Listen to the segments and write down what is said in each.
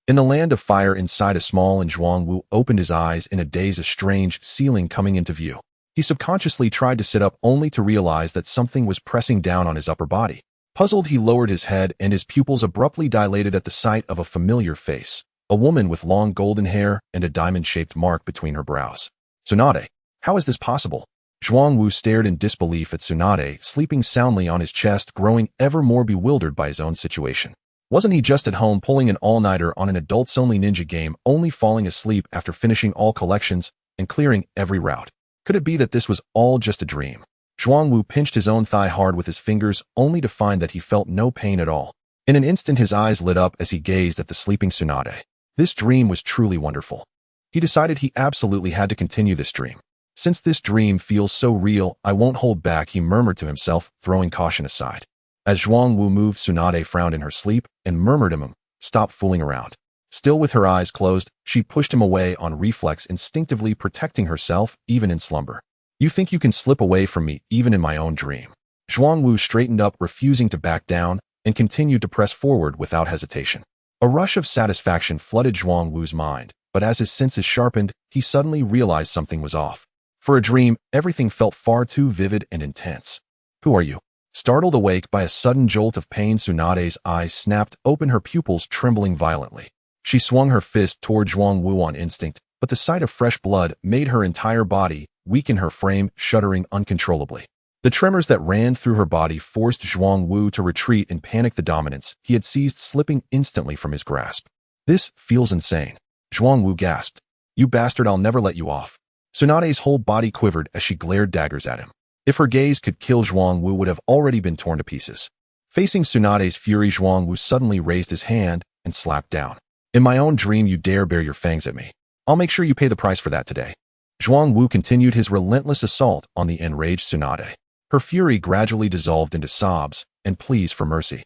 In the land of fire inside a small and Zhuang Wu opened his eyes in a daze, a strange ceiling coming into view. He subconsciously tried to sit up only to realize that something was pressing down on his upper body. Puzzled, he lowered his head and his pupils abruptly dilated at the sight of a familiar face, a woman with long golden hair and a diamond-shaped mark between her brows. Tsunade, how is this possible? Zhuang Wu stared in disbelief at Tsunade, sleeping soundly on his chest, growing ever more bewildered by his own situation. Wasn't he just at home pulling an all-nighter on an adults-only ninja game, only falling asleep after finishing all collections and clearing every route? Could it be that this was all just a dream? Zhuang Wu pinched his own thigh hard with his fingers, only to find that he felt no pain at all. In an instant, his eyes lit up as he gazed at the sleeping Tsunade. This dream was truly wonderful. He decided he absolutely had to continue this dream. Since this dream feels so real, I won't hold back, he murmured to himself, throwing caution aside. As Zhuang Wu moved, Tsunade frowned in her sleep and murmured to him, "Stop fooling around." Still with her eyes closed, she pushed him away on reflex, instinctively protecting herself even in slumber. "You think you can slip away from me even in my own dream?" Zhuang Wu straightened up, refusing to back down, and continued to press forward without hesitation. A rush of satisfaction flooded Zhuang Wu's mind, but as his senses sharpened, he suddenly realized something was off. For a dream, everything felt far too vivid and intense. "Who are you?" Startled awake by a sudden jolt of pain, Tsunade's eyes snapped open, her pupils trembling violently. She swung her fist toward Zhuang Wu on instinct, but the sight of fresh blood made her entire body weaken, her frame shuddering uncontrollably. The tremors that ran through her body forced Zhuang Wu to retreat and panic, the dominance he had seized slipping instantly from his grasp. "This feels insane." Zhuang Wu gasped. "You bastard, I'll never let you off." Tsunade's whole body quivered as she glared daggers at him. If her gaze could kill, Zhuang Wu would have already been torn to pieces. Facing Tsunade's fury, Zhuang Wu suddenly raised his hand and slapped down. "In my own dream, you dare bare your fangs at me. I'll make sure you pay the price for that today." Zhuang Wu continued his relentless assault on the enraged Tsunade. Her fury gradually dissolved into sobs and pleas for mercy.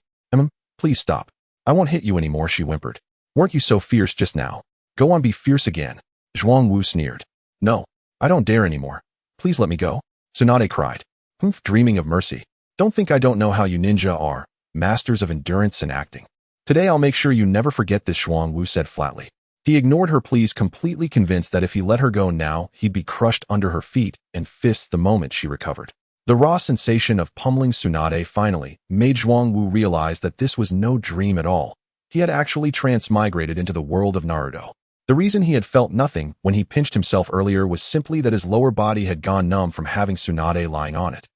Please stop. I won't hit you anymore," she whimpered. "Weren't you so fierce just now? Go on, be fierce again." Zhuang Wu sneered. "No, I don't dare anymore. Please let me go," Tsunade cried. Dreaming of mercy. "Don't think I don't know how you ninja are, masters of endurance and acting. Today I'll make sure you never forget this," Zhuang Wu said flatly. He ignored her pleas, completely convinced that if he let her go now, he'd be crushed under her feet and fists the moment she recovered. The raw sensation of pummeling Tsunade finally made Zhuang Wu realize that this was no dream at all. He had actually transmigrated into the world of Naruto. The reason he had felt nothing when he pinched himself earlier was simply that his lower body had gone numb from having Tsunade lying on it.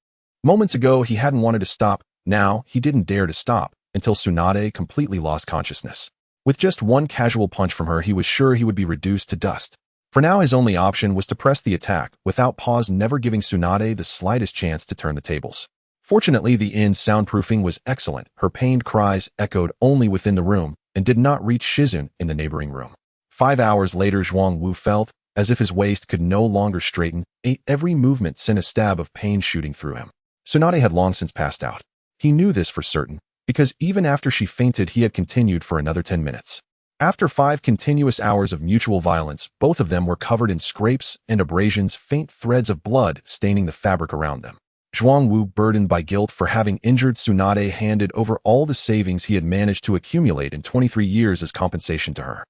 Moments ago, he hadn't wanted to stop. Now, he didn't dare to stop until Tsunade completely lost consciousness. With just one casual punch from her, he was sure he would be reduced to dust. For now, his only option was to press the attack without pause, never giving Tsunade the slightest chance to turn the tables. Fortunately, the inn's soundproofing was excellent. Her pained cries echoed only within the room and did not reach Shizun in the neighboring room. 5 hours later, Zhuang Wu felt as if his waist could no longer straighten. Every movement sent a stab of pain shooting through him. Tsunade had long since passed out. He knew this for certain, because even after she fainted, he had continued for another 10 minutes. After 5 continuous hours of mutual violence, both of them were covered in scrapes and abrasions, faint threads of blood staining the fabric around them. Zhuang Wu, burdened by guilt for having injured Tsunade, handed over all the savings he had managed to accumulate in 23 years as compensation to her.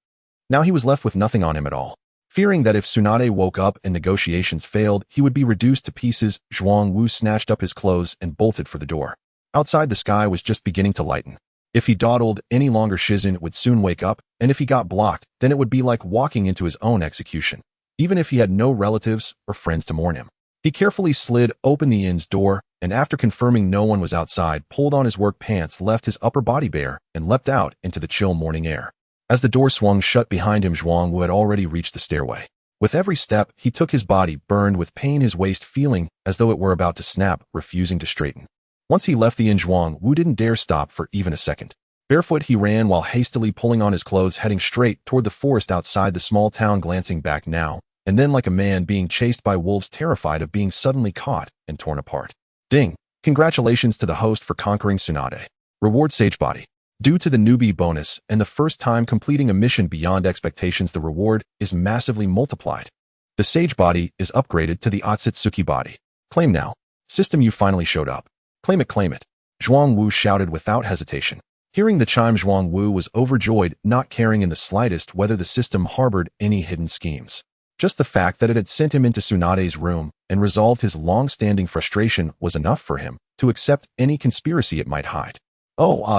Now he was left with nothing on him at all. Fearing that if Tsunade woke up and negotiations failed, he would be reduced to pieces, Zhuang Wu snatched up his clothes and bolted for the door. Outside, the sky was just beginning to lighten. If he dawdled any longer, Shizun would soon wake up, and if he got blocked, then it would be like walking into his own execution, even if he had no relatives or friends to mourn him. He carefully slid open the inn's door, and after confirming no one was outside, pulled on his work pants, left his upper body bare, and leapt out into the chill morning air. As the door swung shut behind him, Zhuang Wu had already reached the stairway. With every step, he took his body burned with pain, his waist feeling as though it were about to snap, refusing to straighten. Once he left the inn, Zhuang Wu didn't dare stop for even a second. Barefoot, he ran while hastily pulling on his clothes, heading straight toward the forest outside the small town, glancing back now and then like a man being chased by wolves, terrified of being suddenly caught and torn apart. Ding! Congratulations to the host for conquering Tsunade. Reward: Sage Body. Due to the newbie bonus and the first time completing a mission beyond expectations, the reward is massively multiplied. The Sage Body is upgraded to the Otsutsuki Body. Claim now. System, you finally showed up. Claim it, claim it. Zhuang Wu shouted without hesitation. Hearing the chime, Zhuangwu was overjoyed, not caring in the slightest whether the system harbored any hidden schemes. Just the fact that it had sent him into Tsunade's room and resolved his long-standing frustration was enough for him to accept any conspiracy it might hide.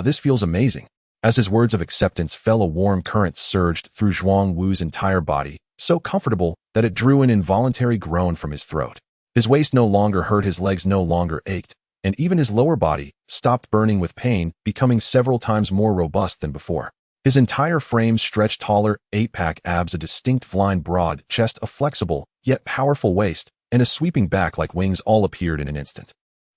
This feels amazing. As his words of acceptance fell, a warm current surged through Zhuangwu's entire body, so comfortable that it drew an involuntary groan from his throat. His waist no longer hurt, his legs no longer ached, and even his lower body stopped burning with pain, becoming several times more robust than before. His entire frame stretched taller, 8-pack abs, a distinct line, broad chest, a flexible yet powerful waist, and a sweeping back like wings all appeared in an instant.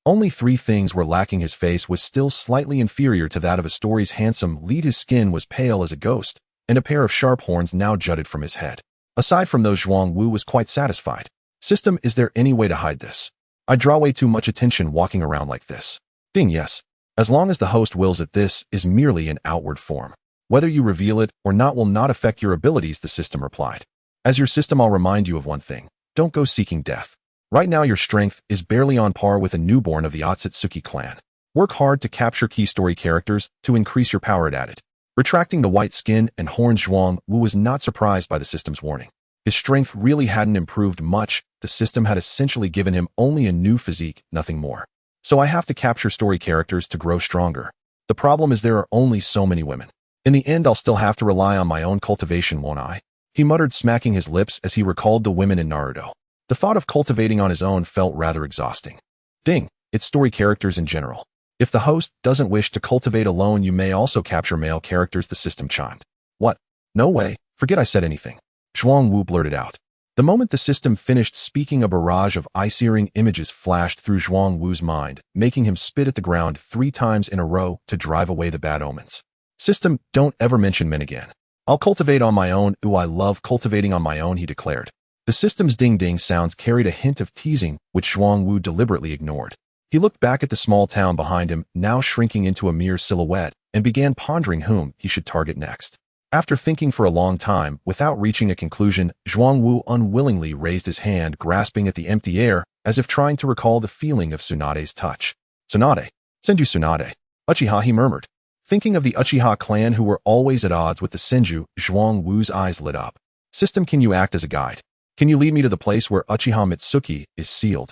Only 3 things were lacking. His face was still slightly inferior to that of a story's handsome lead. His skin was pale as a ghost, and a pair of sharp horns now jutted from his head. Aside from those, Zhuangwu was quite satisfied. System, is there any way to hide this? I draw way too much attention walking around like this. Ding, yes. As long as the host wills it, this is merely an outward form. Whether you reveal it or not will not affect your abilities, the system replied. As your system, I'll remind you of one thing. Don't go seeking death. Right now your strength is barely on par with a newborn of the Otsutsuki clan. Work hard to capture key story characters to increase your power, it added. Retracting the white skin and horns, Zhuangwu was not surprised by the system's warning. His strength really hadn't improved much. The system had essentially given him only a new physique, nothing more. So I have to capture story characters to grow stronger. The problem is there are only so many women. In the end, I'll still have to rely on my own cultivation, won't I? He muttered, smacking his lips as he recalled the women in Naruto. The thought of cultivating on his own felt rather exhausting. Ding, it's story characters in general. If the host doesn't wish to cultivate alone, you may also capture male characters, the system chimed. What? No way, forget I said anything. Zhuangwu blurted out. The moment the system finished speaking, a barrage of eye-searing images flashed through Zhuangwu's mind, making him spit at the ground 3 times in a row to drive away the bad omens. System, don't ever mention men again. I'll cultivate on my own. Ooh, I love cultivating on my own, he declared. The system's ding-ding sounds carried a hint of teasing, which Zhuangwu deliberately ignored. He looked back at the small town behind him, now shrinking into a mere silhouette, and began pondering whom he should target next. After thinking for a long time, without reaching a conclusion, Zhuangwu unwillingly raised his hand, grasping at the empty air, as if trying to recall the feeling of Tsunade's touch. Tsunade. Senju Tsunade. Uchiha, he murmured. Thinking of the Uchiha clan who were always at odds with the Senju, Zhuangwu's eyes lit up. System, can you act as a guide? Can you lead me to the place where Uchiha Mitsuki is sealed?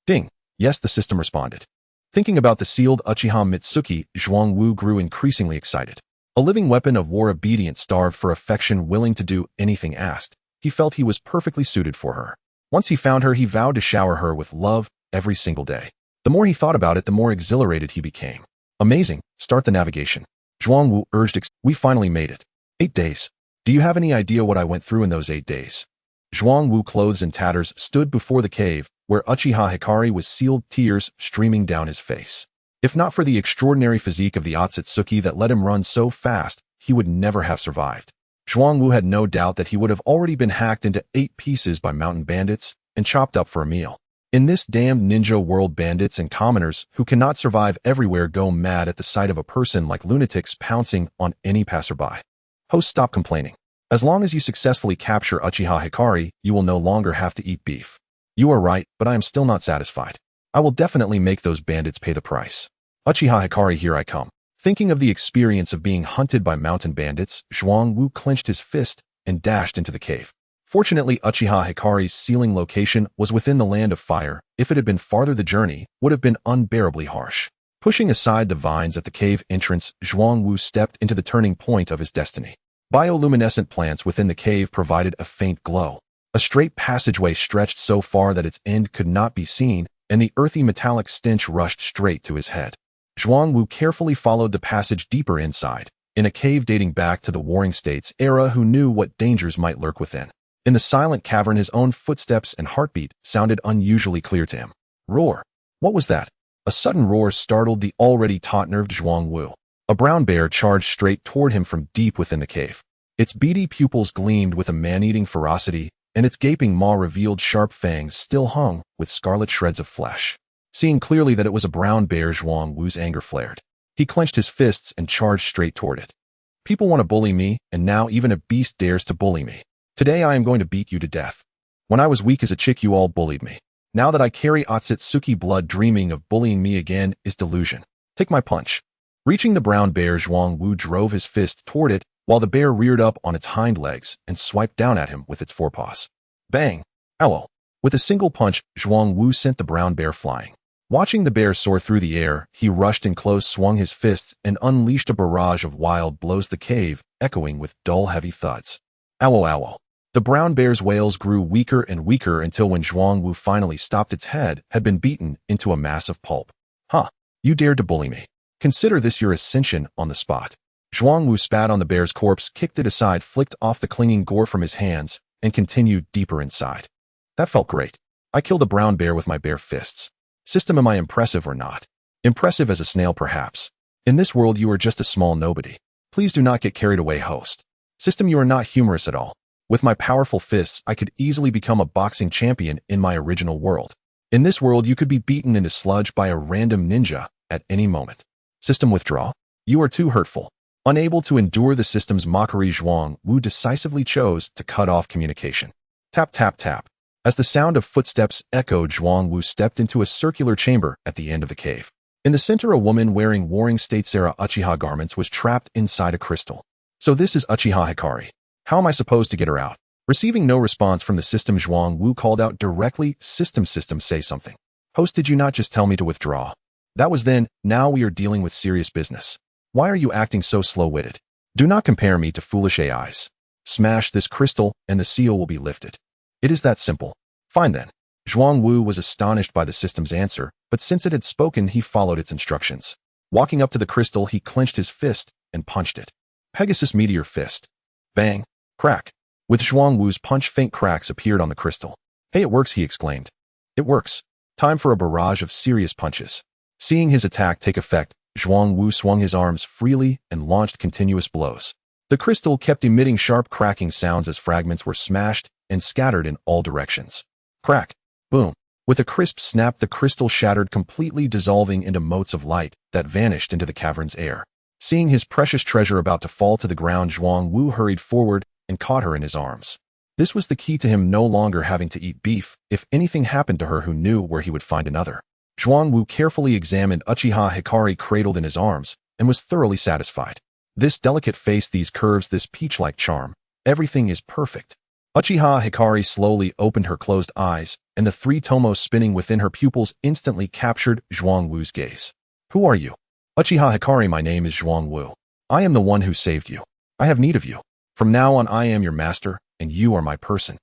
Ding. Yes, the system responded. Thinking about the sealed Uchiha Mitsuki, Zhuangwu grew increasingly excited. A living weapon of war, obedient, starved for affection, willing to do anything asked, he felt he was perfectly suited for her. Once he found her, he vowed to shower her with love every single day. The more he thought about it, the more exhilarated he became. Amazing, start the navigation. Zhuangwu urged. We finally made it. 8 days. Do you have any idea what I went through in those 8 days? Zhuangwu, clothes in tatters, stood before the cave, where Uchiha Hikari was sealed, tears streaming down his face. If not for the extraordinary physique of the Otsutsuki that let him run so fast, he would never have survived. Zhuangwu had no doubt that he would have already been hacked into 8 pieces by mountain bandits and chopped up for a meal. In this damned ninja world, bandits and commoners who cannot survive everywhere go mad at the sight of a person like lunatics pouncing on any passerby. Host, stop complaining. As long as you successfully capture Uchiha Hikari, you will no longer have to eat beef. You are right, but I am still not satisfied. I will definitely make those bandits pay the price. Uchiha Hikari, here I come. Thinking of the experience of being hunted by mountain bandits, Zhuangwu clenched his fist and dashed into the cave. Fortunately, Uchiha Hikari's sealing location was within the land of fire. If it had been farther, the journey would have been unbearably harsh. Pushing aside the vines at the cave entrance, Zhuangwu stepped into the turning point of his destiny. Bioluminescent plants within the cave provided a faint glow. A straight passageway stretched so far that its end could not be seen, and the earthy metallic stench rushed straight to his head. Zhuangwu carefully followed the passage deeper inside, in a cave dating back to the Warring States era. Who knew what dangers might lurk within? In the silent cavern, his own footsteps and heartbeat sounded unusually clear to him. Roar! What was that? A sudden roar startled the already taut-nerved Zhuangwu. A brown bear charged straight toward him from deep within the cave. Its beady pupils gleamed with a man-eating ferocity, and its gaping maw revealed sharp fangs still hung with scarlet shreds of flesh. Seeing clearly that it was a brown bear, Zhuangwu's anger flared. He clenched his fists and charged straight toward it. People want to bully me, and now even a beast dares to bully me. Today I am going to beat you to death. When I was weak as a chick, you all bullied me. Now that I carry Otsutsuki blood, dreaming of bullying me again is delusion. Take my punch. Reaching the brown bear, Zhuang Wu drove his fist toward it, while the bear reared up on its hind legs and swiped down at him with its forepaws. Bang! Ow! With a single punch, Zhuang Wu sent the brown bear flying. Watching the bear soar through the air, he rushed in close, swung his fists, and unleashed a barrage of wild blows, the cave echoing with dull, heavy thuds. Ow! Ow! The brown bear's wails grew weaker and weaker until when Zhuang Wu finally stopped, its head had been beaten into a mass of pulp. Huh! You dared to bully me. Consider this your ascension on the spot. Zhuang Wu spat on the bear's corpse, kicked it aside, flicked off the clinging gore from his hands, and continued deeper inside. That felt great. I killed a brown bear with my bare fists. System, am I impressive or not? Impressive as a snail, perhaps. In this world you are just a small nobody. Please do not get carried away, host. System, you are not humorous at all. With my powerful fists, I could easily become a boxing champion in my original world. In this world, you could be beaten into sludge by a random ninja at any moment. System, withdraw. You are too hurtful. Unable to endure the system's mockery, Zhuang Wu decisively chose to cut off communication. Tap, tap, tap. As the sound of footsteps echoed, Zhuang Wu stepped into a circular chamber at the end of the cave. In the center, a woman wearing Warring States-era Uchiha garments was trapped inside a crystal. So this is Uchiha Hikari. How am I supposed to get her out? Receiving no response from the system, Zhuang Wu called out directly, System, say something. Host, did you not just tell me to withdraw? That was then. Now we are dealing with serious business. Why are you acting so slow-witted? Do not compare me to foolish AIs. Smash this crystal and the seal will be lifted. It is that simple. Fine then. Zhuang Wu was astonished by the system's answer, but since it had spoken, he followed its instructions. Walking up to the crystal, he clenched his fist and punched it. Pegasus Meteor Fist. Bang. Crack. With Zhuang Wu's punch, faint cracks appeared on the crystal. Hey, it works, he exclaimed. It works. Time for a barrage of serious punches. Seeing his attack take effect, Zhuang Wu swung his arms freely and launched continuous blows. The crystal kept emitting sharp cracking sounds as fragments were smashed and scattered in all directions. Crack. Boom. With a crisp snap, the crystal shattered completely, dissolving into motes of light that vanished into the cavern's air. Seeing his precious treasure about to fall to the ground, Zhuang Wu hurried forward and caught her in his arms. This was the key to him no longer having to eat beef. If anything happened to her, who knew where he would find another? Zhuang Wu carefully examined Uchiha Hikari cradled in his arms and was thoroughly satisfied. This delicate face, these curves, this peach-like charm, everything is perfect. Uchiha Hikari slowly opened her closed eyes, and the three tomos spinning within her pupils instantly captured Zhuang Wu's gaze. Who are you? Uchiha Hikari, my name is Zhuang Wu. I am the one who saved you. I have need of you. From now on, I am your master, and you are my person.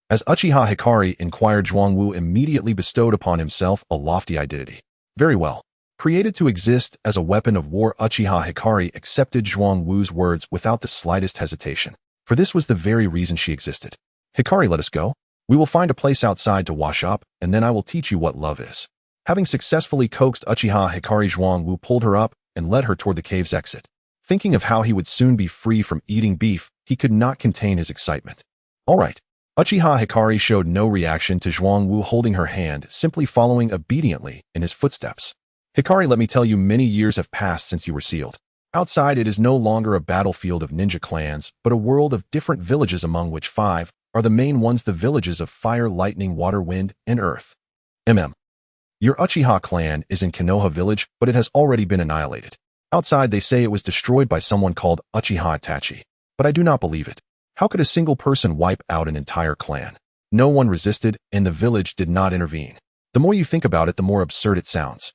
As Uchiha Hikari inquired, Zhuang Wu immediately bestowed upon himself a lofty identity. Very well. Created to exist as a weapon of war, Uchiha Hikari accepted Zhuang Wu's words without the slightest hesitation. For this was the very reason she existed. Hikari, let us go. We will find a place outside to wash up, and then I will teach you what love is. Having successfully coaxed Uchiha Hikari, Zhuang Wu pulled her up and led her toward the cave's exit. Thinking of how he would soon be free from eating beef, he could not contain his excitement. All right. Uchiha Hikari showed no reaction to Zhuang Wu holding her hand, simply following obediently in his footsteps. Hikari, let me tell you, many years have passed since you were sealed. Outside, it is no longer a battlefield of ninja clans, but a world of different villages, among which 5 are the main ones, the villages of Fire, Lightning, Water, Wind, and Earth. Your Uchiha clan is in Konoha village, but it has already been annihilated. Outside, they say it was destroyed by someone called Uchiha Itachi. But I do not believe it. How could a single person wipe out an entire clan? No one resisted, and the village did not intervene. The more you think about it, the more absurd it sounds.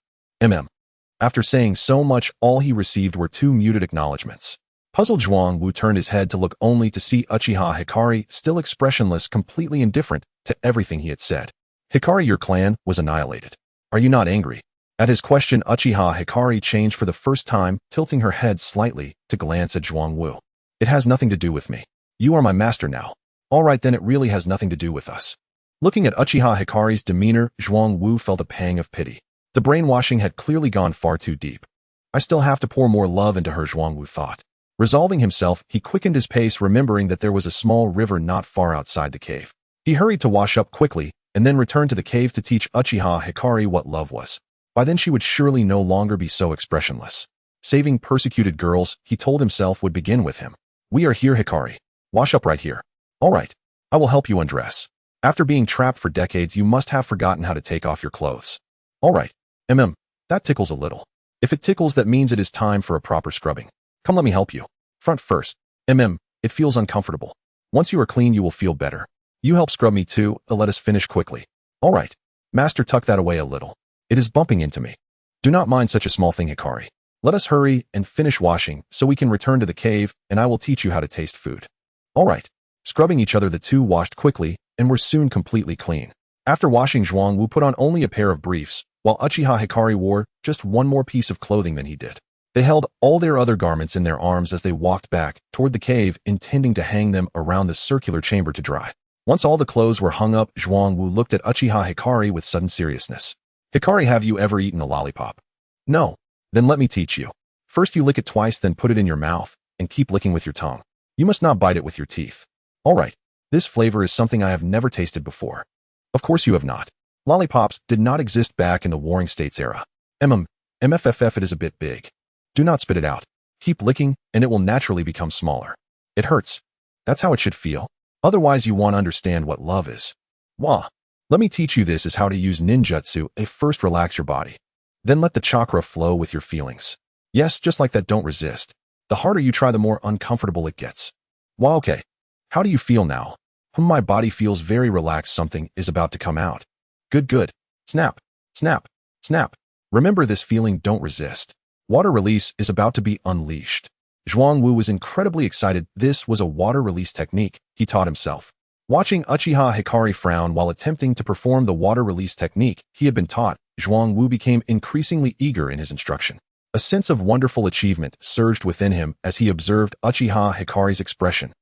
After saying so much, all he received were 2 muted acknowledgements. Puzzled, Zhuang Wu turned his head to look, only to see Uchiha Hikari still expressionless, completely indifferent to everything he had said. Hikari, your clan was annihilated. Are you not angry? At his question, Uchiha Hikari changed for the first time, tilting her head slightly to glance at Zhuang Wu. It has nothing to do with me. You are my master now. All right, then it really has nothing to do with us. Looking at Uchiha Hikari's demeanor, Zhuang Wu felt a pang of pity. The brainwashing had clearly gone far too deep. I still have to pour more love into her, Zhuang Wu thought. Resolving himself, he quickened his pace, remembering that there was a small river not far outside the cave. He hurried to wash up quickly, and then returned to the cave to teach Uchiha Hikari what love was. By then she would surely no longer be so expressionless. Saving persecuted girls, he told himself, would begin with him. We are here, Hikari. Wash up right here. All right. I will help you undress. After being trapped for decades, you must have forgotten how to take off your clothes. All right. That tickles a little. If it tickles, that means it is time for a proper scrubbing. Come, let me help you. Front first. It feels uncomfortable. Once you are clean, you will feel better. You help scrub me too, let us finish quickly. All right. Master, tuck that away a little. It is bumping into me. Do not mind such a small thing, Hikari. Let us hurry and finish washing so we can return to the cave, and I will teach you how to taste food. All right. Scrubbing each other, the two washed quickly and were soon completely clean. After washing, Zhuangwu put on only a pair of briefs, while Uchiha Hikari wore just one more piece of clothing than he did. They held all their other garments in their arms as they walked back toward the cave, intending to hang them around the circular chamber to dry. Once all the clothes were hung up, Zhuangwu looked at Uchiha Hikari with sudden seriousness. Hikari, have you ever eaten a lollipop? No. Then let me teach you. First you lick it twice, then put it in your mouth, and keep licking with your tongue. You must not bite it with your teeth. All right. This flavor is something I have never tasted before. Of course you have not. Lollipops did not exist back in the Warring States era. MFFF, it is a bit big. Do not spit it out. Keep licking, and it will naturally become smaller. It hurts. That's how it should feel. Otherwise you won't understand what love is. Wahhh. Let me teach you, this is how to use ninjutsu. First relax your body. Then let the chakra flow with your feelings. Yes, just like that, don't resist. The harder you try, the more uncomfortable it gets. Wahhh, okay. How do you feel now? My body feels very relaxed, something is about to come out. Good. Snap, snap, snap. Remember this feeling, don't resist. Water release is about to be unleashed. Zhuangwu was incredibly excited. This was a water release technique he taught himself. Watching Uchiha Hikari frown while attempting to perform the water release technique he had been taught, Zhuangwu became increasingly eager in his instruction. A sense of wonderful achievement surged within him as he observed Uchiha Hikari's expression.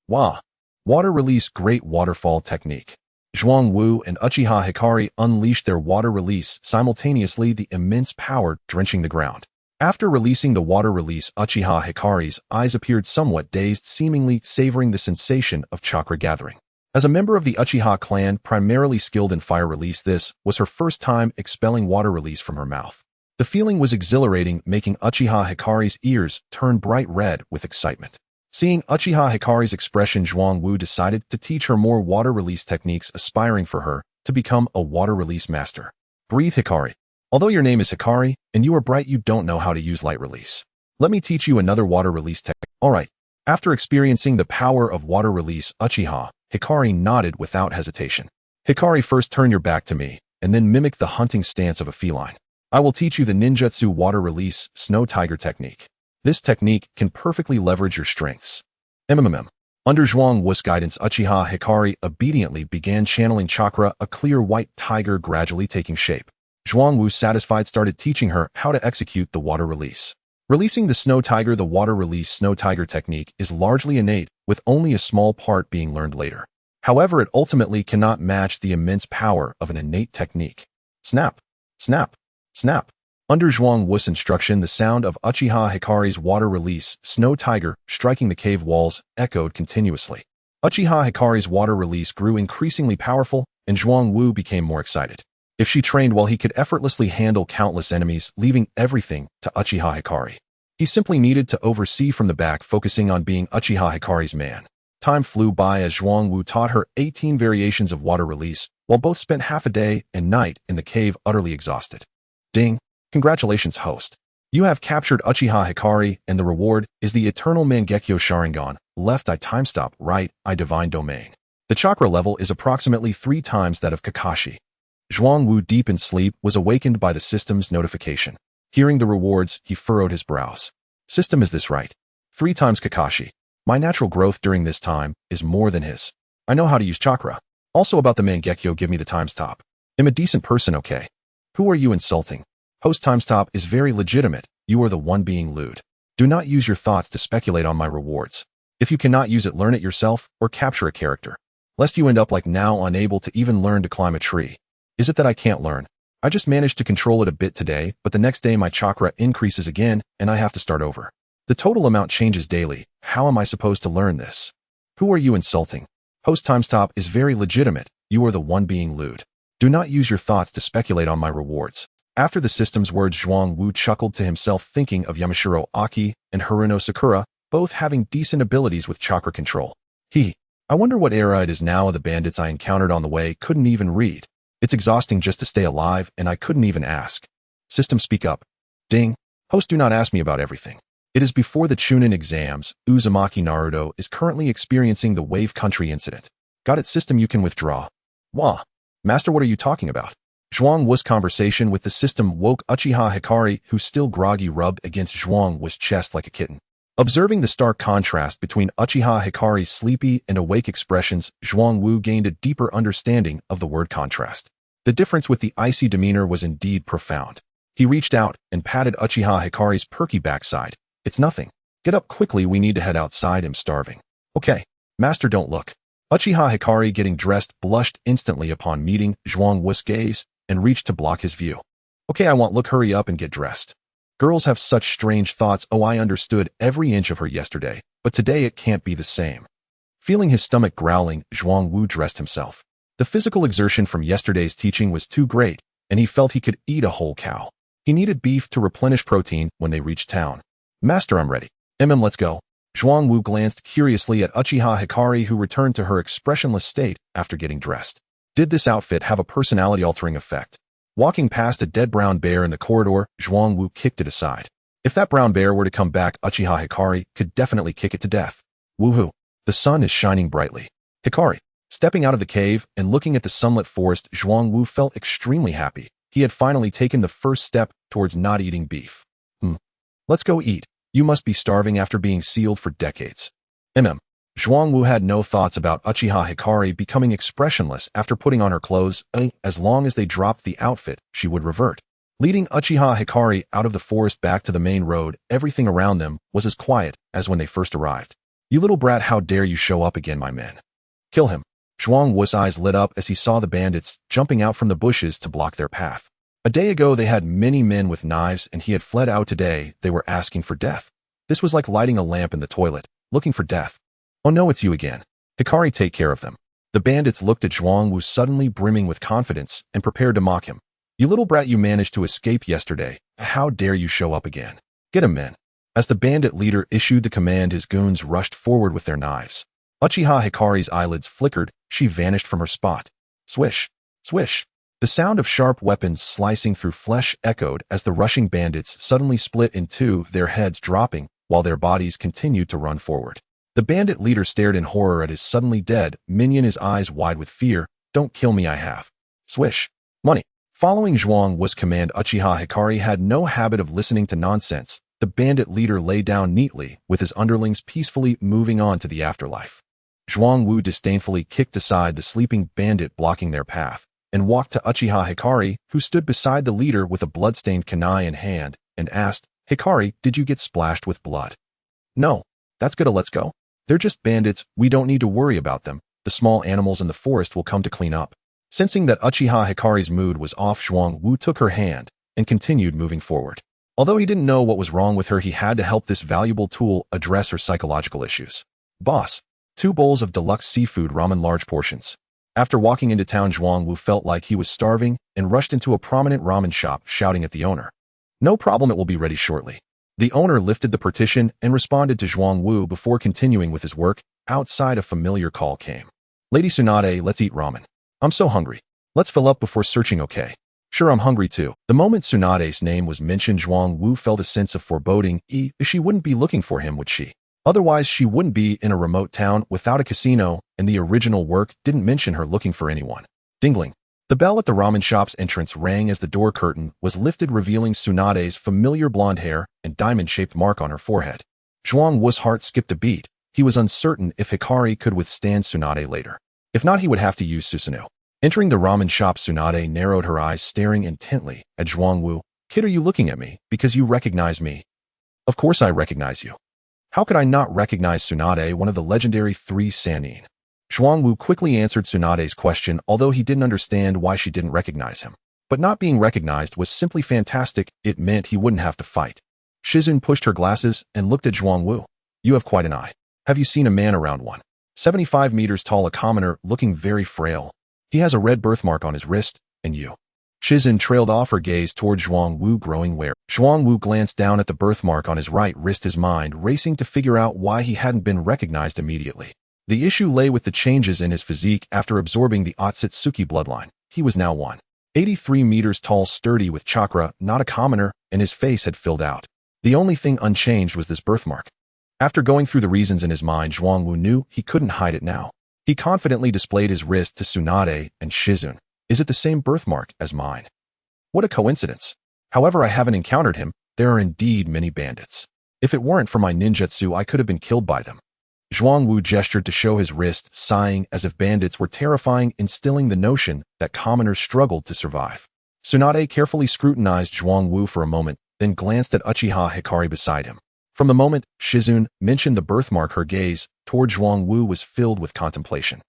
Wahhh. Water release, great waterfall technique. Zhuangwu and Uchiha Hikari unleashed their water release simultaneously, the immense power drenching the ground. After releasing the water release, Uchiha Hikari's eyes appeared somewhat dazed, seemingly savoring the sensation of chakra gathering. As a member of the Uchiha clan primarily skilled in fire release, this was her first time expelling water release from her mouth. The feeling was exhilarating, making Uchiha Hikari's ears turn bright red with excitement. Seeing Uchiha Hikari's expression, Zhuangwu decided to teach her more water release techniques, aspiring for her to become a water release master. Breathe, Hikari. Although your name is Hikari and you are bright, you don't know how to use light release. Let me teach you another water release technique. All right. After experiencing the power of water release, Uchiha Hikari nodded without hesitation. Hikari, first turn your back to me, and then mimic the hunting stance of a feline. I will teach you the ninjutsu water release snow tiger technique. This technique can perfectly leverage your strengths. Under Zhuangwu's guidance, Uchiha Hikari obediently began channeling chakra, a clear white tiger gradually taking shape. Zhuangwu, satisfied, started teaching her how to execute the water release. Releasing the snow tiger, the water release snow tiger technique is largely innate, with only a small part being learned later. However, it ultimately cannot match the immense power of an innate technique. Snap, snap, snap. Under Zhuangwu's instruction, the sound of Uchiha Hikari's water release snow tiger striking the cave walls echoed continuously. Uchiha Hikari's water release grew increasingly powerful, and Zhuangwu became more excited. If she trained well, he could effortlessly handle countless enemies, leaving everything to Uchiha Hikari. He simply needed to oversee from the back, focusing on being Uchiha Hikari's man. Time flew by as Zhuangwu taught her 18 variations of water release, while both spent half a day and night in the cave utterly exhausted. Ding! Congratulations, host. You have captured Uchiha Hikari, and the reward is the Eternal Mangekyo Sharingan, left eye time stop, right eye divine domain. The chakra level is approximately 3 times that of Kakashi. Zhuangwu, deep in sleep, was awakened by the system's notification. Hearing the rewards, he furrowed his brows. System, is this right? 3 times Kakashi. My natural growth during this time is more than his. I know how to use chakra. Also about the Mangekyo, give me the time stop. I'm a decent person, okay? Who are you insulting? Host, time stop is very legitimate. You are the one being lewd. Do not use your thoughts to speculate on my rewards. If you cannot use it, learn it yourself or capture a character. Lest you end up like now, unable to even learn to climb a tree. Is it that I can't learn? I just managed to control it a bit today, but the next day my chakra increases again and I have to start over. The total amount changes daily. How am I supposed to learn this? Who are you insulting? Host, time stop is very legitimate. You are the one being lewd. Do not use your thoughts to speculate on my rewards. After the system's words, Zhuangwu chuckled to himself, thinking of Yamashiro Aki and Haruno Sakura, both having decent abilities with chakra control. I wonder what era it is now. The bandits I encountered on the way couldn't even read. It's exhausting just to stay alive, and I couldn't even ask. System, speak up. Ding. Host, do not ask me about everything. It is before the Chunin exams. Uzumaki Naruto is currently experiencing the Wave Country incident. Got it, system, you can withdraw. Wahhh. Master, what are you talking about? Zhuang Wu's conversation with the system woke Uchiha Hikari, who still groggy, rubbed against Zhuang Wu's chest like a kitten. Observing the stark contrast between Uchiha Hikari's sleepy and awake expressions, Zhuang Wu gained a deeper understanding of the word contrast. The difference with the icy demeanor was indeed profound. He reached out and patted Uchiha Hikari's perky backside. It's nothing. Get up quickly, we need to head outside, I'm starving. Okay. Master, don't look. Uchiha Hikari, getting dressed, blushed instantly upon meeting Zhuang Wu's gaze and reached to block his view. Okay, I won't look, hurry up and get dressed. Girls have such strange thoughts. Oh, I understood every inch of her yesterday, but today it can't be the same. Feeling his stomach growling, Zhuang Wu dressed himself. The physical exertion from yesterday's teaching was too great, and he felt he could eat a whole cow. He needed beef to replenish protein when they reached town. Master, I'm ready. Let's go. Zhuang Wu glanced curiously at Uchiha Hikari, who returned to her expressionless state after getting dressed. Did this outfit have a personality-altering effect? Walking past a dead brown bear in the corridor, Zhuang Wu kicked it aside. If that brown bear were to come back, Uchiha Hikari could definitely kick it to death. Woohoo! The sun is shining brightly. Hikari. Stepping out of the cave and looking at the sunlit forest, Zhuang Wu felt extremely happy. He had finally taken the first step towards not eating beef. Let's go eat. You must be starving after being sealed for decades. Zhuang Wu had no thoughts about Uchiha Hikari becoming expressionless after putting on her clothes. As long as they dropped the outfit, she would revert. Leading Uchiha Hikari out of the forest back to the main road, everything around them was as quiet as when they first arrived. You little brat, how dare you show up again, my men? Kill him. Zhuang Wu's eyes lit up as he saw the bandits jumping out from the bushes to block their path. A day ago they had many men with knives and he had fled out. Today they were asking for death. This was like lighting a lamp in the toilet, looking for death. Oh no, it's you again. Hikari, take care of them. The bandits looked at Zhuang Wu suddenly brimming with confidence and prepared to mock him. You little brat, you managed to escape yesterday. How dare you show up again? Get him, men. As the bandit leader issued the command, his goons rushed forward with their knives. Uchiha Hikari's eyelids flickered. She vanished from her spot. Swish, swish. The sound of sharp weapons slicing through flesh echoed as the rushing bandits suddenly split in two, their heads dropping while their bodies continued to run forward. The bandit leader stared in horror at his suddenly dead minion, his eyes wide with fear. Don't kill me, I have. Swish. Money. Following Zhuang Wu's command, Uchiha Hikari had no habit of listening to nonsense. The bandit leader lay down neatly, with his underlings peacefully moving on to the afterlife. Zhuang Wu disdainfully kicked aside the sleeping bandit blocking their path, and walked to Uchiha Hikari, who stood beside the leader with a blood-stained kunai in hand, and asked, Hikari, did you get splashed with blood? No. That's good, let's go. They're just bandits, we don't need to worry about them. The small animals in the forest will come to clean up. Sensing that Uchiha Hikari's mood was off, Zhuang Wu took her hand and continued moving forward. Although he didn't know what was wrong with her, he had to help this valuable tool address her psychological issues. Boss. 2 bowls of deluxe seafood ramen, large portions. After walking into town, Zhuang Wu felt like he was starving and rushed into a prominent ramen shop, shouting at the owner. No problem, it will be ready shortly. The owner lifted the partition and responded to Zhuang Wu before continuing with his work. Outside, a familiar call came. Lady Tsunade, let's eat ramen. I'm so hungry. Let's fill up before searching, okay? Sure, I'm hungry too. The moment Tsunade's name was mentioned, Zhuang Wu felt a sense of foreboding. She wouldn't be looking for him, would she? Otherwise, she wouldn't be in a remote town without a casino, and the original work didn't mention her looking for anyone. Dingling. The bell at the ramen shop's entrance rang as the door curtain was lifted, revealing Tsunade's familiar blonde hair and diamond-shaped mark on her forehead. Zhuang Wu's heart skipped a beat. He was uncertain if Hikari could withstand Tsunade later. If not, he would have to use Susanoo. Entering the ramen shop, Tsunade narrowed her eyes, staring intently at Zhuang Wu. Kid, are you looking at me because you recognize me? Of course I recognize you. How could I not recognize Tsunade, one of the legendary 3 Sannin? Zhuang Wu quickly answered Tsunade's question, although he didn't understand why she didn't recognize him. But not being recognized was simply fantastic. It meant he wouldn't have to fight. Shizun pushed her glasses and looked at Zhuang Wu. You have quite an eye. Have you seen a man around 175 meters tall, a commoner, looking very frail? He has a red birthmark on his wrist, and you. Shizun trailed off her gaze toward Zhuang Wu, growing wary. Zhuang Wu glanced down at the birthmark on his right wrist, his mind racing to figure out why he hadn't been recognized immediately. The issue lay with the changes in his physique after absorbing the Otsutsuki bloodline. He was now 83 meters tall, sturdy with chakra, not a commoner, and his face had filled out. The only thing unchanged was this birthmark. After going through the reasons in his mind, Zhuangwu knew he couldn't hide it now. He confidently displayed his wrist to Tsunade and Shizune. Is it the same birthmark as mine? What a coincidence. However, I haven't encountered him. There are indeed many bandits. If it weren't for my ninjutsu, I could have been killed by them. Zhuangwu gestured to show his wrist, sighing as if bandits were terrifying, instilling the notion that commoners struggled to survive. Tsunade carefully scrutinized Zhuangwu for a moment, then glanced at Uchiha Hikari beside him. From the moment Shizune mentioned the birthmark, her gaze toward Zhuangwu was filled with contemplation.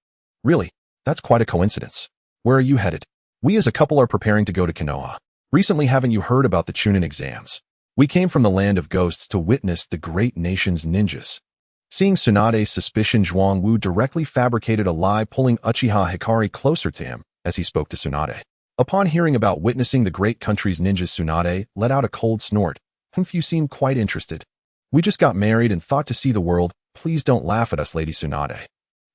Really? That's quite a coincidence. Where are you headed? We as a couple are preparing to go to Konoha. Recently, haven't you heard about the Chunin exams? We came from the land of ghosts to witness the great nation's ninjas. Seeing Tsunade's suspicion, Zhuangwu directly fabricated a lie, pulling Uchiha Hikari closer to him as he spoke to Tsunade. Upon hearing about witnessing the great country's ninjas, Tsunade let out a cold snort. You seem quite interested. We just got married and thought to see the world. Please don't laugh at us, Lady Tsunade.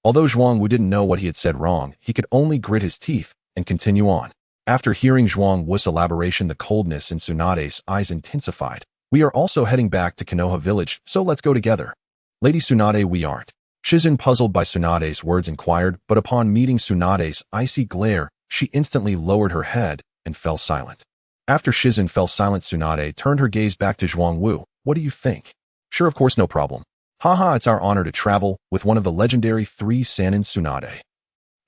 Although Zhuangwu didn't know what he had said wrong, he could only grit his teeth and continue on. After hearing Zhuangwu's elaboration, the coldness in Tsunade's eyes intensified. We are also heading back to Konoha village, so let's go together. Lady Tsunade, we aren't. Shizune, puzzled by Tsunade's words, inquired, but upon meeting Tsunade's icy glare, she instantly lowered her head and fell silent. After Shizune fell silent, Tsunade turned her gaze back to Zhuangwu. What do you think? Sure, of course, no problem. Haha, it's our honor to travel with one of the legendary 3 Sannin, Tsunade.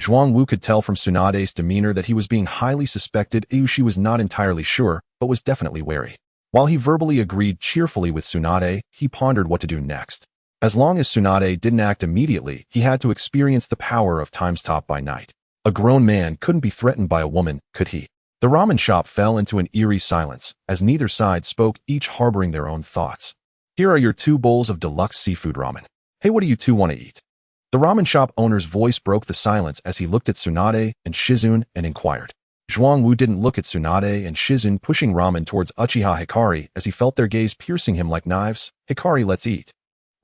Zhuangwu could tell from Tsunade's demeanor that he was being highly suspected. She was not entirely sure, but was definitely wary. While he verbally agreed cheerfully with Tsunade, he pondered what to do next. As long as Tsunade didn't act immediately, he had to experience the power of time stop by night. A grown man couldn't be threatened by a woman, could he? The ramen shop fell into an eerie silence, as neither side spoke, each harboring their own thoughts. Here are your 2 bowls of deluxe seafood ramen. Hey, what do you 2 want to eat? The ramen shop owner's voice broke the silence as he looked at Tsunade and Shizune and inquired. Zhuangwu didn't look at Tsunade and Shizune pushing ramen towards Uchiha Hikari as he felt their gaze piercing him like knives. Hikari, let's eat.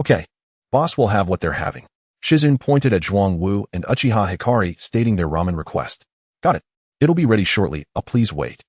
Okay. Boss will have what they're having. Shizune pointed at Zhuangwu and Uchiha Hikari, stating their ramen request. Got it. It'll be ready shortly. Please wait.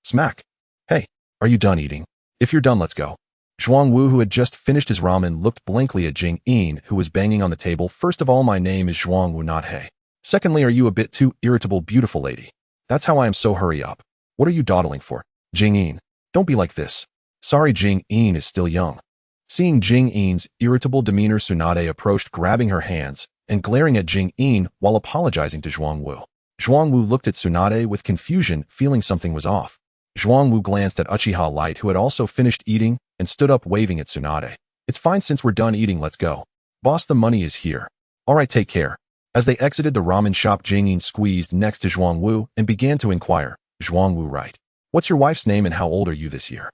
Smack. Hey, are you done eating? If you're done, let's go. Zhuangwu, who had just finished his ramen, looked blankly at Jing-in, who was banging on the table. First of all, my name is Zhuangwu, not Hehe. Secondly, are you a bit too irritable, beautiful lady? That's how I am, so hurry up. What are you dawdling for? Jing-in, don't be like this. Sorry, Jing-in is still young. Seeing Jing-in's irritable demeanor, Tsunade approached, grabbing her hands and glaring at Jing-in while apologizing to Zhuangwu. Zhuangwu looked at Tsunade with confusion, feeling something was off. Zhuangwu glanced at Uchiha Light, who had also finished eating, and stood up, waving at Tsunade. It's fine, since we're done eating, let's go. Boss, the money is here. Alright, take care. As they exited the ramen shop, Jing-in squeezed next to Zhuangwu and began to inquire. Zhuangwu, right. What's your wife's name and how old are you this year?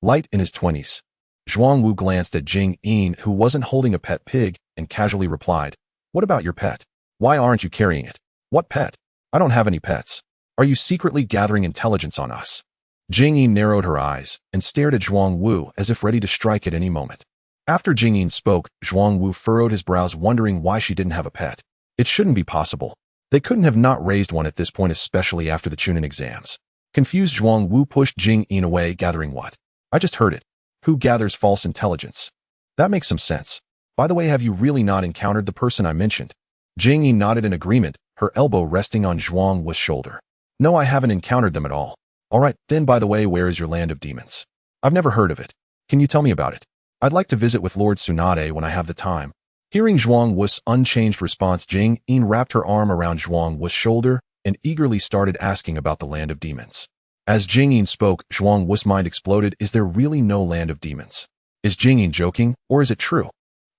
Light, in his 20s. Zhuangwu glanced at Jing-in, who wasn't holding a pet pig, and casually replied, What about your pet? Why aren't you carrying it? What pet? I don't have any pets. Are you secretly gathering intelligence on us? Jing-in narrowed her eyes and stared at Zhuangwu as if ready to strike at any moment. After Jing-in spoke, Zhuangwu furrowed his brows, wondering why she didn't have a pet. It shouldn't be possible. They couldn't have not raised one at this point, especially after the Chunin exams. Confused, Zhuangwu pushed Jing-in away, gathering what? I just heard it. Who gathers false intelligence? That makes some sense. By the way, have you really not encountered the person I mentioned? Jing-in nodded in agreement, her elbow resting on Zhuangwu's shoulder. No, I haven't encountered them at all. Alright, then, by the way, where is your land of demons? I've never heard of it. Can you tell me about it? I'd like to visit with Lord Tsunade when I have the time. Hearing Zhuangwu's unchanged response, Jing-in wrapped her arm around Zhuangwu's shoulder and eagerly started asking about the land of demons. As Jing-in spoke, Zhuangwu's mind exploded. Is there really no land of demons? Is Jing-in joking, or is it true?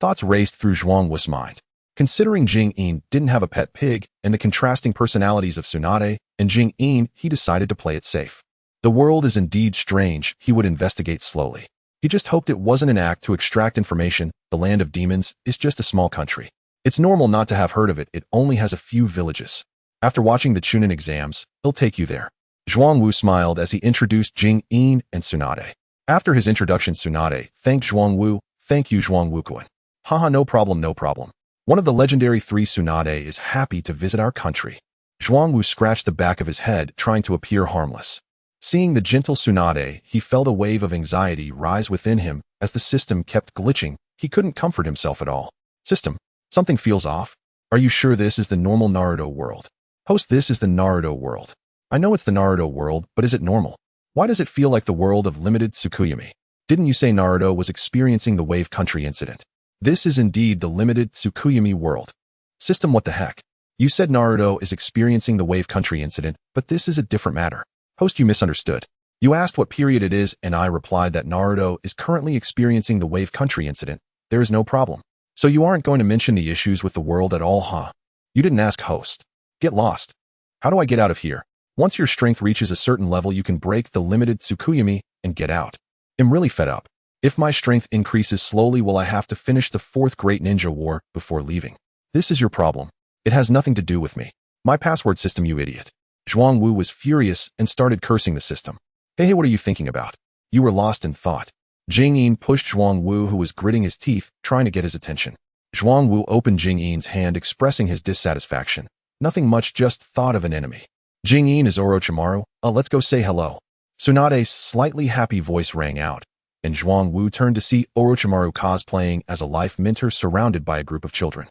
Thoughts raced through Zhuangwu's mind. Considering Jing-in didn't have a pet pig and the contrasting personalities of Tsunade and Jing-in, he decided to play it safe. The world is indeed strange, he would investigate slowly. He just hoped it wasn't an act to extract information. The land of demons is just a small country. It's normal not to have heard of it. It only has a few villages. After watching the Chunin exams, he'll take you there. Zhuangwu smiled as he introduced Jing-in and Tsunade. After his introduction, Tsunade thanked Zhuangwu. Thank you, Zhuangwu-kun. Haha, no problem, no problem. One of the legendary 3 Tsunade is happy to visit our country. Zhuangwu scratched the back of his head, trying to appear harmless. Seeing the gentle Tsunade, he felt a wave of anxiety rise within him as the system kept glitching. He couldn't comfort himself at all. System, something feels off. Are you sure this is the normal Naruto world? Host, this is the Naruto world. I know it's the Naruto world, but is it normal? Why does it feel like the world of limited Tsukuyomi? Didn't you say Naruto was experiencing the Wave Country incident? This is indeed the limited Tsukuyomi world. System, what the heck? You said Naruto is experiencing the Wave Country incident, but this is a different matter. Host, you misunderstood. You asked what period it is, and I replied that Naruto is currently experiencing the Wave Country incident. There is no problem. So you aren't going to mention the issues with the world at all, huh? You didn't ask, host. Get lost. How do I get out of here? Once your strength reaches a certain level, you can break the limited Tsukuyomi and get out. I'm really fed up. If my strength increases slowly, will I have to finish the 4th Great Ninja War before leaving? This is your problem. It has nothing to do with me. My password system, you idiot. Zhuangwu was furious and started cursing the system. Hey, what are you thinking about? You were lost in thought. Jing-yin pushed Zhuangwu, who was gritting his teeth, trying to get his attention. Zhuangwu opened Jing-yin's hand, expressing his dissatisfaction. Nothing much, just thought of an enemy. Jing-yin is Orochimaru. Let's go say hello. Tsunade's slightly happy voice rang out, and Zhuangwu turned to see Orochimaru cosplaying as a life mentor surrounded by a group of children.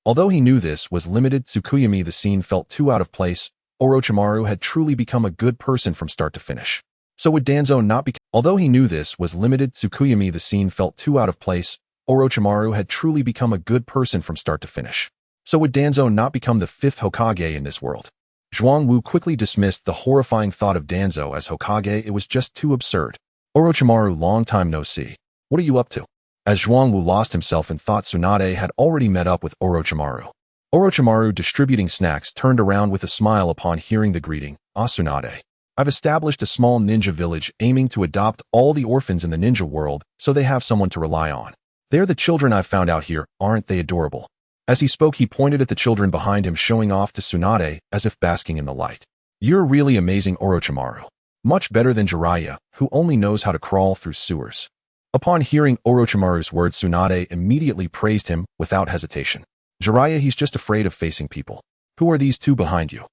Although he knew this was limited Tsukuyomi, the scene felt too out of place. Orochimaru had truly become a good person from start to finish. So would Danzo not be— Although he knew this was limited Tsukuyomi, the scene felt too out of place. Orochimaru had truly become a good person from start to finish. So would Danzo not become the 5th Hokage in this world? Zhuangwu quickly dismissed the horrifying thought of Danzo as Hokage. It was just too absurd. Orochimaru, long time no see. What are you up to? As Zhuangwu lost himself in thought, Tsunade had already met up with Orochimaru. Orochimaru, distributing snacks, turned around with a smile upon hearing the greeting. Tsunade. I've established a small ninja village aiming to adopt all the orphans in the ninja world so they have someone to rely on. They're the children I've found out here. Aren't they adorable? As he spoke, he pointed at the children behind him, showing off to Tsunade as if basking in the light. You're really amazing, Orochimaru. Much better than Jiraiya, who only knows how to crawl through sewers. Upon hearing Orochimaru's words, Tsunade immediately praised him without hesitation. Jiraiya, he's just afraid of facing people. Who are these two behind you?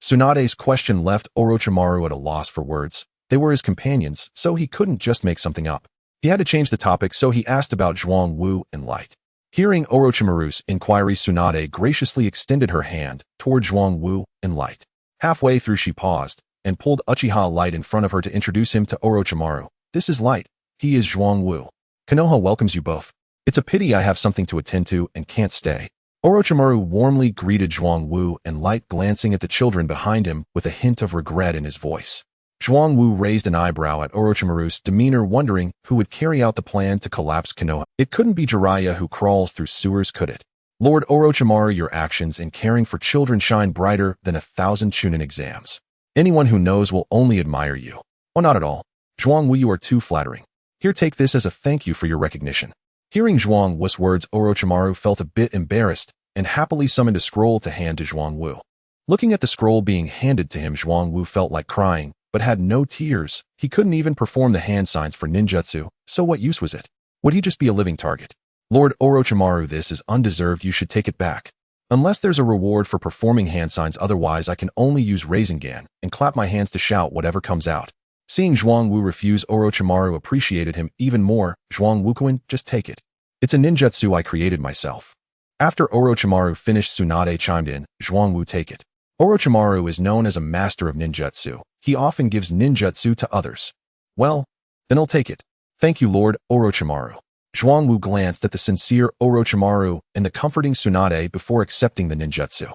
Tsunade's question left Orochimaru at a loss for words. They were his companions, so he couldn't just make something up. He had to change the topic, so he asked about Zhuangwu and Light. Hearing Orochimaru's inquiry, Tsunade graciously extended her hand toward Zhuangwu and Light. Halfway through, she paused and pulled Uchiha Light in front of her to introduce him to Orochimaru. This is Light. He is Zhuangwu. Konoha welcomes you both. It's a pity I have something to attend to and can't stay. Orochimaru warmly greeted Zhuangwu and Light, glancing at the children behind him with a hint of regret in his voice. Zhuangwu raised an eyebrow at Orochimaru's demeanor, wondering who would carry out the plan to collapse Konoha. It couldn't be Jiraiya, who crawls through sewers, could it? Lord Orochimaru, your actions in caring for children shine brighter than 1,000 Chunin exams. Anyone who knows will only admire you. Oh, not at all. Zhuangwu, you are too flattering. Here, take this as a thank you for your recognition. Hearing Zhuangwu's words, Orochimaru felt a bit embarrassed and happily summoned a scroll to hand to Zhuangwu. Looking at the scroll being handed to him, Zhuangwu felt like crying, but had no tears. He couldn't even perform the hand signs for ninjutsu, so what use was it? Would he just be a living target? Lord Orochimaru, this is undeserved. You should take it back. Unless there's a reward for performing hand signs, otherwise I can only use Rasengan and clap my hands to shout whatever comes out. Seeing Zhuangwu refuse, Orochimaru appreciated him even more. Zhuangwu-kun, just take it. It's a ninjutsu I created myself. After Orochimaru finished, Tsunade chimed in. Zhuangwu, take it. Orochimaru is known as a master of ninjutsu. He often gives ninjutsu to others. Well, then I'll take it. Thank you, Lord Orochimaru. Zhuangwu glanced at the sincere Orochimaru and the comforting Tsunade before accepting the ninjutsu.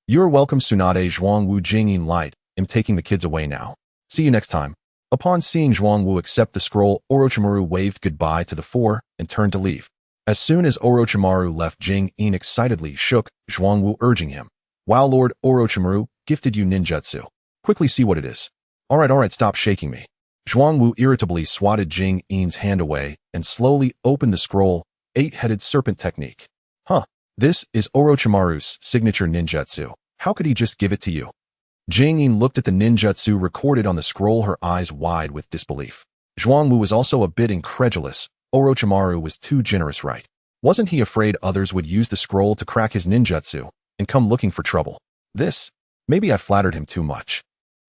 You're welcome, Tsunade. Zhuangwu, Jingyin Light. I'm taking the kids away now. See you next time. Upon seeing Zhuangwu accept the scroll, Orochimaru waved goodbye to the four and turned to leave. As soon as Orochimaru left, Jing-yin excitedly shook Zhuangwu, urging him. Wow, Lord Orochimaru gifted you ninjutsu. Quickly see what it is. Alright, stop shaking me. Zhuangwu irritably swatted Jing-yin's hand away and slowly opened the scroll. 8-headed serpent technique. Huh. This is Orochimaru's signature ninjutsu. How could he just give it to you? Jing-yin looked at the ninjutsu recorded on the scroll, her eyes wide with disbelief. Zhuangwu was also a bit incredulous. Orochimaru was too generous, right? Wasn't he afraid others would use the scroll to crack his ninjutsu and come looking for trouble? This Maybe I flattered him too much.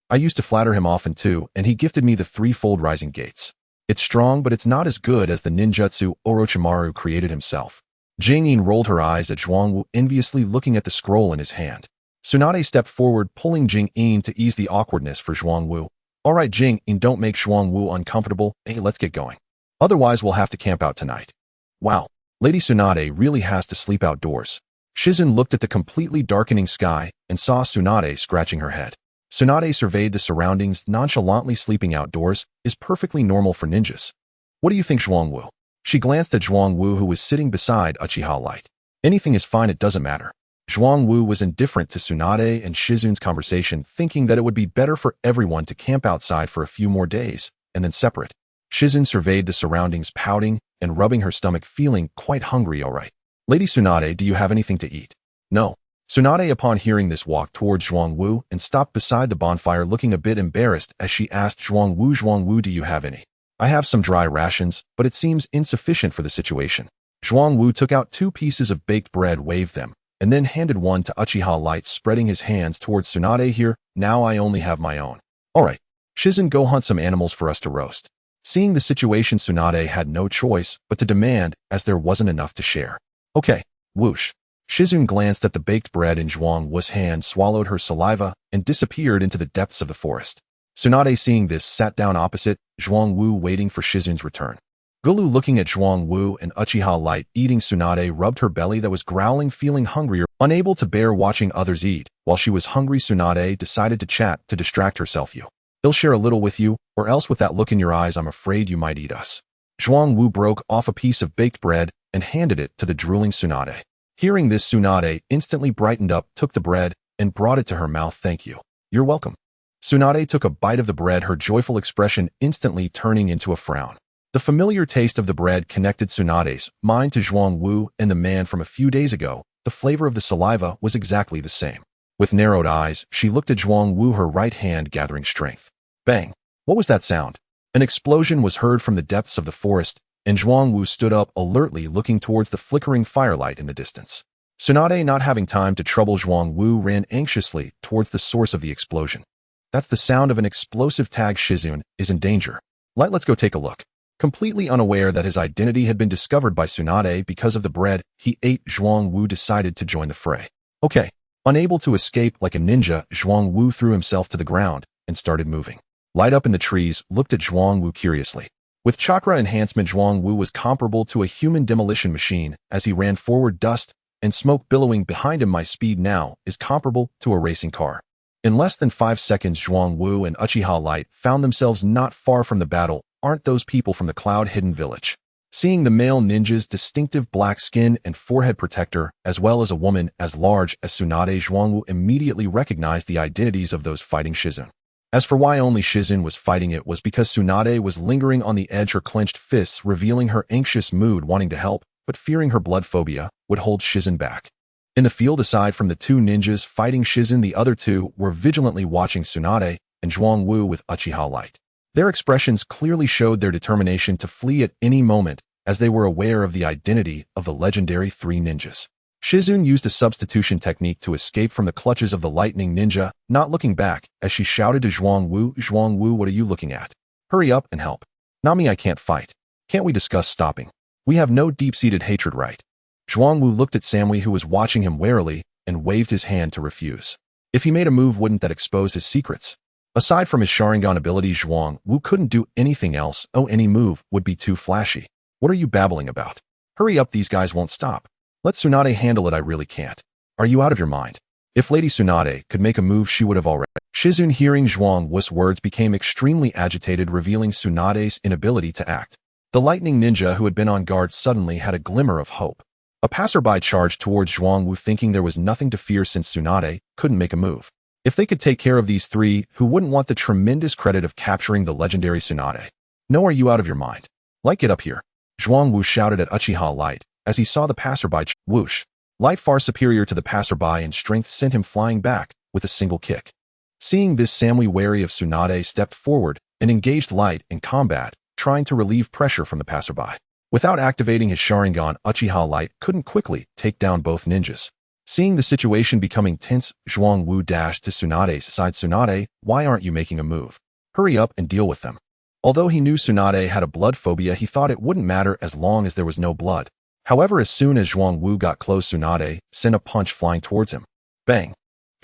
I used to flatter him often too, and he gifted me the threefold rising gates. It's strong, but it's not as good as the ninjutsu Orochimaru created himself. Jing rolled her eyes at Zhuangwu, enviously looking at the scroll in his hand. Tsunade stepped forward, pulling Jing to ease the awkwardness for Zhuangwu. All right, Jing, don't make Zhuangwu uncomfortable. Hey, let's get going. Otherwise, we'll have to camp out tonight. Wow, Lady Tsunade really has to sleep outdoors. Shizun looked at the completely darkening sky and saw Tsunade scratching her head. Tsunade surveyed the surroundings. Nonchalantly sleeping outdoors is perfectly normal for ninjas. What do you think, Zhuangwu? She glanced at Zhuangwu, who was sitting beside Uchiha Light. Anything is fine, it doesn't matter. Zhuangwu was indifferent to Tsunade and Shizun's conversation, thinking that it would be better for everyone to camp outside for a few more days, and then separate. Shizun surveyed the surroundings, pouting and rubbing her stomach, feeling quite hungry. All right. Lady Tsunade, do you have anything to eat? No. Tsunade, upon hearing this, walked towards Zhuangwu and stopped beside the bonfire, looking a bit embarrassed as she asked Zhuangwu, Zhuangwu, do you have any? I have some dry rations, but it seems insufficient for the situation. Zhuangwu took out 2 pieces of baked bread, waved them, and then handed one to Uchiha Light, spreading his hands towards Tsunade. Here, now I only have my own. All right. Shizun, go hunt some animals for us to roast. Seeing the situation, Tsunade had no choice but to demand, as there wasn't enough to share. Okay, whoosh. Shizun glanced at the baked bread in Zhuangwu's hand, swallowed her saliva, and disappeared into the depths of the forest. Tsunade, seeing this, sat down opposite Zhuangwu, waiting for Shizun's return. Gulu, looking at Zhuangwu and Uchiha Light eating, Tsunade rubbed her belly that was growling, feeling hungrier. Unable to bear watching others eat, while she was hungry, Tsunade decided to chat to distract herself. I'll share a little with you, or else with that look in your eyes, I'm afraid you might eat us. Zhuangwu broke off a piece of baked bread and handed it to the drooling Tsunade. Hearing this, Tsunade instantly brightened up, took the bread, and brought it to her mouth. Thank you. You're welcome. Tsunade took a bite of the bread, her joyful expression instantly turning into a frown. The familiar taste of the bread connected Tsunade's mind to Zhuangwu and the man from a few days ago. The flavor of the saliva was exactly the same. With narrowed eyes, she looked at Zhuangwu, her right hand gathering strength. Bang! What was that sound? An explosion was heard from the depths of the forest, and Zhuangwu stood up, alertly looking towards the flickering firelight in the distance. Tsunade, not having time to trouble Zhuangwu, ran anxiously towards the source of the explosion. That's the sound of an explosive tag. Shizun is in danger. Let's go take a look. Completely unaware that his identity had been discovered by Tsunade because of the bread he ate, Zhuangwu decided to join the fray. Okay. Unable to escape like a ninja, Zhuangwu threw himself to the ground and started moving. Light up in the trees looked at Zhuangwu curiously. With chakra enhancement, Zhuangwu was comparable to a human demolition machine as he ran forward, dust and smoke billowing behind him. My speed now is comparable to a racing car. In less than 5 seconds, Zhuangwu and Uchiha Light found themselves not far from the battle. Aren't those people from the cloud-hidden village? Seeing the male ninja's distinctive black skin and forehead protector, as well as a woman as large as Tsunade, Zhuangwu immediately recognized the identities of those fighting Shizun. As for why only Shizun was fighting, it was because Tsunade was lingering on the edge, her clenched fists revealing her anxious mood, wanting to help, but fearing her blood phobia would hold Shizun back. In the field, aside from the 2 ninjas fighting Shizun, the other 2 were vigilantly watching Tsunade and Zhuangwu with Uchiha Light. Their expressions clearly showed their determination to flee at any moment, as they were aware of the identity of the legendary 3 ninjas. Shizun used a substitution technique to escape from the clutches of the lightning ninja, not looking back, as she shouted to Zhuangwu, Zhuangwu, what are you looking at? Hurry up and help. Not me, I can't fight. Can't we discuss stopping? We have no deep-seated hatred, right? Zhuangwu looked at Samui, who was watching him warily, and waved his hand to refuse. If he made a move, wouldn't that expose his secrets? Aside from his Sharingan ability, Zhuangwu couldn't do anything else. Oh, any move would be too flashy. What are you babbling about? Hurry up, these guys won't stop. Let Tsunade handle it, I really can't. Are you out of your mind? If Lady Tsunade could make a move, she would have already. Shizun, hearing Zhuangwu's words, became extremely agitated, revealing Tsunade's inability to act. The lightning ninja, who had been on guard, suddenly had a glimmer of hope. A passerby charged towards Zhuangwu, thinking there was nothing to fear since Tsunade couldn't make a move. If they could take care of these 3, who wouldn't want the tremendous credit of capturing the legendary Tsunade? No, are you out of your mind? Light, get up here. Zhuangwu shouted at Uchiha Light as he saw the passerby. Whoosh. Light, far superior to the passerby in strength, sent him flying back with a single kick. Seeing this, Samui, wary of Tsunade, stepped forward and engaged Light in combat, trying to relieve pressure from the passerby. Without activating his Sharingan, Uchiha Light couldn't quickly take down both ninjas. Seeing the situation becoming tense, Zhuang Wu dashed to Tsunade's side. Tsunade, why aren't you making a move? Hurry up and deal with them. Although he knew Tsunade had a blood phobia, he thought it wouldn't matter as long as there was no blood. However, as soon as Zhuang Wu got close, Tsunade sent a punch flying towards him. Bang!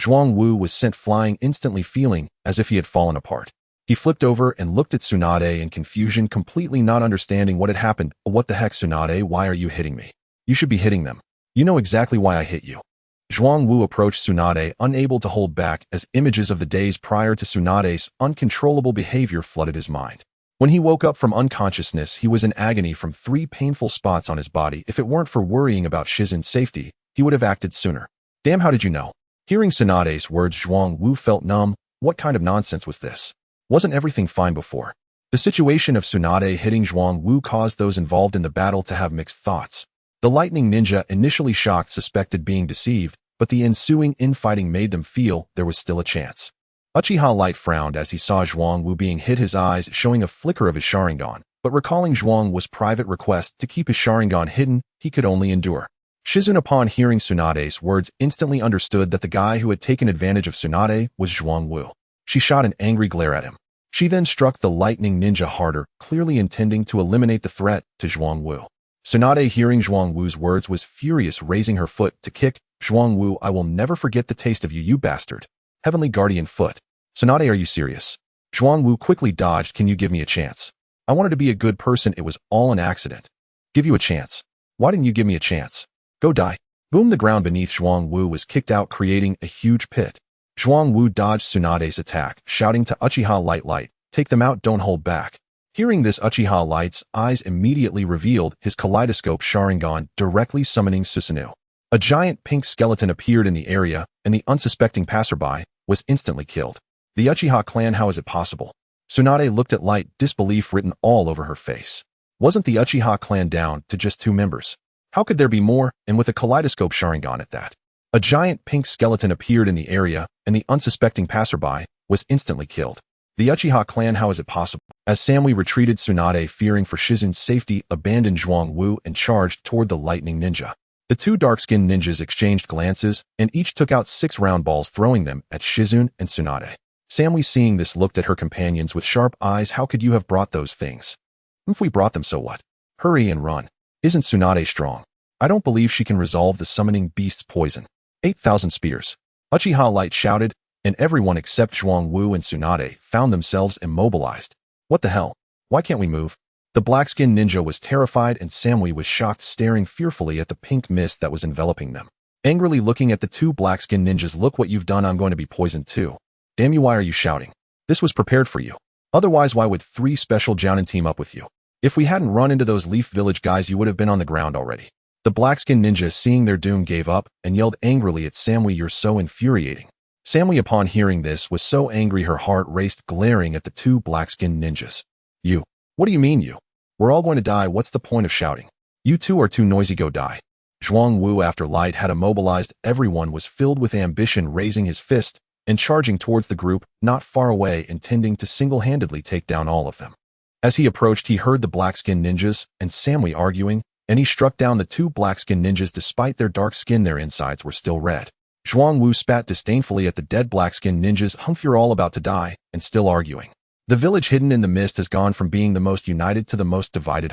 Zhuang Wu was sent flying, instantly feeling as if he had fallen apart. He flipped over and looked at Tsunade in confusion, completely not understanding what had happened. What the heck, Tsunade? Why are you hitting me? You should be hitting them. You know exactly why I hit you. Zhuang Wu approached Tsunade, unable to hold back, as images of the days prior to Tsunade's uncontrollable behavior flooded his mind. When he woke up from unconsciousness, he was in agony from 3 painful spots on his body. If it weren't for worrying about Shizen's safety, he would have acted sooner. Damn, how did you know? Hearing Tsunade's words, Zhuang Wu felt numb. What kind of nonsense was this? Wasn't everything fine before? The situation of Tsunade hitting Zhuang Wu caused those involved in the battle to have mixed thoughts. The lightning ninja, initially shocked, suspected being deceived, but the ensuing infighting made them feel there was still a chance. Uchiha Light frowned as he saw Zhuang Wu being hit, his eyes showing a flicker of his Sharingan, but recalling Zhuang Wu's private request to keep his Sharingan hidden, he could only endure. Shizen, upon hearing Tsunade's words, instantly understood that the guy who had taken advantage of Tsunade was Zhuang Wu. She shot an angry glare at him. She then struck the lightning ninja harder, clearly intending to eliminate the threat to Zhuang Wu. Tsunade, hearing Zhuang Wu's words, was furious, raising her foot to kick. Zhuang Wu, I will never forget the taste of you, you bastard. Heavenly Guardian foot. Tsunade, are you serious? Zhuang Wu quickly dodged. Can you give me a chance? I wanted to be a good person. It was all an accident. Give you a chance. Why didn't you give me a chance? Go die. Boom! The ground beneath Zhuang Wu was kicked out, creating a huge pit. Zhuang Wu dodged Tsunade's attack, shouting to Uchiha Light, take them out, don't hold back. Hearing this, Uchiha Light's eyes immediately revealed his kaleidoscope Sharingan, directly summoning Susanoo. A giant pink skeleton appeared in the area, and the unsuspecting passerby was instantly killed. The Uchiha clan, how is it possible? Tsunade looked at Light, disbelief written all over her face. Wasn't the Uchiha clan down to just 2 members? How could there be more, and with a kaleidoscope Sharingan at that? A giant pink skeleton appeared in the area, and the unsuspecting passerby was instantly killed. The Uchiha clan, how is it possible? As Samui retreated, Tsunade, fearing for Shizen's safety, abandoned Zhuang Wu and charged toward the lightning ninja. The 2 dark-skinned ninjas exchanged glances, and each took out 6 round balls, throwing them at Shizun and Tsunade. Samui, seeing this, looked at her companions with sharp eyes. How could you have brought those things? If we brought them, so what? Hurry and run. Isn't Tsunade strong? I don't believe she can resolve the summoning beast's poison. 8,000 spears. Uchiha Light shouted, and everyone except Zhuang Wu and Tsunade found themselves immobilized. What the hell? Why can't we move? The black-skinned ninja was terrified, and Samui was shocked, staring fearfully at the pink mist that was enveloping them. Angrily looking at the 2 black-skinned ninjas, look what you've done, I'm going to be poisoned too. Damn you, why are you shouting? This was prepared for you. Otherwise, why would 3 special Jounin team up with you? If we hadn't run into those Leaf Village guys, you would have been on the ground already. The black-skinned ninja, seeing their doom, gave up and yelled angrily at Samui, you're so infuriating. Samui, upon hearing this, was so angry her heart raced, glaring at the 2 black-skinned ninjas. You. What do you mean you? We're all going to die, what's the point of shouting? You 2 are too noisy, go die. Zhuang Wu, after Light had immobilized everyone, was filled with ambition, raising his fist and charging towards the group not far away, intending to single-handedly take down all of them. As he approached, he heard the black-skinned ninjas and Samui arguing, and he struck down the 2 black-skinned ninjas. Despite their dark skin, their insides were still red. Zhuang Wu spat disdainfully at the dead black-skinned ninjas. Humph, you're all about to die, and still arguing. The village hidden in the mist has gone from being the most united to the most divided.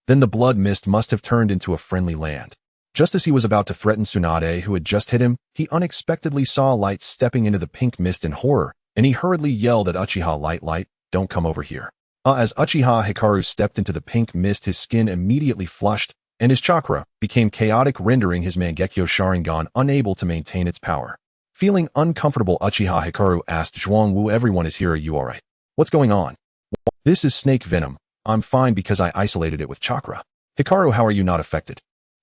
Then the blood mist must have turned into a friendly land. Just as he was about to threaten Tsunade, who had just hit him, he unexpectedly saw Light stepping into the pink mist in horror, and he hurriedly yelled at Uchiha Light, don't come over here. As Uchiha Hikaru stepped into the pink mist, his skin immediately flushed, and his chakra became chaotic, rendering his Mangekyo Sharingan unable to maintain its power. Feeling uncomfortable, Uchiha Hikaru asked Zhuang Wu, everyone is here, are you alright? What's going on? This is snake venom. I'm fine because I isolated it with chakra. Hikaru, how are you not affected?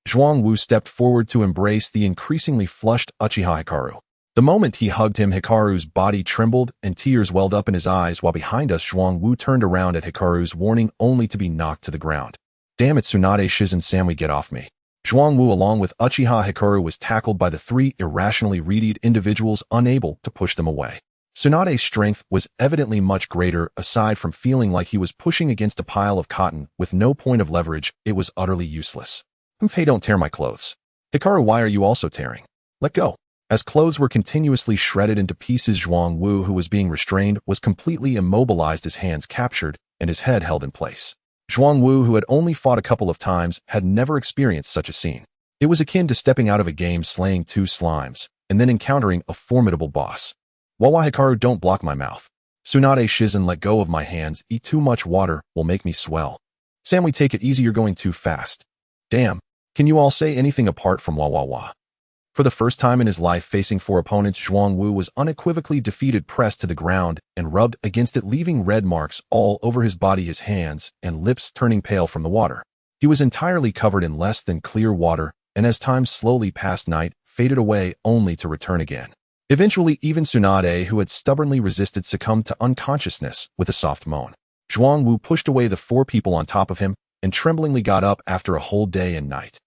Zhuang Wu stepped forward to embrace the increasingly flushed Uchiha Hikaru. The moment he hugged him, Hikaru's body trembled and tears welled up in his eyes, while behind us Zhuang Wu turned around at Hikaru's warning, only to be knocked to the ground. Damn it, Tsunade, Shizen, Samui, get off me. Zhuang Wu, along with Uchiha Hikaru, was tackled by the 3 irrationally readied individuals, unable to push them away. Tsunade's strength was evidently much greater. Aside from feeling like he was pushing against a pile of cotton with no point of leverage, it was utterly useless. Hey, don't tear my clothes. Hikaru, why are you also tearing? Let go. As clothes were continuously shredded into pieces, Zhuang Wu, who was being restrained, was completely immobilized, his hands captured and his head held in place. Zhuang Wu, who had only fought a couple of times, had never experienced such a scene. It was akin to stepping out of a game, slaying 2 slimes, and then encountering a formidable boss. Wahhh Hikaru, don't block my mouth. Tsunade Shizen, let go of my hands. Eat too much water will make me swell. Samui, take it easy, you're going too fast. Damn. Can you all say anything apart from wah? For the first time in his life facing 4 opponents, Zhuang Wu was unequivocally defeated, pressed to the ground and rubbed against it, leaving red marks all over his body, his hands and lips turning pale from the water. He was entirely covered in less than clear water, and as time slowly passed, night faded away only to return again. Eventually, even Tsunade, who had stubbornly resisted, succumbed to unconsciousness with a soft moan. Zhuang Wu pushed away the 4 people on top of him and tremblingly got up after a whole day and night.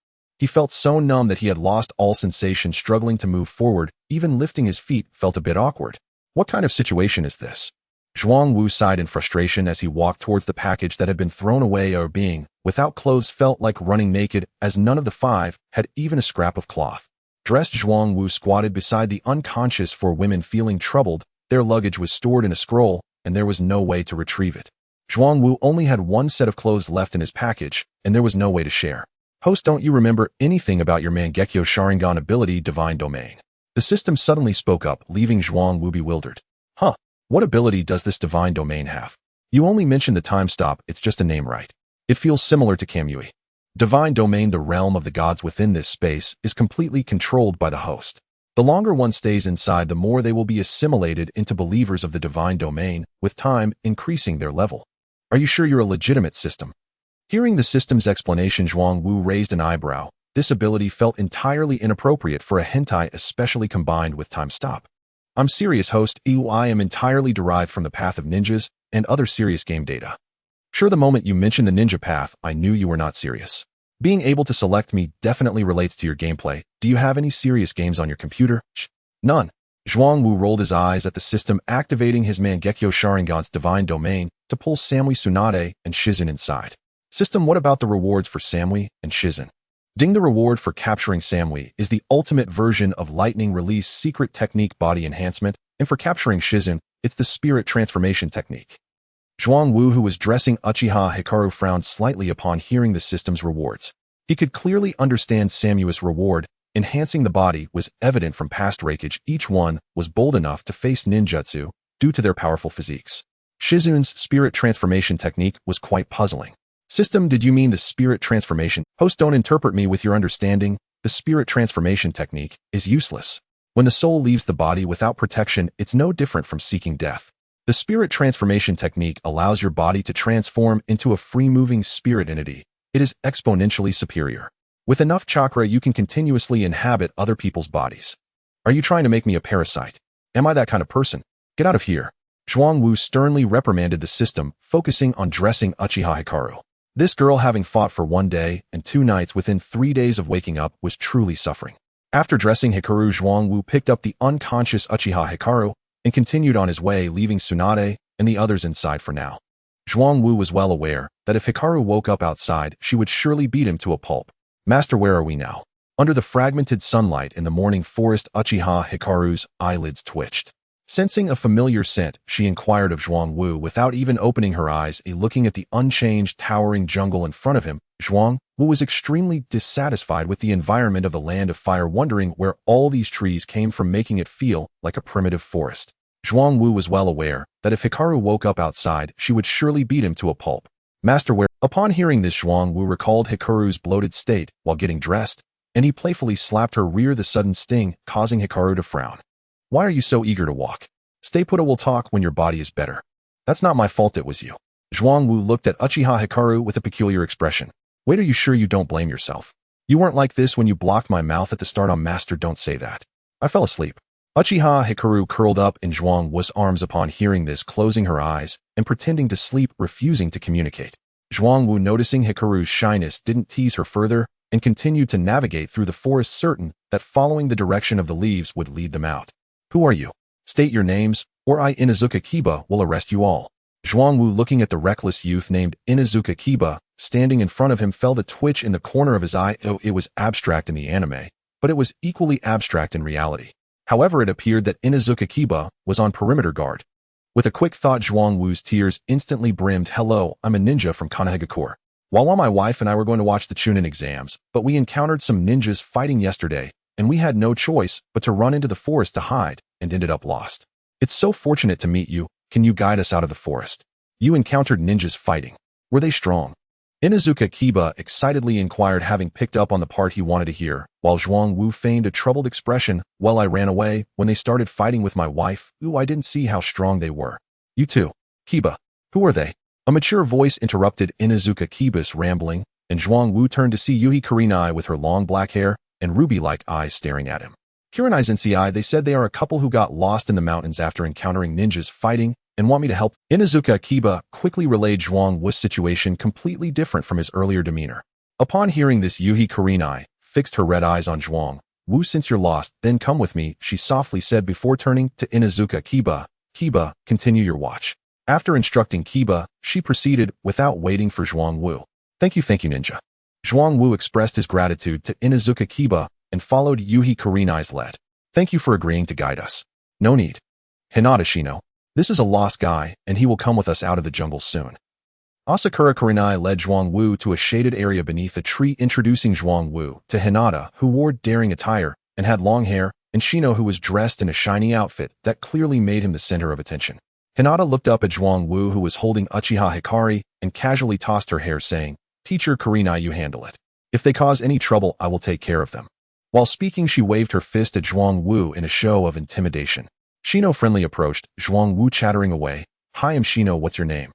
He felt so numb that he had lost all sensation, struggling to move forward. Even lifting his feet felt a bit awkward. What kind of situation is this? Zhuang Wu sighed in frustration as he walked towards the package that had been thrown away. Or being without clothes felt like running naked, as none of the 5 had even a scrap of cloth. Dressed, Zhuang Wu squatted beside the unconscious 4 women, feeling troubled. Their luggage was stored in a scroll, and there was no way to retrieve it. Zhuang Wu only had 1 set of clothes left in his package, and there was no way to share. Host, don't you remember anything about your Mangekyo Sharingan ability, Divine Domain? The system suddenly spoke up, leaving Zhuang Wu bewildered. Huh, what ability does this Divine Domain have? You only mentioned the time stop, it's just a name, right? It feels similar to Kamui. Divine Domain, the realm of the gods within this space, is completely controlled by the host. The longer one stays inside, the more they will be assimilated into believers of the Divine Domain, with time increasing their level. Are you sure you're a legitimate system? Hearing the system's explanation, Zhuang Wu raised an eyebrow. This ability felt entirely inappropriate for a hentai, especially combined with time stop. I'm serious, host. I am entirely derived from the path of ninjas and other serious game data. Sure, the moment you mentioned the ninja path, I knew you were not serious. Being able to select me definitely relates to your gameplay. Do you have any serious games on your computer? None. Zhuang Wu rolled his eyes at the system, activating his Mangekyo Sharingan's Divine Domain to pull Samui, Tsunade, and Shizen inside. System, what about the rewards for Samui and Shizen? Ding, the reward for capturing Samui is the ultimate version of Lightning Release secret technique body enhancement, and for capturing Shizen, it's the spirit transformation technique. Zhuang Wu, who was dressing Uchiha Hikaru, frowned slightly upon hearing the system's rewards. He could clearly understand Samui's reward. Enhancing the body was evident from past rakeage. Each one was bold enough to face ninjutsu due to their powerful physiques. Shizen's spirit transformation technique was quite puzzling. System, did you mean the spirit transformation? Host, don't interpret me with your understanding. The spirit transformation technique is useless. When the soul leaves the body without protection, it's no different from seeking death. The spirit transformation technique allows your body to transform into a free-moving spirit entity. It is exponentially superior. With enough chakra, you can continuously inhabit other people's bodies. Are you trying to make me a parasite? Am I that kind of person? Get out of here. Zhuang Wu sternly reprimanded the system, focusing on dressing Uchiha Hikaru. This girl, having fought for 1 day and 2 nights within 3 days of waking up, was truly suffering. After dressing Hikaru, Zhuang Wu picked up the unconscious Uchiha Hikaru and continued on his way, leaving Tsunade and the others inside for now. Zhuang Wu was well aware that if Hikaru woke up outside, she would surely beat him to a pulp. Master, where are we now? Under the fragmented sunlight in the morning forest, Uchiha Hikaru's eyelids twitched. Sensing a familiar scent, she inquired of Zhuang Wu without even opening her eyes. Looking at the unchanged, towering jungle in front of him, Zhuang Wu was extremely dissatisfied with the environment of the Land of Fire, wondering where all these trees came from, making it feel like a primitive forest. Zhuang Wu was well aware that if Hikaru woke up outside, she would surely beat him to a pulp. Master, where? Upon hearing this, Zhuang Wu recalled Hikaru's bloated state while getting dressed, and he playfully slapped her rear, the sudden sting causing Hikaru to frown. Why are you so eager to walk? Stay put, we'll talk when your body is better. That's not my fault, it was you. Zhuang Wu looked at Uchiha Hikaru with a peculiar expression. Wait, are you sure you don't blame yourself? You weren't like this when you blocked my mouth at the start. Master, don't say that. I fell asleep. Uchiha Hikaru curled up in Zhuang Wu's arms upon hearing this, closing her eyes and pretending to sleep, refusing to communicate. Zhuang Wu, noticing Hikaru's shyness, didn't tease her further and continued to navigate through the forest, certain that following the direction of the leaves would lead them out. Who are you? State your names, or I, Inuzuka Kiba, will arrest you all. Zhuang Wu, looking at the reckless youth named Inuzuka Kiba, standing in front of him, felt a twitch in the corner of his eye. Oh, it was abstract in the anime, but it was equally abstract in reality. However, it appeared that Inazuka Kiba was on perimeter guard. With a quick thought, Zhuang Wu's tears instantly brimmed. Hello, I'm a ninja from Kanehagakure. While my wife and I were going to watch the Chunin exams, but we encountered some ninjas fighting yesterday, and we had no choice but to run into the forest to hide, and ended up lost. It's so fortunate to meet you. Can you guide us out of the forest? You encountered ninjas fighting. Were they strong? Inazuka Kiba excitedly inquired, having picked up on the part he wanted to hear, while Zhuang Wu feigned a troubled expression. Well, I ran away when they started fighting with my wife. Ooh, I didn't see how strong they were. You too. Kiba. Who are they? A mature voice interrupted Inazuka Kiba's rambling, and Zhuang Wu turned to see Yuhi Kurenai with her long black hair and ruby-like eyes staring at him. Kurenai's NCI, they said they are a couple who got lost in the mountains after encountering ninjas fighting and want me to help. Inazuka Kiba quickly relayed Zhuang Wu's situation, completely different from his earlier demeanor. Upon hearing this, Yuhi Kurenai fixed her red eyes on Zhuang Wu. Since you're lost, then come with me, she softly said before turning to Inazuka Kiba. Kiba, continue your watch. After instructing Kiba, she proceeded without waiting for Zhuang Wu. Thank you, ninja. Zhuang Wu expressed his gratitude to Inazuka Kiba and followed Yuhi Kurenai's lead. Thank you for agreeing to guide us. No need. Hinata Shino. This is a lost guy, and he will come with us out of the jungle soon. Asakura Kurenai led Zhuang Wu to a shaded area beneath a tree, introducing Zhuang Wu to Hinata, who wore daring attire and had long hair, and Shino, who was dressed in a shiny outfit that clearly made him the center of attention. Hinata looked up at Zhuang Wu, who was holding Uchiha Hikari, and casually tossed her hair, saying, Teacher Kurenai, you handle it. If they cause any trouble, I will take care of them. While speaking, she waved her fist at Zhuang Wu in a show of intimidation. Shino friendly approached, Zhuang Wu chattering away. Hi, I'm Shino, what's your name?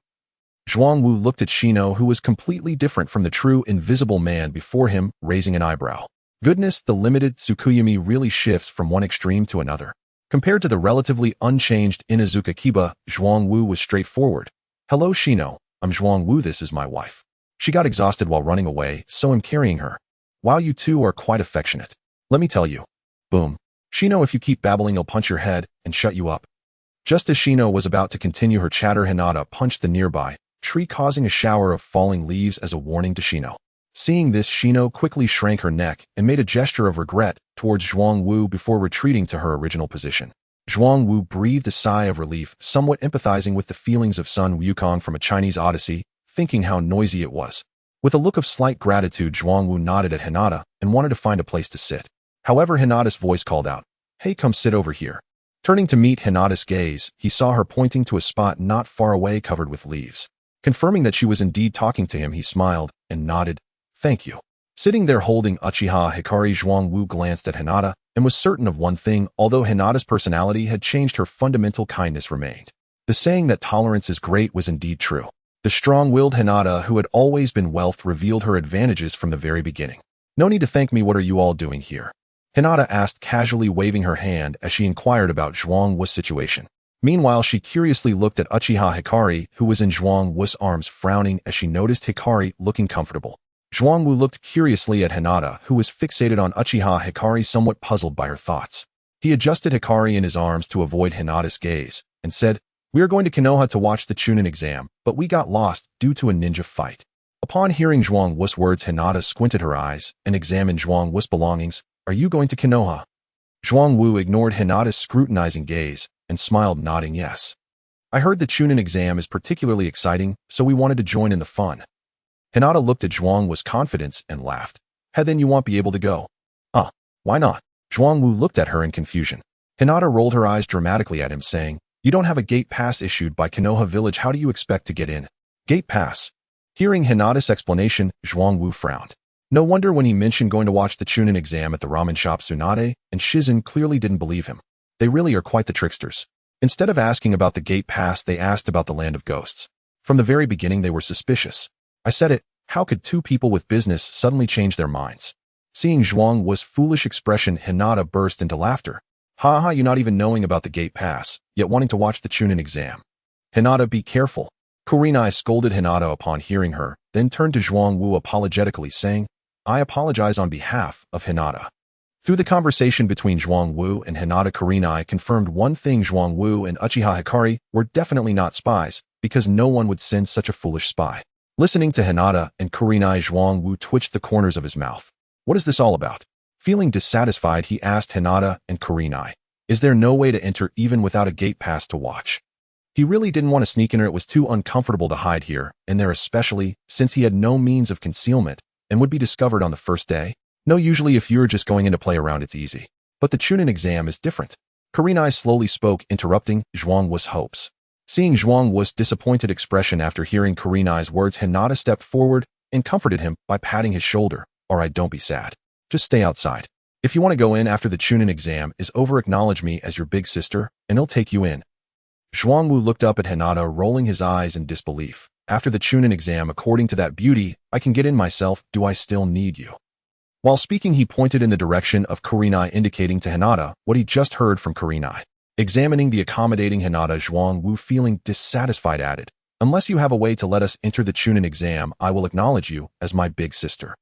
Zhuang Wu looked at Shino, who was completely different from the true invisible man before him, raising an eyebrow. Goodness, the limited Tsukuyumi really shifts from one extreme to another. Compared to the relatively unchanged Inazuka Kiba, Zhuang Wu was straightforward. Hello, Shino. I'm Zhuang Wu, this is my wife. She got exhausted while running away, so I'm carrying her. Wow, you two are quite affectionate. Let me tell you. Boom. Shino, if you keep babbling, I'll punch your head and shut you up. Just as Shino was about to continue her chatter, Hinata punched the nearby tree, causing a shower of falling leaves as a warning to Shino. Seeing this, Shino quickly shrank her neck and made a gesture of regret towards Zhuang Wu before retreating to her original position. Zhuang Wu breathed a sigh of relief, somewhat empathizing with the feelings of Sun Wukong from a Chinese Odyssey, thinking how noisy it was. With a look of slight gratitude, Zhuang Wu nodded at Hinata and wanted to find a place to sit. However, Hinata's voice called out, Hey, come sit over here. Turning to meet Hinata's gaze, he saw her pointing to a spot not far away covered with leaves. Confirming that she was indeed talking to him, he smiled and nodded, Thank you. Sitting there holding Uchiha Hikari, Zhuang Wu glanced at Hinata and was certain of one thing: although Hinata's personality had changed, her fundamental kindness remained. The saying that tolerance is great was indeed true. The strong-willed Hinata, who had always been wealth, revealed her advantages from the very beginning. No need to thank me, what are you all doing here? Hinata asked, casually waving her hand as she inquired about Zhuang Wu's situation. Meanwhile, she curiously looked at Uchiha Hikari, who was in Zhuang Wu's arms, frowning as she noticed Hikari looking comfortable. Zhuang Wu looked curiously at Hinata, who was fixated on Uchiha Hikari, somewhat puzzled by her thoughts. He adjusted Hikari in his arms to avoid Hinata's gaze, and said, We are going to Konoha to watch the Chunin exam, but we got lost due to a ninja fight. Upon hearing Zhuang Wu's words, Hinata squinted her eyes and examined Zhuang Wu's belongings. Are you going to Konoha? Zhuang Wu ignored Hinata's scrutinizing gaze and smiled, nodding yes. I heard the Chunin exam is particularly exciting, so we wanted to join in the fun. Hinata looked at Zhuang Wu's confidence and laughed. Hey, then you won't be able to go. Why not? Zhuang Wu looked at her in confusion. Hinata rolled her eyes dramatically at him, saying, You don't have a gate pass issued by Konoha Village. How do you expect to get in? Gate pass. Hearing Hinata's explanation, Zhuang Wu frowned. No wonder when he mentioned going to watch the Chunin exam at the ramen shop, Tsunade and Shizen clearly didn't believe him. They really are quite the tricksters. Instead of asking about the gate pass, they asked about the land of ghosts. From the very beginning, they were suspicious. I said it, how could two people with business suddenly change their minds? Seeing Zhuang Wu's foolish expression, Hinata burst into laughter. Ha ha, you not even knowing about the gate pass, yet wanting to watch the Chunin exam. Hinata, be careful. Kurenai scolded Hinata upon hearing her, then turned to Zhuang Wu apologetically, saying, I apologize on behalf of Hinata. Through the conversation between Zhuang Wu and Hinata, Kurenai confirmed one thing: Zhuang Wu and Uchiha Hikari were definitely not spies, because no one would send such a foolish spy. Listening to Hinata and Kurenai, Zhuang Wu twitched the corners of his mouth. What is this all about? Feeling dissatisfied, he asked Hinata and Kurenai, "Is there no way to enter even without a gate pass to watch?" He really didn't want to sneak in, or it was too uncomfortable to hide here and there, especially since he had no means of concealment and would be discovered on the first day. No, usually if you're just going in to play around, it's easy. But the Chunin exam is different. Kurenai slowly spoke, interrupting Zhuangwu's hopes. Seeing Zhuangwu's disappointed expression after hearing Kurenai's words, Hinata stepped forward and comforted him by patting his shoulder. "All right, don't be sad. Just stay outside. If you want to go in after the Chunin exam is over, acknowledge me as your big sister, and I'll take you in." Zhuangwu looked up at Hinata, rolling his eyes in disbelief. "After the Chunin exam, according to that beauty, I can get in myself. Do I still need you?" While speaking, he pointed in the direction of Kurenai, indicating to Hinata what he just heard from Kurenai. Examining the accommodating Hinata, Zhuangwu, feeling dissatisfied, added, "Unless you have a way to let us enter the Chunin exam, I will acknowledge you as my big sister."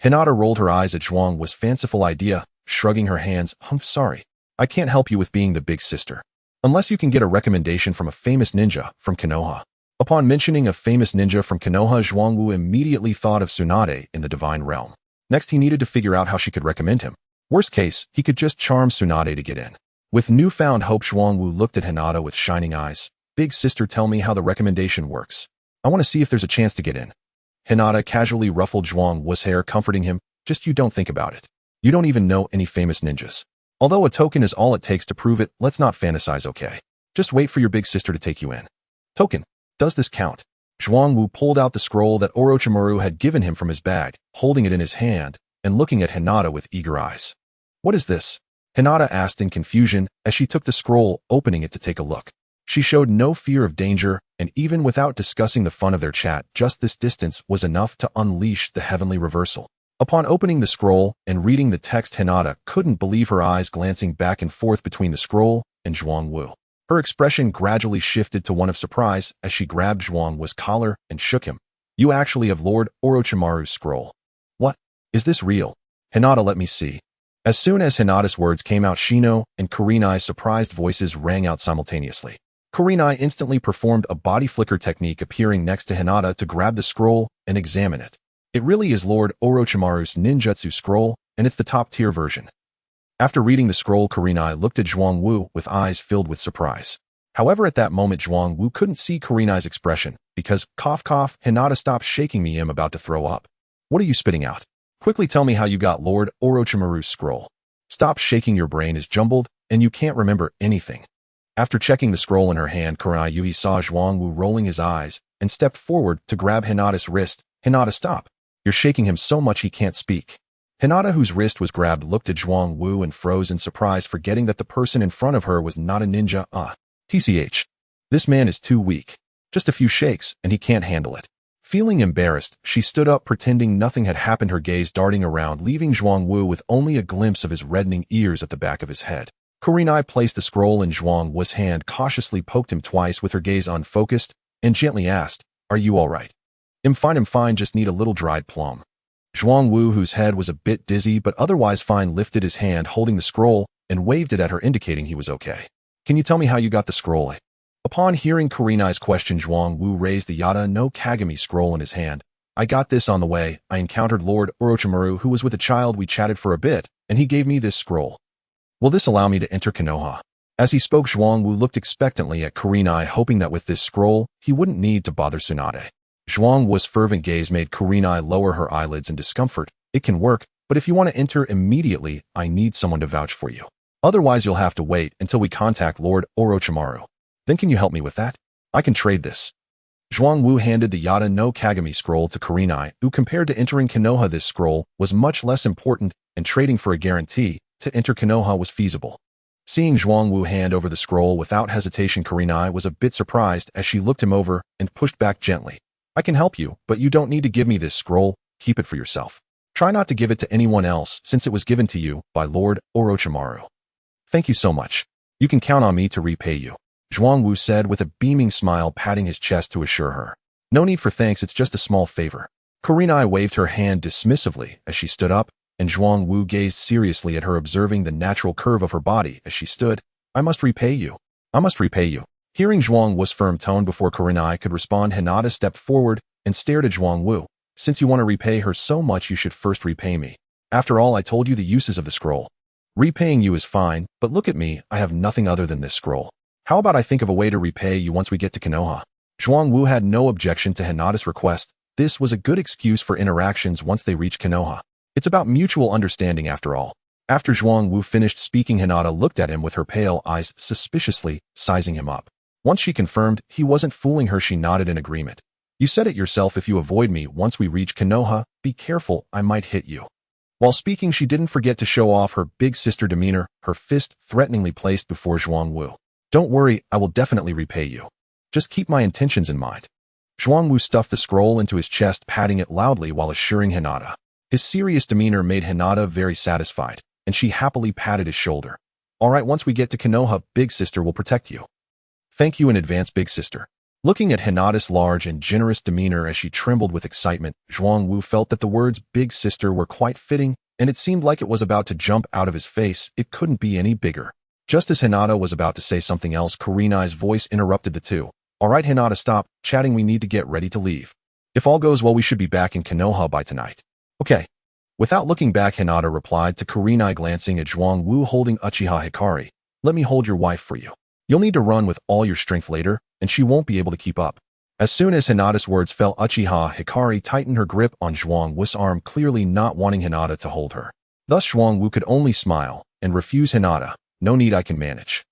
Hinata rolled her eyes at Zhuangwu's fanciful idea, shrugging her hands. "I'm sorry. I can't help you with being the big sister. Unless you can get a recommendation from a famous ninja from Konoha." Upon mentioning a famous ninja from Konoha, Zhuangwu immediately thought of Tsunade in the Divine Realm. Next, he needed to figure out how she could recommend him. Worst case, he could just charm Tsunade to get in. With newfound hope, Zhuangwu looked at Hinata with shining eyes. "Big sister, tell me how the recommendation works. I want to see if there's a chance to get in." Hinata casually ruffled Zhuangwu's hair, comforting him. "Just you don't think about it. You don't even know any famous ninjas. Although a token is all it takes to prove it, let's not fantasize, okay? Just wait for your big sister to take you in." "Token? Does this count?" Zhuangwu pulled out the scroll that Orochimaru had given him from his bag, holding it in his hand and looking at Hinata with eager eyes. "What is this?" Hinata asked in confusion as she took the scroll, opening it to take a look. She showed no fear of danger, and even without discussing the fun of their chat, just this distance was enough to unleash the heavenly reversal. Upon opening the scroll and reading the text, Hinata couldn't believe her eyes, glancing back and forth between the scroll and Zhuangwu. Her expression gradually shifted to one of surprise as she grabbed Zhuangwu's collar and shook him. "You actually have Lord Orochimaru's scroll. What? Is this real?" "Hinata, let me see." As soon as Hinata's words came out, Shino and Kurenai's surprised voices rang out simultaneously. Kurenai instantly performed a body flicker technique, appearing next to Hinata to grab the scroll and examine it. It really is Lord Orochimaru's ninjutsu scroll, and it's the top-tier version. After reading the scroll, Kurenai looked at Zhuangwu with eyes filled with surprise. However, at that moment, Zhuangwu couldn't see Kurenai's expression because, cough cough, Hinata, stopped shaking me. I'm about to throw up. "What are you spitting out? Quickly tell me how you got Lord Orochimaru's scroll. Stop shaking, your brain is jumbled and you can't remember anything." After checking the scroll in her hand, Kurenai saw Zhuangwu rolling his eyes and stepped forward to grab Hinata's wrist. "Hinata, stop. You're shaking him so much he can't speak." Hinata, whose wrist was grabbed, looked at Zhuangwu and froze in surprise, forgetting that the person in front of her was not a ninja. TCH. This man is too weak. Just a few shakes, and he can't handle it. Feeling embarrassed, she stood up, pretending nothing had happened, her gaze darting around, leaving Zhuangwu with only a glimpse of his reddening ears at the back of his head. Kurenai placed the scroll in Zhuangwu's hand, cautiously poked him twice with her gaze unfocused, and gently asked, "Are you all right?" I'm fine, just need a little dried plum." Zhuangwu, whose head was a bit dizzy but otherwise fine, lifted his hand holding the scroll and waved it at her, indicating he was okay. "Can you tell me how you got the scroll?" Upon hearing Kurenai's question, Zhuangwu raised the Yata no Kagami scroll in his hand. "I got this on the way. I encountered Lord Orochimaru, who was with a child. We chatted for a bit, and he gave me this scroll. Will this allow me to enter Konoha?" As he spoke, Zhuangwu looked expectantly at Kurenai, hoping that with this scroll, he wouldn't need to bother Tsunade. Zhuangwu's fervent gaze made Kurenai lower her eyelids in discomfort. "It can work, but if you want to enter immediately, I need someone to vouch for you. Otherwise, you'll have to wait until we contact Lord Orochimaru. Then can you help me with that? I can trade this." Zhuangwu handed the Yata no Kagami scroll to Kurenai, who, compared to entering Konoha, this scroll was much less important, and trading for a guarantee to enter Konoha was feasible. Seeing Zhuangwu hand over the scroll without hesitation, Kurenai was a bit surprised as she looked him over and pushed back gently. "I can help you, but you don't need to give me this scroll. Keep it for yourself. Try not to give it to anyone else, since it was given to you by Lord Orochimaru." "Thank you so much. You can count on me to repay you," Zhuangwu said with a beaming smile, patting his chest to assure her. "No need for thanks, it's just a small favor." Kurenai waved her hand dismissively as she stood up, and Zhuangwu gazed seriously at her, observing the natural curve of her body as she stood. "I must repay you. I must repay you." Hearing Zhuangwu's firm tone before Kurenai could respond, Hinata stepped forward and stared at Zhuangwu. "Since you want to repay her so much, you should first repay me." After all, I told you the uses of the scroll. Repaying you is fine, but look at me, I have nothing other than this scroll. How about I think of a way to repay you once we get to Konoha? Zhuang Wu had no objection to Hinata's request. This was a good excuse for interactions once they reached Konoha. It's about mutual understanding after all. After Zhuang Wu finished speaking, Hinata looked at him with her pale eyes suspiciously, sizing him up. Once she confirmed he wasn't fooling her, she nodded in agreement. You said it yourself, if you avoid me once we reach Konoha, be careful, I might hit you. While speaking, she didn't forget to show off her big sister demeanor, her fist threateningly placed before Zhuang Wu. Don't worry, I will definitely repay you. Just keep my intentions in mind. Zhuang Wu stuffed the scroll into his chest, patting it loudly while assuring Hinata. His serious demeanor made Hinata very satisfied, and she happily patted his shoulder. All right, once we get to Konoha, big sister will protect you. Thank you in advance, big sister. Looking at Hinata's large and generous demeanor as she trembled with excitement, Zhuang Wu felt that the words big sister were quite fitting, and it seemed like it was about to jump out of his face. It couldn't be any bigger. Just as Hinata was about to say something else, Kurenai's voice interrupted the two. All right, Hinata, stop chatting, we need to get ready to leave. If all goes well, we should be back in Konoha by tonight. Okay. Without looking back, Hinata replied to Kurenai, glancing at Zhuang Wu holding Uchiha Hikari. Let me hold your wife for you. You'll need to run with all your strength later, and she won't be able to keep up. As soon as Hinata's words fell, Uchiha Hikari tightened her grip on Zhuang Wu's arm, clearly not wanting Hinata to hold her. Thus Zhuang Wu could only smile and refuse Hinata. No need, I can manage.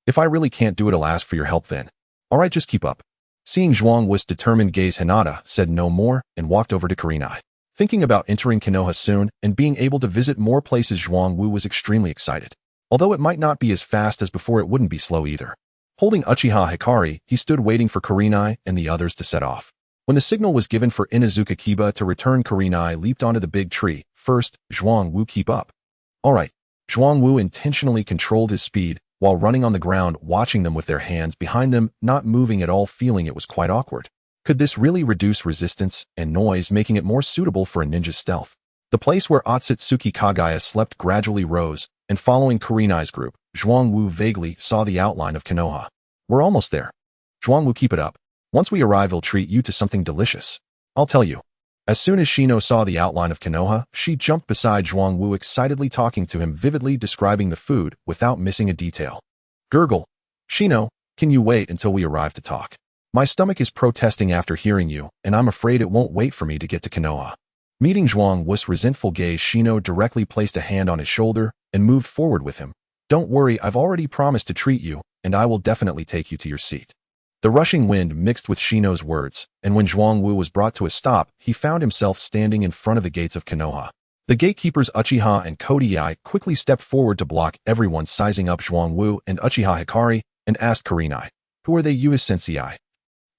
If I really can't do it, I'll ask for your help then. All right, just keep up. Seeing Zhuang Wu's determined gaze, Hinata said no more and walked over to Kurenai. Thinking about entering Konoha soon and being able to visit more places, Zhuang Wu was extremely excited. Although it might not be as fast as before, it wouldn't be slow either. Holding Uchiha Hikari, he stood waiting for Kurenai and the others to set off. When the signal was given for Inuzuka Kiba to return, Kurenai leaped onto the big tree. First, Zhuang Wu, keep up. All right. Zhuang Wu intentionally controlled his speed while running on the ground, watching them with their hands behind them, not moving at all, feeling it was quite awkward. Could this really reduce resistance and noise, making it more suitable for a ninja's stealth? The place where Otsutsuki Kagaya slept gradually rose, and following Kurenai's group, Zhuang Wu vaguely saw the outline of Konoha. We're almost there. Zhuang Wu, keep it up. Once we arrive, I'll treat you to something delicious. I'll tell you. As soon as Shino saw the outline of Konoha, she jumped beside Zhuang Wu, excitedly talking to him, vividly describing the food without missing a detail. Gurgle. Shino, can you wait until we arrive to talk? My stomach is protesting after hearing you, and I'm afraid it won't wait for me to get to Konoha. Meeting Zhuang Wu's resentful gaze, Shino directly placed a hand on his shoulder and moved forward with him. Don't worry, I've already promised to treat you, and I will definitely take you to your seat. The rushing wind mixed with Shino's words, and when Zhuang Wu was brought to a stop, he found himself standing in front of the gates of Konoha. The gatekeepers Uchiha and Kodai quickly stepped forward to block everyone, sizing up Zhuang Wu and Uchiha Hikari, and asked Kurenai, "Who are they, U.S. Sensei?"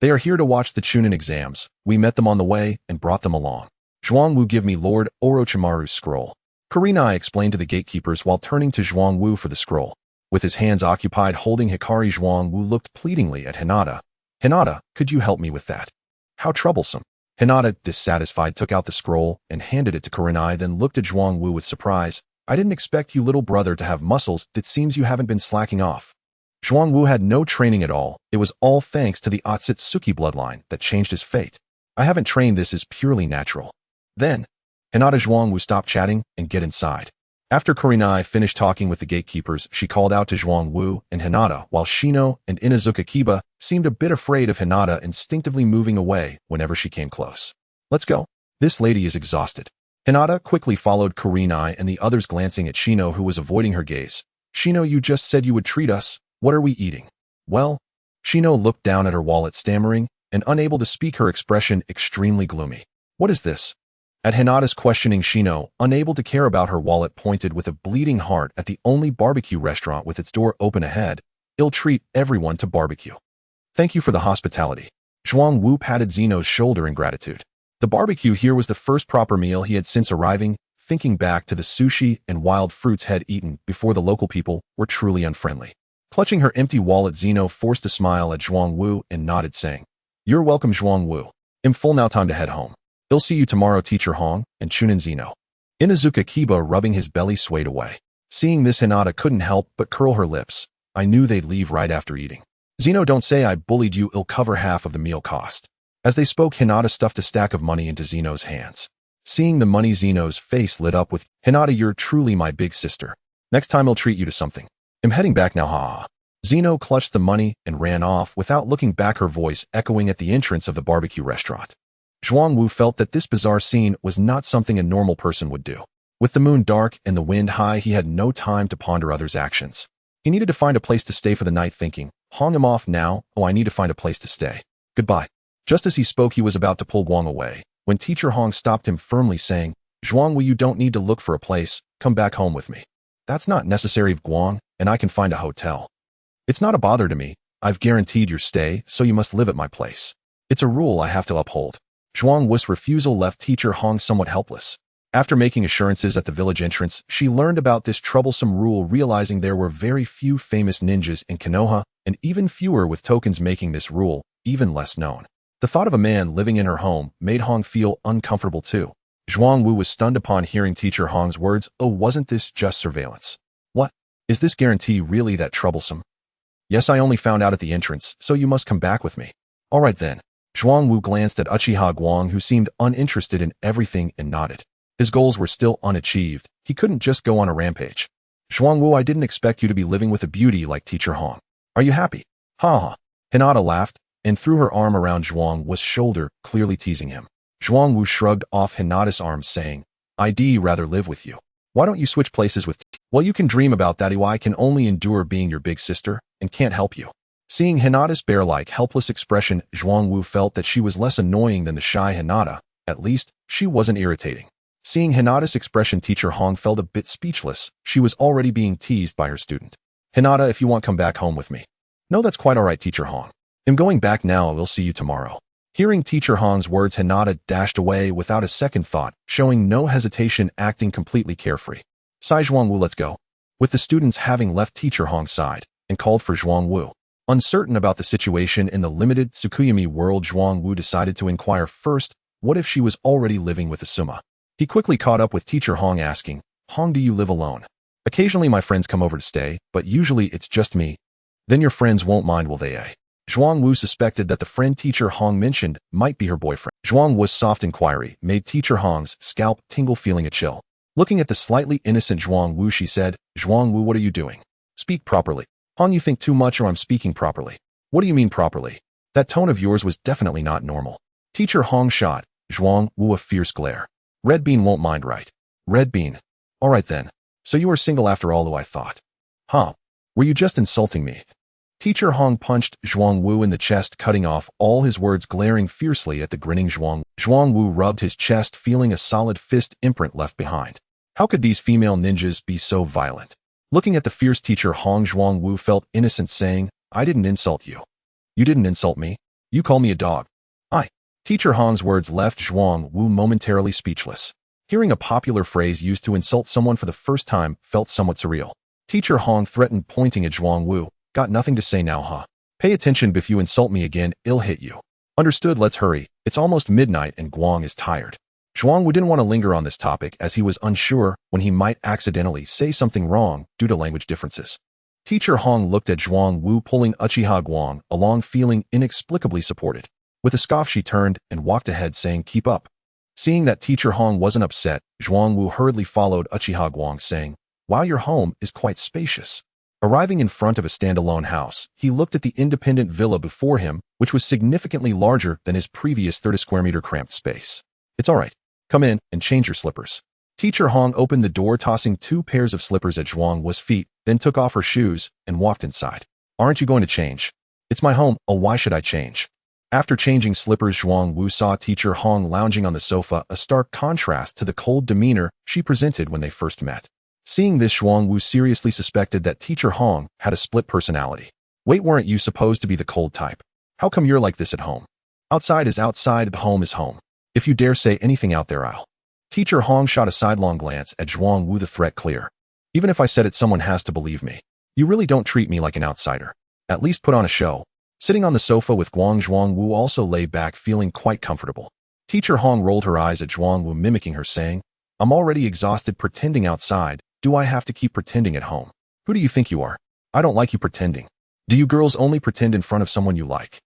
"They are here to watch the Chunin exams. We met them on the way and brought them along." Zhuang Wu, give me Lord Orochimaru's scroll. Kurenai explained to the gatekeepers while turning to Zhuang Wu for the scroll. With his hands occupied holding Hikari, Zhuang Wu looked pleadingly at Hinata. Hinata, could you help me with that? How troublesome. Hinata, dissatisfied, took out the scroll and handed it to Kurenai, then looked at Zhuang Wu with surprise. I didn't expect you, little brother, to have muscles. It seems you haven't been slacking off. Zhuang Wu had no training at all. It was all thanks to the Otsutsuki bloodline that changed his fate. I haven't trained, this is purely natural. Then, Hinata, Zhuang Wu, stop chatting and get inside. After Kurenai finished talking with the gatekeepers, she called out to Zhuang Wu and Hinata, while Shino and Inuzuka Kiba seemed a bit afraid of Hinata, instinctively moving away whenever she came close. Let's go. This lady is exhausted. Hinata quickly followed Kurenai and the others, glancing at Shino, who was avoiding her gaze. Shino, you just said you would treat us. What are we eating? Well, Shino looked down at her wallet, stammering and unable to speak, her expression extremely gloomy. What is this? At Hinata's questioning, Shino, unable to care about her wallet, pointed with a bleeding heart at the only barbecue restaurant with its door open ahead. It'll treat everyone to barbecue. Thank you for the hospitality. Zhuang Wu patted Zeno's shoulder in gratitude. The barbecue here was the first proper meal he had since arriving, thinking back to the sushi and wild fruits had eaten before the local people were truly unfriendly. Clutching her empty wallet, Zeno forced a smile at Zhuang Wu and nodded, saying, You're welcome, Zhuang Wu. I'm full now, time to head home. I'll see you tomorrow, Teacher Hong and Chunin Zeno. Inuzuka Kiba, rubbing his belly, swayed away. Seeing this, Hinata couldn't help but curl her lips. I knew they'd leave right after eating. Zeno, don't say I bullied you, it'll cover half of the meal cost. As they spoke, Hinata stuffed a stack of money into Zeno's hands. Seeing the money, Zeno's face lit up with, Hinata, you're truly my big sister. Next time I'll treat you to something. I'm heading back now, ha. Zeno clutched the money and ran off without looking back, her voice echoing at the entrance of the barbecue restaurant. Zhuangwu felt that this bizarre scene was not something a normal person would do. With the moon dark and the wind high, he had no time to ponder others' actions. He needed to find a place to stay for the night, thinking, Hong him off now, oh, I need to find a place to stay. Goodbye. Just as he spoke, he was about to pull Guang away, when Teacher Hong stopped him firmly, saying, Zhuangwu, you don't need to look for a place, come back home with me. That's not necessary, Guang, and I can find a hotel. It's not a bother to me, I've guaranteed your stay, so you must live at my place. It's a rule I have to uphold. Zhuangwu's refusal left Teacher Hong somewhat helpless. After making assurances at the village entrance, she learned about this troublesome rule, realizing there were very few famous ninjas in Konoha, and even fewer with tokens, making this rule even less known. The thought of a man living in her home made Hong feel uncomfortable too. Zhuangwu was stunned upon hearing Teacher Hong's words. Oh, wasn't this just surveillance? What? Is this guarantee really that troublesome? Yes, I only found out at the entrance, so you must come back with me. All right then. Zhuangwu glanced at Uchiha Guang, who seemed uninterested in everything, and nodded. His goals were still unachieved. He couldn't just go on a rampage. Zhuangwu, I didn't expect you to be living with a beauty like Teacher Hong. Are you happy? Ha ha. Hinata laughed and threw her arm around Zhuangwu's shoulder, clearly teasing him. Zhuangwu shrugged off Hinata's arm, saying, I'd rather live with you. Why don't you switch places with Well, you can dream about that. I can only endure being your big sister and can't help you. Seeing Hinata's bear-like helpless expression, Zhuangwu felt that she was less annoying than the shy Hinata. At least, she wasn't irritating. Seeing Hinata's expression, Teacher Hong felt a bit speechless. She was already being teased by her student. Hinata, if you want, come back home with me. No, that's quite all right, Teacher Hong. I'm going back now. I will see you tomorrow. Hearing Teacher Hong's words, Hinata dashed away without a second thought, showing no hesitation, acting completely carefree. Sai Zhuangwu, let's go. With the students having left Teacher Hong's side, and called for Zhuangwu. Uncertain about the situation in the limited Tsukuyami world, Zhuangwu decided to inquire first, what if she was already living with Asuma? He quickly caught up with Teacher Hong, asking, Hong, do you live alone? Occasionally my friends come over to stay, but usually it's just me. Then your friends won't mind, will they? Zhuangwu suspected that the friend Teacher Hong mentioned might be her boyfriend. Zhuangwu's soft inquiry made Teacher Hong's scalp tingle, feeling a chill. Looking at the slightly innocent Zhuangwu, she said, Zhuangwu, what are you doing? Speak properly. Hong, you think too much, or I'm speaking properly. What do you mean properly? That tone of yours was definitely not normal. Teacher Hong shot Zhuangwu a fierce glare. Red Bean won't mind, right? Red Bean. All right then. So you are single after all, who I thought. Huh? Were you just insulting me? Teacher Hong punched Zhuangwu in the chest, cutting off all his words, glaring fiercely at the grinning Zhuangwu. Zhuangwu rubbed his chest, feeling a solid fist imprint left behind. How could these female ninjas be so violent? Looking at the fierce Teacher Hong, Zhuangwu felt innocent, saying, I didn't insult you. You didn't insult me. You call me a dog. Teacher Hong's words left Zhuangwu momentarily speechless. Hearing a popular phrase used to insult someone for the first time felt somewhat surreal. Teacher Hong threatened, pointing at Zhuangwu. Got nothing to say now, huh? Pay attention, if you insult me again, I'll hit you. Understood, let's hurry. It's almost midnight and Guang is tired. Zhuangwu didn't want to linger on this topic, as he was unsure when he might accidentally say something wrong due to language differences. Teacher Hong looked at Zhuangwu, pulling Uchiha Guang along, feeling inexplicably supported. With a scoff, she turned and walked ahead, saying, keep up. Seeing that Teacher Hong wasn't upset, Zhuangwu hurriedly followed Uchiha Guang, saying, wow, your home is quite spacious. Arriving in front of a standalone house, he looked at the independent villa before him, which was significantly larger than his previous 30-square-meter cramped space. It's all right. Come in and change your slippers. Teacher Hong opened the door, tossing 2 pairs of slippers at Zhuangwu's feet, then took off her shoes and walked inside. Aren't you going to change? It's my home. Oh, why should I change? After changing slippers, Zhuangwu saw Teacher Hong lounging on the sofa, a stark contrast to the cold demeanor she presented when they first met. Seeing this, Zhuangwu seriously suspected that Teacher Hong had a split personality. Wait, weren't you supposed to be the cold type? How come you're like this at home? Outside is outside, home is home. If you dare say anything out there, I'll. Teacher Hong shot a sidelong glance at Zhuangwu, the threat clear. Even if I said it, someone has to believe me. You really don't treat me like an outsider. At least put on a show. Sitting on the sofa with Guang, Zhuangwu also lay back, feeling quite comfortable. Teacher Hong rolled her eyes at Zhuangwu, mimicking her, saying, I'm already exhausted pretending outside. Do I have to keep pretending at home? Who do you think you are? I don't like you pretending. Do you girls only pretend in front of someone you like?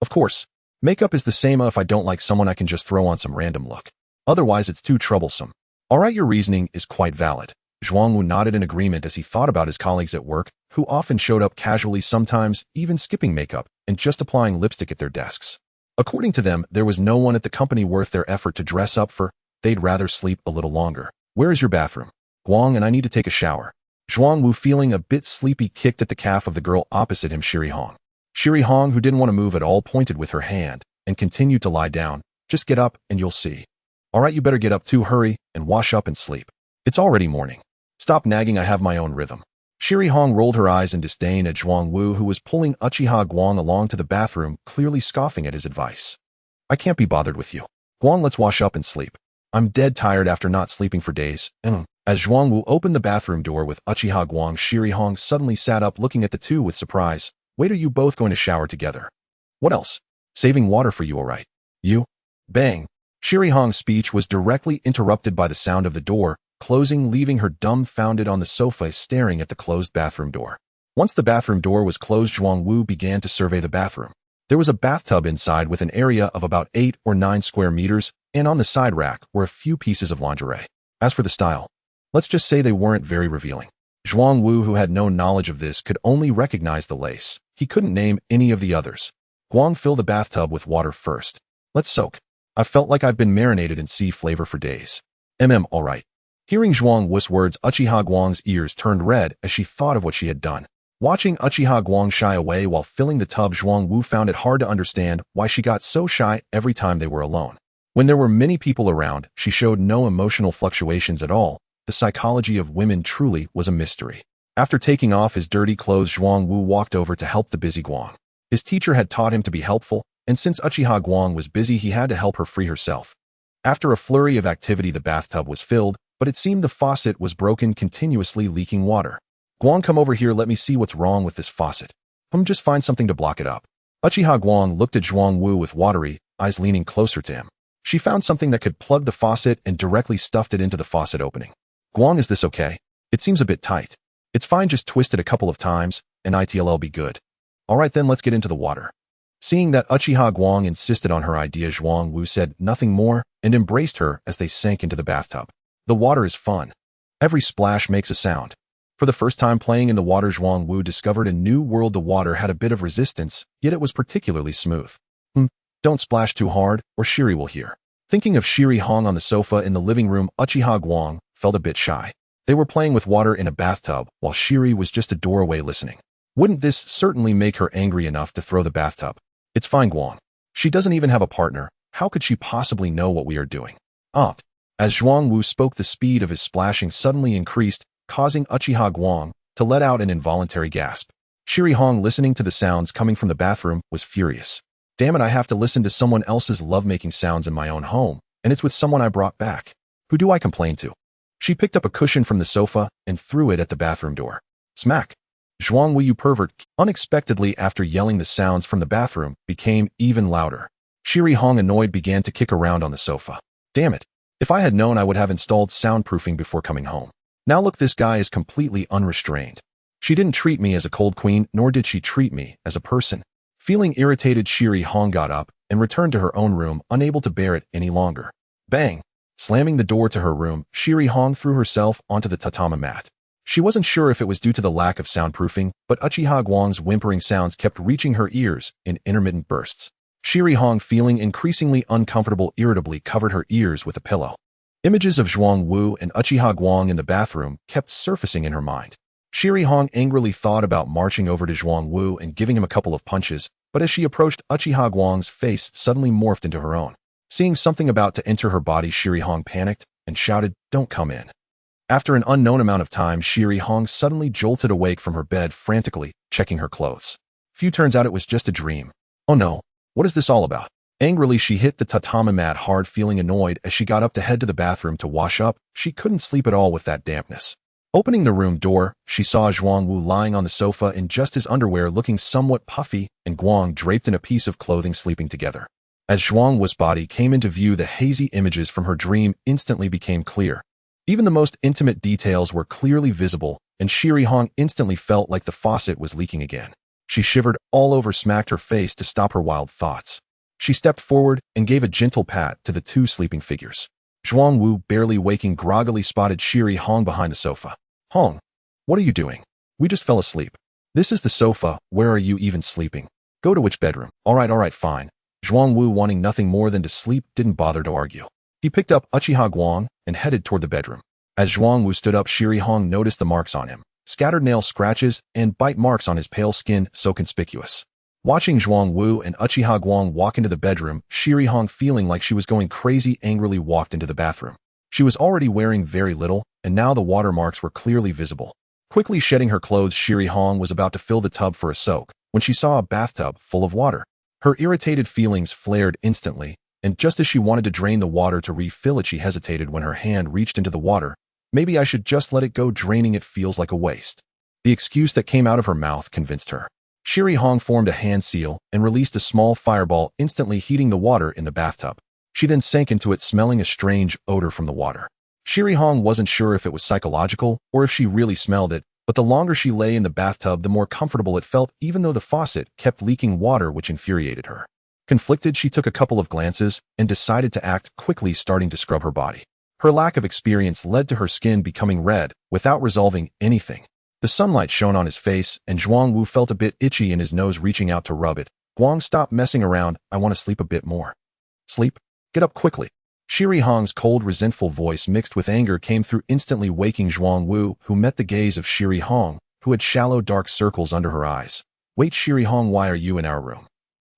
Of course. Makeup is the same. If I don't like someone, I can just throw on some random look. Otherwise, it's too troublesome. Alright, your reasoning is quite valid. Zhuangwu nodded in agreement as he thought about his colleagues at work, who often showed up casually, sometimes even skipping makeup and just applying lipstick at their desks. According to them, there was no one at the company worth their effort to dress up for. They'd rather sleep a little longer. Where is your bathroom? Guang and I need to take a shower. Zhuangwu, feeling a bit sleepy, kicked at the calf of the girl opposite him, Shiri Hong. Shiri Hong, who didn't want to move at all, pointed with her hand and continued to lie down. Just get up and you'll see. Alright, you better get up too, hurry and wash up and sleep. It's already morning. Stop nagging, I have my own rhythm. Shiri Hong rolled her eyes in disdain at Zhuangwu, who was pulling Uchiha Guang along to the bathroom, clearly scoffing at his advice. I can't be bothered with you. Guang, let's wash up and sleep. I'm dead tired after not sleeping for days. As Zhuangwu opened the bathroom door with Uchiha Guang, Shiri Hong suddenly sat up, looking at the two with surprise. Wait, are you both going to shower together? What else? Saving water for you, alright? You? Bang. Shiri Hong's speech was directly interrupted by the sound of the door closing, leaving her dumbfounded on the sofa staring at the closed bathroom door. Once the bathroom door was closed, Zhuangwu began to survey the bathroom. There was a bathtub inside with an area of about 8 or 9 square meters, and on the side rack were a few pieces of lingerie. As for the style, let's just say they weren't very revealing. Zhuangwu, who had no knowledge of this, could only recognize the lace. He couldn't name any of the others. Guang, fill the bathtub with water first. Let's soak. I felt like I've been marinated in sea flavor for days. Alright. Hearing Zhuangwu's words, Uchiha Guang's ears turned red as she thought of what she had done. Watching Uchiha Guang shy away while filling the tub, Zhuangwu found it hard to understand why she got so shy every time they were alone. When there were many people around, she showed no emotional fluctuations at all. The psychology of women truly was a mystery. After taking off his dirty clothes, Zhuangwu walked over to help the busy Guang. His teacher had taught him to be helpful, and since Uchiha Guang was busy, he had to help her free herself. After a flurry of activity, the bathtub was filled, but it seemed the faucet was broken, continuously leaking water. Guang, come over here, let me see what's wrong with this faucet. Just find something to block it up. Uchiha Guang looked at Zhuangwu with watery eyes, leaning closer to him. She found something that could plug the faucet and directly stuffed it into the faucet opening. Guang, is this okay? It seems a bit tight. It's fine, just twist it a couple of times, and it'll be good. Alright then, let's get into the water. Seeing that Uchiha Guang insisted on her idea, Zhuangwu said nothing more and embraced her as they sank into the bathtub. The water is fun. Every splash makes a sound. For the first time playing in the water, Zhuangwu discovered a new world. The water had a bit of resistance, yet it was particularly smooth. Don't splash too hard, or Shiri will hear. Thinking of Shiri Hong on the sofa in the living room, Uchiha Guang felt a bit shy. They were playing with water in a bathtub, while Shiri was just a doorway listening. Wouldn't this certainly make her angry enough to throw the bathtub? It's fine, Guang. She doesn't even have a partner. How could she possibly know what we are doing? As Zhuangwu spoke, the speed of his splashing suddenly increased, causing Uchiha Guang to let out an involuntary gasp. Shiri Hong, listening to the sounds coming from the bathroom, was furious. Damn it, I have to listen to someone else's lovemaking sounds in my own home, and it's with someone I brought back. Who do I complain to? She picked up a cushion from the sofa and threw it at the bathroom door. Smack! Zhuangwu, you pervert! Unexpectedly, after yelling, the sounds from the bathroom became even louder. Shiri Hong, annoyed, began to kick around on the sofa. Damn it! If I had known, I would have installed soundproofing before coming home. Now look, this guy is completely unrestrained. She didn't treat me as a cold queen, nor did she treat me as a person. Feeling irritated, Shiri Hong got up and returned to her own room, unable to bear it any longer. Bang! Slamming the door to her room, Shiri Hong threw herself onto the tatami mat. She wasn't sure if it was due to the lack of soundproofing, but Uchiha Guang's whimpering sounds kept reaching her ears in intermittent bursts. Shiri Hong, feeling increasingly uncomfortable, irritably covered her ears with a pillow. Images of Zhuangwu and Uchiha Guang in the bathroom kept surfacing in her mind. Shiri Hong angrily thought about marching over to Zhuangwu and giving him a couple of punches, but as she approached, Uchiha Guang's face suddenly morphed into her own. Seeing something about to enter her body, Shiri Hong panicked and shouted, "Don't come in." After an unknown amount of time, Shiri Hong suddenly jolted awake from her bed, frantically checking her clothes. Turns out it was just a dream. Oh no, what is this all about? Angrily, she hit the tatami mat hard, feeling annoyed as she got up to head to the bathroom to wash up. She couldn't sleep at all with that dampness. Opening the room door, she saw Zhuangwu lying on the sofa in just his underwear, looking somewhat puffy, and Guang draped in a piece of clothing, sleeping together. As Zhuangwu's body came into view, the hazy images from her dream instantly became clear. Even the most intimate details were clearly visible, and Shiri Hong instantly felt like the faucet was leaking again. She shivered all over, smacked her face to stop her wild thoughts. She stepped forward and gave a gentle pat to the two sleeping figures. Zhuang Wu, barely waking, groggily spotted Shiri Hong behind the sofa. Hong, what are you doing? We just fell asleep. This is the sofa. Where are you even sleeping? Go to which bedroom? All right, fine. Zhuang Wu, wanting nothing more than to sleep, didn't bother to argue. He picked up Uchiha Guang and headed toward the bedroom. As Zhuang Wu stood up, Shiri Hong noticed the marks on him. Scattered nail scratches and bite marks on his pale skin, so conspicuous. Watching Zhuang Wu and Uchiha Guang walk into the bedroom, Shiri Hong, feeling like she was going crazy, angrily walked into the bathroom. She was already wearing very little, and now the water marks were clearly visible. Quickly shedding her clothes, Shiri Hong was about to fill the tub for a soak when she saw a bathtub full of water. Her irritated feelings flared instantly, and just as she wanted to drain the water to refill it, she hesitated when her hand reached into the water. Maybe I should just let it go. Draining it feels like a waste. The excuse that came out of her mouth convinced her. Shiri Hong formed a hand seal and released a small fireball, instantly heating the water in the bathtub. She then sank into it, smelling a strange odor from the water. Shiri Hong wasn't sure if it was psychological or if she really smelled it, but the longer she lay in the bathtub, the more comfortable it felt, even though the faucet kept leaking water, which infuriated her. Conflicted, she took a couple of glances and decided to act quickly, starting to scrub her body. Her lack of experience led to her skin becoming red without resolving anything. The sunlight shone on his face, and Zhuang Wu felt a bit itchy in his nose, reaching out to rub it. Guang, stop messing around. I want to sleep a bit more. Sleep? Get up quickly. Shiri Hong's cold, resentful voice mixed with anger came through, instantly waking Zhuang Wu, who met the gaze of Shiri Hong, who had shallow, dark circles under her eyes. Wait, Shiri Hong, why are you in our room?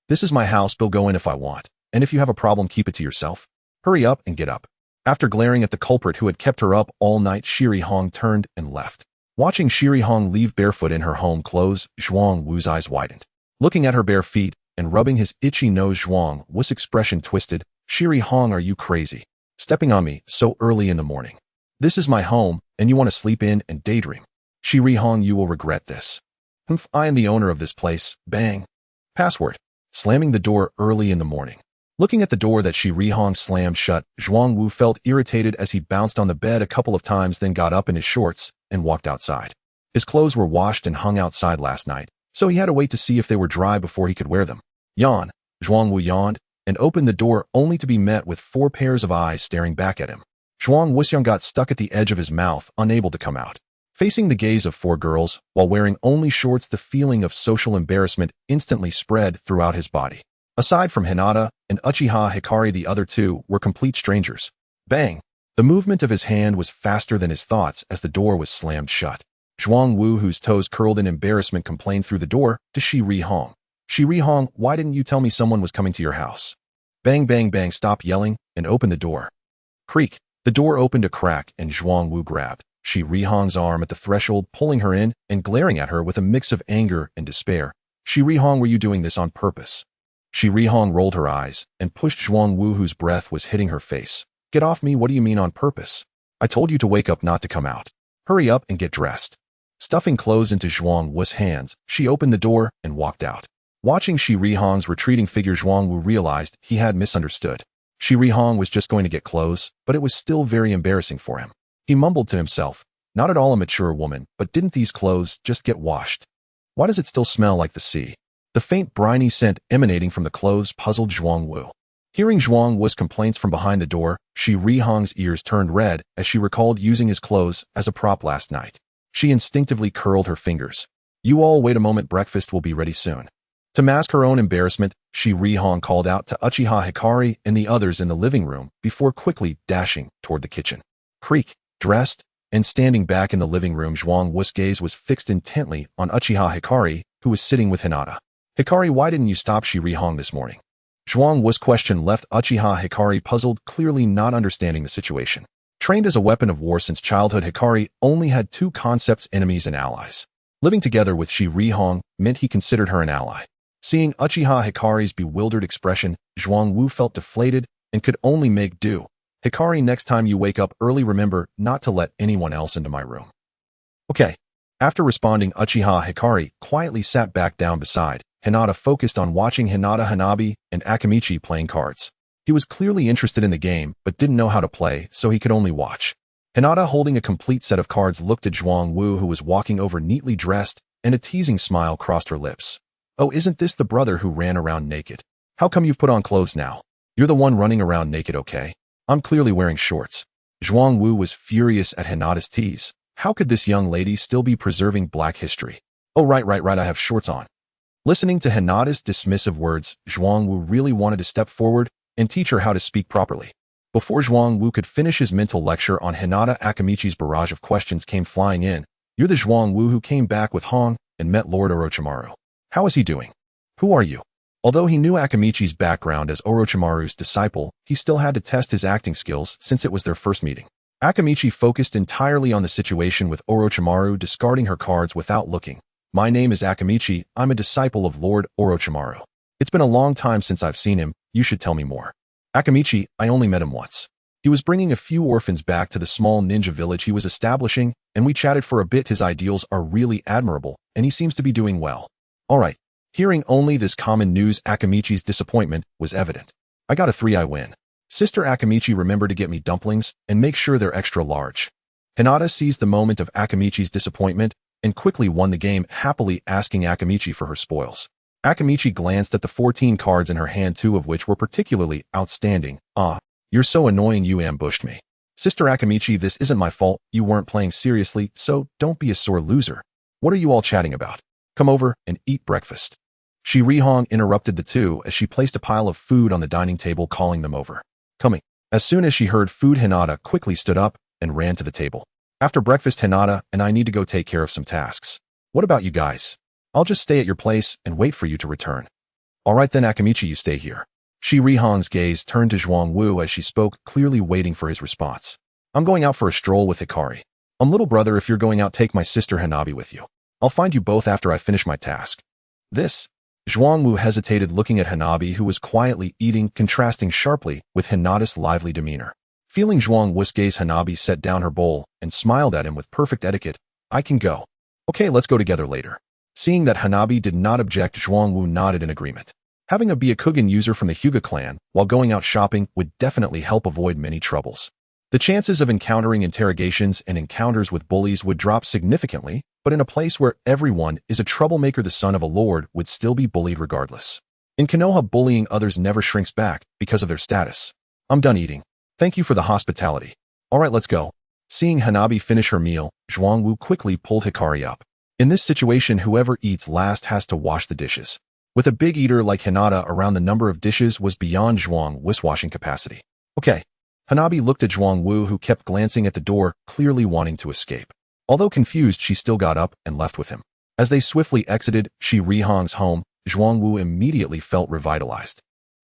This is my house. I'll go in if I want, and if you have a problem, keep it to yourself. Hurry up and get up. After glaring at the culprit who had kept her up all night, Shiri Hong turned and left. Watching Shiri Hong leave barefoot in her home clothes, Zhuang Wu's eyes widened. Looking at her bare feet and rubbing his itchy nose, Zhuang Wu's expression twisted. Shiri Hong, are you crazy? Stepping on me so early in the morning. This is my home, and you want to sleep in and daydream. Shiri Hong, you will regret this. I am the owner of this place. Bang. Password. Slamming the door early in the morning. Looking at the door that Shiri Hong slammed shut, Zhuang Wu felt irritated as he bounced on the bed a couple of times, then got up in his shorts and walked outside. His clothes were washed and hung outside last night, so he had to wait to see if they were dry before he could wear them. Yawn. Zhuang Wu yawned and opened the door, only to be met with 4 pairs of eyes staring back at him. Zhuang Wuxiang got stuck at the edge of his mouth, unable to come out. Facing the gaze of 4 girls, while wearing only shorts, the feeling of social embarrassment instantly spread throughout his body. Aside from Hinata and Uchiha Hikari, the other 2 were complete strangers. Bang! The movement of his hand was faster than his thoughts as the door was slammed shut. Zhuang Wu, whose toes curled in embarrassment, complained through the door to Shiri Hong. Shiri Hong, why didn't you tell me someone was coming to your house? Bang, bang, bang, stop yelling and open the door. Creak. The door opened a crack and Zhuang Wu grabbed Shiri Hong's arm at the threshold, pulling her in and glaring at her with a mix of anger and despair. Shiri Hong, were you doing this on purpose? Shiri Hong rolled her eyes and pushed Zhuang Wu, whose breath was hitting her face. Get off me. What do you mean on purpose? I told you to wake up, not to come out. Hurry up and get dressed. Stuffing clothes into Zhuang Wu's hands, she opened the door and walked out. Watching Shiri Hong's retreating figure, Zhuang Wu realized he had misunderstood. Shiri Hong was just going to get clothes, but it was still very embarrassing for him. He mumbled to himself, not at all a mature woman, but didn't these clothes just get washed? Why does it still smell like the sea? The faint briny scent emanating from the clothes puzzled Zhuang Wu. Hearing Zhuang Wu's complaints from behind the door, Shiri Hong's ears turned red as she recalled using his clothes as a prop last night. She instinctively curled her fingers. You all wait a moment, breakfast will be ready soon. To mask her own embarrassment, Shiri Hong called out to Uchiha Hikari and the others in the living room before quickly dashing toward the kitchen. Creak. Dressed and standing back in the living room, Zhuang Wu's gaze was fixed intently on Uchiha Hikari, who was sitting with Hinata. Hikari, why didn't you stop Shiri Hong this morning? Zhuang Wu's question left Uchiha Hikari puzzled, clearly not understanding the situation. Trained as a weapon of war since childhood, Hikari only had 2 concepts: enemies and allies. Living together with Shiri Hong meant he considered her an ally. Seeing Uchiha Hikari's bewildered expression, Zhuang Wu felt deflated and could only make do. Hikari, next time you wake up early, remember not to let anyone else into my room. Okay. After responding, Uchiha Hikari quietly sat back down beside Hinata, focused on watching Hinata, Hanabi, and Akamichi playing cards. He was clearly interested in the game, but didn't know how to play, so he could only watch. Hinata, holding a complete set of cards, looked at Zhuang Wu, who was walking over neatly dressed, and a teasing smile crossed her lips. Oh, isn't this the brother who ran around naked? How come you've put on clothes now? You're the one running around naked, okay? I'm clearly wearing shorts. Zhuang Wu was furious at Hinata's tease. How could this young lady still be preserving black history? Oh, right, I have shorts on. Listening to Hinata's dismissive words, Zhuang Wu really wanted to step forward and teach her how to speak properly. Before Zhuang Wu could finish his mental lecture on Hinata, Akamichi's barrage of questions came flying in. You're the Zhuang Wu who came back with Hong and met Lord Orochimaru. How is he doing? Who are you? Although he knew Akamichi's background as Orochimaru's disciple, he still had to test his acting skills since it was their first meeting. Akamichi focused entirely on the situation with Orochimaru, discarding her cards without looking. My name is Akamichi. I'm a disciple of Lord Orochimaru. It's been a long time since I've seen him. You should tell me more. Akamichi, I only met him once. He was bringing a few orphans back to the small ninja village he was establishing, and we chatted for a bit. His ideals are really admirable, and he seems to be doing well. All right. Hearing only this common news, Akamichi's disappointment was evident. I got a 3. I win. Sister Akamichi, remember to get me dumplings and make sure they're extra large. Hinata seized the moment of Akamichi's disappointment and quickly won the game, happily asking Akamichi for her spoils. Akamichi glanced at the 14 cards in her hand, 2 of which were particularly outstanding. Ah, you're so annoying, you ambushed me. Sister Akamichi, this isn't my fault. You weren't playing seriously, so don't be a sore loser. What are you all chatting about? Come over and eat breakfast. Shirihong interrupted the two as she placed a pile of food on the dining table, calling them over. Coming. As soon as she heard food, Hinata quickly stood up and ran to the table. After breakfast, Hinata and I need to go take care of some tasks. What about you guys? I'll just stay at your place and wait for you to return. All right then, Akamichi, you stay here. Shirihong's gaze turned to Zhuang Wu as she spoke, clearly waiting for his response. I'm going out for a stroll with Hikari. Little brother, if you're going out, take my sister Hanabi with you. I'll find you both after I finish my task. This? Zhuang Wu hesitated, looking at Hanabi, who was quietly eating, contrasting sharply with Hinata's lively demeanor. Feeling Zhuang Wu's gaze, Hanabi set down her bowl and smiled at him with perfect etiquette. I can go. Okay, let's go together later. Seeing that Hanabi did not object, Zhuang Wu nodded in agreement. Having a Byakugan user from the Hyuga clan while going out shopping would definitely help avoid many troubles. The chances of encountering interrogations and encounters with bullies would drop significantly, but in a place where everyone is a troublemaker, the son of a lord would still be bullied regardless. In Konoha, bullying others never shrinks back because of their status. I'm done eating. Thank you for the hospitality. All right, let's go. Seeing Hanabi finish her meal, Zhuang Wu quickly pulled Hikari up. In this situation, whoever eats last has to wash the dishes. With a big eater like Hinata around, the number of dishes was beyond Zhuang Wu's washing capacity. Okay. Hanabi looked at Zhuang Wu, who kept glancing at the door, clearly wanting to escape. Although confused, she still got up and left with him. As they swiftly exited Shirihong's home, Zhuang Wu immediately felt revitalized.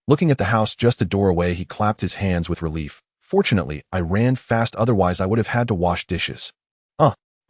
Looking at the house just a door away, he clapped his hands with relief. Fortunately, I ran fast, otherwise I would have had to wash dishes.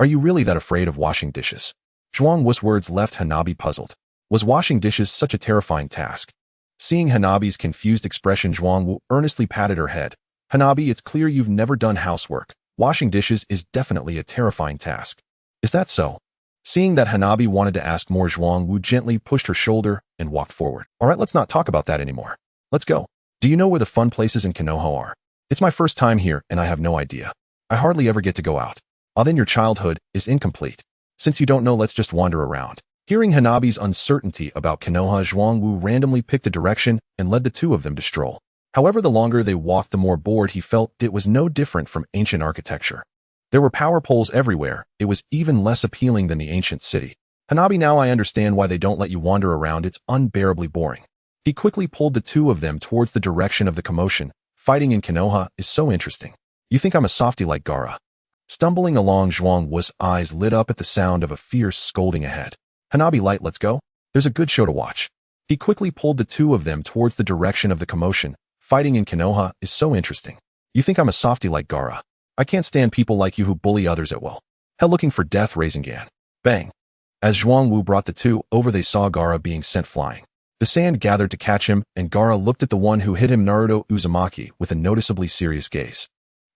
Are you really that afraid of washing dishes? Zhuang Wu's words left Hanabi puzzled. Was washing dishes such a terrifying task? Seeing Hanabi's confused expression, Zhuang Wu earnestly patted her head. Hanabi, it's clear you've never done housework. Washing dishes is definitely a terrifying task. Is that so? Seeing that Hanabi wanted to ask more, Zhuang Wu gently pushed her shoulder and walked forward. All right, let's not talk about that anymore. Let's go. Do you know where the fun places in Konoha are? It's my first time here and I have no idea. I hardly ever get to go out. Then your childhood is incomplete. Since you don't know, let's just wander around. Hearing Hanabi's uncertainty about Konoha, Zhuang Wu randomly picked a direction and led the two of them to stroll. However, the longer they walked, the more bored he felt. It was no different from ancient architecture. There were power poles everywhere. It was even less appealing than the ancient city. Hanabi, now I understand why they don't let you wander around. It's unbearably boring. He quickly pulled the two of them towards the direction of the commotion. Fighting in Konoha is so interesting. You think I'm a softie like Gaara? Stumbling along, Zhuang Wu's eyes lit up at the sound of a fierce scolding ahead. Hanabi, light, let's go. There's a good show to watch. He quickly pulled the two of them towards the direction of the commotion. Fighting in Konoha is so interesting. You think I'm a softie like Gaara? I can't stand people like you who bully others at will. Hell, looking for death, Rasengan. Bang. As Zhuang Wu brought the two over, they saw Gaara being sent flying. The sand gathered to catch him, and Gaara looked at the one who hit him, Naruto Uzumaki, with a noticeably serious gaze.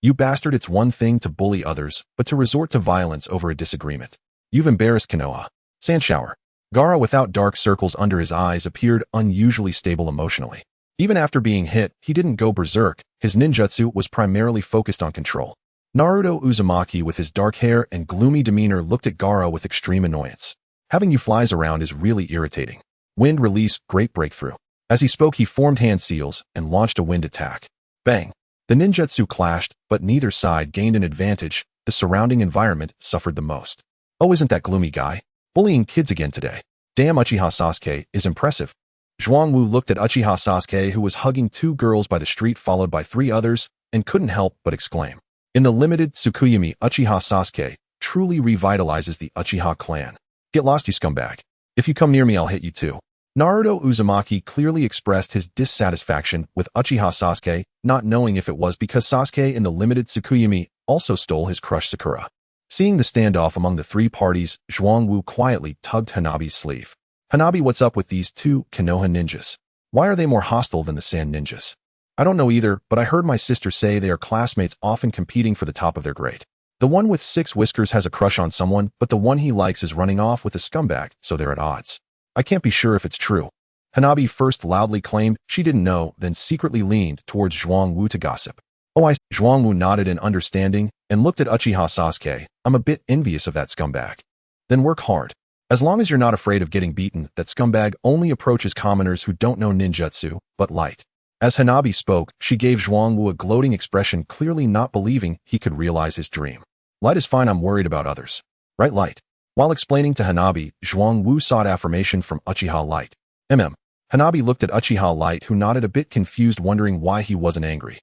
You bastard, it's one thing to bully others, but to resort to violence over a disagreement. You've embarrassed Konoha. Sand shower. Gaara, without dark circles under his eyes, appeared unusually stable emotionally. Even after being hit, he didn't go berserk. His ninjutsu was primarily focused on control. Naruto Uzumaki, with his dark hair and gloomy demeanor, looked at Gaara with extreme annoyance. Having you flies around is really irritating. Wind release, great breakthrough. As he spoke, he formed hand seals and launched a wind attack. Bang. The ninjutsu clashed, but neither side gained an advantage. The surrounding environment suffered the most. Oh, isn't that gloomy guy bullying kids again today? Damn, Uchiha Sasuke is impressive. Zhuangwu looked at Uchiha Sasuke, who was hugging two girls by the street followed by three others, and couldn't help but exclaim. In the limited Tsukuyomi, Uchiha Sasuke truly revitalizes the Uchiha clan. Get lost, you scumbag. If you come near me, I'll hit you too. Naruto Uzumaki clearly expressed his dissatisfaction with Uchiha Sasuke, not knowing if it was because Sasuke in the limited Tsukuyomi also stole his crush Sakura. Seeing the standoff among the three parties, Zhuangwu quietly tugged Hanabi's sleeve. Hanabi, what's up with these two Konoha ninjas? Why are they more hostile than the Sand ninjas? I don't know either, but I heard my sister say they are classmates often competing for the top of their grade. The one with 6 whiskers has a crush on someone, but the one he likes is running off with a scumbag, so they're at odds. I can't be sure if it's true. Hanabi first loudly claimed she didn't know, then secretly leaned towards Zhuangwu to gossip. Oh, Zhuangwu nodded in understanding and looked at Uchiha Sasuke. I'm a bit envious of that scumbag. Then work hard. As long as you're not afraid of getting beaten, that scumbag only approaches commoners who don't know ninjutsu, but light. As Hanabi spoke, she gave Zhuangwu a gloating expression, clearly not believing he could realize his dream. Light is fine, I'm worried about others. Right, Light? While explaining to Hanabi, Zhuangwu sought affirmation from Uchiha Light. Hanabi looked at Uchiha Light, who nodded a bit confused, wondering why he wasn't angry.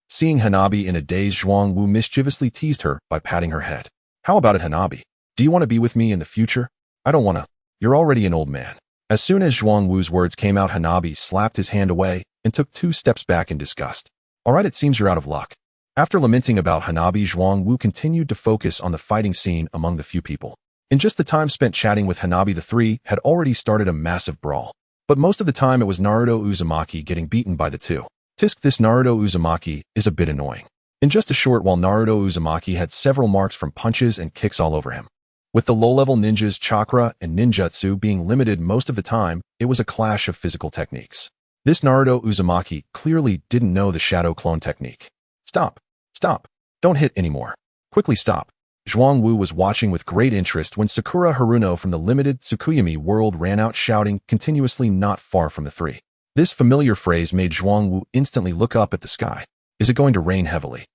Seeing Hanabi in a daze, Zhuangwu mischievously teased her by patting her head. How about it, Hanabi? Do you want to be with me in the future? I don't wanna. You're already an old man. As soon as Zhuangwu's words came out, Hanabi slapped his hand away and took 2 steps back in disgust. Alright, it seems you're out of luck. After lamenting about Hanabi, Zhuangwu continued to focus on the fighting scene among the few people. In just the time spent chatting with Hanabi, the three had already started a massive brawl. But most of the time it was Naruto Uzumaki getting beaten by the two. This Naruto Uzumaki is a bit annoying. In just a short while, Naruto Uzumaki had several marks from punches and kicks all over him. With the low-level ninjas' chakra and ninjutsu being limited most of the time, it was a clash of physical techniques. This Naruto Uzumaki clearly didn't know the shadow clone technique. Stop. Stop. Don't hit anymore. Quickly stop. Zhuangwu was watching with great interest when Sakura Haruno from the limited Tsukuyomi world ran out shouting continuously not far from the three. This familiar phrase made Zhuangwu instantly look up at the sky. Is it going to rain heavily?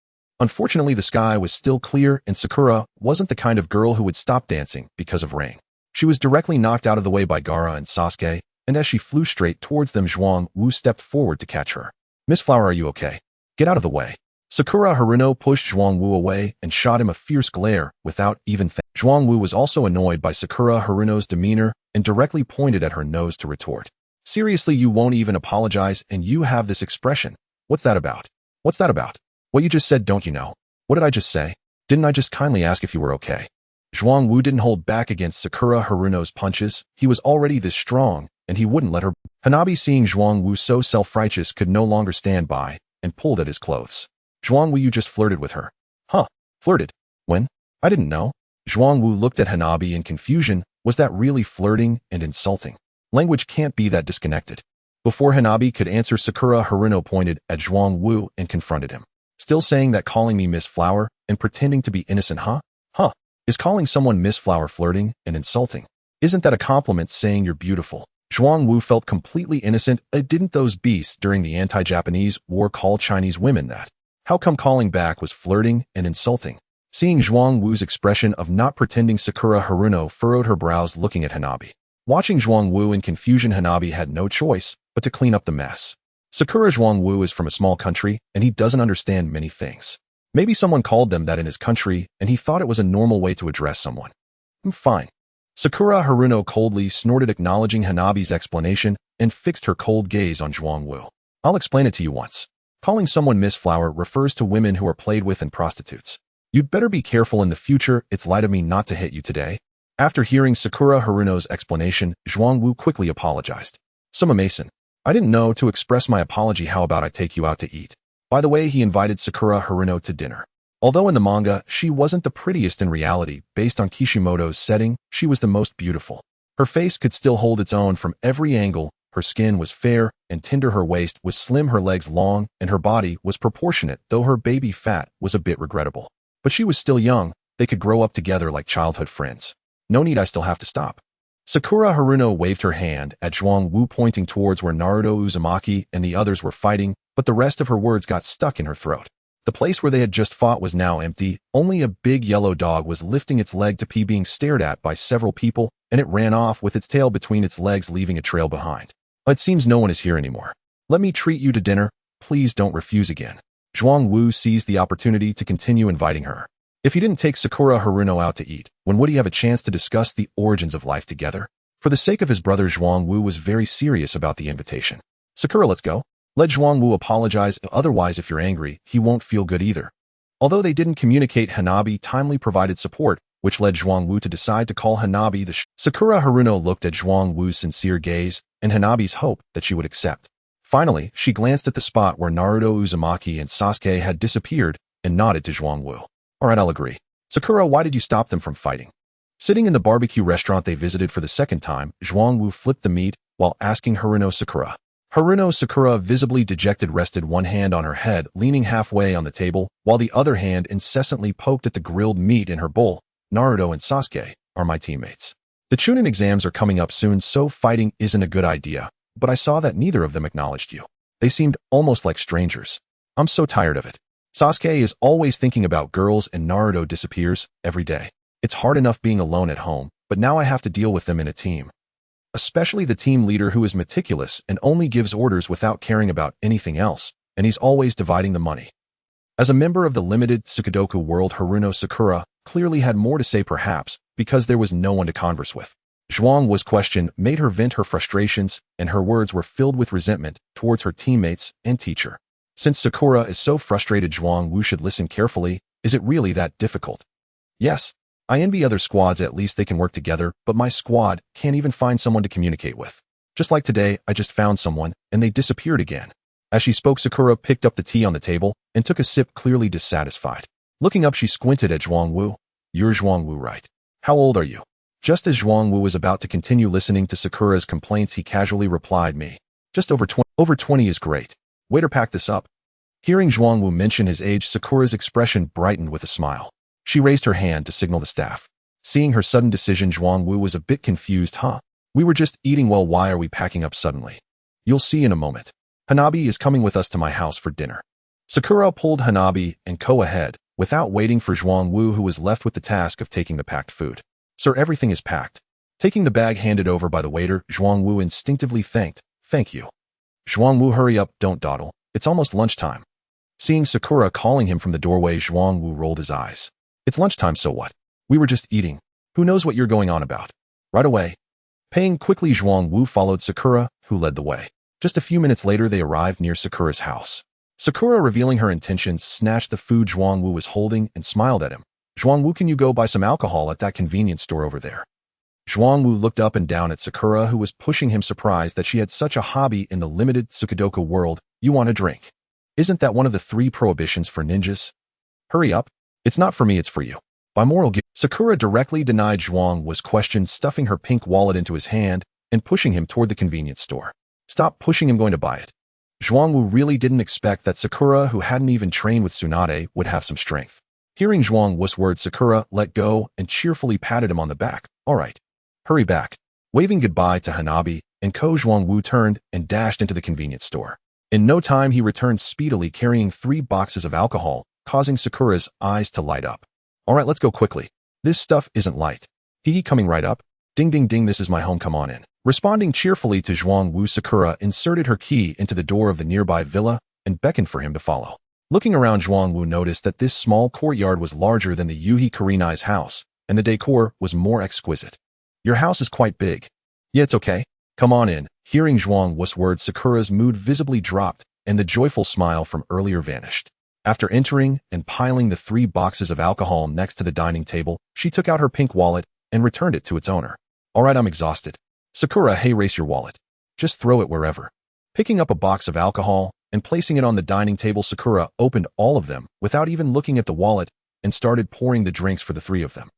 Unfortunately, the sky was still clear, and Sakura wasn't the kind of girl who would stop dancing because of rain. She was directly knocked out of the way by Gaara and Sasuke, and as she flew straight towards them, Zhuangwu stepped forward to catch her. Miss Flower, are you okay? Get out of the way. Sakura Haruno pushed Zhuangwu away and shot him a fierce glare without even thinking. Zhuangwu was also annoyed by Sakura Haruno's demeanor and directly pointed at her nose to retort. Seriously, you won't even apologize and you have this expression. What's that about? What's that about? What you just said, don't you know? What did I just say? Didn't I just kindly ask if you were okay? Zhuangwu didn't hold back against Sakura Haruno's punches. He was already this strong, and he wouldn't let her. Hanabi, seeing Zhuangwu so self-righteous, could no longer stand by and pulled at his clothes. Zhuangwu, you just flirted with her. Huh? Flirted? When? I didn't know. Zhuangwu looked at Hanabi in confusion. Was that really flirting and insulting? Language can't be that disconnected. Before Hanabi could answer, Sakura Haruno pointed at Zhuangwu and confronted him. Still saying that calling me Miss Flower and pretending to be innocent, huh? Huh? Is calling someone Miss Flower flirting and insulting? Isn't that a compliment saying you're beautiful? Zhuangwu felt completely innocent. Didn't those beasts during the anti-Japanese war call Chinese women that? How come calling back was flirting and insulting? Seeing Zhuangwu's expression of not pretending, Sakura Haruno furrowed her brows looking at Hanabi. Watching Zhuangwu in confusion, Hanabi had no choice but to clean up the mess. Sakura, Zhuangwu is from a small country and he doesn't understand many things. Maybe someone called them that in his country and he thought it was a normal way to address someone. Fine. Sakura Haruno coldly snorted, acknowledging Hanabi's explanation, and fixed her cold gaze on Zhuangwu. I'll explain it to you once. Calling someone Miss Flower refers to women who are played with and prostitutes. You'd better be careful in the future. It's light of me not to hit you today. After hearing Sakura Haruno's explanation, Zhuangwu quickly apologized. Summa Mason, I didn't know to express my apology. How about I take you out to eat? By the way, he invited Sakura Haruno to dinner. Although in the manga, she wasn't the prettiest, in reality, based on Kishimoto's setting, she was the most beautiful. Her face could still hold its own from every angle. Her skin was fair and tender, her waist was slim, her legs long, and her body was proportionate, though her baby fat was a bit regrettable. But she was still young. They could grow up together like childhood friends. No need, I still have to stop. Sakura Haruno waved her hand at Zhuangwu, pointing towards where Naruto Uzumaki and the others were fighting, but the rest of her words got stuck in her throat. The place where they had just fought was now empty. Only a big yellow dog was lifting its leg to pee, being stared at by several people, and it ran off with its tail between its legs, leaving a trail behind. It seems no one is here anymore. Let me treat you to dinner. Please don't refuse again. Zhuang Wu seized the opportunity to continue inviting her. If he didn't take Sakura Haruno out to eat, when would he have a chance to discuss the origins of life together? For the sake of his brother, Zhuang Wu was very serious about the invitation. Sakura, let's go. Let Zhuang Wu apologize, otherwise if you're angry, he won't feel good either. Although they didn't communicate, Hanabi timely provided support, which led Zhuang Wu to decide to call Hanabi the Sakura Haruno looked at Zhuang Wu's sincere gaze and Hanabi's hope that she would accept. Finally, she glanced at the spot where Naruto, Uzumaki, and Sasuke had disappeared and nodded to Zhuang Wu. Alright, I'll agree. Sakura, why did you stop them from fighting? Sitting in the barbecue restaurant they visited for the second time, Zhuang Wu flipped the meat while asking Haruno Sakura. Haruno Sakura, visibly dejected, rested one hand on her head, leaning halfway on the table, while the other hand incessantly poked at the grilled meat in her bowl. Naruto and Sasuke are my teammates. The Chunin exams are coming up soon, so fighting isn't a good idea, but I saw that neither of them acknowledged you. They seemed almost like strangers. I'm so tired of it. Sasuke is always thinking about girls and Naruto disappears every day. It's hard enough being alone at home, but now I have to deal with them in a team. Especially the team leader, who is meticulous and only gives orders without caring about anything else, and he's always dividing the money. As a member of the limited Tsukudoku world, Haruno Sakura clearly had more to say, perhaps because there was no one to converse with. Zhuang Wu's question made her vent her frustrations, and her words were filled with resentment towards her teammates and teacher. Since Sakura is so frustrated, Zhuang Wu should listen carefully. Is it really that difficult? Yes. I envy other squads, at least they can work together, but my squad can't even find someone to communicate with. Just like today, I just found someone, and they disappeared again. As she spoke, Sakura picked up the tea on the table and took a sip, clearly dissatisfied. Looking up, she squinted at Zhuang Wu. You're Zhuang Wu, right? How old are you? Just as Zhuang Wu was about to continue listening to Sakura's complaints, he casually replied, me. Just over 20. Over 20 is great. Waiter, pack this up. Hearing Zhuang Wu mention his age, Sakura's expression brightened with a smile. She raised her hand to signal the staff. Seeing her sudden decision, Zhuang Wu was a bit confused. We were just eating. Well, why are we packing up suddenly? You'll see in a moment. Hanabi is coming with us to my house for dinner. Sakura pulled Hanabi and Ko ahead, without waiting for Zhuang Wu, who was left with the task of taking the packed food. Sir, everything is packed. Taking the bag handed over by the waiter, Zhuang Wu instinctively thanked. Thank you. Zhuang Wu, hurry up, don't dawdle. It's almost lunchtime. Seeing Sakura calling him from the doorway, Zhuang Wu rolled his eyes. It's lunchtime, so what? We were just eating. Who knows what you're going on about? Right away. Paying quickly, Zhuang Wu followed Sakura, who led the way. Just a few minutes later, they arrived near Sakura's house. Sakura, revealing her intentions, snatched the food Zhuang Wu was holding and smiled at him. Zhuang Wu, can you go buy some alcohol at that convenience store over there? Zhuang Wu looked up and down at Sakura, who was pushing him, surprised that she had such a hobby in the limited Tsukudoku world. You want a drink? Isn't that one of the 3 prohibitions for ninjas? Hurry up. It's not for me, it's for you. By moral guilt, Sakura directly denied Zhuang Wu's question, stuffing her pink wallet into his hand and pushing him toward the convenience store. Stop pushing, I'm going to buy it. Zhuang Wu really didn't expect that Sakura, who hadn't even trained with Tsunade, would have some strength. Hearing Zhuang Wu's words, Sakura let go and cheerfully patted him on the back. All right. Hurry back. Waving goodbye to Hanabi and Ko, Zhuang Wu turned and dashed into the convenience store. In no time, he returned speedily, carrying 3 boxes of alcohol, causing Sakura's eyes to light up. All right, let's go quickly. This stuff isn't light. Hehe, coming right up. Ding ding ding, this is my home, come on in. Responding cheerfully to Zhuang Wu, Sakura inserted her key into the door of the nearby villa and beckoned for him to follow. Looking around, Zhuang Wu noticed that this small courtyard was larger than the Yuhi Kurenai's house, and the decor was more exquisite. Your house is quite big. Yeah, it's okay. Come on in. Hearing Zhuang Wu's words, Sakura's mood visibly dropped, and the joyful smile from earlier vanished. After entering and piling the 3 boxes of alcohol next to the dining table, she took out her pink wallet and returned it to its owner. All right, I'm exhausted. Sakura, hey, race your wallet. Just throw it wherever. Picking up a box of alcohol and placing it on the dining table, Sakura opened all of them without even looking at the wallet and started pouring the drinks for the 3 of them.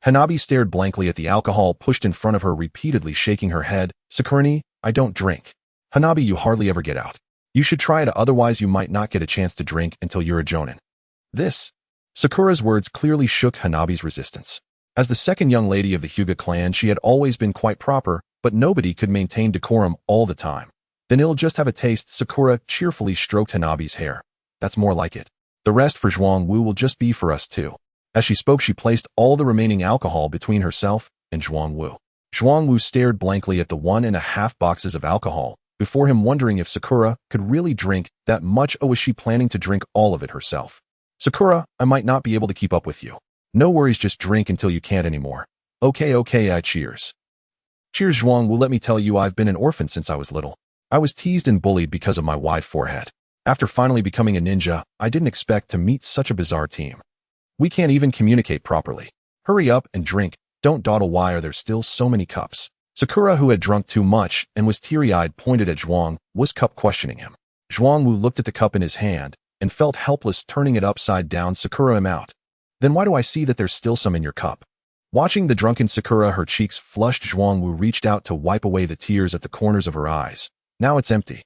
Hanabi stared blankly at the alcohol pushed in front of her, repeatedly shaking her head. Sakura, I don't drink. Hanabi, you hardly ever get out. You should try it, otherwise you might not get a chance to drink until you're a jonin. This. Sakura's words clearly shook Hanabi's resistance. As the second young lady of the Hyuga clan, she had always been quite proper, but nobody could maintain decorum all the time. Then it'll just have a taste. Sakura cheerfully stroked Hanabi's hair. That's more like it. The rest for Zhuang Wu will just be for us too. As she spoke, she placed all the remaining alcohol between herself and Zhuang Wu. Zhuang Wu stared blankly at the 1.5 boxes of alcohol, before him wondering if Sakura could really drink that much, or was she planning to drink all of it herself. Sakura, I might not be able to keep up with you. No worries, just drink until you can't anymore. Okay, cheers. Cheers, Zhuang Wu. Let me tell you, I've been an orphan since I was little. I was teased and bullied because of my wide forehead. After finally becoming a ninja, I didn't expect to meet such a bizarre team. We can't even communicate properly. Hurry up and drink. Don't dawdle. Why are there still so many cups? Sakura, who had drunk too much and was teary-eyed, pointed at Zhuang Wu's cup, questioning him. Zhuang Wu looked at the cup in his hand and felt helpless, turning it upside down. Sakura, I'm out. Then why do I see that there's still some in your cup? Watching the drunken Sakura, her cheeks flushed. Zhuang Wu reached out to wipe away the tears at the corners of her eyes. Now it's empty.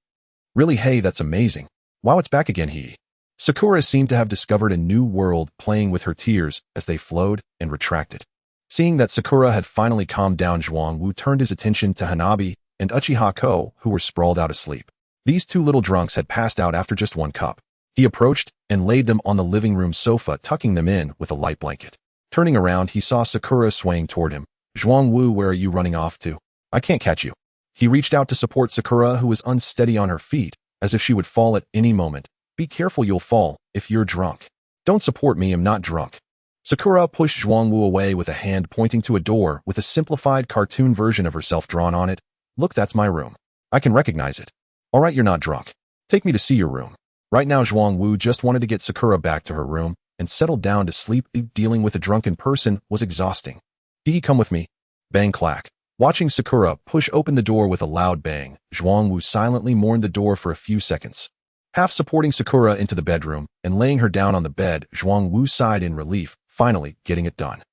Really? Hey, that's amazing. Wow, it's back again. Sakura seemed to have discovered a new world, playing with her tears as they flowed and retracted. Seeing that Sakura had finally calmed down, Zhuang Wu turned his attention to Hanabi and Uchiha Ko, who were sprawled out asleep. These two little drunks had passed out after just one cup. He approached and laid them on the living room sofa, tucking them in with a light blanket. Turning around, he saw Sakura swaying toward him. Zhuang Wu, where are you running off to? I can't catch you. He reached out to support Sakura, who was unsteady on her feet, as if she would fall at any moment. Be careful, you'll fall if you're drunk. Don't support me, I'm not drunk. Sakura pushed Zhuang Wu away with a hand pointing to a door with a simplified cartoon version of herself drawn on it. Look, that's my room. I can recognize it. All right, you're not drunk. Take me to see your room. Right now, Zhuang Wu just wanted to get Sakura back to her room and settled down to sleep. Dealing with a drunken person was exhausting. Hehe, come with me. Bang, clack. Watching Sakura push open the door with a loud bang, Zhuang Wu silently mourned the door for a few seconds. Half supporting Sakura into the bedroom and laying her down on the bed, Zhuang Wu sighed in relief, finally getting it done.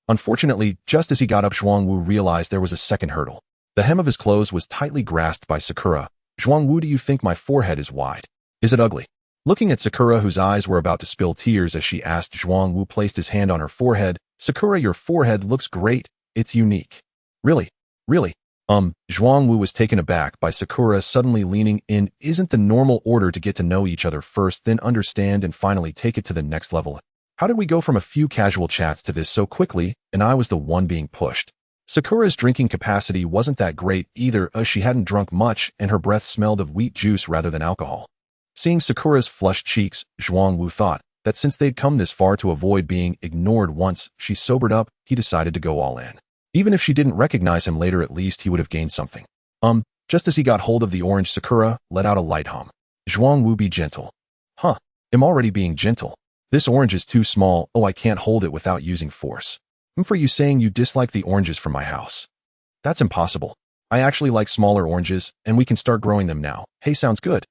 Unfortunately, just as he got up, Zhuang Wu realized there was a second hurdle. The hem of his clothes was tightly grasped by Sakura. Zhuang Wu, do you think my forehead is wide? Is it ugly? Looking at Sakura, whose eyes were about to spill tears as she asked, Zhuang Wu placed his hand on her forehead. Sakura, your forehead looks great. It's unique. Really? Zhuang Wu was taken aback by Sakura suddenly leaning in. Isn't the normal order to get to know each other first, then understand, and finally take it to the next level? How did we go from a few casual chats to this so quickly, and I was the one being pushed? Sakura's drinking capacity wasn't that great either, as she hadn't drunk much and her breath smelled of wheat juice rather than alcohol. Seeing Sakura's flushed cheeks, Zhuang Wu thought that since they'd come this far to avoid being ignored once she sobered up, he decided to go all in. Even if she didn't recognize him later, at least he would have gained something. Just as he got hold of the orange, Sakura let out a light hum. Zhuang Wu, be gentle. Huh, I'm already being gentle. This orange is too small. Oh, I can't hold it without using force. For you saying you dislike the oranges from my house. That's impossible. I actually like smaller oranges, and we can start growing them now. Hey, sounds good.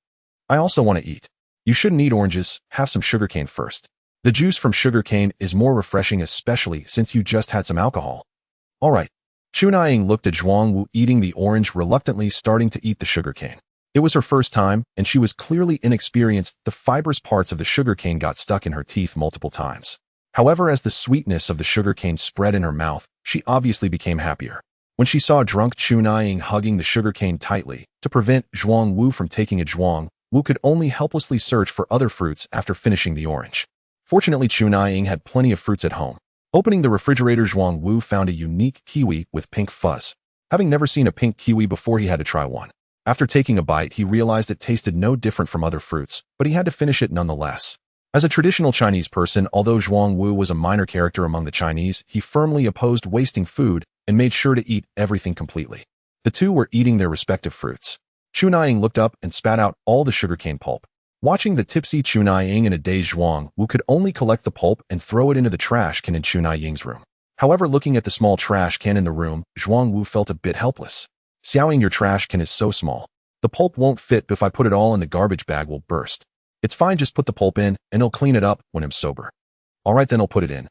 I also want to eat. You shouldn't eat oranges, have some sugarcane first. The juice from sugarcane is more refreshing, especially since you just had some alcohol. All right. Tsunade looked at Zhuang Wu eating the orange, reluctantly starting to eat the sugarcane. It was her first time, and she was clearly inexperienced. The fibrous parts of the sugarcane got stuck in her teeth multiple times. However, as the sweetness of the sugarcane spread in her mouth, she obviously became happier. When she saw drunk Tsunade hugging the sugarcane tightly to prevent Zhuang Wu from taking it, Zhuang Wu could only helplessly search for other fruits after finishing the orange. Fortunately, Tsunade had plenty of fruits at home. Opening the refrigerator, Zhuang Wu found a unique kiwi with pink fuzz. Having never seen a pink kiwi before, he had to try one. After taking a bite, he realized it tasted no different from other fruits, but he had to finish it nonetheless. As a traditional Chinese person, although Zhuang Wu was a minor character among the Chinese, he firmly opposed wasting food and made sure to eat everything completely. The two were eating their respective fruits. Tsunade looked up and spat out all the sugarcane pulp. Watching the tipsy Tsunade in a daze, Zhuang Wu could only collect the pulp and throw it into the trash can in Tsunade's room. However, looking at the small trash can in the room, Zhuang Wu felt a bit helpless. Xiaoying, your trash can is so small. The pulp won't fit. If I put it all in the garbage bag, will burst. It's fine, just put the pulp in, and I'll clean it up when I'm sober. All right, then I'll put it in.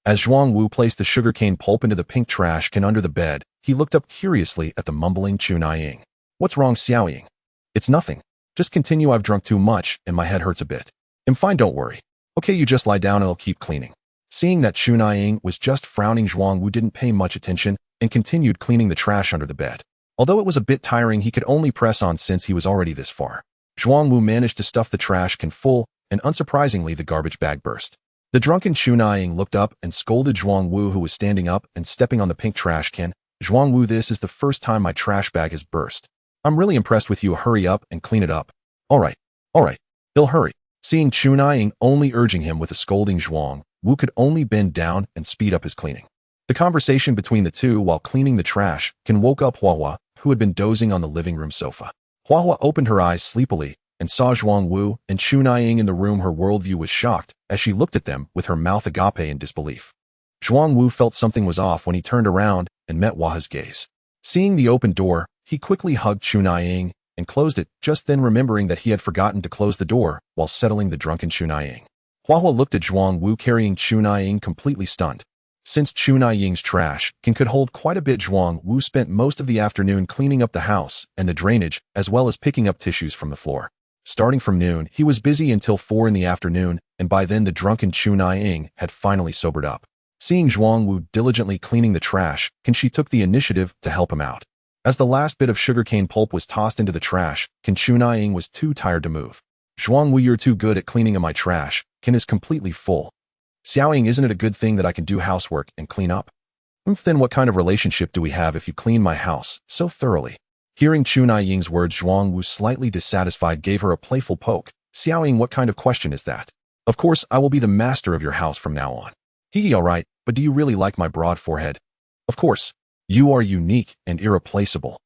As Zhuang Wu placed the sugarcane pulp into the pink trash can under the bed, he looked up curiously at the mumbling Tsunade. What's wrong, Xiaoying? It's nothing. Just continue. I've drunk too much, and my head hurts a bit. I'm fine, don't worry. Okay, you just lie down and I'll keep cleaning. Seeing that Tsunade was just frowning, Zhuang Wu didn't pay much attention and continued cleaning the trash under the bed. Although it was a bit tiring, he could only press on since he was already this far. Zhuang Wu managed to stuff the trash can full and unsurprisingly the garbage bag burst. The drunken Tsunade looked up and scolded Zhuangwu, who was standing up and stepping on the pink trash can. Zhuangwu, this is the first time my trash bag has burst. I'm really impressed with you. Hurry up and clean it up. All right. He'll hurry. Seeing Tsunade only urging him with a scolding, Zhuangwu could only bend down and speed up his cleaning. The conversation between the two while cleaning the trash can woke up Wahwh, who had been dozing on the living room sofa. Wahwh opened her eyes sleepily and saw Zhuangwu and Tsunade in the room. Her worldview was shocked as she looked at them with her mouth agape in disbelief. Zhuangwu felt something was off when he turned around and met Wah's gaze. Seeing the open door, he quickly hugged Tsunade and closed it, just then remembering that he had forgotten to close the door while settling the drunken Tsunade. Wahwh looked at Zhuangwu carrying Tsunade, completely stunned. Since Tsunade's trash can could hold quite a bit, Zhuangwu spent most of the afternoon cleaning up the house and the drainage, as well as picking up tissues from the floor. Starting from noon, he was busy until 4 in the afternoon, and by then the drunken Tsunade had finally sobered up. Seeing Zhuangwu diligently cleaning the trash, she took the initiative to help him out. As the last bit of sugarcane pulp was tossed into the trash, Tsunade was too tired to move. Zhuangwu, you're too good at cleaning my trash. Is completely full. Xiaoying, isn't it a good thing that I can do housework and clean up? Then what kind of relationship do we have if you clean my house so thoroughly? Hearing Tsunade's words, Zhuangwu, slightly dissatisfied, gave her a playful poke. Xiaoying, what kind of question is that? Of course, I will be the master of your house from now on. Hehe, alright, but do you really like my broad forehead? Of course. You are unique and irreplaceable.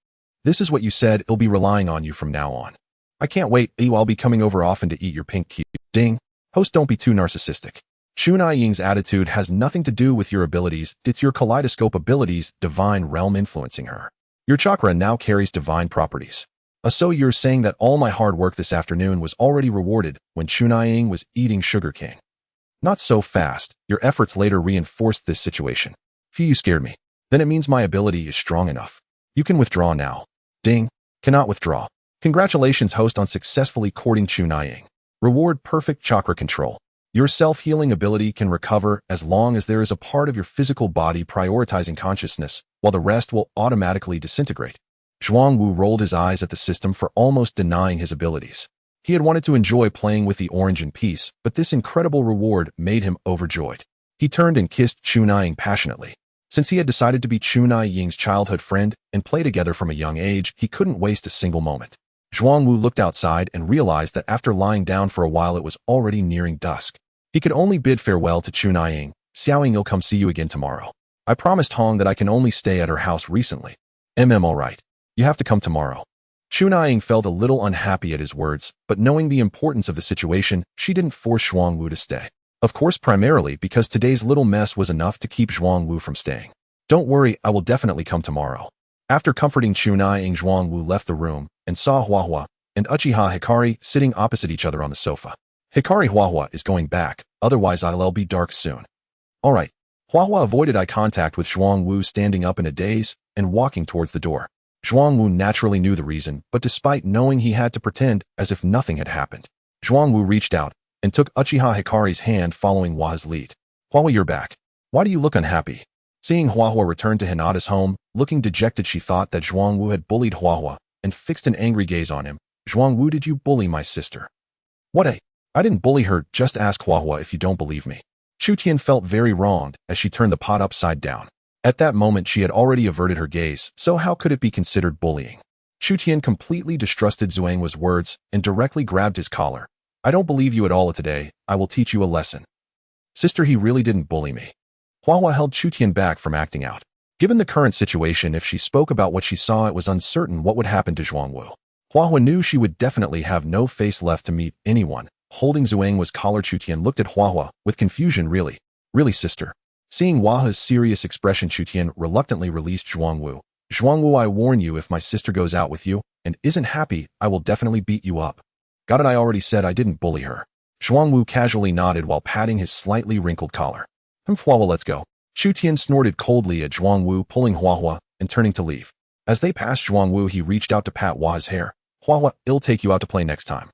This is what you said. I'll be relying on you from now on. I can't wait. I'll be coming over often to eat your pink cube. Ding. Host, don't be too narcissistic. Tsunade's attitude has nothing to do with your abilities. It's your kaleidoscope abilities, divine realm influencing her. Your chakra now carries divine properties. So you're saying that all my hard work this afternoon was already rewarded when Tsunade was eating sugarcane? Not so fast. Your efforts later reinforced this situation. Phew, you scared me. Then it means my ability is strong enough. You can withdraw now. Ding. Cannot withdraw. Congratulations, host, on successfully courting Tsunade. Reward perfect chakra control. Your self-healing ability can recover as long as there is a part of your physical body prioritizing consciousness, while the rest will automatically disintegrate. Zhuangwu rolled his eyes at the system for almost denying his abilities. He had wanted to enjoy playing with the orange in peace, but this incredible reward made him overjoyed. He turned and kissed Tsunade passionately. Since he had decided to be Tsunade's childhood friend and play together from a young age, he couldn't waste a single moment. Zhuangwu looked outside and realized that after lying down for a while it was already nearing dusk. He could only bid farewell to Tsunade. Xiaoying, I'll come see you again tomorrow. I promised Hong that I can only stay at her house recently. Alright. You have to come tomorrow. Tsunade felt a little unhappy at his words, but knowing the importance of the situation, she didn't force Zhuangwu to stay. Of course, primarily because today's little mess was enough to keep Zhuangwu from staying. Don't worry, I will definitely come tomorrow. After comforting Tsunade, Zhuangwu left the room and saw Wahwh and Uchiha Hikari sitting opposite each other on the sofa. Hikari, Wahwh is going back, otherwise I'll be dark soon. Alright. Wahwh avoided eye contact with Zhuangwu, standing up in a daze and walking towards the door. Zhuangwu naturally knew the reason, but despite knowing, he had to pretend as if nothing had happened. Zhuangwu reached out and took Uchiha Hikari's hand, following Wah's lead. Wahwh, you're back. Why do you look unhappy? Seeing Wahwh return to Hinata's home, looking dejected, she thought that Zhuangwu had bullied Wahwh and fixed an angry gaze on him. Zhuangwu, did you bully my sister? What? I didn't bully her, just ask Wahwh if you don't believe me. Chutian felt very wronged as she turned the pot upside down. At that moment she had already averted her gaze, so how could it be considered bullying? Chutian completely distrusted Zhuangwu's words and directly grabbed his collar. I don't believe you at all today, I will teach you a lesson. Sister, he really didn't bully me. Wahwh held Chutian back from acting out. Given the current situation, if she spoke about what she saw, it was uncertain what would happen to Zhuangwu. Wahwh knew she would definitely have no face left to meet anyone. Holding Zhuangwu's collar, Chutian looked at Wahwh with confusion. Really, sister? Seeing Wahwh's serious expression, Chutian reluctantly released Zhuangwu. Zhuangwu, I warn you, if my sister goes out with you and isn't happy, I will definitely beat you up. Got it, I already said I didn't bully her. Zhuangwu casually nodded while patting his slightly wrinkled collar. Wahwh, let's go. Chutian snorted coldly at Zhuangwu, pulling Wahwh and turning to leave. As they passed Zhuangwu, he reached out to pat Wah's hair. Wahwh, I'll take you out to play next time.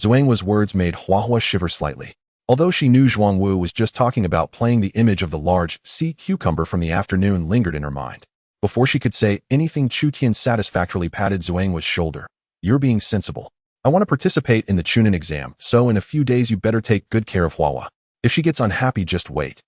Zhuangwu's words made Wahwh shiver slightly. Although she knew Zhuangwu was just talking about playing, the image of the large sea cucumber from the afternoon lingered in her mind. Before she could say anything, Chutian satisfactorily patted Zhuangwu's shoulder. You're being sensible. I want to participate in the Chunin exam, so in a few days you better take good care of Wahhh. If she gets unhappy, just wait.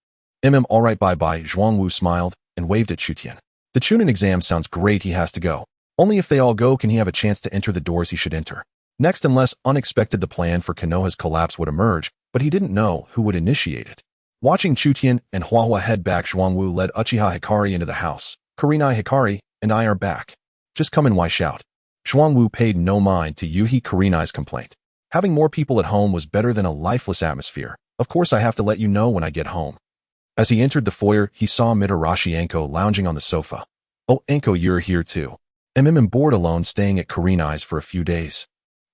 Alright, bye-bye. Zhuangwu smiled and waved at Chutian. The Chunin exam sounds great, he has to go. Only if they all go can he have a chance to enter the doors he should enter. Next, unless unexpected, the plan for Konoha's collapse would emerge, but he didn't know who would initiate it. Watching Chutian and Wahhh head back, Zhuangwu led Uchiha Hikari into the house. Kurenai, Hikari and I are back. Just come in, why shout? Zhuangwu paid no mind to Yuhi Kurenai's complaint. Having more people at home was better than a lifeless atmosphere. Of course I have to let you know when I get home. As he entered the foyer, he saw Mitarashi Anko lounging on the sofa. Oh, Anko, you're here too. I'm bored alone staying at Kurenai's for a few days.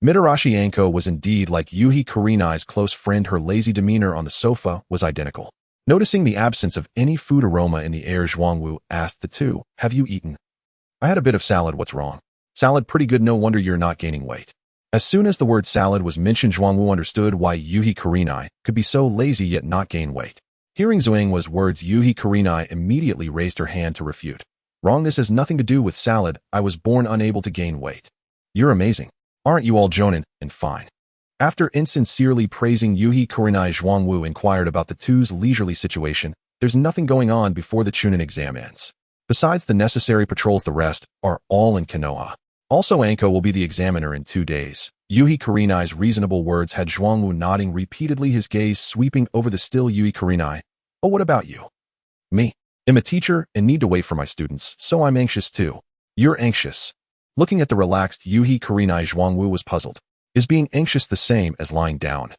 Mitarashi Anko was indeed like Yuhi Kurenai's close friend. Her lazy demeanor on the sofa was identical. Noticing the absence of any food aroma in the air, Zhuangwu asked the two, have you eaten? I had a bit of salad, what's wrong? Salad pretty good, no wonder you're not gaining weight. As soon as the word salad was mentioned, Zhuangwu understood why Yuhi Kurenai could be so lazy yet not gain weight. Hearing Zhuangwu's words, Yuhi Kurenai immediately raised her hand to refute. Wrong, this has nothing to do with salad. I was born unable to gain weight. You're amazing. Aren't you all jonin and fine? After insincerely praising Yuhi Kurenai, Zhuangwu inquired about the two's leisurely situation. There's nothing going on before the Chunin exam ends. Besides the necessary patrols, the rest are all in Konoha. Also, Anko will be the examiner in 2 days. Yuhi Kurenai's reasonable words had Zhuangwu nodding repeatedly, his gaze sweeping over the still Yuhi Kurenai. Oh, what about you? Me? I'm a teacher and need to wait for my students, so I'm anxious too. You're anxious. Looking at the relaxed Yuhi Kurenai, Zhuangwu was puzzled. Is being anxious the same as lying down?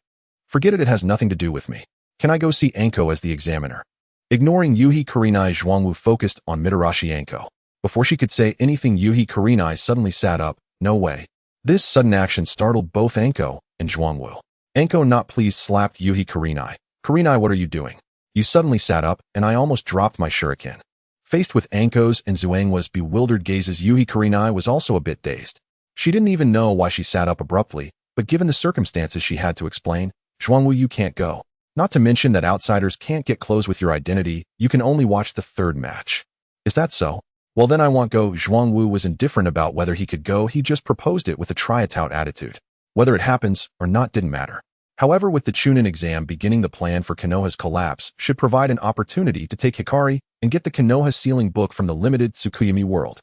Forget it, it has nothing to do with me. Can I go see Anko as the examiner? Ignoring Yuhi Kurenai, Zhuangwu focused on Mitarashi Anko. Before she could say anything, Yuhi Kurenai suddenly sat up. No way. This sudden action startled both Anko and Zhuangwu. Anko, not pleased, slapped Yuhi Kurenai. Kurenai, what are you doing? You suddenly sat up, and I almost dropped my shuriken. Faced with Anko's and Zhuangwu's bewildered gazes, Yuhi Kurenai was also a bit dazed. She didn't even know why she sat up abruptly, but given the circumstances she had to explain. Zhuangwu, you can't go. Not to mention that outsiders can't get close with your identity, you can only watch the third match. Is that so? Well then I won't go. Zhuangwu was indifferent about whether he could go, he just proposed it with a try-it-out attitude. Whether it happens or not didn't matter. However, with the Chunin exam beginning, the plan for Konoha's collapse should provide an opportunity to take Hikari and get the Konoha sealing book from the limited Tsukuyomi world.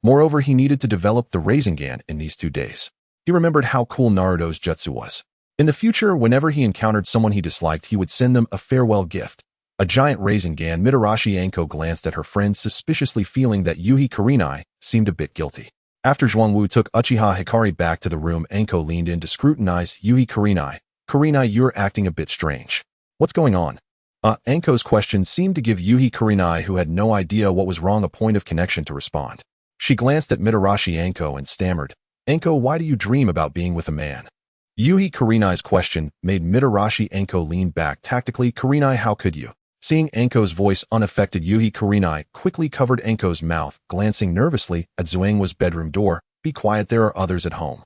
Moreover, he needed to develop the Rasengan in these 2 days. He remembered how cool Naruto's jutsu was. In the future, whenever he encountered someone he disliked, he would send them a farewell gift. A giant Rasengan. Mitarashi Anko glanced at her friend suspiciously, feeling that Yuhi Kurenai seemed a bit guilty. After Zhuangwu took Uchiha Hikari back to the room, Anko leaned in to scrutinize Yuhi Kurenai. Kurenai, you're acting a bit strange. What's going on? Anko's question seemed to give Yuhi Kurenai, who had no idea what was wrong, a point of connection to respond. She glanced at Mitarashi Anko and stammered, Anko, why do you dream about being with a man? Yuhi Kurenai's question made Mitarashi Anko lean back tactically. Kurenai, how could you? Seeing Anko's voice unaffected, Yuhi Kurenai quickly covered Anko's mouth, glancing nervously at Zhuangwu's bedroom door. Be quiet, there are others at home.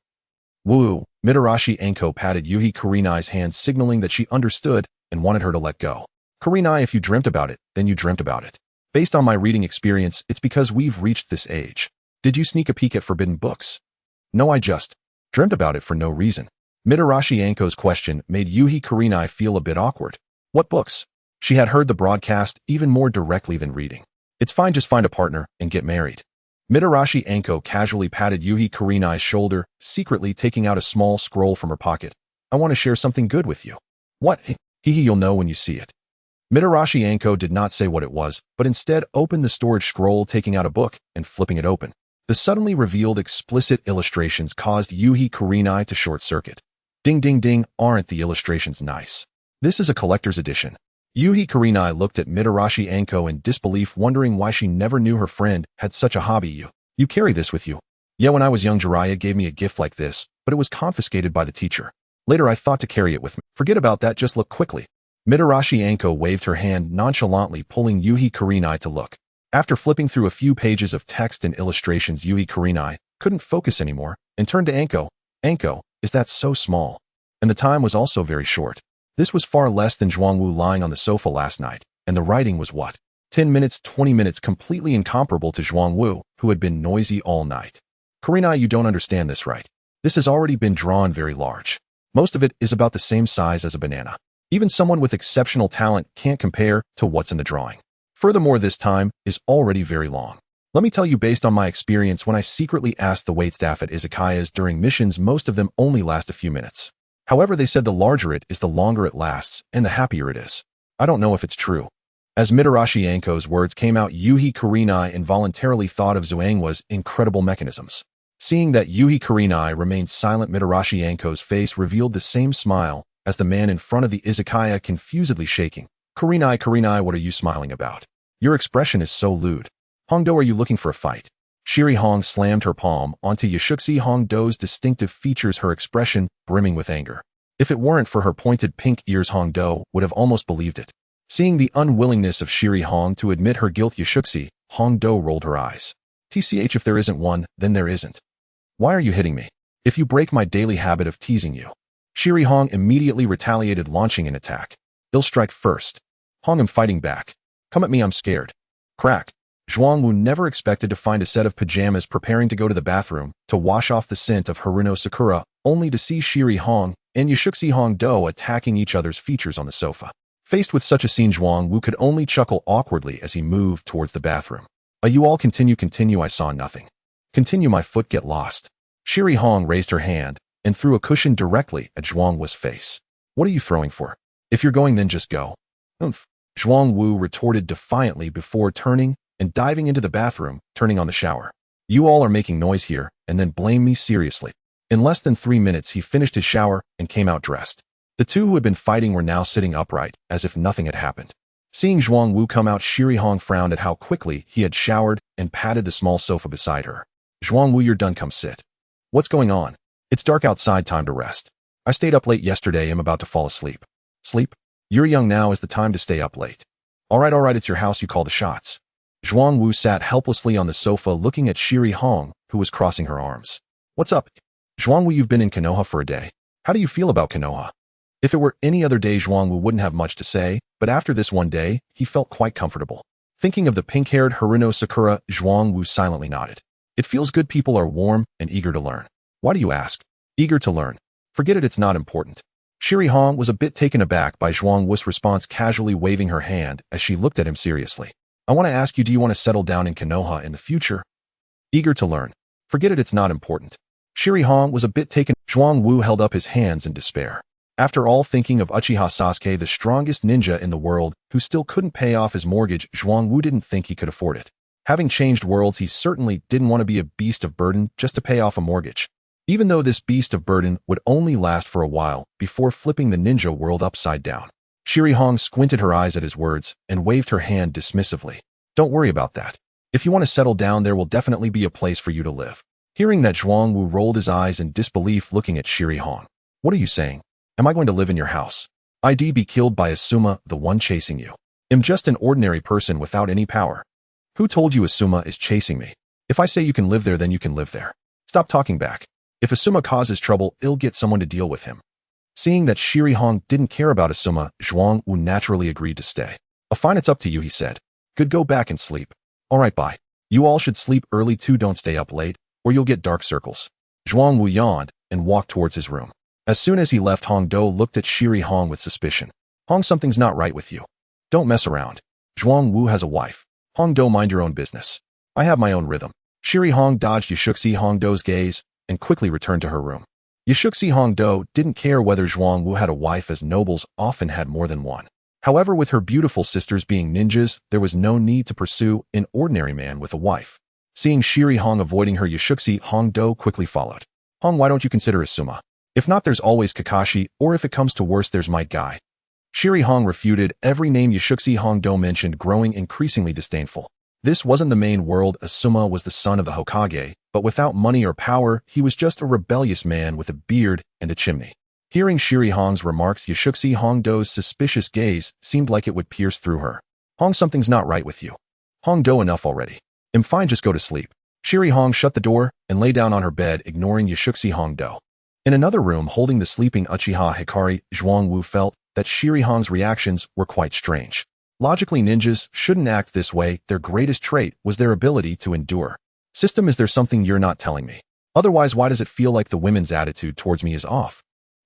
Woo! Mitarashi Anko patted Yuhi Kurenai's hand, signaling that she understood and wanted her to let go. Kurenai, if you dreamt about it, then you dreamt about it. Based on my reading experience, it's because we've reached this age. Did you sneak a peek at forbidden books? No, I just dreamt about it for no reason. Mitarashi Anko's question made Yuhi Kurenai feel a bit awkward. What books? She had heard the broadcast even more directly than reading. It's fine, just find a partner and get married. Mitarashi Anko casually patted Yuhi Kurenai's shoulder, secretly taking out a small scroll from her pocket. I want to share something good with you. What? Hehe, you'll know when you see it. Mitarashi Anko did not say what it was, but instead opened the storage scroll, taking out a book and flipping it open. The suddenly revealed explicit illustrations caused Yuhi Kurenai to short-circuit. Ding ding ding, aren't the illustrations nice? This is a collector's edition. Yuhi Kurenai looked at Mitarashi Anko in disbelief, wondering why she never knew her friend had such a hobby. You carry this with you? Yeah, when I was young, Jiraiya gave me a gift like this, but it was confiscated by the teacher. Later I thought to carry it with me. Forget about that, just look quickly. Mitarashi Anko waved her hand nonchalantly, pulling Yuhi Kurenai to look. After flipping through a few pages of text and illustrations, Yuhi Kurenai couldn't focus anymore and turned to Anko. Anko, is that so small? And the time was also very short. This was far less than Zhuangwu lying on the sofa last night, and the writing was what? 10 minutes, 20 minutes, completely incomparable to Zhuangwu, who had been noisy all night. Kurenai, you don't understand this, right? This has already been drawn very large. Most of it is about the same size as a banana. Even someone with exceptional talent can't compare to what's in the drawing. Furthermore, this time is already very long. Let me tell you, based on my experience when I secretly asked the waitstaff at izakayas during missions, most of them only last a few minutes. However, they said the larger it is, the longer it lasts, and the happier it is. I don't know if it's true. As Mitarashi Anko's words came out, Yuhi Kurenai involuntarily thought of Zhuangwa's incredible mechanisms. Seeing that Yuhi Kurenai remained silent, Mitarashi Anko's face revealed the same smile as the man in front of the izakaya, confusedly shaking. Kurenai, what are you smiling about? Your expression is so lewd. Hongdo, are you looking for a fight? Shiri Hong slammed her palm onto Yashuxi Hongdo's distinctive features, her expression brimming with anger. If it weren't for her pointed pink ears, Hongdo would have almost believed it. Seeing the unwillingness of Shiri Hong to admit her guilt, Yashuxi Hongdo rolled her eyes. TCH, if there isn't one, then there isn't. Why are you hitting me? If you break my daily habit of teasing you. Shiri Hong immediately retaliated, launching an attack. I'll strike first. Hong, I'm fighting back. Come at me, I'm scared. Crack. Zhuangwu never expected to find a set of pajamas preparing to go to the bathroom to wash off the scent of Haruno Sakura, only to see Shiri Hong and Yashuxi Hongdo attacking each other's features on the sofa. Faced with such a scene, Zhuangwu could only chuckle awkwardly as he moved towards the bathroom. You all continue, I saw nothing. Continue, my foot, get lost. Shiri Hong raised her hand and threw a cushion directly at Zhuangwu's face. What are you throwing for? If you're going, then just go. Oomph. Zhuangwu retorted defiantly before turning and diving into the bathroom, turning on the shower. You all are making noise here, and then blame me seriously. In less than 3 minutes, he finished his shower and came out dressed. The two who had been fighting were now sitting upright, as if nothing had happened. Seeing Zhuangwu come out, Shiri Hong frowned at how quickly he had showered and patted the small sofa beside her. Zhuangwu, you're done, come sit. What's going on? It's dark outside, time to rest. I stayed up late yesterday, I'm about to fall asleep. Sleep? You're young, now is the time to stay up late. Alright, it's your house, you call the shots. Zhuangwu sat helplessly on the sofa looking at Shiri Hong, who was crossing her arms. What's up? Zhuangwu, you've been in Konoha for a day. How do you feel about Konoha? If it were any other day, Zhuangwu wouldn't have much to say, but after this one day, he felt quite comfortable. Thinking of the pink-haired Haruno Sakura, Zhuangwu silently nodded. It feels good, people are warm and eager to learn. Why do you ask? Eager to learn. Forget it, it's not important. Shiri Hong was a bit taken aback by Zhuangwu's response, casually waving her hand as she looked at him seriously. I want to ask you, do you want to settle down in Konoha in the future? Eager to learn. Forget it, it's not important. Shiri Hong was a bit taken. Zhuangwu held up his hands in despair. After all, thinking of Uchiha Sasuke, the strongest ninja in the world, who still couldn't pay off his mortgage, Zhuangwu didn't think he could afford it. Having changed worlds, he certainly didn't want to be a beast of burden just to pay off a mortgage. Even though this beast of burden would only last for a while before flipping the ninja world upside down. Shiri Hong squinted her eyes at his words and waved her hand dismissively. Don't worry about that. If you want to settle down, there will definitely be a place for you to live. Hearing that, Zhuangwu rolled his eyes in disbelief, looking at Shiri Hong. What are you saying? Am I going to live in your house? I'd be killed by Asuma, the one chasing you. I'm just an ordinary person without any power. Who told you Asuma is chasing me? If I say you can live there, then you can live there. Stop talking back. If Asuma causes trouble, I'll get someone to deal with him. Seeing that Shiri Hong didn't care about Asuma, Zhuangwu naturally agreed to stay. Fine, it's up to you, he said. Good, go back and sleep. Alright, bye. You all should sleep early too, don't stay up late, or you'll get dark circles. Zhuangwu yawned and walked towards his room. As soon as he left, Hongdo looked at Shiri Hong with suspicion. Hong, something's not right with you. Don't mess around. Zhuangwu has a wife. Hongdo, mind your own business. I have my own rhythm. Shiri Hong dodged Yashuxi Hongdo's gaze and quickly returned to her room. Yashuxi Hongdo didn't care whether Zhuangwu had a wife, as nobles often had more than one. However, with her beautiful sisters being ninjas, there was no need to pursue an ordinary man with a wife. Seeing Shiri Hong avoiding her, Yashuxi Hongdo quickly followed. Hong, why don't you consider Asuma? If not, there's always Kakashi, or if it comes to worse, there's Might Guy. Shiri Hong refuted every name Yashuxi Hongdo mentioned, growing increasingly disdainful. This wasn't the main world. Asuma was the son of the Hokage, but without money or power, he was just a rebellious man with a beard and a chimney. Hearing Shiri Hong's remarks, Yashuxi Hongdo's suspicious gaze seemed like it would pierce through her. Hong, something's not right with you. Hongdo, enough already. I'm fine, just go to sleep. Shiri Hong shut the door and lay down on her bed, ignoring Yashuxi Hongdo. In another room, holding the sleeping Uchiha Hikari, Zhuangwu felt that Shiri Hong's reactions were quite strange. Logically, ninjas shouldn't act this way. Their greatest trait was their ability to endure. System, is there something you're not telling me? Otherwise, why does it feel like the women's attitude towards me is off?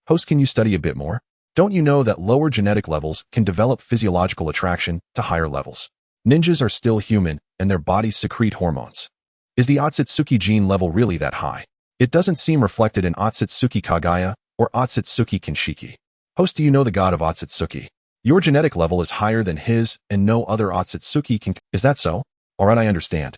Host, can you study a bit more? Don't you know that lower genetic levels can develop physiological attraction to higher levels? Ninjas are still human, and their bodies secrete hormones. Is the Otsutsuki gene level really that high? It doesn't seem reflected in Otsutsuki Kagaya or Otsutsuki Kinshiki. Host, do you know the god of Otsutsuki? Your genetic level is higher than his, and no other Otsutsuki can... Is that so? Alright, I understand.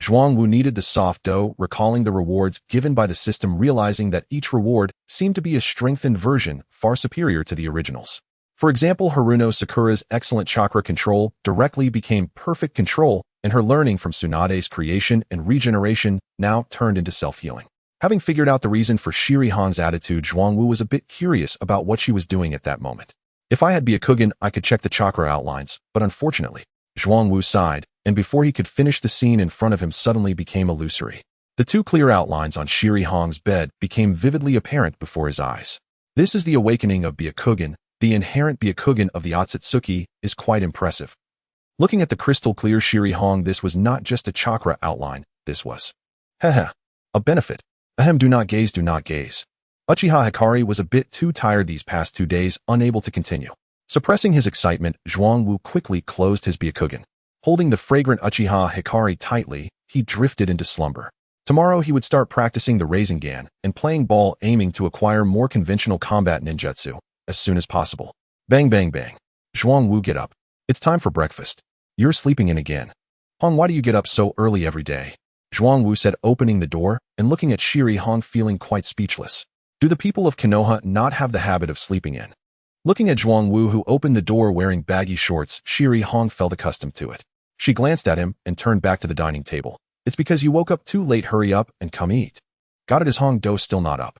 Zhuangwu kneaded the soft dough, recalling the rewards given by the system, realizing that each reward seemed to be a strengthened version far superior to the originals. For example, Haruno Sakura's excellent chakra control directly became perfect control, and her learning from Tsunade's creation and regeneration now turned into self-healing. Having figured out the reason for Shiri Hong's attitude, Zhuangwu was a bit curious about what she was doing at that moment. If I had Byakugan, I could check the chakra outlines, but unfortunately, Zhuangwu sighed, and before he could finish, the scene in front of him suddenly became illusory. The two clear outlines on Shiri Hong's bed became vividly apparent before his eyes. This is the awakening of Byakugan. The inherent Byakugan of the Otsutsuki is quite impressive. Looking at the crystal clear Shiri Hong, this was not just a chakra outline, this was Hehe, a benefit. Ahem, do not gaze, do not gaze. Uchiha Hikari was a bit too tired these past 2 days, unable to continue. Suppressing his excitement, Zhuangwu quickly closed his Byakugan. Holding the fragrant Uchiha Hikari tightly, he drifted into slumber. Tomorrow he would start practicing the Rasengan and playing ball, aiming to acquire more conventional combat ninjutsu as soon as possible. Bang bang bang. Zhuangwu, get up. It's time for breakfast. You're sleeping in again. Hong, why do you get up so early every day? Zhuangwu said, opening the door and looking at Shiri Hong, feeling quite speechless. Do the people of Konoha not have the habit of sleeping in? Looking at Zhuangwu, who opened the door wearing baggy shorts, Shiri Hong felt accustomed to it. She glanced at him and turned back to the dining table. It's because you woke up too late. Hurry up and come eat. Got it. Is Hong Do still not up?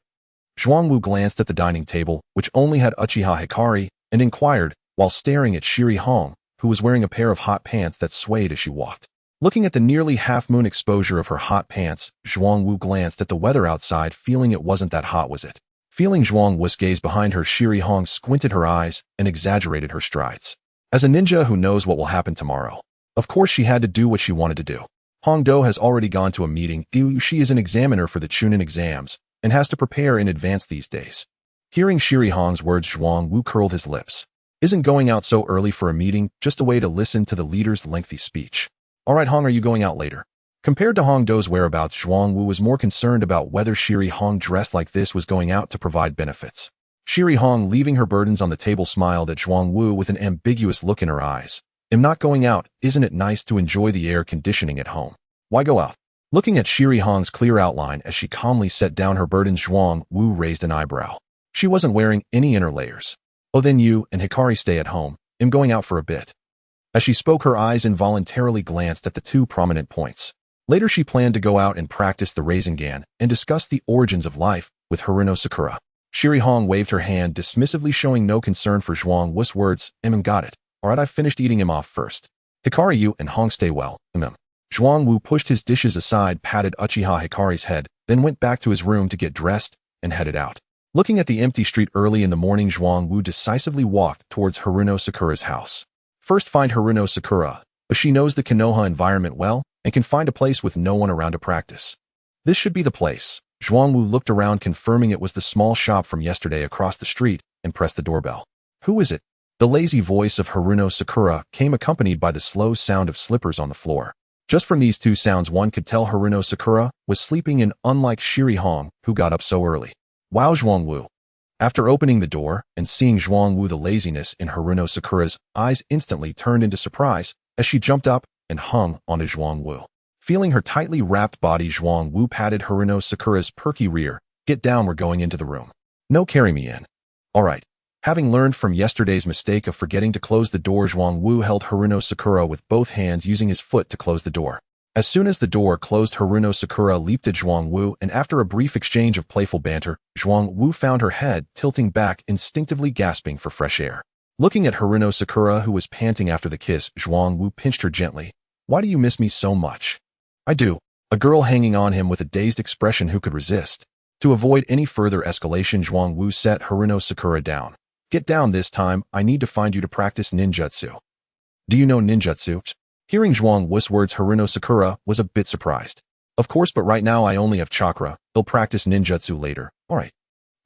Zhuangwu glanced at the dining table, which only had Uchiha Hikari, and inquired, while staring at Shiri Hong, who was wearing a pair of hot pants that swayed as she walked. Looking at the nearly half-moon exposure of her hot pants, Zhuangwu glanced at the weather outside, feeling it wasn't that hot, was it? Feeling Zhuangwu's gaze behind her, Shiri Hong squinted her eyes and exaggerated her strides. As a ninja who knows what will happen tomorrow, of course she had to do what she wanted to do. Hong Do has already gone to a meeting. She is an examiner for the Chunin exams and has to prepare in advance these days. Hearing Shiri Hong's words, Zhuangwu curled his lips. Isn't going out so early for a meeting just a way to listen to the leader's lengthy speech? Alright Hong, are you going out later? Compared to Hong Do's whereabouts, Zhuangwu was more concerned about whether Shiri Hong dressed like this was going out to provide benefits. Shiri Hong, leaving her burdens on the table, smiled at Zhuangwu with an ambiguous look in her eyes. Am not going out. Isn't it nice to enjoy the air conditioning at home? Why go out? Looking at Shiri Hong's clear outline as she calmly set down her burdens, Zhuangwu raised an eyebrow. She wasn't wearing any inner layers. Oh, then you and Hikari stay at home. I'm going out for a bit. As she spoke, her eyes involuntarily glanced at the 2 prominent points. Later she planned to go out and practice the Rasengan and discuss the origins of life with Haruno Sakura. Shiri Hong waved her hand dismissively, showing no concern for Zhuangwu's words. Got it. Alright, I finished eating him off first. Hikari, you and Hong stay well. Zhuangwu pushed his dishes aside, patted Uchiha Hikari's head, then went back to his room to get dressed and headed out. Looking at the empty street early in the morning, Zhuangwu decisively walked towards Haruno Sakura's house. First, find Haruno Sakura, but she knows the Konoha environment well and can find a place with no one around to practice. This should be the place. Zhuangwu looked around, confirming it was the small shop from yesterday across the street, and pressed the doorbell. Who is it? The lazy voice of Haruno Sakura came accompanied by the slow sound of slippers on the floor. Just from these 2 sounds, one could tell Haruno Sakura was sleeping in, unlike Shiri Hong, who got up so early. Wow, Zhuangwu. After opening the door and seeing Zhuangwu, the laziness in Haruno Sakura's eyes instantly turned into surprise as she jumped up and hung onto Zhuangwu. Feeling her tightly wrapped body, Zhuangwu patted Haruno Sakura's perky rear. Get down, we're going into the room. No, carry me in. Alright. Having learned from yesterday's mistake of forgetting to close the door, Zhuangwu held Haruno Sakura with both hands, using his foot to close the door. As soon as the door closed, Haruno Sakura leaped at Zhuangwu, and after a brief exchange of playful banter, Zhuangwu found her head tilting back, instinctively gasping for fresh air. Looking at Haruno Sakura, who was panting after the kiss, Zhuangwu pinched her gently. Why do you miss me so much? I do. A girl hanging on him with a dazed expression. Who could resist? To avoid any further escalation, Zhuangwu set Haruno Sakura down. Get down this time. I need to find you to practice ninjutsu. Do you know ninjutsu? Hearing Zhuangwu's words, Haruno Sakura was a bit surprised. Of course, but right now I only have chakra. They'll practice ninjutsu later. Alright.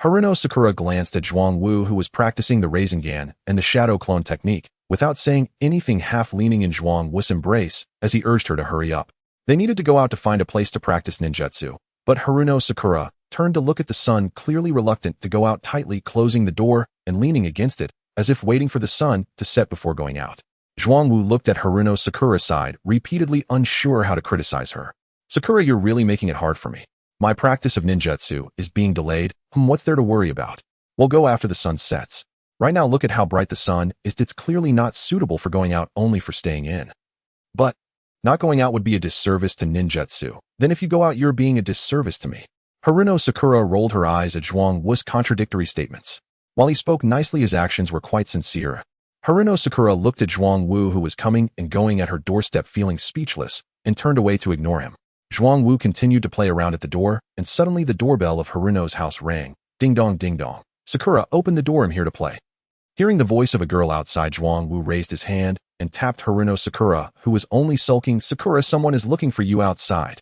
Haruno Sakura glanced at Zhuang Wu, who was practicing the Rasengan and the shadow clone technique, without saying anything, half leaning in Zhuang Wu's embrace as he urged her to hurry up. They needed to go out to find a place to practice ninjutsu, but Haruno Sakura turned to look at the sun, clearly reluctant to go out, tightly closing the door and leaning against it, as if waiting for the sun to set before going out. Zhuang Wu looked at Haruno Sakura's side, repeatedly unsure how to criticize her. Sakura, you're really making it hard for me. My practice of ninjutsu is being delayed. What's there to worry about? We'll go after the sun sets. Right now, look at how bright the sun is. It's clearly not suitable for going out, only for staying in. But not going out would be a disservice to ninjutsu. Then if you go out, you're being a disservice to me. Haruno Sakura rolled her eyes at Zhuang Wu's contradictory statements. While he spoke nicely, his actions were quite sincere. Haruno Sakura looked at Zhuang Wu, who was coming and going at her doorstep, feeling speechless, and turned away to ignore him. Zhuang Wu continued to play around at the door, and suddenly the doorbell of Haruno's house rang. Ding dong, ding dong. Sakura, open the door, I'm here to play. Hearing the voice of a girl outside, Zhuang Wu raised his hand and tapped Haruno Sakura, who was only sulking. Sakura, someone is looking for you outside.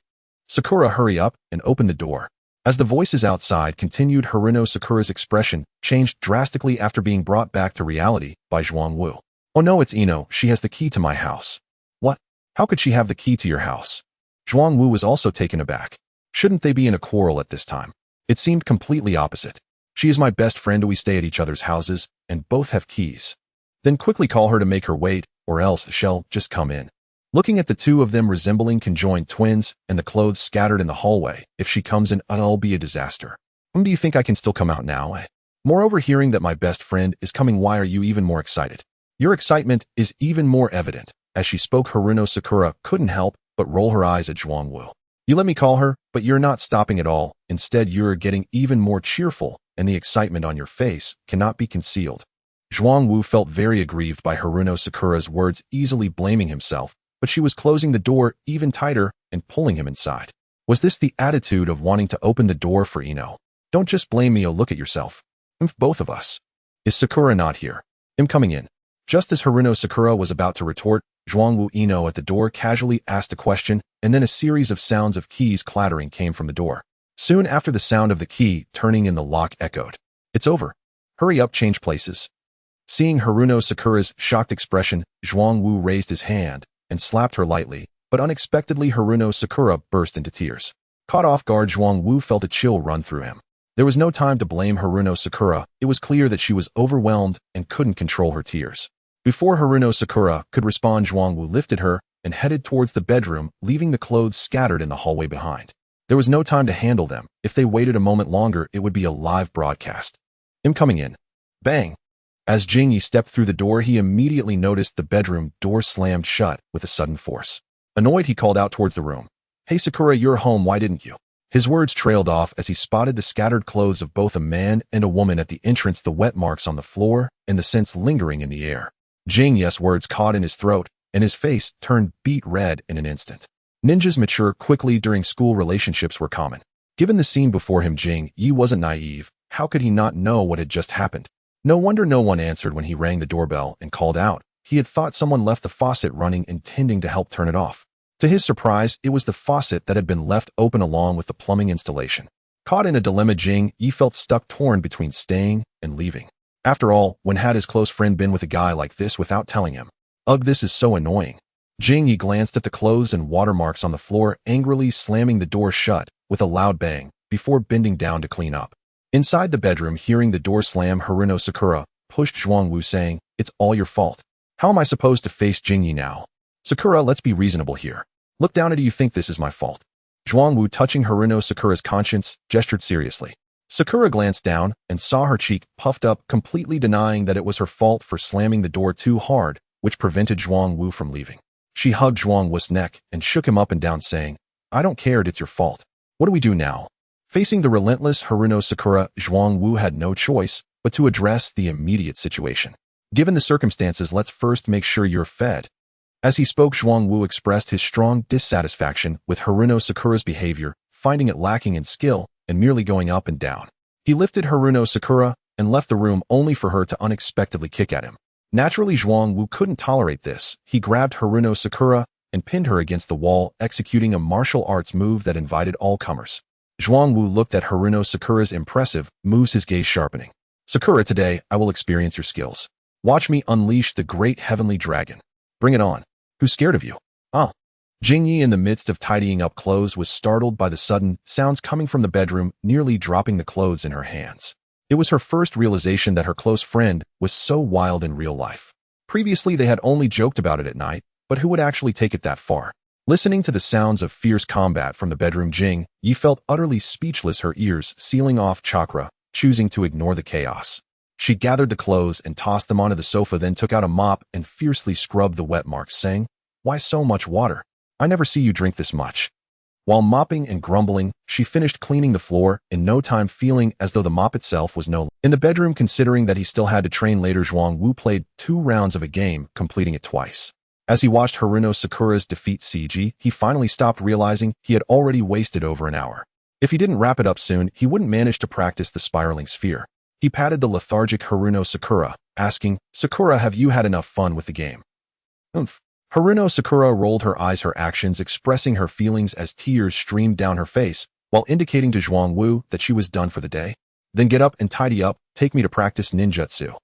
Sakura, hurry up and open the door. As the voices outside continued, Haruno Sakura's expression changed drastically after being brought back to reality by Zhuang Wu. Oh no, it's Ino. She has the key to my house. What? How could she have the key to your house? Zhuang Wu was also taken aback. Shouldn't they be in a quarrel at this time? It seemed completely opposite. She is my best friend. We stay at each other's houses and both have keys. Then quickly call her to make her wait, or else she'll just come in. Looking at the two of them resembling conjoined twins and the clothes scattered in the hallway, if she comes in, it'll be a disaster. Do you think I can still come out now? Moreover, hearing that my best friend is coming, why are you even more excited? Your excitement is even more evident. As she spoke, Haruno Sakura couldn't help but roll her eyes at Zhuang Wu. You let me call her, but you're not stopping at all. Instead, you're getting even more cheerful, and the excitement on your face cannot be concealed. Zhuang Wu felt very aggrieved by Haruno Sakura's words, easily blaming himself, but she was closing the door even tighter and pulling him inside. Was this the attitude of wanting to open the door for Ino? Don't just blame me, look at yourself. Both of us. Is Sakura not here? I'm coming in. Just as Haruno Sakura was about to retort, Zhuang Wu Ino at the door casually asked a question, and then a series of sounds of keys clattering came from the door. Soon after, the sound of the key turning in the lock echoed. It's over. Hurry up, change places. Seeing Haruno Sakura's shocked expression, Zhuang Wu raised his hand and slapped her lightly, but unexpectedly Haruno Sakura burst into tears. Caught off guard, Zhuang Wu felt a chill run through him. There was no time to blame Haruno Sakura. It was clear that she was overwhelmed and couldn't control her tears. Before Haruno Sakura could respond, Zhuang Wu lifted her and headed towards the bedroom, leaving the clothes scattered in the hallway behind. There was no time to handle them. If they waited a moment longer, it would be a live broadcast. Him coming in. Bang! As Jing Yi stepped through the door, he immediately noticed the bedroom door slammed shut with a sudden force. Annoyed, he called out towards the room. Hey Sakura, you're home, why didn't you? His words trailed off as he spotted the scattered clothes of both a man and a woman at the entrance, the wet marks on the floor and the scents lingering in the air. Jing Yi's words caught in his throat, and his face turned beet red in an instant. Ninjas mature quickly. During school, relationships were common. Given the scene before him, Jing Yi wasn't naive. How could he not know what had just happened? No wonder no one answered when he rang the doorbell and called out. He had thought someone left the faucet running, intending to help turn it off. To his surprise, it was the faucet that had been left open along with the plumbing installation. Caught in a dilemma, Jing Yi felt stuck, torn between staying and leaving. After all, when had his close friend been with a guy like this without telling him? Ugh, this is so annoying. Jing Yi glanced at the clothes and watermarks on the floor, angrily slamming the door shut with a loud bang before bending down to clean up. Inside the bedroom, hearing the door slam, Haruno Sakura pushed Zhuang Wu, saying, "It's all your fault. How am I supposed to face Jing Yi now? Sakura, let's be reasonable here. Look down at it. You think this is my fault?" Zhuang Wu, touching Haruno Sakura's conscience, gestured seriously. Sakura glanced down and saw her cheek puffed up, completely denying that it was her fault for slamming the door too hard, which prevented Zhuang Wu from leaving. She hugged Zhuang Wu's neck and shook him up and down, saying, "I don't care, it's your fault. What do we do now?" Facing the relentless Haruno Sakura, Zhuang Wu had no choice but to address the immediate situation. "Given the circumstances, let's first make sure you're fed." As he spoke, Zhuang Wu expressed his strong dissatisfaction with Haruno Sakura's behavior, finding it lacking in skill and merely going up and down. He lifted Haruno Sakura and left the room, only for her to unexpectedly kick at him. Naturally, Zhuang Wu couldn't tolerate this. He grabbed Haruno Sakura and pinned her against the wall, executing a martial arts move that invited all comers. Zhuang Wu looked at Haruno Sakura's impressive moves, his gaze sharpening. Sakura, today I will experience your skills. Watch me unleash the great heavenly dragon. Bring it on. Who's scared of you? Ah. Jingyi, in the midst of tidying up clothes, was startled by the sudden sounds coming from the bedroom, nearly dropping the clothes in her hands. It was her first realization that her close friend was so wild in real life. Previously, they had only joked about it at night, but who would actually take it that far? Listening to the sounds of fierce combat from the bedroom, Jingyi felt utterly speechless, her ears sealing off chakra, choosing to ignore the chaos. She gathered the clothes and tossed them onto the sofa, then took out a mop and fiercely scrubbed the wet marks, saying, "Why so much water? I never see you drink this much." While mopping and grumbling, she finished cleaning the floor in no time, feeling as though the mop itself was no longer in the bedroom. Considering that he still had to train later, Zhuang Wu played 2 rounds of a game, completing it twice. As he watched Haruno Sakura's defeat CG, he finally stopped, realizing he had already wasted over an hour. If he didn't wrap it up soon, he wouldn't manage to practice the spiraling sphere. He patted the lethargic Haruno Sakura, asking, "Sakura, have you had enough fun with the game?" Haruno Sakura rolled her eyes, her actions expressing her feelings as tears streamed down her face, while indicating to Zhuang Wu that she was done for the day. "Then get up and tidy up, take me to practice ninjutsu."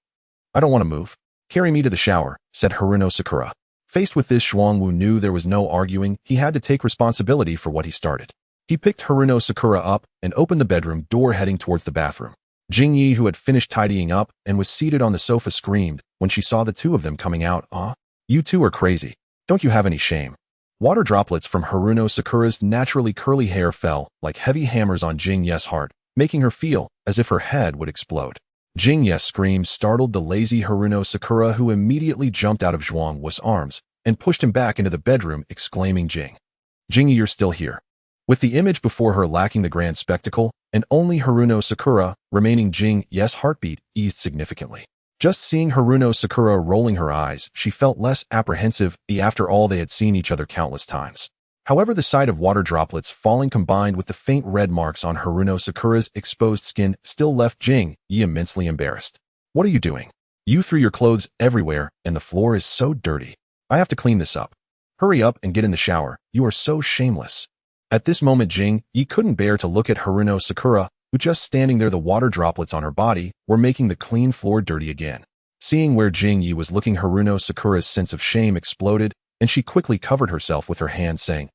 "I don't want to move. Carry me to the shower," said Haruno Sakura. Faced with this, Zhuang Wu knew there was no arguing. He had to take responsibility for what he started. He picked Haruno Sakura up and opened the bedroom door, heading towards the bathroom. Jingyi, who had finished tidying up and was seated on the sofa, screamed when she saw the two of them coming out. "Ah, you two are crazy. Don't you have any shame?" Water droplets from Haruno Sakura's naturally curly hair fell like heavy hammers on Jingyi's heart, making her feel as if her head would explode. Jingyi's scream startled the lazy Haruno Sakura, who immediately jumped out of Zhuang Wu's arms and pushed him back into the bedroom, exclaiming, Jingyi, you're still here." With the image before her lacking the grand spectacle, and only Haruno Sakura remaining, Jingyi's heartbeat eased significantly. Just seeing Haruno Sakura rolling her eyes, she felt less apprehensive. After all, they had seen each other countless times. However, the sight of water droplets falling combined with the faint red marks on Haruno Sakura's exposed skin still left Jingyi immensely embarrassed. "What are you doing? You threw your clothes everywhere, and the floor is so dirty. I have to clean this up. Hurry up and get in the shower. You are so shameless." At this moment, Jingyi couldn't bear to look at Haruno Sakura, who just standing there, the water droplets on her body were making the clean floor dirty again. Seeing where Jingyi was looking, Haruno Sakura's sense of shame exploded, and she quickly covered herself with her hand, saying,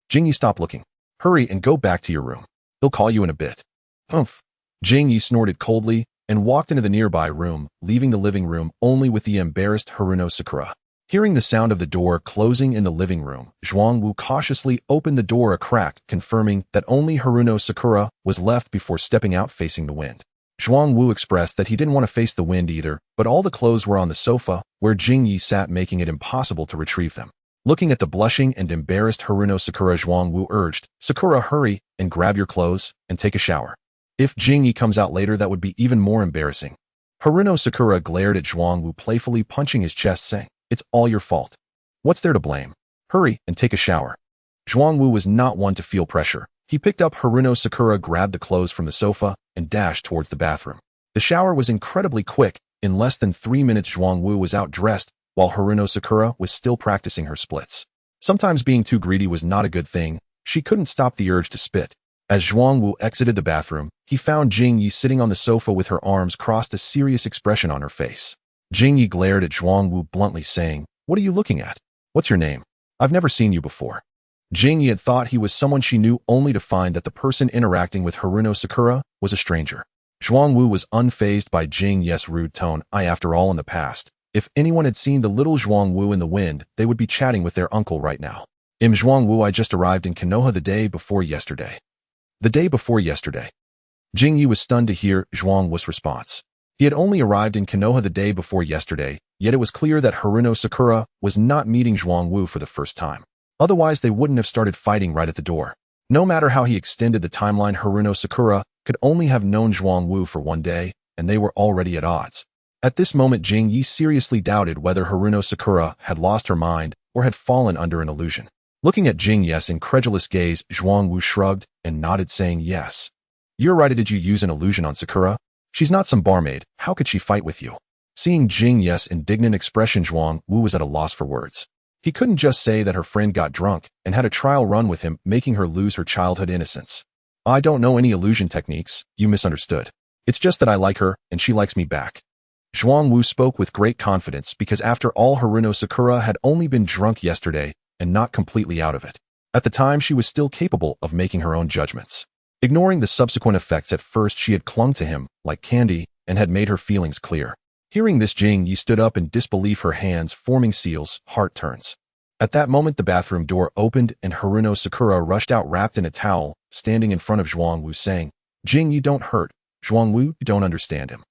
Jingyi, stop looking. Hurry and go back to your room. He'll call you in a bit." "Humph." Jingyi snorted coldly and walked into the nearby room, leaving the living room only with the embarrassed Haruno Sakura. Hearing the sound of the door closing in the living room, Zhuang Wu cautiously opened the door a crack, confirming that only Haruno Sakura was left before stepping out facing the wind. Zhuang Wu expressed that he didn't want to face the wind either, but all the clothes were on the sofa, where Jingyi sat, making it impossible to retrieve them. Looking at the blushing and embarrassed Haruno Sakura, Zhuang Wu urged, "Sakura, hurry and grab your clothes and take a shower. If Jingyi comes out later, that would be even more embarrassing." Haruno Sakura glared at Zhuang Wu, playfully punching his chest, saying, "It's all your fault. What's there to blame? Hurry and take a shower." Zhuang Wu was not one to feel pressure. He picked up Haruno Sakura, grabbed the clothes from the sofa, and dashed towards the bathroom. The shower was incredibly quick. In less than 3 minutes, Zhuang Wu was out dressed, while Haruno Sakura was still practicing her splits. Sometimes being too greedy was not a good thing. She couldn't stop the urge to spit. As Zhuang Wu exited the bathroom, he found Jingyi sitting on the sofa with her arms crossed, a serious expression on her face. Jingyi glared at Zhuang Wu bluntly, saying, "What are you looking at? What's your name? I've never seen you before." Jingyi had thought he was someone she knew, only to find that the person interacting with Haruno Sakura was a stranger. Zhuang Wu was unfazed by Jingyi's rude tone. After all, in the past, if anyone had seen the little Zhuang Wu in the wind, they would be chatting with their uncle right now. Zhuang Wu, I just arrived in Konoha the day before yesterday." "The day before yesterday?" Jingyi was stunned to hear Zhuang Wu's response. He had only arrived in Konoha the day before yesterday, yet it was clear that Haruno Sakura was not meeting Zhuang Wu for the first time. Otherwise, they wouldn't have started fighting right at the door. No matter how he extended the timeline, Haruno Sakura could only have known Zhuang Wu for 1 day, and they were already at odds. At this moment, Jingyi seriously doubted whether Haruno Sakura had lost her mind or had fallen under an illusion. Looking at Jingyi's incredulous gaze, Zhuang Wu shrugged and nodded, saying, "Yes. You're right. Did you use an illusion on Sakura? She's not some barmaid. How could she fight with you?" Seeing Jingyi's indignant expression, Zhuang Wu was at a loss for words. He couldn't just say that her friend got drunk and had a trial run with him, making her lose her childhood innocence. I don't know any illusion techniques, you misunderstood. It's just that I like her and she likes me back. Zhuangwu spoke with great confidence because after all Haruno Sakura had only been drunk yesterday and not completely out of it. At the time she was still capable of making her own judgments. Ignoring the subsequent effects, at first she had clung to him like candy and had made her feelings clear. Hearing this, Jing Yi stood up in disbelief, her hands forming seals, heart turns. At that moment the bathroom door opened and Haruno Sakura rushed out wrapped in a towel, standing in front of Zhuangwu saying, Jing Yi, don't hurt Zhuangwu, you don't understand him.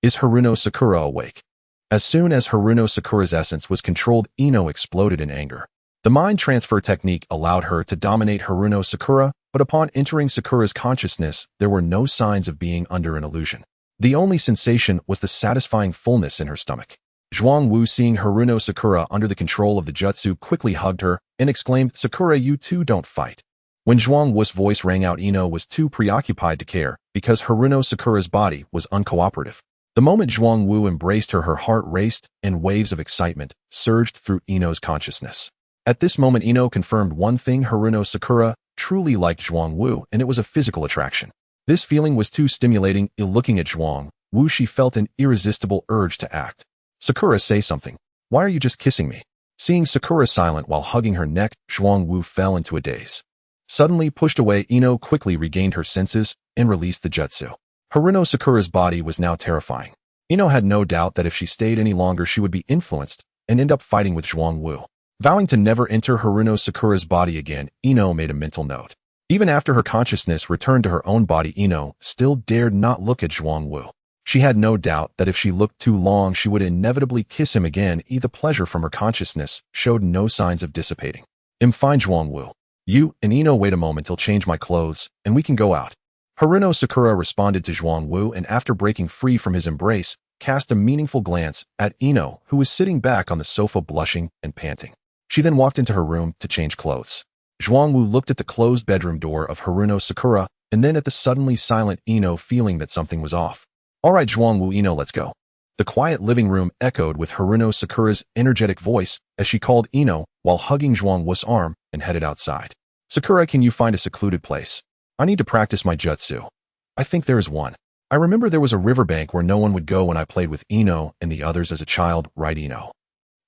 Is Haruno Sakura awake? As soon as Haruno Sakura's essence was controlled, Ino exploded in anger. The mind transfer technique allowed her to dominate Haruno Sakura, but upon entering Sakura's consciousness, there were no signs of being under an illusion. The only sensation was the satisfying fullness in her stomach. Zhuangwu, seeing Haruno Sakura under the control of the jutsu, quickly hugged her and exclaimed, Sakura, you two don't fight. When Zhuangwu's voice rang out, Ino was too preoccupied to care because Haruno Sakura's body was uncooperative. The moment Zhuangwu embraced her, her heart raced and waves of excitement surged through Ino's consciousness. At this moment, Ino confirmed one thing: Haruno Sakura truly liked Zhuangwu, and it was a physical attraction. This feeling was too stimulating. Looking at Zhuangwu, she felt an irresistible urge to act. Sakura, say something. Why are you just kissing me? Seeing Sakura silent while hugging her neck, Zhuangwu fell into a daze. Suddenly pushed away, Ino quickly regained her senses and released the jutsu. Haruno Sakura's body was now terrifying. Ino had no doubt that if she stayed any longer she would be influenced and end up fighting with Zhuangwu. Vowing to never enter Haruno Sakura's body again, Ino made a mental note. Even after her consciousness returned to her own body, Ino still dared not look at Zhuangwu. She had no doubt that if she looked too long she would inevitably kiss him again. The pleasure from her consciousness showed no signs of dissipating. I'm fine, Zhuangwu. You and Ino wait a moment, I'll change my clothes and we can go out. Haruno Sakura responded to Zhuangwu, and after breaking free from his embrace, cast a meaningful glance at Ino, who was sitting back on the sofa blushing and panting. She then walked into her room to change clothes. Zhuangwu looked at the closed bedroom door of Haruno Sakura and then at the suddenly silent Ino, feeling that something was off. All right, Zhuangwu, Ino, let's go. The quiet living room echoed with Haruno Sakura's energetic voice as she called Ino while hugging Zhuangwu's arm and headed outside. Sakura, can you find a secluded place? I need to practice my jutsu. I think there is one. I remember there was a riverbank where no one would go when I played with Ino and the others as a child, right, Ino?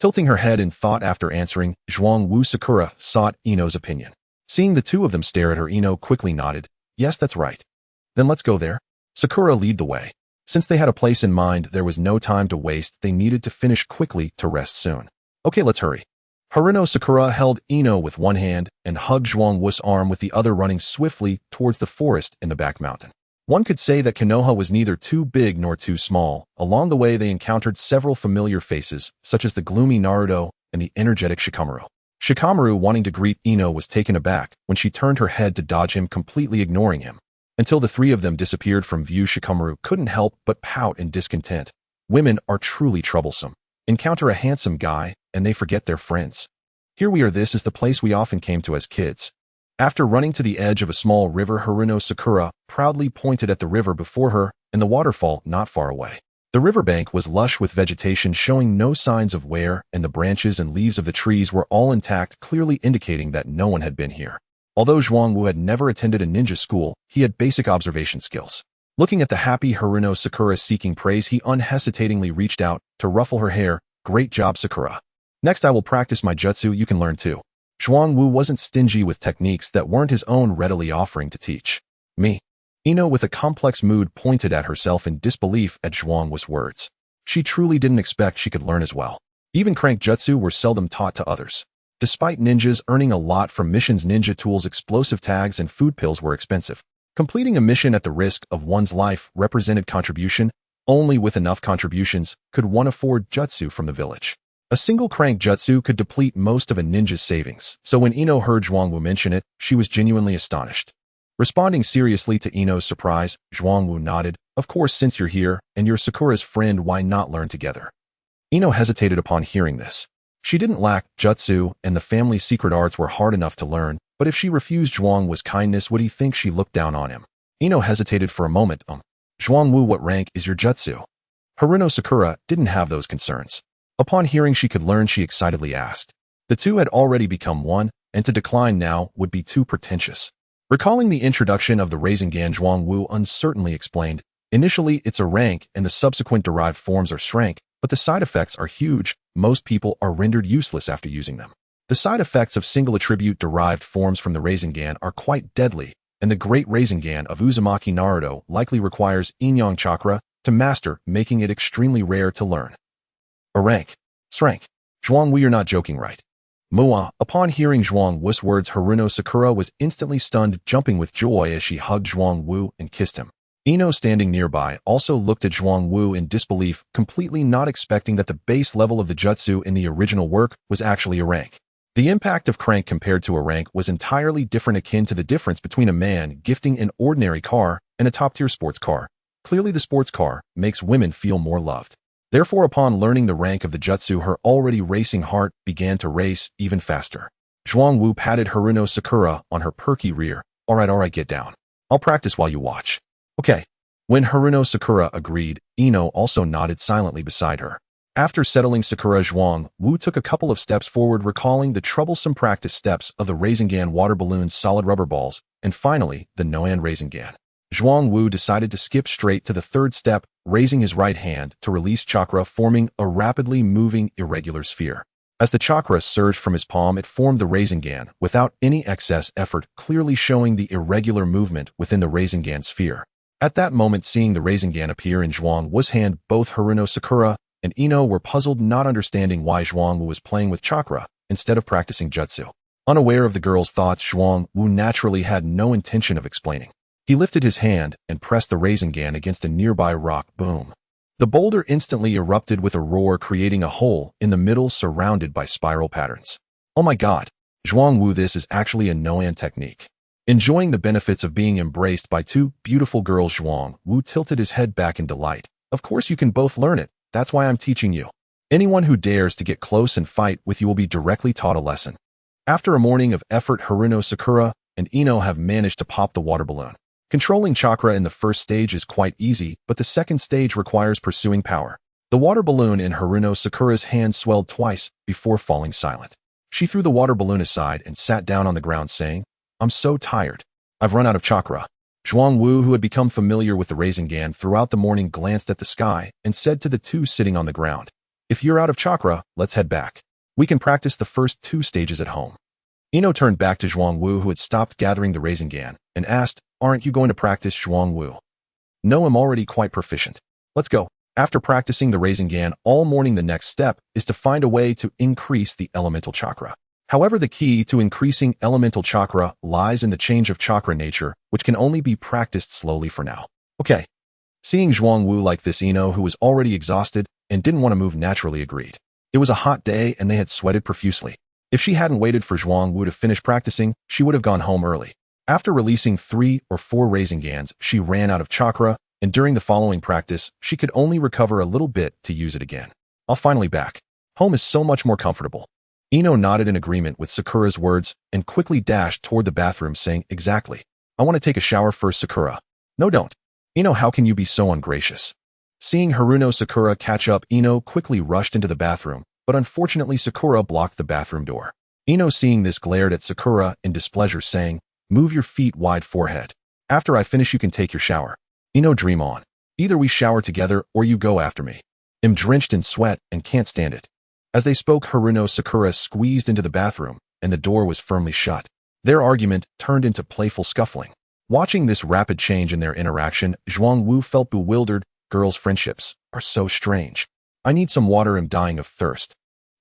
Tilting her head in thought after answering, Zhuangwu, Sakura sought Ino's opinion. Seeing the two of them stare at her, Ino quickly nodded. Yes, that's right. Then let's go there. Sakura lead the way. Since they had a place in mind, there was no time to waste. They needed to finish quickly to rest soon. Okay, let's hurry. Haruno Sakura held Ino with one hand and hugged Zhuangwu's arm with the other, running swiftly towards the forest in the back mountain. One could say that Konoha was neither too big nor too small. Along the way they encountered several familiar faces, such as the gloomy Naruto and the energetic Shikamaru. Shikamaru, wanting to greet Ino, was taken aback when she turned her head to dodge him, completely ignoring him. Until the three of them disappeared from view, Shikamaru couldn't help but pout in discontent. Women are truly troublesome. Encounter a handsome guy, and they forget their friends. Here we are, this is the place we often came to as kids. After running to the edge of a small river, Haruno Sakura proudly pointed at the river before her and the waterfall not far away. The riverbank was lush with vegetation showing no signs of wear, and the branches and leaves of the trees were all intact, clearly indicating that no one had been here. Although Zhuangwu had never attended a ninja school, he had basic observation skills. Looking at the happy Haruno Sakura seeking praise, he unhesitatingly reached out to ruffle her hair. Great job, Sakura. Next I will practice my jutsu, you can learn too. Zhuangwu wasn't stingy with techniques that weren't his own, readily offering to teach. Me. Ino, with a complex mood, pointed at herself in disbelief at Zhuangwu's words. She truly didn't expect she could learn as well. Even crank jutsu were seldom taught to others. Despite ninjas earning a lot from missions, ninja tools, explosive tags, and food pills were expensive. Completing a mission at the risk of one's life represented contribution. Only with enough contributions could one afford jutsu from the village. A single crank jutsu could deplete most of a ninja's savings, so when Ino heard Zhuangwu mention it, she was genuinely astonished. Responding seriously to Ino's surprise, Zhuangwu nodded. Of course, since you're here and you're Sakura's friend, why not learn together? Ino hesitated upon hearing this. She didn't lack jutsu, and the family's secret arts were hard enough to learn, but if she refused Zhuangwu's kindness, would he think she looked down on him? Ino hesitated for a moment. Zhuangwu, what rank is your jutsu? Haruno Sakura didn't have those concerns. Upon hearing she could learn, she excitedly asked. The two had already become one, and to decline now would be too pretentious. Recalling the introduction of the Rasengan, Zhuang Wu uncertainly explained, initially it's a rank and the subsequent derived forms are strength, but the side effects are huge. Most people are rendered useless after using them. The side effects of single attribute derived forms from the Rasengan are quite deadly, and the great Rasengan of Uzumaki Naruto likely requires Yin-Yang chakra to master, making it extremely rare to learn. A rank. Strength. Zhuang Wu, you're not joking, right? Mua, upon hearing Zhuang Wu's words, Haruno Sakura was instantly stunned, jumping with joy as she hugged Zhuang Wu and kissed him. Ino, standing nearby, also looked at Zhuang Wu in disbelief, completely not expecting that the base level of the jutsu in the original work was actually a rank. The impact of crank compared to a rank was entirely different, akin to the difference between a man gifting an ordinary car and a top-tier sports car. Clearly the sports car makes women feel more loved. Therefore, upon learning the rank of the jutsu, her already racing heart began to race even faster. Zhuang Wu patted Haruno Sakura on her perky rear. All right, get down. I'll practice while you watch. Okay. When Haruno Sakura agreed, Ino also nodded silently beside her. After settling Sakura, Zhuang Wu took a couple of steps forward, recalling the troublesome practice steps of the Rasengan water balloons, solid rubber balls, and finally, the Noan Rasengan. Zhuang Wu decided to skip straight to the third step, raising his right hand to release chakra, forming a rapidly moving irregular sphere. As the chakra surged from his palm, it formed the Rasengan without any excess effort, clearly showing the irregular movement within the Rasengan sphere. At that moment, seeing the Rasengan appear in Zhuang Wu's hand, both Haruno Sakura and Ino were puzzled, not understanding why Zhuang Wu was playing with chakra instead of practicing jutsu. Unaware of the girl's thoughts, Zhuang Wu naturally had no intention of explaining. He lifted his hand and pressed the Rasengan against a nearby rock. Boom. The boulder instantly erupted with a roar, creating a hole in the middle surrounded by spiral patterns. Oh my god. Zhuang Wu, this is actually a Noan technique. Enjoying the benefits of being embraced by two beautiful girls, Zhuang Wu tilted his head back in delight. Of course you can both learn it. That's why I'm teaching you. Anyone who dares to get close and fight with you will be directly taught a lesson. After a morning of effort, Haruno Sakura and Ino have managed to pop the water balloon. Controlling chakra in the first stage is quite easy, but the second stage requires pursuing power. The water balloon in Haruno Sakura's hand swelled twice before falling silent. She threw the water balloon aside and sat down on the ground, saying, I'm so tired. I've run out of chakra. Zhuang Wu, who had become familiar with the Rasengan throughout the morning, glanced at the sky and said to the two sitting on the ground, if you're out of chakra, let's head back. We can practice the first two stages at home. Ino turned back to Zhuang Wu, who had stopped gathering the Rasengan, and asked, aren't you going to practice, Zhuang Wu? No, I'm already quite proficient. Let's go. After practicing the Rasengan all morning, the next step is to find a way to increase the elemental chakra. However, the key to increasing elemental chakra lies in the change of chakra nature, which can only be practiced slowly for now. Okay. Seeing Zhuang Wu like this, Ino, who was already exhausted and didn't want to move, naturally agreed. It was a hot day and they had sweated profusely. If she hadn't waited for Zhuang Wu to finish practicing, she would have gone home early. After releasing 3 or 4 Rasengans, she ran out of chakra, and during the following practice, she could only recover a little bit to use it again. I'll finally back. Home is so much more comfortable. Ino nodded in agreement with Sakura's words and quickly dashed toward the bathroom, saying, exactly. I want to take a shower first, Sakura. No, don't. Ino, how can you be so ungracious? Seeing Haruno Sakura catch up, Ino quickly rushed into the bathroom, but unfortunately Sakura blocked the bathroom door. Ino, seeing this, glared at Sakura in displeasure, saying, move your feet wide, forehead. After I finish, you can take your shower. Ino, dream on. Either we shower together or you go after me. I'm drenched in sweat and can't stand it. As they spoke, Haruno Sakura squeezed into the bathroom, and the door was firmly shut. Their argument turned into playful scuffling. Watching this rapid change in their interaction, Zhuang Wu felt bewildered. Girls' friendships are so strange. I need some water, I'm dying of thirst.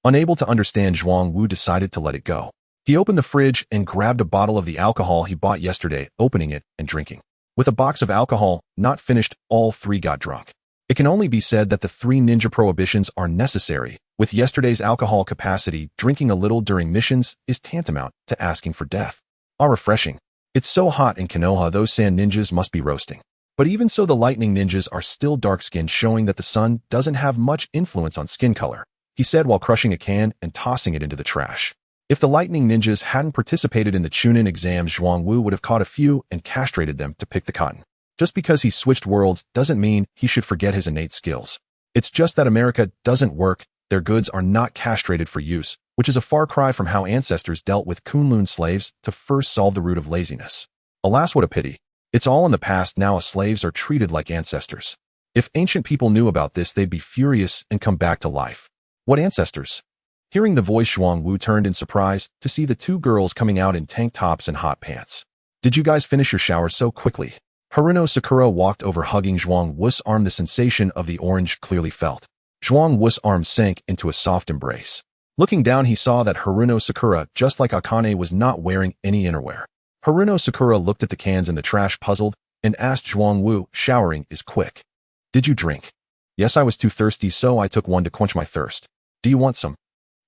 Unable to understand, Zhuang Wu decided to let it go. He opened the fridge and grabbed a bottle of the alcohol he bought yesterday, opening it and drinking. With a box of alcohol not finished, all three got drunk. It can only be said that the 3 ninja prohibitions are necessary. With yesterday's alcohol capacity, drinking a little during missions is tantamount to asking for death. Ah, refreshing. It's so hot in Konoha, those sand ninjas must be roasting. But even so, the lightning ninjas are still dark-skinned, showing that the sun doesn't have much influence on skin color, he said while crushing a can and tossing it into the trash. If the lightning ninjas hadn't participated in the Chunin exams, Zhuang Wu would have caught a few and castrated them to pick the cotton. Just because he switched worlds doesn't mean he should forget his innate skills. It's just that America doesn't work. Their goods are not castrated for use, which is a far cry from how ancestors dealt with Kunlun slaves to first solve the root of laziness. Alas, what a pity. It's all in the past now. Slaves are treated like ancestors. If ancient people knew about this, they'd be furious and come back to life. What ancestors? Hearing the voice, Zhuang Wu turned in surprise to see the two girls coming out in tank tops and hot pants. Did you guys finish your shower so quickly? Haruno Sakura walked over, hugging Zhuang Wu's arm. The sensation of the orange clearly felt. Zhuang Wu's arm sank into a soft embrace. Looking down, he saw that Haruno Sakura, just like Akane, was not wearing any innerwear. Haruno Sakura looked at the cans in the trash, puzzled, and asked Zhuang Wu, "Showering is quick. Did you drink?" "Yes, I was too thirsty, so I took one to quench my thirst. Do you want some?"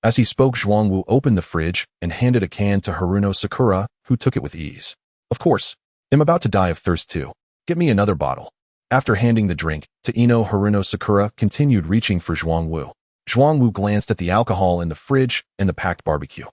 As he spoke, Zhuang Wu opened the fridge and handed a can to Haruno Sakura, who took it with ease. "Of course. I'm about to die of thirst too. Get me another bottle." After handing the drink to Ino, Haruno Sakura continued reaching for Zhuang Wu. Zhuang Wu glanced at the alcohol in the fridge and the packed barbecue.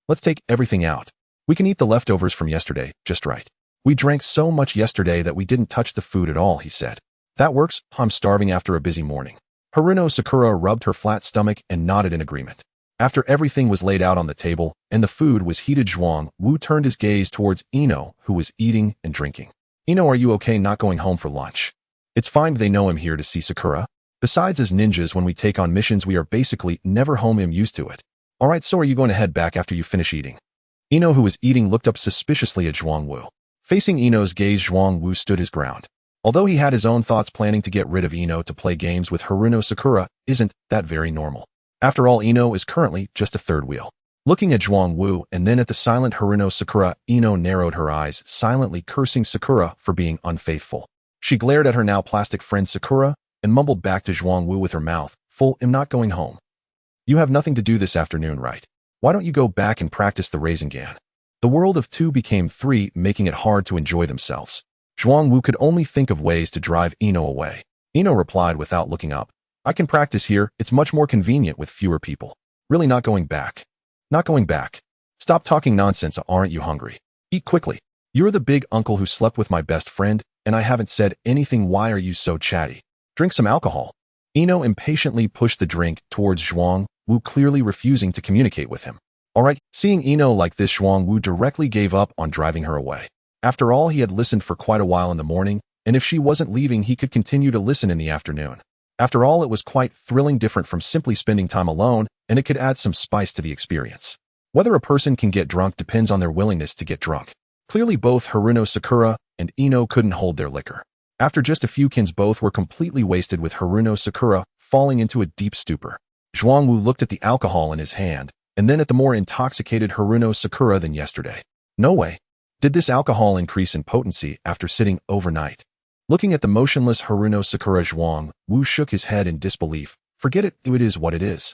Let's take everything out. We can eat the leftovers from yesterday, just right. We drank so much yesterday that we didn't touch the food at all," he said. "That works. I'm starving after a busy morning." Haruno Sakura rubbed her flat stomach and nodded in agreement. After everything was laid out on the table and the food was heated, Zhuang Wu turned his gaze towards Ino, who was eating and drinking. "Ino, are you okay not going home for lunch?" "It's fine. They know I'm here to see Sakura. Besides, as ninjas, when we take on missions, we are basically never home. I'm used to it." "All right, so are you going to head back after you finish eating?" Ino, who was eating, looked up suspiciously at Zhuang Wu. Facing Ino's gaze, Zhuang Wu stood his ground. Although he had his own thoughts, planning to get rid of Ino to play games with Haruno Sakura isn't that very normal. After all, Ino is currently just a third wheel. Looking at Zhuang Wu and then at the silent Haruno Sakura, Ino narrowed her eyes, silently cursing Sakura for being unfaithful. She glared at her now plastic friend Sakura and mumbled back to Zhuang Wu with her mouth full, "I'm not going home. You have nothing to do this afternoon, right? Why don't you go back and practice the Rasengan?" The world of two became three, making it hard to enjoy themselves. Zhuang Wu could only think of ways to drive Ino away. Ino replied without looking up, "I can practice here. It's much more convenient with fewer people. Really not going back." "Not going back? Stop talking nonsense. Aren't you hungry? Eat quickly. You're the big uncle who slept with my best friend, and I haven't said anything. Why are you so chatty? Drink some alcohol." Ino impatiently pushed the drink towards Zhuang Wu, clearly refusing to communicate with him. All right, seeing Ino like this, Zhuang Wu directly gave up on driving her away. After all, he had listened for quite a while in the morning, and if she wasn't leaving, he could continue to listen in the afternoon. After all, it was quite thrilling, different from simply spending time alone, and it could add some spice to the experience. Whether a person can get drunk depends on their willingness to get drunk. Clearly, both Haruno Sakura and Ino couldn't hold their liquor. After just a few cans, both were completely wasted, with Haruno Sakura falling into a deep stupor. Zhuang Wu looked at the alcohol in his hand, and then at the more intoxicated Haruno Sakura than yesterday. No way. Did this alcohol increase in potency after sitting overnight? Looking at the motionless Haruno Sakura, Zhuang Wu shook his head in disbelief. Forget it, it is what it is.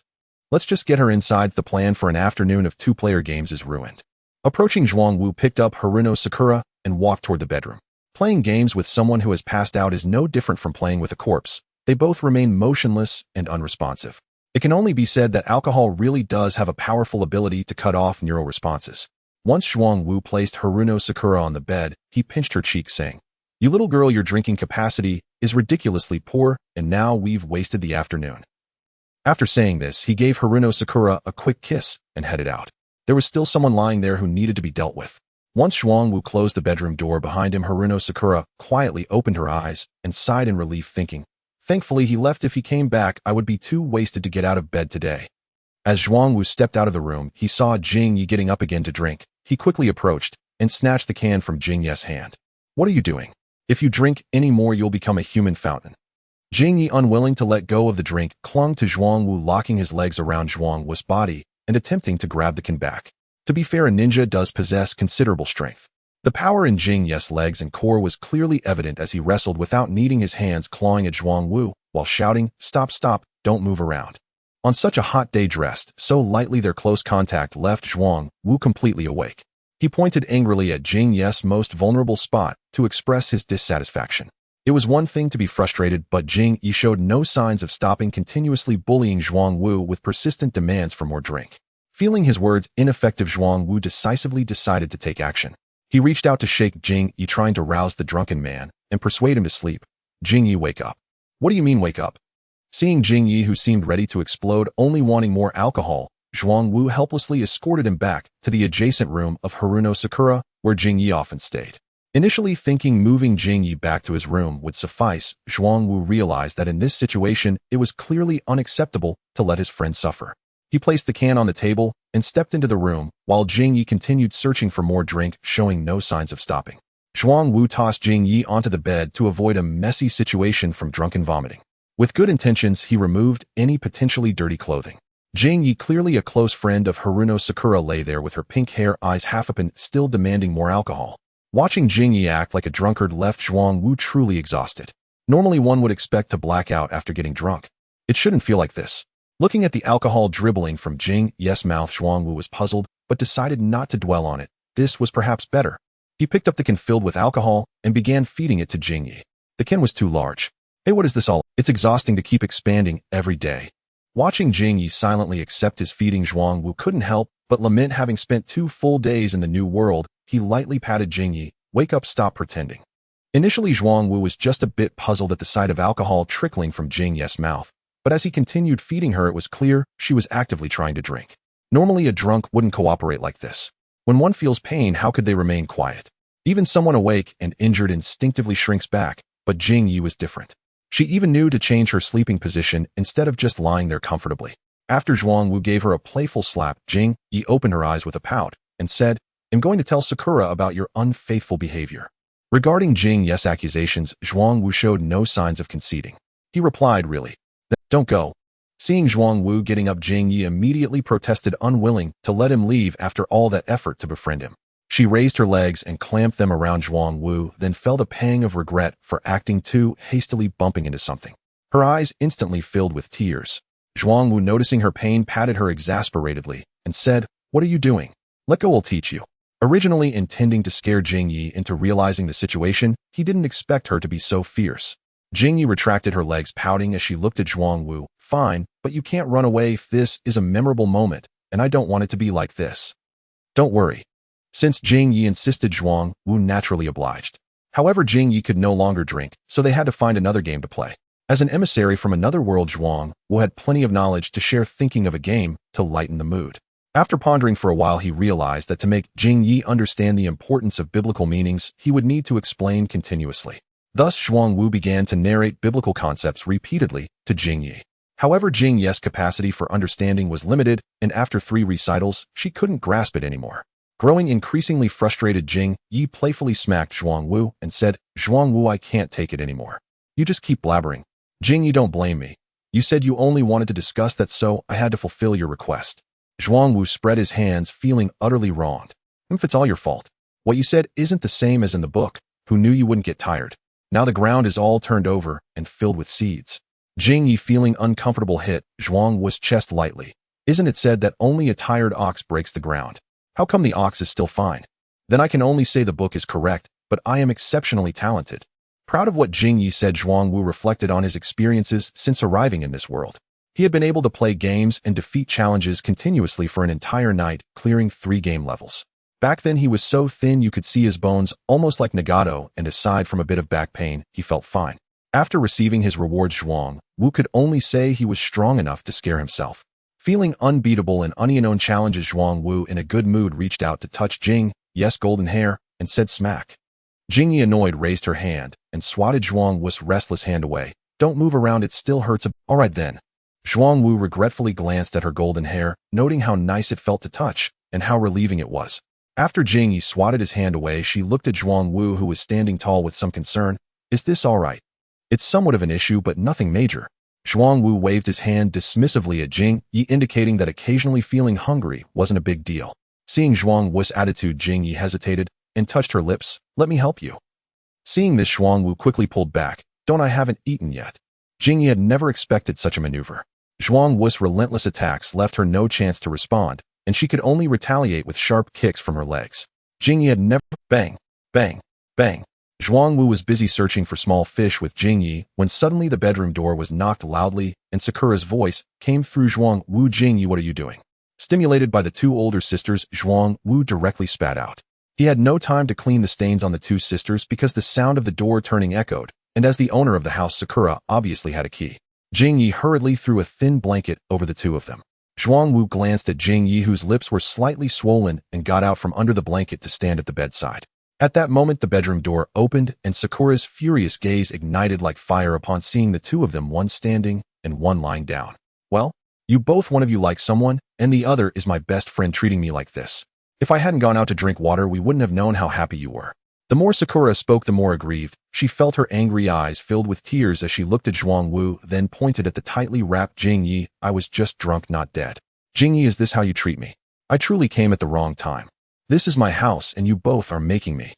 Let's just get her inside. The plan for an afternoon of two-player games is ruined. Approaching, Zhuang Wu picked up Haruno Sakura and walked toward the bedroom. Playing games with someone who has passed out is no different from playing with a corpse. They both remain motionless and unresponsive. It can only be said that alcohol really does have a powerful ability to cut off neural responses. Once Zhuang Wu placed Haruno Sakura on the bed, he pinched her cheek, saying, "You little girl, your drinking capacity is ridiculously poor, and now we've wasted the afternoon." After saying this, he gave Haruno Sakura a quick kiss and headed out. There was still someone lying there who needed to be dealt with. Once Zhuang Wu closed the bedroom door behind him, Haruno Sakura quietly opened her eyes and sighed in relief, thinking, "Thankfully he left. If he came back, I would be too wasted to get out of bed today." As Zhuang Wu stepped out of the room, he saw Jing Yi getting up again to drink. He quickly approached and snatched the can from Jing Yi's hand. "What are you doing? If you drink any more, you'll become a human fountain." Jing Yi, unwilling to let go of the drink, clung to Zhuang Wu, locking his legs around Zhuang Wu's body and attempting to grab the can back. To be fair, a ninja does possess considerable strength. The power in Jing Yi's legs and core was clearly evident as he wrestled without needing his hands, clawing at Zhuang Wu while shouting, "Stop, stop, don't move around." On such a hot day, dressed so lightly, their close contact left Zhuang Wu completely awake. He pointed angrily at Jing Yi's most vulnerable spot to express his dissatisfaction. It was one thing to be frustrated, but Jing Yi showed no signs of stopping, continuously bullying Zhuang Wu with persistent demands for more drink. Feeling his words ineffective, Zhuang Wu decisively decided to take action. He reached out to shake Jing Yi, trying to rouse the drunken man and persuade him to sleep. "Jing Yi, wake up." "What do you mean, wake up?" Seeing Jing Yi, who seemed ready to explode, only wanting more alcohol, Zhuang Wu helplessly escorted him back to the adjacent room of Haruno Sakura, where Jing Yi often stayed. Initially thinking moving Jing Yi back to his room would suffice, Zhuang Wu realized that in this situation it was clearly unacceptable to let his friend suffer. He placed the can on the table and stepped into the room, while Jing Yi continued searching for more drink, showing no signs of stopping. Zhuang Wu tossed Jing Yi onto the bed to avoid a messy situation from drunken vomiting. With good intentions, he removed any potentially dirty clothing. Jing Yi, clearly a close friend of Haruno Sakura, lay there with her pink hair, eyes half open, still demanding more alcohol. Watching Jing Yi act like a drunkard left Zhuang Wu truly exhausted. Normally one would expect to black out after getting drunk. It shouldn't feel like this. Looking at the alcohol dribbling from Jing Yi's mouth, Zhuang Wu was puzzled, but decided not to dwell on it. This was perhaps better. He picked up the can filled with alcohol and began feeding it to Jing Yi. The can was too large. Hey, what is this all? It's exhausting to keep expanding every day. Watching Jing Yi silently accept his feeding, Zhuang Wu couldn't help but lament having spent 2 full days in the new world. He lightly patted Jing Yi. Wake up, stop pretending. Initially, Zhuang Wu was just a bit puzzled at the sight of alcohol trickling from Jing Yi's mouth, but as he continued feeding her, it was clear she was actively trying to drink. Normally, a drunk wouldn't cooperate like this. When one feels pain, how could they remain quiet? Even someone awake and injured instinctively shrinks back, but Jing Yi was different. She even knew to change her sleeping position instead of just lying there comfortably. After Zhuang Wu gave her a playful slap, Jing Yi opened her eyes with a pout and said, "I'm going to tell Sakura about your unfaithful behavior." Regarding Jing Yi's accusations, Zhuang Wu showed no signs of conceding. He replied, "Really? Then don't go." Seeing Zhuang Wu getting up, Jing Yi immediately protested, unwilling to let him leave after all that effort to befriend him. She raised her legs and clamped them around Zhuang Wu, then felt a pang of regret for acting too hastily, bumping into something. Her eyes instantly filled with tears. Zhuang Wu, noticing her pain, patted her exasperatedly and said, "What are you doing? Let go, I'll teach you." Originally intending to scare Jing Yi into realizing the situation, he didn't expect her to be so fierce. Jing Yi retracted her legs, pouting as she looked at Zhuang Wu. "Fine, but you can't run away. This is a memorable moment, and I don't want it to be like this. Don't worry." Since Jing Yi insisted, Zhuang Wu naturally obliged. However, Jing Yi could no longer drink, so they had to find another game to play. As an emissary from another world, Zhuang Wu had plenty of knowledge to share, thinking of a game to lighten the mood. After pondering for a while, he realized that to make Jing Yi understand the importance of biblical meanings, he would need to explain continuously. Thus, Zhuang Wu began to narrate biblical concepts repeatedly to Jing Yi. However, Jing Yi's capacity for understanding was limited, and after 3 recitals, she couldn't grasp it anymore. Growing increasingly frustrated, Jing Yi playfully smacked Zhuang Wu and said, "Zhuang Wu, I can't take it anymore. You just keep blabbering. Jing Yi, don't blame me. You said you only wanted to discuss that, so I had to fulfill your request." Zhuang Wu spread his hands, feeling utterly wronged. "If it's all your fault. What you said isn't the same as in the book. Who knew you wouldn't get tired? Now the ground is all turned over and filled with seeds." Jing Yi, feeling uncomfortable, hit Zhuang Wu's chest lightly. "Isn't it said that only a tired ox breaks the ground? How come the ox is still fine? Then I can only say the book is correct, but I am exceptionally talented." Proud of what Jing Yi said, Zhuang Wu reflected on his experiences since arriving in this world. He had been able to play games and defeat challenges continuously for an entire night, clearing 3 game levels. Back then he was so thin you could see his bones, almost like Nagato, and aside from a bit of back pain, he felt fine. After receiving his reward, Zhuang Wu could only say he was strong enough to scare himself. Feeling unbeatable in unknown challenges, Zhuang Wu, in a good mood, reached out to touch Jing Yi's golden hair and said, "Smack." Jing Yi, annoyed, raised her hand and swatted Zhuang Wu's restless hand away. "Don't move around, it still hurts." "All right then." Zhuang Wu regretfully glanced at her golden hair, noting how nice it felt to touch and how relieving it was. After Jing Yi swatted his hand away, she looked at Zhuang Wu, who was standing tall, with some concern. "Is this all right?" "It's somewhat of an issue, but nothing major." Zhuang Wu waved his hand dismissively at Jing Yi, indicating that occasionally feeling hungry wasn't a big deal. Seeing Zhuang Wu's attitude, Jing Yi hesitated and touched her lips. "Let me help you." Seeing this, Zhuang Wu quickly pulled back. "Don't, I haven't eaten yet." Jing Yi had never expected such a maneuver. Zhuang Wu's relentless attacks left her no chance to respond, and she could only retaliate with sharp kicks from her legs. Jing Yi had never— Bang! Bang! Bang! Zhuang Wu was busy searching for small fish with Jing Yi when suddenly the bedroom door was knocked loudly and Sakura's voice came through. "Zhuang Wu, Jing Yi, what are you doing?" Stimulated by the 2 older sisters, Zhuang Wu directly spat out. He had no time to clean the stains on the 2 sisters because the sound of the door turning echoed, and as the owner of the house, Sakura obviously had a key. Jing Yi hurriedly threw a thin blanket over the 2 of them. Zhuang Wu glanced at Jing Yi, whose lips were slightly swollen, and got out from under the blanket to stand at the bedside. At that moment, the bedroom door opened, and Sakura's furious gaze ignited like fire upon seeing the two of them, one standing and one lying down. Well, you both, one of you like someone, and the other is my best friend treating me like this. If I hadn't gone out to drink water, we wouldn't have known how happy you were. The more Sakura spoke, the more aggrieved. She felt her angry eyes filled with tears as she looked at Zhuang Wu, then pointed at the tightly wrapped Jing Yi. I was just drunk, not dead. Jing Yi, is this how you treat me? I truly came at the wrong time. This is my house, and you both are making me.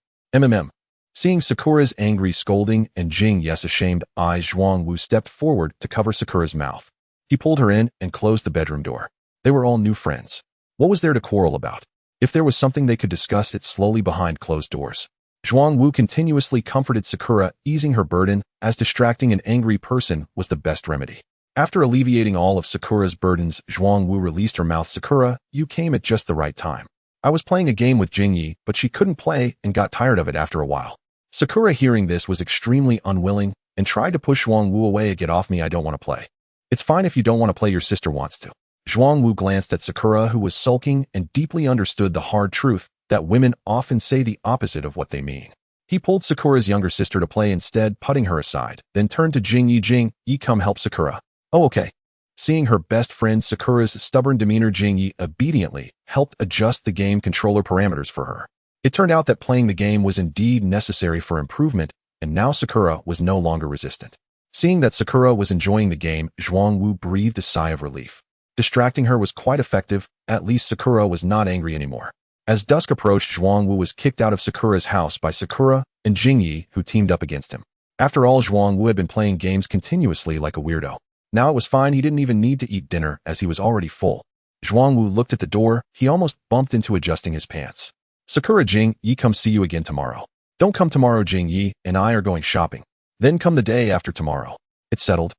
Seeing Sakura's angry scolding and Jing Yi's ashamed eyes, Zhuang Wu stepped forward to cover Sakura's mouth. He pulled her in and closed the bedroom door. They were all new friends. What was there to quarrel about? If there was something, they could discuss it slowly behind closed doors. Zhuang Wu continuously comforted Sakura, easing her burden, as distracting an angry person was the best remedy. After alleviating all of Sakura's burdens, Zhuang Wu released her mouth. Sakura, you came at just the right time. I was playing a game with Jing Yi, but she couldn't play and got tired of it after a while. Sakura, hearing this, was extremely unwilling and tried to push Zhuang Wu away. Get off me, I don't want to play. It's fine if you don't want to play, your sister wants to. Zhuang Wu glanced at Sakura, who was sulking, and deeply understood the hard truth that women often say the opposite of what they mean. He pulled Sakura's younger sister to play instead, putting her aside, then turned to Jing Yi. Jing Yi, come help Sakura. Oh, okay. Seeing her best friend Sakura's stubborn demeanor, Jing Yi obediently helped adjust the game controller parameters for her. It turned out that playing the game was indeed necessary for improvement, and now Sakura was no longer resistant. Seeing that Sakura was enjoying the game, Zhuang Wu breathed a sigh of relief. Distracting her was quite effective. At least Sakura was not angry anymore. As dusk approached, Zhuang Wu was kicked out of Sakura's house by Sakura and Jing Yi, who teamed up against him. After all, Zhuang Wu had been playing games continuously like a weirdo. Now it was fine, he didn't even need to eat dinner as he was already full. Zhuang Wu looked at the door, he almost bumped into adjusting his pants. Sakura, Jing Yi, come see you again tomorrow. Don't come tomorrow, Jing Yi and I are going shopping. Then come the day after tomorrow. It's settled.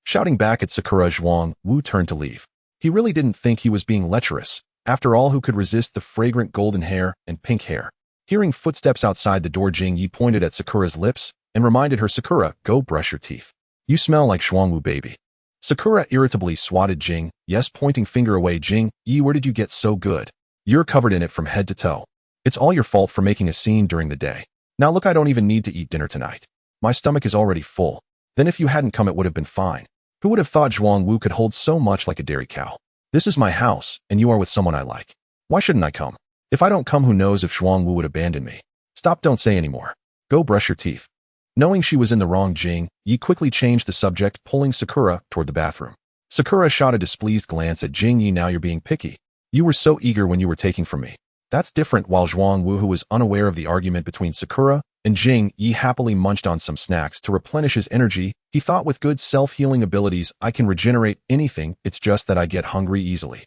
Shouting back at Sakura, Zhuang Wu turned to leave. He really didn't think he was being lecherous. After all, who could resist the fragrant golden hair and pink hair? Hearing footsteps outside the door, Jing Yi pointed at Sakura's lips and reminded her, Sakura, go brush your teeth. You smell like Zhuang Wu, baby. Sakura irritably swatted Jing Yi's pointing finger away. Jing Yi, where did you get so good? You're covered in it from head to toe. It's all your fault for making a scene during the day. Now look, I don't even need to eat dinner tonight. My stomach is already full. Then if you hadn't come, it would have been fine. Who would have thought Zhuang Wu could hold so much like a dairy cow? This is my house, and you are with someone I like. Why shouldn't I come? If I don't come, who knows if Zhuang Wu would abandon me? Stop, don't say anymore. Go brush your teeth. Knowing she was in the wrong, Jing Yi quickly changed the subject, pulling Sakura toward the bathroom. Sakura shot a displeased glance at Jing Yi. Now you're being picky. You were so eager when you were taking from me. That's different. While Zhuang Wu, who was unaware of the argument between Sakura and Jing Yi, happily munched on some snacks to replenish his energy, he thought, with good self-healing abilities, I can regenerate anything, it's just that I get hungry easily.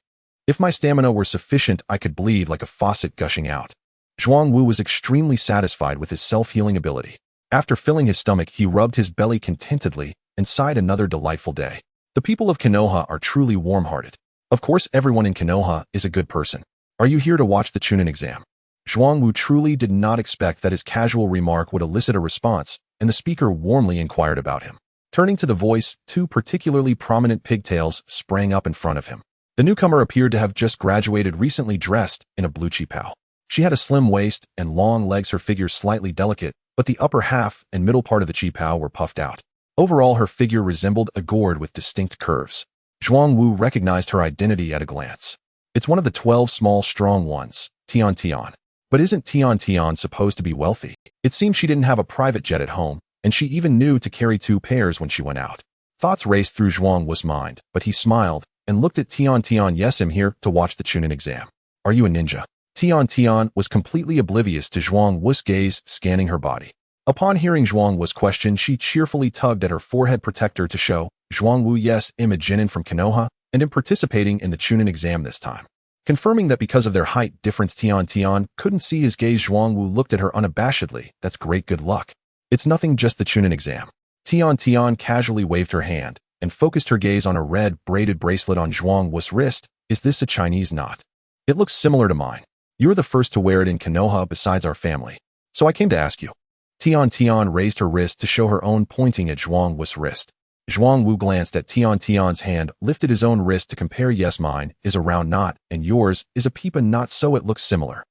If my stamina were sufficient, I could bleed like a faucet gushing out. Zhuang Wu was extremely satisfied with his self-healing ability. After filling his stomach, he rubbed his belly contentedly and sighed, another delightful day. The people of Konoha are truly warm-hearted. Of course, everyone in Konoha is a good person. Are you here to watch the Chunin exam? Zhuang Wu truly did not expect that his casual remark would elicit a response, and the speaker warmly inquired about him. Turning to the voice, two particularly prominent pigtails sprang up in front of him. The newcomer appeared to have just graduated, recently dressed in a blue qipao. She had a slim waist and long legs, her figure slightly delicate, but the upper half and middle part of the qipao were puffed out. Overall, her figure resembled a gourd with distinct curves. Zhuang Wu recognized her identity at a glance. It's one of the 12 small strong ones, Tian Tian. But isn't Tian Tian supposed to be wealthy? It seemed she didn't have a private jet at home, and she even knew to carry 2 pairs when she went out. Thoughts raced through Zhuang Wu's mind, but he smiled and looked at Tian Tian. Yes, I'm here to watch the Chunin exam. Are you a ninja? Tian Tian was completely oblivious to Zhuang Wu's gaze scanning her body. Upon hearing Zhuang Wu's question, she cheerfully tugged at her forehead protector to show Zhuang Wu, yes, I'm a genin from Konoha, and am participating in the Chunin exam this time. Confirming that because of their height difference, Tian Tian couldn't see his gaze, Zhuang Wu looked at her unabashedly. That's great, good luck. It's nothing, just the Chunin exam. Tian Tian casually waved her hand and focused her gaze on a red braided bracelet on Zhuang Wu's wrist. Is this a Chinese knot? It looks similar to mine. You're the first to wear it in Konoha besides our family. So I came to ask you. Tian Tian raised her wrist to show her own, pointing at Zhuang Wu's wrist. Zhuang Wu glanced at Tian's hand, lifted his own wrist to compare. Yes, mine is a round knot, and yours is a peep knot, so it looks similar.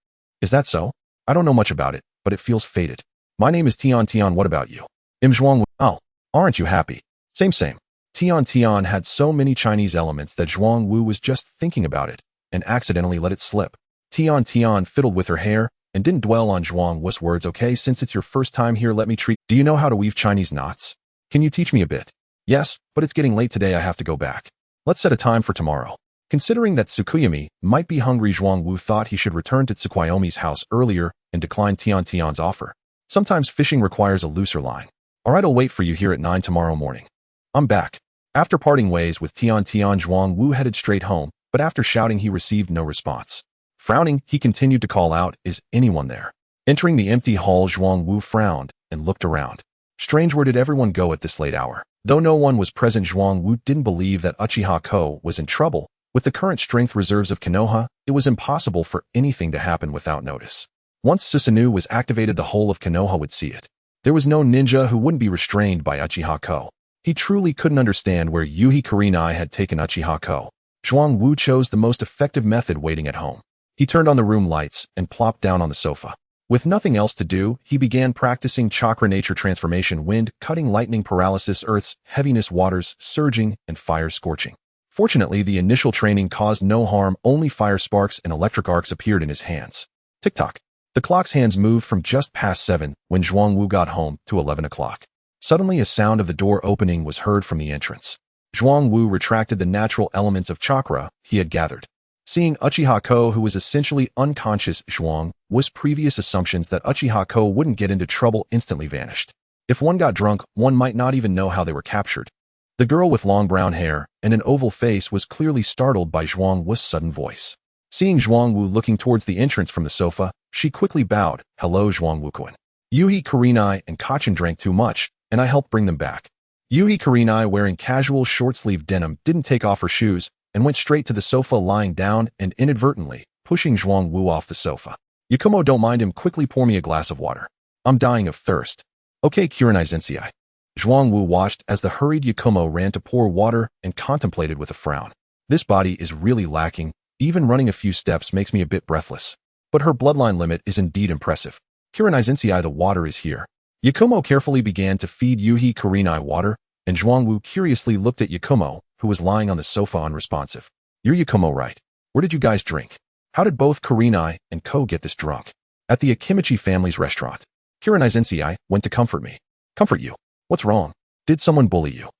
Is that so? I don't know much about it, but it feels fated. My name is Tian. What about you? Zhuang Wu. Oh, aren't you happy? Same. Tian had so many Chinese elements that Zhuang Wu was just thinking about it and accidentally let it slip. Tian fiddled with her hair and didn't dwell on Zhuang Wu's words. Okay, since it's your first time here, let me treat. Do you know how to weave Chinese knots? Can you teach me a bit? Yes, but it's getting late today. I have to go back. Let's set a time for tomorrow. Considering that Tsukuyomi might be hungry, Zhuang Wu thought he should return to Tsukuyomi's house earlier and declined Tian's offer. Sometimes fishing requires a looser line. Alright, I'll wait for you here at 9 tomorrow morning. I'm back. After parting ways with Tian, Zhuang Wu headed straight home, but after shouting he received no response. Frowning, he continued to call out, "Is anyone there?" Entering the empty hall, Zhuang Wu frowned and looked around. Strange, where did everyone go at this late hour? Though no one was present, Zhuang Wu didn't believe that Uchiha Ko was in trouble. With the current strength reserves of Konoha, it was impossible for anything to happen without notice. Once Tsunade was activated, the whole of Konoha would see it. There was no ninja who wouldn't be restrained by Uchiha Ko. He truly couldn't understand where Yuhi Kurenai had taken Uchiha Ko. Zhuang Wu chose the most effective method, waiting at home. He turned on the room lights and plopped down on the sofa. With nothing else to do, he began practicing chakra nature transformation: wind, cutting, lightning, paralysis, earth's heaviness, waters, surging, and fire, scorching. Fortunately, the initial training caused no harm, only fire sparks and electric arcs appeared in his hands. Tick-tock. The clock's hands moved from just past 7 when Zhuang Wu got home to 11 o'clock. Suddenly, a sound of the door opening was heard from the entrance. Zhuang Wu retracted the natural elements of chakra he had gathered. Seeing Uchiha Ko, who was essentially unconscious, Zhuang Wu's previous assumptions that Uchiha Ko wouldn't get into trouble instantly vanished. If one got drunk, one might not even know how they were captured. The girl with long brown hair and an oval face was clearly startled by Zhuang Wu's sudden voice. Seeing Zhuang Wu looking towards the entrance from the sofa, she quickly bowed. "Hello, Zhuang Wu-kun. Yuhi Kurenai and Kachin drank too much, and I helped bring them back." Yuhi Kurenai, wearing casual short-sleeved denim, didn't take off her shoes and went straight to the sofa, lying down and inadvertently pushing Zhuang Wu off the sofa. "Yakumo, don't mind him. Quickly pour me a glass of water. I'm dying of thirst." "Okay, Kurenai Zensei." Zhuang Wu watched as the hurried Yakumo ran to pour water and contemplated with a frown. "This body is really lacking. Even running a few steps makes me a bit breathless. But her bloodline limit is indeed impressive. Kurenai Zensei, the water is here." Yakumo carefully began to feed Yuhi Kurenai water, and Zhuang Wu curiously looked at Yakumo, who was lying on the sofa unresponsive. "You're Yakumo, right? Where did you guys drink? How did both Kurenai and Ko get this drunk?" "At the Akimichi family's restaurant. Kurenai Zensei went to comfort me." "Comfort you? What's wrong? Did someone bully you?"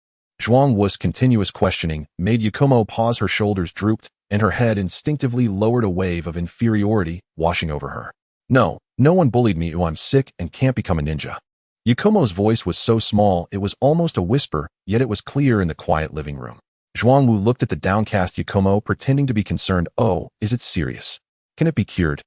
Zhuang Wu's continuous questioning made Yakumo pause. Her shoulders drooped, and her head instinctively lowered, a wave of inferiority washing over her. No one bullied me. I'm sick and can't become a ninja." Yakumo's voice was so small it was almost a whisper, yet it was clear in the quiet living room. Zhuang Wu looked at the downcast Yakumo, pretending to be concerned. "Oh, is it serious? Can it be cured?"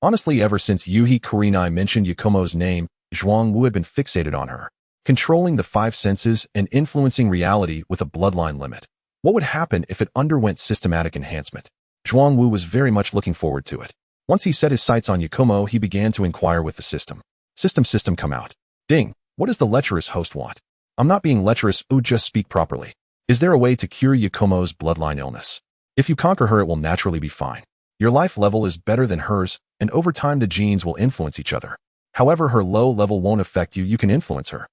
Honestly, ever since Yuhi Kurenai mentioned Yakumo's name, Zhuang Wu had been fixated on her, controlling the 5 senses and influencing reality with a bloodline limit. What would happen if it underwent systematic enhancement? Zhuang Wu was very much looking forward to it. Once he set his sights on Yakumo, he began to inquire with the system. System, come out. Ding, what does the lecherous host want? "I'm not being lecherous, just speak properly. Is there a way to cure Yakumo's bloodline illness? If you conquer her, it will naturally be fine. Your life level is better than hers, and over time the genes will influence each other. However, her low level won't affect you. You can influence her.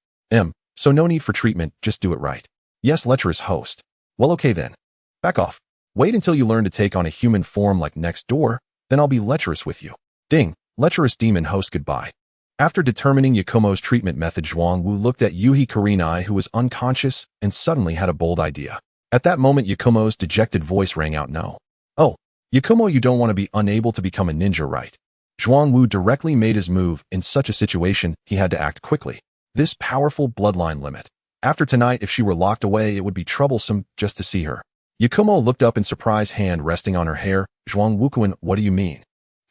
So no need for treatment, just do it right." "Yes, lecherous host." "Well, okay then. Back off. Wait until you learn to take on a human form like next door, then I'll be lecherous with you." Ding, lecherous demon host, goodbye. After determining Yakumo's treatment method, Zhuang Wu looked at Yuhi Kurenai, who was unconscious, and suddenly had a bold idea. At that moment, Yakumo's dejected voice rang out. "No. Oh, Yakumo, you don't want to be unable to become a ninja, right?" Zhuang Wu directly made his move. In such a situation, he had to act quickly. This powerful bloodline limit. After tonight, if she were locked away, it would be troublesome just to see her. Yakumo looked up in surprise, hand resting on her hair. "Zhuang Wu-kun, what do you mean?"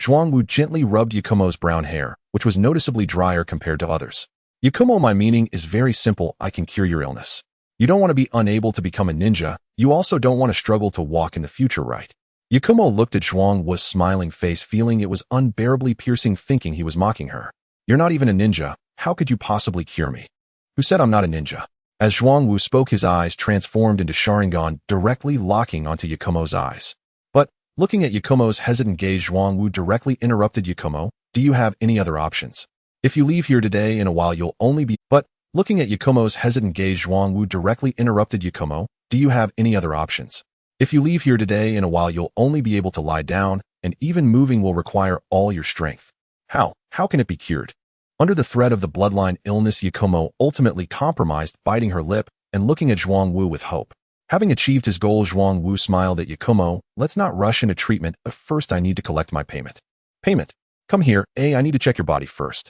Zhuang Wu gently rubbed Yakumo's brown hair, which was noticeably drier compared to others. "Yakumo, my meaning is very simple. I can cure your illness. You don't want to be unable to become a ninja. You also don't want to struggle to walk in the future, right?" Yakumo looked at Zhuang Wu's smiling face, feeling it was unbearably piercing, thinking he was mocking her. "You're not even a ninja. How could you possibly cure me?" "Who said I'm not a ninja?" As Zhuang Wu spoke, his eyes transformed into Sharingan, directly locking onto Yakumo's eyes. But, looking at Yakumo's hesitant gaze, Zhuang Wu directly interrupted. Yakumo, do you have any other options? If you leave here today, in a while you'll only be— But, looking at Yakumo's hesitant gaze, Zhuang Wu directly interrupted. Yakumo, do you have any other options? If you leave here today, in a while you'll only be able to lie down, and even moving will require all your strength. How can it be cured? Under the threat of the bloodline illness, Yakumo ultimately compromised, biting her lip and looking at Zhuang Wu with hope. Having achieved his goal, Zhuang Wu smiled at Yakumo. Let's not rush into treatment. First, I need to collect my payment. Payment? Come here. I need to check your body first.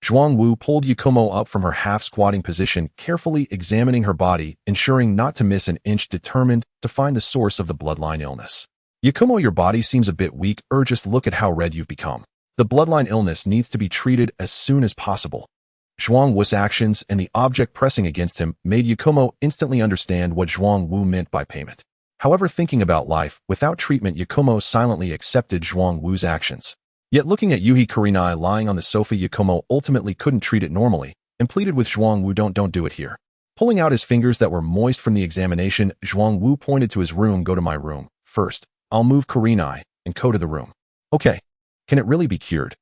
Zhuang Wu pulled Yakumo up from her half-squatting position, carefully examining her body, ensuring not to miss an inch, determined to find the source of the bloodline illness. Yakumo, your body seems a bit weak. Just look at how red you've become. The bloodline illness needs to be treated as soon as possible. Zhuang Wu's actions and the object pressing against him made Yakumo instantly understand what Zhuang Wu meant by payment. However, thinking about life without treatment, Yakumo silently accepted Zhuang Wu's actions. Yet looking at Yuhi Kurenai lying on the sofa, Yakumo ultimately couldn't treat it normally and pleaded with Zhuang Wu, don't do it here. Pulling out his fingers that were moist from the examination, Zhuang Wu pointed to his room. Go to my room. First, I'll move Kurenai and go to the room. Okay. Can it really be cured?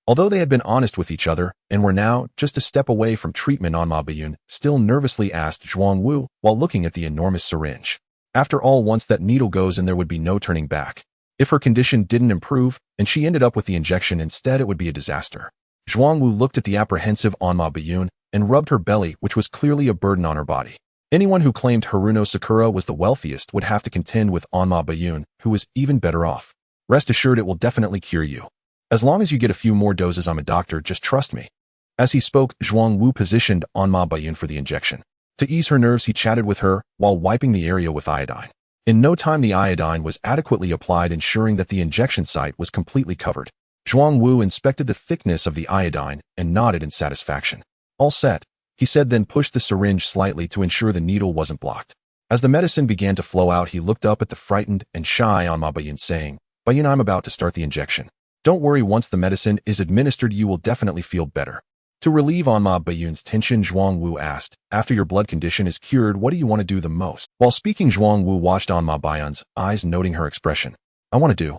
Although they had been honest with each other and were now just a step away from treatment, Anma Bayun still nervously asked Zhuang Wu while looking at the enormous syringe. After all, once that needle goes in, there would be no turning back. If her condition didn't improve and she ended up with the injection instead, it would be a disaster. Zhuang Wu looked at the apprehensive Anma Bayun and rubbed her belly, which was clearly a burden on her body. Anyone who claimed Haruno Sakura was the wealthiest would have to contend with Anma Bayun, who was even better off. Rest assured, it will definitely cure you. As long as you get a few more doses, I'm a doctor, just trust me. As he spoke, Zhuang Wu positioned Anma Bayun for the injection. To ease her nerves, he chatted with her while wiping the area with iodine. In no time, the iodine was adequately applied, ensuring that the injection site was completely covered. Zhuang Wu inspected the thickness of the iodine and nodded in satisfaction. All set, he said, then pushed the syringe slightly to ensure the needle wasn't blocked. As the medicine began to flow out, he looked up at the frightened and shy Anma Bayun, saying, Bayun, I'm about to start the injection. Don't worry, once the medicine is administered, you will definitely feel better. To relieve Anma Bayun's tension, Zhuang Wu asked, after your blood condition is cured, what do you want to do the most? While speaking, Zhuang Wu watched Anma Bayun's eyes, noting her expression. I want to do.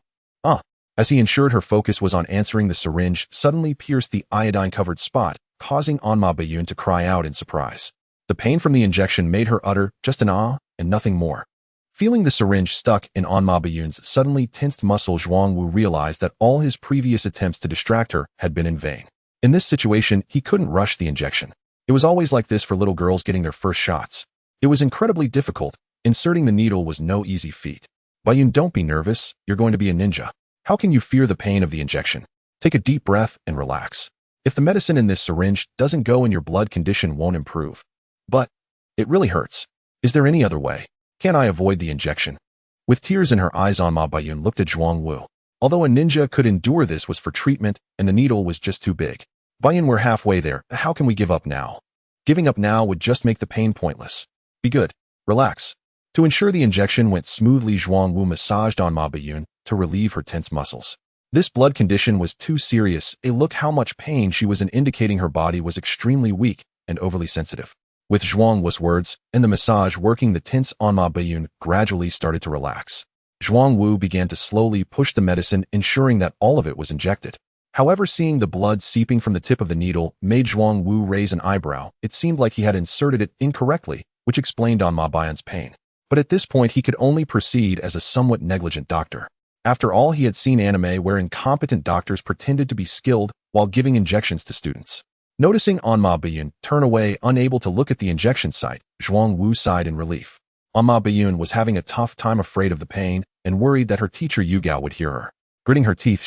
As he ensured her focus was on answering, the syringe suddenly pierced the iodine-covered spot, causing Anma Bayun to cry out in surprise. The pain from the injection made her utter just an ah and nothing more. Feeling the syringe stuck in Anma Bayun's suddenly tensed muscle, Zhuang Wu realized that all his previous attempts to distract her had been in vain. In this situation, he couldn't rush the injection. It was always like this for little girls getting their first shots. It was incredibly difficult. Inserting the needle was no easy feat. Bayun, don't be nervous. You're going to be a ninja. How can you fear the pain of the injection? Take a deep breath and relax. If the medicine in this syringe doesn't go in, your blood condition won't improve. But it really hurts. Is there any other way? Can I avoid the injection? With tears in her eyes, Anma Bayun looked at Zhuang Wu. Although a ninja could endure, this was for treatment, and the needle was just too big. Bayun, we're halfway there. How can we give up now? Giving up now would just make the pain pointless. Be good. Relax. To ensure the injection went smoothly, Zhuang Wu massaged Anma Bayun to relieve her tense muscles. This blood condition was too serious. Look how much pain she was in, indicating her body was extremely weak and overly sensitive. With Zhuang Wu's words and the massage working, the tense Anma Bayun gradually started to relax. Zhuang Wu began to slowly push the medicine, ensuring that all of it was injected. However, seeing the blood seeping from the tip of the needle made Zhuang Wu raise an eyebrow. It seemed like he had inserted it incorrectly, which explained Anma Bayun's pain. But at this point, he could only proceed as a somewhat negligent doctor. After all, he had seen anime where incompetent doctors pretended to be skilled while giving injections to students. Noticing Anma Bayun turn away, unable to look at the injection site, Zhuang Wu sighed in relief. Anma Bayun was having a tough time, afraid of the pain, and worried that her teacher Yugao would hear her. Gritting her teeth,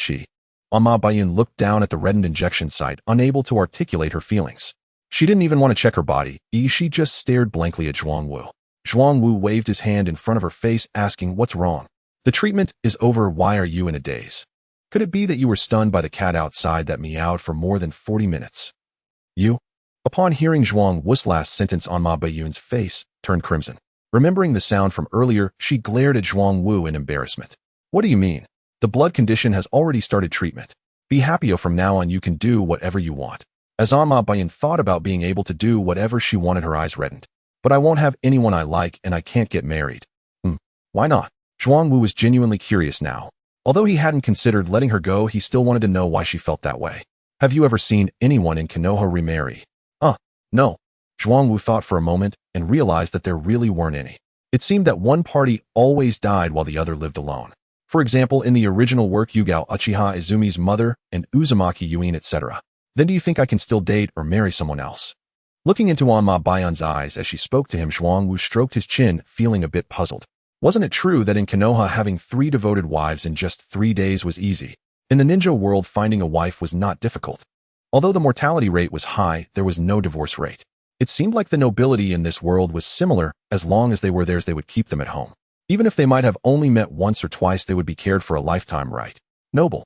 Anma Bayun looked down at the reddened injection site, unable to articulate her feelings. She didn't even want to check her body. She just stared blankly at Zhuang Wu. Zhuang Wu waved his hand in front of her face, asking, what's wrong? The treatment is over. Why are you in a daze? Could it be that you were stunned by the cat outside that meowed for more than 40 minutes? You? Upon hearing Zhuang Wu's last sentence, Anma Bayun's face turned crimson. Remembering the sound from earlier, she glared at Zhuang Wu in embarrassment. What do you mean? The blood condition has already started treatment. Be happy, from now on you can do whatever you want. As Anma Bayun thought about being able to do whatever she wanted, her eyes reddened. But I won't have anyone I like and I can't get married. Why not? Zhuangwu was genuinely curious now. Although he hadn't considered letting her go, he still wanted to know why she felt that way. Have you ever seen anyone in Konoha remarry? No. Zhuangwu thought for a moment and realized that there really weren't any. It seemed that one party always died while the other lived alone. For example, in the original work Yugao Uchiha Izumi's mother and Uzumaki Yuin etc. Then do you think I can still date or marry someone else? Looking into Anma Bayun's eyes as she spoke to him, Zhuangwu stroked his chin, feeling a bit puzzled. Wasn't it true that in Konoha having 3 devoted wives in just 3 days was easy? In the ninja world, finding a wife was not difficult. Although the mortality rate was high, there was no divorce rate. It seemed like the nobility in this world was similar. As long as they were theirs, they would keep them at home. Even if they might have only met once or twice, they would be cared for a lifetime, right? Noble.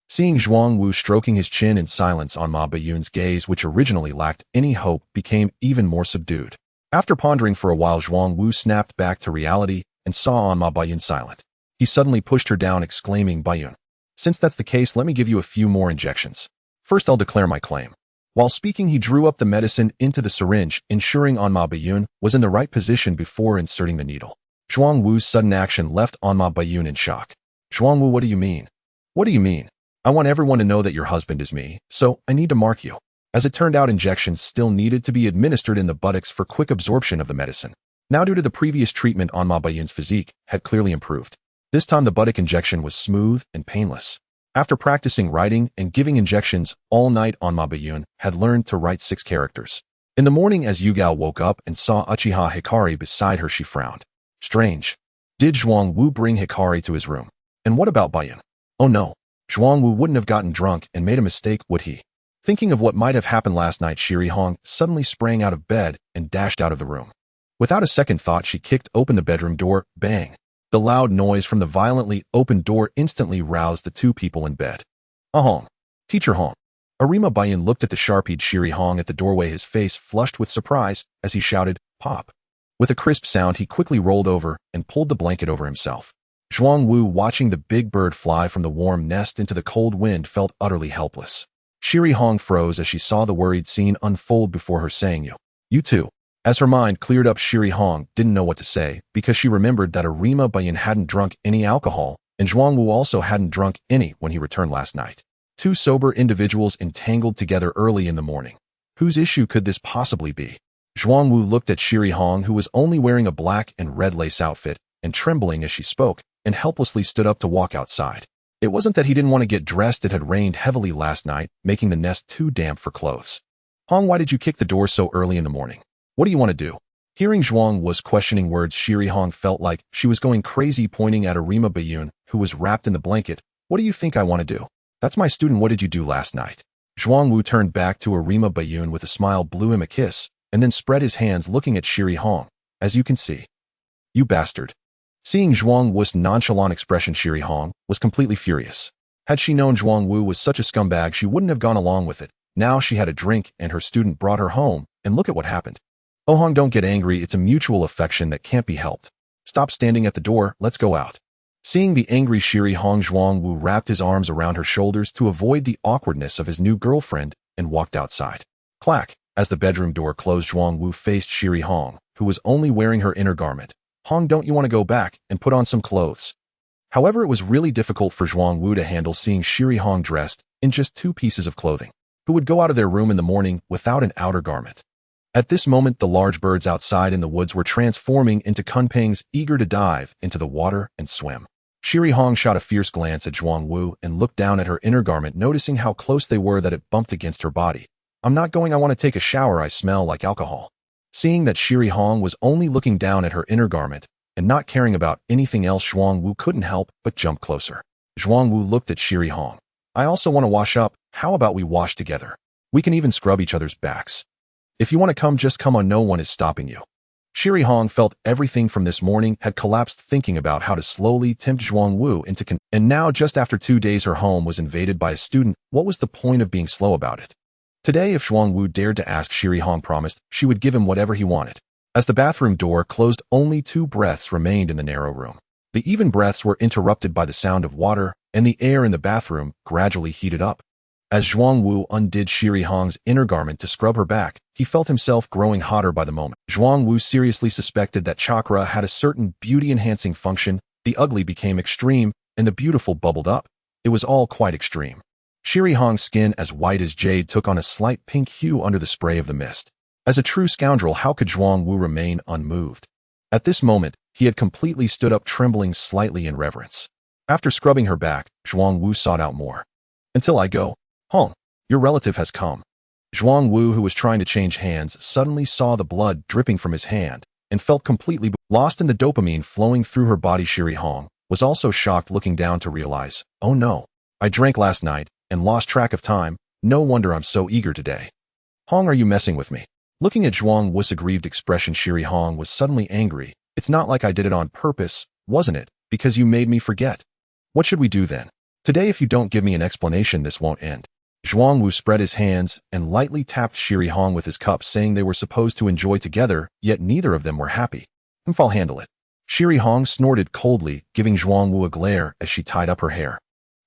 Seeing Zhuangwu stroking his chin in silence, Anma Bayun's gaze, which originally lacked any hope, became even more subdued. After pondering for a while, Zhuangwu snapped back to reality and saw Anma Bayun silent. He suddenly pushed her down, exclaiming, "Bayun, since that's the case, let me give you a few more injections. First, I'll declare my claim." While speaking, he drew up the medicine into the syringe, ensuring Anma Bayun was in the right position before inserting the needle. Zhuangwu's sudden action left Anma Bayun in shock. "Zhuangwu, what do you mean?" "What do you mean? I want everyone to know that your husband is me, so I need to mark you." As it turned out, injections still needed to be administered in the buttocks for quick absorption of the medicine. Now, due to the previous treatment, Anma Bayun's physique had clearly improved. This time, the buttock injection was smooth and painless. After practicing writing and giving injections all night, Anma Bayun had learned to write 6 characters. In the morning, as Yugao woke up and saw Uchiha Hikari beside her, she frowned. Strange. Did Zhuangwu bring Hikari to his room? And what about Bayun? Oh no. Zhuangwu wouldn't have gotten drunk and made a mistake, would he? Thinking of what might have happened last night, Shiri Hong suddenly sprang out of bed and dashed out of the room. Without a second thought, she kicked open the bedroom door. Bang! The loud noise from the violently opened door instantly roused the 2 people in bed. Hong. Teacher Hong. Arima Bayun looked at the sharp-eyed Shiri Hong at the doorway, his face flushed with surprise as he shouted, "Pop." With a crisp sound, he quickly rolled over and pulled the blanket over himself. Zhuangwu, watching the big bird fly from the warm nest into the cold wind, felt utterly helpless. Shiri Hong froze as she saw the worried scene unfold before her, saying, You too." As her mind cleared up, Shiri Hong didn't know what to say because she remembered that Arima Bayun hadn't drunk any alcohol and Zhuangwu also hadn't drunk any when he returned last night. 2 sober individuals entangled together early in the morning. Whose issue could this possibly be? Zhuangwu looked at Shiri Hong, who was only wearing a black and red lace outfit and trembling as she spoke, and helplessly stood up to walk outside. It wasn't that he didn't want to get dressed. It had rained heavily last night, making the nest too damp for clothes. "Hong, why did you kick the door so early in the morning? What do you want to do?" Hearing Zhuangwu's questioning words, Shiri Hong felt like she was going crazy, pointing at Arima Bayun, who was wrapped in the blanket. "What do you think I want to do?" "That's my student. What did you do last night?" Zhuangwu turned back to Arima Bayun with a smile, blew him a kiss, and then spread his hands, looking at Shiri Hong. "As you can see." "You bastard." Seeing Zhuangwu's nonchalant expression, Shiri Hong was completely furious. Had she known Zhuangwu was such a scumbag, she wouldn't have gone along with it. Now she had a drink and her student brought her home, and look at what happened. "Oh Hong, don't get angry. It's a mutual affection that can't be helped. Stop standing at the door. Let's go out." Seeing the angry Shiri Hong, Zhuangwu wrapped his arms around her shoulders to avoid the awkwardness of his new girlfriend and walked outside. Clack! As the bedroom door closed, Zhuangwu faced Shiri Hong, who was only wearing her inner garment. "Hong, don't you want to go back and put on some clothes?" However, it was really difficult for Zhuangwu to handle seeing Shiri Hong dressed in just 2 pieces of clothing, who would go out of their room in the morning without an outer garment. At this moment, the large birds outside in the woods were transforming into kunpangs, eager to dive into the water and swim. Shiri Hong shot a fierce glance at Zhuangwu and looked down at her inner garment, noticing how close they were that it bumped against her body. "I'm not going. I want to take a shower. I smell like alcohol." Seeing that Shiri Hong was only looking down at her inner garment and not caring about anything else, Zhuangwu couldn't help but jump closer. Zhuangwu looked at Shiri Hong. "I also want to wash up. How about we wash together? We can even scrub each other's backs. If you want to come, just come on. No one is stopping you." Shiri Hong felt everything from this morning had collapsed, thinking about how to slowly tempt Zhuangwu into and now, just after 2 days, her home was invaded by a student. What was the point of being slow about it? Today, if Zhuangwu dared to ask, Shiri Hong promised she would give him whatever he wanted. As the bathroom door closed, only 2 breaths remained in the narrow room. The even breaths were interrupted by the sound of water, and the air in the bathroom gradually heated up. As Zhuang Wu undid Shiri Hong's inner garment to scrub her back, he felt himself growing hotter by the moment. Zhuang Wu seriously suspected that chakra had a certain beauty-enhancing function. The ugly became extreme, and the beautiful bubbled up. It was all quite extreme. Shiri Hong's skin, as white as jade, took on a slight pink hue under the spray of the mist. As a true scoundrel, how could Zhuang Wu remain unmoved? At this moment, he had completely stood up, trembling slightly in reverence. After scrubbing her back, Zhuang Wu sought out more. "Until I go. Hong, your relative has come." Zhuang Wu, who was trying to change hands, suddenly saw the blood dripping from his hand and felt completely lost in the dopamine flowing through her body. Shiri Hong was also shocked, looking down to realize, "Oh no, I drank last night and lost track of time. No wonder I'm so eager today. Hong, are you messing with me?" Looking at Zhuang Wu's aggrieved expression, Shiri Hong was suddenly angry. "It's not like I did it on purpose, wasn't it? Because you made me forget. What should we do then? Today, if you don't give me an explanation, this won't end." Zhuang Wu spread his hands and lightly tapped Shiri Hong with his cup, saying they were supposed to enjoy together, yet neither of them were happy. "I'll handle it." Shiri Hong snorted coldly, giving Zhuang Wu a glare as she tied up her hair.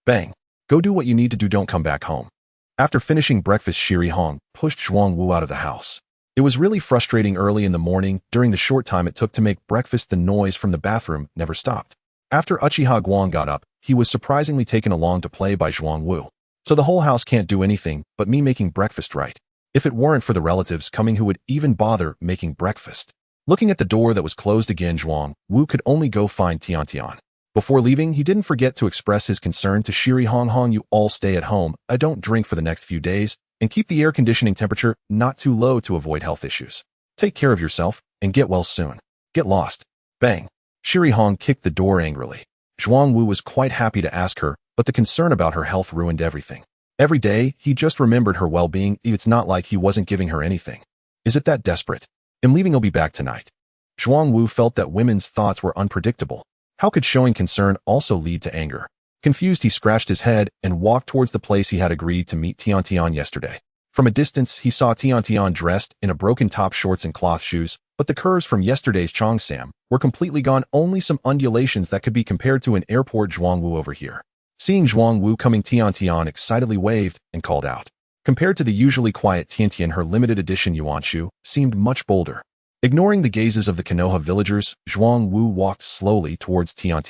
"Bang. Go do what you need to do, don't come back home." After finishing breakfast, Shiri Hong pushed Zhuang Wu out of the house. It was really frustrating early in the morning. During the short time it took to make breakfast, the noise from the bathroom never stopped. After Uchiha Guang got up, he was surprisingly taken along to play by Zhuang Wu. "So the whole house can't do anything but me making breakfast, right? If it weren't for the relatives coming, who would even bother making breakfast?" Looking at the door that was closed again, Zhuang Wu could only go find Tian. Before leaving, he didn't forget to express his concern to Shiri Hong. "Hong, you all stay at home. I don't drink for the next few days, and keep the air conditioning temperature not too low to avoid health issues. Take care of yourself, and get well soon. Get lost." Bang! Shiri Hong kicked the door angrily. Zhuang Wu was quite happy to ask her, but the concern about her health ruined everything. Every day, he just remembered her well-being. It's not like he wasn't giving her anything. Is it that desperate? "I'm leaving, I'll be back tonight." Zhuang Wu felt that women's thoughts were unpredictable. How could showing concern also lead to anger? Confused, he scratched his head and walked towards the place he had agreed to meet Tian yesterday. From a distance, he saw Tian dressed in a broken top, shorts, and cloth shoes, but the curves from yesterday's Cheongsam were completely gone, only some undulations that could be compared to an airport. "Zhuang Wu, over here." Seeing Zhuang Wu coming, Tian excitedly waved and called out. Compared to the usually quiet Tian, her limited edition Yuanshu seemed much bolder. Ignoring the gazes of the Konoha villagers, Zhuang Wu walked slowly towards Tian.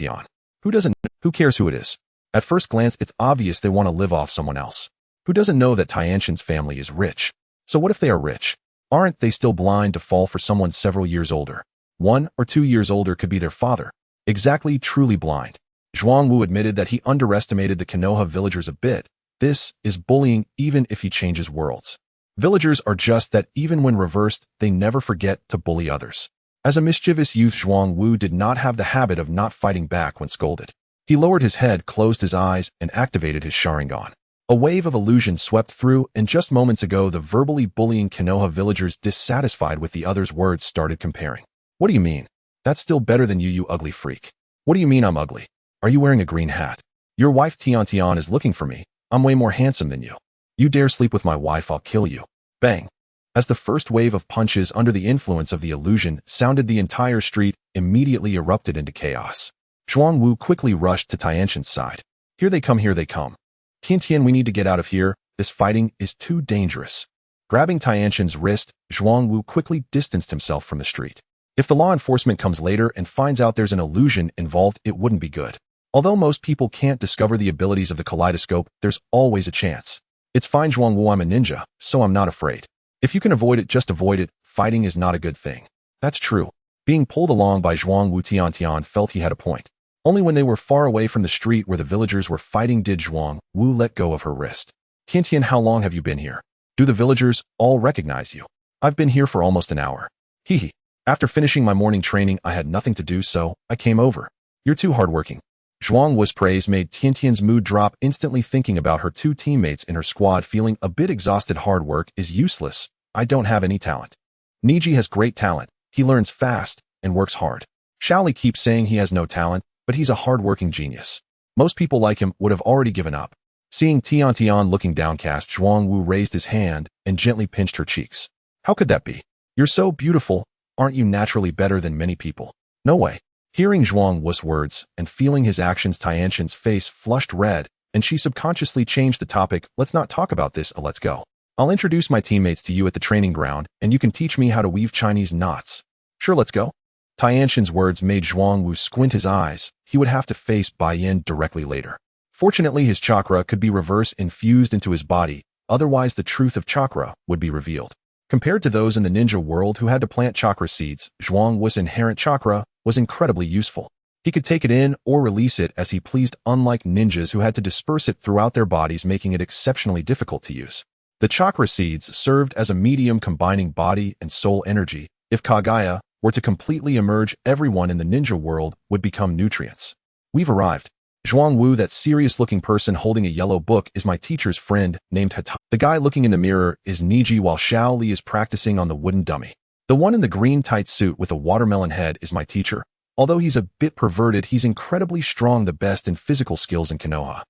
Who cares who it is? At first glance, it's obvious they want to live off someone else. Who doesn't know that Tian's family is rich? So what if they are rich? Aren't they still blind to fall for someone several years older? 1 or 2 years older could be their father. Exactly, truly blind. Zhuang Wu admitted that he underestimated the Konoha villagers a bit. This is bullying, even if he changes worlds. Villagers are just that. Even when reversed, they never forget to bully others. As a mischievous youth, Zhuang Wu did not have the habit of not fighting back when scolded. He lowered his head, closed his eyes, and activated his Sharingan. A wave of illusion swept through, and just moments ago, the verbally bullying Konoha villagers, dissatisfied with the other's words, started comparing. "What do you mean? That's still better than you ugly freak. What do you mean I'm ugly? Are you wearing a green hat? Your wife Tian is looking for me. I'm way more handsome than you. You dare sleep with my wife, I'll kill you." Bang! As the first wave of punches under the influence of the illusion sounded, the entire street immediately erupted into chaos. Zhuang Wu quickly rushed to Tian's side. "Here they come, here they come. Tian, we need to get out of here. This fighting is too dangerous." Grabbing Tian's wrist, Zhuang Wu quickly distanced himself from the street. If the law enforcement comes later and finds out there's an illusion involved, it wouldn't be good. Although most people can't discover the abilities of the kaleidoscope, there's always a chance. "It's fine, Zhuang Wu, I'm a ninja, so I'm not afraid. If you can avoid it, just avoid it. Fighting is not a good thing." That's true. Being pulled along by Zhuang Wu, Tian felt he had a point. Only when they were far away from the street where the villagers were fighting did Zhuang Wu let go of her wrist. "Tian, how long have you been here? Do the villagers all recognize you?" "I've been here for almost an hour. Hehe. After finishing my morning training, I had nothing to do, so I came over." "You're too hardworking." Zhuang Wu's praise made Tian's mood drop instantly, thinking about her 2 teammates in her squad, feeling a bit exhausted. "Hard work is useless. I don't have any talent. Niji has great talent. He learns fast and works hard. Shaoli keeps saying he has no talent, but he's a hard-working genius. Most people like him would have already given up." Seeing Tian looking downcast, Zhuang Wu raised his hand and gently pinched her cheeks. "How could that be? You're so beautiful. Aren't you naturally better than many people?" "No way." Hearing Zhuang Wu's words and feeling his actions, Tian's face flushed red and she subconsciously changed the topic. Let's not talk about this, let's go. I'll introduce my teammates to you at the training ground, and you can teach me how to weave Chinese knots. Sure, let's go. Tianxian's words made Zhuangwu squint his eyes. He would have to face Bai Yin directly later. Fortunately, his chakra could be reverse infused into his body, otherwise the truth of chakra would be revealed. Compared to those in the ninja world who had to plant chakra seeds, Zhuangwu's inherent chakra was incredibly useful. He could take it in or release it as he pleased, unlike ninjas who had to disperse it throughout their bodies, making it exceptionally difficult to use. The chakra seeds served as a medium combining body and soul energy. If Kagaya were to completely emerge, everyone in the ninja world would become nutrients. We've arrived. Zhuangwu, that serious-looking person holding a yellow book, is my teacher's friend, named Hata. The guy looking in the mirror is Niji, while Xiao Li is practicing on the wooden dummy. The one in the green tight suit with a watermelon head is my teacher. Although he's a bit perverted, he's incredibly strong, the best in physical skills in Konoha.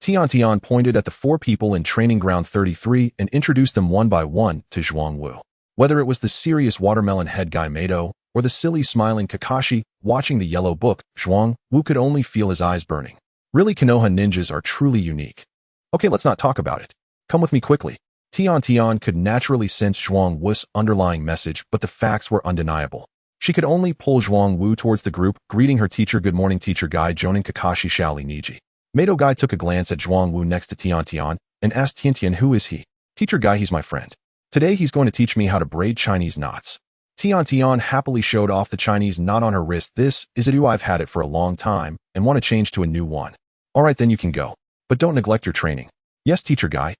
Tian pointed at the 4 people in Training Ground 33 and introduced them one by one to Zhuangwu. Whether it was the serious watermelon head guy Mato, or the silly smiling Kakashi watching the yellow book, Zhuangwu could only feel his eyes burning. Really, Konoha ninjas are truly unique. Okay, let's not talk about it. Come with me quickly. Tian could naturally sense Zhuangwu's underlying message, but the facts were undeniable. She could only pull Zhuangwu towards the group, greeting her teacher. Good morning, teacher Guy, Jonin Kakashi Xiaoli Niji. Mato Guy took a glance at Zhuangwu next to Tian and asked Tian, who is he? Teacher Guy, he's my friend. Today he's going to teach me how to braid Chinese knots. Tian happily showed off the Chinese knot on her wrist. This is it. I've had it for a long time and want to change to a new one. Alright, then you can go. But don't neglect your training. Yes, teacher Guy.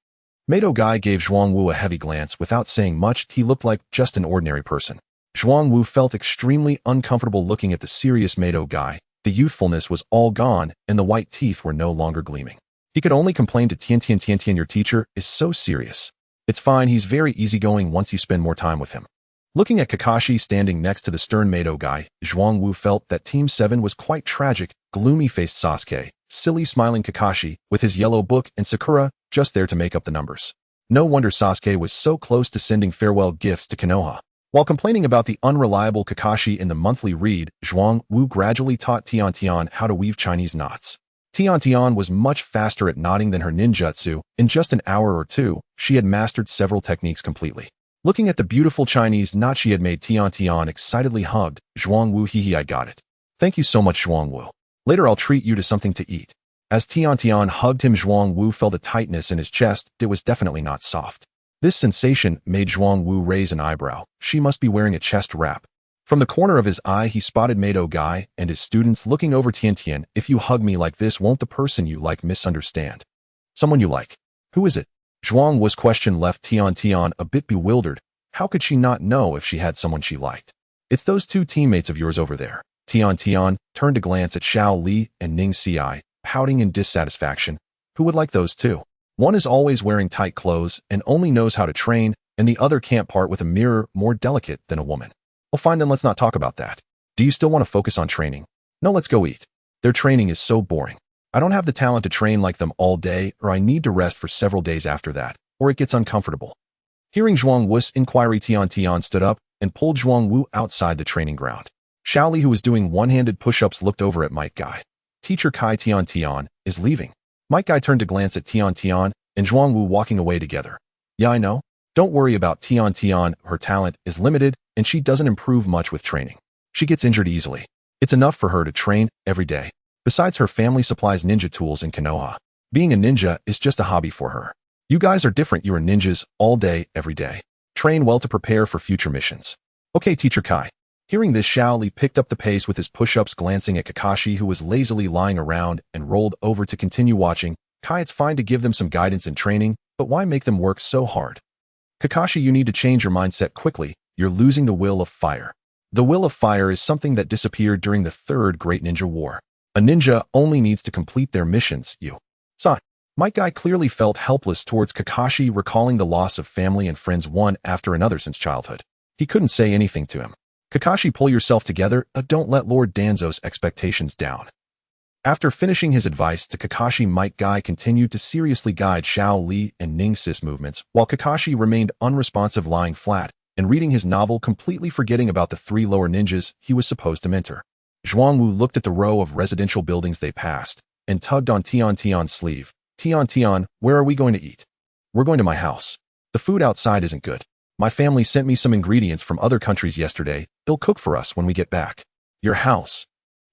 Mato Guy gave Zhuangwu a heavy glance. Without saying much, he looked like just an ordinary person. Zhuangwu felt extremely uncomfortable looking at the serious Mato Guy. The youthfulness was all gone, and the white teeth were no longer gleaming. He could only complain to Tian, your teacher is so serious. It's fine, he's very easygoing once you spend more time with him. Looking at Kakashi standing next to the stern Mato Guy, Zhuangwu felt that Team 7 was quite tragic. Gloomy-faced Sasuke, silly smiling Kakashi, with his yellow book, and Sakura, just there to make up the numbers. No wonder Sasuke was so close to sending farewell gifts to Konoha. While complaining about the unreliable Kakashi in the monthly read, Zhuangwu gradually taught Tian how to weave Chinese knots. Tian was much faster at knotting than her ninjutsu. In just an hour or two, she had mastered several techniques completely. Looking at the beautiful Chinese knot she had made, Tian excitedly hugged Zhuangwu. Hehe, I got it. Thank you so much, Zhuangwu. Later I'll treat you to something to eat. As Tian hugged him, Zhuangwu felt a tightness in his chest. It was definitely not soft. This sensation made Zhuangwu raise an eyebrow. She must be wearing a chest wrap. From the corner of his eye, he spotted Mato Guy and his students looking over Tian. If you hug me like this, won't the person you like misunderstand? Someone you like. Who is it? Zhuangwu's question left Tian a bit bewildered. How could she not know if she had someone she liked? It's those 2 teammates of yours over there. Tian turned to glance at Xiao Li and Ning Ci, pouting in dissatisfaction. Who would like those 2? One is always wearing tight clothes and only knows how to train, and the other can't part with a mirror, more delicate than a woman. Well, fine, then let's not talk about that. Do you still want to focus on training? No, let's go eat. Their training is so boring. I don't have the talent to train like them all day, or I need to rest for several days after that, or it gets uncomfortable. Hearing Zhuangwu's inquiry, Tian stood up and pulled Zhuangwu outside the training ground. Xiao Li, who was doing one-handed push-ups, looked over at Mike Guy. Teacher Kai, Tian is leaving. Mike Guy turned to glance at Tian and Zhuangwu walking away together. Yeah, I know. Don't worry about Tian. Her talent is limited, and she doesn't improve much with training. She gets injured easily. It's enough for her to train every day. Besides, her family supplies ninja tools in Konoha. Being a ninja is just a hobby for her. You guys are different. You are ninjas all day, every day. Train well to prepare for future missions. Okay, Teacher Kai. Hearing this, Xiao Li picked up the pace with his push-ups, glancing at Kakashi, who was lazily lying around, and rolled over to continue watching. Kai, it's fine to give them some guidance and training, but why make them work so hard? Kakashi, you need to change your mindset quickly. You're losing the will of fire. The will of fire is something that disappeared during the Third Great Ninja War. A ninja only needs to complete their missions. Son. Mike Guy clearly felt helpless towards Kakashi, recalling the loss of family and friends one after another since childhood. He couldn't say anything to him. Kakashi, pull yourself together. Don't let Lord Danzo's expectations down. After finishing his advice to Kakashi, Mike Guy continued to seriously guide Xiao Li and Ning Ci's movements, while Kakashi remained unresponsive, lying flat and reading his novel, completely forgetting about the 3 lower ninjas he was supposed to mentor. Zhuangwu looked at the row of residential buildings they passed and tugged on Tian's sleeve. Tian, where are we going to eat? We're going to my house. The food outside isn't good. My family sent me some ingredients from other countries yesterday. They'll cook for us when we get back. Your house.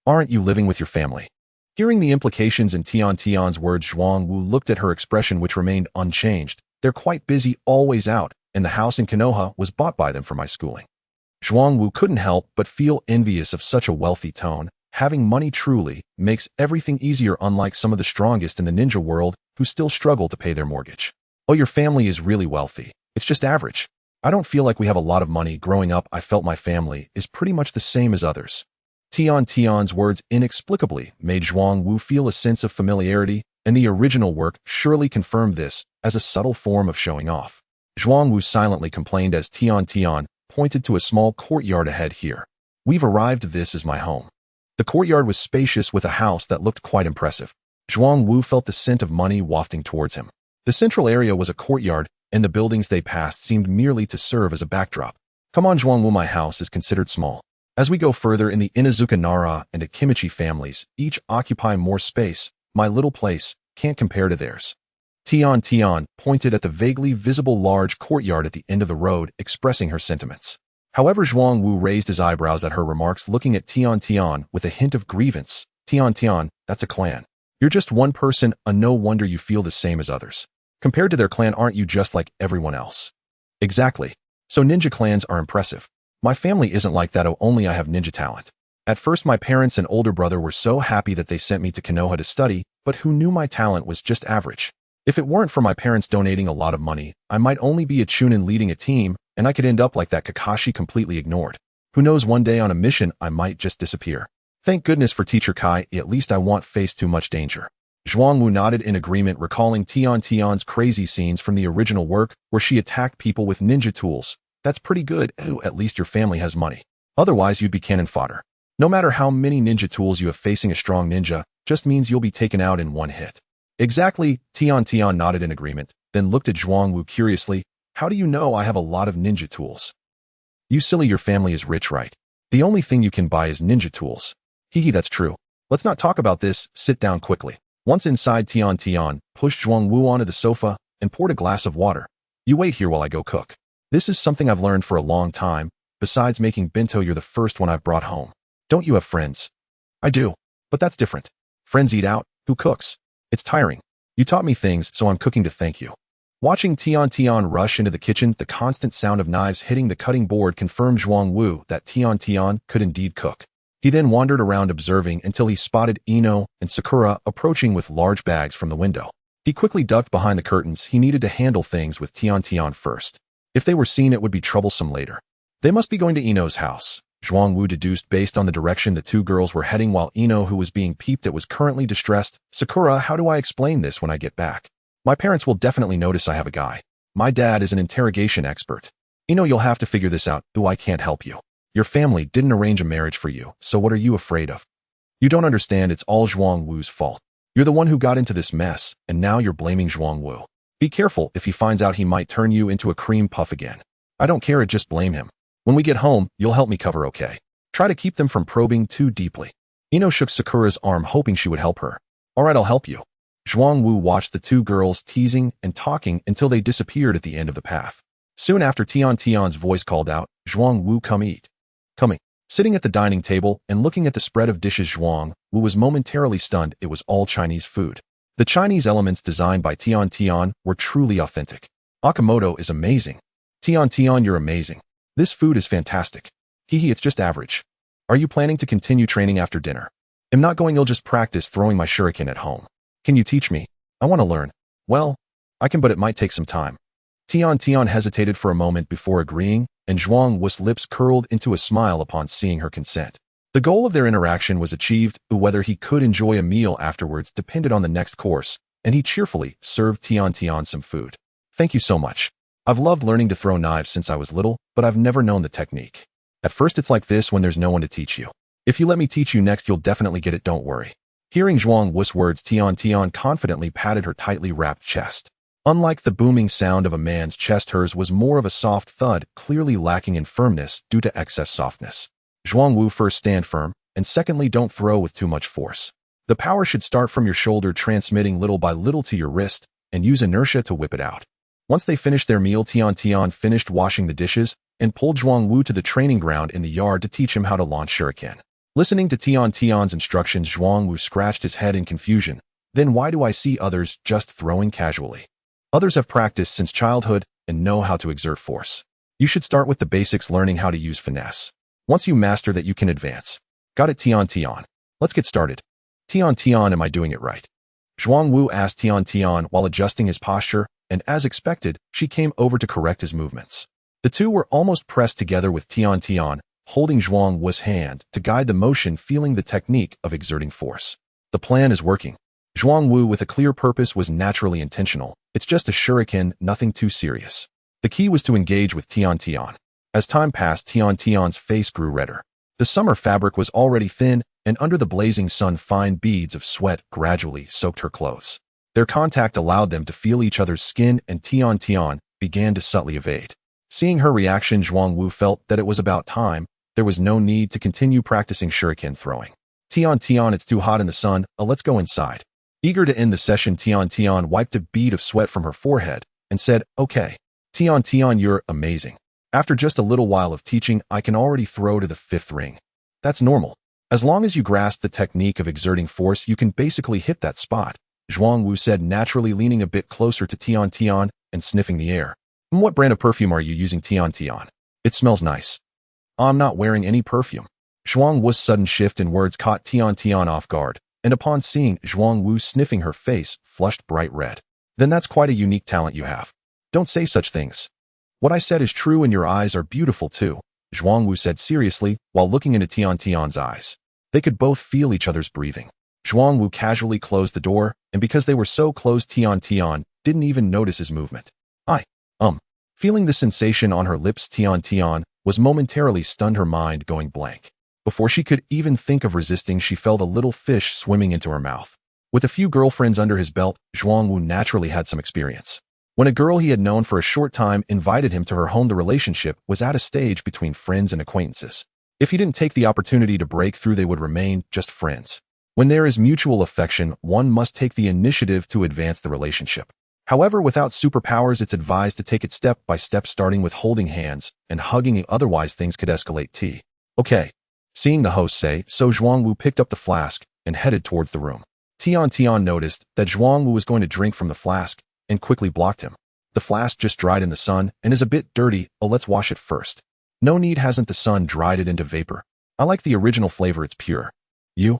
Aren't you living with your family? Hearing the implications in Tian's words, Zhuang Wu looked at her expression, which remained unchanged. They're quite busy, always out, and the house in Konoha was bought by them for my schooling. Zhuang Wu couldn't help but feel envious of such a wealthy tone. Having money truly makes everything easier, unlike some of the strongest in the ninja world who still struggle to pay their mortgage. Oh, your family is really wealthy. It's just average. I don't feel like we have a lot of money. Growing up, I felt my family is pretty much the same as others. Tian's words inexplicably made Zhuang Wu feel a sense of familiarity, and the original work surely confirmed this as a subtle form of showing off. Zhuang Wu silently complained as Tian pointed to a small courtyard ahead. Here. We've arrived. This is my home. The courtyard was spacious with a house that looked quite impressive. Zhuang Wu felt the scent of money wafting towards him. The central area was a courtyard, and the buildings they passed seemed merely to serve as a backdrop. Come on, Zhuang Wu, my house is considered small. As we go further in the Inuzuka Nara and Akimichi families, each occupy more space. My little place can't compare to theirs. Tian pointed at the vaguely visible large courtyard at the end of the road, expressing her sentiments. However, Zhuang Wu raised his eyebrows at her remarks, looking at Tian with a hint of grievance. Tian, that's a clan. You're just one person, no wonder you feel the same as others. Compared to their clan, aren't you just like everyone else? Exactly. So ninja clans are impressive. My family isn't like that, only I have ninja talent. At first, my parents and older brother were so happy that they sent me to Konoha to study, but who knew my talent was just average? If it weren't for my parents donating a lot of money, I might only be a chunin leading a team, and I could end up like that Kakashi, completely ignored. Who knows, one day on a mission, I might just disappear. Thank goodness for Teacher Kai, at least I won't face too much danger. Zhuang Wu nodded in agreement, recalling Tian's crazy scenes from the original work where she attacked people with ninja tools. That's pretty good. Ooh, at least your family has money. Otherwise, you'd be cannon fodder. No matter how many ninja tools you have, facing a strong ninja just means you'll be taken out in one hit. Exactly, Tian nodded in agreement, then looked at Zhuang Wu curiously. How do you know I have a lot of ninja tools? You silly, your family is rich, right? The only thing you can buy is ninja tools. Hehe, that's true. Let's not talk about this, sit down quickly. Once inside, Tian pushed Zhuang Wu onto the sofa and poured a glass of water. You wait here while I go cook. This is something I've learned for a long time. Besides making bento, you're the first one I've brought home. Don't you have friends? I do, but that's different. Friends eat out, who cooks? It's tiring. You taught me things, so I'm cooking to thank you. Watching Tian rush into the kitchen, the constant sound of knives hitting the cutting board confirmed Zhuang Wu that Tian could indeed cook. He then wandered around observing until he spotted Ino and Sakura approaching with large bags from the window. He quickly ducked behind the curtains. He needed to handle things with Tian first. If they were seen, it would be troublesome later. They must be going to Ino's house, Zhuang Wu deduced based on the direction the two girls were heading, while Ino, who was being peeped at, was currently distressed. Sakura, how do I explain this when I get back? My parents will definitely notice I have a guy. My dad is an interrogation expert. Ino, you'll have to figure this out. Ooh, I can't help you. Your family didn't arrange a marriage for you, so what are you afraid of? You don't understand, it's all Zhuang Wu's fault. You're the one who got into this mess, and now you're blaming Zhuang Wu. Be careful, if he finds out he might turn you into a cream puff again. I don't care, just blame him. When we get home, you'll help me cover, okay? Try to keep them from probing too deeply. Ino shook Sakura's arm, hoping she would help her. Alright, I'll help you. Zhuang Wu watched the two girls teasing and talking until they disappeared at the end of the path. Soon after, Tian's voice called out, Zhuang Wu, come eat. Coming. Sitting at the dining table and looking at the spread of dishes, Zhuang Wu was momentarily stunned. It was all Chinese food. The Chinese elements designed by Tian were truly authentic. Akamoto is amazing. Tian, you're amazing. This food is fantastic. Hehe, it's just average. Are you planning to continue training after dinner? I'm not going. I'll just practice throwing my shuriken at home. Can you teach me? I want to learn. Well, I can, but it might take some time. Tian hesitated for a moment before agreeing, and Zhuang Wu's lips curled into a smile upon seeing her consent. The goal of their interaction was achieved. Whether he could enjoy a meal afterwards depended on the next course, and he cheerfully served Tian some food. Thank you so much. I've loved learning to throw knives since I was little, but I've never known the technique. At first it's like this when there's no one to teach you. If you let me teach you next, you'll definitely get it, don't worry. Hearing Zhuang Wu's words, Tian confidently patted her tightly wrapped chest. Unlike the booming sound of a man's chest, hers was more of a soft thud, clearly lacking in firmness due to excess softness. Zhuang Wu, first stand firm, and secondly don't throw with too much force. The power should start from your shoulder, transmitting little by little to your wrist, and use inertia to whip it out. Once they finished their meal, Tian finished washing the dishes and pulled Zhuangwu to the training ground in the yard to teach him how to launch shuriken. Listening to Tian's instructions, Zhuangwu scratched his head in confusion. Then why do I see others just throwing casually? Others have practiced since childhood and know how to exert force. You should start with the basics, learning how to use finesse. Once you master that, you can advance. Got it, Tian. Let's get started. Tian, am I doing it right? Zhuangwu asked Tian while adjusting his posture, and as expected, she came over to correct his movements. The two were almost pressed together with Tian holding Zhuangwu's hand to guide the motion, feeling the technique of exerting force. The plan is working. Zhuangwu, with a clear purpose, was naturally intentional. It's just a shuriken, nothing too serious. The key was to engage with Tian. As time passed, Tian's face grew redder. The summer fabric was already thin, and under the blazing sun, fine beads of sweat gradually soaked her clothes. Their contact allowed them to feel each other's skin, and Tian began to subtly evade. Seeing her reaction, Zhuangwu felt that it was about time. There was no need to continue practicing shuriken throwing. Tian, it's too hot in the sun, let's go inside. Eager to end the session, Tian wiped a bead of sweat from her forehead and said, okay. Tian, you're amazing. After just a little while of teaching, I can already throw to the 5th ring. That's normal. As long as you grasp the technique of exerting force, you can basically hit that spot, Zhuangwu said, naturally leaning a bit closer to Tian and sniffing the air. What brand of perfume are you using, Tian? It smells nice. I'm not wearing any perfume. Zhuangwu's sudden shift in words caught Tian off guard, and upon seeing Zhuangwu sniffing, her face flushed bright red. Then that's quite a unique talent you have. Don't say such things. What I said is true, and your eyes are beautiful too, Zhuangwu said seriously while looking into Tian's eyes. They could both feel each other's breathing. Zhuangwu casually closed the door, and because they were so close, Tian didn't even notice his movement. Feeling the sensation on her lips, Tian was momentarily stunned, her mind going blank. Before she could even think of resisting, she felt a little fish swimming into her mouth. With a few girlfriends under his belt, Zhuangwu naturally had some experience. When a girl he had known for a short time invited him to her home, the relationship was at a stage between friends and acquaintances. If he didn't take the opportunity to break through, they would remain just friends. When there is mutual affection, one must take the initiative to advance the relationship. However, without superpowers, it's advised to take it step by step, starting with holding hands and hugging, otherwise things could escalate. Okay. Seeing the host say so, Zhuangwu picked up the flask and headed towards the room. Tian noticed that Zhuangwu was going to drink from the flask and quickly blocked him. The flask just dried in the sun and is a bit dirty. Let's wash it first. No need, hasn't the sun dried it into vapor? I like the original flavor, it's pure. You?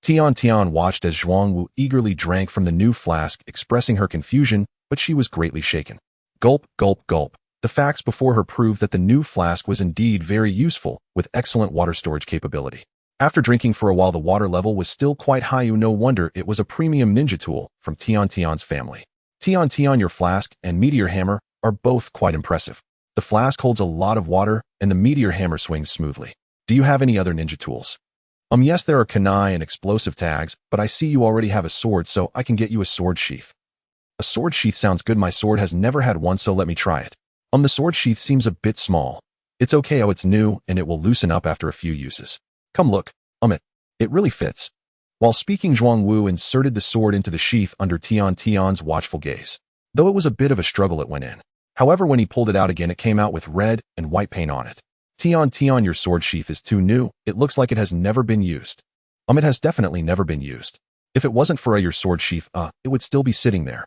Tian watched as Zhuangwu eagerly drank from the new flask, expressing her confusion, but she was greatly shaken. Gulp, gulp, gulp. The facts before her proved that the new flask was indeed very useful, with excellent water storage capability. After drinking for a while, the water level was still quite high. No wonder it was a premium ninja tool from Tian's family. Tian, your flask and meteor hammer are both quite impressive. The flask holds a lot of water, and the meteor hammer swings smoothly. Do you have any other ninja tools? Yes, there are kunai and explosive tags, but I see you already have a sword, so I can get you a sword sheath. A sword sheath sounds good. My sword has never had one, so let me try it. The sword sheath seems a bit small. It's okay, it's new, and it will loosen up after a few uses. Come look. It really fits. While speaking, Zhuangwu inserted the sword into the sheath under Tian's watchful gaze. Though it was a bit of a struggle, it went in. However, when he pulled it out again, it came out with red and white paint on it. Tian, your sword sheath is too new. It looks like it has never been used. It has definitely never been used. If it wasn't for your sword sheath, it would still be sitting there.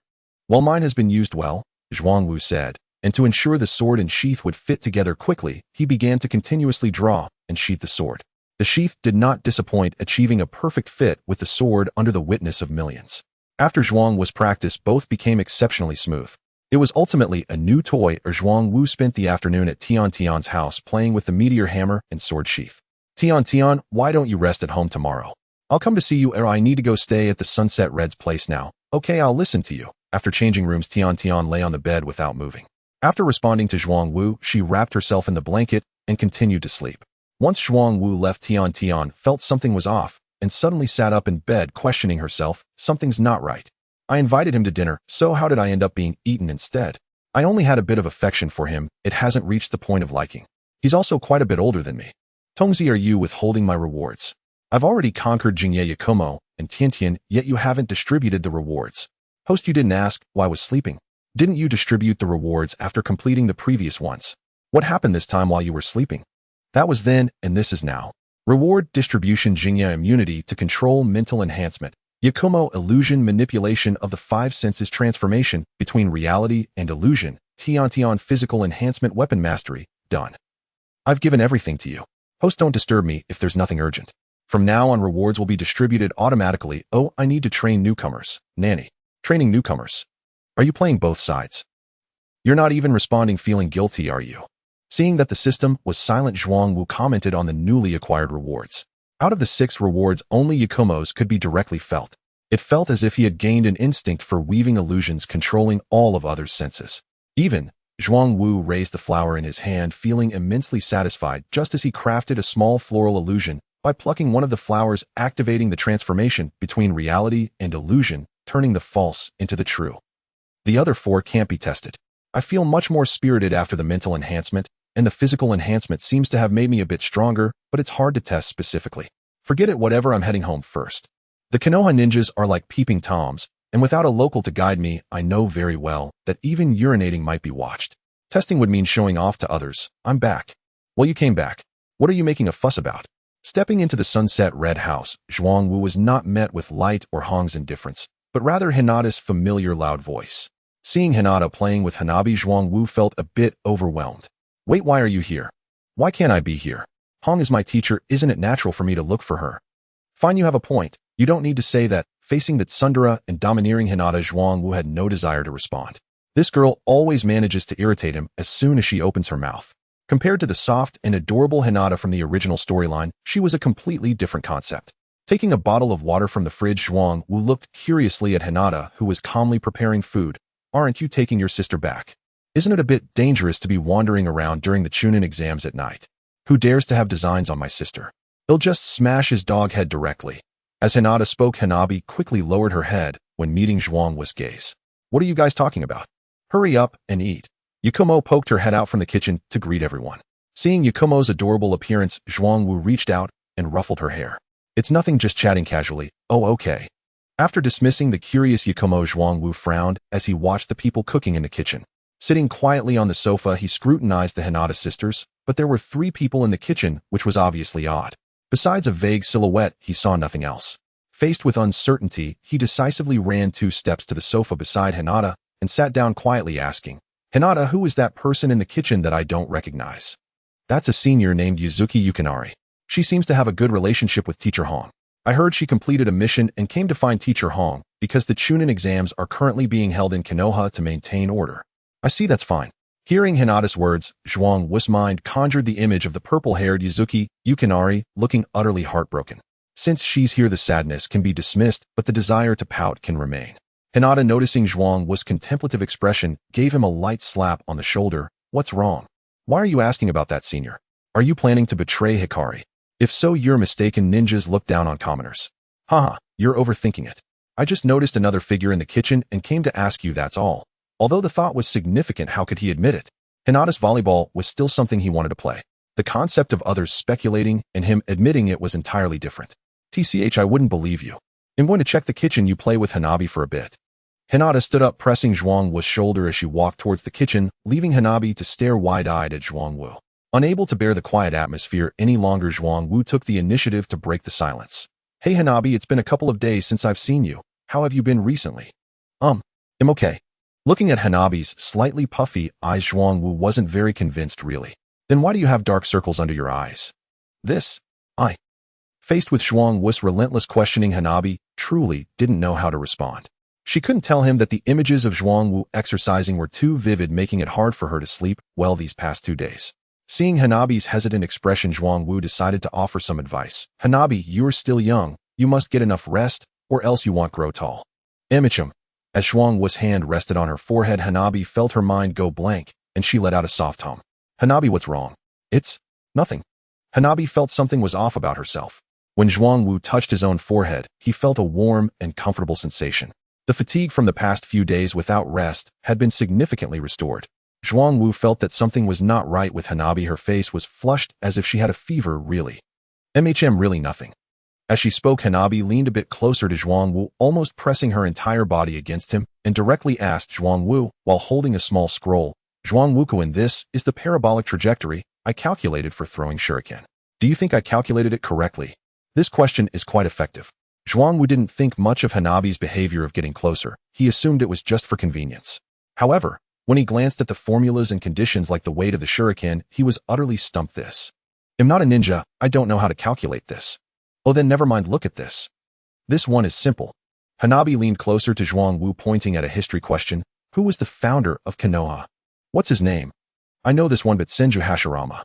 Well, mine has been used well, Zhuangwu said, and to ensure the sword and sheath would fit together quickly, he began to continuously draw and sheath the sword. The sheath did not disappoint, achieving a perfect fit with the sword under the witness of millions. After Zhuangwu's practice, both became exceptionally smooth. It was ultimately a new toy. Zhuangwu spent the afternoon at Tian's house playing with the meteor hammer and sword sheath. Tian, why don't you rest at home tomorrow? I'll come to see you, or I need to go stay at the Sunset Red's place now. Okay, I'll listen to you. After changing rooms, Tian lay on the bed without moving. After responding to Zhuangwu, she wrapped herself in the blanket and continued to sleep. Once Zhuangwu left, Tian felt something was off and suddenly sat up in bed, questioning herself. Something's not right. I invited him to dinner, so how did I end up being eaten instead? I only had a bit of affection for him. It hasn't reached the point of liking. He's also quite a bit older than me. Tongzi, are you withholding my rewards? I've already conquered Jingye Yakumo and Tiantian, yet you haven't distributed the rewards. Host, you didn't ask why I was sleeping. Didn't you distribute the rewards after completing the previous ones? What happened this time while you were sleeping? That was then, and this is now. Reward distribution Jingya immunity to control mental enhancement. Yakumo illusion manipulation of the five senses transformation between reality and illusion. Tiantian physical enhancement weapon mastery. Done. I've given everything to you. Host, don't disturb me if there's nothing urgent. From now on, rewards will be distributed automatically. Oh, I need to train newcomers. Nanny. Training newcomers. Are you playing both sides? You're not even responding feeling guilty, are you? Seeing that the system was silent, Zhuangwu commented on the newly acquired rewards. Out of the 6 rewards, only Yakumo's could be directly felt. It felt as if he had gained an instinct for weaving illusions controlling all of others' senses. Even, Zhuangwu raised the flower in his hand, feeling immensely satisfied just as he crafted a small floral illusion by plucking one of the flowers, activating the transformation between reality and illusion, turning the false into the true. The other 4 can't be tested. I feel much more spirited after the mental enhancement, and the physical enhancement seems to have made me a bit stronger, but it's hard to test specifically. Forget it, whatever, I'm heading home first. The Konoha ninjas are like peeping toms, and without a local to guide me, I know very well that even urinating might be watched. Testing would mean showing off to others. I'm back. Well, you came back. What are you making a fuss about? Stepping into the sunset red house, Zhuangwu was not met with Light or Hong's indifference, but rather Hinata's familiar loud voice. Seeing Hinata playing with Hanabi, Zhuangwu felt a bit overwhelmed. Wait, why are you here? Why can't I be here? Hong is my teacher, isn't it natural for me to look for her? Fine, you have a point. You don't need to say that. Facing the tsundere and domineering Hinata, Zhuangwu had no desire to respond. This girl always manages to irritate him as soon as she opens her mouth. Compared to the soft and adorable Hinata from the original storyline, she was a completely different concept. Taking a bottle of water from the fridge, Zhuangwu looked curiously at Hinata, who was calmly preparing food. Aren't you taking your sister back? Isn't it a bit dangerous to be wandering around during the Chunin exams at night? Who dares to have designs on my sister? He'll just smash his dog head directly. As Hinata spoke, Hanabi quickly lowered her head when meeting Zhuangwu's gaze. What are you guys talking about? Hurry up and eat. Yakumo poked her head out from the kitchen to greet everyone. Seeing Yakumo's adorable appearance, Zhuangwu reached out and ruffled her hair. It's nothing, just chatting casually. Oh, okay. After dismissing the curious Yakumo, Zhuangwu frowned as he watched the people cooking in the kitchen. Sitting quietly on the sofa, he scrutinized the Hinata sisters, but there were 3 people in the kitchen, which was obviously odd. Besides a vague silhouette, he saw nothing else. Faced with uncertainty, he decisively ran 2 steps to the sofa beside Hinata and sat down quietly, asking, Hinata, who is that person in the kitchen that I don't recognize? That's a senior named Yuzuki Yukinari. She seems to have a good relationship with Teacher Hong. I heard she completed a mission and came to find Teacher Hong because the Chunin exams are currently being held in Konoha to maintain order. I see, that's fine. Hearing Hinata's words, Zhuangwu's mind conjured the image of the purple-haired Yuzuki Yukinari looking utterly heartbroken. Since she's here, the sadness can be dismissed, but the desire to pout can remain. Hinata, noticing Zhuangwu's contemplative expression, gave him a light slap on the shoulder. What's wrong? Why are you asking about that, senior? Are you planning to betray Hikari? If so, you're mistaken. Ninjas look down on commoners. Haha, you're overthinking it. I just noticed another figure in the kitchen and came to ask you, that's all. Although the thought was significant, how could he admit it? Hinata's volleyball was still something he wanted to play. The concept of others speculating and him admitting it was entirely different. TCH, I wouldn't believe you. I'm going to check the kitchen. You play with Hanabi for a bit. Hinata stood up, pressing Zhuangwu's shoulder as she walked towards the kitchen, leaving Hanabi to stare wide-eyed at Zhuangwu. Unable to bear the quiet atmosphere any longer, Zhuangwu took the initiative to break the silence. Hey Hanabi, it's been a couple of days since I've seen you. How have you been recently? I'm okay. Looking at Hanabi's slightly puffy eyes, Zhuangwu wasn't very convinced, really. Then why do you have dark circles under your eyes? Faced with Zhuangwu's relentless questioning, Hanabi truly didn't know how to respond. She couldn't tell him that the images of Zhuangwu exercising were too vivid, making it hard for her to sleep well these past 2 days. Seeing Hanabi's hesitant expression, Zhuangwu decided to offer some advice. Hanabi, you're still young. You must get enough rest, or else you won't grow tall. Emichum. As Zhuangwu's hand rested on her forehead, Hanabi felt her mind go blank, and she let out a soft hum. Hanabi, what's wrong? It's nothing. Hanabi felt something was off about herself. When Zhuangwu touched his own forehead, he felt a warm and comfortable sensation. The fatigue from the past few days without rest had been significantly restored. Zhuangwu felt that something was not right with Hanabi. Her face was flushed as if she had a fever, really. Really nothing. As she spoke, Hanabi leaned a bit closer to Zhuangwu, almost pressing her entire body against him, and directly asked Zhuangwu, while holding a small scroll, Zhuangwu-kun, this is the parabolic trajectory I calculated for throwing shuriken. Do you think I calculated it correctly? This question is quite effective. Zhuangwu didn't think much of Hanabi's behavior of getting closer. He assumed it was just for convenience. However, when he glanced at the formulas and conditions like the weight of the shuriken, he was utterly stumped. I'm not a ninja, I don't know how to calculate this. Oh, then never mind, look at this. This one is simple. Hanabi leaned closer to Zhuangwu, pointing at a history question. Who was the founder of Konoha? What's his name? I know this one, but Senju Hashirama.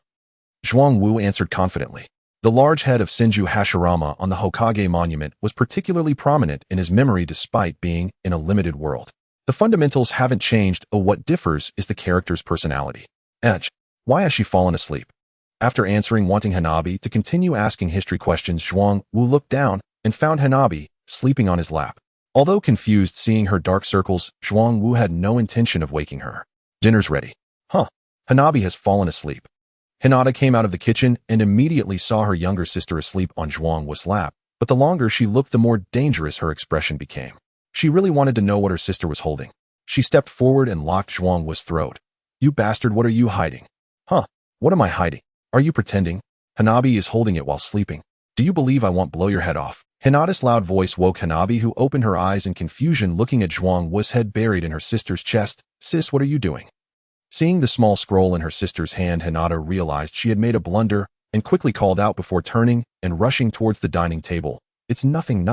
Zhuangwu answered confidently. The large head of Senju Hashirama on the Hokage monument was particularly prominent in his memory despite being in a limited world. The fundamentals haven't changed, what differs is the character's personality. Why has she fallen asleep? After answering, wanting Hanabi to continue asking history questions, Zhuangwu looked down and found Hanabi sleeping on his lap. Although confused seeing her dark circles, Zhuangwu had no intention of waking her. Dinner's ready. Hanabi has fallen asleep. Hinata came out of the kitchen and immediately saw her younger sister asleep on Zhuangwu's lap, but the longer she looked, the more dangerous her expression became. She really wanted to know what her sister was holding. She stepped forward and locked Zhuangwu's throat. You bastard, what are you hiding? What am I hiding? Are you pretending? Hanabi is holding it while sleeping. Do you believe I won't blow your head off? Hinata's loud voice woke Hanabi, who opened her eyes in confusion, looking at Zhuangwu's head buried in her sister's chest. Sis, what are you doing? Seeing the small scroll in her sister's hand, Hinata realized she had made a blunder and quickly called out before turning and rushing towards the dining table. It's nothing.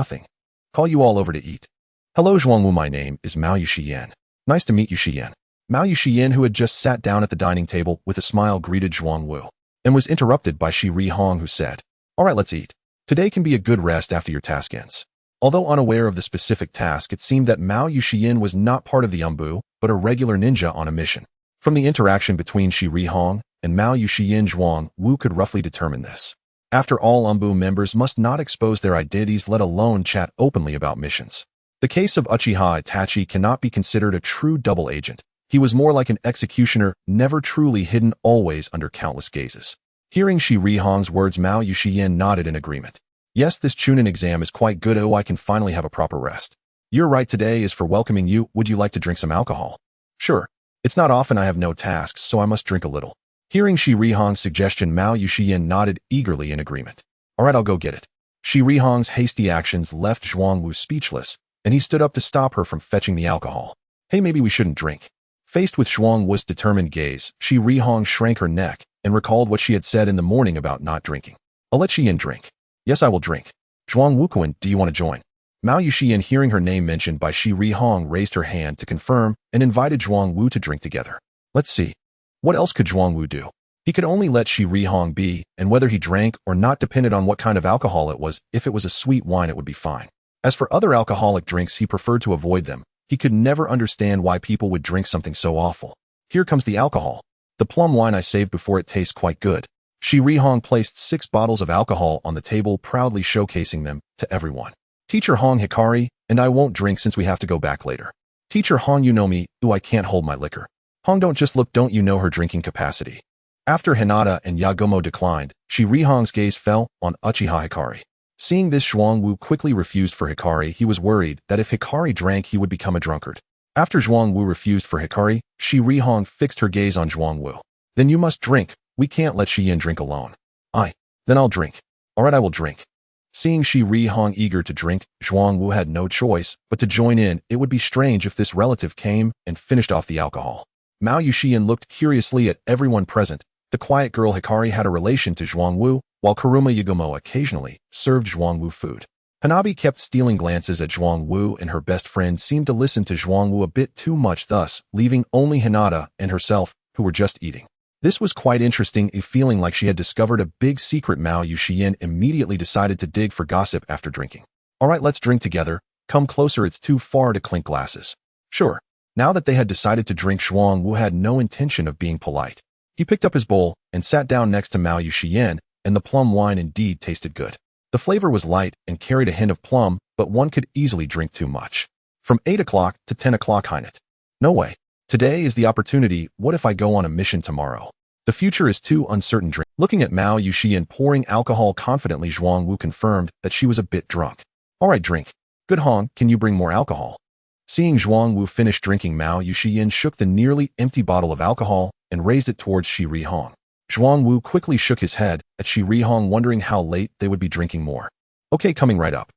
Call you all over to eat. Hello Zhuangwu, my name is Mao Yuxiyan. Nice to meet you, Xiyan. Mao Yuxiyan, who had just sat down at the dining table with a smile, greeted Zhuangwu and was interrupted by Shi Rihong, who said, All right, let's eat. Today can be a good rest after your task ends. Although unaware of the specific task, it seemed that Mao Yuxiyan was not part of the Umbu, but a regular ninja on a mission. From the interaction between Shi Rihong and Mao Yuxiyan, Zhuangwu could roughly determine this. After all, Umbu members must not expose their identities, let alone chat openly about missions. The case of Uchiha Itachi cannot be considered a true double agent. He was more like an executioner, never truly hidden, always under countless gazes. Hearing Shi Rihong's words, Mao Yuxiyan nodded in agreement. Yes, this Chunin exam is quite good. I can finally have a proper rest. You're right, today is for welcoming you. Would you like to drink some alcohol? Sure. It's not often I have no tasks, so I must drink a little. Hearing Shi Rihong's suggestion, Mao Yuxiyan nodded eagerly in agreement. All right, I'll go get it. Shi Rihong's hasty actions left Zhuangwu speechless, and he stood up to stop her from fetching the alcohol. Hey, maybe we shouldn't drink. Faced with Zhuangwu's determined gaze, Shi Rihong shrank her neck and recalled what she had said in the morning about not drinking. I'll let Xiyan drink. Yes, I will drink. Zhuangwu-kun, do you want to join? Mao Yuxiyan, hearing her name mentioned by Shi Rihong, raised her hand to confirm and invited Zhuangwu to drink together. Let's see. What else could Zhuangwu do? He could only let Shi Rihong be, and whether he drank or not depended on what kind of alcohol it was. If it was a sweet wine, it would be fine. As for other alcoholic drinks, he preferred to avoid them. He could never understand why people would drink something so awful. Here comes the alcohol. The plum wine I saved before, it tastes quite good. Shi Rihong placed 6 bottles of alcohol on the table, proudly showcasing them to everyone. Teacher Hong, Hikari, and I won't drink since we have to go back later. Teacher Hong, you know me, I can't hold my liquor. Hong, don't just look, don't you know her drinking capacity? After Hinata and Yagumo declined, Shi Rihong's gaze fell on Uchiha Hikari. Seeing this, Zhuangwu quickly refused for Hikari. He was worried that if Hikari drank, he would become a drunkard. After Zhuangwu refused for Hikari, Shi Rihong fixed her gaze on Zhuangwu. Then you must drink. We can't let Xiyan drink alone. Then I'll drink. All right, I will drink. Seeing Shi Rihong eager to drink, Zhuangwu had no choice but to join in. It would be strange if this relative came and finished off the alcohol. Mao Yuxiyan looked curiously at everyone present. The quiet girl Hikari had a relation to Zhuangwu, while Kuruma Yagumo occasionally served Zhuangwu food. Hanabi kept stealing glances at Zhuangwu, and her best friend seemed to listen to Zhuangwu a bit too much, thus leaving only Hinata and herself, who were just eating. This was quite interesting, feeling like she had discovered a big secret. Mao Yuxiyan immediately decided to dig for gossip after drinking. All right, let's drink together. Come closer, it's too far to clink glasses. Sure. Now that they had decided to drink, Zhuangwu had no intention of being polite. He picked up his bowl and sat down next to Mao Yuxiyan, and the plum wine indeed tasted good. The flavor was light and carried a hint of plum, but one could easily drink too much. From 8 o'clock to 10 o'clock, Heinet. No way. Today is the opportunity. What if I go on a mission tomorrow? The future is too uncertain. Drink. Looking at Mao Yuxian pouring alcohol confidently, Zhuang Wu confirmed that she was a bit drunk. All right, drink. Good Hong, can you bring more alcohol? Seeing Zhuang Wu finish drinking, Mao Yuxian shook the nearly empty bottle of alcohol and raised it towards Shi Rihong. Zhuang Wu quickly shook his head at Shi Rihong, wondering how late they would be drinking more. Okay, coming right up.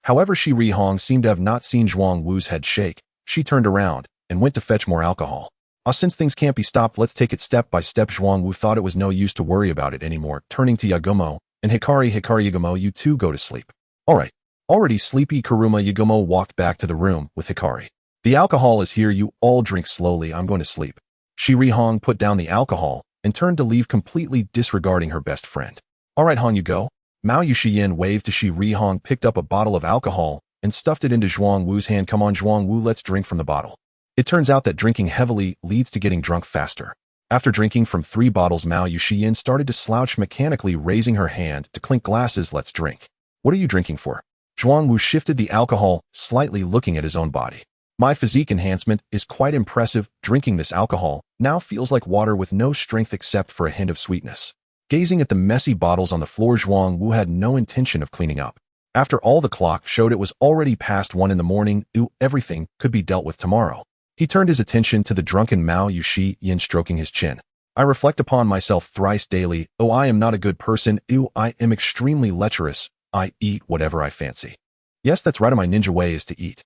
However, Shi Rihong seemed to have not seen Zhuang Wu's head shake. She turned around and went to fetch more alcohol. Since things can't be stopped, let's take it step by step. Zhuang Wu thought it was no use to worry about it anymore, turning to Yagumo and Hikari. Hikari, Yagumo, you two go to sleep. All right. Already sleepy, Kuruma Yagumo walked back to the room with Hikari. The alcohol is here, you all drink slowly, I'm going to sleep. Shi Rihong put down the alcohol and turned to leave, completely disregarding her best friend. All right, Hong, you go. Mao Yuxian waved to Shi Rihong, picked up a bottle of alcohol and stuffed it into Zhuang Wu's hand. Come on, Zhuang Wu, let's drink from the bottle. It turns out that drinking heavily leads to getting drunk faster. After drinking from 3 bottles, Mao Yuxian started to slouch, mechanically raising her hand to clink glasses. Let's drink. What are you drinking for? Zhuang Wu shifted the alcohol slightly, looking at his own body. My physique enhancement is quite impressive. Drinking this alcohol now feels like water with no strength except for a hint of sweetness. Gazing at the messy bottles on the floor, Zhuang Wu had no intention of cleaning up. After all, the clock showed it was already past 1 in the morning. Everything could be dealt with tomorrow. He turned his attention to the drunken Mao Yuxian, stroking his chin. I reflect upon myself thrice daily. I am not a good person. I am extremely lecherous. I eat whatever I fancy. Yes, that's right, my ninja way is to eat.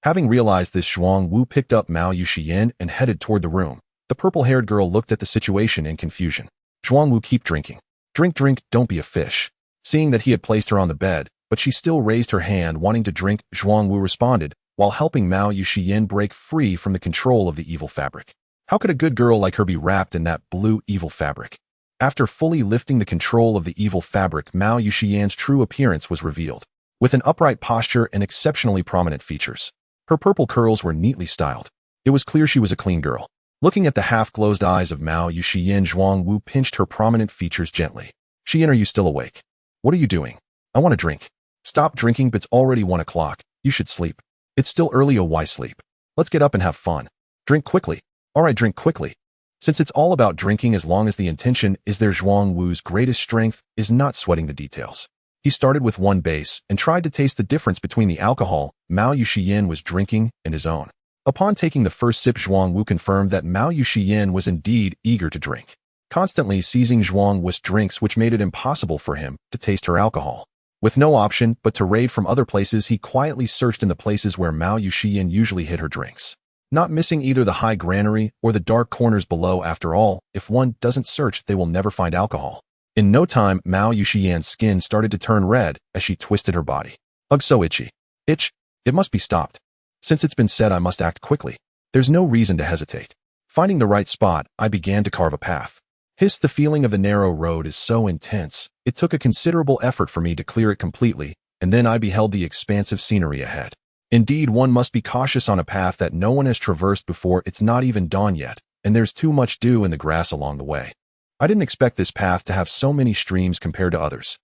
Having realized this, Zhuang Wu picked up Mao Yuxian and headed toward the room. The purple-haired girl looked at the situation in confusion. Zhuang Wu, keep drinking. Drink, drink, don't be a fish. Seeing that he had placed her on the bed, but she still raised her hand wanting to drink, Zhuang Wu responded, while helping Mao Yuxian break free from the control of the evil fabric. How could a good girl like her be wrapped in that blue evil fabric? After fully lifting the control of the evil fabric, Mao Yuxian's true appearance was revealed. With an upright posture and exceptionally prominent features. Her purple curls were neatly styled. It was clear she was a clean girl. Looking at the half-closed eyes of Mao Yuxian, Zhuang Wu pinched her prominent features gently. Xian, are you still awake? What are you doing? I want to drink. Stop drinking, but it's already 1 o'clock. You should sleep. It's still early. Why sleep? Let's get up and have fun. Drink quickly. All right, drink quickly. Since it's all about drinking, as long as the intention is there, Zhuang Wu's greatest strength is not sweating the details. He started with 1 base and tried to taste the difference between the alcohol Mao Yuxian was drinking and his own. Upon taking the first sip, Zhuang Wu confirmed that Mao Yuxian was indeed eager to drink, constantly seizing Zhuang Wu's drinks, which made it impossible for him to taste her alcohol. With no option but to raid from other places, he quietly searched in the places where Mao Yuxian usually hid her drinks, not missing either the high granary or the dark corners below. After all, if one doesn't search, they will never find alcohol. In no time, Mao Yuxian's skin started to turn red as she twisted her body. Ugh, so itchy. Itch? It must be stopped. Since it's been said, I must act quickly. There's no reason to hesitate. Finding the right spot, I began to carve a path. The feeling of the narrow road is so intense, it took a considerable effort for me to clear it completely, and then I beheld the expansive scenery ahead. Indeed, one must be cautious on a path that no one has traversed before. It's not even dawn yet, and there's too much dew in the grass along the way. I didn't expect this path to have so many streams compared to others.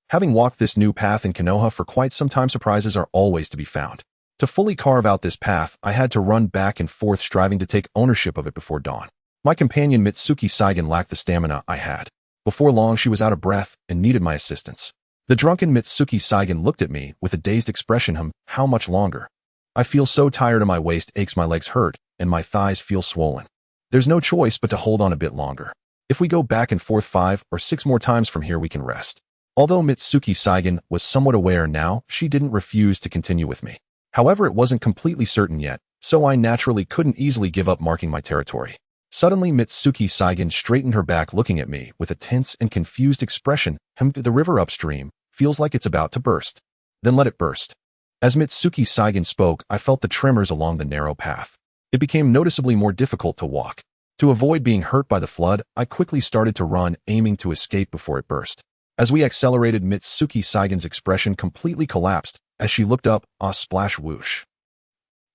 Having walked this new path in Konoha for quite some time, surprises are always to be found. To fully carve out this path, I had to run back and forth, striving to take ownership of it before dawn. My companion Mitsuki Saigen lacked the stamina I had. Before long, she was out of breath and needed my assistance. The drunken Mitsuki Saigen looked at me with a dazed expression. How much longer? I feel so tired, and my waist aches, my legs hurt, and my thighs feel swollen. There's no choice but to hold on a bit longer. If we go back and forth 5 or 6 more times from here, we can rest. Although Mitsuki Saigen was somewhat aware now, she didn't refuse to continue with me. However, it wasn't completely certain yet, so I naturally couldn't easily give up marking my territory. Suddenly, Mitsuki Saigen straightened her back, looking at me with a tense and confused expression. The river upstream feels like it's about to burst. Then let it burst. As Mitsuki Saigen spoke, I felt the tremors along the narrow path. It became noticeably more difficult to walk. To avoid being hurt by the flood, I quickly started to run, aiming to escape before it burst. As we accelerated, Mitsuki Saigen's expression completely collapsed as she looked up. Splash, whoosh.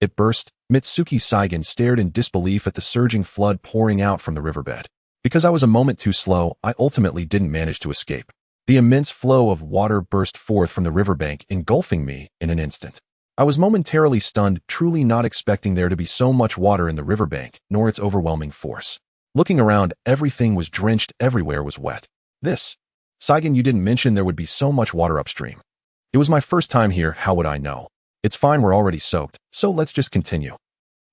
It burst. Mitsuki Saigen stared in disbelief at the surging flood pouring out from the riverbed. Because I was a moment too slow, I ultimately didn't manage to escape. The immense flow of water burst forth from the riverbank, engulfing me in an instant. I was momentarily stunned, truly not expecting there to be so much water in the riverbank, nor its overwhelming force. Looking around, everything was drenched, everywhere was wet. This. Saigen, you didn't mention there would be so much water upstream. It was my first time here, how would I know? It's fine, we're already soaked, so let's just continue.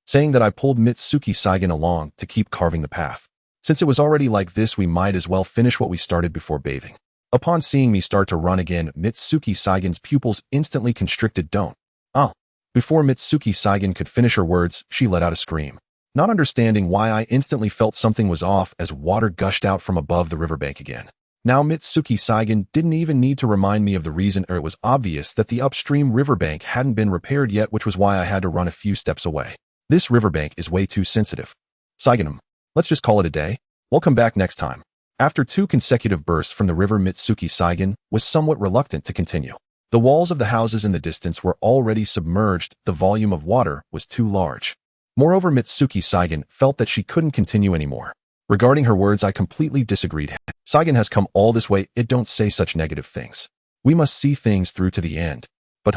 Saying that, I pulled Mitsuki Saigen along to keep carving the path. Since it was already like this, we might as well finish what we started before bathing. Upon seeing me start to run again, Mitsuki Saigen's pupils instantly constricted. Don't. Oh. Before Mitsuki Saigen could finish her words, she let out a scream. Not understanding why, I instantly felt something was off as water gushed out from above the riverbank again. Now Mitsuki Saigen didn't even need to remind me of the reason, or it was obvious that the upstream riverbank hadn't been repaired yet, which was why I had to run a few steps away. This riverbank is way too sensitive. Saigen, let's just call it a day. We'll come back next time. After 2 consecutive bursts from the river, Mitsuki Saigen was somewhat reluctant to continue. The walls of the houses in the distance were already submerged, the volume of water was too large. Moreover, Mitsuki Saigen felt that she couldn't continue anymore. Regarding her words, I completely disagreed. Saigen has come all this way, it don't say such negative things. We must see things through to the end. But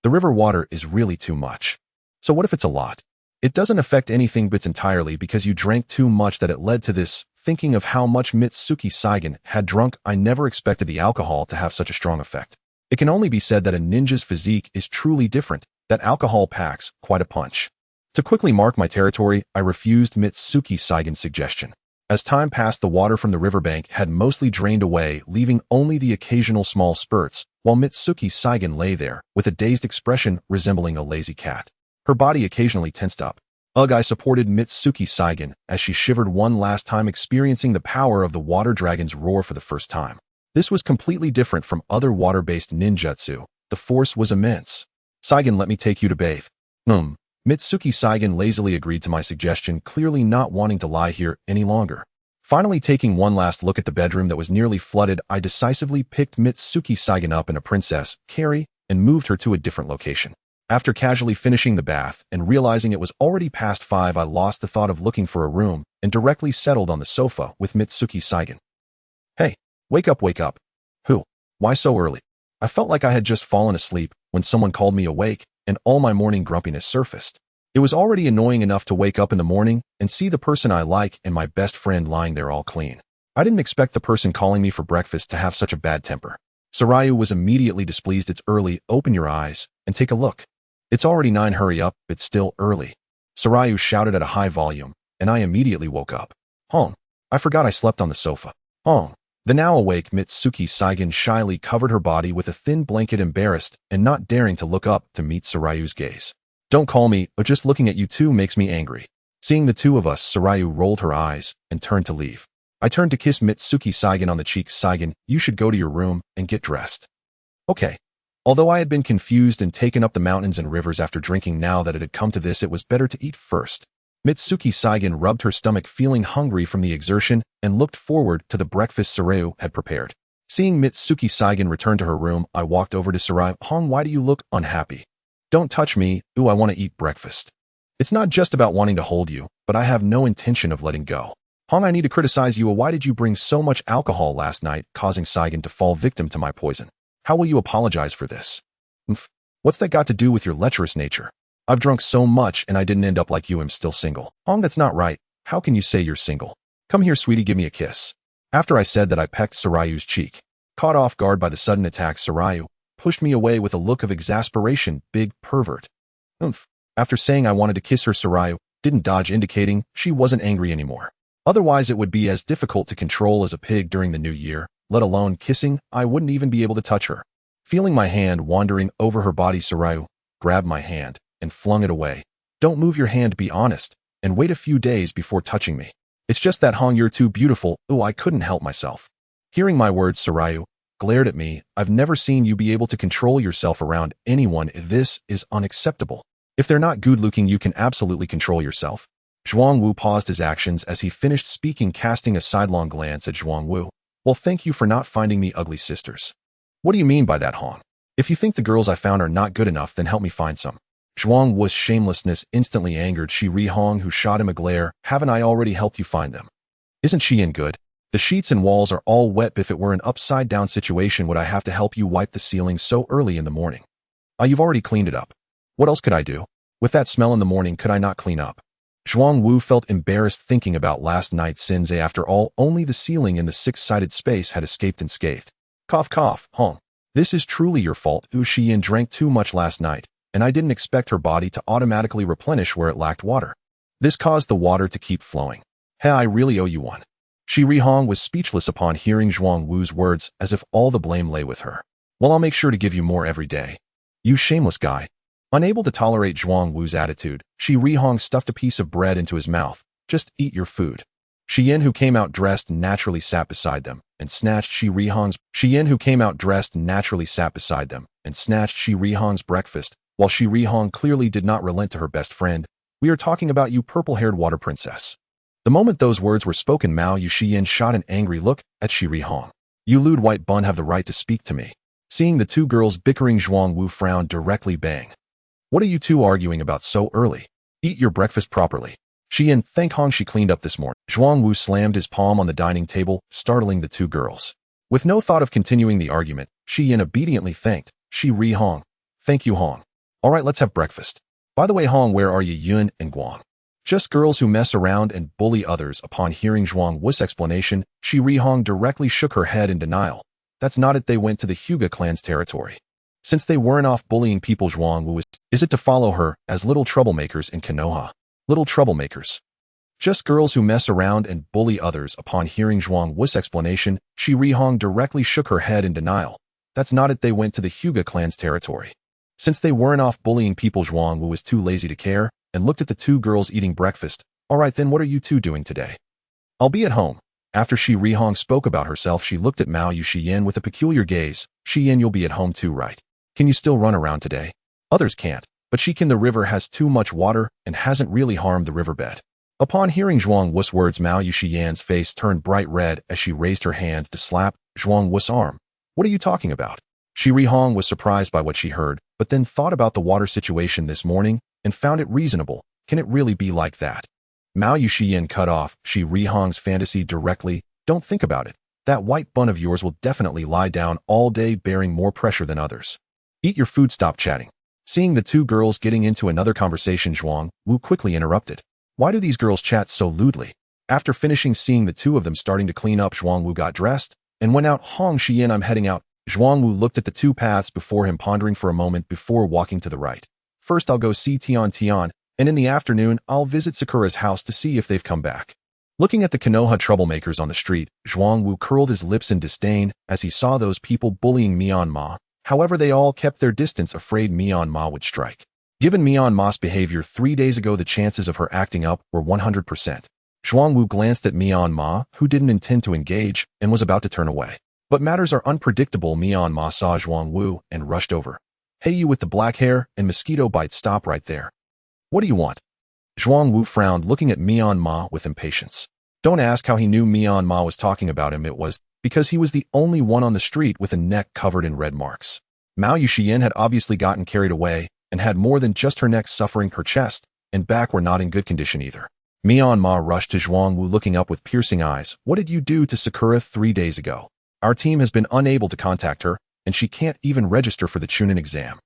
the river water is really too much. So what if it's a lot? It doesn't affect anything but entirely because you drank too much that it led to this. Thinking of how much Mitsuki Saigen had drunk, I never expected the alcohol to have such a strong effect. It can only be said that a ninja's physique is truly different, that alcohol packs quite a punch. To quickly mark my territory, I refused Mitsuki Saigen's suggestion. As time passed, the water from the riverbank had mostly drained away, leaving only the occasional small spurts, while Mitsuki Saigen lay there, with a dazed expression resembling a lazy cat. Her body occasionally tensed up. Ugh, I supported Mitsuki Saigen as she shivered one last time, experiencing the power of the water dragon's roar for the first time. This was completely different from other water-based ninjutsu. The force was immense. Saigen, let me take you to bathe. Mitsuki Saigen lazily agreed to my suggestion, clearly not wanting to lie here any longer. Finally, taking one last look at the bedroom that was nearly flooded, I decisively picked Mitsuki Saigen up in a princess carry and moved her to a different location. After casually finishing the bath and realizing it was already past 5, I lost the thought of looking for a room and directly settled on the sofa with Mitsuki Saigen. Hey, wake up, wake up. Who? Why so early? I felt like I had just fallen asleep when someone called me awake, and all my morning grumpiness surfaced. It was already annoying enough to wake up in the morning and see the person I like and my best friend lying there all clean. I didn't expect the person calling me for breakfast to have such a bad temper. Sarayu was immediately displeased. It's early, open your eyes and take a look. It's already 9, hurry up, it's still early. Sarayu shouted at a high volume, and I immediately woke up. I forgot I slept on the sofa. The now awake Mitsuki Saigen shyly covered her body with a thin blanket, embarrassed and not daring to look up to meet Sarayu's gaze. Don't call me, but just looking at you two makes me angry. Seeing the two of us, Sarayu rolled her eyes and turned to leave. I turned to kiss Mitsuki Saigen on the cheek. Saigen, you should go to your room and get dressed. Okay. Although I had been confused and taken up the mountains and rivers after drinking, now that it had come to this, it was better to eat first. Mitsuki Saigen rubbed her stomach, feeling hungry from the exertion, and looked forward to the breakfast Sarayu had prepared. Seeing Mitsuki Saigen return to her room, I walked over to Sarayu. Why do you look unhappy? Don't touch me. Ooh, I want to eat breakfast. It's not just about wanting to hold you, but I have no intention of letting go. I need to criticize you. Why did you bring so much alcohol last night, causing Saigen to fall victim to my poison? How will you apologize for this? What's that got to do with your lecherous nature? I've drunk so much and I didn't end up like you. I'm still single. That's not right. How can you say you're single? Come here, sweetie, give me a kiss. After I said that, I pecked Sarayu's cheek. Caught off guard by the sudden attack, Sarayu pushed me away with a look of exasperation. Big pervert. After saying I wanted to kiss her, Sarayu didn't dodge, indicating she wasn't angry anymore. Otherwise, it would be as difficult to control as a pig during the new year, let alone kissing. I wouldn't even be able to touch her. Feeling my hand wandering over her body, Sarayu grabbed my hand and flung it away. Don't move your hand, be honest, and wait a few days before touching me. It's just that you're too beautiful. I couldn't help myself. Hearing my words, Sarayu glared at me. I've never seen you be able to control yourself around anyone. This is unacceptable. If they're not good looking, you can absolutely control yourself. Zhuangwu paused his actions as he finished speaking, casting a sidelong glance at Zhuangwu. Well, thank you for not finding me ugly sisters. What do you mean by that, Hong? If you think the girls I found are not good enough, then help me find some. Zhuangwu's shamelessness instantly angered Hong, who shot him a glare. Haven't I already helped you find them? Isn't she in good? The sheets and walls are all wet. If it were an upside-down situation, would I have to help you wipe the ceiling so early in the morning? You've already cleaned it up. What else could I do? With that smell in the morning, could I not clean up? Zhuang Wu felt embarrassed thinking about last night's sins. After all, only the ceiling in the six-sided space had escaped unscathed. Cough cough, Hong. This is truly your fault. Shi drank too much last night, and I didn't expect her body to automatically replenish where it lacked water. This caused the water to keep flowing. Hey, I really owe you one. Shi Rihong was speechless upon hearing Zhuang Wu's words, as if all the blame lay with her. Well, I'll make sure to give you more every day. You shameless guy. Unable to tolerate Zhuang Wu's attitude, Shi Rihong stuffed a piece of bread into his mouth. Just eat your food. Xian, who came out dressed, naturally sat beside them and snatched Shi Rihong's breakfast, while Shi Rihong clearly did not relent to her best friend. We are talking about you, purple-haired water princess. The moment those words were spoken, Mao Yuxian shot an angry look at Shi Rihong. You lewd white bun have the right to speak to me. Seeing the two girls bickering, Zhuang Wu frowned directly. Bang. What are you two arguing about so early? Eat your breakfast properly. Xian, thank Hong she cleaned up this morning. Zhuang Wu slammed his palm on the dining table, startling the two girls. With no thought of continuing the argument, Xian obediently thanked Shi Rihong. Thank you, Hong. All right, let's have breakfast. By the way, Hong, where are you? Yun and Guang. Just girls who mess around and bully others. Upon hearing Zhuang Wu's explanation, Shi Rihong directly shook her head in denial. That's not it. They went to the Hyuga clan's territory. Since they weren't off bullying people, Zhuang Wu is it to follow her as little troublemakers in Konoha? Little troublemakers. Just girls who mess around and bully others. Upon hearing Zhuang Wu's explanation, Shi Rihong directly shook her head in denial. That's not it. They went to the Hyuga clan's territory. Since they weren't off bullying people, Zhuang Wu was too lazy to care and looked at the two girls eating breakfast. All right, then what are you two doing today? I'll be at home. After Shi Rihong spoke about herself, she looked at Mao Yuxian with a peculiar gaze. Xian, you'll be at home too, right? Can you still run around today? Others can't, but she can. The river has too much water and hasn't really harmed the riverbed. Upon hearing Zhuang Wu's words, Mao Yuxian's face turned bright red as she raised her hand to slap Zhuang Wu's arm. What are you talking about? Shi Rihong was surprised by what she heard, but then thought about the water situation this morning and found it reasonable. Can it really be like that? Mao Yuxian cut off Shi Rihong's fantasy directly. Don't think about it. That white bun of yours will definitely lie down all day, bearing more pressure than others. Eat your food, stop chatting. Seeing the two girls getting into another conversation, Zhuang Wu quickly interrupted. Why do these girls chat so lewdly? After finishing seeing the two of them starting to clean up, Zhuang Wu got dressed and went out. Hong Xian, I'm heading out. Zhuang Wu looked at the two paths before him, pondering for a moment before walking to the right. First, I'll go see Tian, and in the afternoon, I'll visit Sakura's house to see if they've come back. Looking at the Konoha troublemakers on the street, Zhuang Wu curled his lips in disdain as he saw those people bullying Myanmar. However, they all kept their distance, afraid Myanmar would strike. Given Myanmar's behavior 3 days ago, the chances of her acting up were 100%. Zhuang Wu glanced at Myanmar, who didn't intend to engage and was about to turn away. But matters are unpredictable. Myanmar saw Zhuang Wu and rushed over. Hey, you with the black hair and mosquito bites, stop right there. What do you want? Zhuang Wu frowned, looking at Myanmar with impatience. Don't ask how he knew Myanmar was talking about him. It was because he was the only one on the street with a neck covered in red marks. Mao Yuxian had obviously gotten carried away and had more than just her neck suffering. Her chest and back were not in good condition either. Myanmar rushed to Zhuang Wu, looking up with piercing eyes. What did you do to Sakura 3 days ago? Our team has been unable to contact her, and she can't even register for the Chunin exam.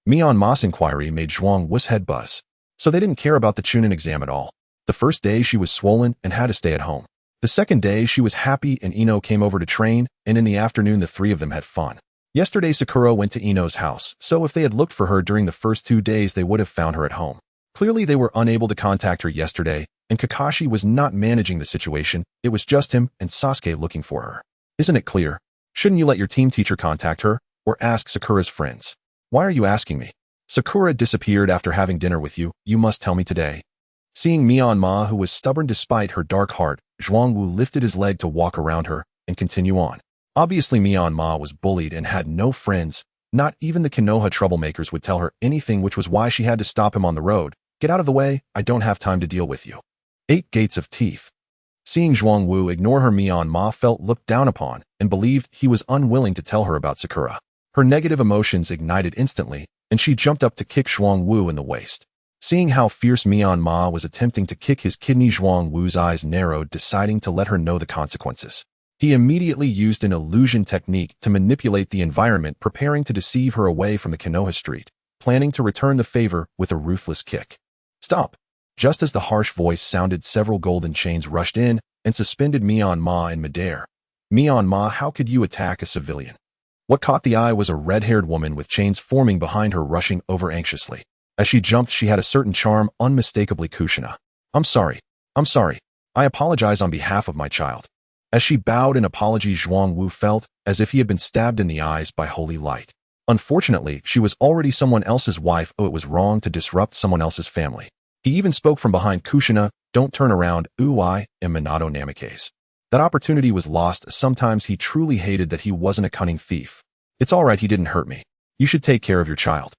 Myanmar's inquiry made Zhuang Wu's head buzz. So they didn't care about the Chunin exam at all. The first day she was swollen and had to stay at home. The second day she was happy and Ino came over to train, and in the afternoon the three of them had fun. Yesterday Sakura went to Ino's house, so if they had looked for her during the first 2 days they would have found her at home. Clearly they were unable to contact her yesterday, and Kakashi was not managing the situation. It was just him and Sasuke looking for her. Isn't it clear? Shouldn't you let your team teacher contact her, or ask Sakura's friends? Why are you asking me? Sakura disappeared after having dinner with you. You must tell me today. Seeing Myanmar, who was stubborn despite her dark heart, Zhuang Wu lifted his leg to walk around her and continue on. Obviously Myanmar was bullied and had no friends. Not even the Konoha troublemakers would tell her anything, which was why she had to stop him on the road. Get out of the way, I don't have time to deal with you. 8 gates of teeth. Seeing Zhuang Wu ignore her, Myanmar felt looked down upon and believed he was unwilling to tell her about Sakura. Her negative emotions ignited instantly, and she jumped up to kick Zhuang Wu in the waist. Seeing how fierce Myanmar was attempting to kick his kidney, Zhuang Wu's eyes narrowed, deciding to let her know the consequences. He immediately used an illusion technique to manipulate the environment, preparing to deceive her away from the Konoha street, planning to return the favor with a ruthless kick. Stop! Just as the harsh voice sounded, several golden chains rushed in and suspended Myanmar in midair. Myanmar, how could you attack a civilian? What caught the eye was a red-haired woman with chains forming behind her, rushing over anxiously. As she jumped, she had a certain charm, unmistakably Kushina. I'm sorry. I apologize on behalf of my child. As she bowed in apology, Zhuang Wu felt as if he had been stabbed in the eyes by holy light. Unfortunately, she was already someone else's wife. Oh, it was wrong to disrupt someone else's family. He even spoke from behind. Kushina, don't turn around. I am Minato Namikaze. That opportunity was lost. Sometimes he truly hated that he wasn't a cunning thief. It's all right, he didn't hurt me. You should take care of your child.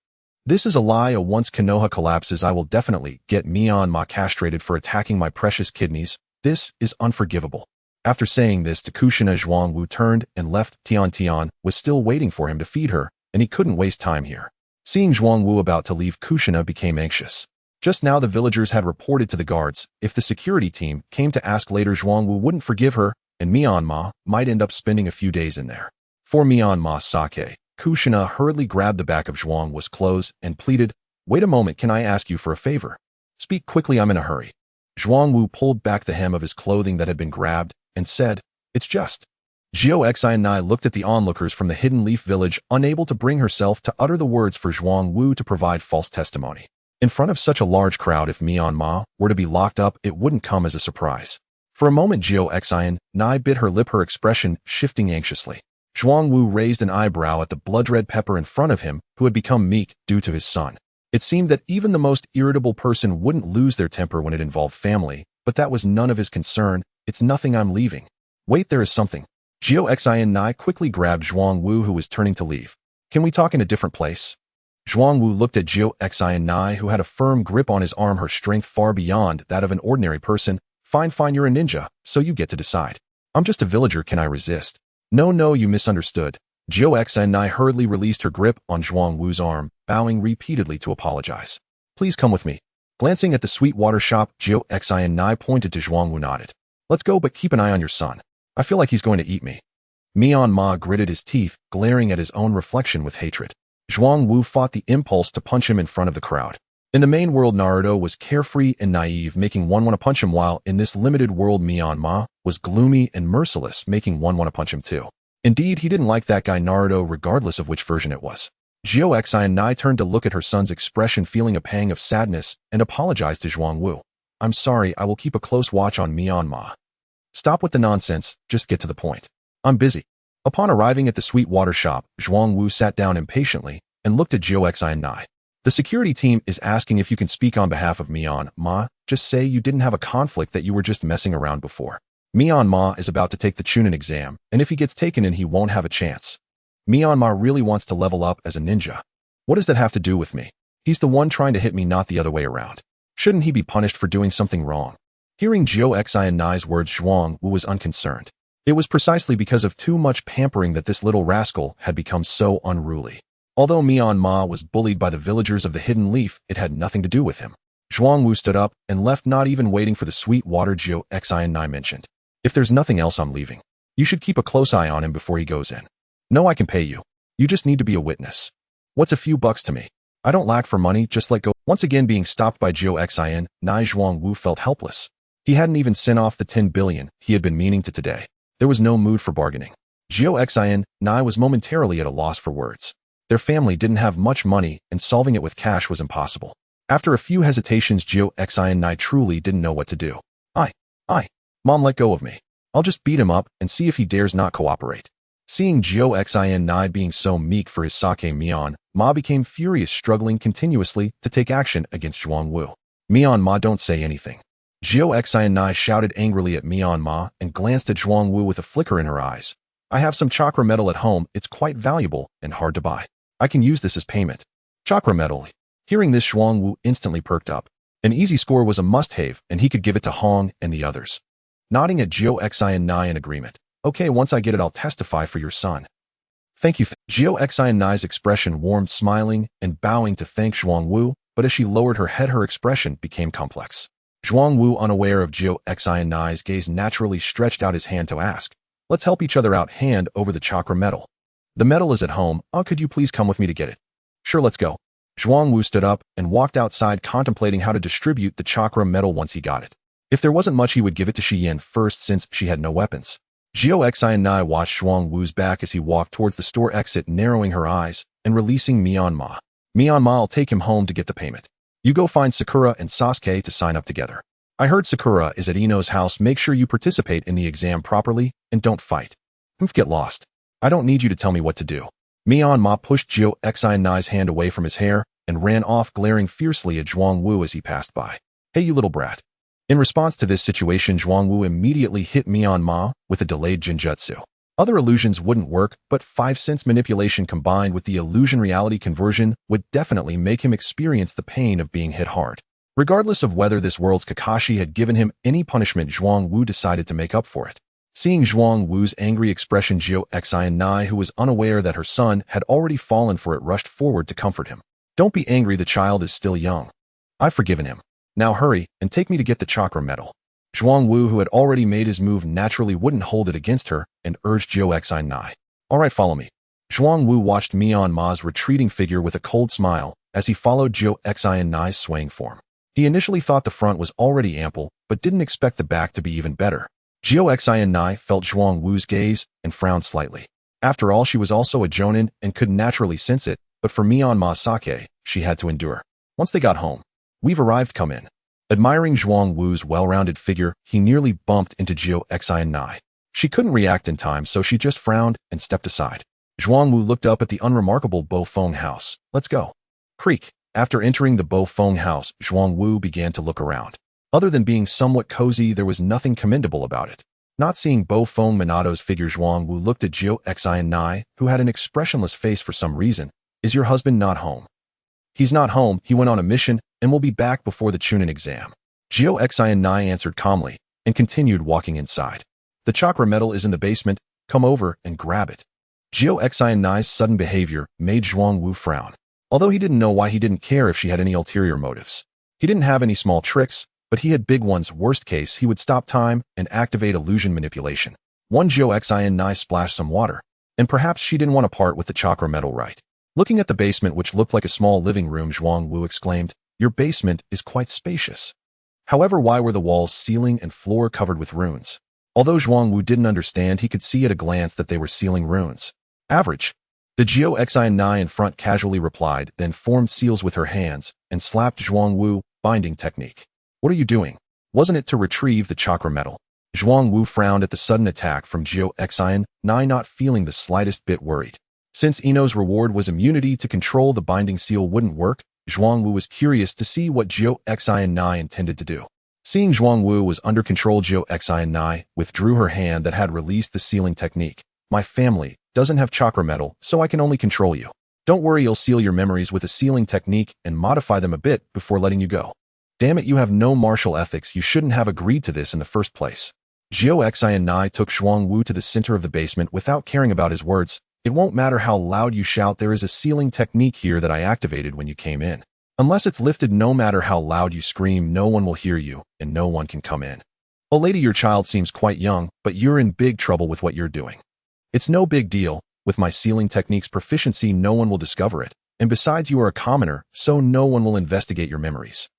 This is a lie. Once Konoha collapses, I will definitely get Myanmar castrated for attacking my precious kidneys. This is unforgivable. After saying this to Kushina, Zhuang Wu turned and left. Tian was still waiting for him to feed her, and he couldn't waste time here. Seeing Zhuang Wu about to leave, Kushina became anxious. Just now the villagers had reported to the guards. If the security team came to ask later, Zhuang Wu wouldn't forgive her, and Myanmar might end up spending a few days in there. For Myanmar's sake, Kushina hurriedly grabbed the back of Zhuang Wu's clothes and pleaded, wait a moment, can I ask you for a favor? Speak quickly, I'm in a hurry. Zhuang Wu pulled back the hem of his clothing that had been grabbed and said, it's just. Zhou Xianai looked at the onlookers from the Hidden Leaf village, unable to bring herself to utter the words for Zhuang Wu to provide false testimony. In front of such a large crowd, if Myanmar were to be locked up, it wouldn't come as a surprise. For a moment, Zhou Xianai bit her lip, her expression shifting anxiously. Zhuang Wu raised an eyebrow at the blood-red pepper in front of him, who had become meek due to his son. It seemed that even the most irritable person wouldn't lose their temper when it involved family, but that was none of his concern. It's nothing, I'm leaving. Wait, there is something. Zhou Xianai quickly grabbed Zhuang Wu, who was turning to leave. Can we talk in a different place? Zhuang Wu looked at Zhou Xianai, who had a firm grip on his arm, her strength far beyond that of an ordinary person. Fine, you're a ninja, so you get to decide. I'm just a villager, can I resist? No, you misunderstood. Zhou Xianai hurriedly released her grip on Zhuang Wu's arm, bowing repeatedly to apologize. Please come with me. Glancing at the Sweetwater shop, Zhou Xianai pointed to Zhuang Wu, nodded. Let's go, but keep an eye on your son. I feel like he's going to eat me. Myanmar gritted his teeth, glaring at his own reflection with hatred. Zhuang Wu fought the impulse to punch him in front of the crowd. In the main world, Naruto was carefree and naive, making one want to punch him, while in this limited world, Myanmar was gloomy and merciless, making one want to punch him too. Indeed, he didn't like that guy Naruto regardless of which version it was. Zhou Xianai turned to look at her son's expression, feeling a pang of sadness, and apologized to Zhuang Wu. I'm sorry, I will keep a close watch on Myanmar. Stop with the nonsense, just get to the point. I'm busy. Upon arriving at the Sweetwater shop, Zhuang Wu sat down impatiently and looked at Zhou Xianai. The security team is asking if you can speak on behalf of Myanmar. Just say you didn't have a conflict, that you were just messing around before. Myanmar is about to take the Tsunade exam, and if he gets taken in, he won't have a chance. Myanmar really wants to level up as a ninja. What does that have to do with me? He's the one trying to hit me, not the other way around. Shouldn't he be punished for doing something wrong? Hearing Zhou Xianai's words, Zhuang Wu was unconcerned. It was precisely because of too much pampering that this little rascal had become so unruly. Although Myanmar was bullied by the villagers of the Hidden Leaf, it had nothing to do with him. Zhuang Wu stood up and left, not even waiting for the Sweetwater. Zhou Xianai mentioned, if there's nothing else, I'm leaving. You should keep a close eye on him before he goes in. No, I can pay you. You just need to be a witness. What's a few bucks to me? I don't lack for money, just let go. Once again being stopped by Zhou Xianai, Zhuang Wu felt helpless. He hadn't even sent off the 10 billion he had been meaning to today. There was no mood for bargaining. Zhou Xianai was momentarily at a loss for words. Their family didn't have much money, and solving it with cash was impossible. After a few hesitations, Zhou Xianai truly didn't know what to do. Mom, let go of me. I'll just beat him up and see if he dares not cooperate. Seeing Zhou Xianai being so meek for his sake, Myanmar became furious, struggling continuously to take action against Zhuang Wu. Myanmar, don't say anything. Zhou Xianai shouted angrily at Myanmar and glanced at Zhuang Wu with a flicker in her eyes. I have some chakra metal at home. It's quite valuable and hard to buy. I can use this as payment. Chakra metal. Hearing this, Zhuang Wu instantly perked up. An easy score was a must-have, and he could give it to Hong and the others. Nodding at Zhou Xianai in agreement. Okay, once I get it, I'll testify for your son. Thank you. Zhou Xianai's expression warmed, smiling and bowing to thank Zhuang Wu, but as she lowered her head, her expression became complex. Zhuang Wu, unaware of Zhou Xianai's gaze, naturally stretched out his hand to ask, let's help each other out. Hand over the chakra metal. The metal is at home. Could you please come with me to get it? Sure, let's go. Zhuang Wu stood up and walked outside contemplating how to distribute the chakra metal once he got it. If there wasn't much he would give it to Shi Yan first since she had no weapons. Jiao Xian'ai watched Zhuang Wu's back as he walked towards the store exit, narrowing her eyes and releasing Myanmar. Myanmar'll take him home to get the payment. You go find Sakura and Sasuke to sign up together. I heard Sakura is at Ino's house. Make sure you participate in the exam properly and don't fight. Get lost. I don't need you to tell me what to do. Myanmar pushed Jiao Xian'ai's hand away from his hair and ran off, glaring fiercely at Zhuang Wu as he passed by. Hey, you little brat. In response to this situation, Zhuang Wu immediately hit Myanmar with a delayed genjutsu. Other illusions wouldn't work, but 5 sense manipulation combined with the illusion reality conversion would definitely make him experience the pain of being hit hard. Regardless of whether this world's Kakashi had given him any punishment, Zhuang Wu decided to make up for it. Seeing Zhuang Wu's angry expression, Jiao Xian'ai, who was unaware that her son had already fallen for it, rushed forward to comfort him. Don't be angry, the child is still young. I've forgiven him. Now hurry and take me to get the chakra medal. Zhuang Wu, who had already made his move, naturally wouldn't hold it against her and urged Jiao Xian'ai. All right, follow me. Zhuang Wu watched Myanmar's retreating figure with a cold smile as he followed Jiao Xian'ai's swaying form. He initially thought the front was already ample, but didn't expect the back to be even better. Jiao Xian'ai felt Zhuang Wu's gaze and frowned slightly. After all, she was also a jonin and could naturally sense it, but for Myanmar Sake, she had to endure. Once they got home, we've arrived, come in. Admiring Zhuang Wu's well-rounded figure, he nearly bumped into Jiao Xian'ai. She couldn't react in time, so she just frowned and stepped aside. Zhuang Wu looked up at the unremarkable Bo Feng house. Let's go. Creak. After entering the Bo Feng house, Zhuang Wu began to look around. Other than being somewhat cozy, there was nothing commendable about it. Not seeing Bo Feng Minato's figure, Zhuang Wu looked at Jiao Xian'ai, who had an expressionless face for some reason. Is your husband not home? He's not home. He went on a mission and will be back before the Chunin exam. Jiao Xian'ai answered calmly and continued walking inside. The chakra medal is in the basement. Come over and grab it. Jiao Xian'ai's sudden behavior made Zhuang Wu frown. Although he didn't know why, he didn't care if she had any ulterior motives. He didn't have any small tricks, but he had big ones. Worst case, he would stop time and activate illusion manipulation. One, Jiao Xian'ai splashed some water, and perhaps she didn't want to part with the chakra medal, right? Looking at the basement, which looked like a small living room, Zhuang Wu exclaimed, your basement is quite spacious. However, why were the walls, ceiling, and floor covered with runes? Although Zhuang Wu didn't understand, he could see at a glance that they were sealing runes. Average. The Jiao Xian'ai in front casually replied, then formed seals with her hands and slapped Zhuang Wu. Binding technique. What are you doing? Wasn't it to retrieve the chakra medal? Zhuang Wu frowned at the sudden attack from Jiao Xian'ai, not feeling the slightest bit worried. Since Ino's reward was immunity to control, the binding seal wouldn't work. Zhuang Wu was curious to see what Jiao Xian'ai intended to do. Seeing Zhuang Wu was under control, Jiao Xian'ai withdrew her hand that had released the sealing technique. My family doesn't have chakra metal, so I can only control you. Don't worry, you'll seal your memories with a sealing technique and modify them a bit before letting you go. Damn it, you have no martial ethics. You shouldn't have agreed to this in the first place. Jiao Xian'ai took Zhuang Wu to the center of the basement without caring about his words. It won't matter how loud you shout, there is a sealing technique here that I activated when you came in. Unless it's lifted, no matter how loud you scream, no one will hear you, and no one can come in. Oh lady, your child seems quite young, but you're in big trouble with what you're doing. It's no big deal. With my sealing technique's proficiency, no one will discover it. And besides, you are a commoner, so no one will investigate your memories.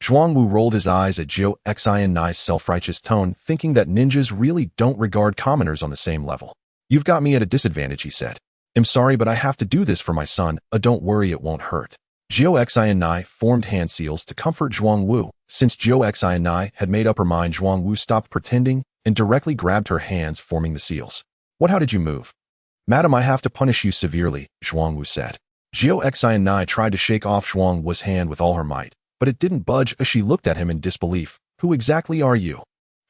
Zhuang Wu rolled his eyes at Jiao Xian'ai's self-righteous tone, thinking that ninjas really don't regard commoners on the same level. You've got me at a disadvantage, he said. I'm sorry, but I have to do this for my son. Don't worry, it won't hurt. Jiao Xian'ai formed hand seals to comfort Zhuang Wu. Since Jiao Xian'ai had made up her mind, Zhuang Wu stopped pretending and directly grabbed her hands, forming the seals. What? How did you move? Madam, I have to punish you severely, Zhuang Wu said. Jiao Xian'ai tried to shake off Zhuang Wu's hand with all her might, but it didn't budge as she looked at him in disbelief. Who exactly are you?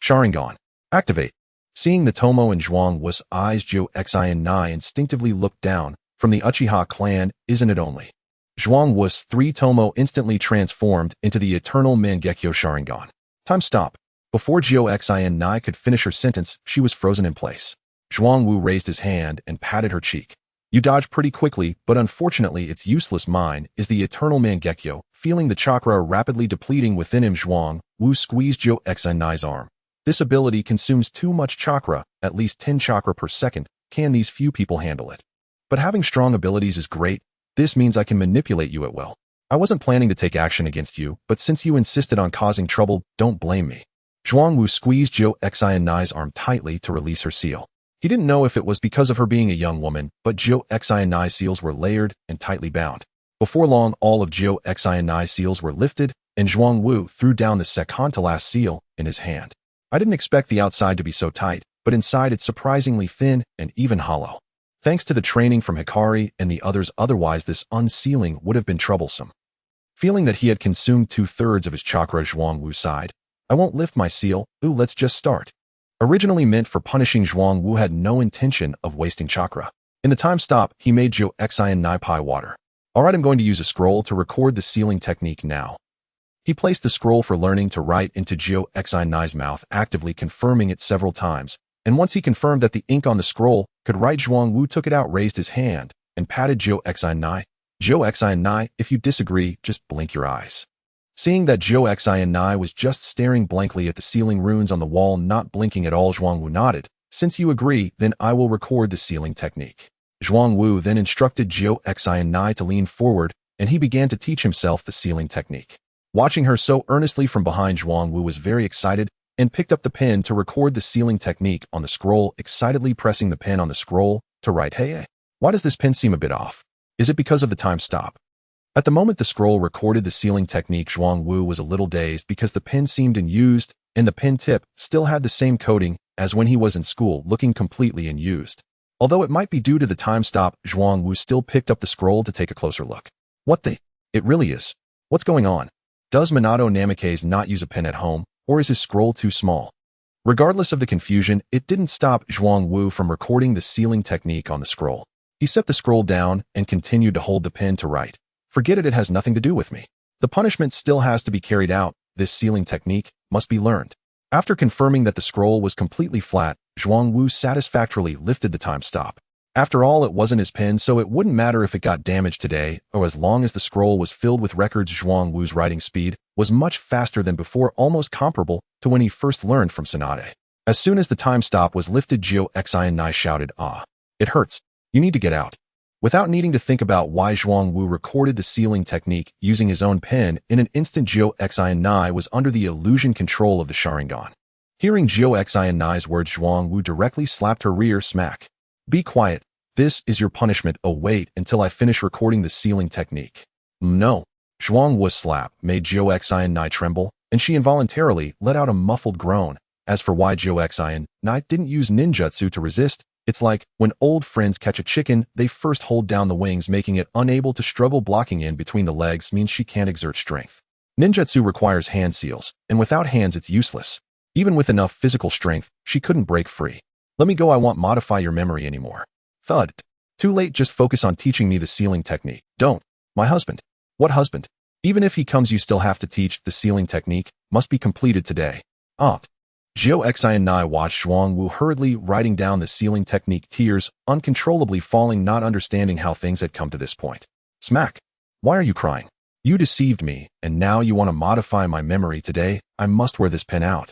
Sharingan. Activate. Seeing the Tomo in Zhuang Wu's eyes, Jiao Xian'ai instinctively looked down. From the Uchiha clan, isn't it only? Zhuang Wu's 3 Tomo instantly transformed into the eternal Mangekyo Sharingan. Time stop. Before Jiao Xian'ai could finish her sentence, she was frozen in place. Zhuang Wu raised his hand and patted her cheek. You dodged pretty quickly, but unfortunately it's useless. Mine is the eternal Mangekyo. Feeling the chakra rapidly depleting within him, Zhuang Wu squeezed Jiao Xian'ai's arm. This ability consumes too much chakra, at least 10 chakra per second. Can these few people handle it? But having strong abilities is great. This means I can manipulate you at will. I wasn't planning to take action against you, but since you insisted on causing trouble, don't blame me. Zhuangwu squeezed Zhou Xian's arm tightly to release her seal. He didn't know if it was because of her being a young woman, but Zhou Xian's seals were layered and tightly bound. Before long, all of Zhou Xian's seals were lifted, and Zhuangwu threw down the second to last seal in his hand. I didn't expect the outside to be so tight, but inside it's surprisingly thin and even hollow. Thanks to the training from Hikari and the others, otherwise this unsealing would have been troublesome. Feeling that he had consumed 2/3 of his chakra, Zhuangwu sighed. I won't lift my seal. Ooh, let's just start. Originally meant for punishing, Zhuangwu had no intention of wasting chakra. In the time stop, he made Zhou Xian pie water. Alright, I'm going to use a scroll to record the sealing technique now. He placed the scroll for learning to write into Zhou Xian's mouth, actively confirming it several times, and once he confirmed that the ink on the scroll could write, Zhuangwu took it out, raised his hand, and patted Zhou Xian. Zhou Xian, if you disagree, just blink your eyes. Seeing that Zhou Xian was just staring blankly at the sealing runes on the wall, not blinking at all, Zhuangwu nodded. Since you agree, then I will record the sealing technique. Zhuangwu then instructed Zhou Xian to lean forward, and he began to teach himself the sealing technique. Watching her so earnestly from behind, Zhuangwu was very excited and picked up the pen to record the sealing technique on the scroll, excitedly pressing the pen on the scroll to write Hehe. Why does this pen seem a bit off? Is it because of the time stop? At the moment the scroll recorded the sealing technique, Zhuangwu was a little dazed because the pen seemed unused, and the pen tip still had the same coating as when he was in school, looking completely unused. Although it might be due to the time stop, Zhuangwu still picked up the scroll to take a closer look. What the? It really is. What's going on? Does Minato Namikaze not use a pen at home, or is his scroll too small? Regardless of the confusion, it didn't stop Zhuangwu from recording the sealing technique on the scroll. He set the scroll down and continued to hold the pen to write. Forget it, it has nothing to do with me. The punishment still has to be carried out. This sealing technique must be learned. After confirming that the scroll was completely flat, Zhuangwu satisfactorily lifted the time stop. After all, it wasn't his pen, so it wouldn't matter if it got damaged today, or as long as the scroll was filled with records. Zhuangwu's writing speed was much faster than before, almost comparable to when he first learned from Tsunade. As soon as the time stop was lifted, Zhou Xian shouted, "Ah, it hurts. You need to get out." Without needing to think about why, Zhuangwu recorded the sealing technique using his own pen. In an instant, Zhou Xian was under the illusion control of the Sharingan. Hearing Zhou Xian's words, Zhuangwu directly slapped her rear. Smack. Be quiet. This is your punishment. Oh, wait until I finish recording the sealing technique. No. Zhuangwu's slap made Zhou Xian tremble, and she involuntarily let out a muffled groan. As for why Zhou Xian didn't use ninjutsu to resist, it's like when old friends catch a chicken, they first hold down the wings, making it unable to struggle. Blocking in between the legs means she can't exert strength. Ninjutsu requires hand seals, and without hands it's useless. Even with enough physical strength, she couldn't break free. Let me go, I won't modify your memory anymore. Thud. Too late, just focus on teaching me the sealing technique. Don't. My husband. What husband? Even if he comes, you still have to teach. The sealing technique must be completed today. Aunt. Zhou Xian watched Zhuangwu hurriedly writing down the sealing technique, tears uncontrollably falling, not understanding how things had come to this point. Smack. Why are you crying? You deceived me, and now you want to modify my memory today. I must wear this pen out.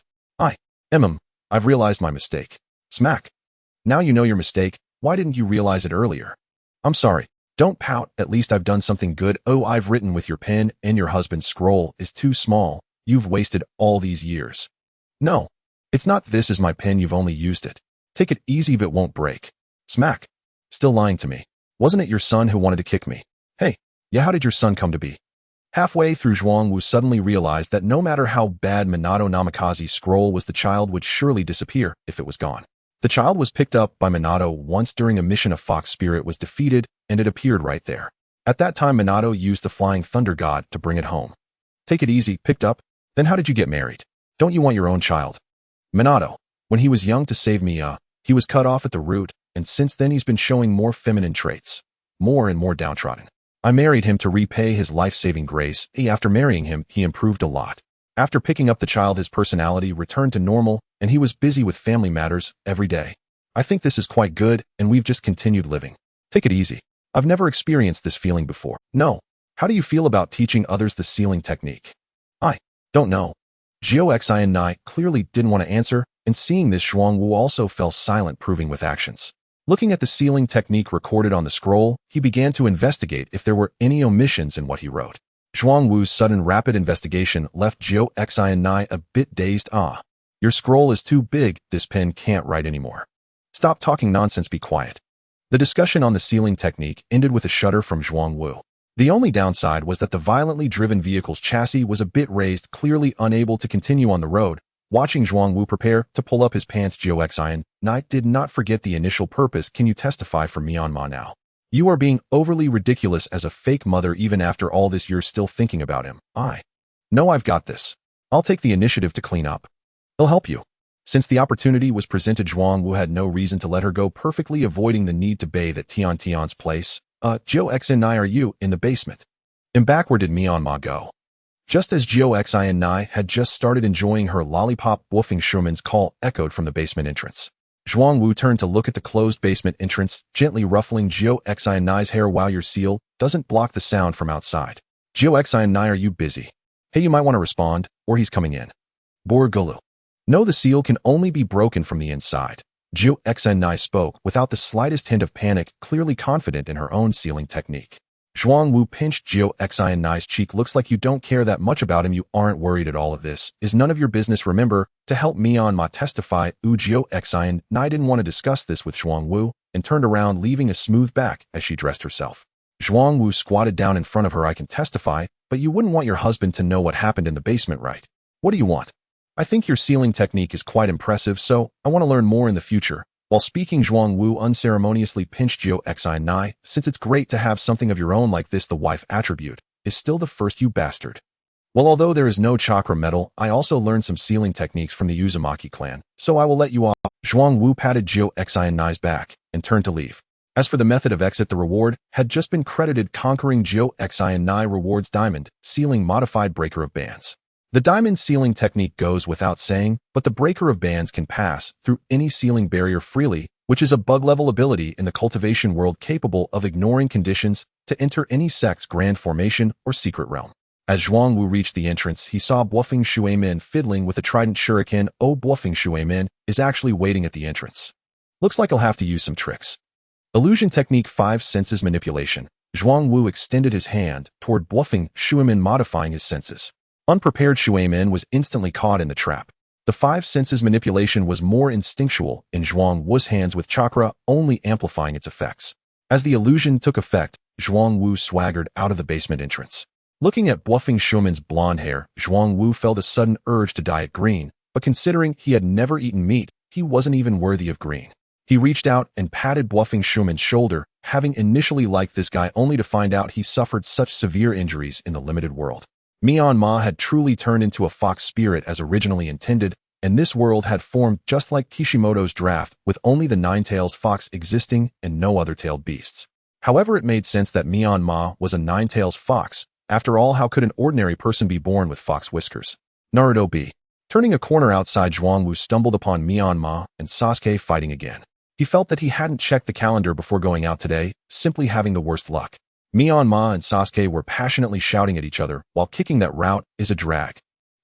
I've realized my mistake. Smack. Now you know your mistake. Why didn't you realize it earlier? I'm sorry. Don't pout. At least I've done something good. Oh, I've written with your pen, and your husband's scroll is too small. You've wasted all these years. No. It's not. This is my pen. You've only used it. Take it easy, if it won't break. Smack. Still lying to me. Wasn't it your son who wanted to kick me? Hey, yeah, how did your son come to be? Halfway through, Zhuangwu suddenly realized that no matter how bad Minato Namikaze's scroll was, the child would surely disappear if it was gone. The child was picked up by Minato once during a mission. A fox spirit was defeated, and it appeared right there. At that time, Minato used the flying thunder god to bring it home. Take it easy. Picked up? Then how did you get married? Don't you want your own child? Minato, when he was young to save me, he was cut off at the root, and since then he's been showing more feminine traits. More and more downtrodden. I married him to repay his life-saving grace. After marrying him, he improved a lot. After picking up the child, his personality returned to normal, and he was busy with family matters every day. I think this is quite good, and we've just continued living. Take it easy. I've never experienced this feeling before. No. How do you feel about teaching others the sealing technique? I don't know. Zhou Xian clearly didn't want to answer, and seeing this, Zhuangwu also fell silent, proving with actions. Looking at the sealing technique recorded on the scroll, he began to investigate if there were any omissions in what he wrote. Zhuang Wu's sudden rapid investigation left Zhou Xian'ai a bit dazed. Ah, your scroll is too big, this pen can't write anymore. Stop talking nonsense, be quiet. The discussion on the sealing technique ended with a shudder from Zhuang Wu. The only downside was that the violently driven vehicle's chassis was a bit raised, clearly unable to continue on the road. Watching Zhuang Wu prepare to pull up his pants, Zhou Xian'ai did not forget the initial purpose. Can you testify for Myanmar now? You are being overly ridiculous as a fake mother. Even after all this you're still thinking about him. No, I've got this. I'll take the initiative to clean up. He'll help you. Since the opportunity was presented, Zhuang Wu had no reason to let her go, perfectly avoiding the need to bathe at Tian's place. Zhou Xian'ai, are you in the basement? And back, where did Myanmar go? Just as Zhou Xian'ai had just started enjoying her lollipop, Woofing Schumann's call echoed from the basement entrance. Zhuang Wu turned to look at the closed basement entrance, gently ruffling Zhou Xian'ai's hair. While your seal doesn't block the sound from outside. Zhou Xian'ai, are you busy? Hey, you might want to respond, or he's coming in. Borgulu. No, the seal can only be broken from the inside. Zhou Xian'ai spoke without the slightest hint of panic, clearly confident in her own sealing technique. Zhuang Wu pinched Zhou Xian'ai's cheek. Looks like you don't care that much about him. You aren't worried at all. Of this is none of your business. Remember to help Myanmar testify. Zhou Xian'ai didn't want to discuss this with Zhuang Wu and turned around, leaving a smooth back as she dressed herself. Zhuang Wu squatted down in front of her. I can testify, but you wouldn't want your husband to know what happened in the basement, right? What do you want? I think your sealing technique is quite impressive, so I want to learn more in the future. While speaking, Zhuang Wu unceremoniously pinched Zhou Xian'ai. Since it's great to have something of your own like this, the wife attribute is still the first, you bastard. Well, although there is no chakra metal, I also learned some sealing techniques from the Uzumaki clan, so I will let you off. Zhuang Wu patted Zhou Xian'ai's back and turned to leave. As for the method of exit, the reward had just been credited. Conquering Zhou Xian'ai rewards diamond sealing modified breaker of bands. The diamond sealing technique goes without saying, but the breaker of bands can pass through any sealing barrier freely, which is a bug-level ability in the cultivation world capable of ignoring conditions to enter any sect's grand formation or secret realm. As Zhuang Wu reached the entrance, he saw Bluffing Shuemin fiddling with a trident shuriken. Oh, Bluffing Shuemin is actually waiting at the entrance. Looks like I'll have to use some tricks. Illusion technique 5 senses manipulation. Zhuang Wu extended his hand toward Bluffing Shuemin, modifying his senses. Unprepared, Shuemin was instantly caught in the trap. The 5 senses manipulation was more instinctual in Zhuang Wu's hands, with chakra only amplifying its effects. As the illusion took effect, Zhuang Wu swaggered out of the basement entrance. Looking at Bluffing Schumann's blonde hair, Zhuang Wu felt a sudden urge to dye it green, but considering he had never eaten meat, he wasn't even worthy of green. He reached out and patted Bluffing Schumann's shoulder, having initially liked this guy only to find out he suffered such severe injuries in the limited world. Myanmar had truly turned into a fox spirit as originally intended, and this world had formed just like Kishimoto's draft, with only the nine-tailed fox existing and no other tailed beasts. However, it made sense that Myanmar was a nine-tailed fox. After all, how could an ordinary person be born with fox whiskers? Naruto B. Turning a corner outside, Zhuang Wu stumbled upon Myanmar and Sasuke fighting again. He felt that he hadn't checked the calendar before going out today, simply having the worst luck. Myanmar and Sasuke were passionately shouting at each other while kicking that route is a drag.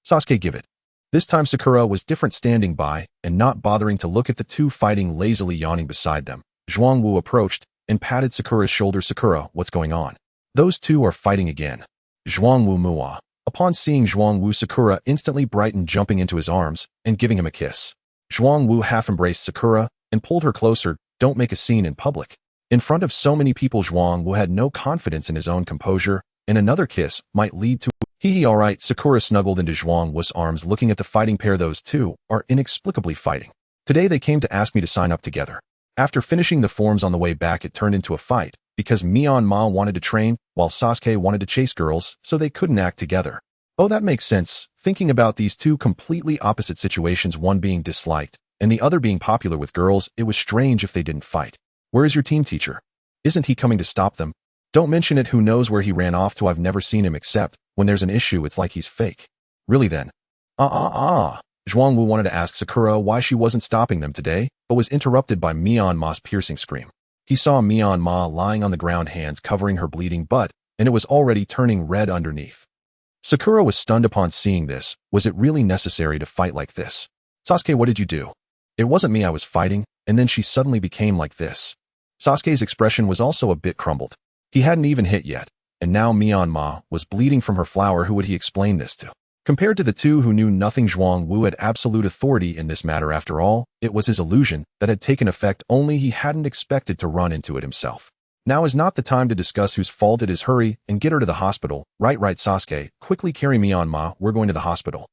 Sasuke, give it. This time Sakura was different, standing by and not bothering to look at the two fighting, lazily yawning beside them. Zhuang Wu approached and patted Sakura's shoulder. Sakura, what's going on? Those two are fighting again. Zhuang Wu mua. Upon seeing Zhuang Wu, Sakura instantly brightened, jumping into his arms and giving him a kiss. Zhuang Wu half embraced Sakura and pulled her closer. Don't make a scene in public. In front of so many people, Zhuang Wu had no confidence in his own composure, and another kiss might lead to Hehe. Alright, Sakura snuggled into Zhuang Wu's arms, looking at the fighting pair. Those two are inexplicably fighting. Today they came to ask me to sign up together. After finishing the forms on the way back, it turned into a fight, because Myanmar wanted to train, while Sasuke wanted to chase girls, so they couldn't act together. Oh, that makes sense. Thinking about these two completely opposite situations, one being disliked, and the other being popular with girls, it was strange if they didn't fight. Where is your team teacher? Isn't he coming to stop them? Don't mention it. Who knows where he ran off to? I've never seen him, except when there's an issue it's like he's fake. Really then? Zhuang Wu wanted to ask Sakura why she wasn't stopping them today, but was interrupted by Myanmar's piercing scream. He saw Myanmar lying on the ground, hands covering her bleeding butt, and it was already turning red underneath. Sakura was stunned upon seeing this. Was it really necessary to fight like this? Sasuke, what did you do? It wasn't me, I was fighting, and then she suddenly became like this. Sasuke's expression was also a bit crumbled. He hadn't even hit yet. and now Myanmar was bleeding from her flower. Who would he explain this to? Compared to the two who knew nothing, Zhuang Wu had absolute authority in this matter. After all, it was his illusion that had taken effect, only he hadn't expected to run into it himself. Now is not the time to discuss whose fault it is. Hurry and get her to the hospital. Right, Sasuke. Quickly carry Myanmar. We're going to the hospital.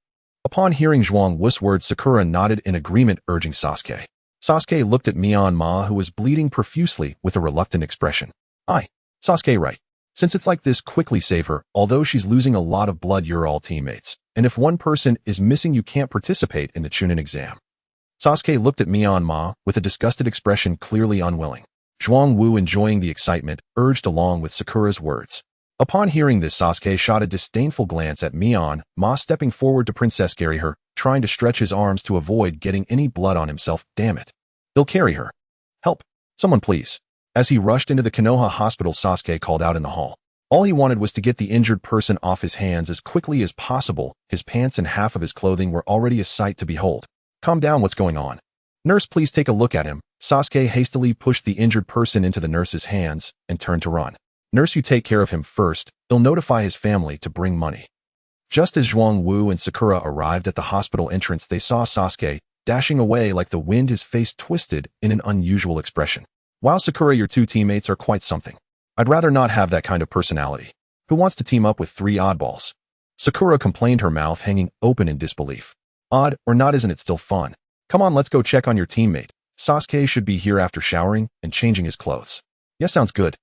Upon hearing Zhuang Wu's words, Sakura nodded in agreement, urging Sasuke. Sasuke looked at Myanmar, who was bleeding profusely, with a reluctant expression. Aye, Sasuke, right. Since it's like this, quickly save her. Although she's losing a lot of blood, you're all teammates. And if one person is missing, you can't participate in the Chunin exam. Sasuke looked at Myanmar with a disgusted expression, clearly unwilling. Zhuang Wu, enjoying the excitement, urged along with Sakura's words. Upon hearing this, Sasuke shot a disdainful glance at Myanmar, stepping forward to Princess carry her, trying to stretch his arms to avoid getting any blood on himself. Damn it. They'll carry her. Help. Someone please. As he rushed into the Konoha hospital, Sasuke called out in the hall. All he wanted was to get the injured person off his hands as quickly as possible. His pants and half of his clothing were already a sight to behold. Calm down, what's going on? Nurse, please take a look at him. Sasuke hastily pushed the injured person into the nurse's hands and turned to run. Nurse, you take care of him first. They'll notify his family to bring money. Just as Zhuang Wu and Sakura arrived at the hospital entrance, they saw Sasuke dashing away like the wind, his face twisted in an unusual expression. Wow, Sakura, your two teammates are quite something. I'd rather not have that kind of personality. Who wants to team up with three oddballs? Sakura complained, her mouth hanging open in disbelief. Odd or not, isn't it still fun? Come on, let's go check on your teammate. Sasuke should be here after showering and changing his clothes. Yes, sounds good.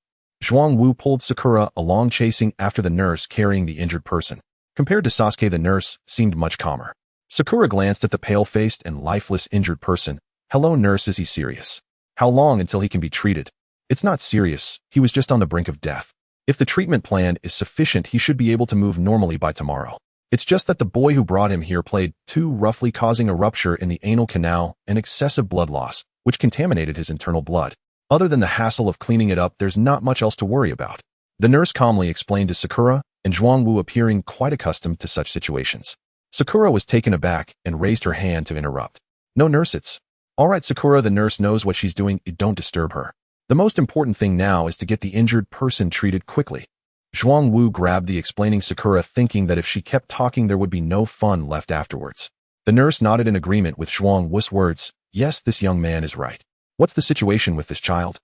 Zhuang Wu pulled Sakura along, chasing after the nurse carrying the injured person. Compared to Sasuke, the nurse seemed much calmer. Sakura glanced at the pale-faced and lifeless injured person. Hello, nurse, is he serious? How long until he can be treated? It's not serious. He was just on the brink of death. If the treatment plan is sufficient, he should be able to move normally by tomorrow. It's just that the boy who brought him here played too roughly, causing a rupture in the anal canal and excessive blood loss, which contaminated his internal blood. Other than the hassle of cleaning it up, there's not much else to worry about. The nurse calmly explained to Sakura, and Zhuang Wu, appearing quite accustomed to such situations. Sakura was taken aback and raised her hand to interrupt. No, nurse, it's all right, Sakura, the nurse knows what she's doing. Don't disturb her. The most important thing now is to get the injured person treated quickly. Zhuang Wu grabbed the explaining Sakura, thinking that if she kept talking there would be no fun left afterwards. The nurse nodded in agreement with Zhuang Wu's words. Yes, this young man is right. What's the situation with this child?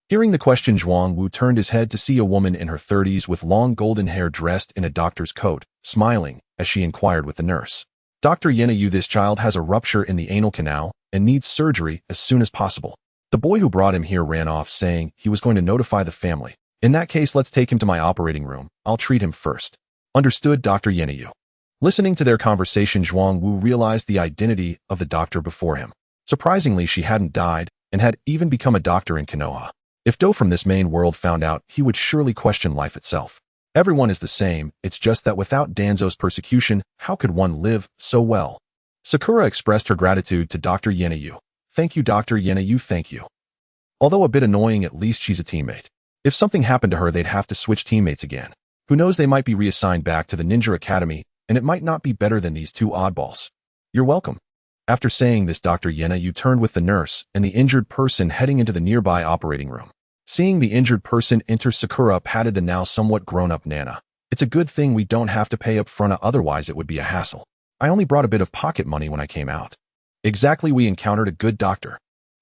Hearing the question, Zhuang Wu turned his head to see a woman in her 30s with long golden hair, dressed in a doctor's coat, smiling as she inquired with the nurse. Dr. Yenayu, this child has a rupture in the anal canal and needs surgery as soon as possible. The boy who brought him here ran off saying he was going to notify the family. In that case, let's take him to my operating room. I'll treat him first. Understood, Dr. Yenayu. Listening to their conversation, Zhuang Wu realized the identity of the doctor before him. Surprisingly, she hadn't died and had even become a doctor in Konoha. If Do from this main world found out, he would surely question life itself. Everyone is the same, it's just that without Danzo's persecution, how could one live so well? Sakura expressed her gratitude to Dr. Yenayu. Thank you, Dr. Yenayu, thank you. Although a bit annoying, at least she's a teammate. If something happened to her, they'd have to switch teammates again. Who knows, they might be reassigned back to the Ninja Academy, and it might not be better than these two oddballs. You're welcome. After saying this, Dr. Yenayu turned with the nurse and the injured person, heading into the nearby operating room. Seeing the injured person enter, Sakura patted the now somewhat grown-up Nana. It's a good thing we don't have to pay up front, otherwise it would be a hassle. I only brought a bit of pocket money when I came out. Exactly, we encountered a good doctor.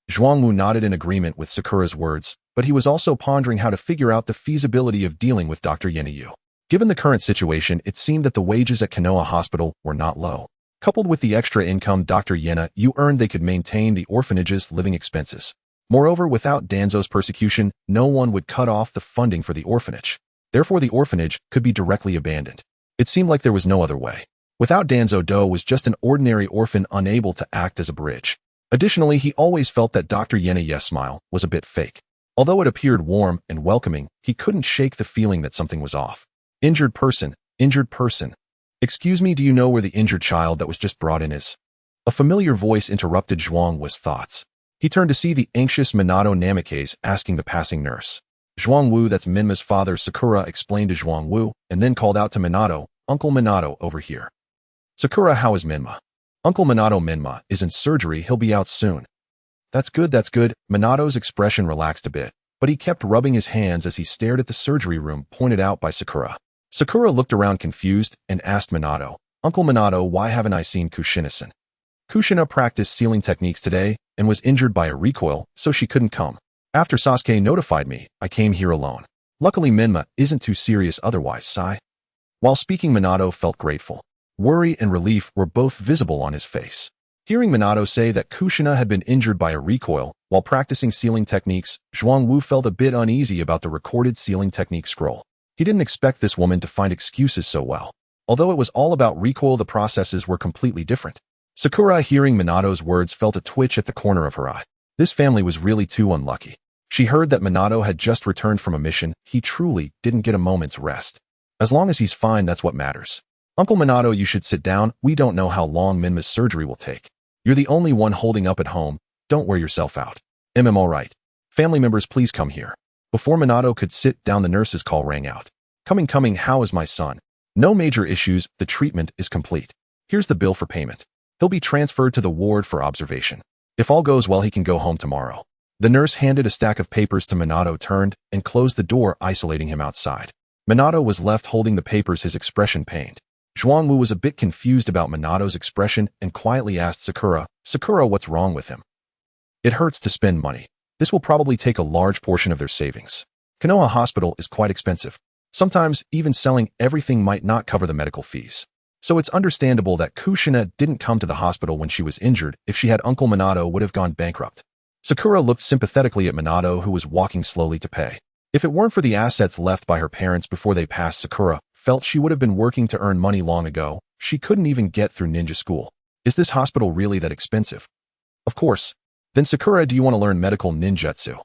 Zhuang Wu nodded in agreement with Sakura's words, but he was also pondering how to figure out the feasibility of dealing with Dr. Yenayu. Given the current situation, it seemed that the wages at Konoha Hospital were not low. Coupled with the extra income Dr. Yenayu earned, they could maintain the orphanage's living expenses. Moreover, without Danzo's persecution, no one would cut off the funding for the orphanage. Therefore, the orphanage could be directly abandoned. It seemed like there was no other way. Without Danzo, Do was just an ordinary orphan, unable to act as a bridge. Additionally, he always felt that Dr. Yenayu's smile was a bit fake. Although it appeared warm and welcoming, he couldn't shake the feeling that something was off. Injured person, injured person. Excuse me, do you know where the injured child that was just brought in is? A familiar voice interrupted Zhuang Wu's thoughts. He turned to see the anxious Minato Namikaze asking the passing nurse. Zhuang Wu, that's Minma's father, Sakura explained to Zhuang Wu, and then called out to Minato, Uncle Minato, over here. Sakura, how is Minma? Uncle Minato, Minma is in surgery, he'll be out soon. That's good, that's good. Minato's expression relaxed a bit, but he kept rubbing his hands as he stared at the surgery room pointed out by Sakura. Sakura looked around confused and asked Minato, "Uncle Minato, why haven't I seen Kushina-san?" Kushina practiced sealing techniques today and was injured by a recoil, so she couldn't come. After Sasuke notified me, I came here alone. Luckily Minma isn't too serious otherwise, sigh. While speaking, Minato felt grateful. Worry and relief were both visible on his face. Hearing Minato say that Kushina had been injured by a recoil while practicing sealing techniques, Zhuangwu felt a bit uneasy about the recorded sealing technique scroll. He didn't expect this woman to find excuses so well. Although it was all about recoil, the processes were completely different. Sakura, hearing Minato's words, felt a twitch at the corner of her eye. This family was really too unlucky. She heard that Minato had just returned from a mission. He truly didn't get a moment's rest. As long as he's fine, that's what matters. Uncle Minato, you should sit down. We don't know how long Minma's surgery will take. You're the only one holding up at home. Don't wear yourself out. All right. Family members, please come here. Before Minato could sit down, the nurse's call rang out. Coming, how is my son? No major issues, the treatment is complete. Here's the bill for payment. He'll be transferred to the ward for observation. If all goes well, he can go home tomorrow. The nurse handed a stack of papers to Minato, turned, and closed the door, isolating him outside. Minato was left holding the papers, his expression pained. Zhuangwu was a bit confused about Minato's expression and quietly asked Sakura, "Sakura, what's wrong with him?" It hurts to spend money. This will probably take a large portion of their savings. Konoha Hospital is quite expensive. Sometimes even selling everything might not cover the medical fees. So it's understandable that Kushina didn't come to the hospital when she was injured. If she had, Uncle Minato would have gone bankrupt. Sakura looked sympathetically at Minato, who was walking slowly to pay. If it weren't for the assets left by her parents before they passed, Sakura felt she would have been working to earn money long ago. She couldn't even get through ninja school. Is this hospital really that expensive? Of course. Then Sakura, do you want to learn medical ninjutsu?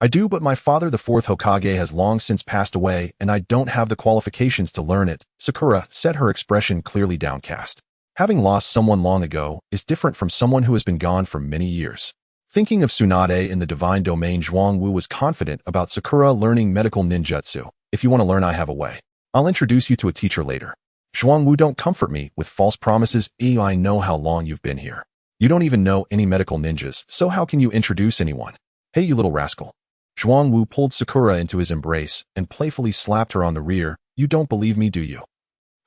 I do, but my father, the fourth Hokage, has long since passed away, and I don't have the qualifications to learn it, Sakura said, her expression clearly downcast. Having lost someone long ago is different from someone who has been gone for many years. Thinking of Tsunade in the divine domain, Zhuangwu was confident about Sakura learning medical ninjutsu. If you want to learn, I have a way. I'll introduce you to a teacher later. Zhuangwu, don't comfort me with false promises. I know how long you've been here. You don't even know any medical ninjas, so how can you introduce anyone? Hey, you little rascal. Zhuangwu pulled Sakura into his embrace and playfully slapped her on the rear. You don't believe me, do you?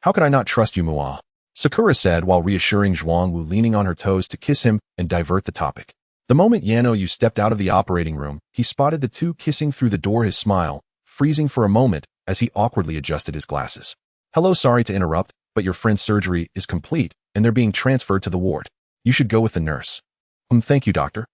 How could I not trust you, Mua? Sakura said while reassuring Zhuangwu, leaning on her toes to kiss him and divert the topic. The moment Yanoyu stepped out of the operating room, he spotted the two kissing through the door, his smile freezing for a moment as he awkwardly adjusted his glasses. Hello, sorry to interrupt, but your friend's surgery is complete and they're being transferred to the ward. You should go with the nurse. Thank you, doctor.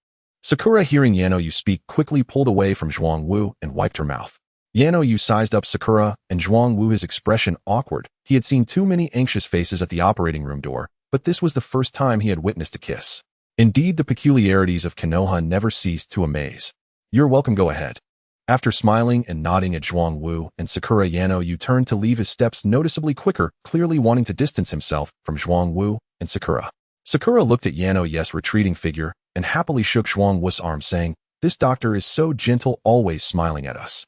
Sakura, hearing Yanoyu speak, quickly pulled away from Zhuangwu and wiped her mouth. Yanoyu sized up Sakura and Zhuangwu, his expression awkward. He had seen too many anxious faces at the operating room door, but this was the first time he had witnessed a kiss. Indeed, the peculiarities of Konoha never ceased to amaze. You're welcome, go ahead. After smiling and nodding at Zhuangwu and Sakura, Yanoyu turned to leave, his steps noticeably quicker, clearly wanting to distance himself from Zhuangwu and Sakura. Sakura looked at Yanoyu's retreating figure and happily shook Zhuangwu's arm, saying, "This doctor is so gentle, always smiling at us.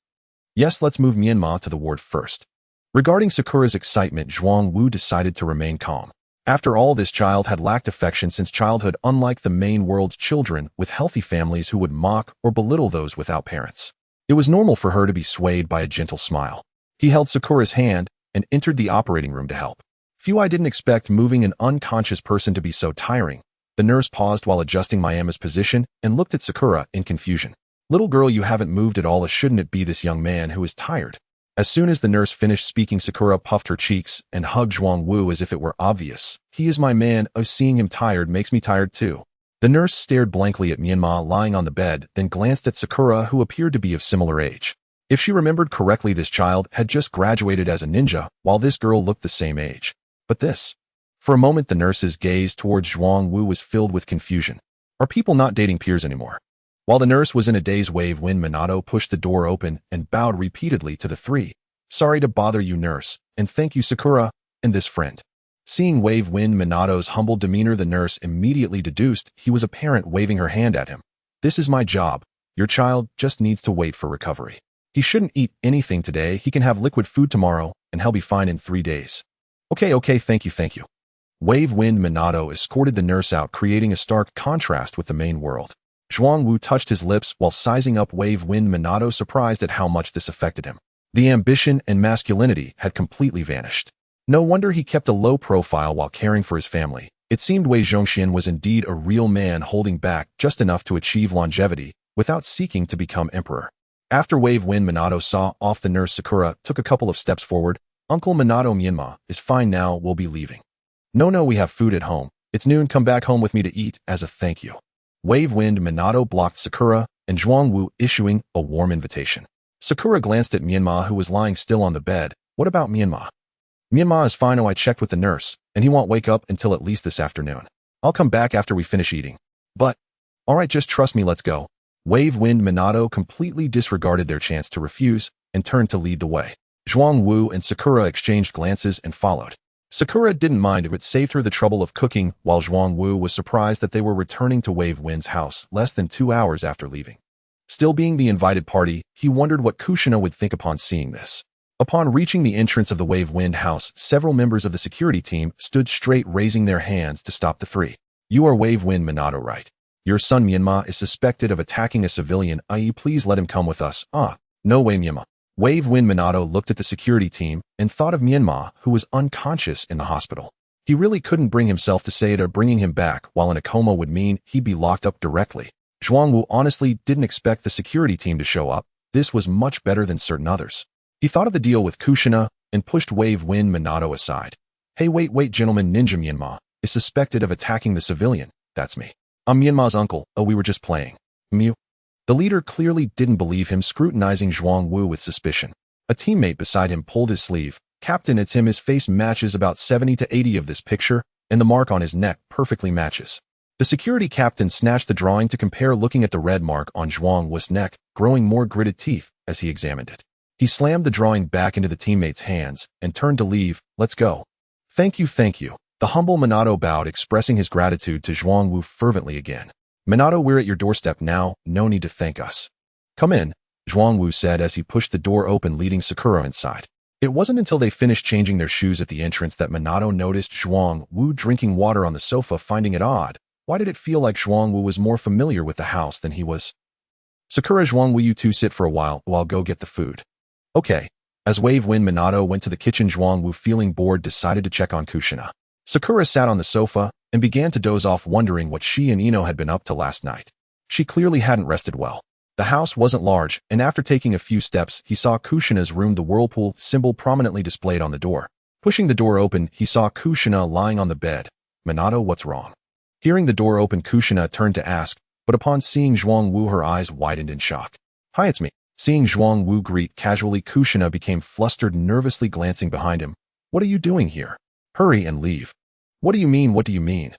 Yes, let's move Myanmar to the ward first." Regarding Sakura's excitement, Zhuangwu decided to remain calm. After all, this child had lacked affection since childhood, unlike the main world's children with healthy families who would mock or belittle those without parents. It was normal for her to be swayed by a gentle smile. He held Sakura's hand and entered the operating room to help. I didn't expect moving an unconscious person to be so tiring. The nurse paused while adjusting Mayama's position and looked at Sakura in confusion. Little girl, you haven't moved at all. Shouldn't it be this young man who is tired? As soon as the nurse finished speaking, Sakura puffed her cheeks and hugged Zhuangwu as if it were obvious. He is my man. Oh, seeing him tired makes me tired too. The nurse stared blankly at Myanmar lying on the bed, then glanced at Sakura, who appeared to be of similar age. If she remembered correctly, this child had just graduated as a ninja, while this girl looked the same age. But this? For a moment, the nurse's gaze towards Zhuangwu was filled with confusion. Are people not dating peers anymore? While the nurse was in a daze, Wave Wind Minato pushed the door open and bowed repeatedly to the three. Sorry to bother you, nurse, and thank you, Sakura, and this friend. Seeing Wave Wind Minato's humble demeanor, the nurse immediately deduced he was a parent, waving her hand at him. This is my job. Your child just needs to wait for recovery. He shouldn't eat anything today. He can have liquid food tomorrow, and he'll be fine in 3 days. Okay, thank you. Wave Wind Minato escorted the nurse out, creating a stark contrast with the main world. Zhuang Wu touched his lips while sizing up Wave Wind Minato, surprised at how much this affected him. The ambition and masculinity had completely vanished. No wonder he kept a low profile while caring for his family. It seemed Wei Zhongxian was indeed a real man, holding back just enough to achieve longevity without seeking to become emperor. After Wave Wind Minato saw off, the nurse Sakura took a couple of steps forward. Uncle Minato, Myanmar is fine now, we'll be leaving. No, we have food at home. It's noon, come back home with me to eat as a thank you. Wave Wind Minato blocked Sakura and Zhuang Wu, issuing a warm invitation. Sakura glanced at Myanmar, who was lying still on the bed. What about Myanmar? Myanmar is fine. I checked with the nurse, and he won't wake up until at least this afternoon. I'll come back after we finish eating. But, alright, just trust me, let's go. Wave Wind Minato completely disregarded their chance to refuse and turned to lead the way. Zhuang Wu and Sakura exchanged glances and followed. Sakura didn't mind if it saved her the trouble of cooking, while Zhuang Wu was surprised that they were returning to Wave Wind's house less than 2 hours after leaving. Still being the invited party, he wondered what Kushina would think upon seeing this. Upon reaching the entrance of the Wave Wind house, several members of the security team stood straight, raising their hands to stop the three. You are Wave Wind Minato, right? Your son Myanmar is suspected of attacking a civilian, i.e. please let him come with us. No way, Myanmar. Wave Wind Minato looked at the security team and thought of Myanmar, who was unconscious in the hospital. He really couldn't bring himself to say it, or bringing him back while in a coma would mean he'd be locked up directly. Zhuang Wu honestly didn't expect the security team to show up. This was much better than certain others. He thought of the deal with Kushina and pushed Wave Wind Minato aside. Hey, wait, gentlemen, Ninja Myanmar is suspected of attacking the civilian. That's me. I'm Myanmar's uncle. Oh, we were just playing. Mew. The leader clearly didn't believe him, scrutinizing Zhuang Wu with suspicion. A teammate beside him pulled his sleeve. Captain, it's him. His face matches about 70 to 80 of this picture, and the mark on his neck perfectly matches. The security captain snatched the drawing to compare, looking at the red mark on Zhuang Wu's neck, growing more gritted teeth as he examined it. He slammed the drawing back into the teammate's hands and turned to leave. Let's go. Thank you. The humble Minato bowed, expressing his gratitude to Zhuang Wu fervently again. Minato, we're at your doorstep now. No need to thank us. Come in, Zhuang Wu said as he pushed the door open, leading Sakura inside. It wasn't until they finished changing their shoes at the entrance that Minato noticed Zhuang Wu drinking water on the sofa, finding it odd. Why did it feel like Zhuang Wu was more familiar with the house than he was? Sakura, Zhuang Wu, you two sit for a while I'll go get the food. Okay. As Wave Wind Minato went to the kitchen, Zhuang Wu, feeling bored, decided to check on Kushina. Sakura sat on the sofa and began to doze off, wondering what she and Ino had been up to last night. She clearly hadn't rested well. The house wasn't large, and after taking a few steps, he saw Kushina's room, the whirlpool symbol prominently displayed on the door. Pushing the door open, he saw Kushina lying on the bed. Minato, what's wrong? Hearing the door open, Kushina turned to ask, but upon seeing Zhuang Wu, her eyes widened in shock. Hi, it's me. Seeing Zhuang Wu greet casually, Kushina became flustered, nervously glancing behind him. What are you doing here? Hurry and leave. What do you mean?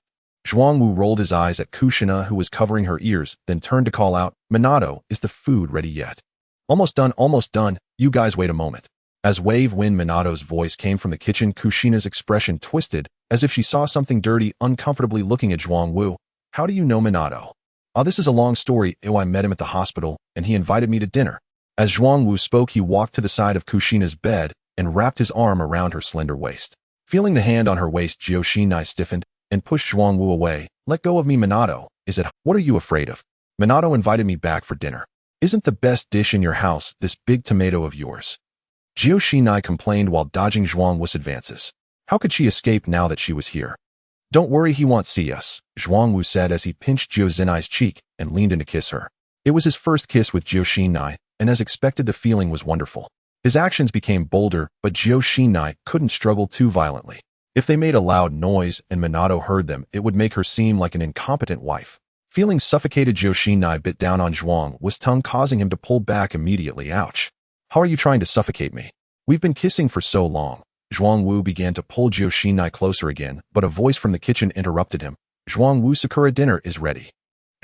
Zhuang Wu rolled his eyes at Kushina, who was covering her ears, then turned to call out, Minato, is the food ready yet? Almost done. You guys wait a moment. As Wave Wind Minato's voice came from the kitchen, Kushina's expression twisted, as if she saw something dirty, uncomfortably looking at Zhuang Wu. How do you know Minato? This is a long story. I met him at the hospital, and he invited me to dinner. As Zhuang Wu spoke, he walked to the side of Kushina's bed and wrapped his arm around her slender waist. Feeling the hand on her waist, Joshinai stiffened and pushed Zhuang Wu away. Let go of me, Minato. What are you afraid of? Minato invited me back for dinner. Isn't the best dish in your house this big tomato of yours? Joshinai complained while dodging Zhuang Wu's advances. How could she escape now that she was here? Don't worry, he won't see us, Zhuang Wu said as he pinched Joshinai's cheek and leaned in to kiss her. It was his first kiss with Joshinai, and as expected, the feeling was wonderful. His actions became bolder, but Joshinai couldn't struggle too violently. If they made a loud noise and Minato heard them, it would make her seem like an incompetent wife. Feeling suffocated, Joshinai bit down on Zhuang Wu's tongue, causing him to pull back immediately. Ouch. How are you trying to suffocate me? We've been kissing for so long. Zhuang Wu began to pull Joshinai closer again, but a voice from the kitchen interrupted him. Zhuang Wu, Sakura, dinner is ready.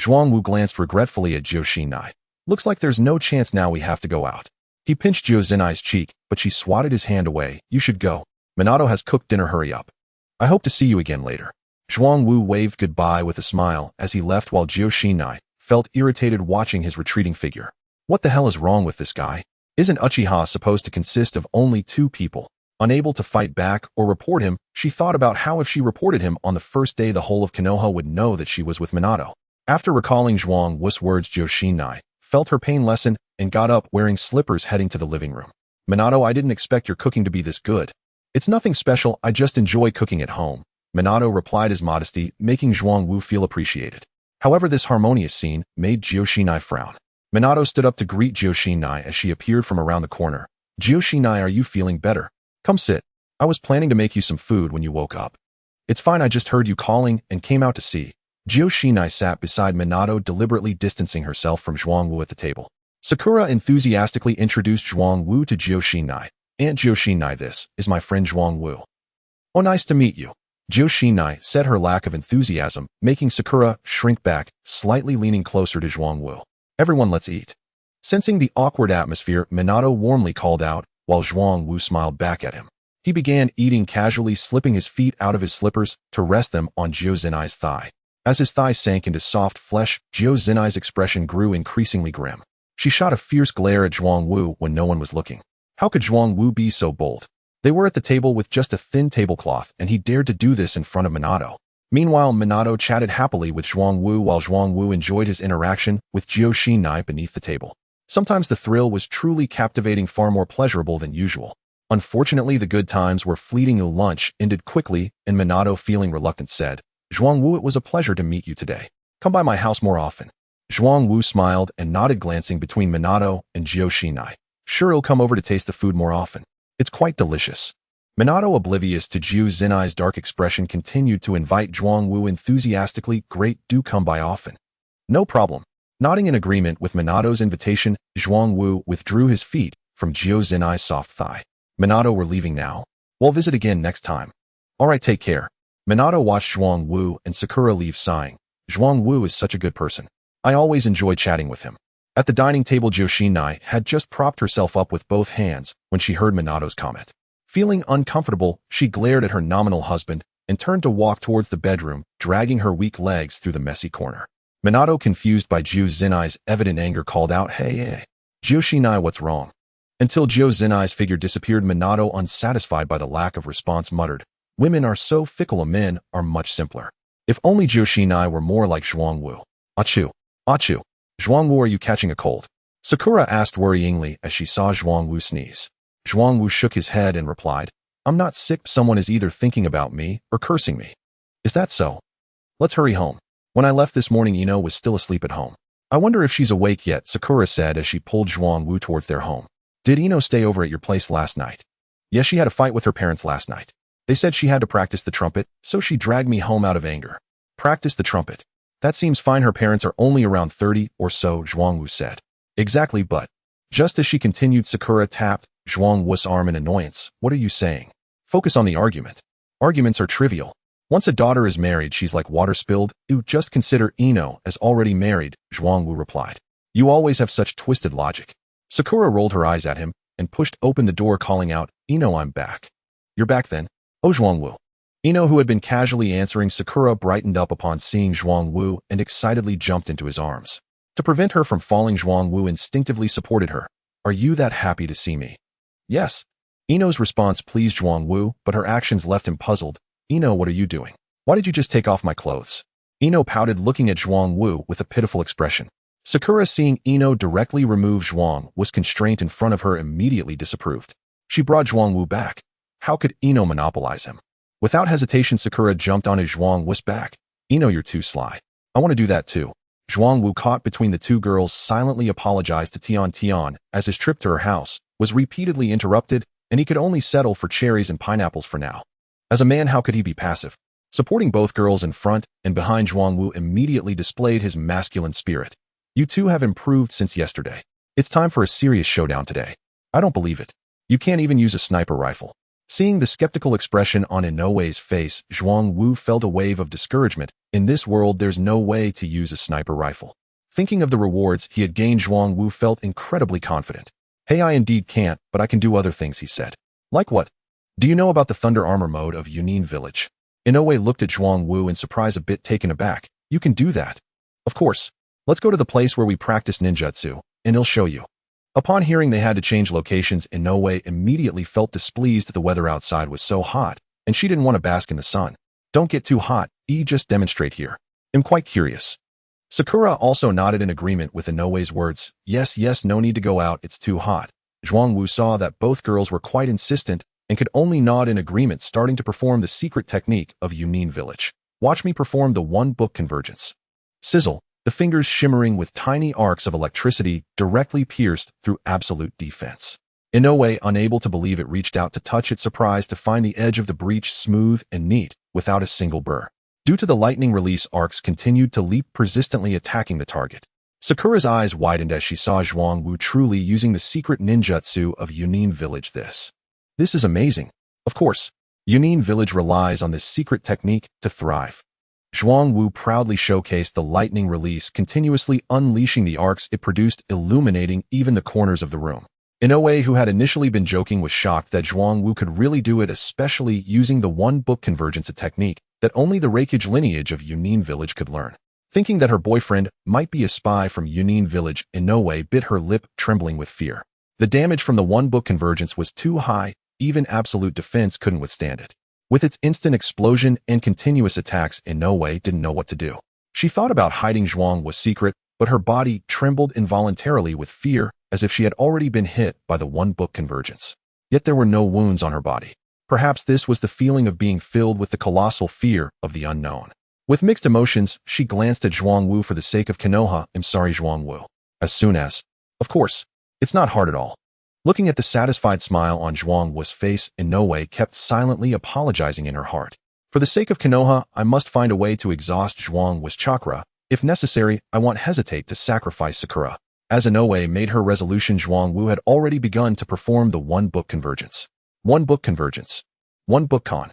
Zhuang Wu glanced regretfully at Joshinai. Looks like there's no chance now, we have to go out. He pinched Joshinai's cheek, but she swatted his hand away. You should go. Minato has cooked dinner, hurry up. I hope to see you again later. Zhuang Wu waved goodbye with a smile as he left, while Joshinai felt irritated watching his retreating figure. What the hell is wrong with this guy? Isn't Uchiha supposed to consist of only 2 people? Unable to fight back or report him, she thought about how if she reported him on the first day, the whole of Konoha would know that she was with Minato. After recalling Zhuang Wu's words, Tsunade felt her pain lessen and got up wearing slippers heading to the living room. Minato, I didn't expect your cooking to be this good. It's nothing special, I just enjoy cooking at home. Minato replied his modesty, making Zhuang Wu feel appreciated. However, this harmonious scene made Tsunade frown. Minato stood up to greet Tsunade as she appeared from around the corner. Tsunade, are you feeling better? Come sit. I was planning to make you some food when you woke up. It's fine, I just heard you calling and came out to see. Tsunade sat beside Minato, deliberately distancing herself from Zhuang Wu at the table. Sakura enthusiastically introduced Zhuang Wu to Tsunade. Aunt Tsunade, this is my friend Zhuang Wu. Oh, nice to meet you. Tsunade said, her lack of enthusiasm making Sakura shrink back, slightly leaning closer to Zhuang Wu. Everyone, let's eat. Sensing the awkward atmosphere, Minato warmly called out, while Zhuang Wu smiled back at him. He began eating casually, slipping his feet out of his slippers to rest them on Tsunade's thigh. As his thigh sank into soft flesh, Tsunade's expression grew increasingly grim. She shot a fierce glare at Zhuang Wu when no one was looking. How could Zhuang Wu be so bold? They were at the table with just a thin tablecloth, and he dared to do this in front of Minato. Meanwhile, Minato chatted happily with Zhuang Wu while Zhuang Wu enjoyed his interaction with Tsunade beneath the table. Sometimes the thrill was truly captivating, far more pleasurable than usual. Unfortunately, the good times were fleeting. Lunch ended quickly, and Minato, feeling reluctant, said, Zhuang Wu, it was a pleasure to meet you today. Come by my house more often. Zhuang Wu smiled and nodded, glancing between Minato and Tsunade. Sure, he'll come over to taste the food more often. It's quite delicious. Minato, oblivious to Tsunade's dark expression, continued to invite Zhuang Wu enthusiastically. Great, do come by often. No problem. Nodding in agreement with Minato's invitation, Zhuang Wu withdrew his feet from Tsunade's soft thigh. Minato, we're leaving now. We'll visit again next time. Alright, take care. Minato watched Zhuang Wu and Sakura leave, sighing. Zhuang Wu is such a good person. I always enjoy chatting with him. At the dining table, Tsunade had just propped herself up with both hands when she heard Minato's comment. Feeling uncomfortable, she glared at her nominal husband and turned to walk towards the bedroom, dragging her weak legs through the messy corner. Minato, confused by Tsunade's evident anger, called out, Hey, Tsunade, what's wrong? Until Tsunade's figure disappeared, Minato, unsatisfied by the lack of response, muttered, Women are so fickle, men are much simpler. If only Tsunade were more like Zhuang Wu. Achoo. Achoo. Zhuang Wu, are you catching a cold? Sakura asked worryingly as she saw Zhuang Wu sneeze. Zhuang Wu shook his head and replied, I'm not sick, someone is either thinking about me or cursing me. Is that so? Let's hurry home. When I left this morning, Ino was still asleep at home. I wonder if she's awake yet, Sakura said as she pulled Zhuang Wu towards their home. Did Ino stay over at your place last night? Yes, she had a fight with her parents last night. They said she had to practice the trumpet, so she dragged me home out of anger. Practice the trumpet? That seems fine, her parents are only around 30 or so, Zhuang Wu said. Exactly, but... Just as she continued, Sakura tapped Zhuang Wu's arm in annoyance. What are you saying? Focus on the argument. Arguments are trivial. Once a daughter is married, she's like water spilled. You just consider Ino as already married, Zhuang Wu replied. You always have such twisted logic. Sakura rolled her eyes at him and pushed open the door, calling out, Ino, I'm back. You're back then? Oh, Zhuang Wu. Ino, who had been casually answering Sakura, brightened up upon seeing Zhuang Wu and excitedly jumped into his arms. To prevent her from falling, Zhuang Wu instinctively supported her. Are you that happy to see me? Yes. Ino's response pleased Zhuang Wu, but her actions left him puzzled. Ino, what are you doing? Why did you just take off my clothes? Ino pouted, looking at Zhuang Wu with a pitiful expression. Sakura, seeing Ino directly remove Zhuang Wu's constraint in front of her, immediately disapproved. She brought Zhuang Wu back. How could Ino monopolize him? Without hesitation, Sakura jumped onto Zhuang Wu's back. Ino, you're too sly. I want to do that too. Zhuang Wu, caught between the two girls, silently apologized to Tian as his trip to her house was repeatedly interrupted and he could only settle for cherries and pineapples for now. As a man, how could he be passive? Supporting both girls in front and behind, Zhuang Wu immediately displayed his masculine spirit. You two have improved since yesterday. It's time for a serious showdown today. I don't believe it. You can't even use a sniper rifle. Seeing the skeptical expression on Inoue's face, Zhuang Wu felt a wave of discouragement. In this world, there's no way to use a sniper rifle. Thinking of the rewards he had gained, Zhuang Wu felt incredibly confident. Hey, I indeed can't, but I can do other things, he said. Like what? Do you know about the Thunder Armor mode of Yunin Village? Inoue looked at Zhuang Wu in surprise, a bit taken aback. You can do that? Of course. Let's go to the place where we practice ninjutsu, and he'll show you. Upon hearing they had to change locations, Inoue immediately felt displeased. The weather outside was so hot, and she didn't want to bask in the sun. Don't get too hot, just demonstrate here. I'm quite curious. Sakura also nodded in agreement with Inoue's words. Yes, yes, no need to go out, it's too hot. Zhuangwu saw that both girls were quite insistent and could only nod in agreement, starting to perform the secret technique of Yunin village. Watch me perform the one-book convergence. Sizzle, the fingers shimmering with tiny arcs of electricity directly pierced through absolute defense. Inoue, unable to believe it, reached out to touch it, surprised to find the edge of the breach smooth and neat, without a single burr. Due to the lightning release, arcs continued to leap, persistently attacking the target. Sakura's eyes widened as she saw Zhuangwu truly using the secret ninjutsu of Yunin village. This is amazing. Of course, Yunin village relies on this secret technique to thrive. Zhuangwu proudly showcased the lightning release, continuously unleashing the arcs it produced, illuminating even the corners of the room. Inoue, who had initially been joking, was shocked that Zhuangwu could really do it, especially using the one-book convergence, a technique that only the Reikage lineage of Yunin village could learn. Thinking that her boyfriend might be a spy from Yunin village, Inoue bit her lip, trembling with fear. The damage from the one-book convergence was too high, even absolute defense couldn't withstand it. With its instant explosion and continuous attacks, Inoue didn't know what to do. She thought about hiding Zhuangwu's secret, but her body trembled involuntarily with fear, as if she had already been hit by the one-book convergence. Yet there were no wounds on her body. Perhaps this was the feeling of being filled with the colossal fear of the unknown. With mixed emotions, she glanced at Zhuangwu. For the sake of Konoha, I'm sorry, Zhuangwu. As soon as, of course, it's not hard at all. Looking at the satisfied smile on Zhuangwu's face, Inoue kept silently apologizing in her heart. For the sake of Konoha, I must find a way to exhaust Zhuangwu's chakra. If necessary, I won't hesitate to sacrifice Sakura. As Inoue made her resolution, Zhuangwu had already begun to perform the one-book convergence. One-book convergence. One-book con.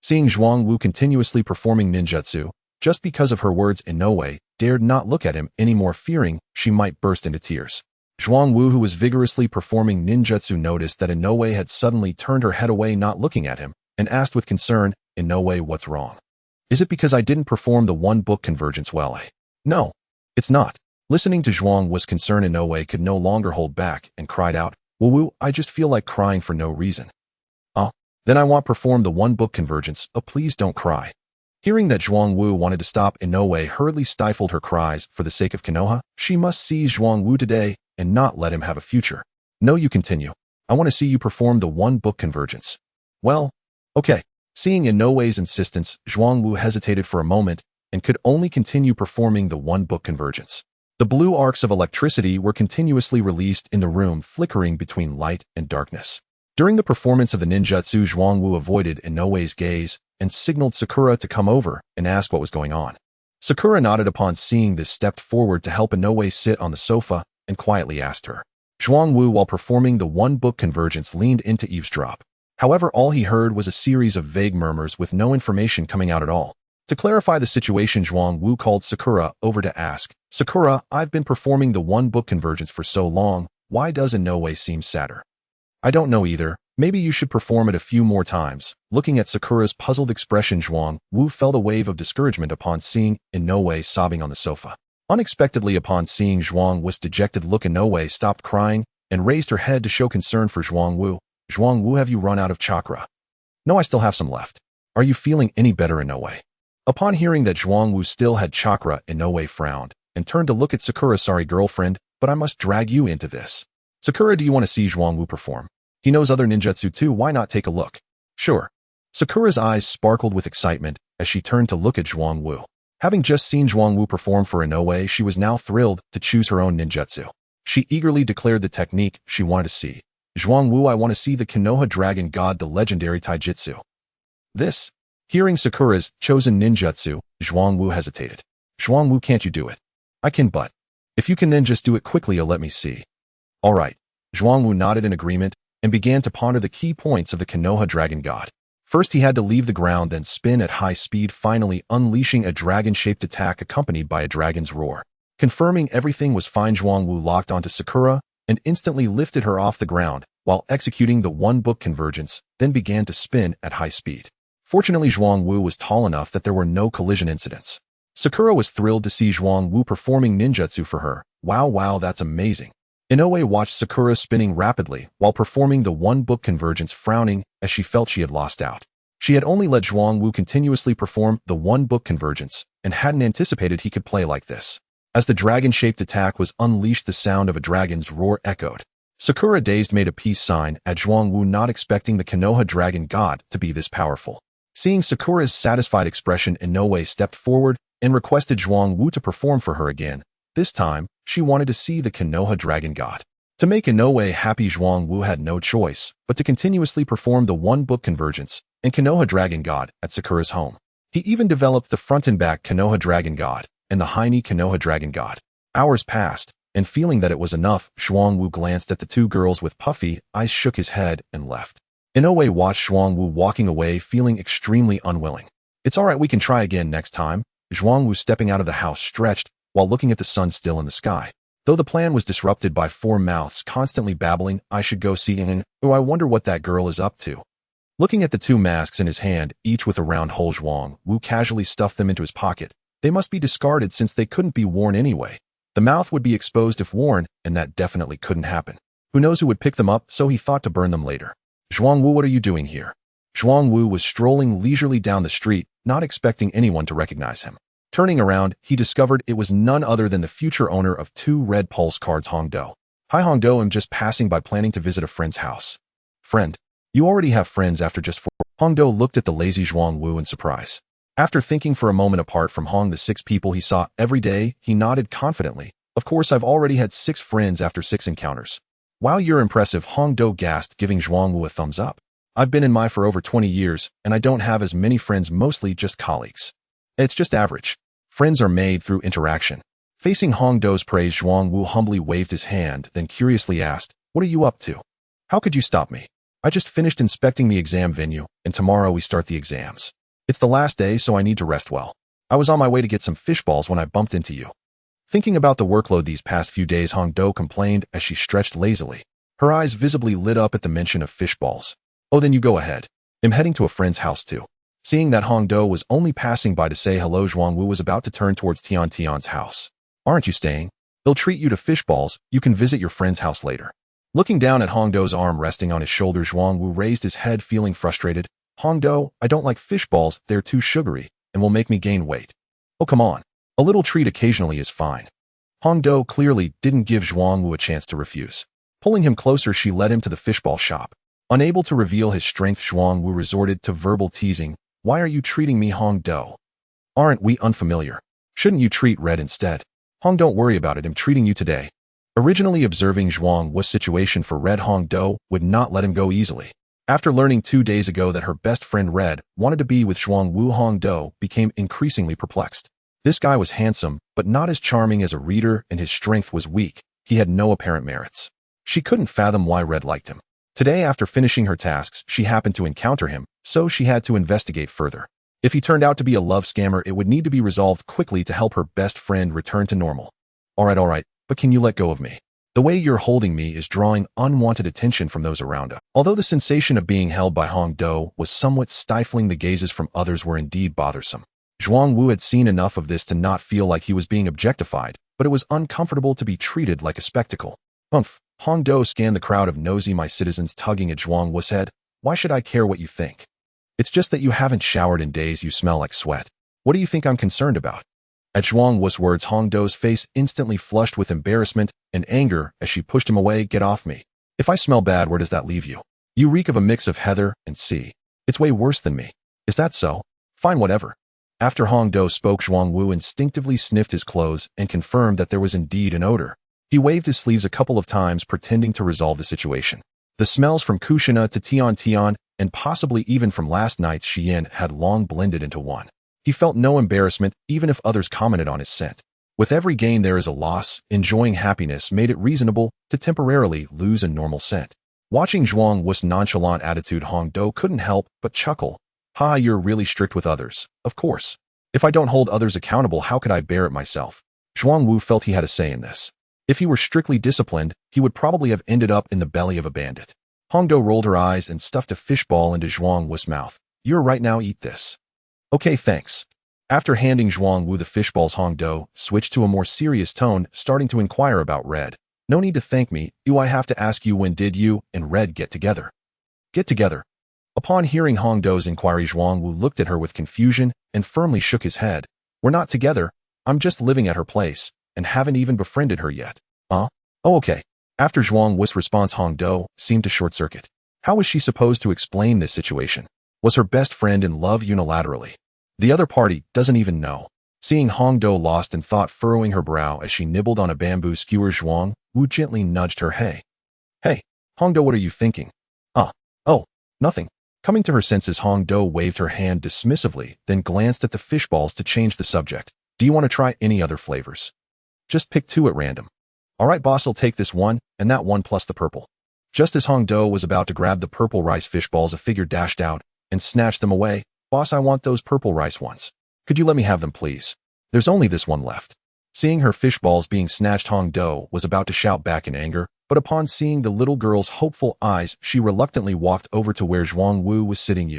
Seeing Zhuangwu continuously performing ninjutsu, just because of her words, Inoue dared not look at him anymore, fearing she might burst into tears. Zhuangwu, who was vigorously performing ninjutsu, noticed that Inoue had suddenly turned her head away, not looking at him, and asked with concern, Inoue, what's wrong? Is it because I didn't perform the one-book convergence well? No, it's not. Listening to Zhuangwu's concern, Inoue could no longer hold back and cried out, Wu, I just feel like crying for no reason. Then I want to perform the one-book convergence. Oh, please don't cry. Hearing that Zhuangwu wanted to stop, Inoue hurriedly stifled her cries. For the sake of Konoha, she must seize Zhuangwu today and not let him have a future. No, you continue. I want to see you perform the one-book convergence. Well, okay. Seeing Inoue's insistence, Zhuangwu hesitated for a moment and could only continue performing the one-book convergence. The blue arcs of electricity were continuously released in the room, flickering between light and darkness. During the performance of the ninjutsu, Zhuangwu avoided Inoue's gaze and signaled Sakura to come over and ask what was going on. Sakura nodded upon seeing this, stepped forward to help Inoue sit on the sofa, and quietly asked her. Zhuangwu, while performing the one-book convergence, leaned in to eavesdrop. However, all he heard was a series of vague murmurs with no information coming out at all. To clarify the situation, Zhuangwu called Sakura over to ask, Sakura, I've been performing the one-book convergence for so long, why does Inoue seem sadder? I don't know either. Maybe you should perform it a few more times. Looking at Sakura's puzzled expression, Zhuangwu felt a wave of discouragement upon seeing Inoue sobbing on the sofa. Unexpectedly, upon seeing Zhuangwu's dejected look, Inoue stopped crying and raised her head to show concern for Zhuangwu. Zhuangwu, have you run out of chakra? No, I still have some left. Are you feeling any better, Inoue? Upon hearing that Zhuangwu still had chakra, Inoue frowned and turned to look at Sakura. Sorry, girlfriend, but I must drag you into this. Sakura, do you want to see Zhuangwu perform? He knows other ninjutsu too, why not take a look? Sure. Sakura's eyes sparkled with excitement as she turned to look at Zhuangwu. Having just seen Zhuangwu perform for Inoue, she was now thrilled to choose her own ninjutsu. She eagerly declared the technique she wanted to see. Zhuangwu, I want to see the Konoha Dragon God, the legendary taijutsu. This. Hearing Sakura's chosen ninjutsu, Zhuangwu hesitated. Zhuangwu, can't you do it? I can, but if you can, then just do it quickly. Let me see. All right. Zhuangwu nodded in agreement and began to ponder the key points of the Konoha Dragon God. First, he had to leave the ground, then spin at high speed, finally unleashing a dragon-shaped attack accompanied by a dragon's roar. Confirming everything was fine, Zhuangwu locked onto Sakura and instantly lifted her off the ground while executing the one-book convergence, then began to spin at high speed. Fortunately, Zhuangwu was tall enough that there were no collision incidents. Sakura was thrilled to see Zhuangwu performing ninjutsu for her. Wow, that's amazing. Inoue watched Sakura spinning rapidly while performing the one-book convergence, frowning as she felt she had lost out. She had only let Zhuang Wu continuously perform the one-book convergence and hadn't anticipated he could play like this. As the dragon-shaped attack was unleashed, the sound of a dragon's roar echoed. Sakura dazed made a peace sign at Zhuang Wu, not expecting the Konoha dragon god to be this powerful. Seeing Sakura's satisfied expression, Inoue stepped forward and requested Zhuang Wu to perform for her again. This time, she wanted to see the Konoha dragon god. To make Inoue happy, Zhuang Wu had no choice but to continuously perform the one-book convergence and Konoha dragon god at Sakura's home. He even developed the front and back Konoha dragon god and the Heine Konoha dragon god. Hours passed, and feeling that it was enough, Zhuang Wu glanced at the two girls with puffy eyes, shook his head, and left. Inoue watched Zhuang Wu walking away, feeling extremely unwilling. It's alright, we can try again next time. Zhuang Wu, stepping out of the house, stretched while looking at the sun still in the sky. Though the plan was disrupted by four mouths constantly babbling, I should go see Inen. Oh, I wonder what that girl is up to. Looking at the two masks in his hand, each with a round hole, Zhuang Wu casually stuffed them into his pocket. They must be discarded since they couldn't be worn anyway. The mouth would be exposed if worn, and that definitely couldn't happen. Who knows who would pick them up, so he thought to burn them later. Zhuang Wu, what are you doing here? Zhuang Wu was strolling leisurely down the street, not expecting anyone to recognize him. Turning around, he discovered it was none other than the future owner of two red pulse cards, Hongdo. Hi Hongdo, I'm just passing by, planning to visit a friend's house. Friend? You already have friends after just 4. Hongdo looked at the lazy Zhuang Wu in surprise. After thinking for a moment, apart from Hong, the 6 people he saw every day, he nodded confidently. Of course, I've already had 6 friends after 6 encounters. Wow, you're impressive, Hongdo gasped, giving Zhuang Wu a thumbs up. I've been in Mai for over 20 years, and I don't have as many friends, mostly just colleagues. It's just average. Friends are made through interaction. Facing Hongdo's praise, Zhuang Wu humbly waved his hand, then curiously asked, what are you up to? How could you stop me? I just finished inspecting the exam venue, and tomorrow we start the exams. It's the last day, so I need to rest well. I was on my way to get some fish balls when I bumped into you. Thinking about the workload these past few days, Hongdo complained as she stretched lazily. Her eyes visibly lit up at the mention of fish balls. Oh, then you go ahead. I'm heading to a friend's house too. Seeing that Hongdo was only passing by to say hello, Zhuang Wu was about to turn towards Tian's house. Aren't you staying? They'll treat you to fish balls. You can visit your friend's house later. Looking down at Hongdo's arm resting on his shoulder, Zhuang Wu raised his head, feeling frustrated. Hongdo, I don't like fish balls, they're too sugary and will make me gain weight. Oh, come on. A little treat occasionally is fine. Hongdo clearly didn't give Zhuang Wu a chance to refuse. Pulling him closer, she led him to the fishball shop. Unable to reveal his strength, Zhuang Wu resorted to verbal teasing. Why are you treating me, Hongdo? Aren't we unfamiliar? Shouldn't you treat Red instead? Hong, don't worry about it, I'm treating you today. Originally observing Zhuang Wu's situation for Red, Hongdo would not let him go easily. After learning 2 days ago that her best friend Red wanted to be with Zhuang Wu, Hongdo became increasingly perplexed. This guy was handsome, but not as charming as a reader, and his strength was weak. He had no apparent merits. She couldn't fathom why Red liked him. Today, after finishing her tasks, she happened to encounter him, so she had to investigate further. If he turned out to be a love scammer, it would need to be resolved quickly to help her best friend return to normal. Alright, but can you let go of me? The way you're holding me is drawing unwanted attention from those around us. Although the sensation of being held by Hongdo was somewhat stifling, the gazes from others were indeed bothersome. Zhuang Wu had seen enough of this to not feel like he was being objectified, but it was uncomfortable to be treated like a spectacle. Humph. Hongdo scanned the crowd of nosy my citizens, tugging at Zhuang Wu's head. Why should I care what you think? It's just that you haven't showered in days, you smell like sweat. What do you think I'm concerned about? At Zhuang Wu's words, Hongdo's face instantly flushed with embarrassment and anger as she pushed him away. Get off me. If I smell bad, where does that leave you? You reek of a mix of heather and sea. It's way worse than me. Is that so? Fine, whatever. After Hongdo spoke, Zhuang Wu instinctively sniffed his clothes and confirmed that there was indeed an odor. He waved his sleeves a couple of times, pretending to resolve the situation. The smells from Kushina to Tian, and possibly even from last night's Xian, had long blended into one. He felt no embarrassment, even if others commented on his scent. With every gain there is a loss. Enjoying happiness made it reasonable to temporarily lose a normal scent. Watching Zhuang Wu's nonchalant attitude, Hongdo couldn't help but chuckle. Ha, you're really strict with others. Of course. If I don't hold others accountable, how could I bear it myself? Zhuang Wu felt he had a say in this. If he were strictly disciplined, he would probably have ended up in the belly of a bandit. Hongdo rolled her eyes and stuffed a fishball into Zhuang Wu's mouth. You're right, now eat this. Okay, thanks. After handing Zhuang Wu the fishballs, Hongdo switched to a more serious tone, starting to inquire about Red. No need to thank me. Do I have to ask you, when did you and Red get together? Get together? Upon hearing Hong Do's inquiry, Zhuang Wu looked at her with confusion and firmly shook his head. We're not together. I'm just living at her place and haven't even befriended her yet. Oh, okay. After Zhuang Wu's response, Hong Do seemed to short-circuit. How was she supposed to explain this situation? Was her best friend in love unilaterally? The other party doesn't even know. Seeing Hong Do lost in thought, furrowing her brow as she nibbled on a bamboo skewer, Zhuang Wu gently nudged her. Hey, Hong Do, what are you thinking? Oh, nothing. Coming to her senses, Hong Do waved her hand dismissively, then glanced at the fish balls to change the subject. Do you want to try any other flavors? Just pick 2 at random. All right, boss, I'll take this one, and that one plus the purple. Just as Hong Do was about to grab the purple rice fish balls, a figure dashed out and snatched them away. Boss, I want those purple rice ones. Could you let me have them, please? There's only this one left. Seeing her fish balls being snatched, Hong Do was about to shout back in anger, but upon seeing the little girl's hopeful eyes, she reluctantly walked over to where Zhuang Wu was sitting.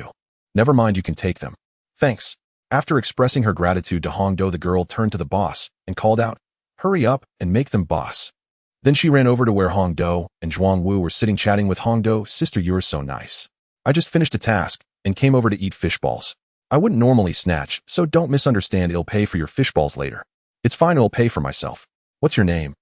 Never mind, you can take them. Thanks. After expressing her gratitude to Hong Do, the girl turned to the boss and called out, hurry up and make them, boss. Then she ran over to where Hong Do and Zhuang Wu were sitting, chatting with Hong Do. Sister, you're so nice. I just finished a task and came over to eat fish balls. I wouldn't normally snatch, so don't misunderstand. I'll pay for your fish balls later. It's fine, I'll pay for myself. What's your name?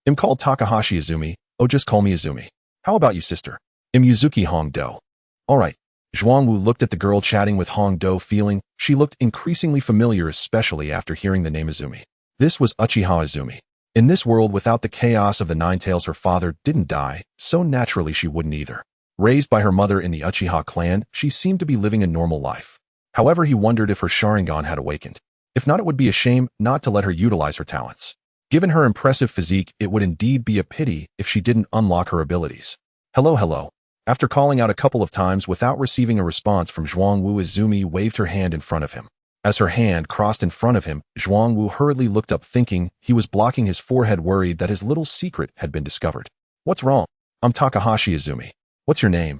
I'm called Takahashi Izumi. Oh, just call me Izumi. How about you, sister? I'm Yuzuki Hong Do. All right. Zhuang Wu looked at the girl chatting with Hong Do, feeling she looked increasingly familiar, especially after hearing the name Izumi. This was Uchiha Izumi. In this world without the chaos of the Nine Tails, her father didn't die, so naturally she wouldn't either. Raised by her mother in the Uchiha clan, she seemed to be living a normal life. However, he wondered if her Sharingan had awakened. If not, it would be a shame not to let her utilize her talents. Given her impressive physique, it would indeed be a pity if she didn't unlock her abilities. Hello. After calling out a couple of times without receiving a response from Zhuang Wu, Izumi waved her hand in front of him. As her hand crossed in front of him, Zhuang Wu hurriedly looked up, thinking he was blocking his forehead, worried that his little secret had been discovered. What's wrong? I'm Takahashi Izumi. What's your name?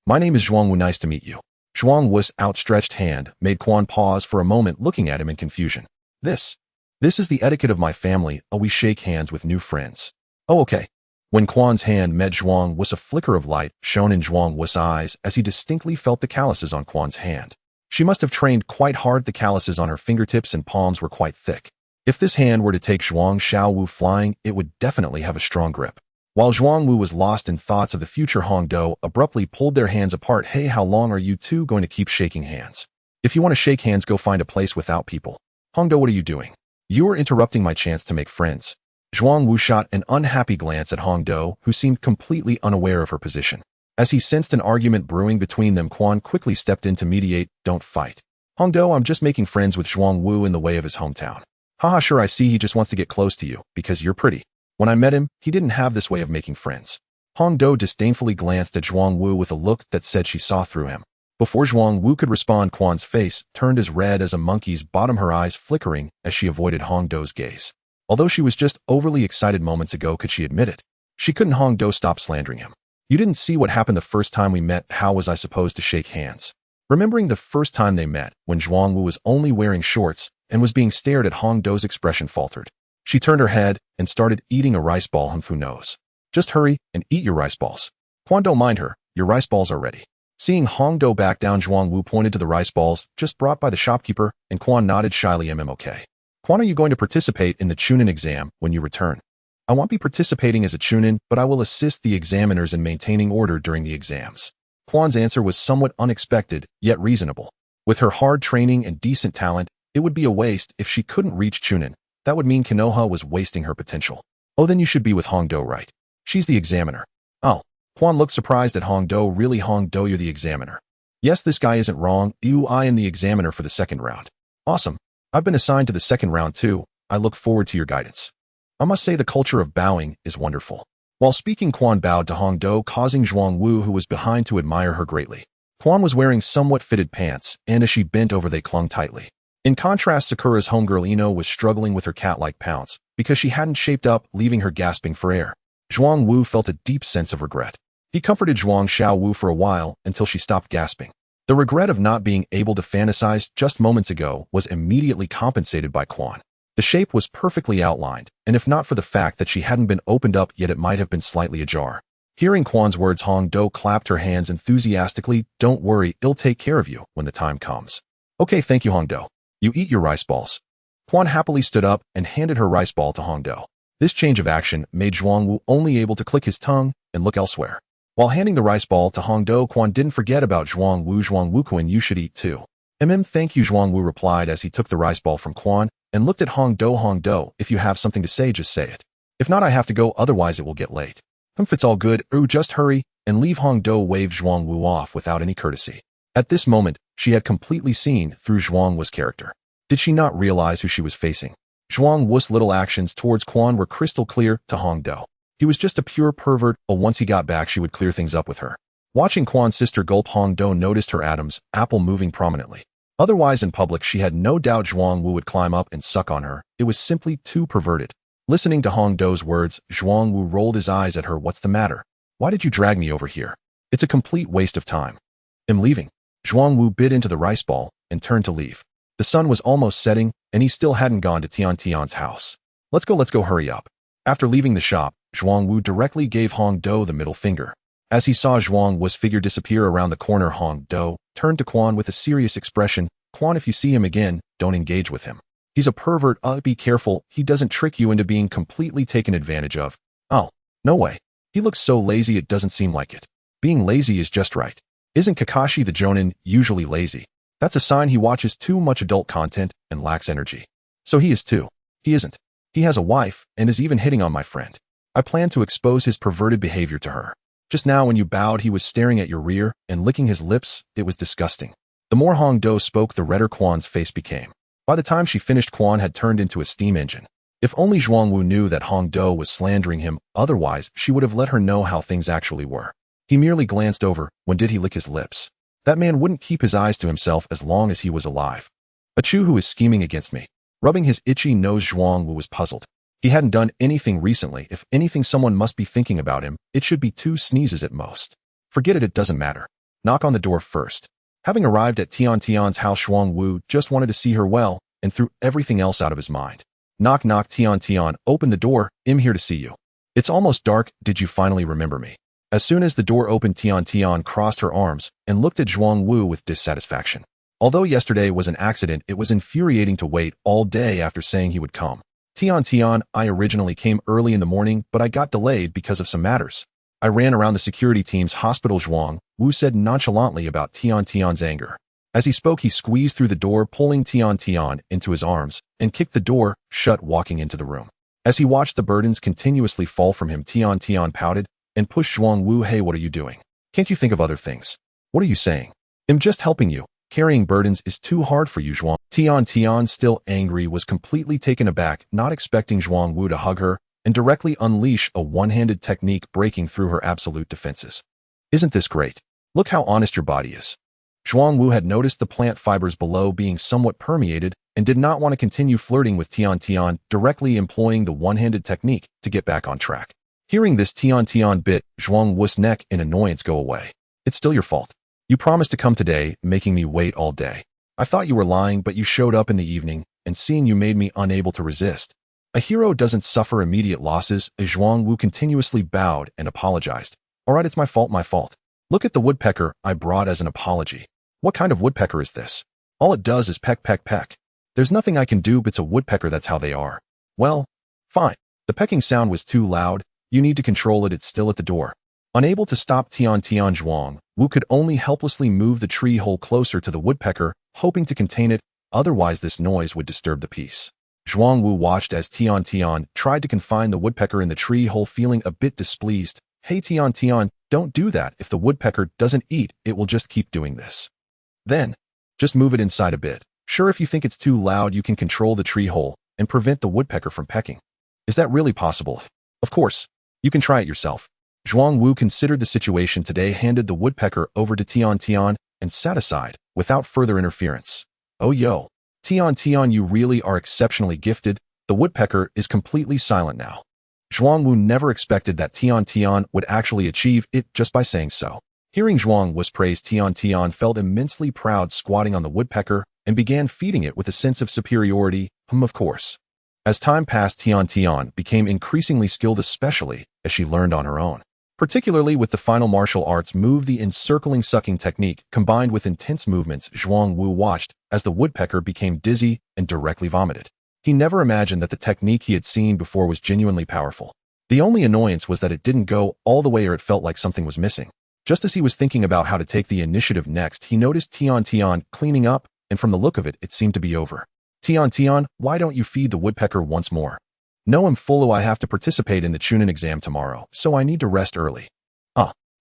My name is Zhuang Wu. Nice to meet you. Zhuang Wu's outstretched hand made Quan pause for a moment, looking at him in confusion. This is the etiquette of my family. We shake hands with new friends. Oh, okay. When Quan's hand met Zhuang Wu's, a flicker of light shone in Zhuang Wu's eyes as he distinctly felt the calluses on Quan's hand. She must have trained quite hard. The calluses on her fingertips and palms were quite thick. If this hand were to take Zhuang Xiaowu flying, it would definitely have a strong grip. While Zhuang Wu was lost in thoughts of the future, Hong Do abruptly pulled their hands apart. Hey, how long are you two going to keep shaking hands? If you want to shake hands, go find a place without people. Hong Do, what are you doing? You are interrupting my chance to make friends. Zhuang Wu shot an unhappy glance at Hong Do, who seemed completely unaware of her position. As he sensed an argument brewing between them, Quan quickly stepped in to mediate. Don't fight. Hong Do, I'm just making friends with Zhuang Wu in the way of his hometown. Haha, sure, I see he just wants to get close to you because you're pretty. When I met him, he didn't have this way of making friends. Hong Do disdainfully glanced at Zhuang Wu with a look that said she saw through him. Before Zhuang Wu could respond, Quan's face turned as red as a monkey's bottom, her eyes flickering as she avoided Hong Do's gaze. Although she was just overly excited moments ago, could she admit it? She couldn't. Hong Do, stop slandering him. You didn't see what happened the first time we met. How was I supposed to shake hands? Remembering the first time they met, when Zhuang Wu was only wearing shorts and was being stared at, Hong Do's expression faltered. She turned her head and started eating a rice ball. Who knows? Just hurry and eat your rice balls. Quan, don't mind her. Your rice balls are ready. Seeing Hong Do back down, Zhuang Wu pointed to the rice balls just brought by the shopkeeper, and Quan nodded shyly. Okay. Quan, are you going to participate in the Chunin exam when you return? I won't be participating as a Chunin, but I will assist the examiners in maintaining order during the exams. Quan's answer was somewhat unexpected, yet reasonable. With her hard training and decent talent, it would be a waste if she couldn't reach Chunin. That would mean Konoha was wasting her potential. Oh, then you should be with Hong Do, right? She's the examiner. Oh. Quan looked surprised at Hong Do. Really, Hong Do, you're the examiner? Yes, this guy isn't wrong. I am the examiner for the second round. Awesome. I've been assigned to the second round too. I look forward to your guidance. I must say the culture of bowing is wonderful. While speaking, Quan bowed to Hong Do, causing Zhuang Wu, who was behind, to admire her greatly. Quan was wearing somewhat fitted pants, and as she bent over, they clung tightly. In contrast, Sakura's homegirl Ino was struggling with her cat-like pounce because she hadn't shaped up, leaving her gasping for air. Zhuang Wu felt a deep sense of regret. He comforted Zhuang Xiaowu for a while until she stopped gasping. The regret of not being able to fantasize just moments ago was immediately compensated by Quan. The shape was perfectly outlined, and if not for the fact that she hadn't been opened up yet, it might have been slightly ajar. Hearing Quan's words, Hong Do clapped her hands enthusiastically. Don't worry, I'll take care of you when the time comes. Okay, thank you, Hong Do. You eat your rice balls. Quan happily stood up and handed her rice ball to Hong Do. This change of action made Zhuangwu only able to click his tongue and look elsewhere. While handing the rice ball to Hong Do, Quan didn't forget about Zhuangwu. Zhuangwu, Quan, you should eat too. Thank you, Zhuangwu replied as he took the rice ball from Quan and looked at Hong Do. Hong Do, if you have something to say, just say it. If not, I have to go, otherwise it will get late. It's all good, just hurry and leave. Hong Do waved Zhuangwu off without any courtesy. At this moment, she had completely seen through Zhuangwu's character. Did she not realize who she was facing? Zhuangwu's little actions towards Quan were crystal clear to Hong Do. He was just a pure pervert, but once he got back she would clear things up with her. Watching Quan's sister gulp, Hong Do noticed her Adam's apple moving prominently. Otherwise in public she had no doubt Zhuangwu would climb up and suck on her. It was simply too perverted. Listening to Hong Do's words, Zhuangwu rolled his eyes at her. What's the matter? Why did you drag me over here? It's a complete waste of time. I'm leaving. Zhuangwu bit into the rice ball and turned to leave. The sun was almost setting, and he still hadn't gone to Tian's house. Let's go, hurry up. After leaving the shop, Zhuangwu directly gave Hong Do the middle finger. As he saw Zhuangwu's figure disappear around the corner, Hong Do turned to Quan with a serious expression. Quan, if you see him again, don't engage with him. He's a pervert, be careful, he doesn't trick you into being completely taken advantage of. Oh, no way. He looks so lazy it doesn't seem like it. Being lazy is just right. Isn't Kakashi the Jonin usually lazy? That's a sign he watches too much adult content and lacks energy. So he is too. He isn't. He has a wife and is even hitting on my friend. I plan to expose his perverted behavior to her. Just now when you bowed he was staring at your rear and licking his lips. It was disgusting. The more Hong Do spoke, the redder Quan's face became. By the time she finished, Quan had turned into a steam engine. If only Zhuangwu knew that Hong Do was slandering him, otherwise she would have let her know how things actually were. He merely glanced over. When did he lick his lips? That man wouldn't keep his eyes to himself as long as he was alive. A Chu who is scheming against me. Rubbing his itchy nose, Zhuangwu was puzzled. He hadn't done anything recently. If anything, someone must be thinking about him. It should be 2 sneezes at most. Forget it, it doesn't matter. Knock on the door first. Having arrived at Tian's house, Zhuangwu just wanted to see her well and threw everything else out of his mind. Knock knock. Tian, open the door. I'm here to see you. It's almost dark. Did you finally remember me? As soon as the door opened, Tian crossed her arms and looked at Zhuangwu with dissatisfaction. Although yesterday was an accident, it was infuriating to wait all day after saying he would come. Tian, I originally came early in the morning, but I got delayed because of some matters. I ran around the security team's hospital. Zhuangwu said nonchalantly about Tian's anger. As he spoke, he squeezed through the door, pulling Tian into his arms, and kicked the door shut, walking into the room. As he watched the burdens continuously fall from him, Tian pouted and pushed Zhuangwu. Hey, what are you doing? Can't you think of other things? What are you saying? I'm just helping you. Carrying burdens is too hard for you, Zhuangwu. Tian, still angry, was completely taken aback, not expecting Zhuangwu to hug her and directly unleash a one-handed technique, breaking through her absolute defenses. Isn't this great? Look how honest your body is. Zhuangwu had noticed the plant fibers below being somewhat permeated and did not want to continue flirting with Tian, directly employing the one-handed technique to get back on track. Hearing this, Tian bit Zhuangwu's neck in annoyance. Go away. It's still your fault. You promised to come today, making me wait all day. I thought you were lying, but you showed up in the evening, and seeing you made me unable to resist. A hero doesn't suffer immediate losses. Zhuangwu continuously bowed and apologized. All right, it's my fault. Look at the woodpecker I brought as an apology. What kind of woodpecker is this? All it does is peck, peck, peck. There's nothing I can do, but it's a woodpecker, that's how they are. Well, fine. The pecking sound was too loud. You need to control it, it's still at the door. Unable to stop Tian, Zhuangwu could only helplessly move the tree hole closer to the woodpecker, hoping to contain it, otherwise this noise would disturb the peace. Zhuangwu watched as Tian tried to confine the woodpecker in the tree hole, feeling a bit displeased. Hey Tian, don't do that. If the woodpecker doesn't eat, it will just keep doing this. Then, just move it inside a bit. Sure, if you think it's too loud, you can control the tree hole and prevent the woodpecker from pecking. Is that really possible? Of course. You can try it yourself. Zhuangwu considered the situation today, handed the woodpecker over to Tian, and sat aside, without further interference. Oh yo. Tian, you really are exceptionally gifted. The woodpecker is completely silent now. Zhuangwu never expected that Tian would actually achieve it just by saying so. Hearing Zhuangwu's praise, Tian felt immensely proud, squatting on the woodpecker, and began feeding it with a sense of superiority. Of course. As time passed, Tian became increasingly skilled, especially as she learned on her own. Particularly with the final martial arts move, the encircling sucking technique, combined with intense movements. Zhuang Wu watched as the woodpecker became dizzy and directly vomited. He never imagined that the technique he had seen before was genuinely powerful. The only annoyance was that it didn't go all the way, or it felt like something was missing. Just as he was thinking about how to take the initiative next, he noticed Tian cleaning up, and from the look of it, it seemed to be over. Tian, why don't you feed the woodpecker once more? No, I'm full. I have to participate in the Chunin exam tomorrow, so I need to rest early.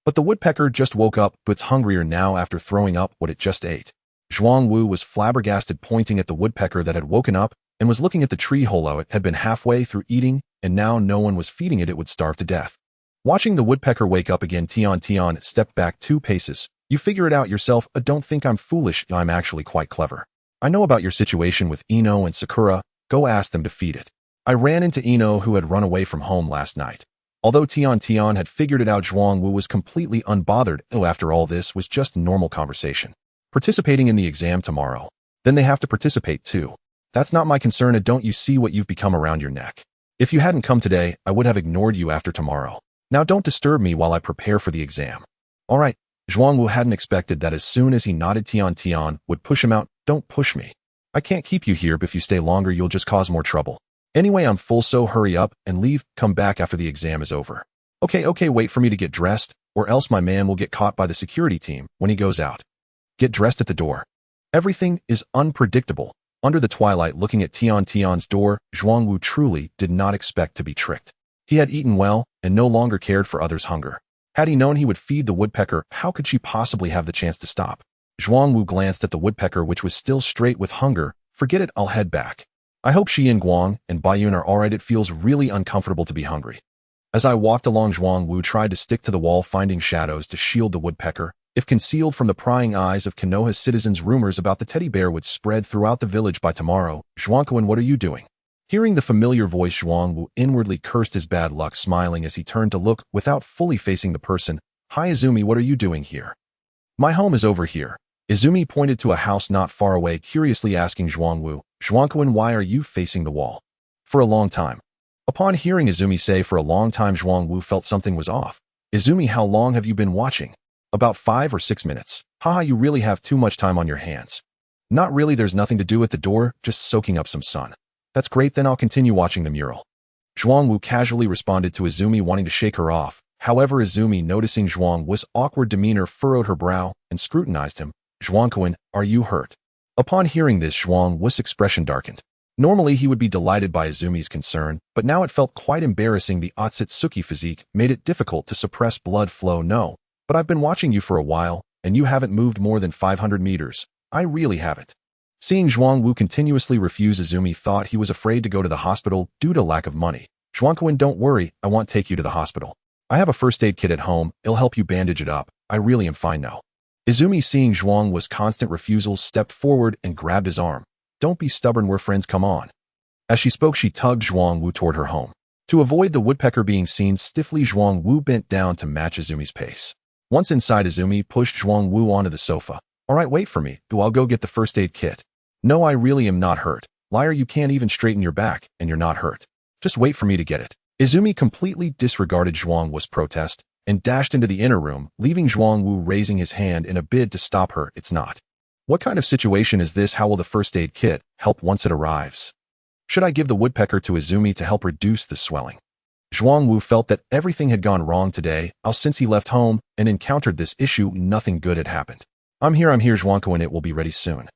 But the woodpecker just woke up, but it's hungrier now after throwing up what it just ate. Zhuang Wu was flabbergasted, pointing at the woodpecker that had woken up and was looking at the tree hole. It had been halfway through eating, and now no one was feeding it. It would starve to death. Watching the woodpecker wake up again, Tian stepped back 2 paces. You figure it out yourself. Don't think I'm foolish. I'm actually quite clever. I know about your situation with Ino and Sakura. Go ask them to feed it. I ran into Ino, who had run away from home last night. Although Tian had figured it out, Zhuang Wu was completely unbothered. After all, this was just normal conversation. Participating in the exam tomorrow. Then they have to participate too. That's not my concern. Don't you see what you've become around your neck? If you hadn't come today, I would have ignored you after tomorrow. Now don't disturb me while I prepare for the exam. All right. Zhuang Wu hadn't expected that as soon as he nodded, Tian would push him out. Don't push me. I can't keep you here. If you stay longer, you'll just cause more trouble. Anyway, I'm full, so hurry up and leave. Come back after the exam is over. Okay, wait for me to get dressed, or else my man will get caught by the security team when he goes out. Get dressed at the door. Everything is unpredictable. Under the twilight, looking at Tian's door, Zhuang Wu truly did not expect to be tricked. He had eaten well and no longer cared for others' hunger. Had he known he would feed the woodpecker, how could she possibly have the chance to stop? Zhuang Wu glanced at the woodpecker, which was still straight with hunger. Forget it, I'll head back. I hope Xian Guang and Baiyun are alright. It feels really uncomfortable to be hungry. As I walked along, Zhuang Wu tried to stick to the wall, finding shadows to shield the woodpecker. If concealed from the prying eyes of Konoha's citizens, rumors about the teddy bear would spread throughout the village by tomorrow. Zhuangquan, what are you doing? Hearing the familiar voice, Zhuang Wu inwardly cursed his bad luck, smiling as he turned to look without fully facing the person. Hi Izumi, what are you doing here? My home is over here. Izumi pointed to a house not far away, curiously asking Zhuang Wu, Zhuangquan, why are you facing the wall? For a long time. Upon hearing Izumi say for a long time, Zhuang Wu felt something was off. Izumi, how long have you been watching? About 5 or 6 minutes. Haha, you really have too much time on your hands. Not really, there's nothing to do at the door, just soaking up some sun. That's great, then I'll continue watching the mural. Zhuang Wu casually responded to Izumi, wanting to shake her off. However, Izumi, noticing Zhuang Wu's awkward demeanor, furrowed her brow and scrutinized him. Zhuangquan, are you hurt? Upon hearing this, Zhuang Wu's expression darkened. Normally, he would be delighted by Izumi's concern, but now it felt quite embarrassing. The Otsutsuki physique made it difficult to suppress blood flow. No, but I've been watching you for a while, and you haven't moved more than 500 meters. I really haven't. Seeing Zhuang Wu continuously refuse, Izumi thought he was afraid to go to the hospital due to lack of money. Zhuangquan, don't worry, I won't take you to the hospital. I have a first aid kit at home, it'll help you bandage it up. I really am fine now. Izumi, seeing Zhuang Wu's constant refusals, stepped forward and grabbed his arm. Don't be stubborn, we're friends, come on. As she spoke, she tugged Zhuang Wu toward her home. To avoid the woodpecker being seen stiffly, Zhuang Wu bent down to match Izumi's pace. Once inside, Izumi pushed Zhuang Wu onto the sofa. Alright, wait for me. I'll go get the first aid kit. No, I really am not hurt. Liar, you can't even straighten your back, and you're not hurt. Just wait for me to get it. Izumi completely disregarded Zhuang Wu's protest and dashed into the inner room, leaving Zhuang Wu raising his hand in a bid to stop her. It's not. What kind of situation is this? How will the first aid kit help once it arrives? Should I give the woodpecker to Izumi to help reduce the swelling? Zhuang Wu felt that everything had gone wrong today. Since he left home and encountered this issue, nothing good had happened. I'm here, Zhuangquan, it will be ready soon.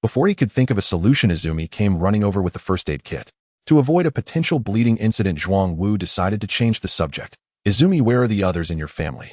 Before he could think of a solution, Izumi came running over with the first aid kit. To avoid a potential bleeding incident, Zhuang Wu decided to change the subject. Izumi, where are the others in your family?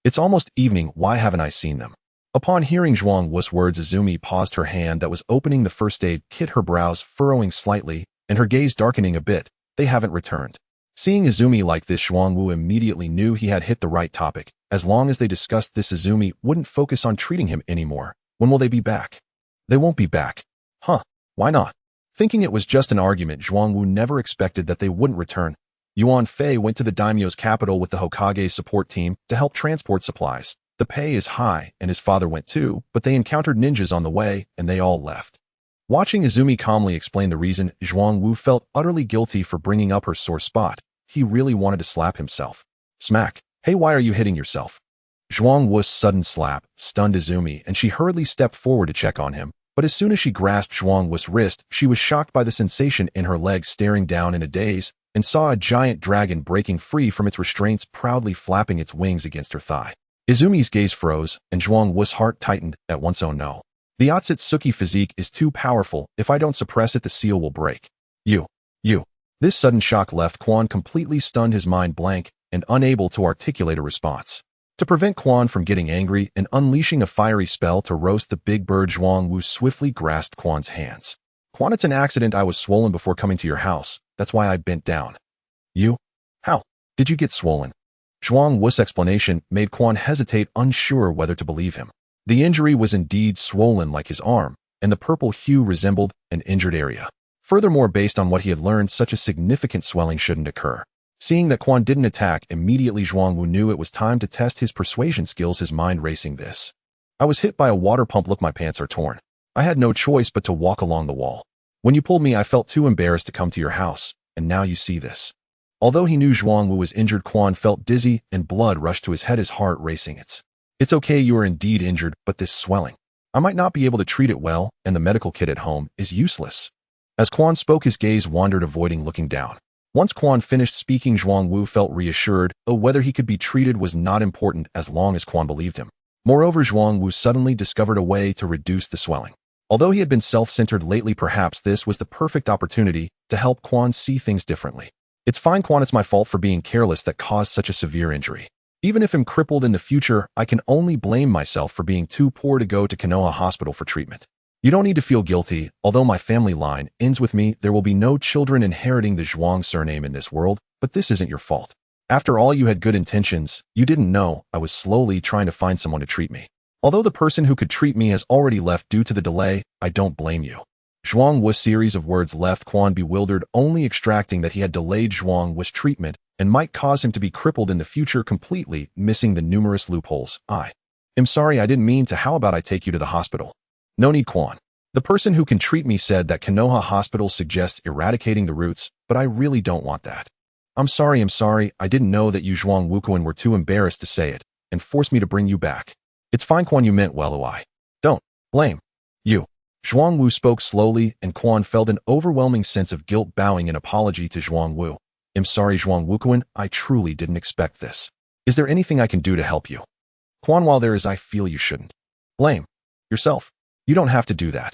It's almost evening, why haven't I seen them? Upon hearing Zhuang Wu's words, Izumi paused her hand that was opening the first aid kit, her brows furrowing slightly and her gaze darkening a bit. They haven't returned. Seeing Izumi like this, Zhuang Wu immediately knew he had hit the right topic. As long as they discussed this, Izumi wouldn't focus on treating him anymore. When will they be back? They won't be back. Huh, why not? Thinking it was just an argument, Zhuang Wu never expected that they wouldn't return. Yuan Fei went to the daimyo's capital with the Hokage's support team to help transport supplies. The pay is high, and his father went too, but they encountered ninjas on the way, and they all left. Watching Izumi calmly explain the reason, Zhuang Wu felt utterly guilty for bringing up her sore spot. He really wanted to slap himself. Smack. Hey, why are you hitting yourself? Zhuang Wu's sudden slap stunned Izumi, and she hurriedly stepped forward to check on him. But as soon as she grasped Zhuang Wu's wrist, she was shocked by the sensation in her leg, staring down in a daze, and saw a giant dragon breaking free from its restraints, proudly flapping its wings against her thigh. Izumi's gaze froze, and Zhuang Wu's heart tightened at once. Oh no. The Otsutsuki physique is too powerful. If I don't suppress it, the seal will break. You. This sudden shock left Quan completely stunned, his mind blank and unable to articulate a response. To prevent Quan from getting angry and unleashing a fiery spell to roast the big bird, Zhuang Wu swiftly grasped Quan's hands. Quan, it's an accident. I was swollen before coming to your house. That's why I bent down. You? How did you get swollen? Zhuang Wu's explanation made Quan hesitate, unsure whether to believe him. The injury was indeed swollen like his arm, and the purple hue resembled an injured area. Furthermore, based on what he had learned, such a significant swelling shouldn't occur. Seeing that Quan didn't attack immediately, Zhuang Wu knew it was time to test his persuasion skills, his mind racing. This. I was hit by a water pump. Look, my pants are torn. I had no choice but to walk along the wall. When you pulled me, I felt too embarrassed to come to your house, and now you see this. Although he knew Zhuang Wu was injured, Quan felt dizzy and blood rushed to his head, his heart racing. It's okay, you are indeed injured, but this swelling. I might not be able to treat it well, and the medical kit at home is useless. As Quan spoke, his gaze wandered, avoiding looking down. Once Quan finished speaking, Zhuang Wu felt reassured, though whether he could be treated was not important as long as Quan believed him. Moreover, Zhuang Wu suddenly discovered a way to reduce the swelling. Although he had been self-centered lately, perhaps this was the perfect opportunity to help Quan see things differently. It's fine, Quan, it's my fault for being careless that caused such a severe injury. Even if I'm crippled in the future, I can only blame myself for being too poor to go to Konoha Hospital for treatment. You don't need to feel guilty. Although my family line ends with me, there will be no children inheriting the Zhuang surname in this world, but this isn't your fault. After all, you had good intentions. You didn't know I was slowly trying to find someone to treat me. Although the person who could treat me has already left due to the delay, I don't blame you. Zhuang Wu's series of words left Quan bewildered, only extracting that he had delayed Zhuang Wu's treatment and might cause him to be crippled in the future, completely missing the numerous loopholes. I am sorry, I didn't mean to. How about I take you to the hospital? No need, Quan. The person who can treat me said that Konoha Hospital suggests eradicating the roots, but I really don't want that. I'm sorry, I didn't know that you Zhuang Wukuan were too embarrassed to say it and forced me to bring you back. It's fine, Quan, you meant well. I don't blame you. Zhuang Wu spoke slowly, and Quan felt an overwhelming sense of guilt, bowing in apology to Zhuang Wu. I'm sorry, Zhuang Wukuan, I truly didn't expect this. Is there anything I can do to help you? Quan, while there is, I feel you shouldn't blame yourself. You don't have to do that.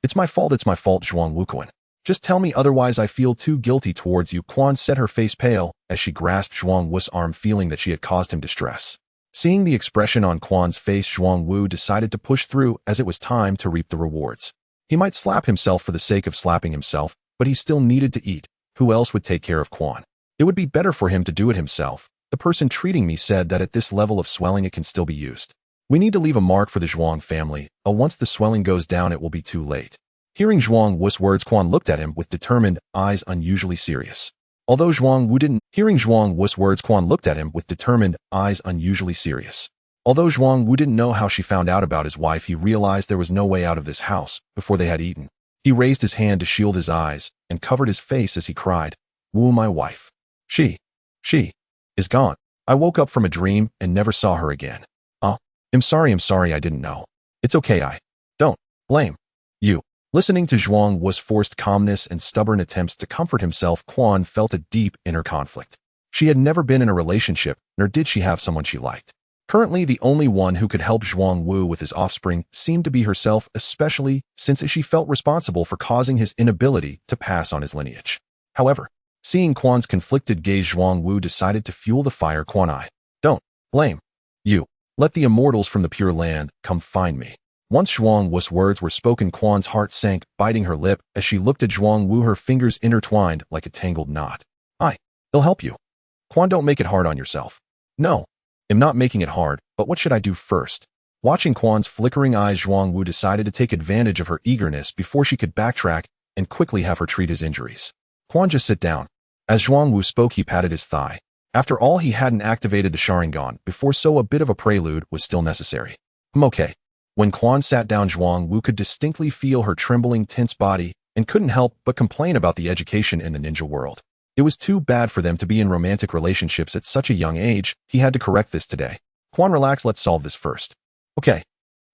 It's my fault, Zhuang Wukuan. Just tell me, otherwise I feel too guilty towards you. Quan set her face pale as she grasped Zhuang Wu's arm, feeling that she had caused him distress. Seeing the expression on Quan's face, Zhuang Wu decided to push through, as it was time to reap the rewards. He might slap himself for the sake of slapping himself, but he still needed to eat. Who else would take care of Quan? It would be better for him to do it himself. The person treating me said that at this level of swelling it can still be used. We need to leave a mark for the Zhuang family. Once the swelling goes down, it will be too late. Hearing Zhuang Wu's words, Quan looked at him with determined eyes, unusually serious. Although Zhuang Wu didn't know how she found out about his wife, he realized there was no way out of this house before they had eaten. He raised his hand to shield his eyes and covered his face as he cried, "Wu, my wife. She is gone. I woke up from a dream and never saw her again. I'm sorry, I didn't know. It's okay, I don't blame you." Listening to Zhuang Wu's forced calmness and stubborn attempts to comfort himself, Quan felt a deep inner conflict. She had never been in a relationship, nor did she have someone she liked. Currently, the only one who could help Zhuang Wu with his offspring seemed to be herself, especially since she felt responsible for causing his inability to pass on his lineage. However, seeing Quan's conflicted gaze, Zhuang Wu decided to fuel the fire. Quan, I don't blame you. Let the immortals from the Pure Land come find me. Once Zhuang Wu's words were spoken, Quan's heart sank, biting her lip as she looked at Zhuang Wu, her fingers intertwined like a tangled knot. He'll help you. Quan, don't make it hard on yourself. No, I'm not making it hard, but what should I do first? Watching Quan's flickering eyes, Zhuang Wu decided to take advantage of her eagerness before she could backtrack and quickly have her treat his injuries. Quan, just sit down. As Zhuang Wu spoke, he patted his thigh. After all, he hadn't activated the Sharingan before, so a bit of a prelude was still necessary. I'm okay. When Quan sat down, Zhuang Wu could distinctly feel her trembling, tense body and couldn't help but complain about the education in the ninja world. It was too bad for them to be in romantic relationships at such a young age. He had to correct this today. Quan, relax, let's solve this first. Okay.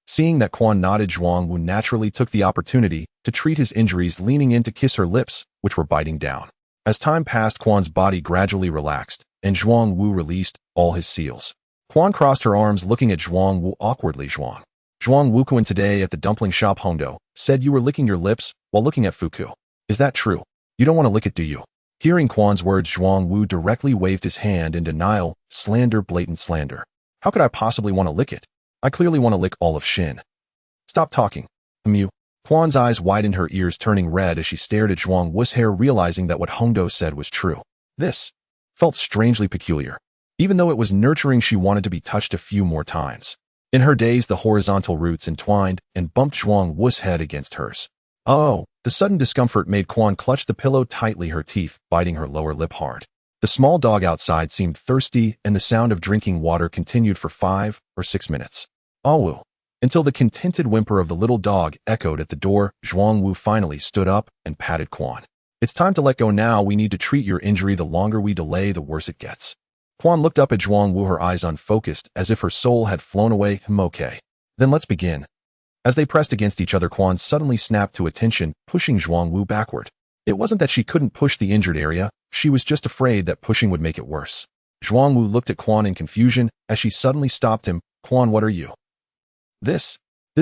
Seeing that Quan nodded, Zhuang Wu naturally took the opportunity to treat his injuries, leaning in to kiss her lips, which were biting down. As time passed, Quan's body gradually relaxed, and Zhuang Wu released all his seals. Quan crossed her arms, looking at Zhuang Wu awkwardly. Zhuang Wukuan today at the dumpling shop Hondo said you were licking your lips while looking at Fuku. Is that true? You don't want to lick it, do you? Hearing Quan's words, Zhuang Wu directly waved his hand in denial. Slander, blatant slander. How could I possibly want to lick it? I clearly want to lick all of Shin. Stop talking. You. Quan's eyes widened, her ears turning red as she stared at Zhuang Wu's hair, realizing that what Hondo said was true. This felt strangely peculiar. Even though it was nurturing, she wanted to be touched a few more times. In her daze, the horizontal roots entwined and bumped Zhuang Wu's head against hers. Oh, the sudden discomfort made Quan clutch the pillow tightly, her teeth biting her lower lip hard. The small dog outside seemed thirsty, and the sound of drinking water continued for 5 or 6 minutes. Awu. Until the contented whimper of the little dog echoed at the door, Zhuang Wu finally stood up and patted Quan. It's time to let go now. We need to treat your injury. The longer we delay, the worse it gets. Quan looked up at Zhuang Wu, her eyes unfocused, as if her soul had flown away. Okay. Then let's begin. As they pressed against each other, Quan suddenly snapped to attention, pushing Zhuang Wu backward. It wasn't that she couldn't push the injured area, she was just afraid that pushing would make it worse. Zhuang Wu looked at Quan in confusion as she suddenly stopped him. Quan, what are you? This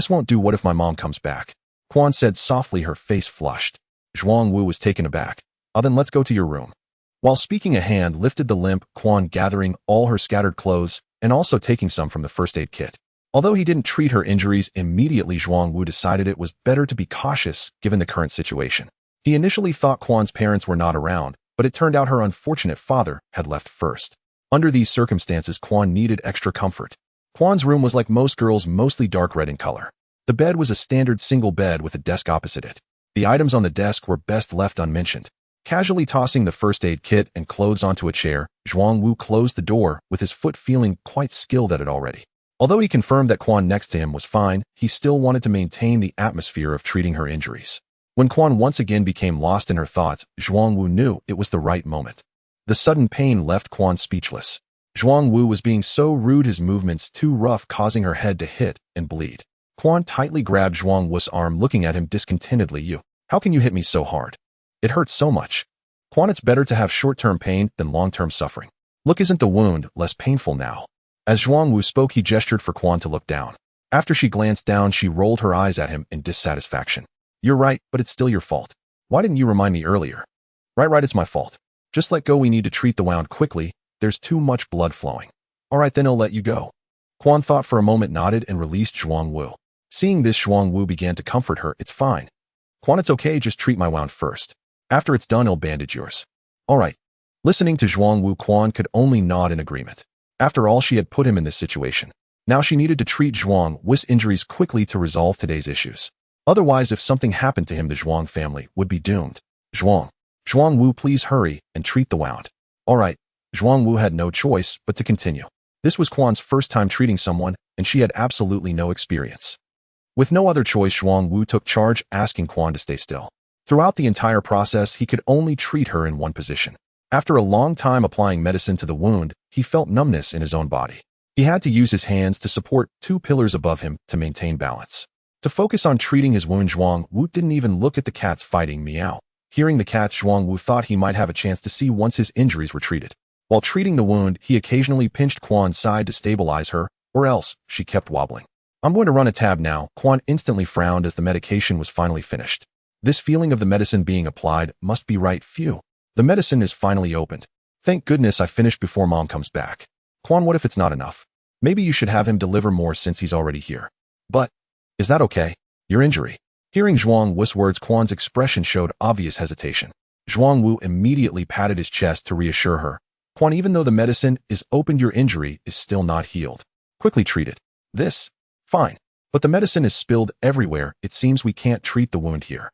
won't do. What if my mom comes back? Quan said softly, her face flushed. Zhuang Wu was taken aback. Then let's go to your room. While speaking, a hand lifted the limp, Quan gathering all her scattered clothes and also taking some from the first aid kit. Although he didn't treat her injuries immediately, Zhuang Wu decided it was better to be cautious given the current situation. He initially thought Quan's parents were not around, but it turned out her unfortunate father had left first. Under these circumstances, Quan needed extra comfort. Quan's room was like most girls, mostly dark red in color. The bed was a standard single bed with a desk opposite it. The items on the desk were best left unmentioned. Casually tossing the first aid kit and clothes onto a chair, Zhuang Wu closed the door, with his foot feeling quite skilled at it already. Although he confirmed that Quan next to him was fine, he still wanted to maintain the atmosphere of treating her injuries. When Quan once again became lost in her thoughts, Zhuang Wu knew it was the right moment. The sudden pain left Quan speechless. Zhuang Wu was being so rude, his movements too rough, causing her head to hit and bleed. Quan tightly grabbed Zhuang Wu's arm, looking at him discontentedly. How can you hit me so hard? It hurts so much. Quan, it's better to have short-term pain than long-term suffering. Look, isn't the wound less painful now? As Zhuang Wu spoke, he gestured for Quan to look down. After she glanced down, she rolled her eyes at him in dissatisfaction. You're right, but it's still your fault. Why didn't you remind me earlier? Right, it's my fault. Just let go. We need to treat the wound quickly. There's too much blood flowing. All right, then I'll let you go. Quan thought for a moment, nodded, and released Zhuang Wu. Seeing this, Zhuang Wu began to comfort her. It's fine. Quan, it's okay, just treat my wound first. After it's done, I'll bandage yours. All right. Listening to Zhuang Wu, Quan could only nod in agreement. After all, she had put him in this situation. Now she needed to treat Zhuang Wu's injuries quickly to resolve today's issues. Otherwise, if something happened to him, the Zhuang family would be doomed. Zhuang Wu, please hurry and treat the wound. All right. Zhuang Wu had no choice but to continue. This was Quan's first time treating someone, and she had absolutely no experience. With no other choice, Zhuang Wu took charge, asking Quan to stay still. Throughout the entire process, he could only treat her in one position. After a long time applying medicine to the wound, he felt numbness in his own body. He had to use his hands to support 2 pillars above him to maintain balance. To focus on treating his wound, Zhuang Wu didn't even look at the cats fighting. Meow. Hearing the cats, Zhuang Wu thought he might have a chance to see once his injuries were treated. While treating the wound, he occasionally pinched Quan's side to stabilize her, or else she kept wobbling. I'm going to run a tab now. Quan instantly frowned as the medication was finally finished. This feeling of the medicine being applied must be right. Phew. The medicine is finally opened. Thank goodness I finished before Mom comes back. Quan, what if it's not enough? Maybe you should have him deliver more since he's already here. But is that okay? Your injury. Hearing Zhuang Wu's words, Quan's expression showed obvious hesitation. Zhuang Wu immediately patted his chest to reassure her. Quan, even though the medicine is opened, your injury is still not healed. Quickly treat it. This? Fine. But the medicine is spilled everywhere. It seems we can't treat the wound here.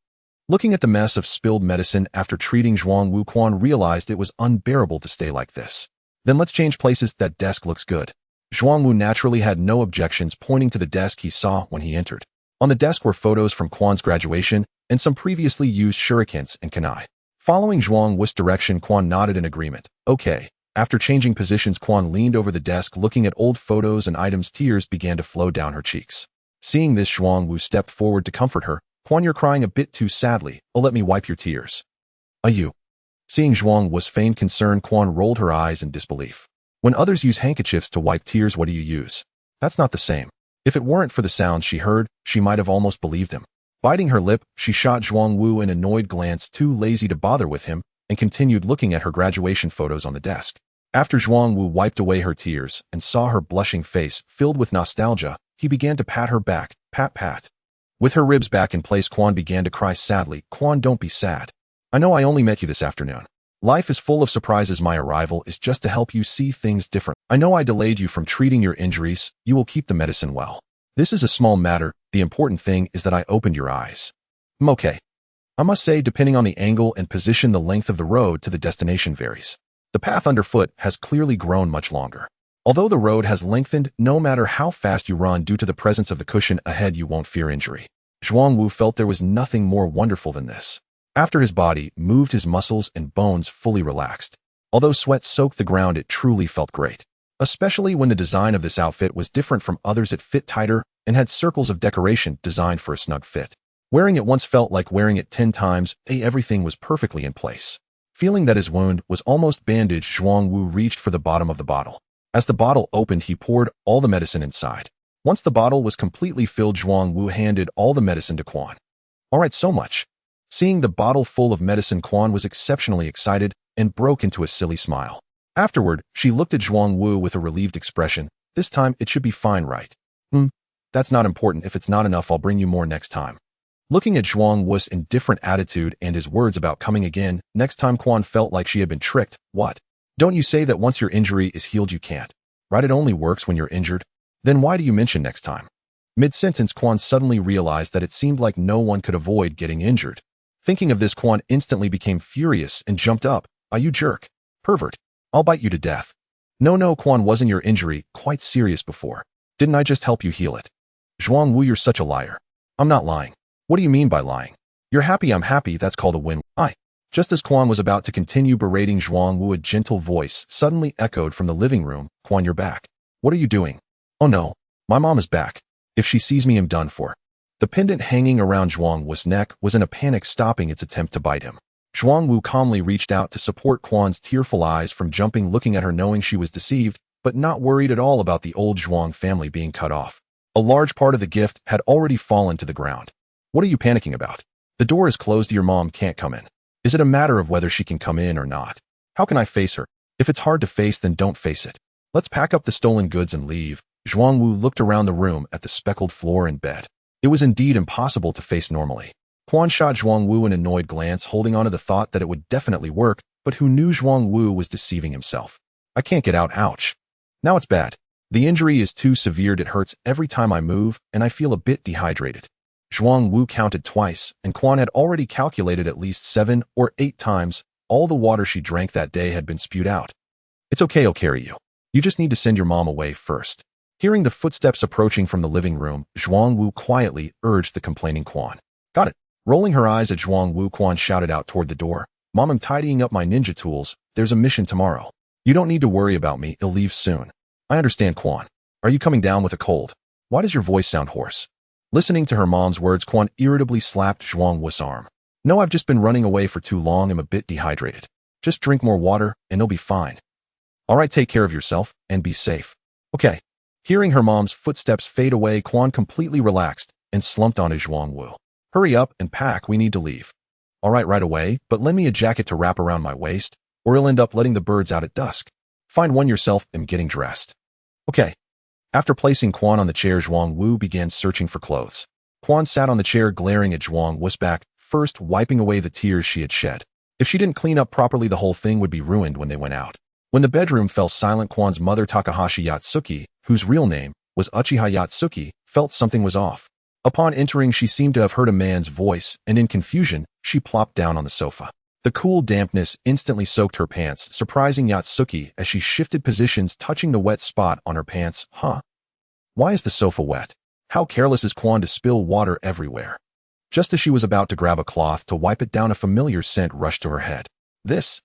Looking at the mess of spilled medicine after treating Zhuang Wu, Quan realized it was unbearable to stay like this. Then let's change places. That desk looks good. Zhuang Wu naturally had no objections, pointing to the desk he saw when he entered. On the desk were photos from Quan's graduation and some previously used shurikens and kunai. Following Zhuang Wu's direction, Quan nodded in agreement. Okay. After changing positions, Quan leaned over the desk looking at old photos and items. Tears began to flow down her cheeks. Seeing this, Zhuang Wu stepped forward to comfort her. Quan, you're crying a bit too sadly. Oh, let me wipe your tears. You. Seeing Zhuang Wu's feigned concern, Quan rolled her eyes in disbelief. When others use handkerchiefs to wipe tears, what do you use? That's not the same. If it weren't for the sounds she heard, she might have almost believed him. Biting her lip, she shot Zhuang Wu an annoyed glance, too lazy to bother with him, and continued looking at her graduation photos on the desk. After Zhuang Wu wiped away her tears and saw her blushing face filled with nostalgia, he began to pat her back, pat pat. With her ribs back in place, Quan began to cry sadly. Quan, don't be sad. I know I only met you this afternoon. Life is full of surprises. My arrival is just to help you see things different. I know I delayed you from treating your injuries. You will keep the medicine well. This is a small matter. The important thing is that I opened your eyes. Okay. I must say, depending on the angle and position, the length of the road to the destination varies. The path underfoot has clearly grown much longer. Although the road has lengthened, no matter how fast you run, due to the presence of the cushion ahead, you won't fear injury. Zhuang Wu felt there was nothing more wonderful than this. After his body moved, his muscles and bones fully relaxed. Although sweat soaked the ground, it truly felt great. Especially when the design of this outfit was different from others. It fit tighter and had circles of decoration designed for a snug fit. Wearing it once felt like wearing it 10 times. Everything was perfectly in place. Feeling that his wound was almost bandaged, Zhuang Wu reached for the bottom of the bottle. As the bottle opened, he poured all the medicine inside. Once the bottle was completely filled, Zhuang Wu handed all the medicine to Quan. All right, so much. Seeing the bottle full of medicine, Quan was exceptionally excited and broke into a silly smile. Afterward, she looked at Zhuang Wu with a relieved expression. This time, it should be fine, right? That's not important. If it's not enough, I'll bring you more next time. Looking at Zhuang Wu's indifferent attitude and his words about coming again next time, Quan felt like she had been tricked. What? Don't you say that once your injury is healed you can't? Right, it only works when you're injured. Then why do you mention next time? Mid-sentence, Quan suddenly realized that it seemed like no one could avoid getting injured. Thinking of this, Quan instantly became furious and jumped up. You jerk. Pervert. I'll bite you to death. No, Quan, wasn't your injury quite serious before? Didn't I just help you heal it? Zhuang Wu, you're such a liar. I'm not lying. What do you mean by lying? You're happy, I'm happy, that's called a win. Just as Quan was about to continue berating Zhuang Wu, a gentle voice suddenly echoed from the living room. Quan, you're back. What are you doing? Oh no, my mom is back. If she sees me, I'm done for. The pendant hanging around Zhuang Wu's neck was in a panic, stopping its attempt to bite him. Zhuang Wu calmly reached out to support Quan's tearful eyes from jumping, looking at her knowing she was deceived, but not worried at all about the old Zhuang family being cut off. A large part of the gift had already fallen to the ground. What are you panicking about? The door is closed, your mom can't come in. Is it a matter of whether she can come in or not? How can I face her? If it's hard to face, then don't face it. Let's pack up the stolen goods and leave. Zhuang Wu looked around the room at the speckled floor and bed. It was indeed impossible to face normally. Quan shot Zhuang Wu an annoyed glance, holding on to the thought that it would definitely work, but who knew Zhuang Wu was deceiving himself. I can't get out, ouch. Now it's bad. The injury is too severe, it hurts every time I move, and I feel a bit dehydrated. Zhuang Wu counted twice, and Quan had already calculated at least 7 or 8 times all the water she drank that day had been spewed out. It's okay, I'll carry you. You just need to send your mom away first. Hearing the footsteps approaching from the living room, Zhuang Wu quietly urged the complaining Quan. Got it. Rolling her eyes at Zhuang Wu, Quan shouted out toward the door. Mom, I'm tidying up my ninja tools. There's a mission tomorrow. You don't need to worry about me, I'll leave soon. I understand, Quan. Are you coming down with a cold? Why does your voice sound hoarse? Listening to her mom's words, Quan irritably slapped Zhuang Wu's arm. No, I've just been running away for too long. I'm a bit dehydrated. Just drink more water and it'll be fine. All right, take care of yourself and be safe. Okay. Hearing her mom's footsteps fade away, Quan completely relaxed and slumped onto Zhuang Wu. Hurry up and pack, we need to leave. All right away, but lend me a jacket to wrap around my waist, or you'll end up letting the birds out at dusk. Find one yourself and getting dressed. Okay. After placing Quan on the chair, Zhuang Wu began searching for clothes. Quan sat on the chair glaring at Zhuang Wu's back, first wiping away the tears she had shed. If she didn't clean up properly, the whole thing would be ruined when they went out. When the bedroom fell silent, Quan's mother, Takahashi Yatsuki, whose real name was Uchiha Yatsuki, felt something was off. Upon entering, she seemed to have heard a man's voice, and in confusion, she plopped down on the sofa. The cool dampness instantly soaked her pants, surprising Yatsuki as she shifted positions, touching the wet spot on her pants. Why is the sofa wet? How careless is Quan to spill water everywhere? Just as she was about to grab a cloth to wipe it down, a familiar scent rushed to her head. This.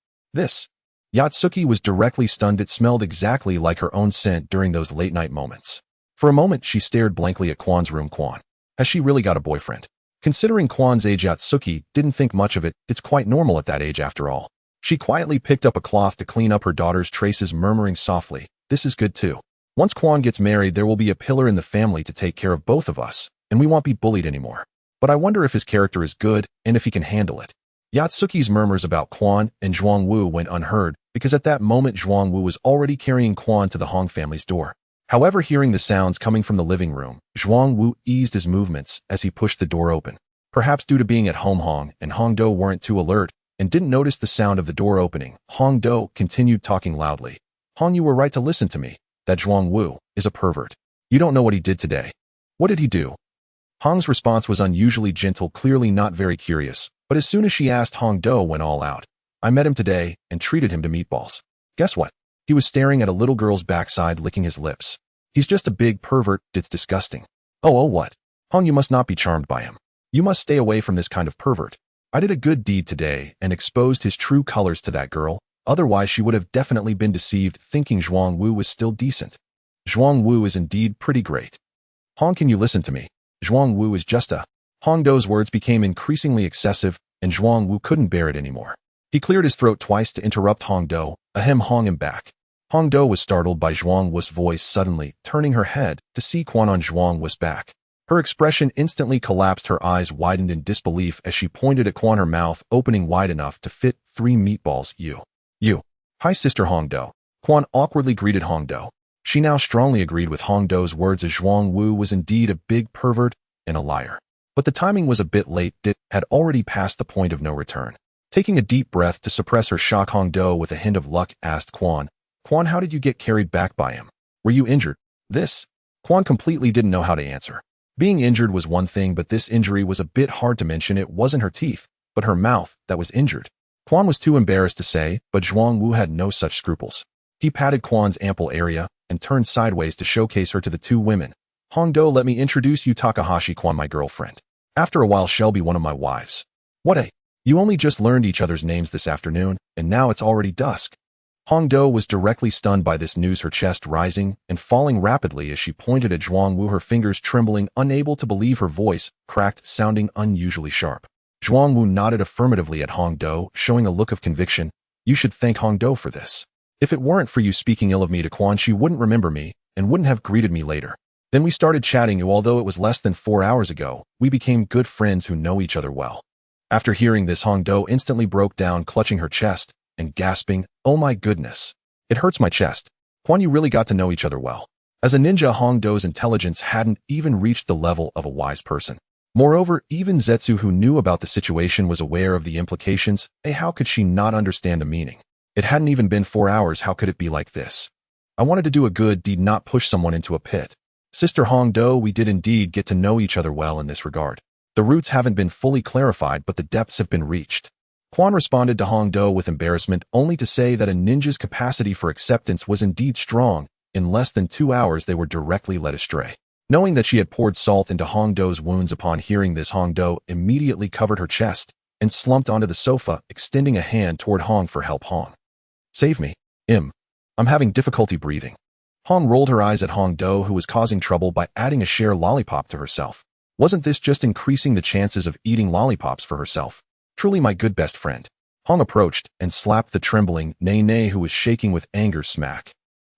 Yatsuki was directly stunned. It smelled exactly like her own scent during those late-night moments. For a moment, she stared blankly at Kwan's room. Kwan, has she really got a boyfriend? Considering Kwan's age, Yatsuki didn't think much of it. It's quite normal at that age after all. She quietly picked up a cloth to clean up her daughter's traces, murmuring softly, "This is good too. Once Kwan gets married, there will be a pillar in the family to take care of both of us, and we won't be bullied anymore. But I wonder if his character is good and if he can handle it." Yatsuki's murmurs about Kwan and Zhuangwu went unheard because at that moment Zhuangwu was already carrying Kwan to the Hong family's door. However, hearing the sounds coming from the living room, Zhuangwu eased his movements as he pushed the door open. Perhaps due to being at home, Hong and Hongdo weren't too alert and didn't notice the sound of the door opening. Hongdo continued talking loudly. "Hong, you were right to listen to me. That Zhuangwu is a pervert. You don't know what he did today." "What did he do?" Hong's response was unusually gentle, clearly not very curious. But as soon as she asked, Hongdo went all out. "I met him today and treated him to meatballs. Guess what? He was staring at a little girl's backside, licking his lips. He's just a big pervert. It's disgusting." Oh, what? Hong, you must not be charmed by him. You must stay away from this kind of pervert. I did a good deed today and exposed his true colors to that girl. Otherwise, she would have definitely been deceived, thinking Zhuangwu was still decent. Zhuangwu is indeed pretty great. Hong, can you listen to me? Zhuangwu is just a... Hongdo's words became increasingly excessive, and Zhuangwu couldn't bear it anymore. He cleared his throat twice to interrupt Hongdo. Ahem, Hong him back. Hongdo was startled by Zhuangwu's voice, suddenly turning her head to see Quan on Zhuangwu's back. Her expression instantly collapsed. Her eyes widened in disbelief as she pointed at Quan, her mouth opening wide enough to fit 3 meatballs. You. Hi, Sister Hongdo. Quan awkwardly greeted Hongdo. She now strongly agreed with Hongdo's words, as Zhuangwu was indeed a big pervert and a liar. But the timing was a bit late. It had already passed the point of no return. Taking a deep breath to suppress her shock, Hongdo, with a hint of luck, asked Quan, how did you get carried back by him? Were you injured? Quan completely didn't know how to answer. Being injured was one thing, but this injury was a bit hard to mention. It wasn't her teeth, but her mouth that was injured. Quan was too embarrassed to say, but Zhuangwu had no such scruples. He patted Quan's ample area and turned sideways to showcase her to the 2 women. Hongdo, let me introduce you, Takahashi Quan, my girlfriend. After a while, she'll be one of my wives. What? You only just learned each other's names this afternoon, and now it's already dusk. Hongdo was directly stunned by this news, her chest rising and falling rapidly as she pointed at Zhuangwu, her fingers trembling, unable to believe her voice cracked, sounding unusually sharp. Zhuangwu nodded affirmatively at Hongdo, showing a look of conviction. You should thank Hongdo for this. If it weren't for you speaking ill of me to Quan, she wouldn't remember me and wouldn't have greeted me later. Then we started chatting, and although it was less than 4 hours ago, we became good friends who know each other well. After hearing this, Hongdo instantly broke down, clutching her chest and gasping, "Oh my goodness. It hurts my chest. Quan, you really got to know each other well." As a ninja, Hongdo's intelligence hadn't even reached the level of a wise person. Moreover, even Zetsu, who knew about the situation, was aware of the implications. How could she not understand the meaning? It hadn't even been 4 hours. How could it be like this? I wanted to do a good deed, not push someone into a pit. Sister Hongdo, we did indeed get to know each other well in this regard. The roots haven't been fully clarified, but the depths have been reached. Quan responded to Hongdo with embarrassment, only to say that a ninja's capacity for acceptance was indeed strong. In less than 2 hours, they were directly led astray. Knowing that she had poured salt into Hongdo's wounds, upon hearing this, Hongdo immediately covered her chest and slumped onto the sofa, extending a hand toward Hong for help. Hong, save me. I'm having difficulty breathing. Hong rolled her eyes at Hongdo, who was causing trouble by adding a share lollipop to herself. Wasn't this just increasing the chances of eating lollipops for herself? Truly my good best friend. Hong approached and slapped the trembling Nene, who was shaking with anger, smack.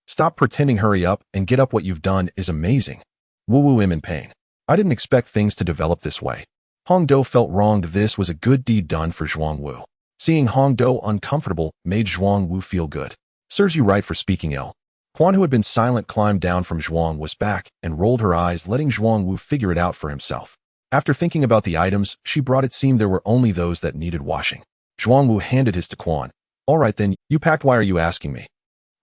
Stop pretending, hurry up and get up. What you've done is amazing. Woo in pain. I didn't expect things to develop this way. Hongdo felt wronged. This was a good deed done for Zhuangwu. Seeing Hongdo uncomfortable made Zhuangwu feel good. Serves you right for speaking ill. Quan, who had been silent, climbed down from Zhuangwu's back and rolled her eyes, letting Zhuangwu figure it out for himself. After thinking about the items she brought, it seemed there were only those that needed washing. Zhuangwu handed his to Quan. All right then, you packed. Why are you asking me?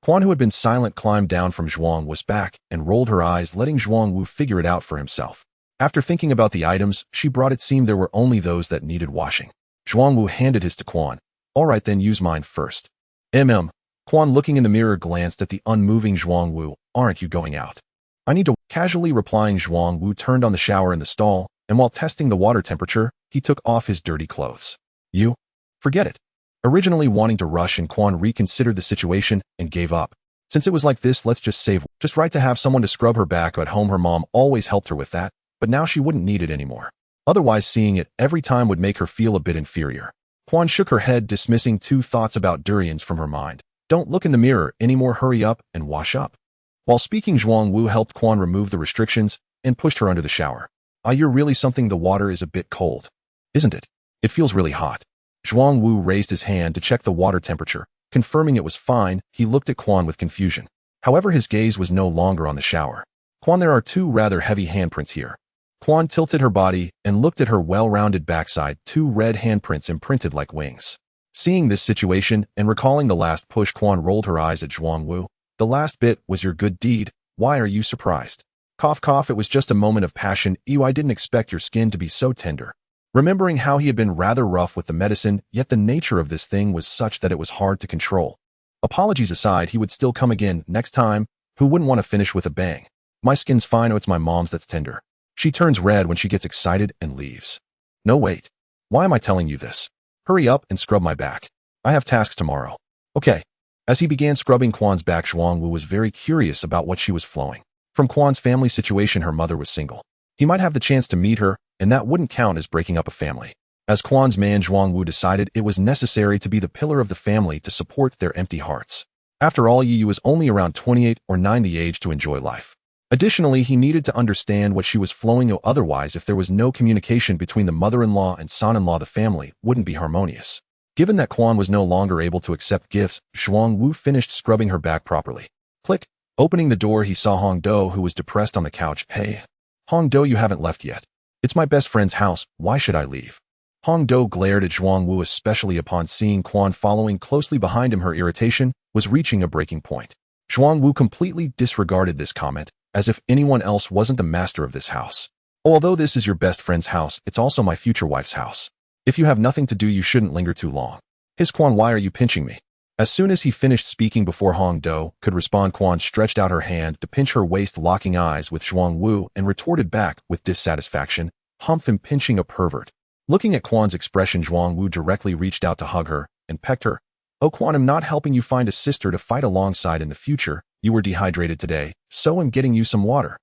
Quan, who had been silent, climbed down from Zhuangwu's back and rolled her eyes, letting Zhuangwu figure it out for himself. After thinking about the items she brought, it seemed there were only those that needed washing. Zhuangwu handed his to Quan. All right then, use mine first. Quan, looking in the mirror, glanced at the unmoving Zhuangwu. Aren't you going out? I need to. Casually replying, Zhuangwu turned on the shower in the stall, and while testing the water temperature, he took off his dirty clothes. You? Forget it. Originally wanting to rush, and Quan reconsidered the situation and gave up. Since it was like this, let's just save. Just right to have someone to scrub her back at home. Her mom always helped her with that, but now she wouldn't need it anymore. Otherwise, seeing it every time would make her feel a bit inferior. Quan shook her head, dismissing two thoughts about durians from her mind. Don't look in the mirror anymore, hurry up and wash up. While speaking, Zhuang Wu helped Quan remove the restrictions and pushed her under the shower. Ah, you're really something. The water is a bit cold, isn't it? It feels really hot. Zhuang Wu raised his hand to check the water temperature. Confirming it was fine, he looked at Quan with confusion. However, his gaze was no longer on the shower. Quan, there are two rather heavy handprints here. Quan tilted her body and looked at her well-rounded backside, two red handprints imprinted like wings. Seeing this situation and recalling the last push, Quan rolled her eyes at Zhuang Wu. The last bit was your good deed. Why are you surprised? Cough, cough, it was just a moment of passion. Ew, I didn't expect your skin to be so tender. Remembering how he had been rather rough with the medicine, yet the nature of this thing was such that it was hard to control. Apologies aside, he would still come again next time. Who wouldn't want to finish with a bang? My skin's fine. Oh, it's my mom's that's tender. She turns red when she gets excited and leaves. No, wait. Why am I telling you this? Hurry up and scrub my back. I have tasks tomorrow. Okay. As he began scrubbing Quan's back, Zhuang Wu was very curious about what she was flowing. From Quan's family situation, her mother was single. He might have the chance to meet her, and that wouldn't count as breaking up a family. As Quan's man, Zhuang Wu decided it was necessary to be the pillar of the family to support their empty hearts. After all, Yu was only around 28 or 9, the age to enjoy life. Additionally, he needed to understand what she was flowing, otherwise if there was no communication between the mother-in-law and son-in-law, the family wouldn't be harmonious. Given that Quan was no longer able to accept gifts, Zhuang Wu finished scrubbing her back properly. Click. Opening the door, he saw Hong Do, who was depressed on the couch. Hey, Hong Do, you haven't left yet. It's my best friend's house. Why should I leave? Hong Do glared at Zhuang Wu, especially upon seeing Quan following closely behind him. Her irritation was reaching a breaking point. Zhuang Wu completely disregarded this comment, as if anyone else wasn't the master of this house. Although this is your best friend's house, it's also my future wife's house. If you have nothing to do, you shouldn't linger too long. His Quan, why are you pinching me? As soon as he finished speaking, before Hong Do could respond, Quan stretched out her hand to pinch her waist, locking eyes with Zhuang Wu, and retorted back with dissatisfaction, humph, him pinching a pervert. Looking at Quan's expression, Zhuang Wu directly reached out to hug her and pecked her. Oh, Quan, I'm not helping you find a sister to fight alongside in the future. You were dehydrated today, so I'm getting you some water.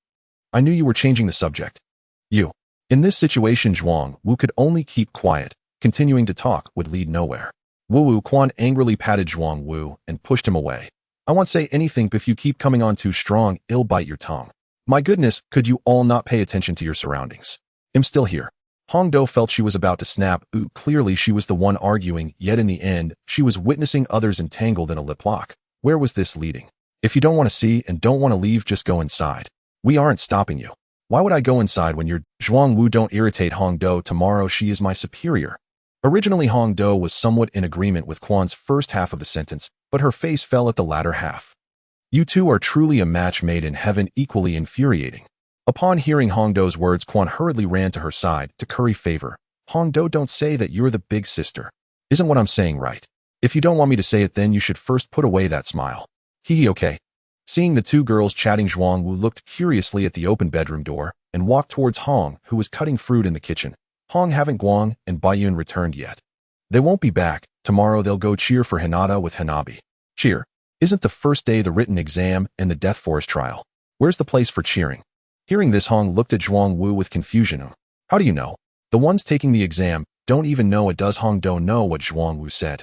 I knew you were changing the subject. You. In this situation, Zhuang Wu could only keep quiet. Continuing to talk would lead nowhere. Woo-woo, Quan angrily patted Zhuang Wu and pushed him away. I won't say anything, but if you keep coming on too strong, it'll bite your tongue. My goodness, could you all not pay attention to your surroundings? I'm still here. Hong Do felt she was about to snap. Clearly she was the one arguing, yet in the end, she was witnessing others entangled in a lip lock. Where was this leading? If you don't want to see and don't want to leave, just go inside. We aren't stopping you. Why would I go inside when you're... Zhuang Wu, don't irritate Hong Do. Tomorrow she is my superior. Originally, Hong Do was somewhat in agreement with Quan's first half of the sentence, but her face fell at the latter half. You two are truly a match made in heaven, equally infuriating. Upon hearing Hong Do's words, Quan hurriedly ran to her side to curry favor. Hong Do, don't say that you're the big sister. Isn't what I'm saying right? If you don't want me to say it, then you should first put away that smile. Hehe, okay. Seeing the two girls chatting, Zhuang Wu looked curiously at the open bedroom door and walked towards Hong, who was cutting fruit in the kitchen. Hong, haven't Guang and Baiyun returned yet? They won't be back. Tomorrow they'll go cheer for Hinata with Hanabi. Cheer? Isn't the first day the written exam and the Death Forest trial? Where's the place for cheering? Hearing this, Hong looked at Zhuang Wu with confusion. How do you know? The ones taking the exam don't even know it. Does Hong Do know what Zhuang Wu said?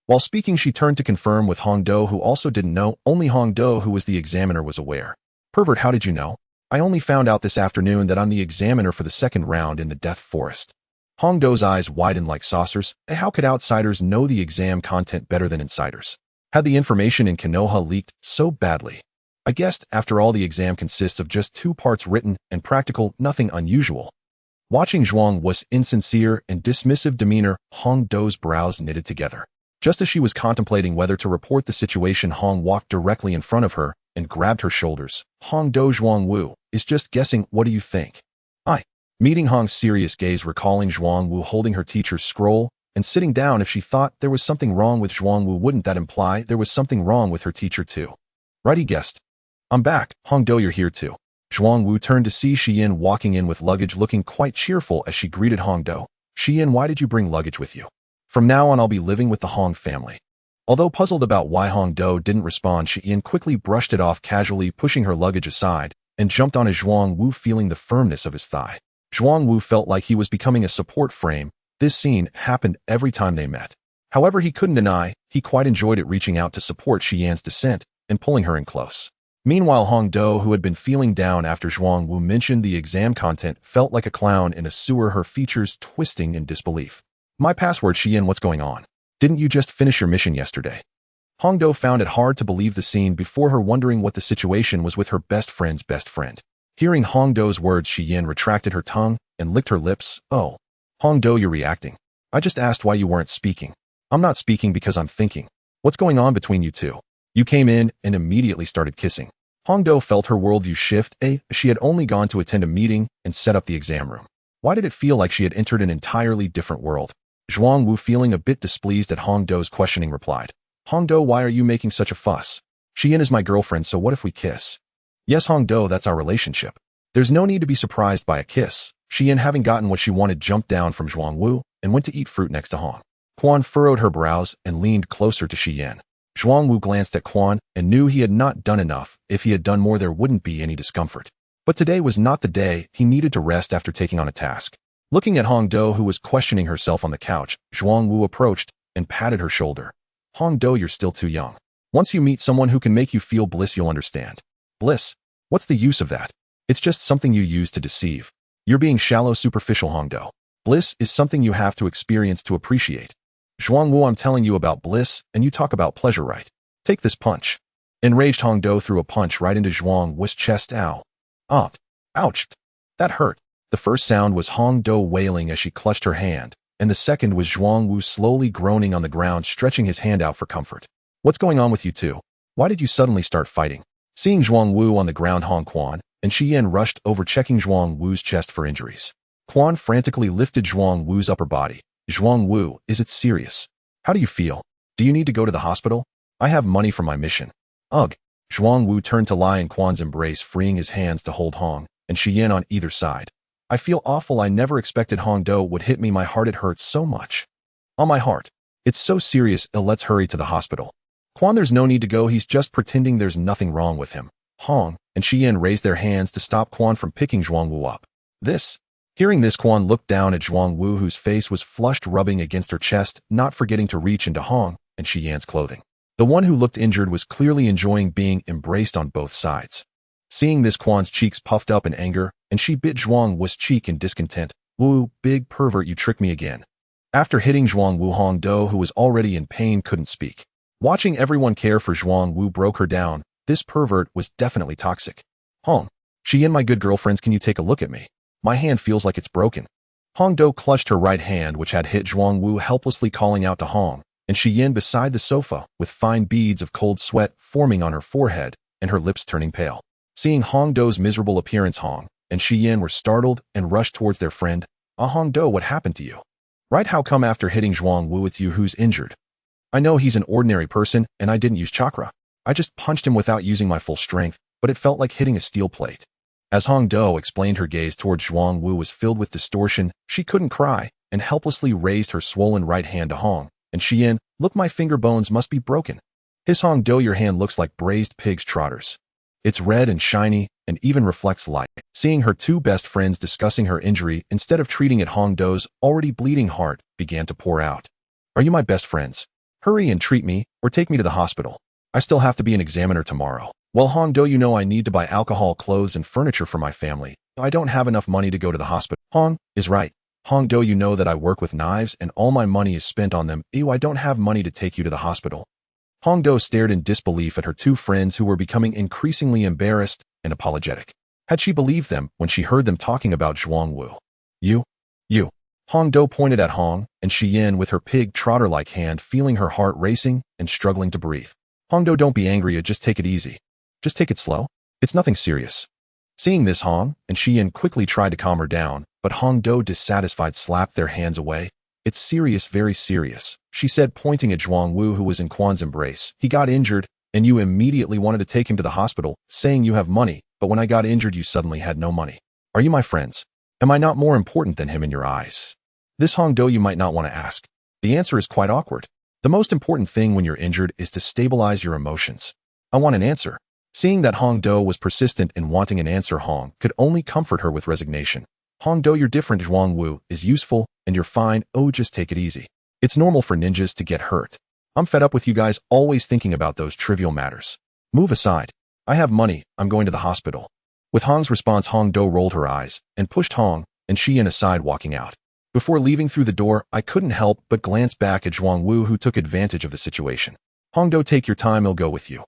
While speaking, she turned to confirm with Hong Do, who also didn't know. Only Hong Do, who was the examiner, was aware. Pervert, how did you know? I only found out this afternoon that I'm the examiner for the second round in the Death Forest. Hong Do's eyes widened like saucers. How could outsiders know the exam content better than insiders? Had the information in Konoha leaked so badly? I guessed, after all, the exam consists of just 2 parts, written and practical, nothing unusual. Watching Zhuang Wu's insincere and dismissive demeanor, Hong Do's brows knitted together. Just as she was contemplating whether to report the situation, Hong walked directly in front of her and grabbed her shoulders. Hong Do, Zhuang Wu is just guessing. What do you think? Meeting Hong's serious gaze, recalling Zhuang Wu holding her teacher's scroll and sitting down. If she thought there was something wrong with Zhuang Wu, wouldn't that imply there was something wrong with her teacher too? Right, he guessed. I'm back. Hong Do, you're here too. Zhuang Wu turned to see Xiyin walking in with luggage, looking quite cheerful as she greeted Hong Do. Xian, why did you bring luggage with you? From now on I'll be living with the Hong family. Although puzzled about why Hong Do didn't respond, Xian quickly brushed it off casually, pushing her luggage aside, and jumped on Zhuang Wu, feeling the firmness of his thigh. Zhuang Wu felt like he was becoming a support frame. This scene happened every time they met. However, he couldn't deny, he quite enjoyed it, reaching out to support Xian's descent and pulling her in close. Meanwhile, Hong Do, who had been feeling down after Zhuang Wu mentioned the exam content, felt like a clown in a sewer, her features twisting in disbelief. My password, Xian, what's going on? Didn't you just finish your mission yesterday? Hong Do found it hard to believe the scene before her, wondering what the situation was with her best friend's best friend. Hearing Hong Do's words, Xian retracted her tongue and licked her lips. Oh, Hong Do, you're reacting. I just asked why you weren't speaking. I'm not speaking because I'm thinking. What's going on between you two? You came in and immediately started kissing. Hong Do felt her worldview shift. She had only gone to attend a meeting and set up the exam room. Why did it feel like she had entered an entirely different world? Zhuang Wu, feeling a bit displeased at Hong Do's questioning, replied, Hong Do, why are you making such a fuss? Xian is my girlfriend, so what if we kiss? Yes, Hong Do, that's our relationship. There's no need to be surprised by a kiss. Xian, having gotten what she wanted, jumped down from Zhuang Wu and went to eat fruit next to Hong. Quan furrowed her brows and leaned closer to Xian. Zhuang Wu glanced at Quan and knew he had not done enough. If he had done more, there wouldn't be any discomfort. But today was not the day. He needed to rest after taking on a task. Looking at Hong Do, who was questioning herself on the couch, Zhuang Wu approached and patted her shoulder. Hong Do, you're still too young. Once you meet someone who can make you feel bliss, you'll understand. Bliss? What's the use of that? It's just something you use to deceive. You're being shallow, superficial, Hong Do. Bliss is something you have to experience to appreciate. Zhuang Wu, I'm telling you about bliss, and you talk about pleasure, right? Take this punch. Enraged, Hong Do threw a punch right into Zhuang Wu's chest. Ow. Ouch. That hurt. The first sound was Hong Do wailing as she clutched her hand, and the second was Zhuang Wu slowly groaning on the ground, stretching his hand out for comfort. What's going on with you two? Why did you suddenly start fighting? Seeing Zhuang Wu on the ground, Hong Quan and Xian rushed over, checking Zhuang Wu's chest for injuries. Quan frantically lifted Zhuang Wu's upper body. Zhuang Wu, is it serious? How do you feel? Do you need to go to the hospital? I have money for my mission. Ugh. Zhuang Wu turned to lie in Quan's embrace, freeing his hands to hold Hong and Xian on either side. I feel awful. I never expected Hong Do would hit me. My heart, it hurts so much. On my heart. It's so serious. Let's hurry to the hospital. Quan, there's no need to go. He's just pretending there's nothing wrong with him. Hong and Xian raised their hands to stop Quan from picking Zhuang Wu up. Hearing this, Quan looked down at Zhuang Wu, whose face was flushed, rubbing against her chest, not forgetting to reach into Hong and Xian's clothing. The one who looked injured was clearly enjoying being embraced on both sides. Seeing this, Quan's cheeks puffed up in anger, and she bit Zhuang Wu's cheek in discontent. Wu, big pervert, you tricked me again. After hitting Zhuang Wu, Hong Do, who was already in pain, couldn't speak. Watching everyone care for Zhuang Wu broke her down. This pervert was definitely toxic. Hong, Xian, my good girlfriends, can you take a look at me? My hand feels like it's broken. Hong Do clutched her right hand, which had hit Zhuang Wu, helplessly calling out to Hong and Xian beside the sofa, with fine beads of cold sweat forming on her forehead and her lips turning pale. Seeing Hong Do's miserable appearance, Hong and Xian were startled and rushed towards their friend. Hong Do, what happened to you? Right, how come after hitting Zhuang Wu it's you who's injured? I know he's an ordinary person and I didn't use chakra. I just punched him without using my full strength, but it felt like hitting a steel plate. As Hong Do explained, her gaze towards Zhuang Wu was filled with distortion. She couldn't cry and helplessly raised her swollen right hand to Hong and Xian. Look, my finger bones must be broken. His Hong Do, your hand looks like braised pig's trotters. It's red and shiny and even reflects light. Seeing her two best friends discussing her injury instead of treating it, Hong Do's already bleeding heart began to pour out. Are you my best friends? Hurry and treat me or take me to the hospital. I still have to be an examiner tomorrow. Well, Hong Do, you know I need to buy alcohol, clothes, and furniture for my family. I don't have enough money to go to the hospital. Hong is right. Hong Do, you know that I work with knives and all my money is spent on them. Ew, I don't have money to take you to the hospital. Hong Do stared in disbelief at her two friends, who were becoming increasingly embarrassed and apologetic. Had she believed them when she heard them talking about Zhuang Wu? You. Hong Do pointed at Hong and Xian with her pig trotter-like hand, feeling her heart racing and struggling to breathe. Hong Do, don't be angry, just take it easy. Just take it slow. It's nothing serious. Seeing this, Hong and Xian quickly tried to calm her down, but Hong Do, dissatisfied, slapped their hands away. It's serious, very serious, she said, pointing at Zhuang Wu, who was in Quan's embrace. He got injured, and you immediately wanted to take him to the hospital, saying you have money, but when I got injured you suddenly had no money. Are you my friends? Am I not more important than him in your eyes? This Hong Do you might not want to ask. The answer is quite awkward. The most important thing when you're injured is to stabilize your emotions. I want an answer. Seeing that Hong Do was persistent in wanting an answer, Hong could only comfort her with resignation. Hong Do, you're different. Zhuang Wu is useful, and you're fine. Oh, just take it easy. It's normal for ninjas to get hurt. I'm fed up with you guys always thinking about those trivial matters. Move aside. I have money. I'm going to the hospital. With Hong's response, Hong Do rolled her eyes and pushed Hong and Xian aside, walking out. Before leaving through the door, I couldn't help but glance back at Zhuang Wu, who took advantage of the situation. Hong Do, take your time. I'll go with you.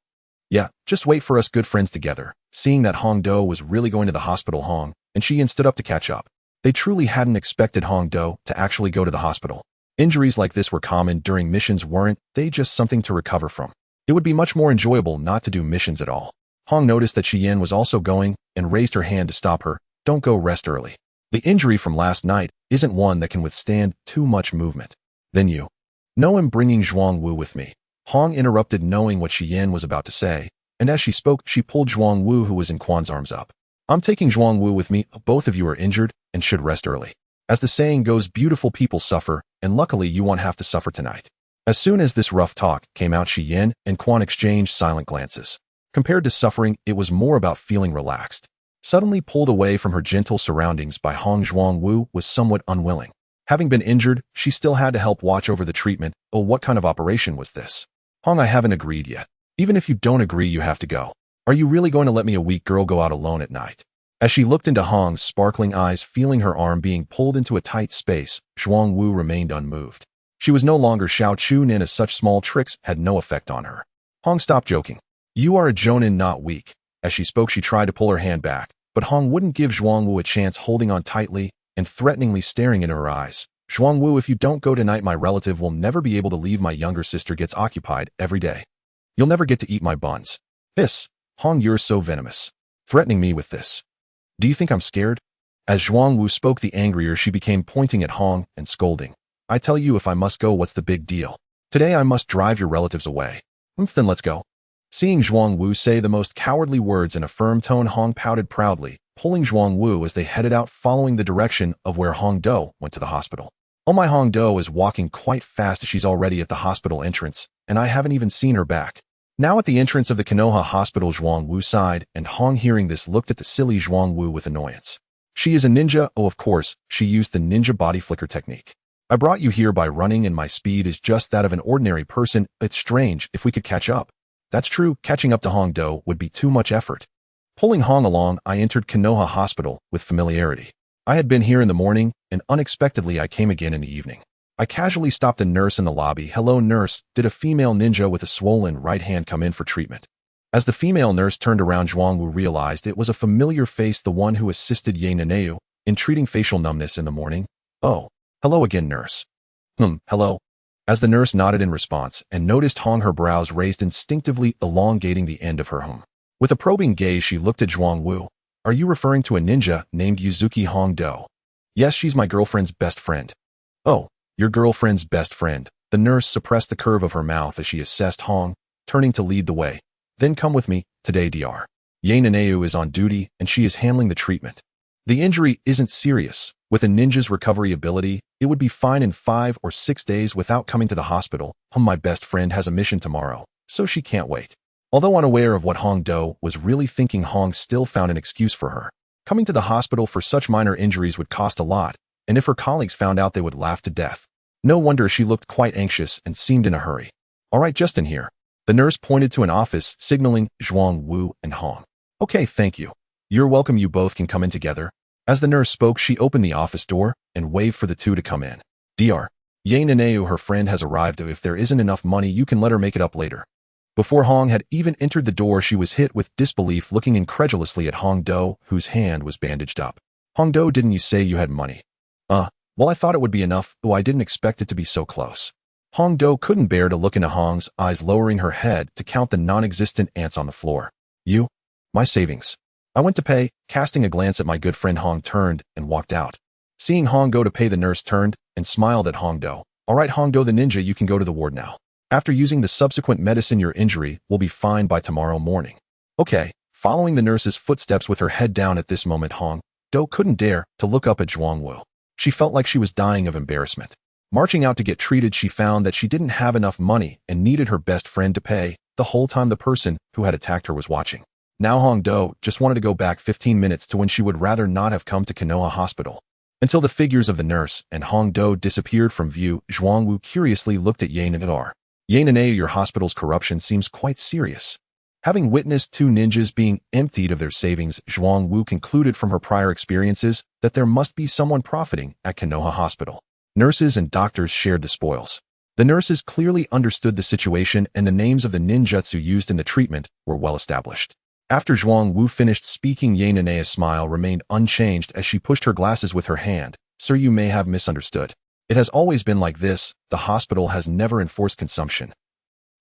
Yeah, just wait for us good friends together. Seeing that Hong Do was really going to the hospital, Hong and Xian stood up to catch up. They truly hadn't expected Hong Do to actually go to the hospital. Injuries like this were common during missions, weren't they? Just something to recover from. It would be much more enjoyable not to do missions at all. Hong noticed that Xian was also going and raised her hand to stop her. Don't go, rest early. The injury from last night isn't one that can withstand too much movement. Then you. No, I'm bringing Zhuang Wu with me. Hong interrupted, knowing what Xian was about to say, and as she spoke, she pulled Zhuang Wu, who was in Quan's arms, up. I'm taking Zhuang Wu with me. Both of you are injured and should rest early. As the saying goes, beautiful people suffer, and luckily you won't have to suffer tonight. As soon as this rough talk came out, Xian and Quan exchanged silent glances. Compared to suffering, it was more about feeling relaxed. Suddenly pulled away from her gentle surroundings by Hong, Zhuang Wu was somewhat unwilling. Having been injured, she still had to help watch over the treatment. Oh, what kind of operation was this? Hong, I haven't agreed yet. Even if you don't agree, you have to go. Are you really going to let me, a weak girl, go out alone at night? As she looked into Hong's sparkling eyes, feeling her arm being pulled into a tight space, Zhuang Wu remained unmoved. She was no longer Xiao Chunin, as such small tricks had no effect on her. Hong, stop joking. You are a Jonin, not weak. As she spoke, she tried to pull her hand back, but Hong wouldn't give Zhuang Wu a chance, holding on tightly and threateningly staring into her eyes. Zhuang Wu, if you don't go tonight, my relative will never be able to leave. My younger sister gets occupied every day. You'll never get to eat my buns. Hiss. Hong, you're so venomous. Threatening me with this. Do you think I'm scared? As Zhuang Wu spoke, the angrier she became, pointing at Hong and scolding. I tell you, if I must go, what's the big deal? Today I must drive your relatives away. Then let's go. Seeing Zhuang Wu say the most cowardly words in a firm tone, Hong pouted proudly, pulling Zhuang Wu as they headed out, following the direction of where Hong Do went to the hospital. Oh, my Hong Do is walking quite fast. She's already at the hospital entrance, and I haven't even seen her back. Now at the entrance of the Konoha hospital, Zhuang Wu sighed, and Hong, hearing this, looked at the silly Zhuang Wu with annoyance. She is a ninja. Oh, of course, she used the ninja body flicker technique. I brought you here by running, and my speed is just that of an ordinary person. It's strange if we could catch up. That's true, catching up to Hong Do would be too much effort. Pulling Hong along, I entered Konoha Hospital with familiarity. I had been here in the morning, and unexpectedly I came again in the evening. I casually stopped a nurse in the lobby. Hello, nurse. Did a female ninja with a swollen right hand come in for treatment? As the female nurse turned around, Zhuang Wu realized it was a familiar face, the one who assisted Ye Naneu in treating facial numbness in the morning. Oh, hello again, nurse. Hello. As the nurse nodded in response and noticed Hong, her brows raised, instinctively elongating the end of her hum. With a probing gaze, she looked at Zhuang Wu. Are you referring to a ninja named Yuzuki Hong Do? Yes, she's my girlfriend's best friend. Oh, your girlfriend's best friend. The nurse suppressed the curve of her mouth as she assessed Hong, turning to lead the way. Then come with me, today Dr. Ye Naneu is on duty and she is handling the treatment. The injury isn't serious. With a ninja's recovery ability, it would be fine in 5 or 6 days without coming to the hospital. My best friend has a mission tomorrow, so she can't wait. Although unaware of what Hong Do was really thinking, Hong still found an excuse for her. Coming to the hospital for such minor injuries would cost a lot, and if her colleagues found out, they would laugh to death. No wonder she looked quite anxious and seemed in a hurry. All right, just in here. The nurse pointed to an office, signaling Zhuang Wu and Hong. Okay, thank you. You're welcome. You both can come in together. As the nurse spoke, she opened the office door and waved for the two to come in. Dr. Ye Naneu, her friend has arrived. If there isn't enough money, you can let her make it up later. Before Hong had even entered the door, she was hit with disbelief, looking incredulously at Hong Do, whose hand was bandaged up. Hong Do, didn't you say you had money? Well, I thought it would be enough, though I didn't expect it to be so close. Hong Do couldn't bear to look into Hong's eyes, lowering her head to count the non-existent ants on the floor. You? My savings. I went to pay. Casting a glance at my good friend, Hong turned and walked out. Seeing Hong go to pay, the nurse turned and smiled at Hong Do. All right, Hong Do the ninja, you can go to the ward now. After using the subsequent medicine, your injury will be fine by tomorrow morning. Okay. Following the nurse's footsteps with her head down at this moment, Hong Do couldn't dare to look up at Zhuang Wu. She felt like she was dying of embarrassment. Marching out to get treated, she found that she didn't have enough money and needed her best friend to pay the whole time the person who had attacked her was watching. Now Hongdo just wanted to go back 15 minutes to when she would rather not have come to Konoha Hospital. Until the figures of the nurse and Hongdo disappeared from view, Zhuangwu curiously looked at Ye Nanao. Ye Nanao, your hospital's corruption seems quite serious. Having witnessed two ninjas being emptied of their savings, Zhuangwu concluded from her prior experiences that there must be someone profiting at Konoha Hospital. Nurses and doctors shared the spoils. The nurses clearly understood the situation, and the names of the ninjutsu used in the treatment were well established. After Zhuangwu finished speaking, Ye Nanao's smile remained unchanged as she pushed her glasses with her hand. Sir, you may have misunderstood. It has always been like this. The hospital has never enforced consumption.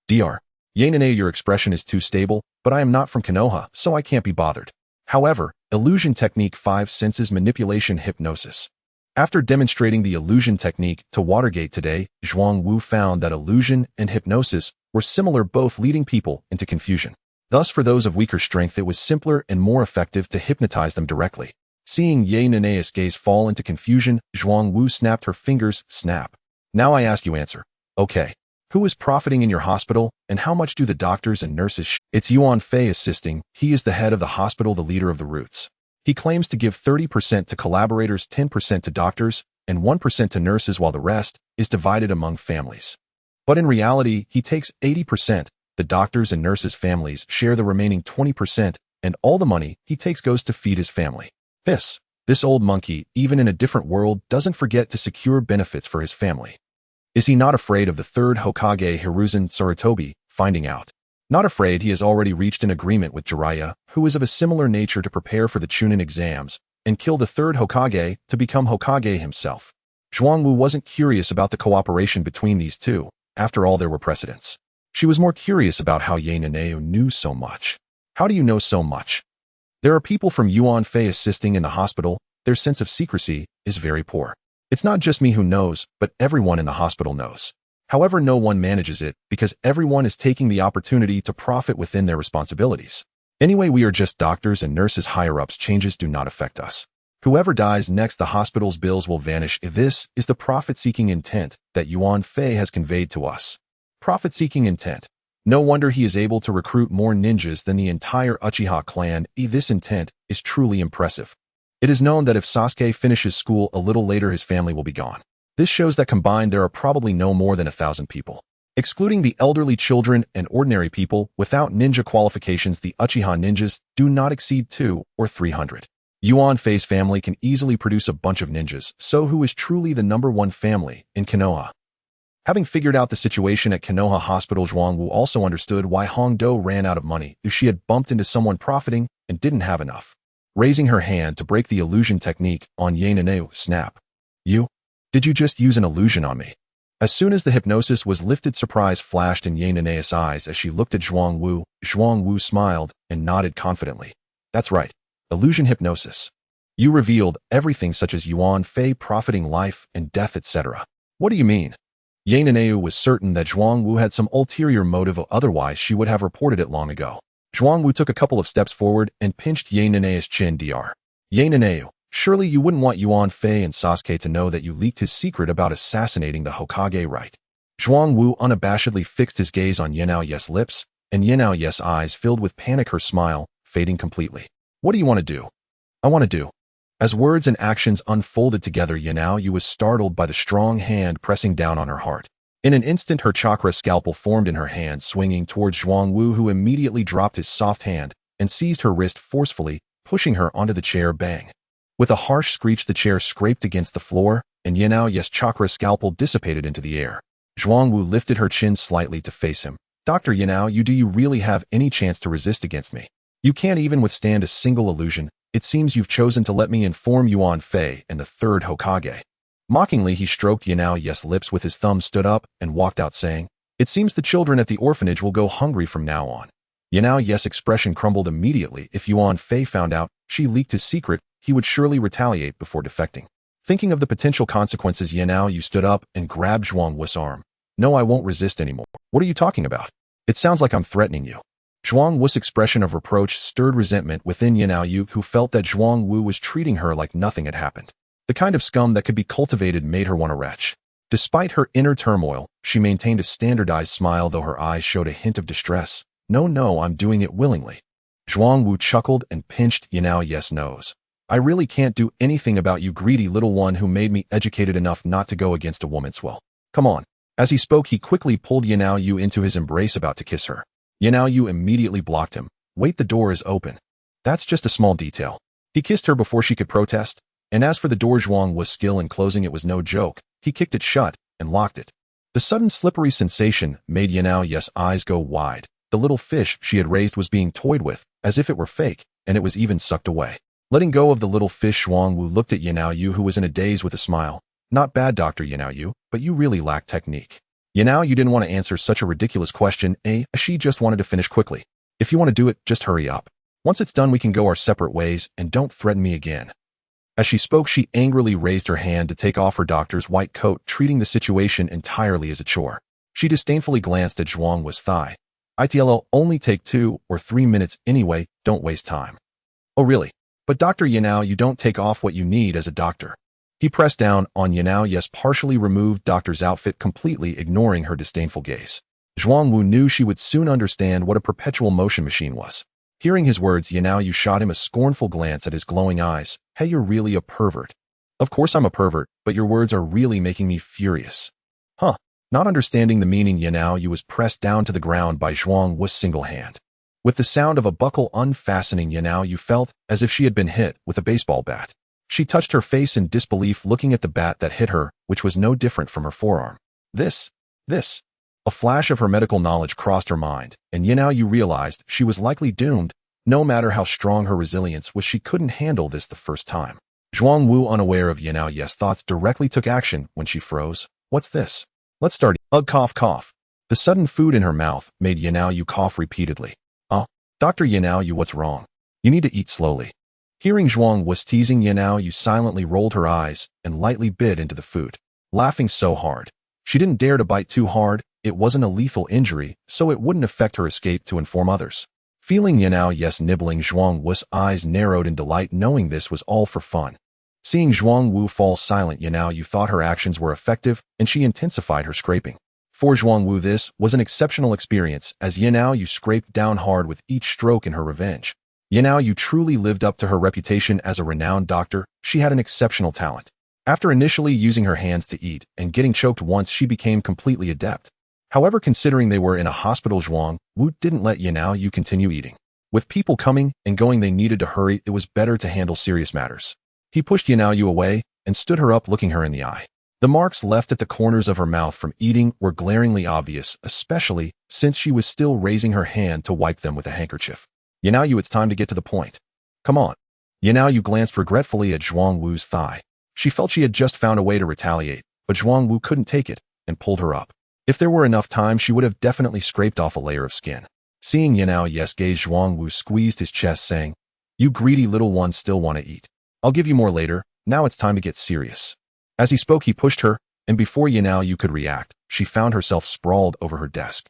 Dr. Ye Nanao, your expression is too stable, but I am not from Konoha, so I can't be bothered. However, illusion technique 5 senses manipulation hypnosis. After demonstrating the illusion technique to Watergate today, Zhuangwu found that illusion and hypnosis were similar, both leading people into confusion. Thus, for those of weaker strength, it was simpler and more effective to hypnotize them directly. Seeing Ye Nanao's gaze fall into confusion, Zhuangwu snapped her fingers. Snap. Now I ask you, answer. Okay. Who is profiting in your hospital, and how much do the doctors and nurses It's Yuan Fei assisting. He is the head of the hospital, the leader of the Roots. He claims to give 30% to collaborators, 10% to doctors, and 1% to nurses, while the rest is divided among families. But in reality, he takes 80%. The doctors and nurses' families share the remaining 20%, and all the money he takes goes to feed his family. This old monkey, even in a different world, doesn't forget to secure benefits for his family. Is he not afraid of the third Hokage Hiruzen Sarutobi finding out? Not afraid. He has already reached an agreement with Jiraiya, who is of a similar nature, to prepare for the Chunin exams and kill the third Hokage to become Hokage himself. Zhuangwu wasn't curious about the cooperation between these two. After all, there were precedents. She was more curious about how Ye Nanao knew so much. How do you know so much? There are people from Yuan Fei assisting in the hospital. Their sense of secrecy is very poor. It's not just me who knows, but everyone in the hospital knows. However, no one manages it because everyone is taking the opportunity to profit within their responsibilities. Anyway, we are just doctors and nurses. Higher-ups changes do not affect us. Whoever dies next, the hospital's bills will vanish. This is the profit-seeking intent that Yuan Fei has conveyed to us. Profit-seeking intent. No wonder he is able to recruit more ninjas than the entire Uchiha clan. This intent is truly impressive. It is known that if Sasuke finishes school a little later, his family will be gone. This shows that combined there are probably no more than 1,000 people. Excluding the elderly, children, and ordinary people without ninja qualifications, the Uchiha ninjas do not exceed 200 or 300. Yuan Fei's family can easily produce a bunch of ninjas, so who is truly the #1 family in Konoha? Having figured out the situation at Konoha Hospital, Zhuangwu also understood why Hongdo ran out of money. If she had bumped into someone profiting and didn't have enough. Raising her hand to break the illusion technique on Ye Nanao, snap. Did you just use an illusion on me? As soon as the hypnosis was lifted, surprise flashed in Ye Nanao's eyes as she looked at Zhuangwu. Zhuangwu smiled and nodded confidently. That's right. Illusion hypnosis. You revealed everything, such as Yuan Fei profiting, life and death, etc. What do you mean? Ye Nanao was certain that Zhuangwu had some ulterior motive, otherwise she would have reported it long ago. Zhuangwu took a couple of steps forward and pinched Ye Nanao's chin. Dr. Ye Nanao, surely you wouldn't want Yuan Fei and Sasuke to know that you leaked his secret about assassinating the Hokage, right? Zhuangwu unabashedly fixed his gaze on Ye Nao's lips, and Ye Nao's eyes filled with panic, her smile fading completely. What do you want to do? I want to do. As words and actions unfolded together, Ye Nao was startled by the strong hand pressing down on her heart. In an instant, her chakra scalpel formed in her hand, swinging towards Zhuangwu, who immediately dropped his soft hand and seized her wrist forcefully, pushing her onto the chair. Bang! With a harsh screech, the chair scraped against the floor, and Ye Nao's chakra scalpel dissipated into the air. Zhuangwu lifted her chin slightly to face him. Dr. Ye Nao, do you really have any chance to resist against me? You can't even withstand a single illusion. It seems you've chosen to let me inform Yuan Fei and the third Hokage. Mockingly, he stroked Ye Nao's lips with his thumb, stood up, and walked out, saying, It seems the children at the orphanage will go hungry from now on. Ye Nao's expression crumbled immediately. If Yuan Fei found out she leaked his secret, he would surely retaliate before defecting. Thinking of the potential consequences, Ye Nao stood up and grabbed Zhuangwu's arm. No, I won't resist anymore. What are you talking about? It sounds like I'm threatening you. Zhuangwu's expression of reproach stirred resentment within Ye Nao, who felt that Zhuangwu was treating her like nothing had happened. The kind of scum that could be cultivated made her want to retch. Despite her inner turmoil, she maintained a standardized smile, though her eyes showed a hint of distress. No, I'm doing it willingly. Zhuang Wu chuckled and pinched Yanao nose. I really can't do anything about you, greedy little one who made me educated enough not to go against a woman's will. Come on. As he spoke, he quickly pulled Yanao into his embrace, about to kiss her. Yanao immediately blocked him. Wait, the door is open. That's just a small detail. He kissed her before she could protest, and as for the door, Zhuang Wu's skill in closing it was no joke. He kicked it shut and locked it. The sudden slippery sensation made Yanao's eyes go wide. The little fish she had raised was being toyed with, as if it were fake, and it was even sucked away. Letting go of the little fish, Zhuang Wu looked at Yanao, who was in a daze, with a smile. Not bad, Dr. Yanao, but you really lack technique. Yanao didn't want to answer such a ridiculous question, she just wanted to finish quickly. If you want to do it, just hurry up. Once it's done, we can go our separate ways, and don't threaten me again. As she spoke, she angrily raised her hand to take off her doctor's white coat, treating the situation entirely as a chore. She disdainfully glanced at Zhuang Wu's thigh. It'll only take 2 or 3 minutes anyway, don't waste time. Oh really? But Dr. Yanao, you don't take off what you need as a doctor. He pressed down on Yanao's partially removed doctor's outfit, completely ignoring her disdainful gaze. Zhuang Wu knew she would soon understand what a perpetual motion machine was. Hearing his words, Yanao shot him a scornful glance at his glowing eyes. Hey, you're really a pervert. Of course I'm a pervert, but your words are really making me furious. Huh. Not understanding the meaning, Yanao was pressed down to the ground by Zhuang Wu's single hand. With the sound of a buckle unfastening, Yanao felt as if she had been hit with a baseball bat. She touched her face in disbelief, looking at the bat that hit her, which was no different from her forearm. This. A flash of her medical knowledge crossed her mind, and Yanao realized she was likely doomed. No matter how strong her resilience was, she couldn't handle this the first time. Zhuang Wu, unaware of Yanao's thoughts, directly took action when she froze. What's this? Let's start. Cough. The sudden food in her mouth made Yanao cough repeatedly. Dr. Yanao, what's wrong? You need to eat slowly. Hearing Zhuang was teasing, Yanao silently rolled her eyes and lightly bit into the food, laughing so hard. She didn't dare to bite too hard. It wasn't a lethal injury, so it wouldn't affect her escape to inform others. Feeling Yanao nibbling, Zhuang Wu's eyes narrowed in delight, knowing this was all for fun. Seeing Zhuang Wu fall silent, Yanao thought her actions were effective, and she intensified her scraping. For Zhuang Wu, this was an exceptional experience, as Yanao scraped down hard with each stroke in her revenge. Yanao truly lived up to her reputation as a renowned doctor. She had an exceptional talent. After initially using her hands to eat and getting choked once, she became completely adept. However, considering they were in a hospital, Zhuang Wu didn't let Yanao continue eating. With people coming and going, they needed to hurry. It was better to handle serious matters. He pushed Yanao away and stood her up, looking her in the eye. The marks left at the corners of her mouth from eating were glaringly obvious, especially since she was still raising her hand to wipe them with a handkerchief. Yanao, it's time to get to the point. Come on. Yanao glanced regretfully at Zhuang Wu's thigh. She felt she had just found a way to retaliate, but Zhuang Wu couldn't take it and pulled her up. If there were enough time, she would have definitely scraped off a layer of skin. Seeing Yanao's gaze, Zhuang Wu squeezed his chest, saying, You greedy little one still want to eat. I'll give you more later. Now it's time to get serious. As he spoke, he pushed her, and before Yanao could react, she found herself sprawled over her desk.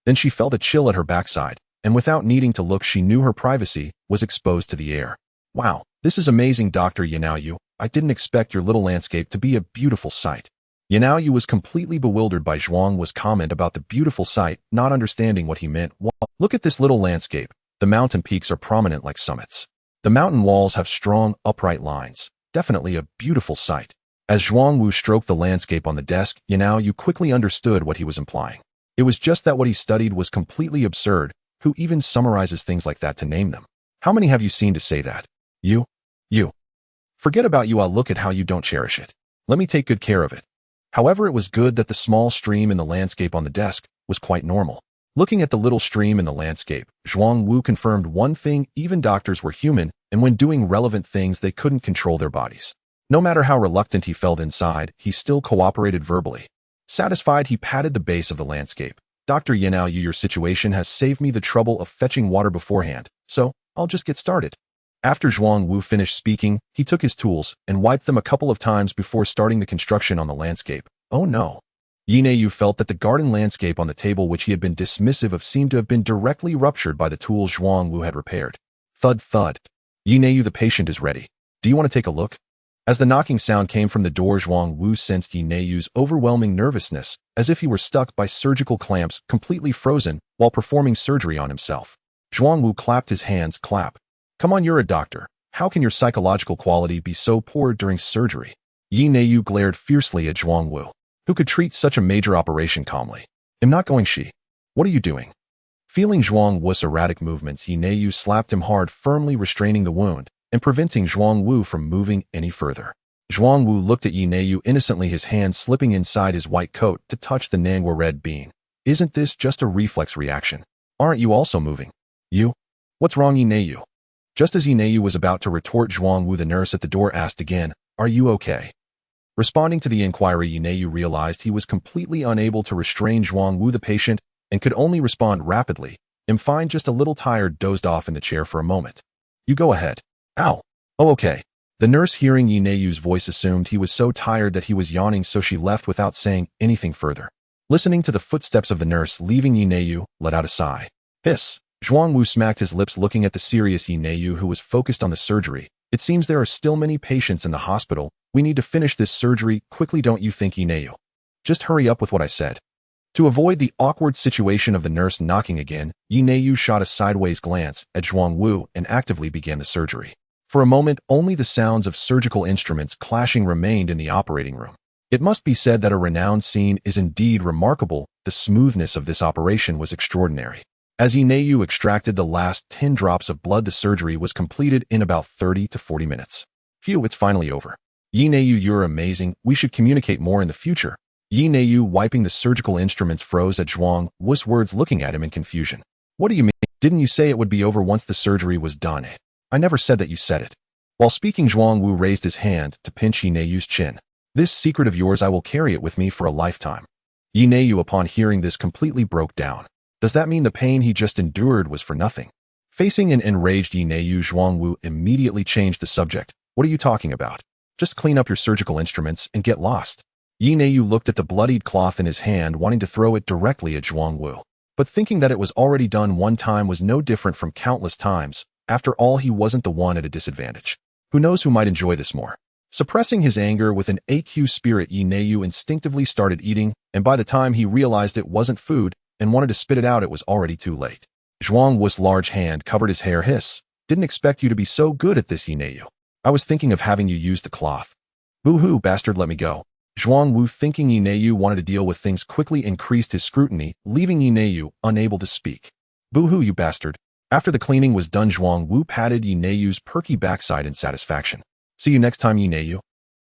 Then she felt a chill at her backside, and without needing to look, she knew her privacy was exposed to the air. Wow, this is amazing, Dr. Yanao. I didn't expect your little landscape to be a beautiful sight. Yanao was completely bewildered by Zhuang Wu's comment about the beautiful sight, not understanding what he meant. Look at this little landscape. The mountain peaks are prominent like summits. The mountain walls have strong, upright lines. Definitely a beautiful sight. As Zhuang Wu stroked the landscape on the desk, Yanao quickly understood what he was implying. It was just that what he studied was completely absurd. Who even summarizes things like that to name them? How many have you seen to say that? You. Forget about you. I'll look at how you don't cherish it. Let me take good care of it. However, it was good that the small stream in the landscape on the desk was quite normal. Looking at the little stream in the landscape, Zhuang Wu confirmed one thing: even doctors were human, and when doing relevant things, they couldn't control their bodies. No matter how reluctant he felt inside, he still cooperated verbally. Satisfied, he patted the base of the landscape. Dr. Yanao, your situation has saved me the trouble of fetching water beforehand, so I'll just get started. After Zhuang Wu finished speaking, he took his tools and wiped them a couple of times before starting the construction on the landscape. Oh no. Yanao felt that the garden landscape on the table, which he had been dismissive of, seemed to have been directly ruptured by the tools Zhuang Wu had repaired. Thud thud. Yanao, the patient is ready. Do you want to take a look? As the knocking sound came from the door, Zhuang Wu sensed Yi Neiyu's overwhelming nervousness, as if he were stuck by surgical clamps, completely frozen, while performing surgery on himself. Zhuang Wu clapped his hands. Clap. Come on, you're a doctor. How can your psychological quality be so poor during surgery? Yi Neiyu glared fiercely at Zhuang Wu, who could treat such a major operation calmly. I'm not going. What are you doing? Feeling Zhuang Wu's erratic movements, Yi Neiyu slapped him hard, firmly restraining the wound and preventing Zhuang Wu from moving any further. Zhuang Wu looked at Yi Neiyu innocently, his hand slipping inside his white coat to touch the Nangua red bean. Isn't this just a reflex reaction? Aren't you also moving? You? What's wrong, Yi Neiyu? Just as Yi Neiyu was about to retort, Zhuang Wu, the nurse at the door, asked again, Are you okay? Responding to the inquiry, Yi Neiyu realized he was completely unable to restrain Zhuang Wu, the patient, and could only respond rapidly. I'm fine, just a little tired, dozed off in the chair for a moment. You go ahead. Ow. Oh, okay. The nurse, hearing Yi Neiyu's voice, assumed he was so tired that he was yawning, so she left without saying anything further. Listening to the footsteps of the nurse leaving, Yi Neiyu let out a sigh. Hiss. Zhuang Wu smacked his lips, looking at the serious Yi Neiyu, who was focused on the surgery. It seems there are still many patients in the hospital. We need to finish this surgery quickly, don't you think, Yi Neiyu? Just hurry up with what I said. To avoid the awkward situation of the nurse knocking again, Yi Neiyu shot a sideways glance at Zhuang Wu and actively began the surgery. For a moment, only the sounds of surgical instruments clashing remained in the operating room. It must be said that a renowned scene is indeed remarkable. The smoothness of this operation was extraordinary. As Yi Neiyu extracted the last 10 drops of blood, the surgery was completed in about 30 to 40 minutes. Phew, it's finally over. Yi Neiyu, you're amazing. We should communicate more in the future. Yi Neiyu, wiping the surgical instruments, froze at Zhuang Wu's words, looking at him in confusion. What do you mean? Didn't you say it would be over once the surgery was done? I never said that you said it. While speaking, Zhuang Wu raised his hand to pinch Yi Neiyu's chin. This secret of yours, I will carry it with me for a lifetime. Yi Neiyu, upon hearing this, completely broke down. Does that mean the pain he just endured was for nothing? Facing an enraged Yi Neiyu, Zhuang Wu immediately changed the subject. What are you talking about? Just clean up your surgical instruments and get lost. Yi Neiyu looked at the bloodied cloth in his hand, wanting to throw it directly at Zhuang Wu. But thinking that it was already done one time was no different from countless times. After all, he wasn't the one at a disadvantage. Who knows who might enjoy this more? Suppressing his anger with an AQ spirit, Yi Neiyu instinctively started eating, and by the time he realized it wasn't food and wanted to spit it out, it was already too late. Zhuang Wu's large hand covered his hair. Hiss. Didn't expect you to be so good at this, Yi Neiyu. I was thinking of having you use the cloth. Boo-hoo, bastard, let me go. Zhuang Wu, thinking Yi Neiyu wanted to deal with things quickly, increased his scrutiny, leaving Yi Neiyu unable to speak. Boo-hoo, you bastard. After the cleaning was done, Zhuang Wu patted Yi Neiyu's perky backside in satisfaction. See you next time, Yi Neiyu.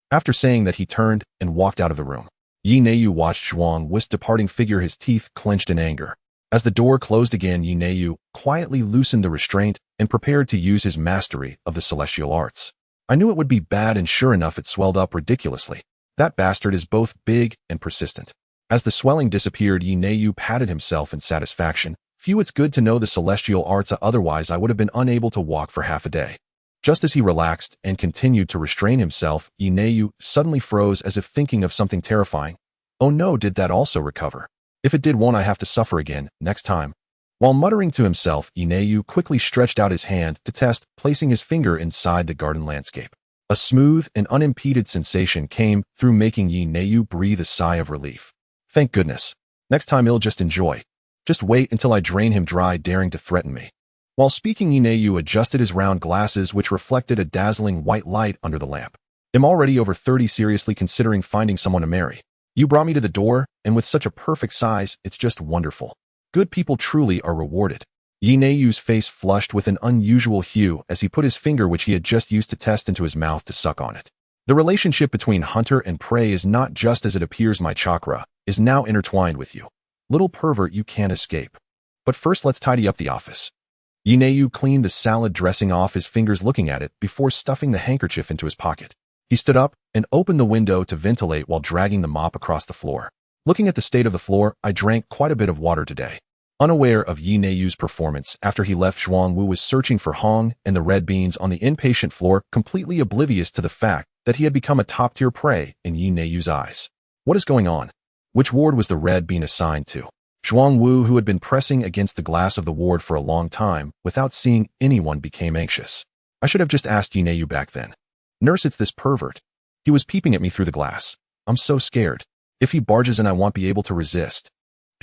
After saying that, he turned and walked out of the room. Yi Neiyu watched Zhuang Wu's departing figure, his teeth clenched in anger. As the door closed again, Yi Neiyu quietly loosened the restraint and prepared to use his mastery of the celestial arts. I knew it would be bad, and sure enough, it swelled up ridiculously. That bastard is both big and persistent. As the swelling disappeared, Yi Neiyu patted himself in satisfaction. Phew, it's good to know the celestial arts, otherwise I would have been unable to walk for half a day. Just as he relaxed and continued to restrain himself, Yi Neiyu suddenly froze, as if thinking of something terrifying. Oh no, did that also recover? If it did, won't I have to suffer again next time? While muttering to himself, Yi Neiyu quickly stretched out his hand to test, placing his finger inside the garden landscape. A smooth and unimpeded sensation came through, making Yi Neiyu breathe a sigh of relief. Thank goodness. Next time he'll just enjoy. Just wait until I drain him dry, daring to threaten me. While speaking, Yi Neiyu adjusted his round glasses, which reflected a dazzling white light under the lamp. I'm already over 30, seriously considering finding someone to marry. You brought me to the door, and with such a perfect size, it's just wonderful. Good people truly are rewarded. Yi Neiyu's face flushed with an unusual hue as he put his finger, which he had just used to test, into his mouth to suck on it. The relationship between hunter and prey is not just as it appears. My chakra is now intertwined with you. Little pervert, you can't escape. But first, let's tidy up the office. Yi Neiyu cleaned the salad dressing off his fingers, looking at it before stuffing the handkerchief into his pocket. He stood up and opened the window to ventilate while dragging the mop across the floor. Looking at the state of the floor, I drank quite a bit of water today. Unaware of Yi Neiyu's performance after he left, Zhuang Wu was searching for Hong and the red beans on the inpatient floor, completely oblivious to the fact that he had become a top-tier prey in Yi Neiyu's eyes. What is going on? Which ward was the red bean assigned to? Zhuang Wu, who had been pressing against the glass of the ward for a long time without seeing anyone, became anxious. I should have just asked Yi Neiyu back then. Nurse, it's this pervert. He was peeping at me through the glass. I'm so scared. If he barges in, I won't be able to resist.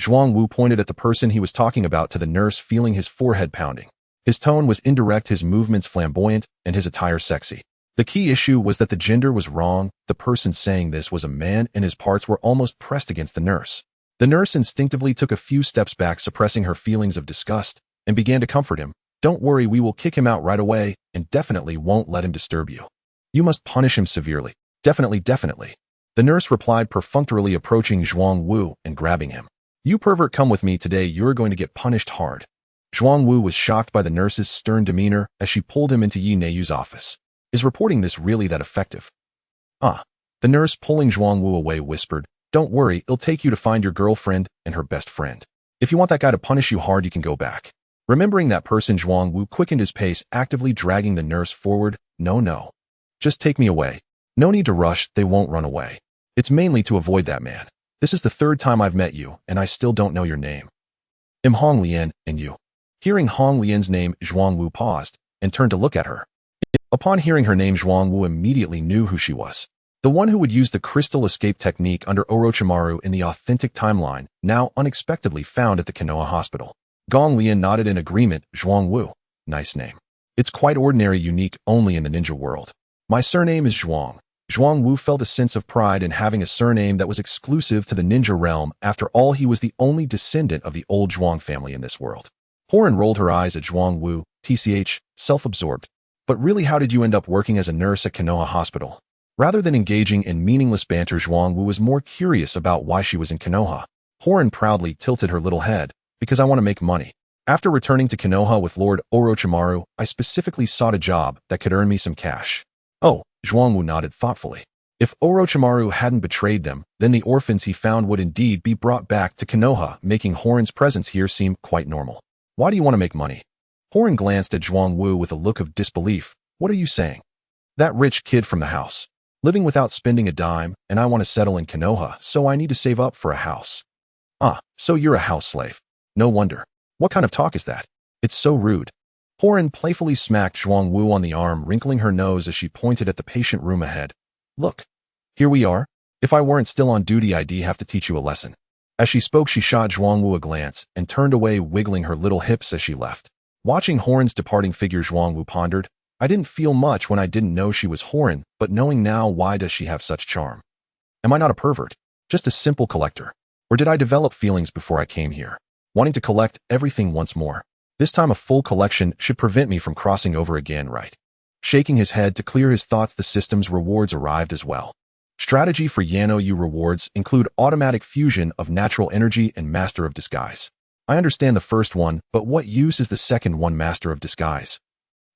Zhuang Wu pointed at the person he was talking about to the nurse, feeling his forehead pounding. His tone was indirect, his movements flamboyant, and his attire sexy. The key issue was that the gender was wrong. The person saying this was a man, and his parts were almost pressed against the nurse. The nurse instinctively took a few steps back, suppressing her feelings of disgust, and began to comfort him. Don't worry, we will kick him out right away, and definitely won't let him disturb you. You must punish him severely. Definitely, definitely. The nurse replied perfunctorily, approaching Zhuang Wu and grabbing him. You pervert, come with me today, you're going to get punished hard. Zhuang Wu was shocked by the nurse's stern demeanor as she pulled him into Yi Neiyu's office. Is reporting this really that effective? The nurse, pulling Zhuang Wu away, whispered, don't worry, it'll take you to find your girlfriend and her best friend. If you want that guy to punish you hard, you can go back. Remembering that person, Zhuang Wu quickened his pace, actively dragging the nurse forward. No. Just take me away. No need to rush, they won't run away. It's mainly to avoid that man. This is the third time I've met you, and I still don't know your name. I'm Hong Lian, and you. Hearing Hong Lian's name, Zhuang Wu paused and turned to look at her. Upon hearing her name, Zhuang Wu immediately knew who she was. The one who would use the crystal escape technique under Orochimaru in the authentic timeline, now unexpectedly found at the Konoha hospital. Gong Lian nodded in agreement. Zhuang Wu. Nice name. It's quite ordinary, unique only in the ninja world. My surname is Zhuang. Zhuang Wu felt a sense of pride in having a surname that was exclusive to the ninja realm. After all, he was the only descendant of the old Zhuang family in this world. Horan rolled her eyes at Zhuang Wu, tch, self-absorbed. But really, how did you end up working as a nurse at Konoha Hospital? Rather than engaging in meaningless banter, Zhuang Wu was more curious about why she was in Konoha. Horan proudly tilted her little head. Because I want to make money. After returning to Konoha with Lord Orochimaru, I specifically sought a job that could earn me some cash. Oh, Zhuang Wu nodded thoughtfully. If Orochimaru hadn't betrayed them, then the orphans he found would indeed be brought back to Konoha, making Horan's presence here seem quite normal. Why do you want to make money? Horan glanced at Zhuang Wu with a look of disbelief. What are you saying? That rich kid from the house. Living without spending a dime, and I want to settle in Konoha, so I need to save up for a house. So you're a house slave. No wonder. What kind of talk is that? It's so rude. Horan playfully smacked Zhuang Wu on the arm, wrinkling her nose as she pointed at the patient room ahead. Look. Here we are. If I weren't still on duty, I'd have to teach you a lesson. As she spoke, she shot Zhuang Wu a glance and turned away, wiggling her little hips as she left. Watching Horan's departing figure, Zhuang Wu pondered. I didn't feel much when I didn't know she was Horan, but knowing now, why does she have such charm? Am I not a pervert? Just a simple collector? Or did I develop feelings before I came here? Wanting to collect everything once more. This time a full collection should prevent me from crossing over again, right? Shaking his head to clear his thoughts, the system's rewards arrived as well. Strategy for Yano Yu rewards include automatic fusion of natural energy and master of disguise. I understand the first one, but what use is the second one, master of disguise?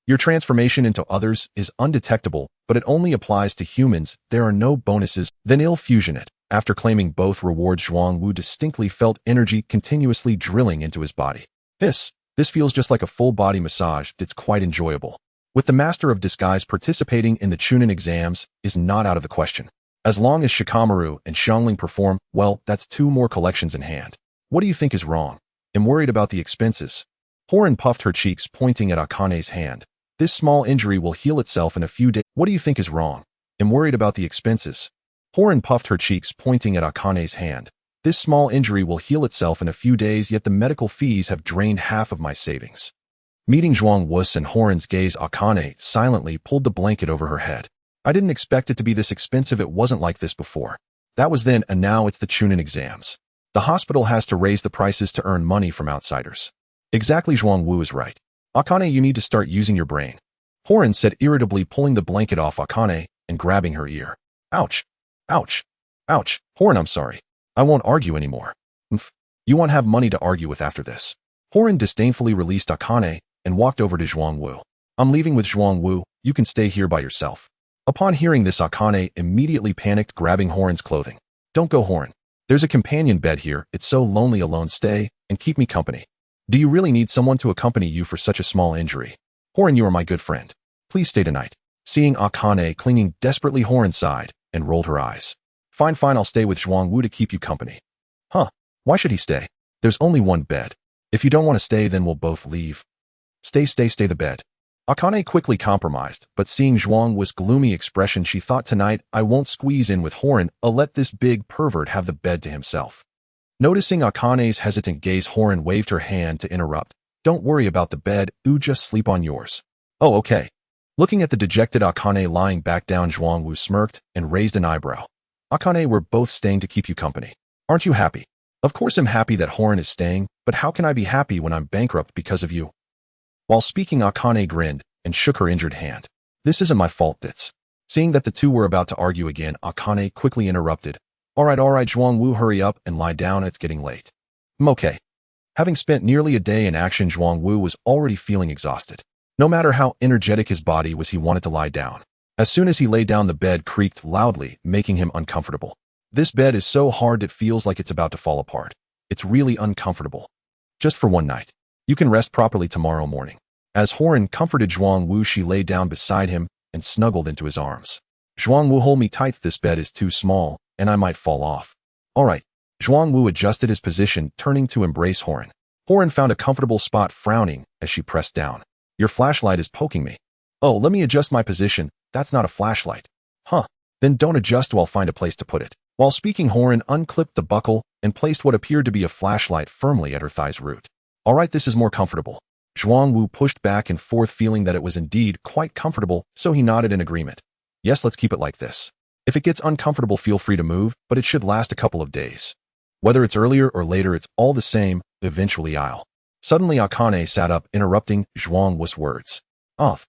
Your transformation into others is undetectable, but it only applies to humans. There are no bonuses. Then ill fusion it. After claiming both rewards, Zhuang Wu distinctly felt energy continuously drilling into his body. This feels just like a full body massage. It's quite enjoyable. With the Master of Disguise, participating in the Chunin exams is not out of the question. As long as Shikamaru and Xiangling perform, well, that's 2 more collections in hand. What do you think is wrong? I'm worried about the expenses. Horan puffed her cheeks, pointing at Akane's hand. This small injury will heal itself in a few days. What do you think is wrong? I'm worried about the expenses. Horan puffed her cheeks, pointing at Akane's hand. This small injury will heal itself in a few days, yet the medical fees have drained half of my savings. Meeting Zhuang Wu's and Horan's gaze, Akane silently pulled the blanket over her head. I didn't expect it to be this expensive. It wasn't like this before. That was then, and now it's the Chunin exams. The hospital has to raise the prices to earn money from outsiders. Exactly, Zhuang Wu is right. Akane, you need to start using your brain. Horan said irritably, pulling the blanket off Akane and grabbing her ear. Ouch. Ouch. Ouch. Horan, I'm sorry. I won't argue anymore. You won't have money to argue with after this. Horan disdainfully released Akane and walked over to Zhuang Wu. I'm leaving with Zhuang Wu. You can stay here by yourself. Upon hearing this, Akane immediately panicked, grabbing Horan's clothing. Don't go, Horan. There's a companion bed here. It's so lonely alone. Stay and keep me company. Do you really need someone to accompany you for such a small injury? Horan, you are my good friend. Please stay tonight. Seeing Akane clinging desperately, Horan sighed and rolled her eyes. Fine, I'll stay with Zhuang Wu to keep you company. Why should he stay? There's only one bed. If you don't want to stay, then we'll both leave. Stay the bed. Akane quickly compromised, but seeing Zhuang Wu's gloomy expression, she thought, tonight I won't squeeze in with Horan, I'll let this big pervert have the bed to himself. Noticing Akane's hesitant gaze, Horan waved her hand to interrupt. Don't worry about the bed, just sleep on yours. Oh, okay. Looking at the dejected Akane lying back down, Zhuang Wu smirked and raised an eyebrow. Akane, we're both staying to keep you company. Aren't you happy? Of course I'm happy that Horan is staying, but how can I be happy when I'm bankrupt because of you? While speaking, Akane grinned and shook her injured hand. This isn't my fault, that's. Seeing that the two were about to argue again, Akane quickly interrupted. All right, Zhuang Wu, hurry up and lie down, it's getting late. Okay. Having spent nearly a day in action, Zhuang Wu was already feeling exhausted. No matter how energetic his body was, he wanted to lie down. As soon as he lay down, the bed creaked loudly, making him uncomfortable. This bed is so hard it feels like it's about to fall apart. It's really uncomfortable. Just for one night. You can rest properly tomorrow morning. As Horan comforted Zhuang Wu, she lay down beside him and snuggled into his arms. Zhuang Wu, hold me tight, this bed is too small, and I might fall off. All right. Zhuang Wu adjusted his position, turning to embrace Horan. Horan found a comfortable spot, frowning as she pressed down. Your flashlight is poking me. Oh, let me adjust my position. That's not a flashlight. Huh. Then don't adjust, while find a place to put it. While speaking, Horan unclipped the buckle and placed what appeared to be a flashlight firmly at her thigh's root. All right, this is more comfortable. Zhuang Wu pushed back and forth, feeling that it was indeed quite comfortable, so he nodded in agreement. Yes, let's keep it like this. If it gets uncomfortable, feel free to move, but it should last a couple of days. Whether it's earlier or later, it's all the same, eventually I'll. Suddenly Akane sat up, interrupting Zhuang Wu's words. Off.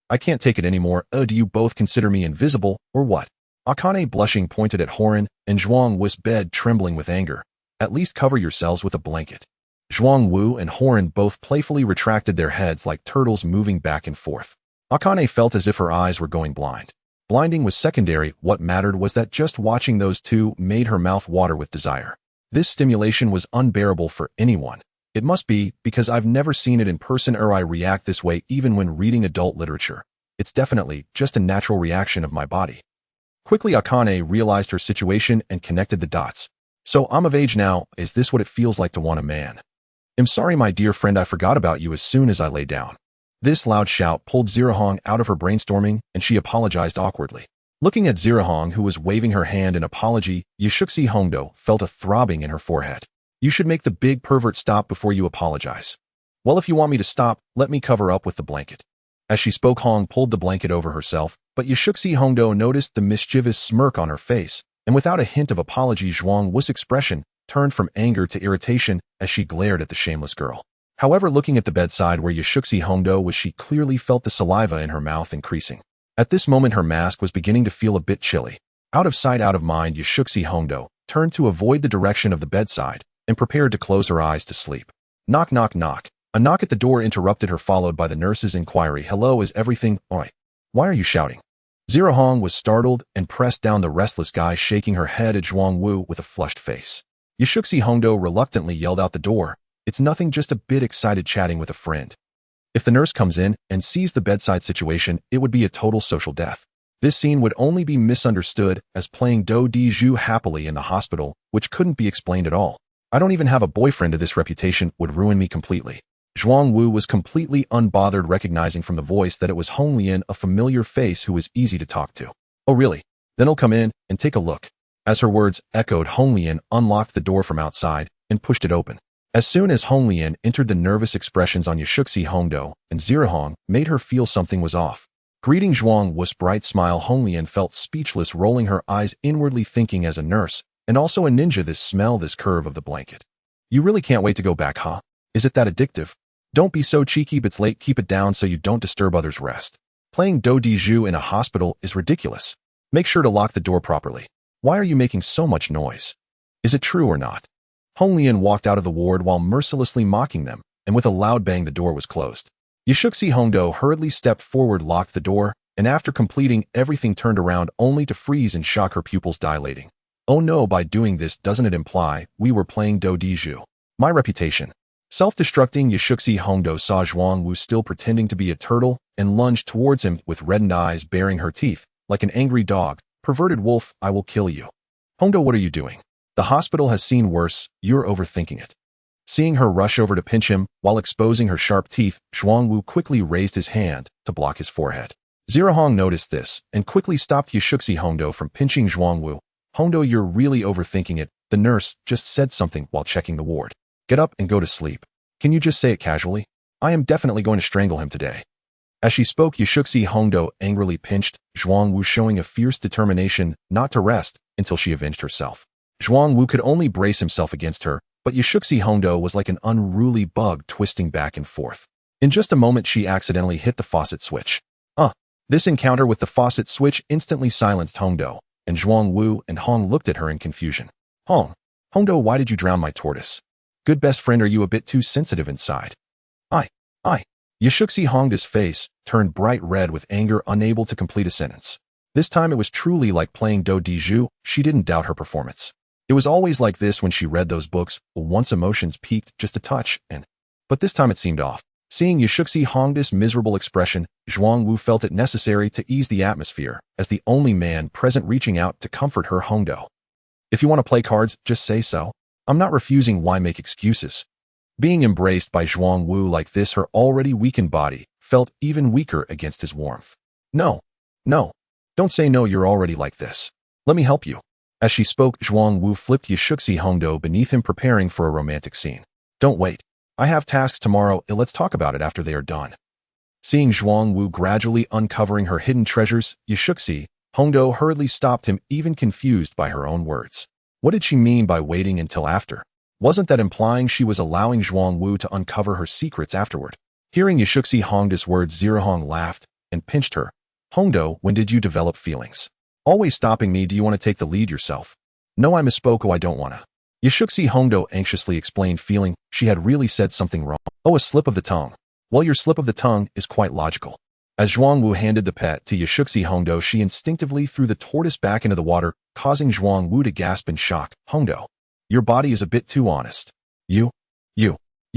I can't take it anymore. Do you both consider me invisible, or what? Akane, blushing, pointed at Horan and Zhuang Wu's bed, trembling with anger. At least cover yourselves with a blanket. Zhuang Wu and Horan both playfully retracted their heads like turtles, moving back and forth. Akane felt as if her eyes were going blind. Blinding was secondary, what mattered was that just watching those two made her mouth water with desire. This stimulation was unbearable for anyone. It must be because I've never seen it in person, or I react this way even when reading adult literature. It's definitely just a natural reaction of my body. Quickly Akane realized her situation and connected the dots. So I'm of age now, is this what it feels like to want a man? I'm sorry, my dear friend, I forgot about you as soon as I lay down. This loud shout pulled Zirahong out of her brainstorming, and she apologized awkwardly. Looking at Zirahong, who was waving her hand in apology, Yashuxi Hongdo felt a throbbing in her forehead. You should make the big pervert stop before you apologize. Well, if you want me to stop, let me cover up with the blanket. As she spoke, Hong pulled the blanket over herself, but Yashuxi Hongdo noticed the mischievous smirk on her face, and without a hint of apology, Zhuang Wu's expression turned from anger to irritation as she glared at the shameless girl. However, looking at the bedside where Yashuxi Hongdo was, she clearly felt the saliva in her mouth increasing. At this moment, her mask was beginning to feel a bit chilly. Out of sight, out of mind, Yashuxi Hongdo turned to avoid the direction of the bedside and prepared to close her eyes to sleep. Knock, knock, knock. A knock at the door interrupted her, followed by the nurse's inquiry. Hello, is everything all right? Why are you shouting? Zirahong was startled and pressed down the restless guy, shaking her head at Zhuang Wu with a flushed face. Yashuxi Hongdo reluctantly yelled out the door. It's nothing, just a bit excited chatting with a friend. If the nurse comes in and sees the bedside situation, it would be a total social death. This scene would only be misunderstood as playing do di ju happily in the hospital, which couldn't be explained at all. I don't even have a boyfriend, this reputation would ruin me completely. Zhuang Wu was completely unbothered, recognizing from the voice that it was Hong Lian, a familiar face who was easy to talk to. Oh really? Then I'll come in and take a look. As her words echoed, Hong Lian unlocked the door from outside and pushed it open. As soon as Hong Lian entered, the nervous expressions on Yashuxi Hongdo and Zirahong made her feel something was off. Greeting Zhuang Wu's bright smile, Hong Lian felt speechless, rolling her eyes inwardly, thinking, as a nurse and also a ninja, this smell, this curve of the blanket. You really can't wait to go back, huh? Is it that addictive? Don't be so cheeky, but it's late, keep it down so you don't disturb others' rest. Playing do di ju in a hospital is ridiculous. Make sure to lock the door properly. Why are you making so much noise? Is it true or not? Hong Lian walked out of the ward while mercilessly mocking them, and with a loud bang the door was closed. Yashuxi Hongdo hurriedly stepped forward, locked the door, and after completing everything turned around only to freeze in shock, her pupils dilating. Oh no, by doing this, doesn't it imply we were playing do di ju? My reputation. Self-destructing, Yashuxi Hongdo saw Zhuang Wu still pretending to be a turtle and lunged towards him with reddened eyes, baring her teeth like an angry dog. Perverted wolf, I will kill you. Hongdo, what are you doing? The hospital has seen worse, you're overthinking it. Seeing her rush over to pinch him while exposing her sharp teeth, Zhuangwu quickly raised his hand to block his forehead. Zirahong noticed this and quickly stopped Yashuxi Hongdo from pinching Zhuangwu. Hongdo, you're really overthinking it. The nurse just said something while checking the ward. Get up and go to sleep. Can you just say it casually? I am definitely going to strangle him today. As she spoke, Yashuxi Hongdo angrily pinched Zhuangwu, showing a fierce determination not to rest until she avenged herself. Zhuangwu could only brace himself against her, but Yashuxi Hongdo was like an unruly bug twisting back and forth. In just a moment, she accidentally hit the faucet switch. This encounter with the faucet switch instantly silenced Hongdo, and Zhuangwu and Hong looked at her in confusion. Hongdo, why did you drown my tortoise? Good best friend, are you a bit too sensitive inside? Yashuxi Hongdo's face turned bright red with anger, unable to complete a sentence. This time it was truly like playing Do Di Zhu. She didn't doubt her performance. It was always like this when she read those books, once emotions peaked just a touch, but this time it seemed off. Seeing Yashuxi Hongdo's miserable expression, Zhuangwu felt it necessary to ease the atmosphere, as the only man present reaching out to comfort her. Hongdo, if you want to play cards, just say so. I'm not refusing, why make excuses? Being embraced by Zhuangwu like this, her already weakened body felt even weaker against his warmth. No. Don't say no, you're already like this. Let me help you. As she spoke, Zhuangwu flipped Yashuxi Hongdo beneath him, preparing for a romantic scene. Don't wait. I have tasks tomorrow, let's talk about it after they are done. Seeing Zhuangwu gradually uncovering her hidden treasures, Yashuxi Hongdo hurriedly stopped him, even confused by her own words. What did she mean by waiting until after? Wasn't that implying she was allowing Zhuangwu to uncover her secrets afterward? Hearing Yashuxi Hongdo's words, Zirahong laughed and pinched her. Hongdo, when did you develop feelings? Always stopping me, do you want to take the lead yourself? No, I misspoke, I don't wanna. Yashuxi Hongdo anxiously explained, feeling she had really said something wrong. A slip of the tongue. Well, your slip of the tongue is quite logical. As Zhuangwu handed the pet to Yashuxi Hongdo, she instinctively threw the tortoise back into the water, causing Zhuangwu to gasp in shock. Hongdo, your body is a bit too honest. You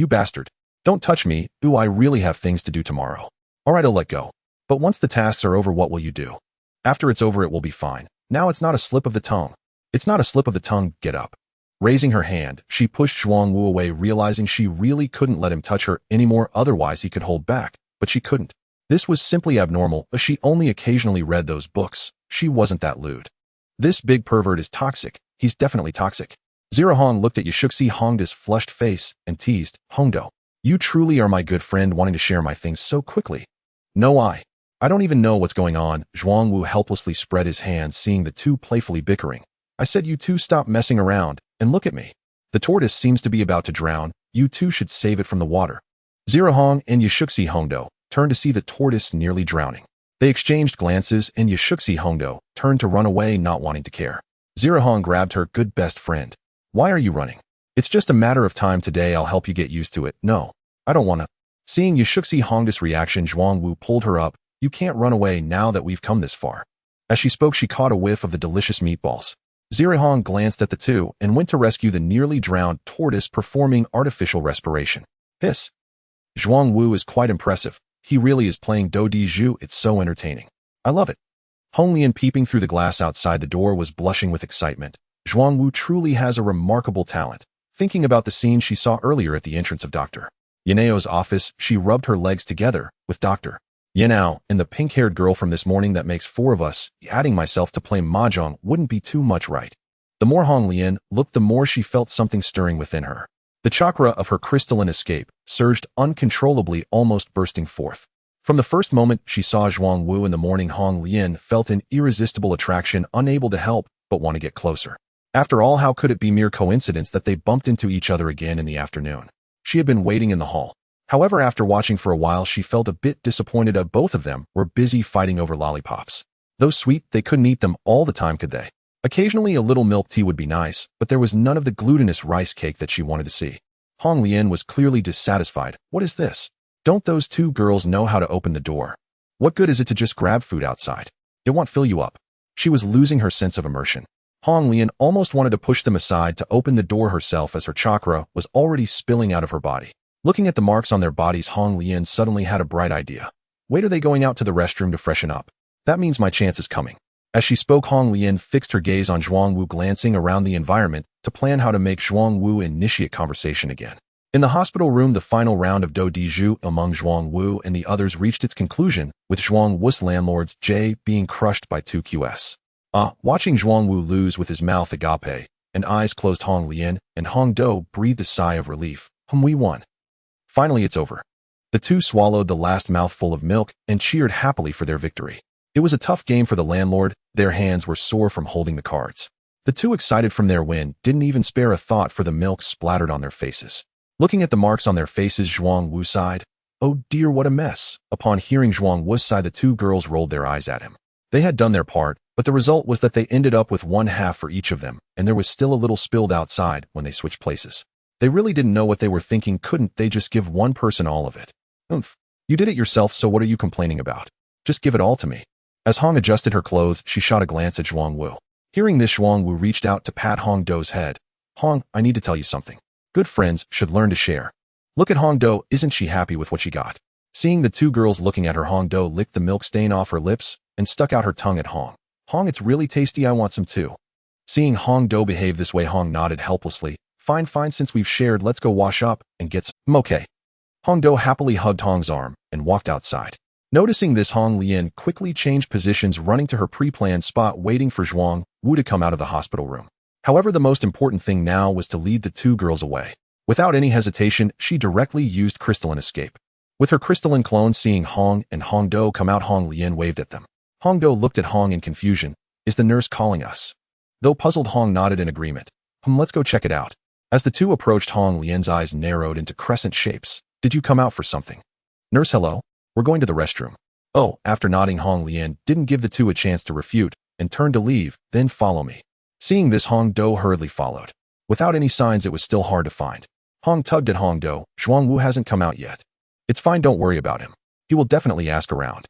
bastard. Don't touch me. Ooh, I really have things to do tomorrow. Alright, I'll let go. But once the tasks are over, what will you do? After it's over, it will be fine. Now it's not a slip of the tongue. It's not a slip of the tongue, get up. Raising her hand, she pushed Zhuangwu away, realizing she really couldn't let him touch her anymore, otherwise he could hold back, but she couldn't. This was simply abnormal, as she only occasionally read those books. She wasn't that lewd. This big pervert is toxic. He's definitely toxic. Zirahong looked at Yashuxi Hongdo's flushed face and teased, Hongdo, you truly are my good friend, wanting to share my things so quickly. No, I don't even know what's going on. Zhuangwu helplessly spread his hands, seeing the two playfully bickering. I said you two stop messing around, and look at me. The tortoise seems to be about to drown. You two should save it from the water. Zirahong and Yashuxi Hongdo turned to see the tortoise nearly drowning. They exchanged glances, and Yashuxi Hongdo turned to run away, not wanting to care. Zirahong grabbed her. Good best friend. Why are you running? It's just a matter of time today, I'll help you get used to it. No, I don't wanna. Seeing Yashuxi Hongdo's reaction, Zhuangwu pulled her up. You can't run away now that we've come this far. As she spoke, she caught a whiff of the delicious meatballs. Zirahong glanced at the two and went to rescue the nearly drowned tortoise, performing artificial respiration. Hiss. Zhuangwu is quite impressive. He really is playing Do Di Zhu. It's so entertaining. I love it. Hong Lian, peeping through the glass outside the door, was blushing with excitement. Zhuangwu truly has a remarkable talent. Thinking about the scene she saw earlier at the entrance of Dr. Yaneo's office, she rubbed her legs together with Dr. Yanao and the pink-haired girl from this morning. That makes 4 of us. Adding myself to play mahjong wouldn't be too much, right? The more Hong Lian looked, the more she felt something stirring within her. The chakra of her crystalline escape surged uncontrollably, almost bursting forth. From the first moment she saw Zhuangwu in the morning, Hong Lian felt an irresistible attraction, unable to help but want to get closer. After all, how could it be mere coincidence that they bumped into each other again in the afternoon? She had been waiting in the hall. However, after watching for a while, she felt a bit disappointed. Both of them were busy fighting over lollipops. Though sweet, they couldn't eat them all the time, could they? Occasionally a little milk tea would be nice, but there was none of the glutinous rice cake that she wanted to see. Hong Lian was clearly dissatisfied. What is this? Don't those two girls know how to open the door? What good is it to just grab food outside? It won't fill you up. She was losing her sense of immersion. Hong Lian almost wanted to push them aside to open the door herself, as her chakra was already spilling out of her body. Looking at the marks on their bodies, Hong Lian suddenly had a bright idea. Wait, are they going out to the restroom to freshen up? That means my chance is coming. As she spoke, Hong Lian fixed her gaze on Zhuangwu, glancing around the environment to plan how to make Zhuangwu initiate conversation again. In the hospital room, the final round of do di ju among Zhuang Wu and the others reached its conclusion, with Zhuang Wu's landlord's J being crushed by 2QS. Watching Zhuang Wu lose with his mouth agape and eyes closed, Hong Lian and Hong Do breathed a sigh of relief. We won. Finally, it's over. The two swallowed the last mouthful of milk and cheered happily for their victory. It was a tough game for the landlord. Their hands were sore from holding the cards. The two, excited from their win, didn't even spare a thought for the milk splattered on their faces. Looking at the marks on their faces, Zhuang Wu sighed. Oh dear, what a mess. Upon hearing Zhuang Wu's sigh, the two girls rolled their eyes at him. They had done their part, but the result was that they ended up with 1/2 for each of them, and there was still a little spilled outside when they switched places. They really didn't know what they were thinking. Couldn't they just give one person all of it? Oomph. You did it yourself, so what are you complaining about? Just give it all to me. As Hong adjusted her clothes, she shot a glance at Zhuang Wu. Hearing this, Zhuang Wu reached out to pat Hong Do's head. Hong, I need to tell you something. Good friends should learn to share. Look at Hong Do, isn't she happy with what she got? Seeing the two girls looking at her, Hong Do licked the milk stain off her lips and stuck out her tongue at Hong. Hong, it's really tasty, I want some too. Seeing Hong Do behave this way, Hong nodded helplessly. Fine, since we've shared, let's go wash up and get some. Okay. Hong Do happily hugged Hong's arm and walked outside. Noticing this, Hong Lian quickly changed positions, running to her pre-planned spot, waiting for Zhuang Wu to come out of the hospital room. However, the most important thing now was to lead the two girls away. Without any hesitation, she directly used crystalline escape. With her crystalline clone, seeing Hong and Hong Do come out, Hong Lian waved at them. Hong Do looked at Hong in confusion. Is the nurse calling us? Though puzzled, Hong nodded in agreement. Let's go check it out. As the two approached, Hong Lian's eyes narrowed into crescent shapes. Did you come out for something? Nurse, hello? We're going to the restroom. Oh, after nodding, Hong Lian didn't give the two a chance to refute and turned to leave, then follow me. Seeing this, Hong Do hurriedly followed. Without any signs, it was still hard to find. Hong tugged at Hong Do. Zhuang Wu hasn't come out yet. It's fine, don't worry about him. He will definitely ask around.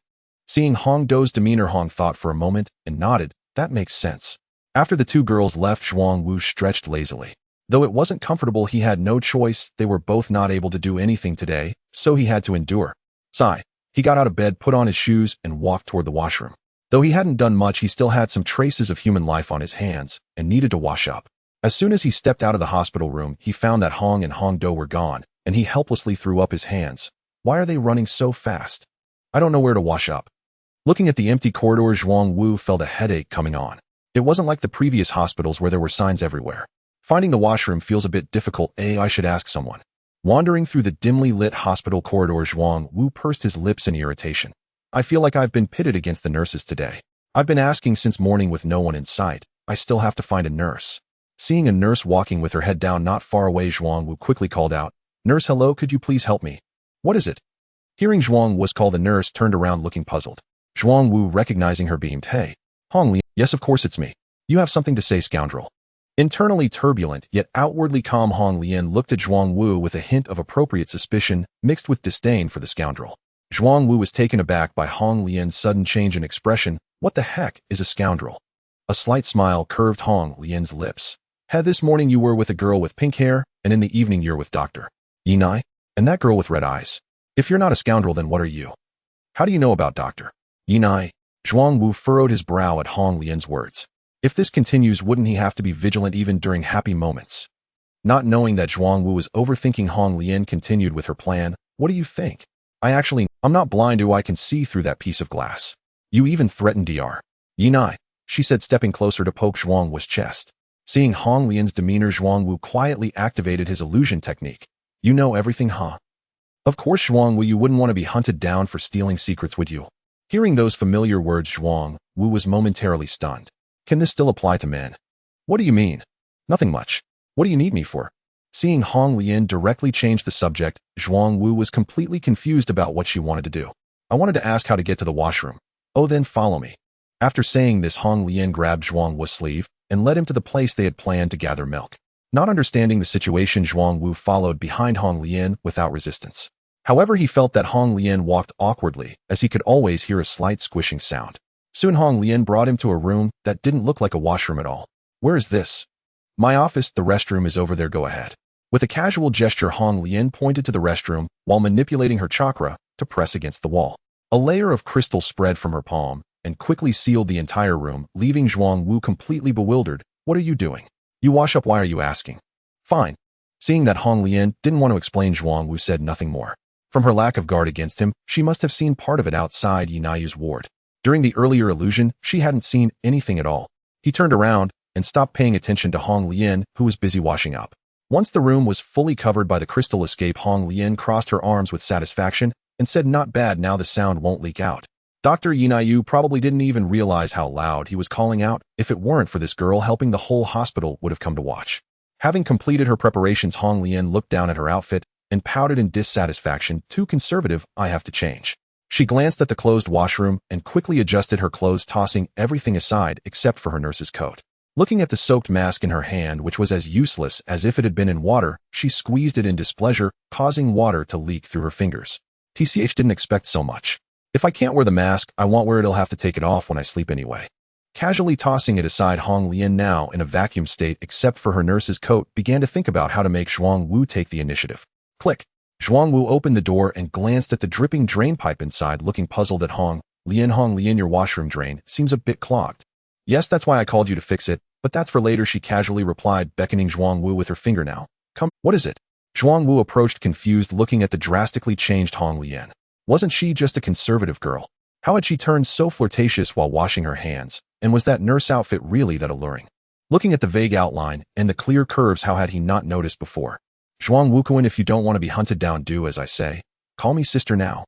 Seeing Hong Do's demeanor, Hong thought for a moment and nodded. That makes sense. After the two girls left, Zhuang Wu stretched lazily. Though it wasn't comfortable, he had no choice. They were both not able to do anything today, so he had to endure. Sigh. He got out of bed, put on his shoes, and walked toward the washroom. Though he hadn't done much, he still had some traces of human life on his hands and needed to wash up. As soon as he stepped out of the hospital room, he found that Hong and Hong Do were gone, and he helplessly threw up his hands. Why are they running so fast? I don't know where to wash up. Looking at the empty corridor, Zhuang Wu felt a headache coming on. It wasn't like the previous hospitals where there were signs everywhere. Finding the washroom feels a bit difficult. I should ask someone. Wandering through the dimly lit hospital corridor, Zhuang Wu pursed his lips in irritation. I feel like I've been pitted against the nurses today. I've been asking since morning with no one in sight. I still have to find a nurse. Seeing a nurse walking with her head down not far away, Zhuang Wu quickly called out, Nurse, hello, could you please help me? What is it? Hearing Zhuang Wu's call, the nurse turned around looking puzzled. Zhuang Wu, recognizing her, beamed. Hey, Hong Li, yes, of course it's me. You have something to say, scoundrel. Internally turbulent, yet outwardly calm, Hong Lian looked at Zhuang Wu with a hint of appropriate suspicion mixed with disdain for the scoundrel. Zhuang Wu was taken aback by Hong Lian's sudden change in expression. What the heck is a scoundrel? A slight smile curved Hong Lian's lips. This morning you were with a girl with pink hair, and in the evening you're with Dr. Yinai, and that girl with red eyes. If you're not a scoundrel, then what are you? How do you know about Dr. Yinai? Zhuang Wu furrowed his brow at Hong Lian's words. If this continues, wouldn't he have to be vigilant even during happy moments? Not knowing that Zhuang Wu was overthinking, Hong Lian continued with her plan. What do you think? I'm not blind. I can see through that piece of glass. You even threatened Dr. Yinai, she said, stepping closer to poke Zhuang Wu's chest. Seeing Hong Lian's demeanor, Zhuang Wu quietly activated his illusion technique. You know everything, huh? Of course, Zhuang Wu, you wouldn't want to be hunted down for stealing secrets, would you? Hearing those familiar words, Zhuang Wu was momentarily stunned. Can this still apply to men? What do you mean? Nothing much. What do you need me for? Seeing Hong Lian directly change the subject, Zhuang Wu was completely confused about what she wanted to do. I wanted to ask how to get to the washroom. Oh, then follow me. After saying this, Hong Lian grabbed Zhuang Wu's sleeve and led him to the place they had planned to gather milk. Not understanding the situation, Zhuang Wu followed behind Hong Lian without resistance. However, he felt that Hong Lian walked awkwardly, as he could always hear a slight squishing sound. Soon Hong Lian brought him to a room that didn't look like a washroom at all. Where is this? My office. The restroom is over there, go ahead. With a casual gesture, Hong Lian pointed to the restroom while manipulating her chakra to press against the wall. A layer of crystal spread from her palm and quickly sealed the entire room, leaving Zhuang Wu completely bewildered. What are you doing? You wash up, why are you asking? Fine. Seeing that Hong Lian didn't want to explain, Zhuang Wu said nothing more. From her lack of guard against him, she must have seen part of it outside Yinayu's ward. During the earlier illusion, she hadn't seen anything at all. He turned around and stopped paying attention to Hong Lian, who was busy washing up. Once the room was fully covered by the crystal escape, Hong Lian crossed her arms with satisfaction and said, "Not bad, now the sound won't leak out." Dr. Yinayu probably didn't even realize how loud he was calling out. If it weren't for this girl helping, the whole hospital would have come to watch. Having completed her preparations, Hong Lian looked down at her outfit and pouted in dissatisfaction. "Too conservative, I have to change." She glanced at the closed washroom and quickly adjusted her clothes, tossing everything aside except for her nurse's coat. Looking at the soaked mask in her hand, which was as useless as if it had been in water, she squeezed it in displeasure, causing water to leak through her fingers. TCH didn't expect so much. "If I can't wear the mask, I won't wear it. I'll have to take it off when I sleep anyway." Casually tossing it aside, Hong Lian, now in a vacuum state except for her nurse's coat, began to think about how to make Zhuang Wu take the initiative. Click. Zhuang Wu opened the door and glanced at the dripping drain pipe inside, looking puzzled at Hong Lian. "Hong Lian, your washroom drain seems a bit clogged." "Yes, that's why I called you to fix it, but that's for later," she casually replied, beckoning Zhuang Wu with her finger. "Now, come, what is it?" Zhuang Wu approached, confused, looking at the drastically changed Hong Lian. Wasn't she just a conservative girl? How had she turned so flirtatious while washing her hands? And was that nurse outfit really that alluring? Looking at the vague outline and the clear curves, how had he not noticed before? "Zhuang Wukuan, if you don't want to be hunted down, do as I say. Call me sister now."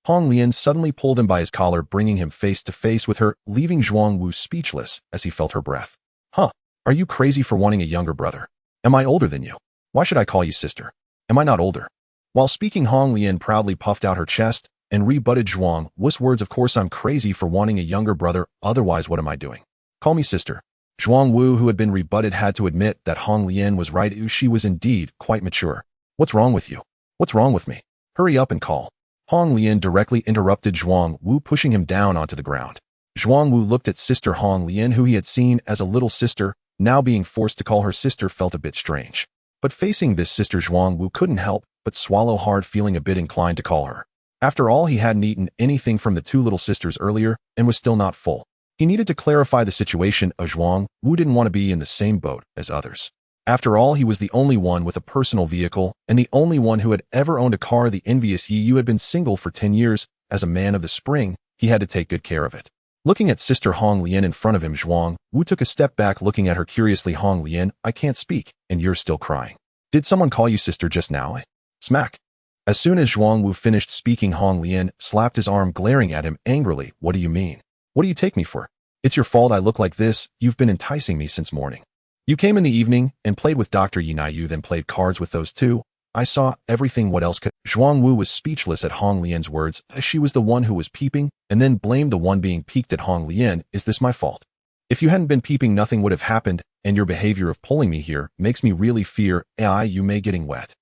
Hong Lian suddenly pulled him by his collar, bringing him face to face with her, leaving Zhuang Wu speechless as he felt her breath. "Huh? Are you crazy for wanting a younger brother? Am I older than you? Why should I call you sister? Am I not older?" While speaking, Hong Lian proudly puffed out her chest and rebutted Zhuang Wu's words. "Of course I'm crazy for wanting a younger brother, otherwise what am I doing? Call me sister." Zhuang Wu, who had been rebutted, had to admit that Hong Lian was right. She was indeed quite mature. "What's wrong with you? What's wrong with me? Hurry up and call." Hong Lian directly interrupted Zhuang Wu, pushing him down onto the ground. Zhuang Wu looked at Sister Hong Lian, who he had seen as a little sister. Now being forced to call her sister felt a bit strange. But facing this sister, Zhuang Wu couldn't help but swallow hard, feeling a bit inclined to call her. After all, he hadn't eaten anything from the two little sisters earlier and was still not full. He needed to clarify the situation. Zhuang Wu didn't want to be in the same boat as others. After all, he was the only one with a personal vehicle and the only one who had ever owned a car. The envious Yi Yu had been single for 10 years. As a man of the spring, he had to take good care of it. Looking at Sister Hong Lian in front of him, Zhuang Wu took a step back, looking at her curiously. "Hong Lian, I can't speak, and you're still crying. Did someone call you sister just now?" Smack. As soon as Zhuang Wu finished speaking, Hong Lian slapped his arm, glaring at him angrily. "What do you mean? What do you take me for? It's your fault I look like this. You've been enticing me since morning. You came in the evening and played with Dr. Yinayu, then played cards with those two. I saw everything. What else could—" Zhuang Wu was speechless at Hong Lian's words. She was the one who was peeping, and then blamed the one being peeked at. "Hong Lian, is this my fault? If you hadn't been peeping, nothing would have happened, and your behavior of pulling me here makes me really fear you may getting wet.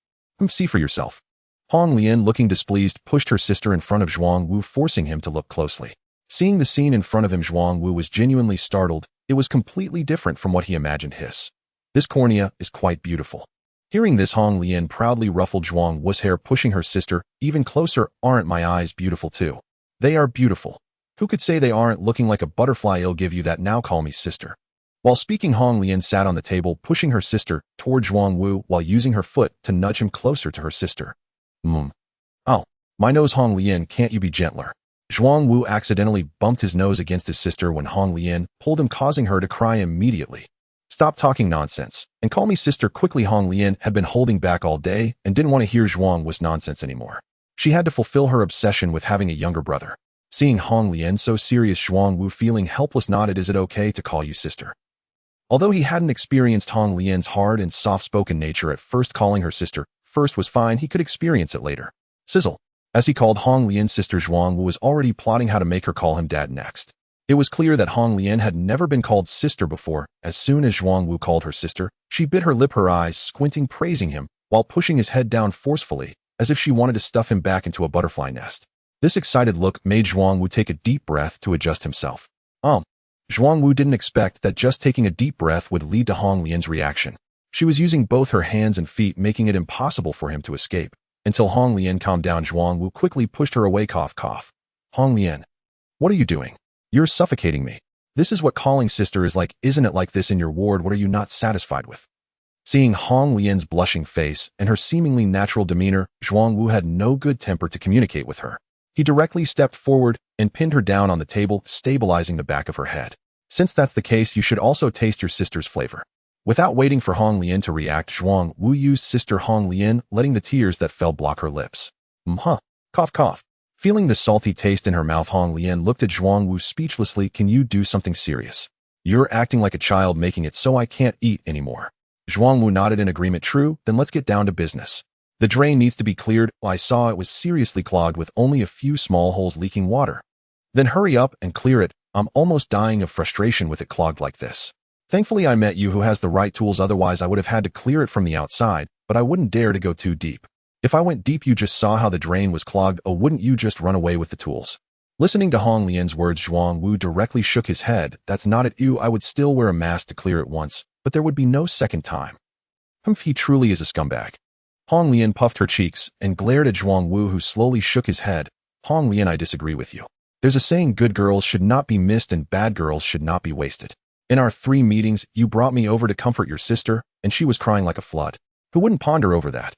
See for yourself." Hong Lian, looking displeased, pushed her sister in front of Zhuang Wu, forcing him to look closely. Seeing the scene in front of him, Zhuang Wu was genuinely startled. It was completely different from what he imagined. "This cornea is quite beautiful." Hearing this, Hong Lian proudly ruffled Zhuang Wu's hair, pushing her sister even closer. "Aren't my eyes beautiful too?" "They are beautiful. Who could say they aren't? Looking like a butterfly. I'll give you that. Now call me sister." While speaking, Hong Lian sat on the table, pushing her sister toward Zhuang Wu while using her foot to nudge him closer to her sister. "Oh, my nose, Hong Lian, can't you be gentler?" Zhuang Wu accidentally bumped his nose against his sister when Hong Lian pulled him, causing her to cry immediately. "Stop talking nonsense and call me sister quickly." Hong Lian had been holding back all day and didn't want to hear Zhuang Wu's nonsense anymore. She had to fulfill her obsession with having a younger brother. Seeing Hong Lian so serious, Zhuang Wu, feeling helpless, nodded. "Is it okay to call you sister?" Although he hadn't experienced Hong Lian's hard and soft-spoken nature at first, calling her sister first was fine. He could experience it later. Sizzle. As he called Hong Lian's sister, Zhuang Wu was already plotting how to make her call him dad next. It was clear that Hong Lian had never been called sister before. As soon as Zhuang Wu called her sister, she bit her lip, her eyes squinting, praising him, while pushing his head down forcefully, as if she wanted to stuff him back into a butterfly nest. This excited look made Zhuang Wu take a deep breath to adjust himself. Zhuang Wu didn't expect that just taking a deep breath would lead to Hong Lian's reaction. She was using both her hands and feet, making it impossible for him to escape. Until Hong Lian calmed down, Zhuang Wu quickly pushed her away. Cough, cough. "Hong Lian, what are you doing? You're suffocating me. This is what calling sister is like. Isn't it like this in your ward? What are you not satisfied with?" Seeing Hong Lian's blushing face and her seemingly natural demeanor, Zhuang Wu had no good temper to communicate with her. He directly stepped forward and pinned her down on the table, stabilizing the back of her head. Since that's the case, you should also taste your sister's flavor. Without waiting for Hong Lian to react, Zhuang Wu used Sister Hong Lian, letting the tears that fell block her lips. Cough cough. Feeling the salty taste in her mouth, Hong Lian looked at Zhuang Wu speechlessly. Can you do something serious? You're acting like a child, making it so I can't eat anymore. Zhuang Wu nodded in agreement. True, then let's get down to business. The drain needs to be cleared. I saw it was seriously clogged with only a few small holes leaking water. Then hurry up and clear it. I'm almost dying of frustration with it clogged like this. Thankfully I met you who has the right tools, otherwise I would have had to clear it from the outside, but I wouldn't dare to go too deep. If I went deep, you just saw how the drain was clogged. Oh, wouldn't you just run away with the tools? Listening to Hong Lian's words, Zhuang Wu directly shook his head. That's not it. I would still wear a mask to clear it once, but there would be no second time. He truly is a scumbag. Hong Lian puffed her cheeks and glared at Zhuang Wu, who slowly shook his head. Hong Lian, I disagree with you. There's a saying, good girls should not be missed and bad girls should not be wasted. In our 3 meetings, you brought me over to comfort your sister, and she was crying like a flood. Who wouldn't ponder over that?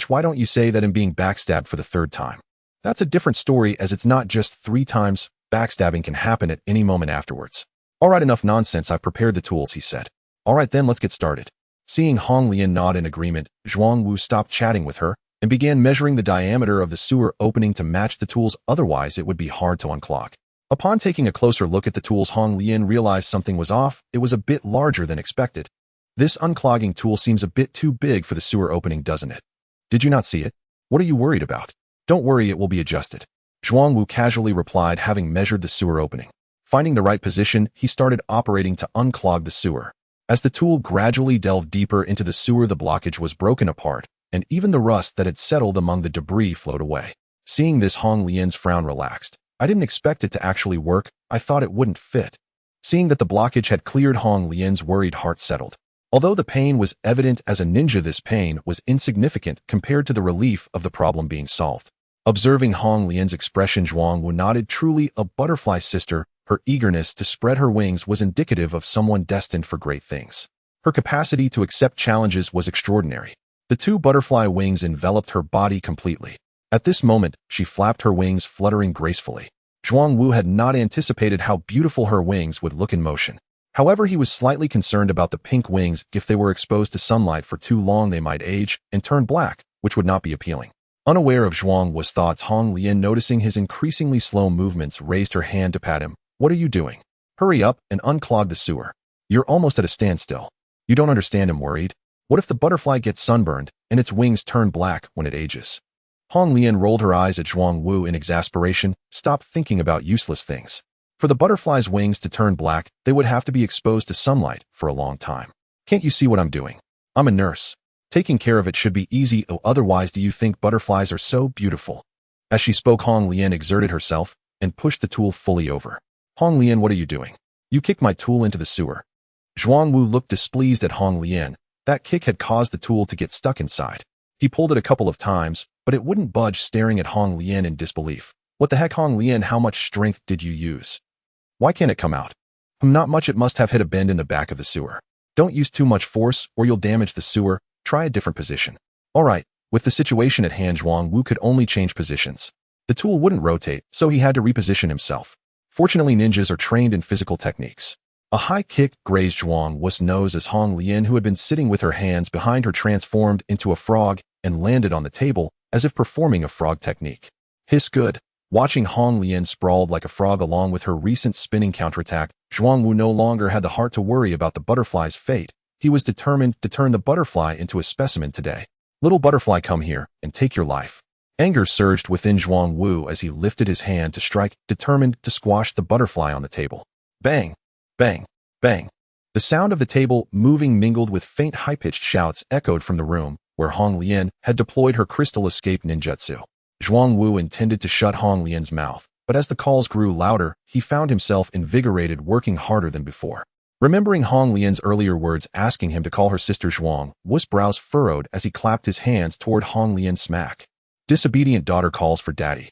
Why don't you say that I'm being backstabbed for the 3rd time? That's a different story, as it's not just 3 times. Backstabbing can happen at any moment afterwards. All right, enough nonsense. I've prepared the tools, he said. All right, then let's get started. Seeing Hong Lian nod in agreement, Zhuang Wu stopped chatting with her and began measuring the diameter of the sewer opening to match the tools, otherwise it would be hard to unclog. Upon taking a closer look at the tools, Hong Lian realized something was off. It was a bit larger than expected. This unclogging tool seems a bit too big for the sewer opening, doesn't it? Did you not see it? What are you worried about? Don't worry, it will be adjusted. Zhuang Wu casually replied, having measured the sewer opening. Finding the right position, he started operating to unclog the sewer. As the tool gradually delved deeper into the sewer, the blockage was broken apart, and even the rust that had settled among the debris flowed away. Seeing this, Hong Lian's frown relaxed. I didn't expect it to actually work. I thought it wouldn't fit. Seeing that the blockage had cleared, Hong Lian's worried heart settled. Although the pain was evident as a ninja, this pain was insignificant compared to the relief of the problem being solved. Observing Hong Lian's expression, Zhuang Wu nodded. Truly a butterfly sister. Her eagerness to spread her wings was indicative of someone destined for great things. Her capacity to accept challenges was extraordinary. The 2 butterfly wings enveloped her body completely. At this moment, she flapped her wings, fluttering gracefully. Zhuang Wu had not anticipated how beautiful her wings would look in motion. However, he was slightly concerned about the pink wings. If they were exposed to sunlight for too long, they might age and turn black, which would not be appealing. Unaware of Zhuang Wu's thoughts, Hong Lian, noticing his increasingly slow movements, raised her hand to pat him. What are you doing? Hurry up and unclog the sewer. You're almost at a standstill. You don't understand, I'm worried. What if the butterfly gets sunburned and its wings turn black when it ages? Hong Lian rolled her eyes at Zhuang Wu in exasperation. Stop thinking about useless things. For the butterfly's wings to turn black, they would have to be exposed to sunlight for a long time. Can't you see what I'm doing? I'm a nurse. Taking care of it should be easy. Oh, otherwise, do you think butterflies are so beautiful? As she spoke, Hong Lian exerted herself and pushed the tool fully over. Hong Lian, what are you doing? You kicked my tool into the sewer. Zhuang Wu looked displeased at Hong Lian. That kick had caused the tool to get stuck inside. He pulled it a couple of times, but it wouldn't budge, staring at Hong Lian in disbelief. What the heck, Hong Lian, how much strength did you use? Why can't it come out? Not much. It must have hit a bend in the back of the sewer. Don't use too much force or you'll damage the sewer. Try a different position. All right. With the situation at hand, Zhuang Wu could only change positions. The tool wouldn't rotate, so he had to reposition himself. Fortunately, ninjas are trained in physical techniques. A high kick grazed Zhuang Wu's nose as Hong Lian, who had been sitting with her hands behind her, transformed into a frog and landed on the table as if performing a frog technique. Hiss, good. Watching Hong Lian sprawled like a frog along with her recent spinning counterattack, Zhuang Wu no longer had the heart to worry about the butterfly's fate. He was determined to turn the butterfly into a specimen today. Little butterfly, come here and take your life. Anger surged within Zhuang Wu as he lifted his hand to strike, determined to squash the butterfly on the table. Bang! Bang! Bang! The sound of the table moving mingled with faint high-pitched shouts echoed from the room where Hong Lian had deployed her crystal escape ninjutsu. Zhuang Wu intended to shut Hong Lian's mouth, but as the calls grew louder, he found himself invigorated, working harder than before. Remembering Hong Lian's earlier words asking him to call her sister, Zhuang Wu's brows furrowed as he clapped his hands toward Hong Lian's smack. Disobedient daughter calls for daddy.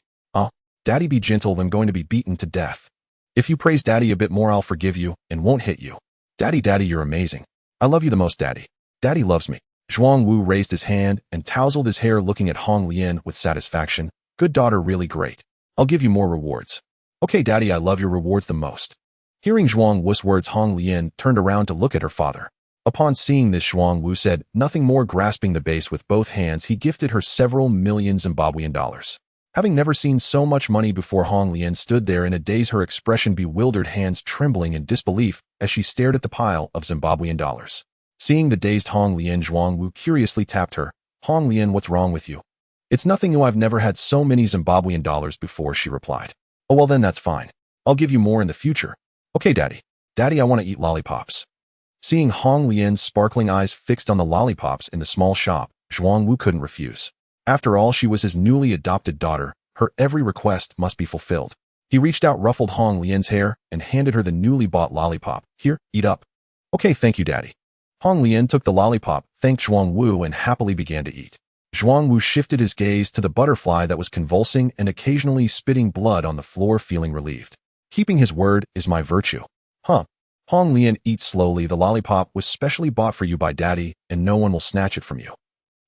Daddy, be gentle, I'm going to be beaten to death. If you praise daddy a bit more, I'll forgive you and won't hit you. Daddy, you're amazing. I love you the most, daddy. Daddy loves me. Zhuang Wu raised his hand and tousled his hair, looking at Hong Lian with satisfaction. Good daughter, really great. I'll give you more rewards. Okay, Daddy, I love your rewards the most. Hearing Zhuang Wu's words, Hong Lian turned around to look at her father. Upon seeing this, Zhuang Wu said nothing more. Grasping the base with both hands, he gifted her several million Zimbabwean dollars. Having never seen so much money before, Hong Lian stood there in a daze, her expression bewildered, hands trembling in disbelief as she stared at the pile of Zimbabwean dollars. Seeing the dazed Hong Lian, Zhuang Wu curiously tapped her. Hong Lian, what's wrong with you? It's nothing new. I've never had so many Zimbabwean dollars before, she replied. Oh, well then that's fine. I'll give you more in the future. Okay, Daddy. Daddy, I want to eat lollipops. Seeing Hong Lian's sparkling eyes fixed on the lollipops in the small shop, Zhuang Wu couldn't refuse. After all, she was his newly adopted daughter. Her every request must be fulfilled. He reached out, ruffled Hong Lian's hair, and handed her the newly bought lollipop. Here, eat up. Okay, thank you, Daddy. Hong Lian took the lollipop, thanked Zhuang Wu, and happily began to eat. Zhuang Wu shifted his gaze to the butterfly that was convulsing and occasionally spitting blood on the floor, feeling relieved. Keeping his word is my virtue. Huh. Hong Lian, eat slowly. The lollipop was specially bought for you by Daddy, and no one will snatch it from you.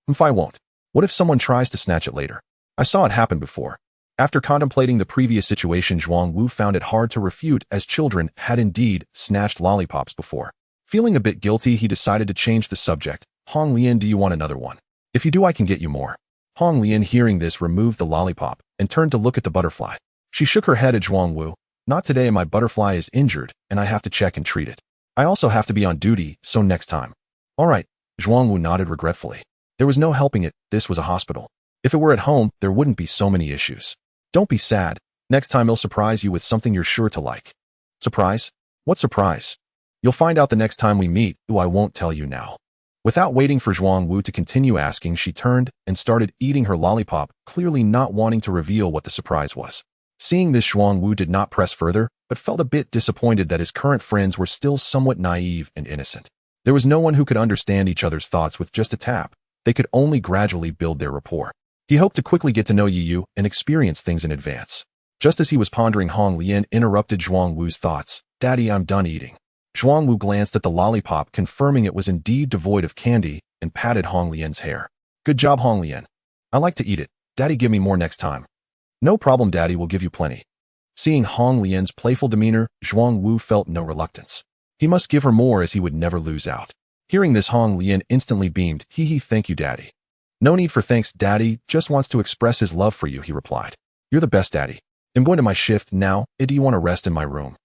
If I won't. What if someone tries to snatch it later? I saw it happen before. After contemplating the previous situation, Zhuang Wu found it hard to refute, as children had indeed snatched lollipops before. Feeling a bit guilty, he decided to change the subject. Hong Lian, do you want another one? If you do, I can get you more. Hong Lian, hearing this, removed the lollipop and turned to look at the butterfly. She shook her head at Zhuang Wu. Not today, my butterfly is injured, and I have to check and treat it. I also have to be on duty, so next time. All right, Zhuang Wu nodded regretfully. There was no helping it, this was a hospital. If it were at home, there wouldn't be so many issues. Don't be sad. Next time he'll surprise you with something you're sure to like. Surprise? What surprise? You'll find out the next time we meet. Ooh, I won't tell you now. Without waiting for Zhuang Wu to continue asking, she turned and started eating her lollipop, clearly not wanting to reveal what the surprise was. Seeing this, Zhuang Wu did not press further, but felt a bit disappointed that his current friends were still somewhat naive and innocent. There was no one who could understand each other's thoughts with just a tap. They could only gradually build their rapport. He hoped to quickly get to know Yu and experience things in advance. Just as he was pondering, Hong Lian interrupted Zhuang Wu's thoughts. Daddy, I'm done eating. Zhuang Wu glanced at the lollipop, confirming it was indeed devoid of candy, and patted Hong Lian's hair. Good job, Hong Lian. I like to eat it. Daddy, give me more next time. No problem, Daddy will give you plenty. Seeing Hong Lian's playful demeanor, Zhuang Wu felt no reluctance. He must give her more, as he would never lose out. Hearing this, Hong Lian instantly beamed. Hehe, thank you, Daddy. No need for thanks, Daddy just wants to express his love for you, he replied. You're the best, Daddy. I'm going to my shift now. Do you want to rest in my room?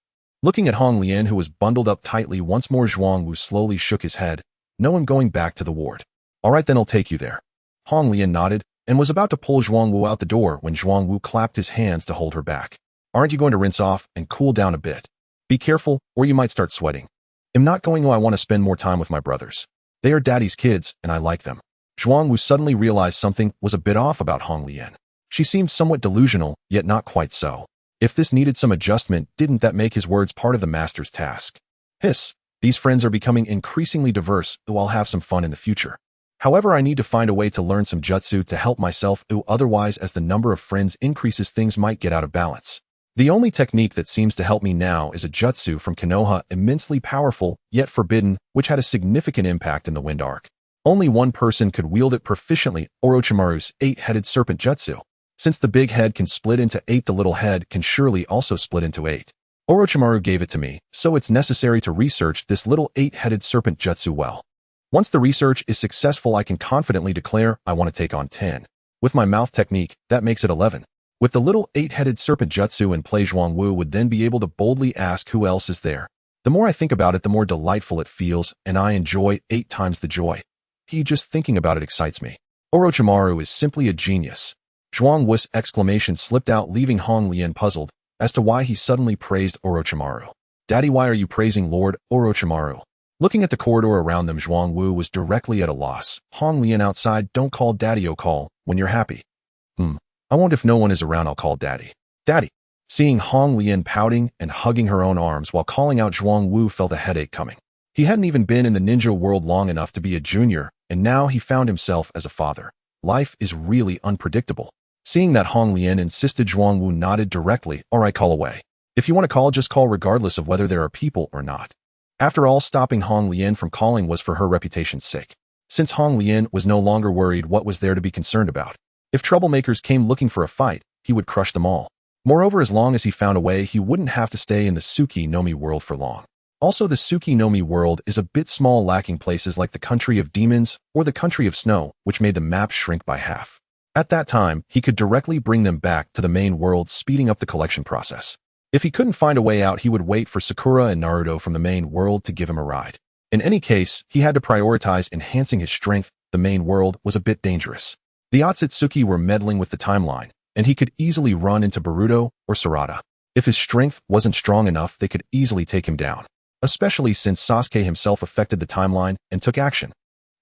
Looking at Hong Lian, who was bundled up tightly once more, Zhuang Wu slowly shook his head. No, I'm going back to the ward. All right, then I'll take you there. Hong Lian nodded and was about to pull Zhuang Wu out the door when Zhuang Wu clapped his hands to hold her back. Aren't you going to rinse off and cool down a bit? Be careful, or you might start sweating. I'm not going. I want to spend more time with my brothers. They are Daddy's kids, and I like them. Zhuang Wu suddenly realized something was a bit off about Hong Lian. She seemed somewhat delusional, yet not quite so. If this needed some adjustment, didn't that make his words part of the master's task? Hiss. These friends are becoming increasingly diverse, though I'll have some fun in the future. However, I need to find a way to learn some jutsu to help myself, otherwise as the number of friends increases, things might get out of balance. The only technique that seems to help me now is a jutsu from Konoha, immensely powerful, yet forbidden, which had a significant impact in the Wind Arc. Only one person could wield it proficiently, Orochimaru's 8-headed serpent jutsu. Since the big head can split into 8, the little head can surely also split into 8. Orochimaru gave it to me, so it's necessary to research this little 8-headed serpent jutsu well. Once the research is successful, I can confidently declare I want to take on 10. With my mouth technique, that makes it 11. With the little 8-headed serpent jutsu in play, Zhuang Wu would then be able to boldly ask who else is there. The more I think about it, the more delightful it feels, and I enjoy 8 times the joy. Just thinking about it excites me. Orochimaru is simply a genius. Zhuang Wu's exclamation slipped out, leaving Hong Lian puzzled as to why he suddenly praised Orochimaru. Daddy, why are you praising Lord Orochimaru? Looking at the corridor around them, Zhuang Wu was directly at a loss. Hong Lian outside, don't call Daddy, call when you're happy. I won't. If no one is around, I'll call Daddy. Daddy. Seeing Hong Lian pouting and hugging her own arms while calling out, Zhuang Wu felt a headache coming. He hadn't even been in the ninja world long enough to be a junior, and now he found himself as a father. Life is really unpredictable. Seeing that Hong Lian insisted, Zhuang Wu nodded directly. All right, call away. If you want to call, just call regardless of whether there are people or not. After all, stopping Hong Lian from calling was for her reputation's sake. since Hong Lian was no longer worried what was there to be concerned about. If troublemakers came looking for a fight, he would crush them all. Moreover, as long as he found a way, he wouldn't have to stay in the Tsuki no Mi world for long. Also, the Tsuki no Mi world is a bit small, lacking places like the country of demons or the country of snow, which made the map shrink by half. At that time, he could directly bring them back to the main world, speeding up the collection process. If he couldn't find a way out, he would wait for Sakura and Naruto from the main world to give him a ride. In any case, he had to prioritize enhancing his strength. The main world was a bit dangerous. The Otsutsuki were meddling with the timeline, and he could easily run into Boruto or Sarada. If his strength wasn't strong enough, they could easily take him down, especially since Sasuke himself affected the timeline and took action.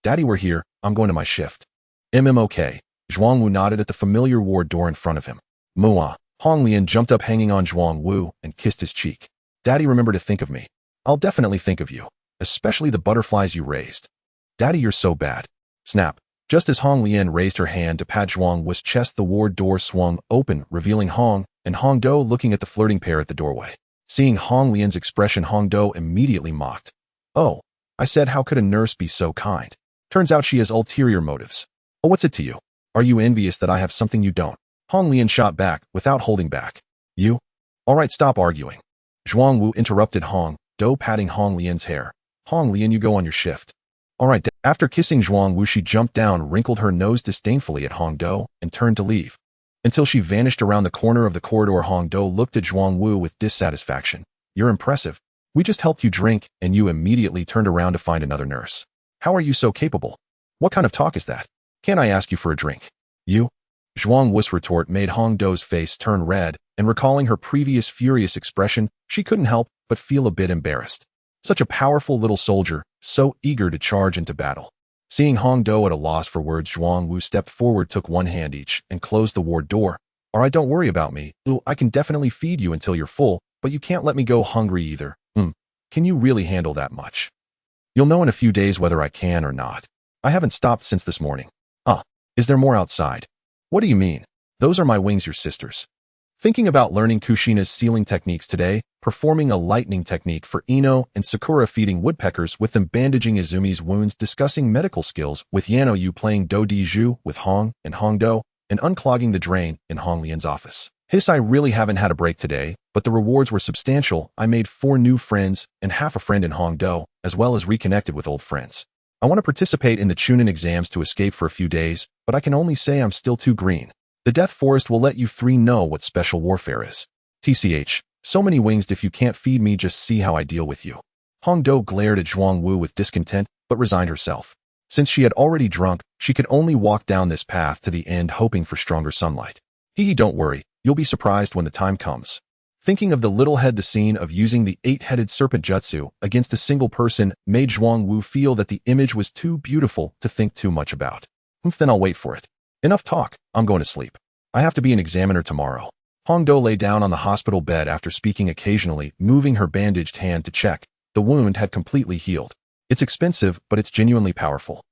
Daddy, we're here. I'm going to my shift. Okay. Zhuangwu nodded at the familiar ward door in front of him. Mua. Hong Lian jumped up, hanging on Zhuangwu, and kissed his cheek. Daddy, remember to think of me. I'll definitely think of you, especially the butterflies you raised. Daddy, you're so bad. Snap. Just as Hong Lian raised her hand to pat Zhuangwu's chest, the ward door swung open, revealing Hong and Hong Do looking at the flirting pair at the doorway. Seeing Hong Lian's expression, Hong Do immediately mocked. Oh, I said, how could a nurse be so kind? Turns out she has ulterior motives. Oh, what's it to you? Are you envious that I have something you don't? Hong Lian shot back without holding back. You? All right, stop arguing. Zhuangwu interrupted Hong Do, patting Hong Lian's hair. Hong Lian, you go on your shift. All right. After kissing Zhuangwu, she jumped down, wrinkled her nose disdainfully at Hong Do, and turned to leave. Until she vanished around the corner of the corridor, Hong Do looked at Zhuangwu with dissatisfaction. You're impressive. We just helped you drink, and you immediately turned around to find another nurse. How are you so capable? What kind of talk is that? Can I ask you for a drink? You? Zhuangwu's retort made Hong Do's face turn red, and recalling her previous furious expression, she couldn't help but feel a bit embarrassed. Such a powerful little soldier, so eager to charge into battle. Seeing Hong Do at a loss for words, Zhuangwu stepped forward, took one hand each, and closed the ward door. All right, don't worry about me. Ooh, I can definitely feed you until you're full, but you can't let me go hungry either. Can you really handle that much? You'll know in a few days whether I can or not. I haven't stopped since this morning. Is there more outside? What do you mean? Those are my wings, your sisters. Thinking about learning Kushina's sealing techniques today, performing a lightning technique for Ino and Sakura, feeding woodpeckers with them, bandaging Izumi's wounds, discussing medical skills with Yano Yu, playing Do Di Zhu with Hong and Hong Do, and unclogging the drain in Hong Lian's office. I really haven't had a break today, but the rewards were substantial. I made 4 new friends and half a friend in Hong Do, as well as reconnected with old friends. I want to participate in the Chunin exams to escape for a few days, but I can only say I'm still too green. The Death Forest will let you 3 know what special warfare is. TCH, so many wings. If you can't feed me, just see how I deal with you. Hong Do glared at Zhuangwu with discontent, but resigned herself. Since she had already drunk, she could only walk down this path to the end, hoping for stronger sunlight. Hehe, don't worry, you'll be surprised when the time comes. Thinking of the little head, the scene of using the 8-headed serpent jutsu against a single person made Zhuangwu feel that the image was too beautiful to think too much about. Then I'll wait for it. Enough talk, I'm going to sleep. I have to be an examiner tomorrow. Hong Do lay down on the hospital bed after speaking occasionally, moving her bandaged hand to check. The wound had completely healed. It's expensive, but it's genuinely powerful.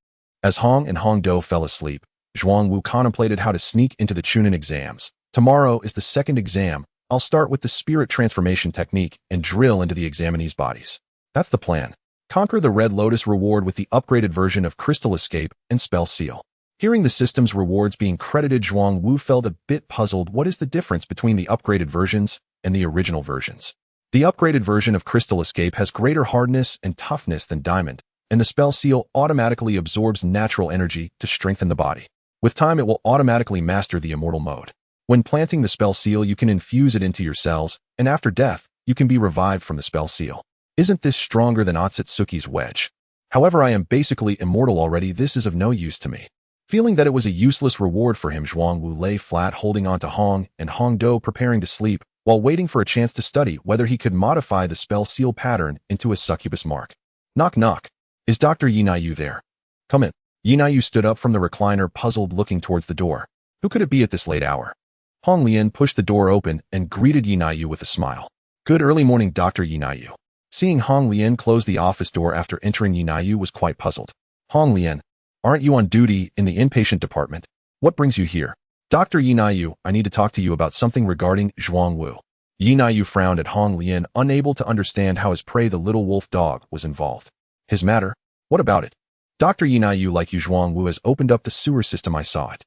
As Hong and Hong Do fell asleep, Zhuangwu contemplated how to sneak into the Chunin exams. Tomorrow is the second exam. I'll start with the spirit transformation technique and drill into the examinees' bodies. That's the plan. Conquer the Red Lotus reward with the upgraded version of Crystal Escape and Spell Seal. Hearing the system's rewards being credited, Zhuangwu felt a bit puzzled. What is the difference between the upgraded versions and the original versions? The upgraded version of Crystal Escape has greater hardness and toughness than Diamond, and the Spell Seal automatically absorbs natural energy to strengthen the body. With time, it will automatically master the immortal mode. When planting the Spell Seal, you can infuse it into your cells, and after death, you can be revived from the Spell Seal. Isn't this stronger than Otsutsuki's wedge? However, I am basically immortal already. This is of no use to me. Feeling that it was a useless reward for him, Zhuangwu lay flat, holding on to Hong and Hong Do, preparing to sleep, while waiting for a chance to study whether he could modify the Spell Seal pattern into a succubus mark. Knock knock. Is Dr. Yinayu there? Come in. Yinayu stood up from the recliner, puzzled, looking towards the door. Who could it be at this late hour? Hong Lian pushed the door open and greeted Yinayu with a smile. Good early morning, Dr. Yinayu. Seeing Hong Lian close the office door after entering, Yinayu was quite puzzled. Hong Lian, aren't you on duty in the inpatient department? What brings you here? Dr. Yinayu, I need to talk to you about something regarding Zhuangwu. Yinayu frowned at Hong Lian, unable to understand how his prey, the little wolf dog, was involved. His matter? What about it? Dr. Yinayu like you Zhuangwu has opened up the sewer system, I saw it.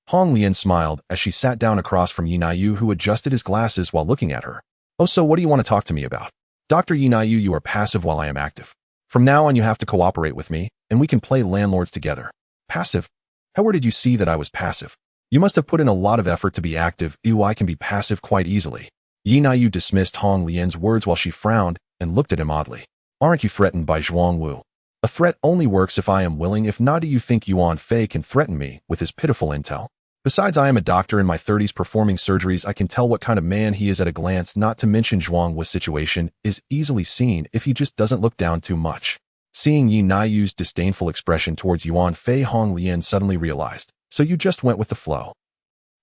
Hong Lian smiled as she sat down across from Yinayu, who adjusted his glasses while looking at her. Oh, so what do you want to talk to me about? Dr. Yinayu, you are passive while I am active. From now on you have to cooperate with me, and we can play landlords together. Passive? How where did you see that I was passive? You must have put in a lot of effort to be active. Ew, I can be passive quite easily. Yinayu dismissed Hong Lian's words while she frowned and looked at him oddly. Aren't you threatened by Zhuangwu? A threat only works if I am willing. If not, do you think Yuan Fei can threaten me with his pitiful intel? Besides, I am a doctor in my 30s performing surgeries. I can tell what kind of man he is at a glance, not to mention Zhuangwu's situation is easily seen if he just doesn't look down too much. Seeing Yinayu's disdainful expression towards Yuan Fei, Hong Lian suddenly realized, so you just went with the flow.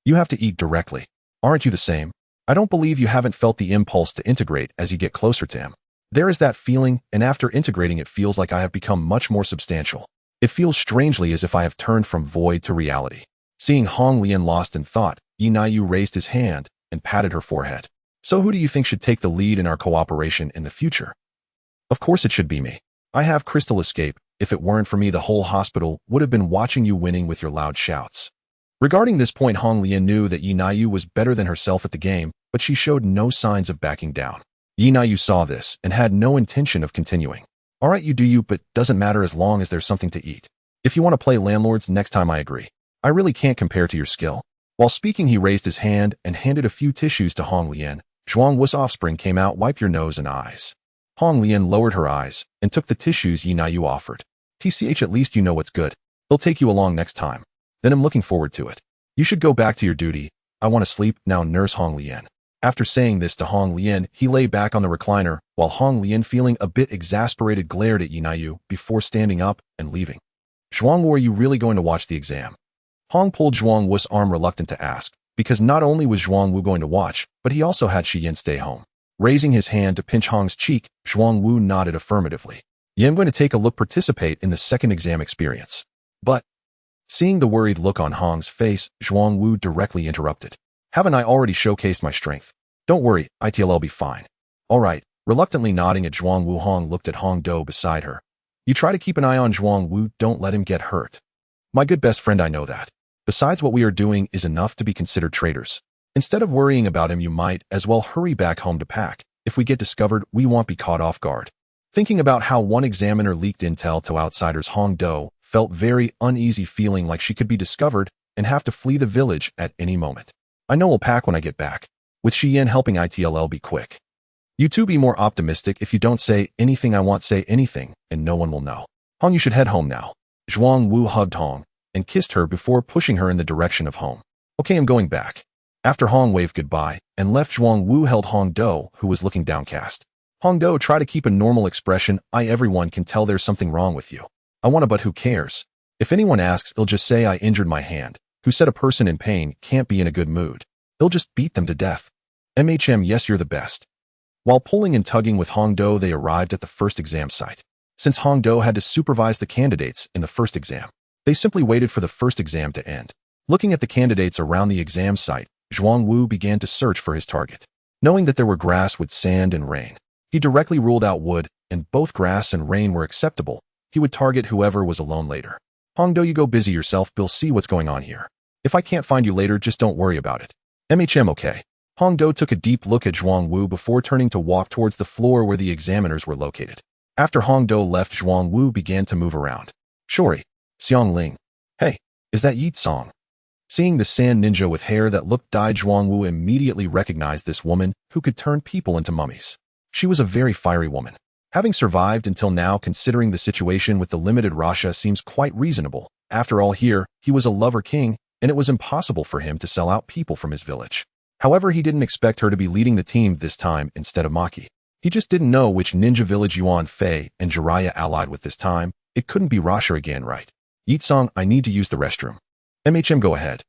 You have to eat directly. Aren't you the same? I don't believe you haven't felt the impulse to integrate as you get closer to him. There is that feeling, and after integrating it feels like I have become much more substantial. It feels strangely as if I have turned from void to reality. Seeing Hong Lian lost in thought, Yinayu raised his hand and patted her forehead. So who do you think should take the lead in our cooperation in the future? Of course it should be me. I have crystal escape. If it weren't for me, the whole hospital would have been watching you winning with your loud shouts. Regarding this point, Hong Lian knew that Yinayu was better than herself at the game, but she showed no signs of backing down. Yinayu saw this and had no intention of continuing. All right, you do you, but doesn't matter as long as there's something to eat. If you want to play landlords next time, I agree. I really can't compare to your skill. While speaking, he raised his hand and handed a few tissues to Hong Lian. Zhuangwu's offspring came out. Wipe your nose and eyes. Hong Lian lowered her eyes and took the tissues Yinayu offered. TCH, at least you know what's good. They'll take you along next time. Then I'm looking forward to it. You should go back to your duty. I want to sleep now. Nurse Hong Lian. After saying this to Hong Lian, he lay back on the recliner, while Hong Lian, feeling a bit exasperated, glared at Yinayu before standing up and leaving. Zhuangwu, are you really going to watch the exam? Hong pulled Zhuangwu's arm, reluctant to ask, because not only was Zhuangwu going to watch, but he also had Shiyin stay home. Raising his hand to pinch Hong's cheek, Zhuangwu nodded affirmatively. Yeah, I'm going to take a look, participate in the second exam experience. But, seeing the worried look on Hong's face, Zhuangwu directly interrupted. Haven't I already showcased my strength? Don't worry, I'll be fine. All right. Reluctantly nodding at Zhuangwu, Hong looked at Hong Do beside her. You try to keep an eye on Zhuangwu, don't let him get hurt. My good best friend, I know that. Besides, what we are doing is enough to be considered traitors. Instead of worrying about him, you might as well hurry back home to pack. If we get discovered, we won't be caught off guard. Thinking about how one examiner leaked intel to outsiders, Hong Do felt very uneasy, feeling like she could be discovered and have to flee the village at any moment. I know we'll pack when I get back. With Shiyin helping, I'll be quick. You two be more optimistic. If you don't say anything, I won't say anything, and no one will know. Hong, you should head home now. Zhuangwu hugged Hong and kissed her before pushing her in the direction of home. Okay, I'm going back. After Hong waved goodbye and left, Zhuangwu held Hong Do, who was looking downcast. Hong Do, try to keep a normal expression. Everyone can tell there's something wrong with you. I want to, but who cares? If anyone asks, they'll just say I injured my hand. Who said a person in pain can't be in a good mood? They'll just beat them to death. Yes, you're the best. While pulling and tugging with Hong Do, they arrived at the first exam site. Since Hong Do had to supervise the candidates in the first exam, they simply waited for the first exam to end. Looking at the candidates around the exam site, Zhuangwu began to search for his target. Knowing that there were grass with sand and rain, he directly ruled out wood, and both grass and rain were acceptable. He would target whoever was alone later. Hong Do, you go busy yourself. We'll see what's going on here. If I can't find you later, just don't worry about it. Okay. Hong Do took a deep look at Zhuangwu before turning to walk towards the floor where the examiners were located. After Hong Do left, Zhuangwu began to move around. Shori. Xiang Ling. Hey, is that Yi Song? Seeing the sand ninja with hair that looked dyed, Zhuangwu immediately recognized this woman who could turn people into mummies. She was a very fiery woman. Having survived until now, considering the situation with the limited Rasha, seems quite reasonable. After all, here, he was a lover king, and it was impossible for him to sell out people from his village. However, he didn't expect her to be leading the team this time instead of Maki. He just didn't know which ninja village Yuan Fei and Jiraiya allied with this time. It couldn't be Rasha again, right? Yi-song, I need to use the restroom. Go ahead.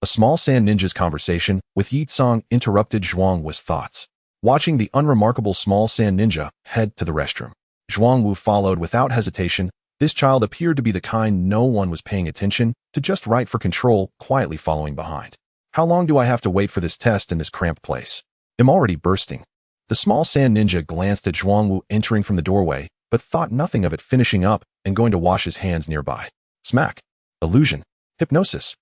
A small sand ninja's conversation with Yi-song interrupted Zhuangwu's thoughts. Watching the unremarkable small sand ninja head to the restroom, Zhuangwu followed without hesitation. This child appeared to be the kind no one was paying attention to, just right for control, quietly following behind. How long do I have to wait for this test in this cramped place? I'm already bursting. The small sand ninja glanced at Zhuangwu entering from the doorway, but thought nothing of it finishing up and going to wash his hands nearby. Smack. Illusion. Hypnosis.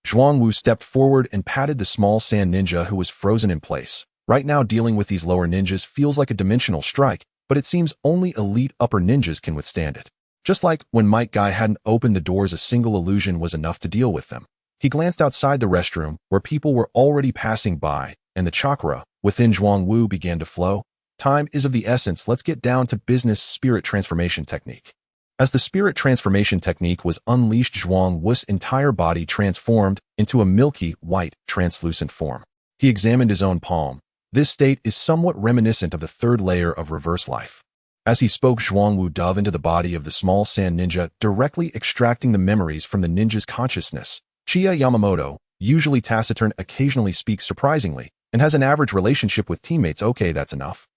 Zhuang Wu stepped forward and patted the small sand ninja who was frozen in place. Right now, dealing with these lower ninjas feels like a dimensional strike, but it seems only elite upper ninjas can withstand it. Just like when Mike Guy hadn't opened the doors, a single illusion was enough to deal with them. He glanced outside the restroom, where people were already passing by, and the chakra within Zhuang Wu began to flow. Time is of the essence. Let's get down to business. Spirit transformation technique. As the spirit transformation technique was unleashed, Zhuang Wu's entire body transformed into a milky, white, translucent form. He examined his own palm. This state is somewhat reminiscent of the third layer of reverse life. As he spoke, Zhuang Wu dove into the body of the small sand ninja, directly extracting the memories from the ninja's consciousness. Chiya Yamamoto, usually taciturn, occasionally speaks surprisingly, and has an average relationship with teammates. Okay, that's enough.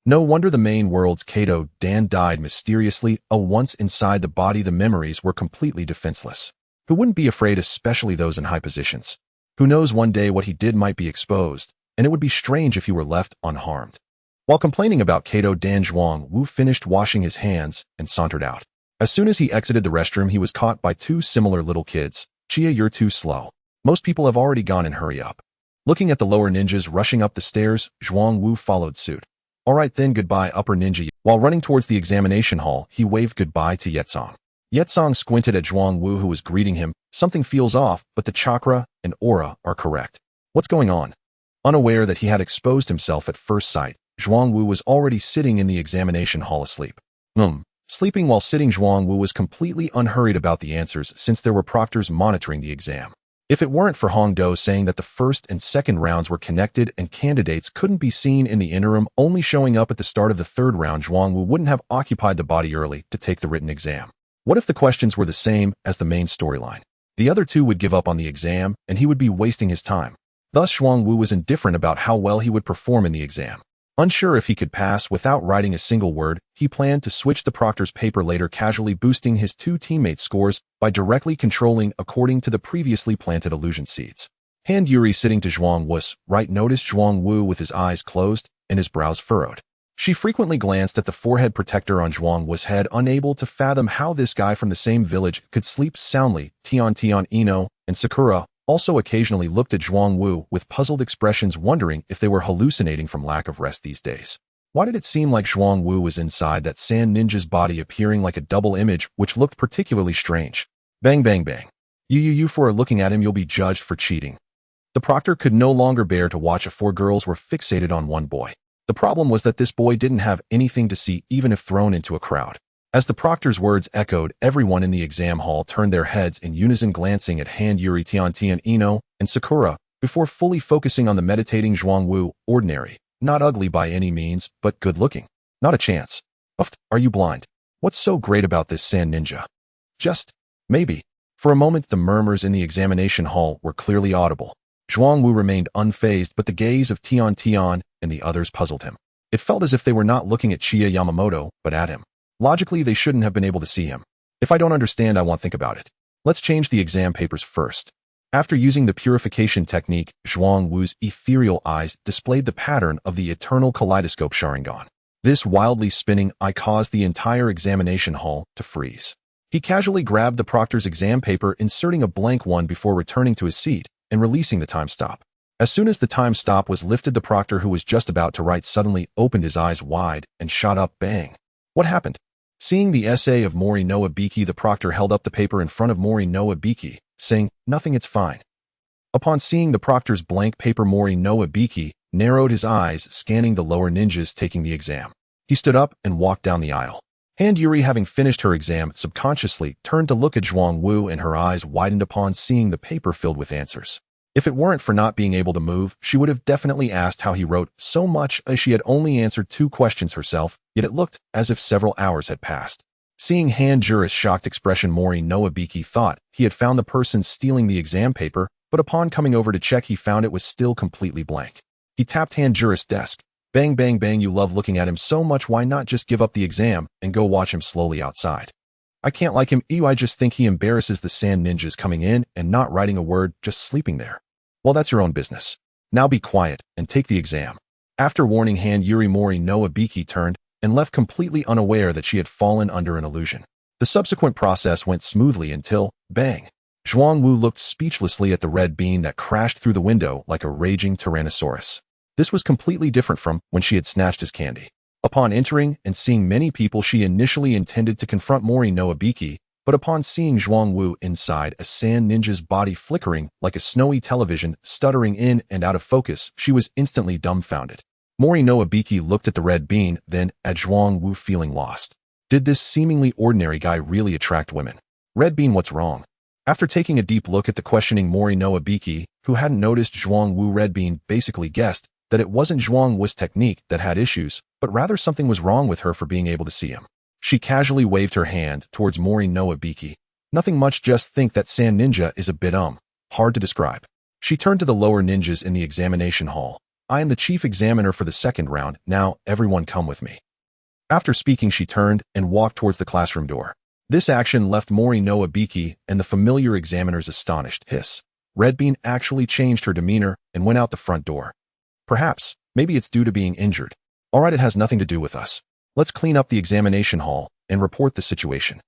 No wonder the main world's Kato Dan died mysteriously. Once inside the body, the memories were completely defenseless. Who wouldn't be afraid, especially those in high positions? Who knows, one day what he did might be exposed, and it would be strange if he were left unharmed. While complaining about Kato Dan, Zhuang Wu finished washing his hands and sauntered out. As soon as he exited the restroom, he was caught by two similar little kids. Chia, you're too slow. Most people have already gone, and hurry up. Looking at the lower ninjas rushing up the stairs, Zhuang Wu followed suit. All right then, goodbye, upper ninja. While running towards the examination hall, he waved goodbye to Yetsong. Yetsong squinted at Zhuang Wu, who was greeting him. Something feels off, but the chakra and aura are correct. What's going on? Unaware that he had exposed himself at first sight, Zhuang Wu was already sitting in the examination hall asleep. Sleeping while sitting, Zhuang Wu was completely unhurried about the answers since there were proctors monitoring the exam. If it weren't for Hong Do saying that the first and second rounds were connected and candidates couldn't be seen in the interim, only showing up at the start of the third round, Zhuang Wu wouldn't have occupied the body early to take the written exam. What if the questions were the same as the main storyline? The other two would give up on the exam, and he would be wasting his time. Thus, Zhuang Wu was indifferent about how well he would perform in the exam. Unsure if he could pass without writing a single word, he planned to switch the proctor's paper later, casually boosting his two teammates' scores by directly controlling according to the previously planted illusion seeds. Hand Yuri, sitting to Zhuang Wu's right, noticed Zhuang Wu with his eyes closed and his brows furrowed. She frequently glanced at the forehead protector on Zhuang Wu's head, unable to fathom how this guy from the same village could sleep soundly. Tian Ino and Sakura also occasionally looked at Zhuang Wu with puzzled expressions, wondering if they were hallucinating from lack of rest these days. Why did it seem like Zhuang Wu was inside that sand ninja's body, appearing like a double image, which looked particularly strange? Bang, bang, bang. You for looking at him, you'll be judged for cheating. The proctor could no longer bear to watch. Four girls were fixated on one boy. The problem was that this boy didn't have anything to see, even if thrown into a crowd. As the proctor's words echoed, everyone in the exam hall turned their heads in unison, glancing at Hand Yuri, Tian Ino, and Sakura, before fully focusing on the meditating Zhuang Wu. Ordinary, not ugly by any means, but good-looking. Not a chance. Are you blind? What's so great about this sand ninja? Just, maybe. For a moment, the murmurs in the examination hall were clearly audible. Zhuang Wu remained unfazed, but the gaze of Tian and the others puzzled him. It felt as if they were not looking at Chiya Yamamoto, but at him. Logically, they shouldn't have been able to see him. If I don't understand, I won't think about it. Let's change the exam papers first. After using the purification technique, Zhuang Wu's ethereal eyes displayed the pattern of the eternal kaleidoscope Sharingan. This wildly spinning eye caused the entire examination hall to freeze. He casually grabbed the proctor's exam paper, inserting a blank one before returning to his seat and releasing the time stop. As soon as the time stop was lifted, the proctor, who was just about to write, suddenly opened his eyes wide and shot up. Bang. What happened? Seeing the essay of Mori no Ibiki, the proctor held up the paper in front of Mori no Ibiki, saying, "Nothing, it's fine." Upon seeing the proctor's blank paper, Mori no Ibiki narrowed his eyes, scanning the lower ninjas taking the exam. He stood up and walked down the aisle. Hand Yuri, having finished her exam, subconsciously turned to look at Zhuang Wu, and her eyes widened upon seeing the paper filled with answers. If it weren't for not being able to move, she would have definitely asked how he wrote so much, as she had only answered 2 questions herself, yet it looked as if several hours had passed. Seeing Hand Yuri's shocked expression, Mori no Ibiki thought he had found the person stealing the exam paper, but upon coming over to check, he found it was still completely blank. He tapped Hand Yuri's desk. Bang, bang, bang. You love looking at him so much, why not just give up the exam and go watch him slowly outside? I can't like him. I just think he embarrasses the sand ninjas, coming in and not writing a word, just sleeping there. Well, that's your own business. Now be quiet and take the exam. After warning Hand Yuri, Mori no Ibiki turned and left completely unaware that she had fallen under an illusion. The subsequent process went smoothly until, bang! Zhuangwu looked speechlessly at the red bean that crashed through the window like a raging tyrannosaurus. This was completely different from when she had snatched his candy. Upon entering and seeing many people, she initially intended to confront Mori no Abiki, but upon seeing Zhuangwu inside a sand ninja's body flickering like a snowy television, stuttering in and out of focus, she was instantly dumbfounded. Mori no Abiki looked at the red bean, then at Zhuangwu, feeling lost. Did this seemingly ordinary guy really attract women? Red bean, what's wrong? After taking a deep look at the questioning Mori no Abiki, who hadn't noticed Zhuangwu, red bean basically guessed that it wasn't Zhuangwu's technique that had issues, but rather something was wrong with her for being able to see him. She casually waved her hand towards Mori no Abiki. Nothing much, just think that sand ninja is a bit hard to describe. She turned to the lower ninjas in the examination hall. I am the chief examiner for the second round, now everyone come with me. After speaking, she turned and walked towards the classroom door. This action left Mori no Abiki and the familiar examiners astonished. Hiss. Red bean actually changed her demeanor and went out the front door. Perhaps, maybe it's due to being injured. Alright, it has nothing to do with us. Let's clean up the examination hall and report the situation.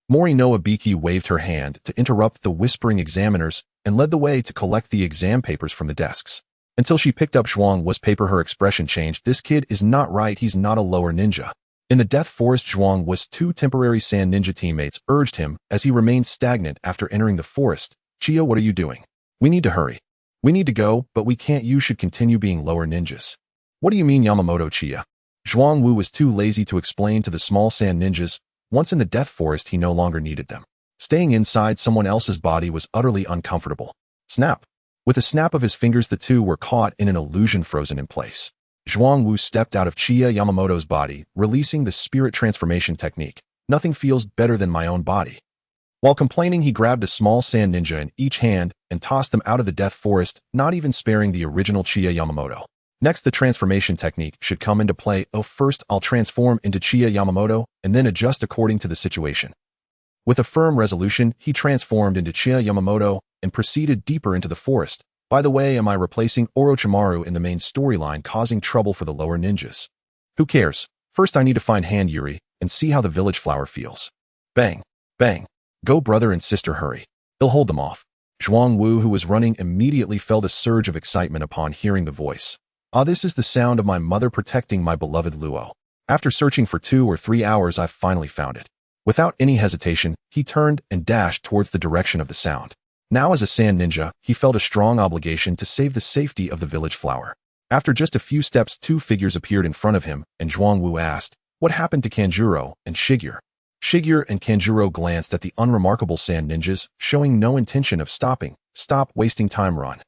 Mori no Abiki waved her hand to interrupt the whispering examiners and led the way to collect the exam papers from the desks. Until she picked up Zhuangwu's paper, her expression changed. This kid is not right, he's not a lower ninja. In the Death Forest, Zhuangwu's two temporary sand ninja teammates urged him as he remained stagnant after entering the forest. Chia, what are you doing? We need to hurry. We need to go, but we can't. You should continue being lower ninjas. What do you mean, Yamamoto Chia? Zhuangwu was too lazy to explain to the small sand ninjas. Once in the Death Forest, he no longer needed them. Staying inside someone else's body was utterly uncomfortable. Snap. With a snap of his fingers, the two were caught in an illusion, frozen in place. Zhuangwu stepped out of Chia Yamamoto's body, releasing the spirit transformation technique. Nothing feels better than my own body. While complaining, he grabbed a small sand ninja in each hand and tossed them out of the Death Forest, not even sparing the original Chia Yamamoto. Next, the transformation technique should come into play. Oh, first I'll transform into Chia Yamamoto and then adjust according to the situation. With a firm resolution, he transformed into Chia Yamamoto and proceeded deeper into the forest. By the way, am I replacing Orochimaru in the main storyline, causing trouble for the lower ninjas? Who cares? First I need to find Hand Yuri and see how the village flower feels. Bang. Bang. Go brother and sister, hurry. He'll hold them off. Zhuangwu, who was running, immediately felt a surge of excitement upon hearing the voice. Ah, this is the sound of my mother protecting my beloved Luo. After searching for 2 or 3 hours, I finally found it. Without any hesitation, he turned and dashed towards the direction of the sound. Now, as a sand ninja, he felt a strong obligation to save the safety of the village flower. After just a few steps, 2 figures appeared in front of him, and Zhuangwu asked, what happened to Kanjuro and Shigeru? Shigeru and Kanjuro glanced at the unremarkable sand ninjas, showing no intention of stopping. Stop wasting time, run.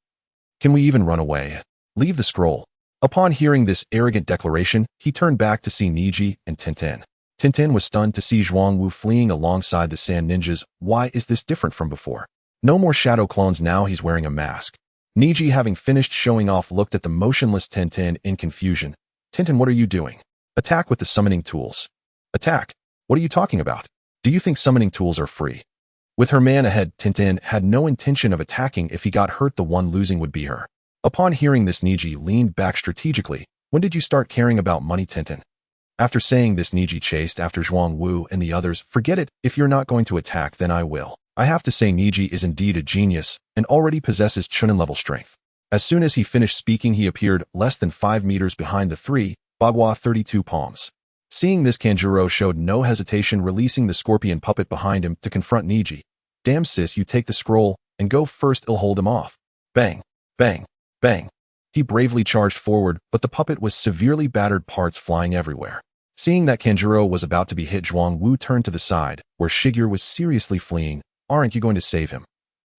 Can we even run away? Leave the scroll. Upon hearing this arrogant declaration, he turned back to see Niji and Tintin. Tintin was stunned to see Zhuangwu fleeing alongside the sand ninjas. Why is this different from before? No more shadow clones, now he's wearing a mask. Niji, having finished showing off, looked at the motionless Tintin in confusion. Tintin, what are you doing? Attack with the summoning tools. Attack? What are you talking about? Do you think summoning tools are free? With her man ahead, Tintin had no intention of attacking. If he got hurt, the one losing would be her. Upon hearing this, Niji leaned back strategically. When did you start caring about money, Tintin? After saying this, Niji chased after Zhuangwu and the others. Forget it, if you're not going to attack, then I will. I have to say, Niji is indeed a genius and already possesses Chunin-level strength. As soon as he finished speaking, he appeared less than 5 meters behind the 3, Bagua 32 palms. Seeing this, Kanjuro showed no hesitation, releasing the scorpion puppet behind him to confront Niji. Damn sis, you take the scroll and go first, I'll hold him off. Bang, bang, bang. He bravely charged forward, but the puppet was severely battered, parts flying everywhere. Seeing that Kanjuro was about to be hit, Zhuangwu turned to the side, where Shigeru was seriously fleeing. Aren't you going to save him?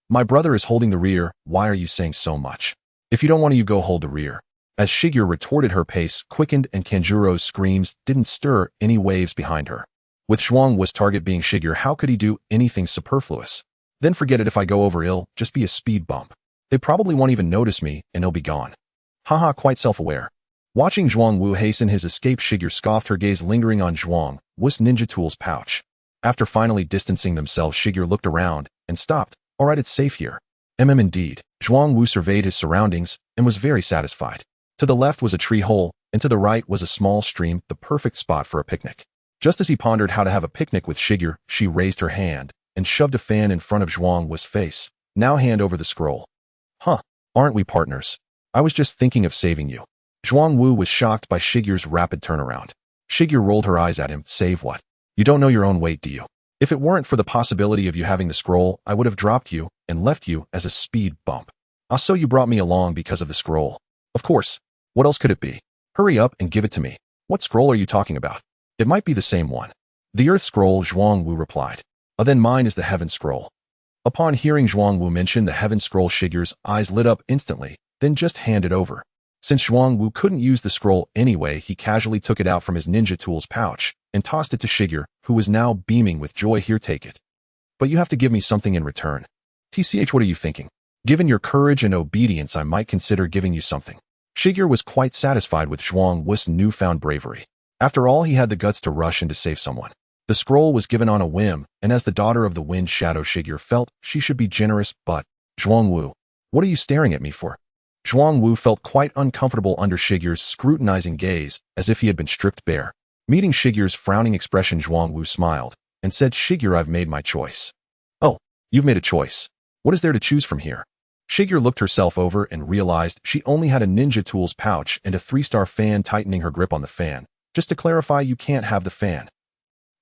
My brother is holding the rear, why are you saying so much? If you don't want to, you go hold the rear. As Shigeru retorted, her pace quickened and Kanjuro's screams didn't stir any waves behind her. With Zhuangwu's target being Shigeru, how could he do anything superfluous? Then forget it, if I go over, it'll just be a speed bump. They probably won't even notice me and he'll be gone. Haha, quite self-aware. Watching Zhuangwu hasten his escape, Shigeru scoffed, her gaze lingering on Zhuangwu's ninja tools pouch. After finally distancing themselves, Shigeru looked around and stopped. Alright, it's safe here. Indeed. Zhuangwu surveyed his surroundings and was very satisfied. To the left was a tree hole, and to the right was a small stream, the perfect spot for a picnic. Just as he pondered how to have a picnic with Shigeru, she raised her hand and shoved a fan in front of Zhuang Wu's face. Now hand over the scroll. Huh, aren't we partners? I was just thinking of saving you. Zhuang Wu was shocked by Shigeru's rapid turnaround. Shigeru rolled her eyes at him. Save what? You don't know your own weight, do you? If it weren't for the possibility of you having the scroll, I would have dropped you and left you as a speed bump. So you brought me along because of the scroll. Of course. What else could it be? Hurry up and give it to me. What scroll are you talking about? It might be the same one. The Earth Scroll, Zhuang Wu replied. Then mine is the Heaven Scroll. Upon hearing Zhuang Wu mention the Heaven Scroll, Shigeru's eyes lit up instantly, then just handed over. Since Zhuang Wu couldn't use the scroll anyway, he casually took it out from his ninja tools pouch and tossed it to Shigeru, who was now beaming with joy. Here, take it. But you have to give me something in return. TCH, what are you thinking? Given your courage and obedience, I might consider giving you something. Shigeru was quite satisfied with Zhuang Wu's newfound bravery. After all, he had the guts to rush in to save someone. The scroll was given on a whim, and as the daughter of the Wind Shadow, Shigeru felt she should be generous, but, Zhuang Wu, what are you staring at me for? Zhuang Wu felt quite uncomfortable under Shigeru's scrutinizing gaze, as if he had been stripped bare. Meeting Shigeru's frowning expression, Zhuang Wu smiled and said, Shigeru, I've made my choice. Oh, you've made a choice. What is there to choose from here? Shigeru looked herself over and realized she only had a ninja tools pouch and a 3-star fan, tightening her grip on the fan. Just to clarify, you can't have the fan.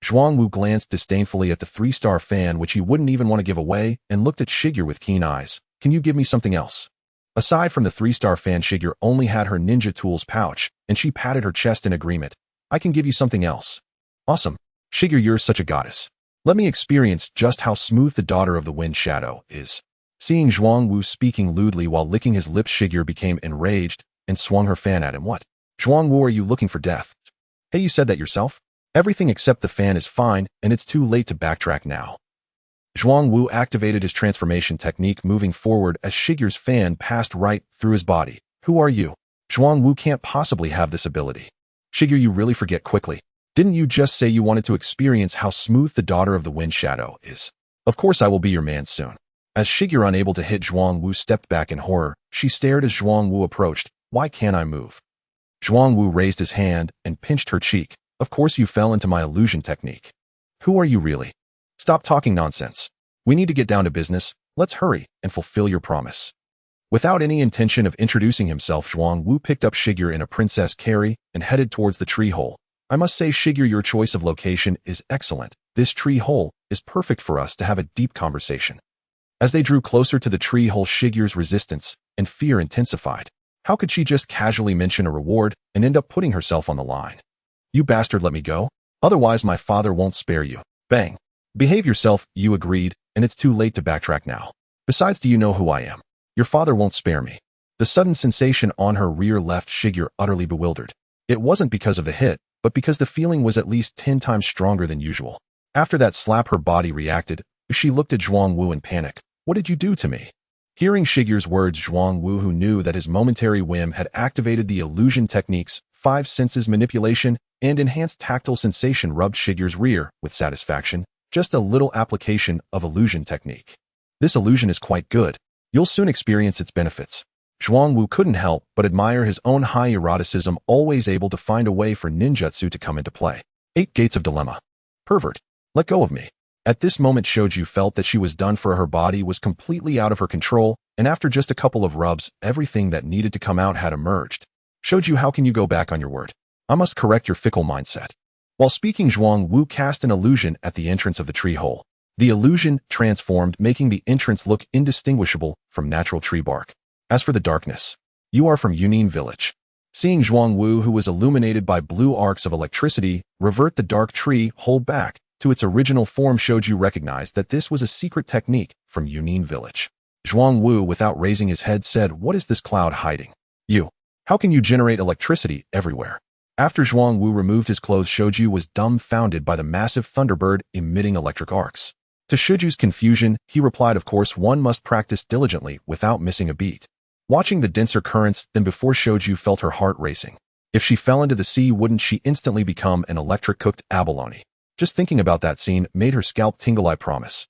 Zhuang Wu glanced disdainfully at the 3-star fan, which he wouldn't even want to give away, and looked at Shigeru with keen eyes. Can you give me something else? Aside from the 3-star fan, Shigeru only had her ninja tools pouch, and she patted her chest in agreement. I can give you something else. Awesome. Shigeru, you're such a goddess. Let me experience just how smooth the daughter of the Wind Shadow is. Seeing Zhuang Wu speaking lewdly while licking his lips, Shigeru became enraged and swung her fan at him. What? Zhuang Wu, are you looking for death? Hey, you said that yourself? Everything except the fan is fine, and it's too late to backtrack now. Zhuang Wu activated his transformation technique, moving forward as Shigeru's fan passed right through his body. Who are you? Zhuang Wu can't possibly have this ability. Shigeru, you really forget quickly. Didn't you just say you wanted to experience how smooth the daughter of the Wind Shadow is? Of course I will be your man soon. As Shigeru, unable to hit Zhuang Wu, stepped back in horror, she stared as Zhuang Wu approached. Why can't I move? Zhuang Wu raised his hand and pinched her cheek. Of course you fell into my illusion technique. Who are you really? Stop talking nonsense. We need to get down to business. Let's hurry and fulfill your promise. Without any intention of introducing himself, Zhuang Wu picked up Shigeru in a princess carry and headed towards the tree hole. I must say, Shigeru, your choice of location is excellent. This tree hole is perfect for us to have a deep conversation. As they drew closer to the tree hole, Shigeru's resistance and fear intensified. How could she just casually mention a reward and end up putting herself on the line? You bastard, let me go. Otherwise my father won't spare you. Bang. Behave yourself, you agreed, and it's too late to backtrack now. Besides, do you know who I am? Your father won't spare me. The sudden sensation on her rear left Shigeru utterly bewildered. It wasn't because of the hit, but because the feeling was at least 10 times stronger than usual. After that slap, her body reacted. She looked at Zhuang Wu in panic. What did you do to me? Hearing Shigeru's words, Zhuang Wu, who knew that his momentary whim had activated the illusion techniques, 5 senses manipulation, and enhanced tactile sensation, rubbed Shigeru's rear with satisfaction. Just a little application of illusion technique. This illusion is quite good. You'll soon experience its benefits. Zhuang Wu couldn't help but admire his own high eroticism, always able to find a way for ninjutsu to come into play. 8 Gates of Dilemma. Pervert. Let go of me. At this moment, Shoju felt that she was done for. Her body was completely out of her control, and after just a couple of rubs, everything that needed to come out had emerged. Shoju, how can you go back on your word? I must correct your fickle mindset. While speaking, Zhuang Wu cast an illusion at the entrance of the tree hole. The illusion transformed, making the entrance look indistinguishable from natural tree bark. As for the darkness, you are from Yunin Village. Seeing Zhuang Wu, who was illuminated by blue arcs of electricity, revert the dark tree hole back to its original form, Shoju recognized that this was a secret technique from Yunin Village. Zhuang Wu, without raising his head, said, What is this cloud hiding? You. How can you generate electricity everywhere? After Zhuang Wu removed his clothes, Shoju was dumbfounded by the massive thunderbird emitting electric arcs. To Shoju's confusion, he replied, Of course, one must practice diligently without missing a beat. Watching the denser currents than before, Shoju felt her heart racing. If she fell into the sea, wouldn't she instantly become an electric-cooked abalone? Just thinking about that scene made her scalp tingle. I promise.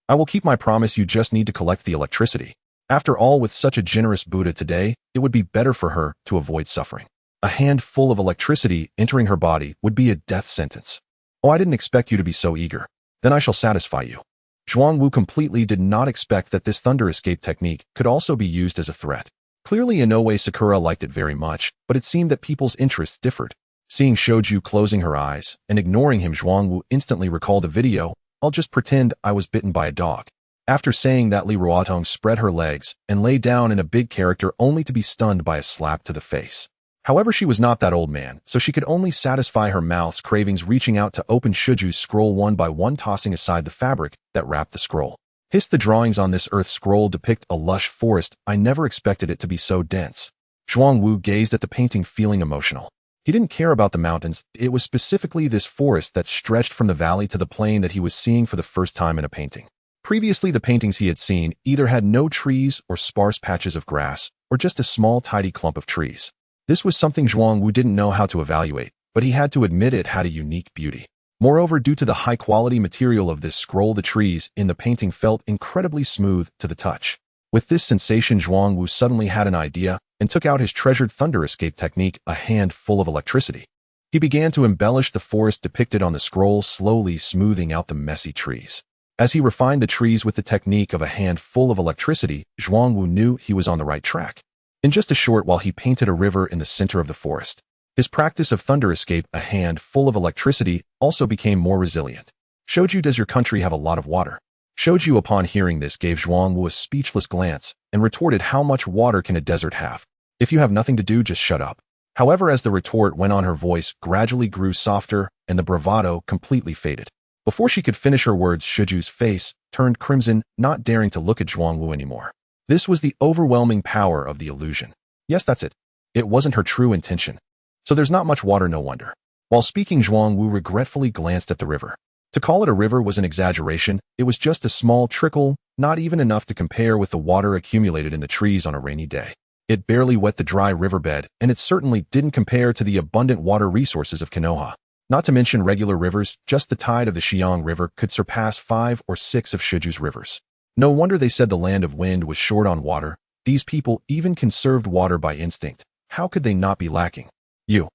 I will keep my promise. You just need to collect the electricity. After all, with such a generous Buddha today, it would be better for her to avoid suffering. A handful of electricity entering her body would be a death sentence. Oh, I didn't expect you to be so eager. Then I shall satisfy you. Zhuangwu completely did not expect that this thunder escape technique could also be used as a threat. Clearly in no way Sakura liked it very much, but it seemed that people's interests differed. Seeing Shoju closing her eyes and ignoring him, Zhuangwu instantly recalled a video, "I'll just pretend I was bitten by a dog." After saying that, Li Ruotong spread her legs and lay down in a big character only to be stunned by a slap to the face. However, she was not that old man, so she could only satisfy her mouth's cravings, reaching out to open Shoju's scroll one by one, tossing aside the fabric that wrapped the scroll. Hiss, the drawings on this earth scroll depict a lush forest. I never expected it to be so dense. Zhuangwu gazed at the painting, feeling emotional. He didn't care about the mountains, it was specifically this forest that stretched from the valley to the plain that he was seeing for the first time in a painting. Previously, the paintings he had seen either had no trees or sparse patches of grass, or just a small tidy clump of trees. This was something Zhuangwu didn't know how to evaluate, but he had to admit it had a unique beauty. Moreover, due to the high-quality material of this scroll, the trees in the painting felt incredibly smooth to the touch. With this sensation, Zhuangwu suddenly had an idea and took out his treasured thunder escape technique, a handful of electricity. He began to embellish the forest depicted on the scroll, slowly smoothing out the messy trees. As he refined the trees with the technique of a handful of electricity, Zhuangwu knew he was on the right track. In just a short while, he painted a river in the center of the forest. His practice of thunder escape, a handful of electricity, also became more resilient. "Shoju, does your country have a lot of water?" Shoju, upon hearing this, gave Zhuangwu a speechless glance and retorted, "How much water can a desert have? If you have nothing to do, just shut up." However, as the retort went on, her voice gradually grew softer and the bravado completely faded. Before she could finish her words, Shoju's face turned crimson, not daring to look at Zhuangwu anymore. This was the overwhelming power of the illusion. Yes, that's it. It wasn't her true intention. So there's not much water, no wonder. While speaking, Zhuangwu regretfully glanced at the river. To call it a river was an exaggeration. It was just a small trickle, not even enough to compare with the water accumulated in the trees on a rainy day. It barely wet the dry riverbed, and it certainly didn't compare to the abundant water resources of Konoha. Not to mention regular rivers, just the tide of the Xiang River could surpass 5 or 6 of Shoju's rivers. No wonder they said the land of wind was short on water. These people even conserved water by instinct. How could they not be lacking? You.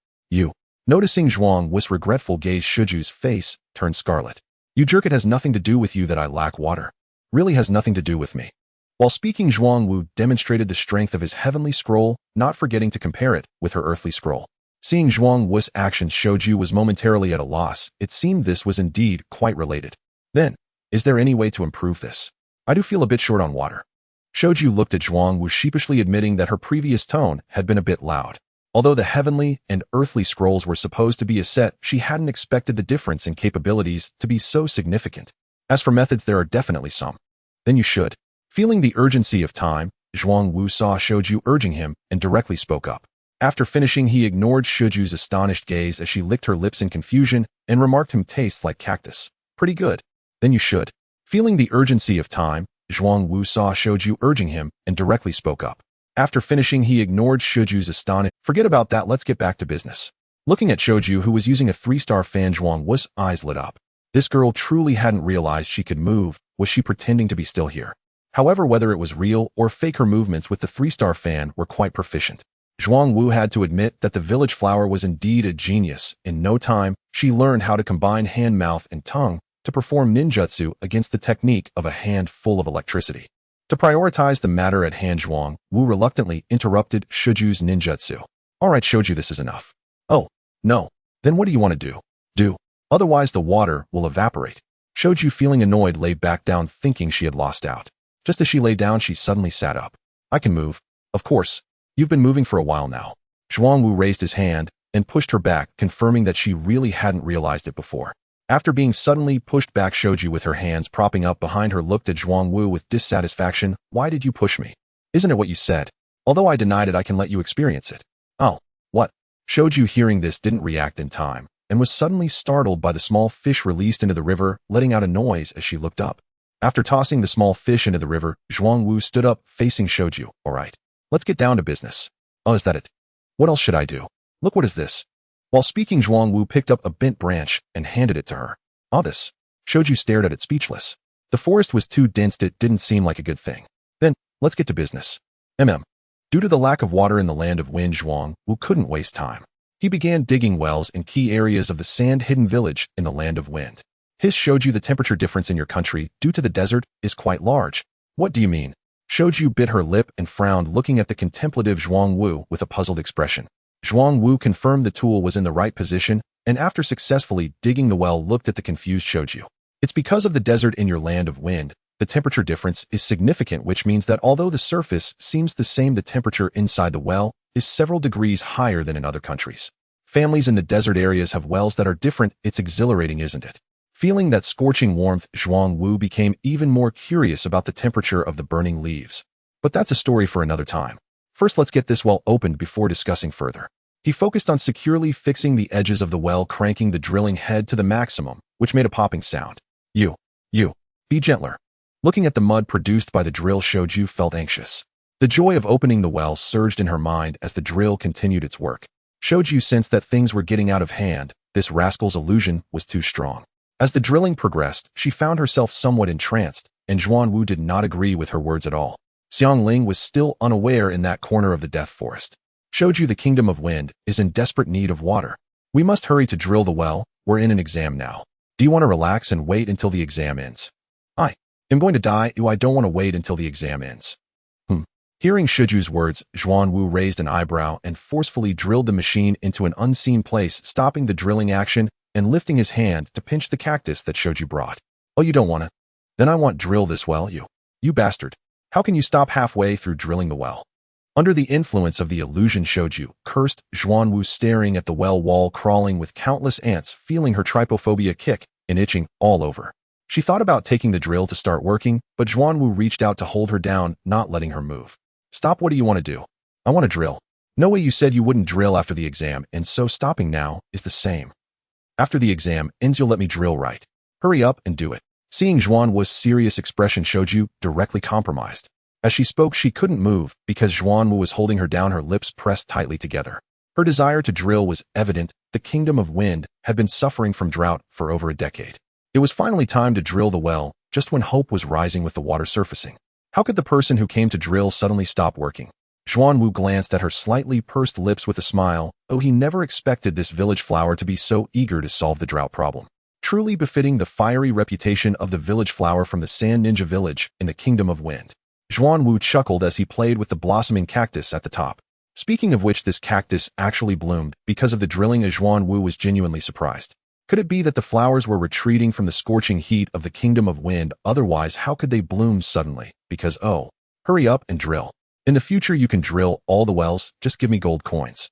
Noticing Zhuangwu's regretful gaze, Shoju's face turned scarlet. "You jerk, it has nothing to do with you that I lack water. Really has nothing to do with me." While speaking, Zhuangwu demonstrated the strength of his heavenly scroll, not forgetting to compare it with her earthly scroll. Seeing Zhuangwu's actions, Shoju was momentarily at a loss. It seemed this was indeed quite related. "Then, is there any way to improve this? I do feel a bit short on water." Shoju looked at Zhuangwu, sheepishly admitting that her previous tone had been a bit loud. Although the heavenly and earthly scrolls were supposed to be a set, she hadn't expected the difference in capabilities to be so significant. As for methods, there are definitely some. "Then you should." Feeling the urgency of time, Zhuangwu saw Shoju urging him and directly spoke up. After finishing, he ignored Shoju's astonished gaze as she licked her lips in confusion and remarked, "Him tastes like cactus. Pretty good. Then you should." Feeling the urgency of time, Zhuangwu saw Shoju urging him and directly spoke up. After finishing, he ignored Shoju's astonishment. "Forget about that, let's get back to business." Looking at Shoju, who was using a 3-star fan, Zhuangwu's eyes lit up. This girl truly hadn't realized she could move. Was she pretending to be still here? However, whether it was real or fake, her movements with the 3-star fan were quite proficient. Zhuangwu had to admit that the village flower was indeed a genius. In no time, she learned how to combine hand, mouth, and tongue to perform ninjutsu against the technique of a handful of electricity. To prioritize the matter at hand, Zhuangwu reluctantly interrupted Shoju's ninjutsu. "All right, Shoju, this is enough." "Oh, no. Then what do you want to do? Otherwise the water will evaporate." Shoju, feeling annoyed, lay back down, thinking she had lost out. Just as she lay down, she suddenly sat up. "I can move." "Of course. You've been moving for a while now." Zhuangwu raised his hand and pushed her back, confirming that she really hadn't realized it before. After being suddenly pushed back, Shoju, with her hands propping up behind her, looked at Zhuangwu with dissatisfaction. "Why did you push me? Isn't it what you said? Although I denied it, I can let you experience it." "Oh, what?" Shoju, hearing this, didn't react in time and was suddenly startled by the small fish released into the river, letting out a noise as she looked up. After tossing the small fish into the river, Zhuangwu stood up, facing Shoju. "All right, let's get down to business." "Oh, is that it? What else should I do? Look, what is this?" While speaking, Zhuangwu picked up a bent branch and handed it to her. "Ah, this." Shoju stared at it, speechless. The forest was too dense, it didn't seem like a good thing. "Then, let's get to business." Due to the lack of water in the land of wind, Zhuang Wu couldn't waste time. He began digging wells in key areas of the sand-hidden village in the land of wind. His showed you the temperature difference in your country due to the desert is quite large. What do you mean? Shoju bit her lip and frowned, looking at the contemplative Zhuang Wu with a puzzled expression. Zhuang Wu confirmed the tool was in the right position, and after successfully digging the well, looked at the confused Shoju. It's because of the desert in your land of wind. The temperature difference is significant, which means that although the surface seems the same, the temperature inside the well is several degrees higher than in other countries. Families in the desert areas have wells that are different. It's exhilarating, isn't it? Feeling that scorching warmth, Zhuang Wu became even more curious about the temperature of the burning leaves. But that's a story for another time. First, let's get this well opened before discussing further. He focused on securely fixing the edges of the well, cranking the drilling head to the maximum, which made a popping sound. You, be gentler. Looking at the mud produced by the drill, Shoju felt anxious. The joy of opening the well surged in her mind as the drill continued its work. Shoju sensed that things were getting out of hand. This rascal's illusion was too strong. As the drilling progressed, she found herself somewhat entranced, and Zhuang Wu did not agree with her words at all. Xiang Ling was still unaware in that corner of the death forest. Shoju, the kingdom of wind, is in desperate need of water. We must hurry to drill the well. We're in an exam now. Do you want to relax and wait until the exam ends? I am going to die. I don't want to wait until the exam ends. Hearing Shoju's words, Zhuang Wu raised an eyebrow and forcefully drilled the machine into an unseen place, stopping the drilling action and lifting his hand to pinch the cactus that Shoju brought. Oh, you don't want to? Then I want drill this well, you bastard. How can you stop halfway through drilling the well? Under the influence of the illusion, Shoju cursed Zhuang Wu, staring at the well wall, crawling with countless ants, feeling her trypophobia kick and itching all over. She thought about taking the drill to start working, but Zhuang Wu reached out to hold her down, not letting her move. Stop, what do you want to do? I want to drill. No way, you said you wouldn't drill after the exam, and so stopping now is the same. After the exam ends, you'll let me drill, right? Hurry up and do it. Seeing Zhuang Wu's serious expression, Shoju directly compromised. As she spoke, she couldn't move because Zhuang Wu was holding her down, her lips pressed tightly together. Her desire to drill was evident. The kingdom of wind had been suffering from drought for over a decade. It was finally time to drill the well, just when hope was rising with the water surfacing. How could the person who came to drill suddenly stop working? Zhuang Wu glanced at her slightly pursed lips with a smile. Oh, he never expected this village flower to be so eager to solve the drought problem. Truly befitting the fiery reputation of the village flower from the Sand Ninja village in the Kingdom of Wind. Zhuang Wu chuckled as he played with the blossoming cactus at the top. Speaking of which, this cactus actually bloomed because of the drilling. Zhuang Wu was genuinely surprised. Could it be that the flowers were retreating from the scorching heat of the Kingdom of Wind? Otherwise, how could they bloom suddenly? Because, oh, hurry up and drill. In the future, you can drill all the wells, just give me gold coins.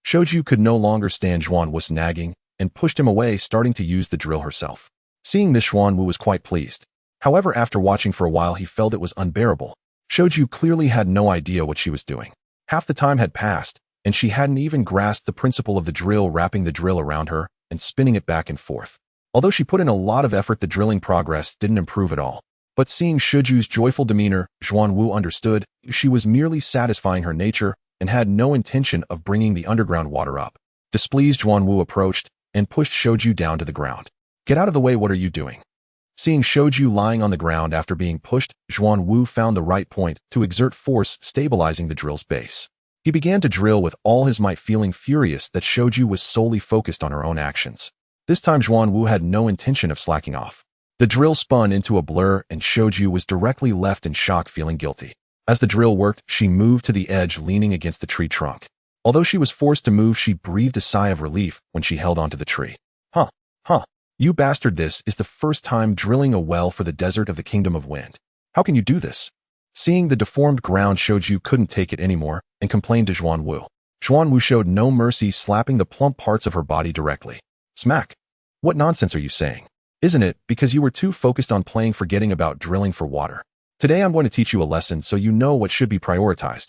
Shoju could no longer stand Zhuang Wu's nagging and pushed him away, starting to use the drill herself. Seeing this, Zhuang Wu was quite pleased. However, after watching for a while, he felt it was unbearable. Shoju clearly had no idea what she was doing. Half the time had passed, and she hadn't even grasped the principle of the drill, wrapping the drill around her and spinning it back and forth. Although she put in a lot of effort, the drilling progress didn't improve at all. But seeing Shoju's joyful demeanor, Zhuang Wu understood she was merely satisfying her nature and had no intention of bringing the underground water up. Displeased, Zhuang Wu approached and pushed Shoju down to the ground. Get out of the way, what are you doing? Seeing Shoju lying on the ground after being pushed, Zhuang Wu found the right point to exert force, stabilizing the drill's base. He began to drill with all his might, feeling furious that Shoju was solely focused on her own actions. This time, Zhuang Wu had no intention of slacking off. The drill spun into a blur, and Shoju was directly left in shock, feeling guilty. As the drill worked, she moved to the edge, leaning against the tree trunk. Although she was forced to move, she breathed a sigh of relief when she held onto the tree. You bastard, this is the first time drilling a well for the desert of the Kingdom of Wind. How can you do this? Seeing the deformed ground, Shoju couldn't take it anymore and complained to Zhuang Wu. Zhuang Wu showed no mercy, slapping the plump parts of her body directly. Smack! What nonsense are you saying? Isn't it because you were too focused on playing, forgetting about drilling for water? Today I'm going to teach you a lesson so you know what should be prioritized.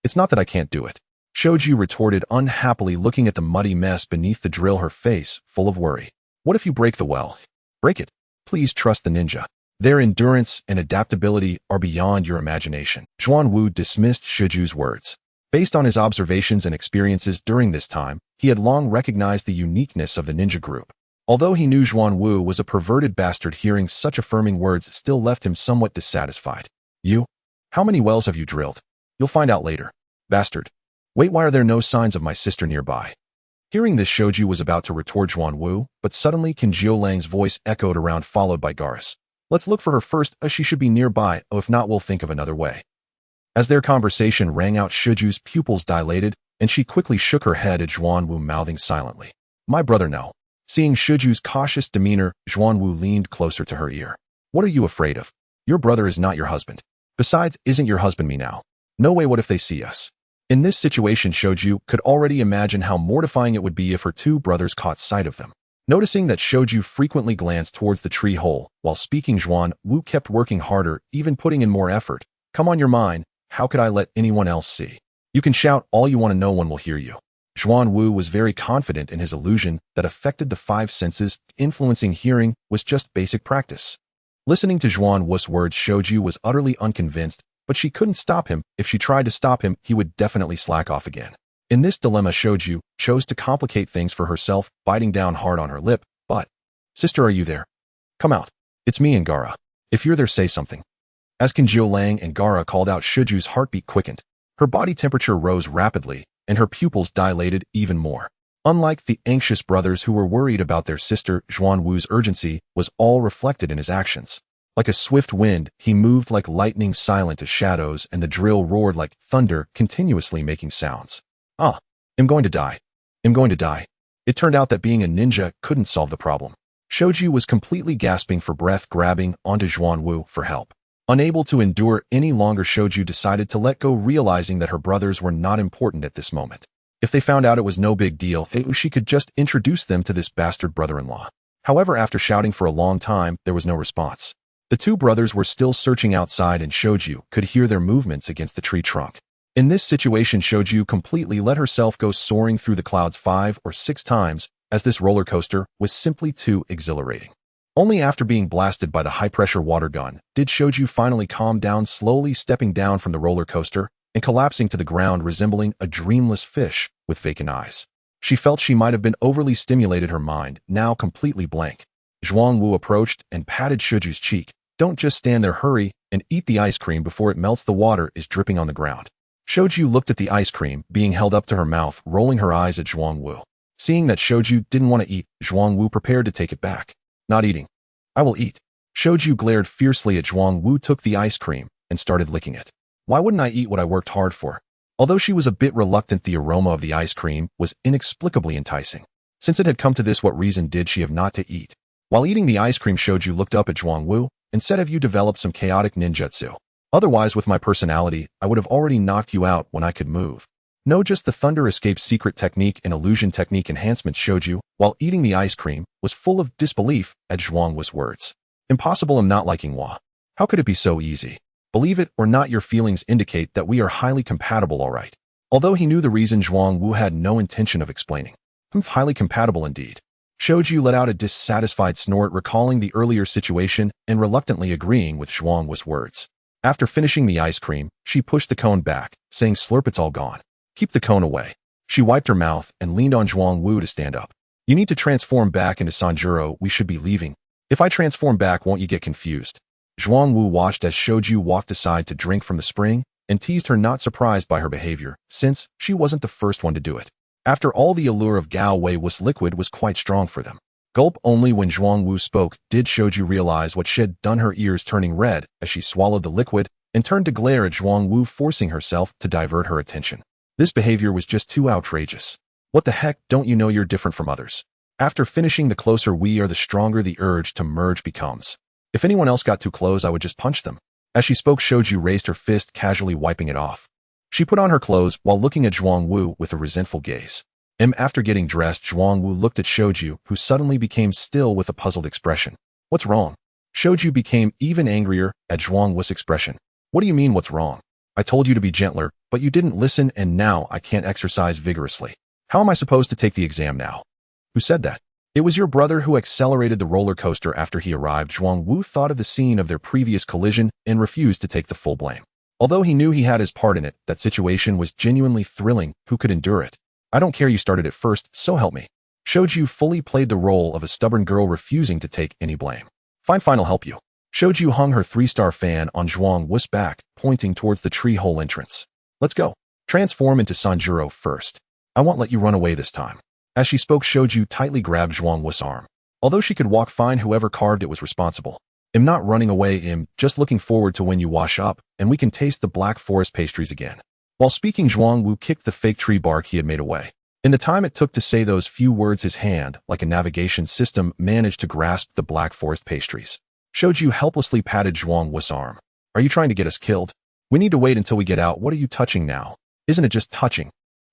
It's not that I can't do it. Shoju retorted unhappily, looking at the muddy mess beneath the drill, her face full of worry. What if you break the well? Break it. Please trust the ninja. Their endurance and adaptability are beyond your imagination. Zhuang Wu dismissed Shoju's words. Based on his observations and experiences during this time, he had long recognized the uniqueness of the ninja group. Although he knew Zhuang Wu was a perverted bastard, hearing such affirming words still left him somewhat dissatisfied. How many wells have you drilled? You'll find out later. Bastard. Wait, why are there no signs of my sister nearby? Hearing this, Shoju was about to retort Zhuan-Wu, but suddenly Qin Jiolang's voice echoed around, followed by Garas. Let's look for her first, as she should be nearby, or if not, we'll think of another way. As their conversation rang out, Shoju's pupils dilated, and she quickly shook her head at Zhuan-Wu, mouthing silently. My brother, no. Seeing Shoju's cautious demeanor, Zhuan-Wu leaned closer to her ear. What are you afraid of? Your brother is not your husband. Besides, isn't your husband me now? No way, what if they see us? In this situation, Shoju could already imagine how mortifying it would be if her two brothers caught sight of them. Noticing that Shoju frequently glanced towards the tree hole, while speaking, Zhuan-Wu kept working harder, even putting in more effort. Come on, your mind, how could I let anyone else see? You can shout all you want, no one will hear you. Zhuan-Wu was very confident in his illusion that affected the five senses. Influencing hearing was just basic practice. Listening to Zhuan-Wu's words, Shoju was utterly unconvinced, but she couldn't stop him. If she tried to stop him, he would definitely slack off again. In this dilemma, Shoju chose to complicate things for herself, biting down hard on her lip. But, sister, are you there? Come out. It's me and Gaara. If you're there, say something. As Qin Jiolang and Gaara called out, Shoju's heartbeat quickened. Her body temperature rose rapidly, and her pupils dilated even more. Unlike the anxious brothers who were worried about their sister, Zhuan-Wu's urgency was all reflected in his actions. Like a swift wind, he moved like lightning, silent as shadows, and the drill roared like thunder, continuously making sounds. I'm going to die. I'm going to die. It turned out that being a ninja couldn't solve the problem. Shoju was completely gasping for breath, grabbing onto Zhuan-Wu for help. Unable to endure any longer, Shoju decided to let go, realizing that her brothers were not important at this moment. If they found out, it was no big deal. She could just introduce them to this bastard brother-in-law. However, after shouting for a long time, there was no response. The two brothers were still searching outside, and Shoju could hear their movements against the tree trunk. In this situation, Shoju completely let herself go, soaring through the clouds 5 or 6 times, as this roller coaster was simply too exhilarating. Only after being blasted by the high-pressure water gun did Shoju finally calm down, slowly stepping down from the roller coaster and collapsing to the ground, resembling a dreamless fish with vacant eyes. She felt she might have been overly stimulated, her mind now completely blank. Zhuan-Wu approached and patted Shoju's cheek. Don't just stand there, hurry and eat the ice cream before it melts. The water is dripping on the ground. Shoju looked at the ice cream being held up to her mouth, rolling her eyes at Zhuan-Wu. Seeing that Shoju didn't want to eat, Zhuan-Wu prepared to take it back. Not eating. I will eat. Shoju glared fiercely at Zhuan-Wu, took the ice cream, and started licking it. Why wouldn't I eat what I worked hard for? Although she was a bit reluctant, the aroma of the ice cream was inexplicably enticing. Since it had come to this, what reason did she have not to eat? While eating the ice cream, Shoju looked up at Zhuan-Wu and said, have you developed some chaotic ninjutsu? Otherwise, with my personality, I would have already knocked you out when I could move. No, just the thunder escape secret technique and illusion technique enhancements. Shoju, while eating the ice cream, was full of disbelief at Zhuan-Wu's words. Impossible, I'm not liking Wahhh. How could it be so easy? Believe it or not, your feelings indicate that we are highly compatible, all right. Although he knew the reason, Zhuan-Wu had no intention of explaining. Highly compatible indeed. Shoju let out a dissatisfied snort, recalling the earlier situation and reluctantly agreeing with Zhuan-Wu's words. After finishing the ice cream, she pushed the cone back, saying, slurp, it's all gone. Keep the cone away. She wiped her mouth and leaned on Zhuan-Wu to stand up. You need to transform back into Sanjuro, we should be leaving. If I transform back, won't you get confused? Zhuan-Wu watched as Shoju walked aside to drink from the spring and teased her, not surprised by her behavior, since she wasn't the first one to do it. After all, the allure of Gao Wei's liquid was quite strong for them. Gulp. Only when Zhuan-Wu spoke did Shoju realize what she had done, her ears turning red as she swallowed the liquid and turned to glare at Zhuan-Wu, forcing herself to divert her attention. This behavior was just too outrageous. What the heck, don't you know you're different from others? After finishing, the closer we are, the stronger the urge to merge becomes. If anyone else got too close, I would just punch them. As she spoke, Shoju raised her fist, casually wiping it off. She put on her clothes while looking at Zhuan-Wu with a resentful gaze. After getting dressed, Zhuan-Wu looked at Shoju, who suddenly became still with a puzzled expression. What's wrong? Shoju became even angrier at Zhuan-Wu's expression. What do you mean, what's wrong? I told you to be gentler, but you didn't listen, and now I can't exercise vigorously. How am I supposed to take the exam now? Who said that? It was your brother who accelerated the roller coaster after he arrived. Zhuan-Wu thought of the scene of their previous collision and refused to take the full blame. Although he knew he had his part in it, that situation was genuinely thrilling. Who could endure it? I don't care, you started it first, so help me. Shoju fully played the role of a stubborn girl refusing to take any blame. Fine, I'll help you. Shoju hung her 3-star fan on Zhuan-Wu's back, pointing towards the tree hole entrance. Let's go. Transform into Sanjuro first. I won't let you run away this time. As she spoke, Shoju tightly grabbed Zhuang Wu's arm. Although she could walk fine, whoever carved it was responsible. I'm not running away, I'm just looking forward to when you wash up and we can taste the black forest pastries again. While speaking, Zhuang Wu kicked the fake tree bark he had made away. In the time it took to say those few words, his hand, like a navigation system, managed to grasp the black forest pastries. Shoju helplessly patted Zhuang Wu's arm. Are you trying to get us killed? We need to wait until we get out. What are you touching now? Isn't it just touching?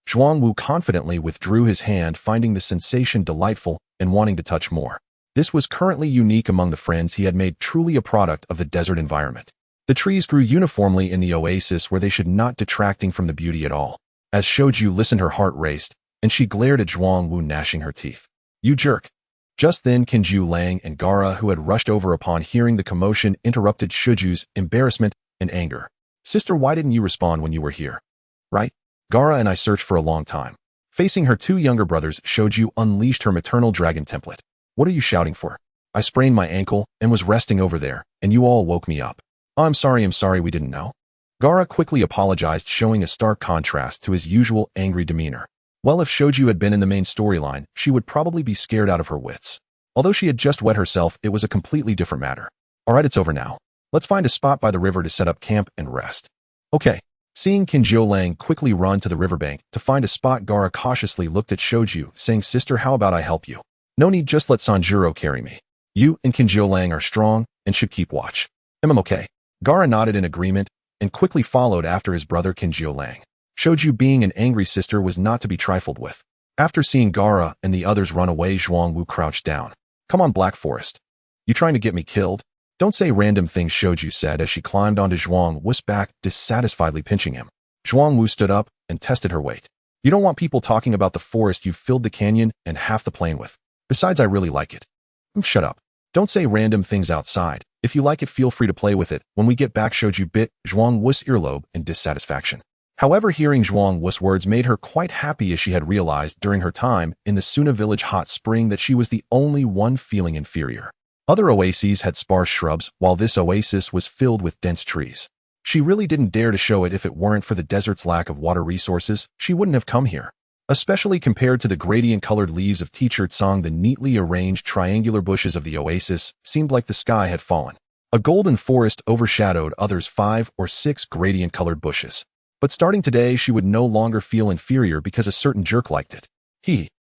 Zhuang Wu confidently withdrew his hand, finding the sensation delightful and wanting to touch more. This was currently unique among the friends he had made, truly a product of the desert environment. The trees grew uniformly in the oasis where they should not, detracting from the beauty at all. As Shoju listened, her heart raced, and she glared at Zhuang Wu, gnashing her teeth. You jerk. Just then, Kinju Lang and Gara, who had rushed over upon hearing the commotion, interrupted Shoju's embarrassment and anger. Sister, why didn't you respond when you were here? Right? Gara and I searched for a long time. Facing her two younger brothers, Shoju unleashed her maternal dragon template. What are you shouting for? I sprained my ankle and was resting over there, and you all woke me up. Oh, I'm sorry, we didn't know. Gara quickly apologized, showing a stark contrast to his usual angry demeanor. Well, if Shoju had been in the main storyline, she would probably be scared out of her wits. Although she had just wet herself, it was a completely different matter. Alright, it's over now. Let's find a spot by the river to set up camp and rest. Okay. Seeing Kinjo Lang quickly run to the riverbank to find a spot, Gara cautiously looked at Shoju, saying, Sister, how about I help you? No need, just let Sanjuro carry me. You and Kinjo Lang are strong and should keep watch. I'm okay. Gara nodded in agreement and quickly followed after his brother Kinjo Lang. Shoju, being an angry sister, was not to be trifled with. After seeing Gara and the others run away, Zhuang Wu crouched down. Come on, Black Forest. You trying to get me killed? Don't say random things, Shoju said as she climbed onto Zhuang Wu's back, dissatisfiedly pinching him. Zhuang Wu stood up and tested her weight. You don't want people talking about the forest you've filled the canyon and half the plain with. Besides, I really like it. Shut up. Don't say random things outside. If you like it, feel free to play with it. When we get back, Shoju bit Zhuang Wu's earlobe in dissatisfaction. However, hearing Zhuang Wu's words made her quite happy, as she had realized during her time in the Suna village hot spring that she was the only one feeling inferior. Other oases had sparse shrubs, while this oasis was filled with dense trees. She really didn't dare to show it. If it weren't for the desert's lack of water resources, she wouldn't have come here. Especially compared to the gradient-colored leaves of Teacher Tsang, the neatly arranged triangular bushes of the oasis seemed like the sky had fallen. A golden forest overshadowed others 5 or 6 gradient-colored bushes. But starting today, she would no longer feel inferior because a certain jerk liked it.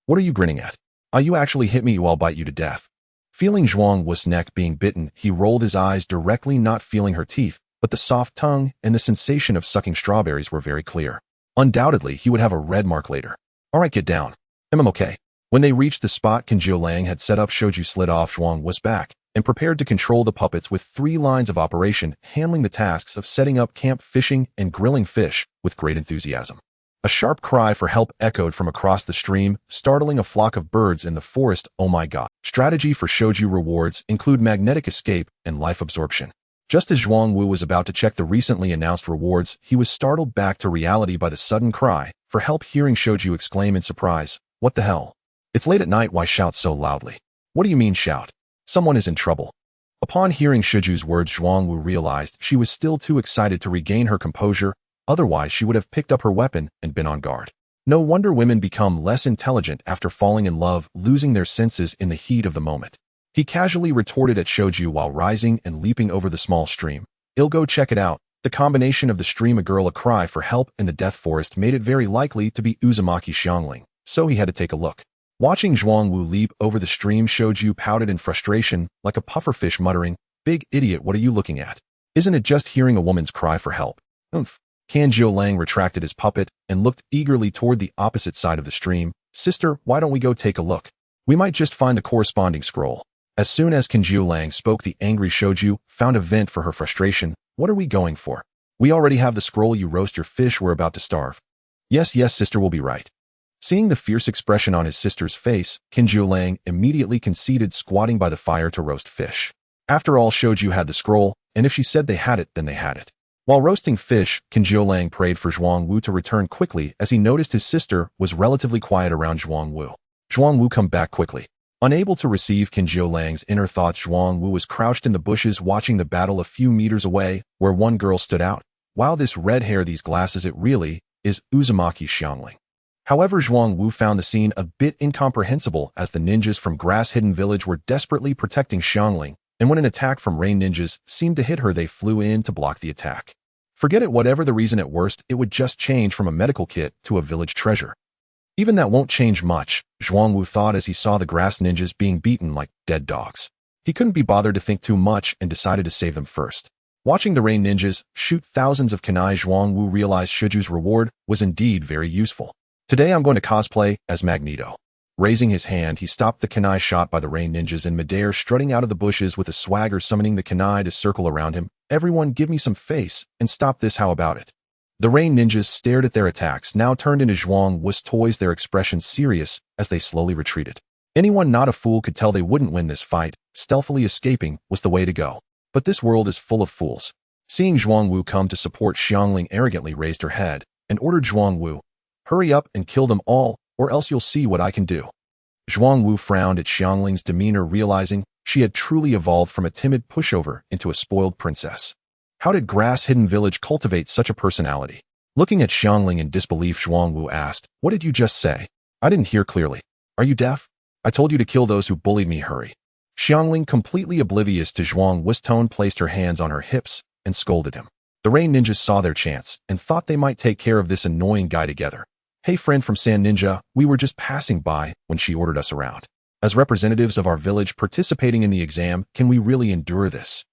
What are you grinning at? You actually hit me, I'll bite you to death. Feeling Zhuang Wu's neck being bitten, he rolled his eyes directly, not feeling her teeth, but the soft tongue and the sensation of sucking strawberries were very clear. Undoubtedly, he would have a red mark later. Alright, get down. I'm okay. When they reached the spot Kinjo Lang had set up, Shoju slid off Zhuang Wu's back and prepared to control the puppets with 3 lines of operation, handling the tasks of setting up camp, fishing, and grilling fish with great enthusiasm. A sharp cry for help echoed from across the stream, startling a flock of birds in the forest. Oh my god. Strategy for Shoju rewards include magnetic escape and life absorption. Just as Zhuang Wu was about to check the recently announced rewards, he was startled back to reality by the sudden cry for help, hearing Shoju exclaim in surprise, What the hell? It's late at night, why shout so loudly? What do you mean shout? Someone is in trouble. Upon hearing Shoju's words, Zhuang Wu realized she was still too excited to regain her composure, otherwise she would have picked up her weapon and been on guard. No wonder women become less intelligent after falling in love, losing their senses in the heat of the moment. He casually retorted at Shoju while rising and leaping over the small stream. I'll go check it out. The combination of the stream, a girl, a cry for help, and the death forest made it very likely to be Uzumaki Xiangling, so he had to take a look. Watching Zhuang Wu leap over the stream, Shoju pouted in frustration, like a pufferfish, muttering, Big idiot, what are you looking at? Isn't it just hearing a woman's cry for help? Kanjio Lang retracted his puppet and looked eagerly toward the opposite side of the stream. Sister, why don't we go take a look? We might just find the corresponding scroll. As soon as Kanjio Lang spoke, the angry Shoju found a vent for her frustration. What are we going for? We already have the scroll. You roast your fish, we're about to starve. Yes, sister, will be right. Seeing the fierce expression on his sister's face, Kanjio Lang immediately conceded, squatting by the fire to roast fish. After all, Shoju had the scroll, and if she said they had it, then they had it. While roasting fish, Kanjio Lang prayed for Zhuang Wu to return quickly, as he noticed his sister was relatively quiet around Zhuang Wu. Zhuang Wu, come back quickly. Unable to receive Kanjio Lang's inner thoughts, Zhuang Wu was crouched in the bushes watching the battle a few meters away, where one girl stood out. Wow, this red hair, these glasses, it really is Uzumaki Xiangling. However, Zhuang Wu found the scene a bit incomprehensible as the ninjas from Grass Hidden Village were desperately protecting Xiangling, and when an attack from rain ninjas seemed to hit her, they flew in to block the attack. Forget it, whatever the reason, at worst, it would just change from a medical kit to a village treasure. Even that won't change much, Zhuang Wu thought as he saw the grass ninjas being beaten like dead dogs. He couldn't be bothered to think too much and decided to save them first. Watching the rain ninjas shoot thousands of kunai, Zhuang Wu realized Shiju's reward was indeed very useful. Today I'm going to cosplay as Magneto. Raising his hand, he stopped the kunai shot by the rain ninjas in midair, strutting out of the bushes with a swagger, summoning the kunai to circle around him. Everyone give me some face and stop this, how about it? The rain ninjas stared at their attacks, now turned into Zhuang Wu's toys, their expressions serious as they slowly retreated. Anyone not a fool could tell they wouldn't win this fight. Stealthily escaping was the way to go. But this world is full of fools. Seeing Zhuang Wu come to support, Xiangling arrogantly raised her head and ordered Zhuang Wu, "Hurry up and kill them all, or else you'll see what I can do." Zhuang Wu frowned at Xiangling's demeanor, realizing she had truly evolved from a timid pushover into a spoiled princess. How did Grass Hidden Village cultivate such a personality? Looking at Xiangling in disbelief, Zhuang Wu asked, "What did you just say? I didn't hear clearly. Are you deaf? I told you to kill those who bullied me, hurry." Xiangling, completely oblivious to Zhuang Wu's tone, placed her hands on her hips and scolded him. The rain ninjas saw their chance and thought they might take care of this annoying guy together. "Hey friend from Sand Ninja, we were just passing by when she ordered us around. As representatives of our village participating in the exam, can we really endure this?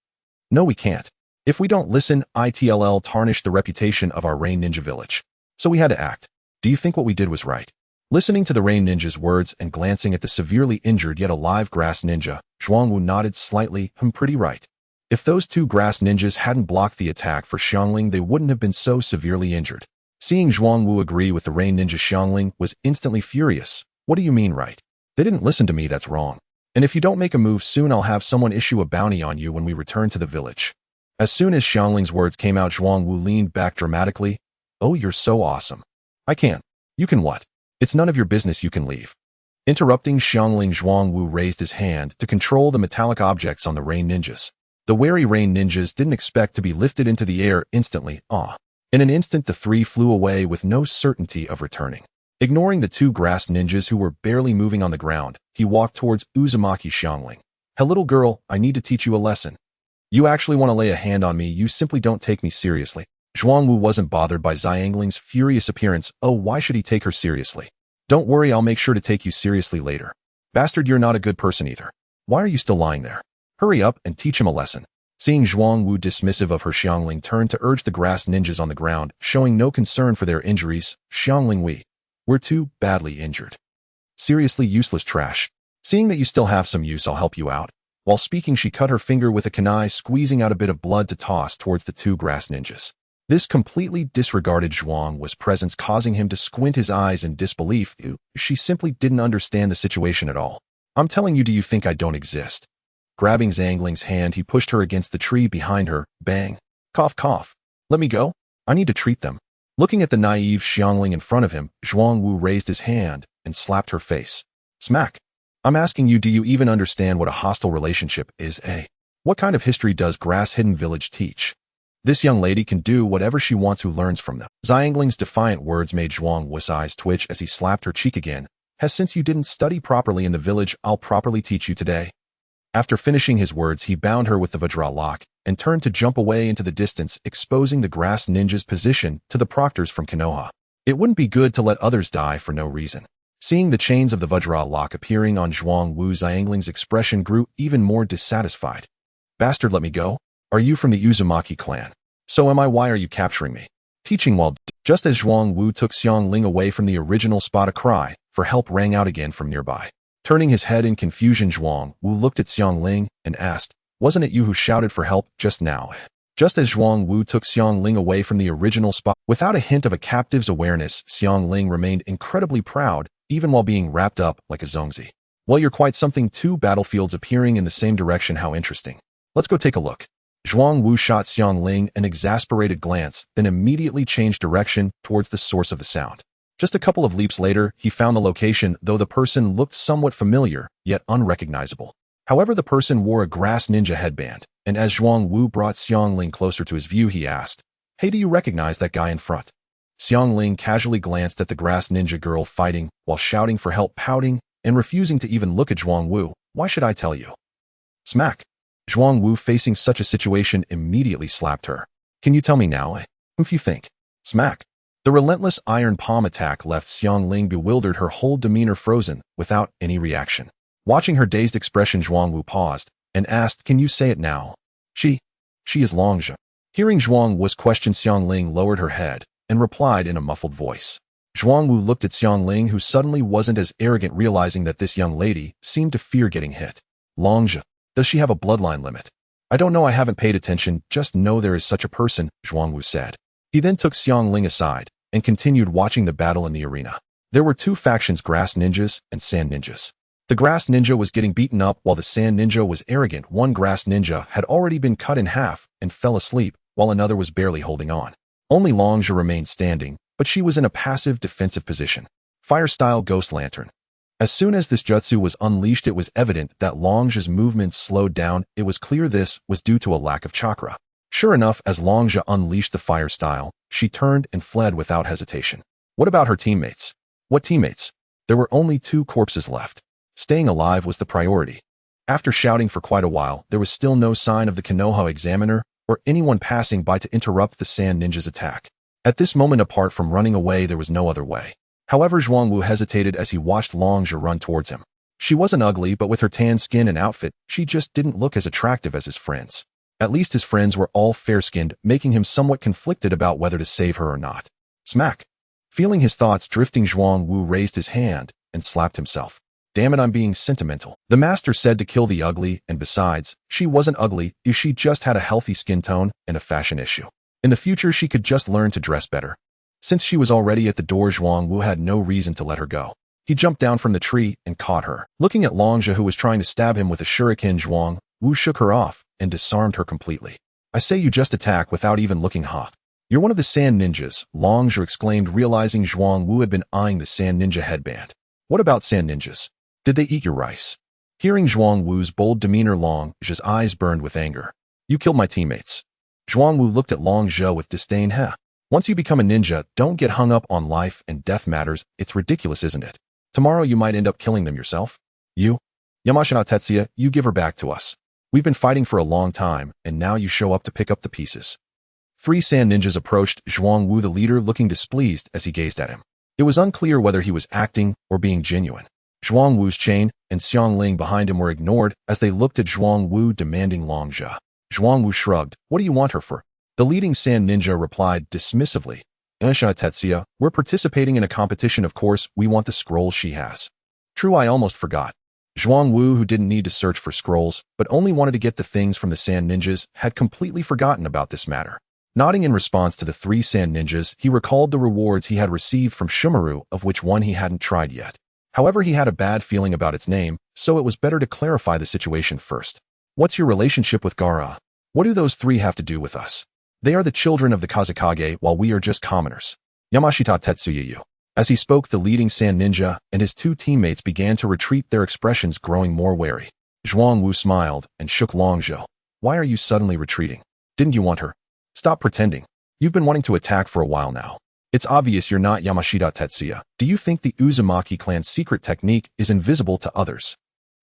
No, we can't. If we don't listen, it'll tarnish the reputation of our Rain Ninja village. So we had to act. Do you think what we did was right?" Listening to the Rain Ninja's words and glancing at the severely injured yet alive Grass Ninja, Zhuang Wu nodded slightly. Pretty right. If those two Grass Ninjas hadn't blocked the attack for Xiangling, they wouldn't have been so severely injured. Seeing Zhuang Wu agree with the Rain Ninja, Xiangling was instantly furious. "What do you mean right? They didn't listen to me, that's wrong. And if you don't make a move soon, I'll have someone issue a bounty on you when we return to the village." As soon as Xiangling's words came out, Zhuang Wu leaned back dramatically. "Oh, you're so awesome. I can't. You can what? It's none of your business, you can leave." Interrupting Xiangling, Zhuang Wu raised his hand to control the metallic objects on the Rain Ninjas. The wary Rain Ninjas didn't expect to be lifted into the air instantly. In an instant, the three flew away with no certainty of returning. Ignoring the two Grass Ninjas who were barely moving on the ground, he walked towards Uzumaki Xiangling. "Hey little girl, I need to teach you a lesson. You actually want to lay a hand on me, you simply don't take me seriously." Zhuang Wu wasn't bothered by Xiangling's furious appearance. Oh, why should he take her seriously? "Don't worry, I'll make sure to take you seriously later. Bastard, you're not a good person either. Why are you still lying there? Hurry up and teach him a lesson." Seeing Zhuang Wu dismissive of her, Xiangling turned to urge the Grass Ninjas on the ground, showing no concern for their injuries. "Xiangling, we're too badly injured. Seriously useless trash. Seeing that you still have some use, I'll help you out." While speaking, she cut her finger with a kunai, squeezing out a bit of blood to toss towards the two Grass Ninjas. This completely disregarded Zhuang Wu's presence, causing him to squint his eyes in disbelief. She simply didn't understand the situation at all. "I'm telling you, do you think I don't exist?" Grabbing Xiangling's hand, he pushed her against the tree behind her. Bang. Cough, cough. "Let me go. I need to treat them." Looking at the naive Xiangling in front of him, Zhuang Wu raised his hand and slapped her face. Smack. "I'm asking you, do you even understand what a hostile relationship is, eh? What kind of history does Grass Hidden Village teach? This young lady can do whatever she wants, who learns from them." Xiangling's defiant words made Zhuang Wu's eyes twitch as he slapped her cheek again. Since you didn't study properly in the village, I'll properly teach you today." After finishing his words, he bound her with the Vajra lock and turned to jump away into the distance, exposing the Grass Ninja's position to the proctors from Konoha. It wouldn't be good to let others die for no reason. Seeing the chains of the Vajra lock appearing on Zhuang Wu, Xiangling's expression grew even more dissatisfied. "Bastard, let me go. Are you from the Uzumaki clan? So am I. Why are you capturing me?" Teaching while just as Zhuang Wu took Xiangling away from the original spot, a cry for help rang out again from nearby. Turning his head in confusion, Zhuang Wu looked at Xiangling and asked, "Wasn't it you who shouted for help just now?" Just as Zhuang Wu took Xiangling away from the original spot, without a hint of a captive's awareness, Xiangling remained incredibly proud, even while being wrapped up like a zongzi. "Well, you're quite something. Two battlefields appearing in the same direction. How interesting. Let's go take a look." Zhuang Wu shot Xiangling an exasperated glance, then immediately changed direction towards the source of the sound. Just a couple of leaps later, he found the location, though the person looked somewhat familiar, yet unrecognizable. However, the person wore a Grass Ninja headband, and as Zhuang Wu brought Xiangling closer to his view, he asked, Hey, do you recognize that guy in front? Xiangling casually glanced at the grass ninja girl fighting while shouting for help, pouting, and refusing to even look at Zhuangwu. Why should I tell you? Smack. Zhuangwu, facing such a situation, immediately slapped her. Can you tell me now? If you think. Smack. The relentless iron palm attack left Xiangling bewildered, her whole demeanor frozen, without any reaction. Watching her dazed expression, Zhuangwu paused and asked, can you say it now? She is Longzhe. Hearing Zhuangwu's question, Xiangling lowered her head and replied in a muffled voice. Zhuangwu looked at Xiangling, who suddenly wasn't as arrogant, realizing that this young lady seemed to fear getting hit. Longzhe, does she have a bloodline limit? I don't know, I haven't paid attention, just know there is such a person, Zhuangwu said. He then took Xiangling aside and continued watching the battle in the arena. There were two factions, grass ninjas and sand ninjas. The grass ninja was getting beaten up while the sand ninja was arrogant. One grass ninja had already been cut in half and fell asleep, while another was barely holding on. Only Longzhe remained standing, but she was in a passive defensive position. Fire-style Ghost Lantern. As soon as this jutsu was unleashed, it was evident that Longzhe's movements slowed down. It was clear this was due to a lack of chakra. Sure enough, as Longzhe unleashed the fire style, she turned and fled without hesitation. What about her teammates? What teammates? There were only 2 corpses left. Staying alive was the priority. After shouting for quite a while, there was still no sign of the Konoha examiner or anyone passing by to interrupt the sand ninja's attack. At this moment, apart from running away, there was no other way. However, Zhuangwu hesitated as he watched Longzhe run towards him. She wasn't ugly, but with her tan skin and outfit, she just didn't look as attractive as his friends. At least his friends were all fair-skinned, making him somewhat conflicted about whether to save her or not. Smack. Feeling his thoughts drifting, Zhuangwu raised his hand and slapped himself. Damn it, I'm being sentimental. The master said to kill the ugly, and besides, she wasn't ugly, she just had a healthy skin tone and a fashion issue. In the future, she could just learn to dress better. Since she was already at the door, Zhuangwu had no reason to let her go. He jumped down from the tree and caught her. Looking at Longzhe, who was trying to stab him with a shuriken, Zhuangwu shook her off and disarmed her completely. I say you just attack without even looking hot. You're one of the sand ninjas, Longzhe exclaimed, realizing Zhuangwu had been eyeing the sand ninja headband. What about sand ninjas? Did they eat your rice? Hearing Zhuangwu's bold demeanor, Longzhe's eyes burned with anger. You killed my teammates. Zhuangwu looked at Longzhe with disdain. Once you become a ninja, don't get hung up on life and death matters. It's ridiculous, isn't it? Tomorrow you might end up killing them yourself. You? Yamashita Tetsuya, you give her back to us. We've been fighting for a long time, and now you show up to pick up the pieces. 3 sand ninjas approached Zhuangwu, the leader, looking displeased as he gazed at him. It was unclear whether he was acting or being genuine. Zhuangwu's chain and Xiangling behind him were ignored as they looked at Zhuangwu, demanding Longzhe. Zhuangwu shrugged. What do you want her for? The leading sand ninja replied dismissively. Yamashita Tetsuya, we're participating in a competition, of course we want the scroll she has. True, I almost forgot. Zhuangwu, who didn't need to search for scrolls, but only wanted to get the things from the sand ninjas, had completely forgotten about this matter. Nodding in response to the 3 sand ninjas, he recalled the rewards he had received from Shumaru, of which one he hadn't tried yet. However, he had a bad feeling about its name, so it was better to clarify the situation first. What's your relationship with Gaara? What do those 3 have to do with us? They are the children of the Kazekage, while we are just commoners. Yamashita Tetsuya. As he spoke, the leading sand ninja and his 2 teammates began to retreat, their expressions growing more wary. Zhuangwu smiled and shook Longzhe. Why are you suddenly retreating? Didn't you want her? Stop pretending. You've been wanting to attack for a while now. It's obvious you're not Yamashita Tetsuya. Do you think the Uzumaki clan's secret technique is invisible to others?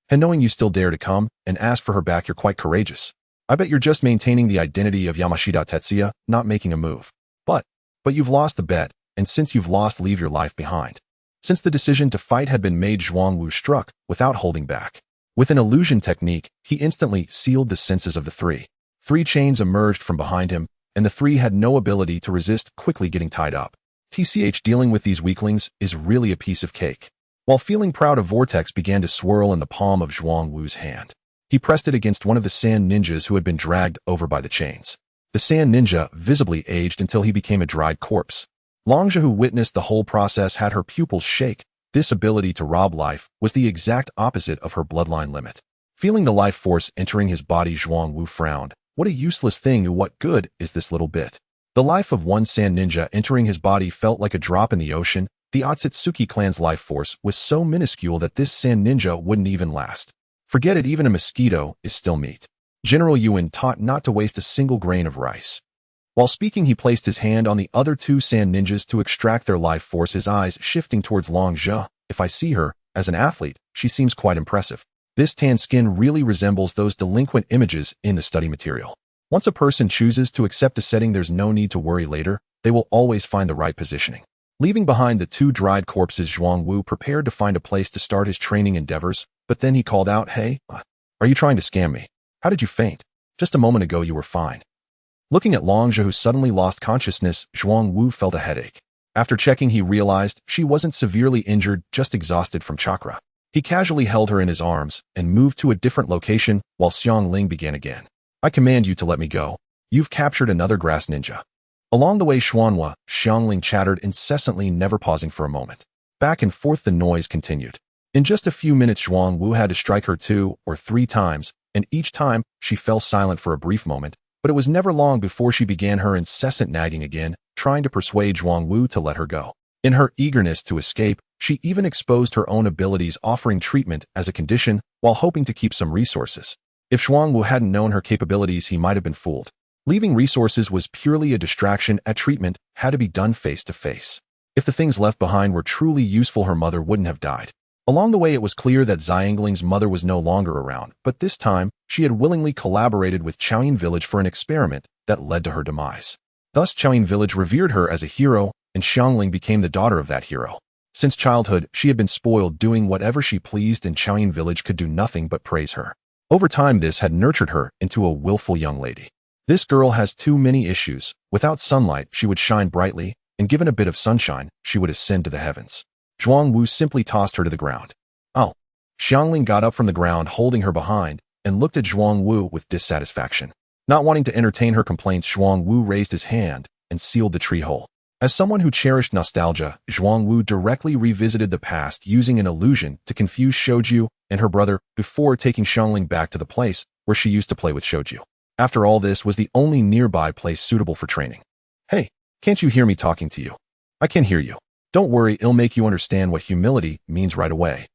And knowing you still dare to come and ask for her back, you're quite courageous. I bet you're just maintaining the identity of Yamashita Tetsuya, not making a move. But you've lost the bet, and since you've lost, leave your life behind. Since the decision to fight had been made, Zhuangwu struck without holding back. With an illusion technique, he instantly sealed the senses of the 3. 3 chains emerged from behind him, and the 3 had no ability to resist, quickly getting tied up. TCH, dealing with these weaklings is really a piece of cake. While feeling proud, a vortex began to swirl in the palm of Zhuangwu's hand. He pressed it against one of the sand ninjas who had been dragged over by the chains. The sand ninja visibly aged until he became a dried corpse. Longzhe, who witnessed the whole process, had her pupils shake. This ability to rob life was the exact opposite of her bloodline limit. Feeling the life force entering his body, Zhuangwu frowned. What a useless thing, what good is this little bit? The life of one sand ninja entering his body felt like a drop in the ocean. The Otsutsuki clan's life force was so minuscule that this sand ninja wouldn't even last. Forget it, even a mosquito is still meat. General Yuan taught not to waste a single grain of rice. While speaking, he placed his hand on the other two sand ninjas to extract their life force, his eyes shifting towards Long Zhe. If I see her, as an athlete, she seems quite impressive. This tan skin really resembles those delinquent images in the study material. Once a person chooses to accept the setting, there's no need to worry later. They will always find the right positioning. Leaving behind the two dried corpses, Zhuangwu prepared to find a place to start his training endeavors, but then he called out, "Hey, are you trying to scam me? How did you faint? Just a moment ago you were fine." Looking at Long Zhe, who suddenly lost consciousness, Zhuangwu felt a headache. After checking, he realized she wasn't severely injured, just exhausted from chakra. He casually held her in his arms and moved to a different location while Xiangling began again. "I command you to let me go. You've captured another grass ninja." Along the way, Xiangling chattered incessantly, never pausing for a moment. Back and forth the noise continued. In just a few minutes, Zhuangwu had to strike her 2 or 3 times, and each time she fell silent for a brief moment, but it was never long before she began her incessant nagging again, trying to persuade Zhuangwu to let her go. In her eagerness to escape, she even exposed her own abilities, offering treatment as a condition while hoping to keep some resources. If Zhuangwu hadn't known her capabilities, he might have been fooled. Leaving resources was purely a distraction, as treatment had to be done face to face. If the things left behind were truly useful, her mother wouldn't have died. Along the way, it was clear that Xiangling's mother was no longer around, but this time, she had willingly collaborated with Chaoyin Village for an experiment that led to her demise. Thus, Chaoyin Village revered her as a hero, and Xiangling became the daughter of that hero. Since childhood, she had been spoiled, doing whatever she pleased, and Chaoyin Village could do nothing but praise her. Over time, this had nurtured her into a willful young lady. This girl has too many issues. Without sunlight, she would shine brightly, and given a bit of sunshine, she would ascend to the heavens. Zhuangwu simply tossed her to the ground. "Oh." Xiangling got up from the ground, holding her behind, and looked at Zhuangwu with dissatisfaction. Not wanting to entertain her complaints, Zhuangwu raised his hand and sealed the tree hole. As someone who cherished nostalgia, Zhuangwu directly revisited the past, using an illusion to confuse Shouju and her brother before taking Xiangling back to the place where she used to play with Shouju. After all, this was the only nearby place suitable for training. "Hey, can't you hear me talking to you?" "I can hear you. Don't worry, it'll make you understand what humility means right away."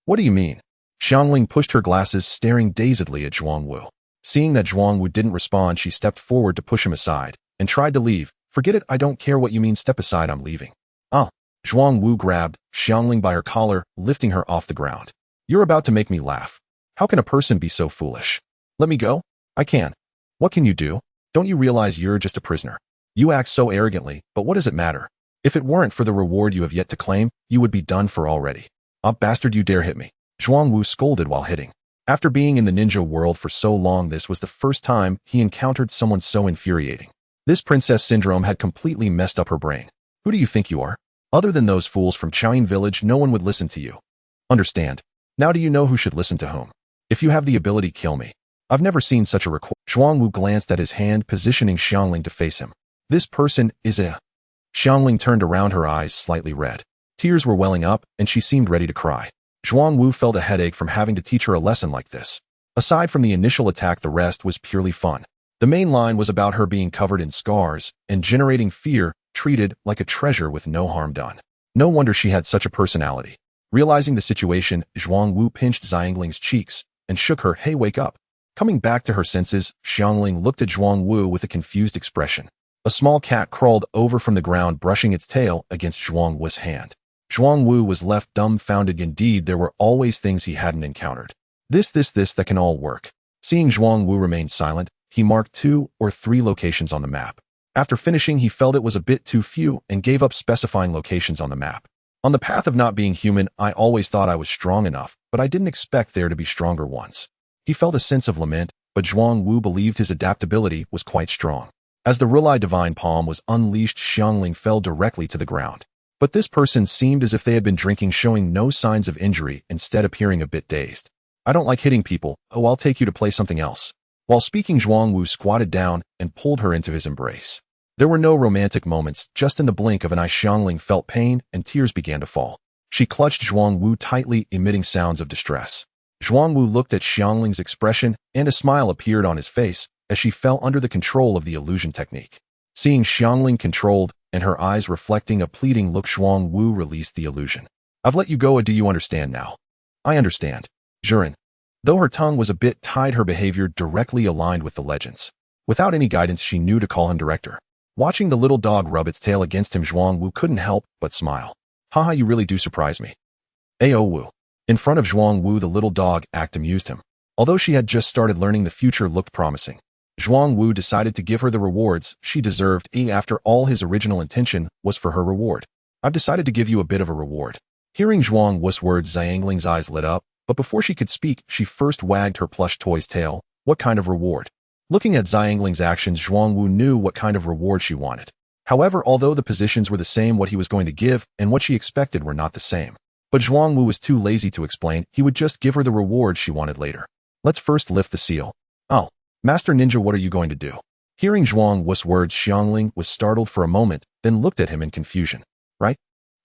"What do you mean?" Xiangling pushed her glasses, staring dazedly at Zhuangwu. Seeing that Zhuangwu didn't respond, she stepped forward to push him aside and tried to leave. "Forget it, I don't care what you mean, step aside, I'm leaving." "Ah." Zhuangwu grabbed Xiangling by her collar, lifting her off the ground. "You're about to make me laugh. How can a person be so foolish?" "Let me go." "I can." "What can you do? Don't you realize you're just a prisoner? You act so arrogantly, but what does it matter? If it weren't for the reward you have yet to claim, you would be done for already." "Ah, bastard, you dare hit me." Zhuangwu scolded while hitting. After being in the ninja world for so long, this was the first time he encountered someone so infuriating. This princess syndrome had completely messed up her brain. "Who do you think you are? Other than those fools from Chaoyin Village, no one would listen to you. Understand? Now do you know who should listen to whom? If you have the ability, kill me." "I've never seen such a request." Zhuangwu glanced at his hand, positioning Xiangling to face him. "This person is a..." Xiangling turned around, her eyes slightly red. Tears were welling up, and she seemed ready to cry. Zhuangwu felt a headache from having to teach her a lesson like this. Aside from the initial attack, the rest was purely fun. The main line was about her being covered in scars and generating fear, treated like a treasure with no harm done. No wonder she had such a personality. Realizing the situation, Zhuangwu pinched Xiangling's cheeks and shook her. "Hey, wake up." Coming back to her senses, Xiangling looked at Zhuangwu with a confused expression. A small cat crawled over from the ground, brushing its tail against Zhuangwu's hand. Zhuangwu was left dumbfounded. Indeed, there were always things he hadn't encountered. This, that can all work. Seeing Zhuangwu remain silent, he marked 2 or 3 locations on the map. After finishing, he felt it was a bit too few and gave up specifying locations on the map. "On the path of not being human, I always thought I was strong enough, but I didn't expect there to be stronger ones." He felt a sense of lament, but Zhuangwu believed his adaptability was quite strong. As the Rulai Divine Palm was unleashed, Xiangling fell directly to the ground. But this person seemed as if they had been drinking, showing no signs of injury, instead appearing a bit dazed. "I don't like hitting people. Oh, I'll take you to play something else." While speaking, Zhuangwu squatted down and pulled her into his embrace. There were no romantic moments, just in the blink of an eye Xiangling felt pain and tears began to fall. She clutched Zhuangwu tightly, emitting sounds of distress. Zhuangwu looked at Xiangling's expression, and a smile appeared on his face as she fell under the control of the illusion technique. Seeing Xiangling controlled and her eyes reflecting a pleading look, Zhuangwu released the illusion. "I've let you go. Do you understand now?" "I understand." Zhuren. Though her tongue was a bit tied, her behavior directly aligned with the legends. Without any guidance, she knew to call him director. Watching the little dog rub its tail against him, Zhuangwu couldn't help but smile. Haha, you really do surprise me. Ao Wu. In front of Zhuangwu, the little dog act amused him. Although she had just started learning, the future looked promising. Zhuangwu decided to give her the rewards she deserved. After all, his original intention was for her reward. I've decided to give you a bit of a reward. Hearing Zhuangwu's words, Xiangling's eyes lit up, but before she could speak, she first wagged her plush toy's tail. What kind of reward? Looking at Xiangling's actions, Zhuangwu knew what kind of reward she wanted. However, although the positions were the same, what he was going to give and what she expected were not the same. But Zhuangwu was too lazy to explain. He would just give her the reward she wanted later. Let's first lift the seal. Oh, Master Ninja, what are you going to do? Hearing Zhuangwu's words, Xiangling was startled for a moment, then looked at him in confusion. Right?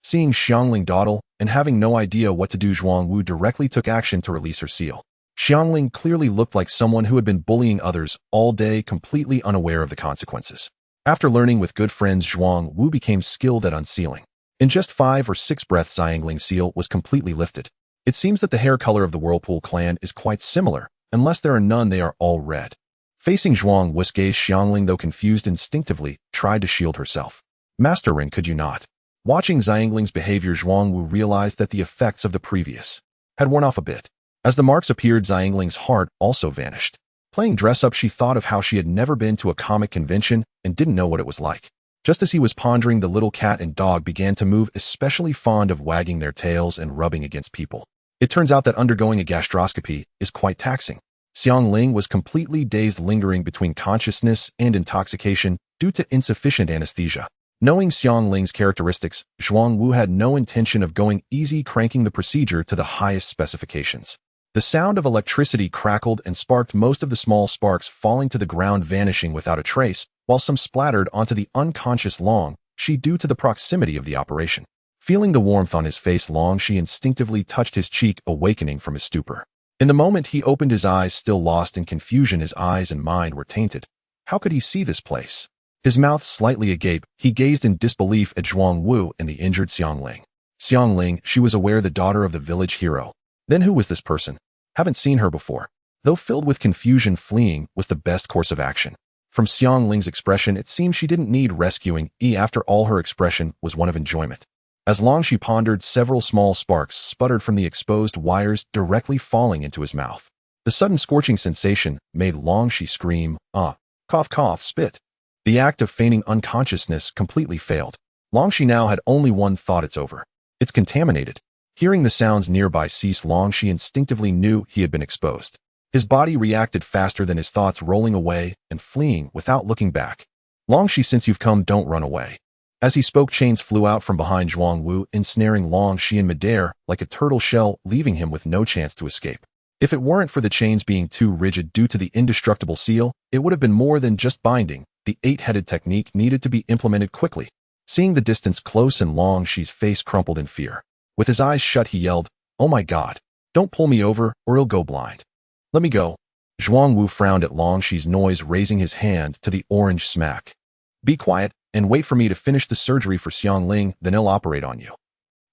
Seeing Xiangling dawdle and having no idea what to do, Zhuangwu directly took action to release her seal. Xiangling clearly looked like someone who had been bullying others all day, completely unaware of the consequences. After learning with good friends, Zhuangwu became skilled at unsealing. In just 5 or 6 breaths, Xiangling's seal was completely lifted. It seems that the hair color of the Whirlpool clan is quite similar. Unless there are none, they are all red. Facing Zhuangwu's gaze, Xiangling, though confused, instinctively tried to shield herself. Master Rin, could you not? Watching Xiangling's behavior, Zhuangwu realized that the effects of the previous had worn off a bit. As the marks appeared, Xiangling's heart also vanished. Playing dress-up, she thought of how she had never been to a comic convention and didn't know what it was like. Just as he was pondering, the little cat and dog began to move, especially fond of wagging their tails and rubbing against people. It turns out that undergoing a gastroscopy is quite taxing. Xiangling was completely dazed, lingering between consciousness and intoxication due to insufficient anesthesia. Knowing Xiangling's characteristics, Zhuangwu had no intention of going easy, cranking the procedure to the highest specifications. The sound of electricity crackled and sparked, most of the small sparks falling to the ground, vanishing without a trace, while some splattered onto the unconscious Long Shi due to the proximity of the operation. Feeling the warmth on his face, Long Shi instinctively touched his cheek, awakening from his stupor. In the moment he opened his eyes, still lost in confusion, his eyes and mind were tainted. How could he see this place? His mouth slightly agape, he gazed in disbelief at Zhuangwu and the injured Xiangling. Xiangling, she was aware, the daughter of the village hero. Then who was this person? Haven't seen her before. Though filled with confusion, fleeing was the best course of action. From Xiangling's expression, it seemed she didn't need rescuing. After all, her expression was one of enjoyment. As Long Shi pondered, several small sparks sputtered from the exposed wires, directly falling into his mouth. The sudden scorching sensation made Long Shi scream, cough, cough, spit. The act of feigning unconsciousness completely failed. Long Shi now had only one thought: it's over. It's contaminated. Hearing the sounds nearby cease, Long Shi instinctively knew he had been exposed. His body reacted faster than his thoughts, rolling away and fleeing without looking back. Long Shi, since you've come, don't run away. As he spoke, chains flew out from behind Zhuangwu, ensnaring Long Shi in midair like a turtle shell, leaving him with no chance to escape. If it weren't for the chains being too rigid due to the indestructible seal, it would have been more than just binding. The 8-headed technique needed to be implemented quickly. Seeing the distance close and Long Shi's face crumpled in fear. With his eyes shut, he yelled, "Oh my God, don't pull me over or he'll go blind. Let me go." Zhuangwu frowned at Long Shi's noise, raising his hand to the orange smack. "Be quiet and wait for me to finish the surgery for Xiangling, then he'll operate on you."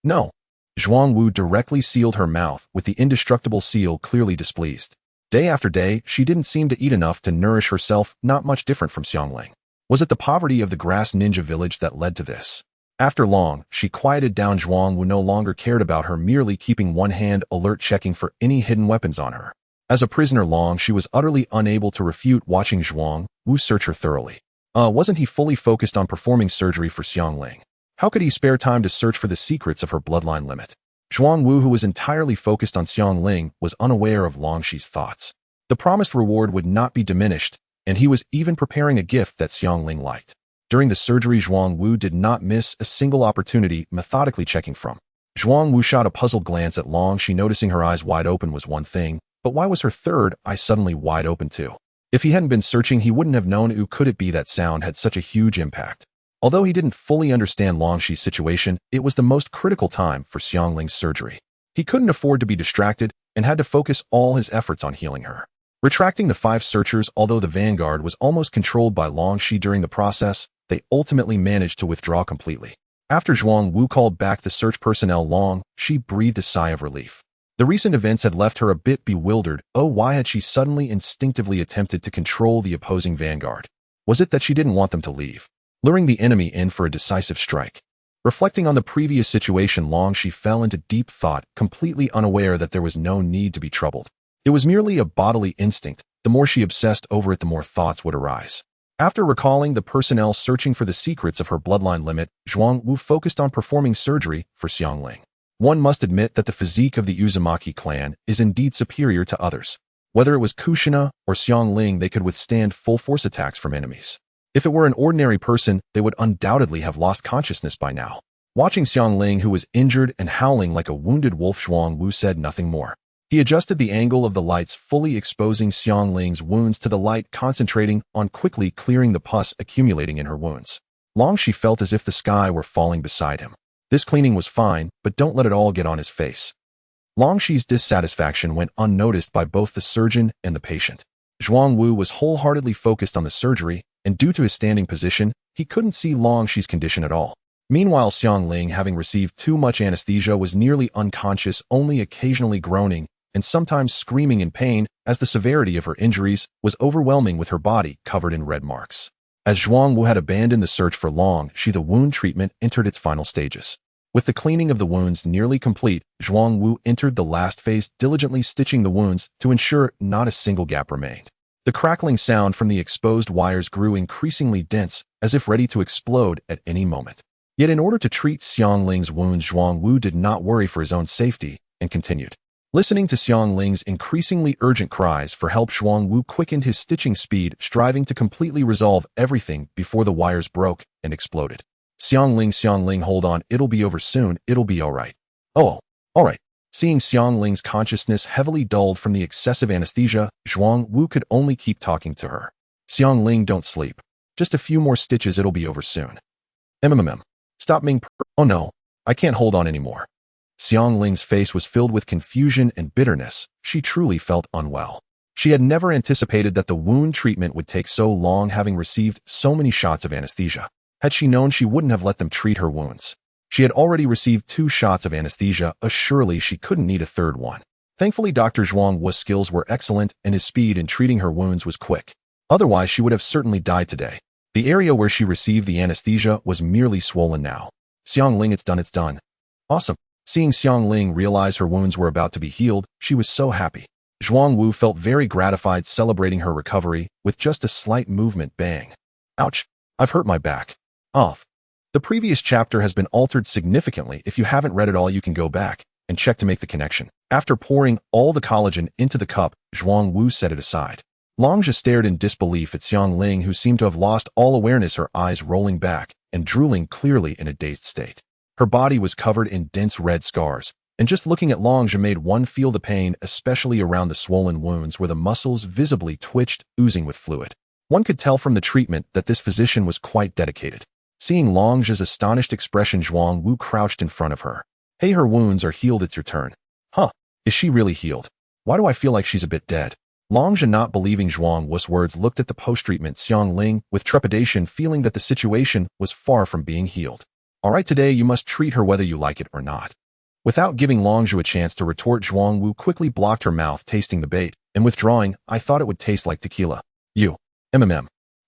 "No." Zhuangwu directly sealed her mouth with the indestructible seal, clearly displeased. Day after day, she didn't seem to eat enough to nourish herself, not much different from Xiangling. Was it the poverty of the grass ninja village that led to this? After long, she quieted down. Zhuangwu no longer cared about her, merely keeping one hand alert, checking for any hidden weapons on her. As a prisoner, Long Shi was utterly unable to refute, watching Zhuangwu search her thoroughly. Wasn't he fully focused on performing surgery for Xiangling? How could he spare time to search for the secrets of her bloodline limit? Zhuangwu, who was entirely focused on Xiangling, was unaware of Long Shi's thoughts. The promised reward would not be diminished, and he was even preparing a gift that Xiangling liked. During the surgery, Zhuangwu did not miss a single opportunity, methodically checking from. Zhuangwu shot a puzzled glance at Long Shi. Noticing her eyes wide open was one thing, but why was her third eye suddenly wide open too? If he hadn't been searching, he wouldn't have known. Who could it be that sound had such a huge impact? Although he didn't fully understand Long Shi's situation, it was the most critical time for Xiangling's surgery. He couldn't afford to be distracted and had to focus all his efforts on healing her. Retracting the 5 searchers, although the vanguard was almost controlled by Long Shi during the process, they ultimately managed to withdraw completely. After Zhuangwu called back the search personnel, Long Shi breathed a sigh of relief. The recent events had left her a bit bewildered. Why had she suddenly instinctively attempted to control the opposing vanguard? Was it that she didn't want them to leave? luring the enemy in for a decisive strike. Reflecting on the previous situation, Longzhi fell into deep thought, completely unaware that there was no need to be troubled. It was merely a bodily instinct. The more she obsessed over it, the more thoughts would arise. After recalling the personnel searching for the secrets of her bloodline limit, Zhuang Wu focused on performing surgery for Xiangling. One must admit that the physique of the Uzumaki clan is indeed superior to others. Whether it was Kushina or Xiangling, they could withstand full-force attacks from enemies. If it were an ordinary person, they would undoubtedly have lost consciousness by now. Watching Xiangling, who was injured and howling like a wounded wolf, Zhuang Wu said nothing more. He adjusted the angle of the lights, fully exposing Xiangling's wounds to the light, concentrating on quickly clearing the pus accumulating in her wounds. Longzhi felt as if the sky were falling beside him. This cleaning was fine, but don't let it all get on his face. Longzhi's dissatisfaction went unnoticed by both the surgeon and the patient. Zhuang Wu was wholeheartedly focused on the surgery, and due to his standing position, he couldn't see Longzhi's condition at all. Meanwhile, Xiangling, having received too much anesthesia, was nearly unconscious, only occasionally groaning and sometimes screaming in pain, as the severity of her injuries was overwhelming, with her body covered in red marks. As Zhuang Wu had abandoned the search for Longzhi, the wound treatment entered its final stages. With the cleaning of the wounds nearly complete, Zhuang Wu entered the last phase, diligently stitching the wounds to ensure not a single gap remained. The crackling sound from the exposed wires grew increasingly dense, as if ready to explode at any moment. Yet in order to treat Xiangling's wounds, Zhuang Wu did not worry for his own safety and continued. Listening to Xiangling's increasingly urgent cries for help, Zhuang Wu quickened his stitching speed, striving to completely resolve everything before the wires broke and exploded. Xiangling, hold on, it'll be over soon, it'll be alright. Oh, alright. Seeing Xiangling's consciousness heavily dulled from the excessive anesthesia, Zhuang Wu could only keep talking to her. Xiangling, don't sleep. Just a few more stitches, it'll be over soon. Stop being oh no, I can't hold on anymore. Xiangling's face was filled with confusion and bitterness. She truly felt unwell. She had never anticipated that the wound treatment would take so long, having received so many shots of anesthesia. Had she known, she wouldn't have let them treat her wounds. She had already received 2 shots of anesthesia, surely she couldn't need a third one. Thankfully, Dr. Zhuang Wu's skills were excellent and his speed in treating her wounds was quick. Otherwise, she would have certainly died today. The area where she received the anesthesia was merely swollen now. Xiangling, it's done. Awesome. Seeing Xiangling realize her wounds were about to be healed, she was so happy. Zhuang Wu felt very gratified, celebrating her recovery with just a slight movement. Bang. Ouch. I've hurt my back. Off. The previous chapter has been altered significantly. If you haven't read it all, you can go back and check to make the connection. After pouring all the collagen into the cup, Zhuang Wu set it aside. Longzhi stared in disbelief at Xiangling, who seemed to have lost all awareness, her eyes rolling back and drooling clearly in a dazed state. Her body was covered in dense red scars, and just looking at Longzhi made one feel the pain, especially around the swollen wounds where the muscles visibly twitched, oozing with fluid. One could tell from the treatment that this physician was quite dedicated. Seeing Longzhi's astonished expression, Zhuang Wu crouched in front of her. Hey, her wounds are healed, it's your turn. Huh, is she really healed? Why do I feel like she's a bit dead? Longzhi, not believing Zhuang Wu's words, looked at the post-treatment Xiangling with trepidation, feeling that the situation was far from being healed. Alright, today you must treat her whether you like it or not. Without giving Longzhi a chance to retort, Zhuang Wu quickly blocked her mouth, tasting the bait, and withdrawing. I thought it would taste like tequila.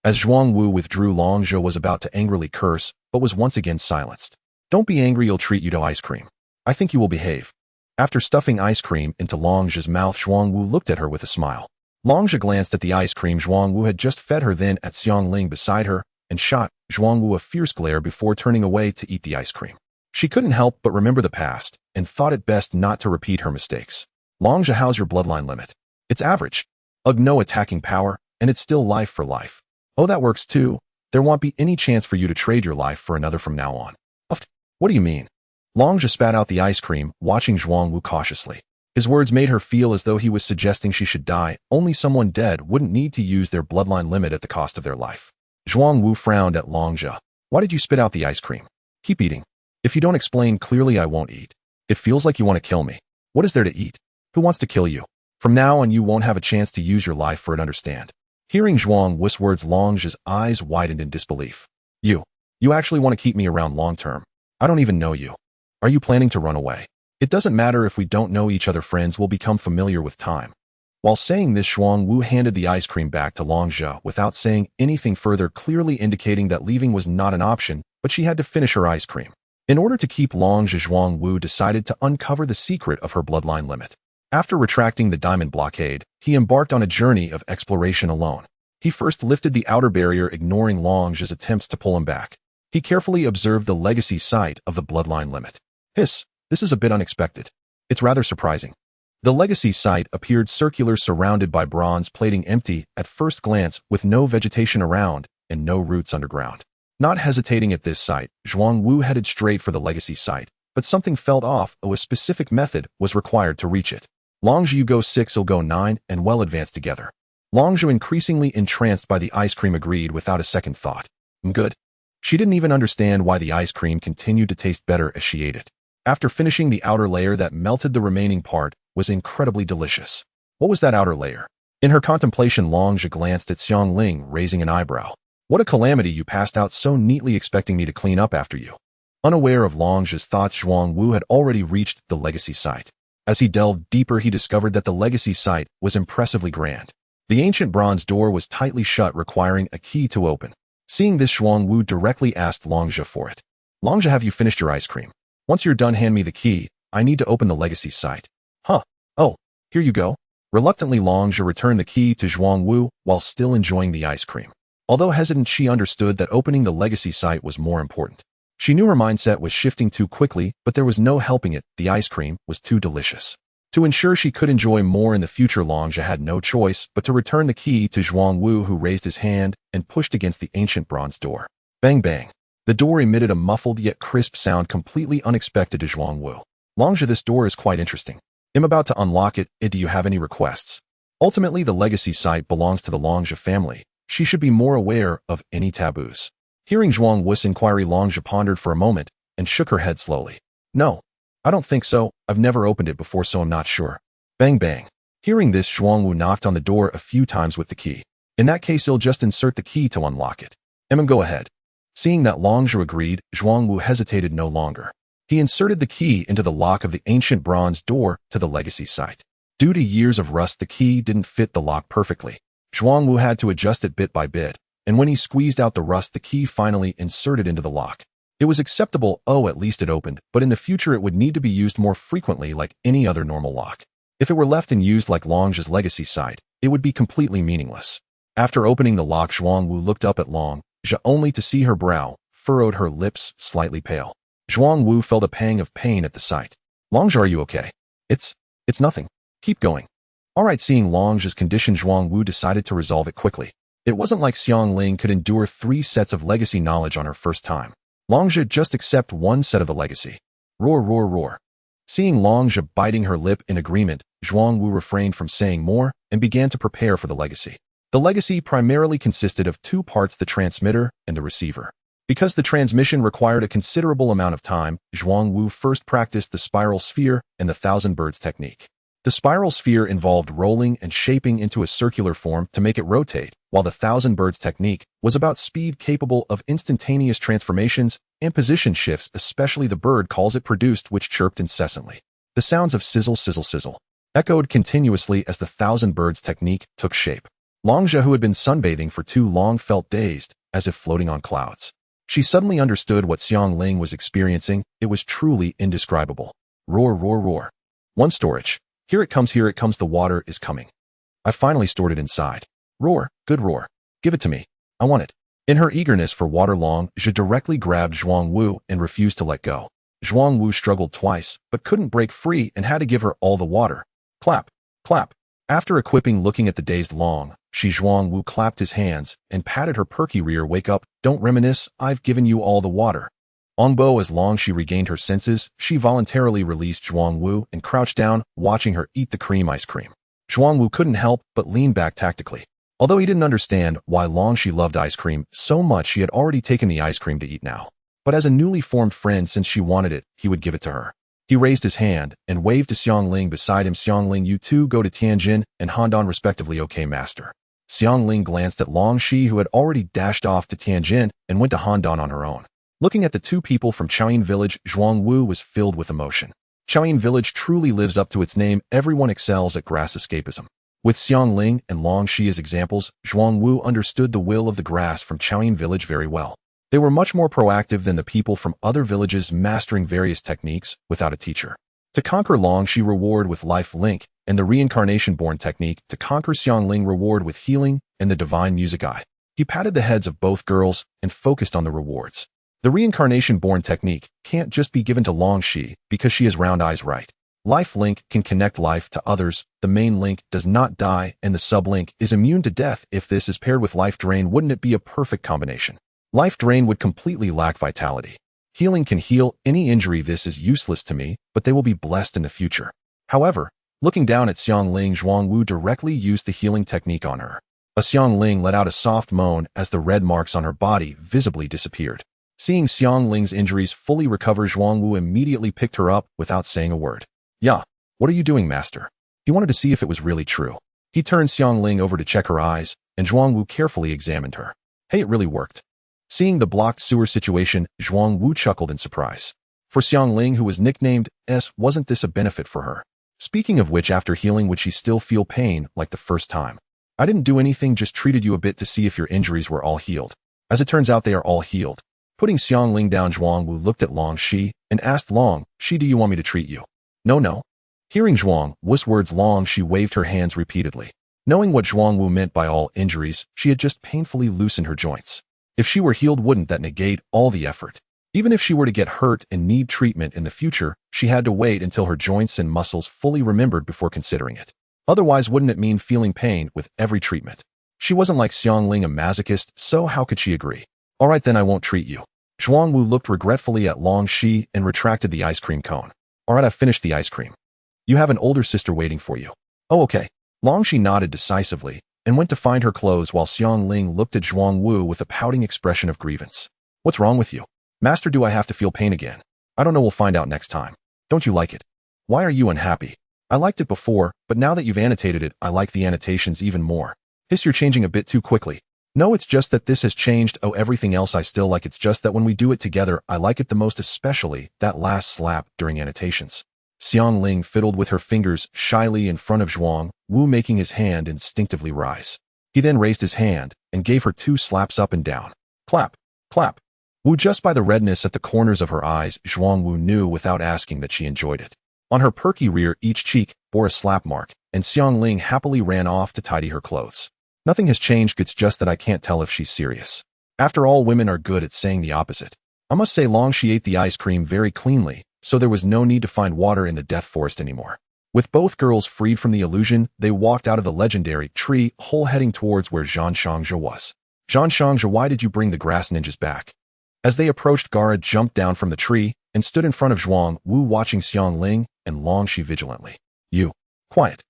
As Zhuang Wu withdrew, Longzhi was about to angrily curse, but was once again silenced. Don't be angry, you'll treat you to ice cream. I think you will behave. After stuffing ice cream into Longzhi's mouth, Zhuang Wu looked at her with a smile. Longzhi glanced at the ice cream Zhuang Wu had just fed her, then at Xiangling beside her, and shot Zhuang Wu a fierce glare before turning away to eat the ice cream. She couldn't help but remember the past, and thought it best not to repeat her mistakes. Longzhi, how's your bloodline limit? It's average. Ugh, no attacking power, and it's still life for life. Oh, that works too. There won't be any chance for you to trade your life for another from now on. What do you mean? Longzhi spat out the ice cream, watching Zhuang Wu cautiously. His words made her feel as though he was suggesting she should die. Only someone dead wouldn't need to use their bloodline limit at the cost of their life. Zhuang Wu frowned at Longzhi. Why did you spit out the ice cream? Keep eating. If you don't explain clearly, I won't eat. It feels like you want to kill me. What is there to eat? Who wants to kill you? From now on, you won't have a chance to use your life for it, understand? Hearing Zhuang Wu's words, Longzhi's eyes widened in disbelief. You actually want to keep me around long term? I don't even know you. Are you planning to run away? It doesn't matter if we don't know each other, friends will become familiar with time. While saying this, Zhuang Wu handed the ice cream back to Long Zhe without saying anything further, clearly indicating that leaving was not an option, but she had to finish her ice cream. In order to keep Long Zhe, Zhuang Wu decided to uncover the secret of her bloodline limit. After retracting the diamond blockade, he embarked on a journey of exploration alone. He first lifted the outer barrier, ignoring Long Zhe's attempts to pull him back. He carefully observed the legacy site of the bloodline limit. Hiss, this is a bit unexpected. It's rather surprising. The legacy site appeared circular, surrounded by bronze plating, empty at first glance, with no vegetation around and no roots underground. Not hesitating at this site, Zhuang Wu headed straight for the legacy site, but something felt off. A specific method was required to reach it. Long Zhe, you go 6, I'll go 9, and well advanced together. Long Zhe, increasingly entranced by the ice cream, agreed without a second thought. Good. She didn't even understand why the ice cream continued to taste better as she ate it. After finishing the outer layer that melted, the remaining part was incredibly delicious. What was that outer layer? In her contemplation, Long Zhe glanced at Xiangling, raising an eyebrow. What a calamity, you passed out so neatly, expecting me to clean up after you. Unaware of Long Zhe's thoughts, Zhuang Wu had already reached the legacy site. As he delved deeper, he discovered that the legacy site was impressively grand. The ancient bronze door was tightly shut, requiring a key to open. Seeing this, Zhuang Wu directly asked Long Zhe for it. Long Zhe, have you finished your ice cream? Once you're done, hand me the key. I need to open the legacy site. Huh. Oh, here you go. Reluctantly, Long Zhe returned the key to Zhuang Wu while still enjoying the ice cream. Although hesitant, she understood that opening the legacy site was more important. She knew her mindset was shifting too quickly, but there was no helping it. The ice cream was too delicious. To ensure she could enjoy more in the future, Long Zhe had no choice but to return the key to Zhuang Wu, who raised his hand and pushed against the ancient bronze door. Bang bang. The door emitted a muffled yet crisp sound, completely unexpected to Zhuang Wu. Long Zhe, this door is quite interesting. I'm about to unlock it. Do you have any requests? Ultimately, the legacy site belongs to the Long Zhe family. She should be more aware of any taboos. Hearing Zhuang Wu's inquiry, Long Zhe pondered for a moment and shook her head slowly. No, I don't think so. I've never opened it before, so I'm not sure. Bang bang. Hearing this, Zhuang Wu knocked on the door a few times with the key. In that case, he'll just insert the key to unlock it. Go ahead. Seeing that Long Zhe agreed, Zhuang Wu hesitated no longer. He inserted the key into the lock of the ancient bronze door to the legacy site. Due to years of rust, the key didn't fit the lock perfectly. Zhuang Wu had to adjust it bit by bit, and when he squeezed out the rust, the key finally inserted into the lock. It was acceptable. At least it opened, but in the future it would need to be used more frequently like any other normal lock. If it were left and used like Long Zhe's legacy site, it would be completely meaningless. After opening the lock, Zhuang Wu looked up at Long Zhe only to see her brow furrowed, her lips slightly pale. Zhuang Wu felt a pang of pain at the sight. Long Zhe, are you okay? It's nothing. Keep going. Alright, seeing Long Zhe's condition, Zhuang Wu decided to resolve it quickly. It wasn't like Xiangling could endure 3 sets of legacy knowledge on her first time. Long Zhe, just accept 1 set of the legacy. Roar, roar, roar. Seeing Long Zhe biting her lip in agreement, Zhuang Wu refrained from saying more and began to prepare for the legacy. The legacy primarily consisted of 2 parts, the transmitter and the receiver. Because the transmission required a considerable amount of time, Zhuang Wu first practiced the spiral sphere and the 1,000 birds technique. The spiral sphere involved rolling and shaping into a circular form to make it rotate, while the 1,000 birds technique was about speed, capable of instantaneous transformations and position shifts, especially the bird calls it produced, which chirped incessantly. The sounds of sizzle, sizzle, sizzle echoed continuously as the 1,000 birds technique took shape. Long Zhe, who had been sunbathing for too long, felt dazed, as if floating on clouds. She suddenly understood what Xiangling was experiencing. It was truly indescribable. Roar, roar, roar. 1 storage. Here it comes, the water is coming. I finally stored it inside. Roar, good roar. Give it to me. I want it. In her eagerness for water, Long Zhe directly grabbed Zhuang Wu and refused to let go. Zhuang Wu struggled twice, but couldn't break free and had to give her all the water. Clap, clap. After equipping, looking at the dazed Long Zhe, Zhuang Wu clapped his hands and patted her perky rear. Wake up, don't reminisce, I've given you all the water. Ongbo, as Long Zhe regained her senses, she voluntarily released Zhuang Wu and crouched down, watching her eat the cream ice cream. Zhuang Wu couldn't help but lean back tactically. Although he didn't understand why Long Zhe loved ice cream so much, she had already taken the ice cream to eat now. But as a newly formed friend, since she wanted it, he would give it to her. He raised his hand and waved to Xiangling beside him. Xiangling, you 2 go to Tianjin and Handan respectively. Okay, master. Xiangling glanced at Long Zhe, who had already dashed off to Tianjin and went to Handan on her own. Looking at the 2 people from Chaoyin Village, Zhuang Wu was filled with emotion. Chaoyin Village truly lives up to its name. Everyone excels at grass escapism. With Xiangling and Long Shi as examples, Zhuangwu understood the will of the grass from Chaoyin village very well. They were much more proactive than the people from other villages mastering various techniques without a teacher. To conquer Long Shi reward with life link, and the reincarnation-born technique to conquer Xiangling reward with healing and the divine music eye. He patted the heads of both girls and focused on the rewards. The reincarnation-born technique can't just be given to Long Shi because she has round eyes, right? Life link can connect life to others, the main link does not die, and the sub-link is immune to death. If this is paired with life drain, wouldn't it be a perfect combination? Life drain would completely lack vitality. Healing can heal any injury. This is useless to me, but they will be blessed in the future. However, looking down at Xiangling, Zhuangwu directly used the healing technique on her. Xiangling let out a soft moan as the red marks on her body visibly disappeared. Seeing Xiangling's injuries fully recover, Zhuangwu immediately picked her up without saying a word. "Yeah, what are you doing, master?" He wanted to see if it was really true. He turned Xiangling over to check her eyes, and Zhuangwu carefully examined her. Hey, it really worked. Seeing the blocked sewer situation, Zhuangwu chuckled in surprise. For Xiangling, who was nicknamed S, wasn't this a benefit for her? Speaking of which, after healing, would she still feel pain like the first time? I didn't do anything, just treated you a bit to see if your injuries were all healed. As it turns out, they are all healed. Putting Xiangling down, Zhuangwu looked at Long Shi and asked Long Shi, "Do you want me to treat you?" No. Hearing Zhuangwu's words, Long Shi waved her hands repeatedly. Knowing what Zhuangwu meant by all injuries, she had just painfully loosened her joints. If she were healed, wouldn't that negate all the effort? Even if she were to get hurt and need treatment in the future, she had to wait until her joints and muscles fully remembered before considering it. Otherwise, wouldn't it mean feeling pain with every treatment? She wasn't like Xiangling, a masochist, so how could she agree? All right, then I won't treat you. Zhuangwu looked regretfully at Long Shi and retracted the ice cream cone. All right, I've finished the ice cream. You have an older sister waiting for you. Oh, okay. Long Shi nodded decisively and went to find her clothes while Xiangling looked at Zhuangwu with a pouting expression of grievance. What's wrong with you? Master, do I have to feel pain again? I don't know, we'll find out next time. Don't you like it? Why are you unhappy? I liked it before, but now that you've annotated it, I like the annotations even more. Hiss, you're changing a bit too quickly. No, it's just that this has changed. Oh, everything else I still like. It's just that when we do it together, I like it the most, especially that last slap during annotations. Xiangling fiddled with her fingers shyly in front of Zhuangwu, making his hand instinctively rise. He then raised his hand and gave her 2 slaps up and down. Clap, clap. Wu, just by the redness at the corners of her eyes, Zhuangwu knew without asking that she enjoyed it. On her perky rear, each cheek bore a slap mark, and Xiangling happily ran off to tidy her clothes. Nothing has changed, it's just that I can't tell if she's serious. After all, women are good at saying the opposite. I must say, Long Shi ate the ice cream very cleanly, so there was no need to find water in the death forest anymore. With both girls freed from the illusion, they walked out of the legendary tree hole heading towards where Zhan Shangzhe was. Zhan Shangzhe, why did you bring the grass ninjas back? As they approached, Gaara jumped down from the tree and stood in front of Zhuangwu, watching Xiangling and Long Shi vigilantly. You. Quiet.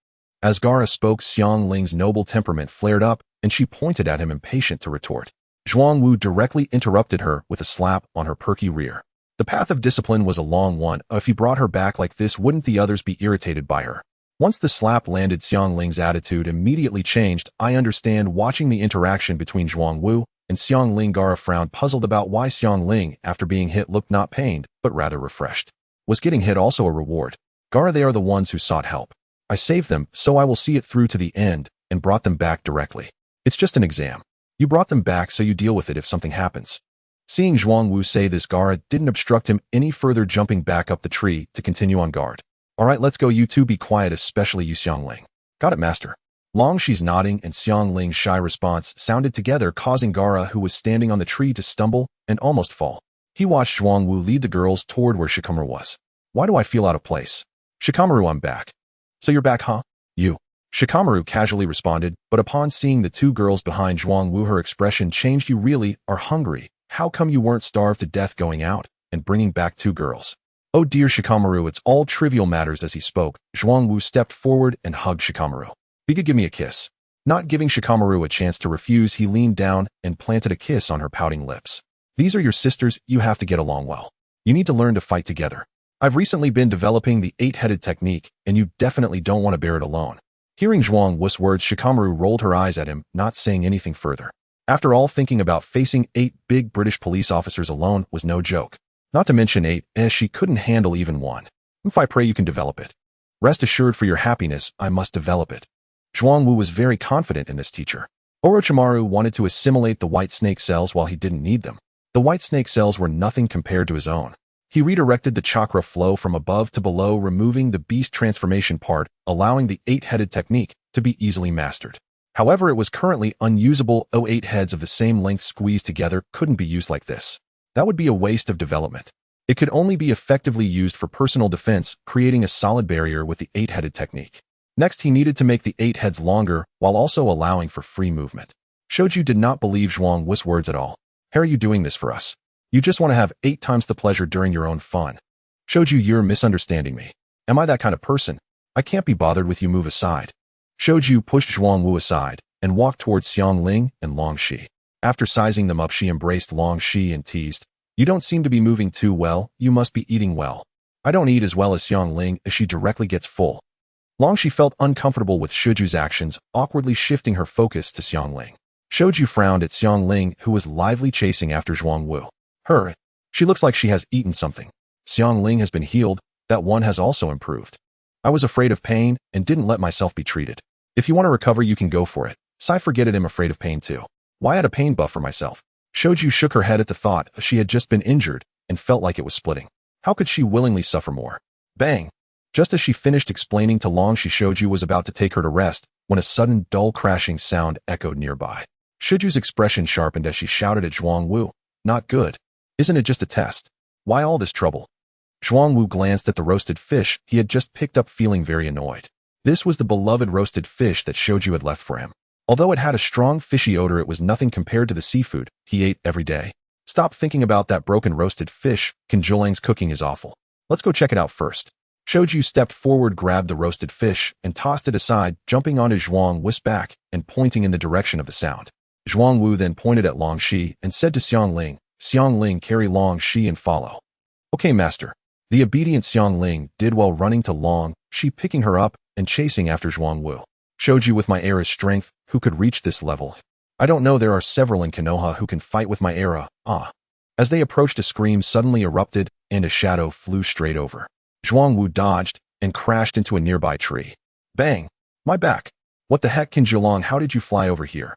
As Gaara spoke, Xiangling's noble temperament flared up, and she pointed at him, impatient to retort. Zhuangwu directly interrupted her with a slap on her perky rear. The path of discipline was a long one. If he brought her back like this, wouldn't the others be irritated by her? Once the slap landed, Xiangling's attitude immediately changed. I understand. Watching the interaction between Zhuangwu and Xiangling, Gaara frowned, puzzled about why Xiangling, after being hit, looked not pained, but rather refreshed. Was getting hit also a reward? Gaara, they are the ones who sought help. I saved them, so I will see it through to the end, and brought them back directly. It's just an exam. You brought them back, so you deal with it if something happens. Seeing Zhuangwu say this, Gaara didn't obstruct him any further, jumping back up the tree to continue on guard. All right, let's go. You two be quiet, especially you, Xiangling. Got it, master. Long Shi's nodding and Xiangling's shy response sounded together, causing Gaara, who was standing on the tree, to stumble and almost fall. He watched Zhuangwu lead the girls toward where Shikamaru was. Why do I feel out of place? Shikamaru, I'm back. So you're back, huh? You. Shikamaru casually responded, but upon seeing the 2 girls behind Zhuangwu, her expression changed. You really are hungry. How come you weren't starved to death going out and bringing back 2 girls? Oh dear, Shikamaru, it's all trivial matters. As he spoke, Zhuangwu stepped forward and hugged Shikamaru. Biga, give me a kiss. Not giving Shikamaru a chance to refuse, he leaned down and planted a kiss on her pouting lips. These are your sisters, you have to get along well. You need to learn to fight together. I've recently been developing the 8-headed technique, and you definitely don't want to bear it alone. Hearing Zhuangwu's words, Shikamaru rolled her eyes at him, not saying anything further. After all, thinking about facing 8 big British police officers alone was no joke. Not to mention 8, as she couldn't handle even 1. If I pray you can develop it. Rest assured, for your happiness, I must develop it. Zhuangwu was very confident in this teacher. Orochimaru wanted to assimilate the white snake cells while he didn't need them. The white snake cells were nothing compared to his own. He redirected the chakra flow from above to below, removing the beast transformation part, allowing the 8-headed technique to be easily mastered. However, it was currently unusable. 8 heads of the same length squeezed together couldn't be used like this. That would be a waste of development. It could only be effectively used for personal defense, creating a solid barrier with the 8-headed technique. Next, he needed to make the 8 heads longer, while also allowing for free movement. Shoju did not believe Zhuangwu's words at all. How are you doing this for us? You just want to have 8 times the pleasure during your own fun. Shoju, you're misunderstanding me. Am I that kind of person? I can't be bothered with you. Move aside. Shoju pushed Zhuangwu aside and walked towards Xiangling and Long Shi. After sizing them up, she embraced Long Shi and teased, "You don't seem to be moving too well. You must be eating well." "I don't eat as well as Xiangling," as she directly gets full. Long Shi felt uncomfortable with Shoju's actions, awkwardly shifting her focus to Xiangling. Shoju frowned at Xiangling, who was lively chasing after Zhuangwu. She looks like she has eaten something. Xiangling has been healed. That one has also improved. I was afraid of pain and didn't let myself be treated. If you want to recover, you can go for it. Sai, forget it, I'm afraid of pain too. Why add a pain buff for myself? Shoju shook her head at the thought. She had just been injured and felt like it was splitting. How could she willingly suffer more? Bang! Just as she finished explaining to Long Shi, Shoju was about to take her to rest when a sudden dull crashing sound echoed nearby. Shoju's expression sharpened as she shouted at Zhuangwu, "Not good. Isn't it just a test? Why all this trouble?" Zhuangwu glanced at the roasted fish he had just picked up, feeling very annoyed. This was the beloved roasted fish that Shoju had left for him. Although it had a strong fishy odor, it was nothing compared to the seafood he ate every day. "Stop thinking about that broken roasted fish. Conjulang's cooking is awful. Let's go check it out first." Shoju stepped forward, grabbed the roasted fish, and tossed it aside, jumping onto Zhuangwu's back and pointing in the direction of the sound. Zhuangwu then pointed at Long Shi and said to Xiangling, "Xiangling, carry Long Shi and follow." "Okay, master." The obedient Xiangling did well, running to Long Shi, picking her up and chasing after Zhuangwu. "Shoju, with my era's strength, who could reach this level? I don't know, there are several in Konoha who can fight with my era, ah." As they approached, a scream suddenly erupted and a shadow flew straight over. Zhuangwu dodged and crashed into a nearby tree. Bang! My back! What the heck, Kinjulong, how did you fly over here?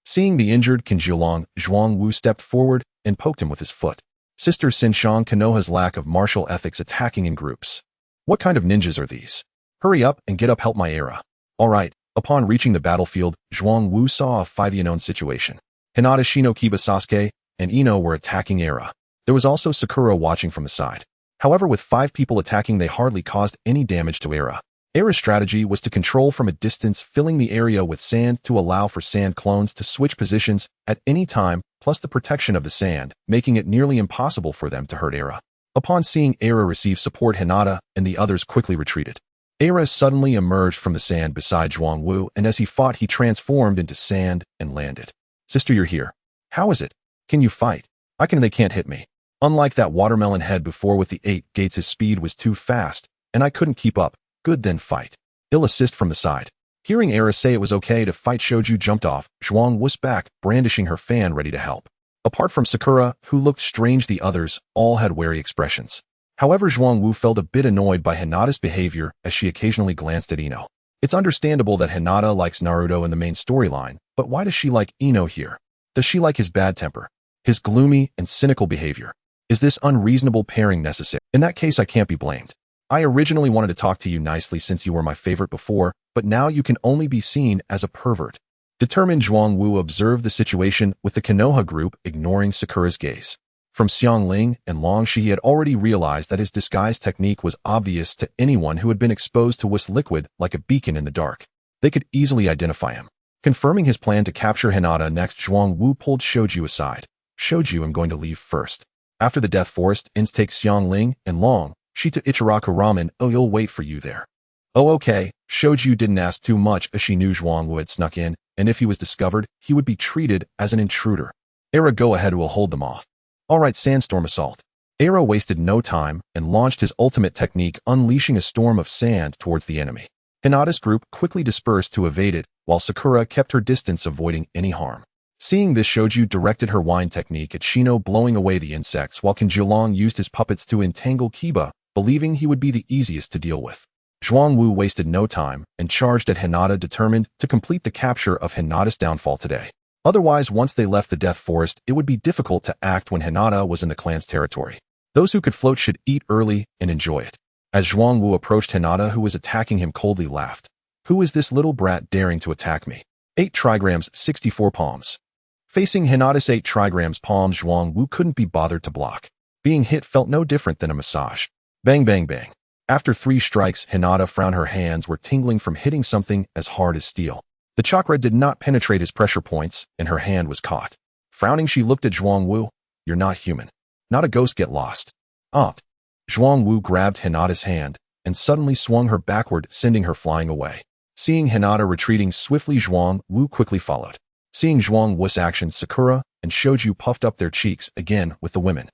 Seeing the injured Kinjulong, Zhuangwu stepped forward and poked him with his foot. Sister Sinshang, Konoha's lack of martial ethics, attacking in groups. What kind of ninjas are these? Hurry up and get up, help my era. Alright. Upon reaching the battlefield, Zhuangwu saw a 5-unknown situation. Hinata, Shino, Kiba, Sasuke, and Ino were attacking Era. There was also Sakura watching from the side. However, with 5 people attacking, they hardly caused any damage to Era. Era's strategy was to control from a distance, filling the area with sand to allow for sand clones to switch positions at any time, plus the protection of the sand, making it nearly impossible for them to hurt Era. Upon seeing Era receive support, Hinata and the others quickly retreated. Era suddenly emerged from the sand beside Zhuangwu, and as he fought, he transformed into sand and landed. Sister, you're here. How is it? Can you fight? They can't hit me. Unlike that watermelon head before with the 8 gates, his speed was too fast, and I couldn't keep up. Good, then fight. I'll assist from the side. Hearing Era say it was okay to fight, Shoju jumped off. Zhuang was back, brandishing her fan, ready to help. Apart from Sakura, who looked strange, the others all had wary expressions. However, Zhuangwu felt a bit annoyed by Hinata's behavior as she occasionally glanced at Ino. It's understandable that Hinata likes Naruto in the main storyline, but why does she like Ino here? Does she like his bad temper? His gloomy and cynical behavior? Is this unreasonable pairing necessary? In that case, I can't be blamed. I originally wanted to talk to you nicely since you were my favorite before, but now you can only be seen as a pervert. Determined, Zhuangwu observed the situation with the Konoha group, ignoring Sakura's gaze. From Xiangling and Long Shi, he had already realized that his disguise technique was obvious to anyone who had been exposed to Wisp liquid like a beacon in the dark. They could easily identify him. Confirming his plan to capture Hinata, next Zhuangwu pulled Shoju aside. Shoju, I'm going to leave first. After the Death Forest, take Xiangling and Long Shi to Ichiraku Ramen. Oh, you'll wait for you there. Oh, okay. Shoju didn't ask too much as she knew Zhuangwu had snuck in, and if he was discovered, he would be treated as an intruder. Era, go ahead, will hold them off. Alright, Sandstorm Assault. Era wasted no time and launched his ultimate technique, unleashing a storm of sand towards the enemy. Hinata's group quickly dispersed to evade it, while Sakura kept her distance, avoiding any harm. Seeing this, Shoju directed her wind technique at Shino, blowing away the insects, while Kinjulong used his puppets to entangle Kiba, believing he would be the easiest to deal with. Zhuang Wu wasted no time and charged at Hinata, determined to complete the capture of Hinata's downfall today. Otherwise, once they left the Death Forest, it would be difficult to act when Hinata was in the clan's territory. Those who could float should eat early and enjoy it. As Zhuang Wu approached Hinata, who was attacking him, coldly laughed. Who is this little brat daring to attack me? 8 trigrams, 64 palms. Facing Hinata's 8 trigrams palms, Zhuang Wu couldn't be bothered to block. Being hit felt no different than a massage. Bang, bang, bang. After 3 strikes, Hinata frowned. Her hands were tingling from hitting something as hard as steel. The chakra did not penetrate his pressure points, and her hand was caught. Frowning, she looked at Zhuang Wu. You're not human. Not a ghost. Get lost. Zhuang Wu grabbed Hinata's hand and suddenly swung her backward, sending her flying away. Seeing Hinata retreating swiftly, Zhuang Wu quickly followed. Seeing Zhuang Wu's actions, Sakura and Shoju puffed up their cheeks again with the women.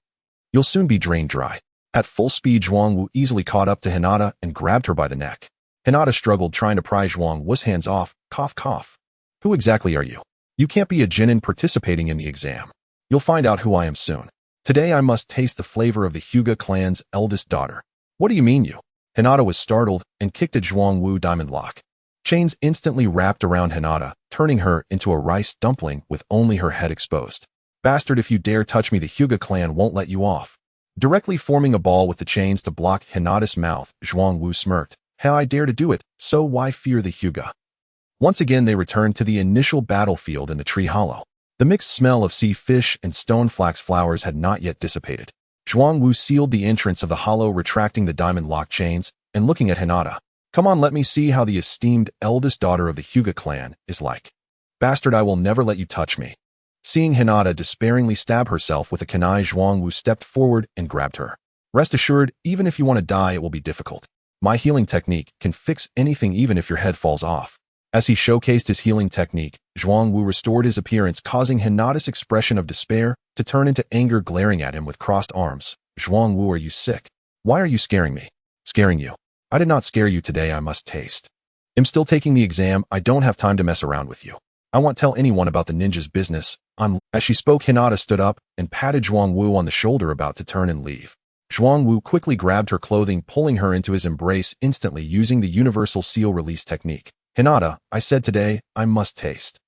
You'll soon be drained dry. At full speed, Zhuang Wu easily caught up to Hinata and grabbed her by the neck. Hinata struggled, trying to pry Zhuang Wu's hands off. Cough, cough. Who exactly are you? You can't be a genin participating in the exam. You'll find out who I am soon. Today I must taste the flavor of the Hyuga clan's eldest daughter. What do you mean you? Hinata was startled and kicked at Zhuang Wu diamond lock. Chains instantly wrapped around Hinata, turning her into a rice dumpling with only her head exposed. Bastard, if you dare touch me, the Hyuga clan won't let you off. Directly forming a ball with the chains to block Hinata's mouth, Zhuang Wu smirked. How I dare to do it, so why fear the Hyuga? Once again they returned to the initial battlefield in the tree hollow. The mixed smell of sea fish and stone flax flowers had not yet dissipated. Zhuang Wu sealed the entrance of the hollow, retracting the diamond lock chains and looking at Hinata. Come on, let me see how the esteemed eldest daughter of the Hyuga clan is like. Bastard, I will never let you touch me. Seeing Hinata despairingly stab herself with a kunai, Zhuang Wu stepped forward and grabbed her. Rest assured, even if you want to die, it will be difficult. My healing technique can fix anything, even if your head falls off. As he showcased his healing technique, Zhuang Wu restored his appearance, causing Hinata's expression of despair to turn into anger, glaring at him with crossed arms. Zhuang Wu, are you sick? Why are you scaring me? Scaring you? I did not scare you today. I must taste. I'm still taking the exam. I don't have time to mess around with you. I won't tell anyone about the ninja's business. As she spoke, Hinata stood up and patted Zhuang Wu on the shoulder, about to turn and leave. Zhuang Wu quickly grabbed her clothing, pulling her into his embrace instantly, using the universal seal release technique. Hinata, I said today, I must taste.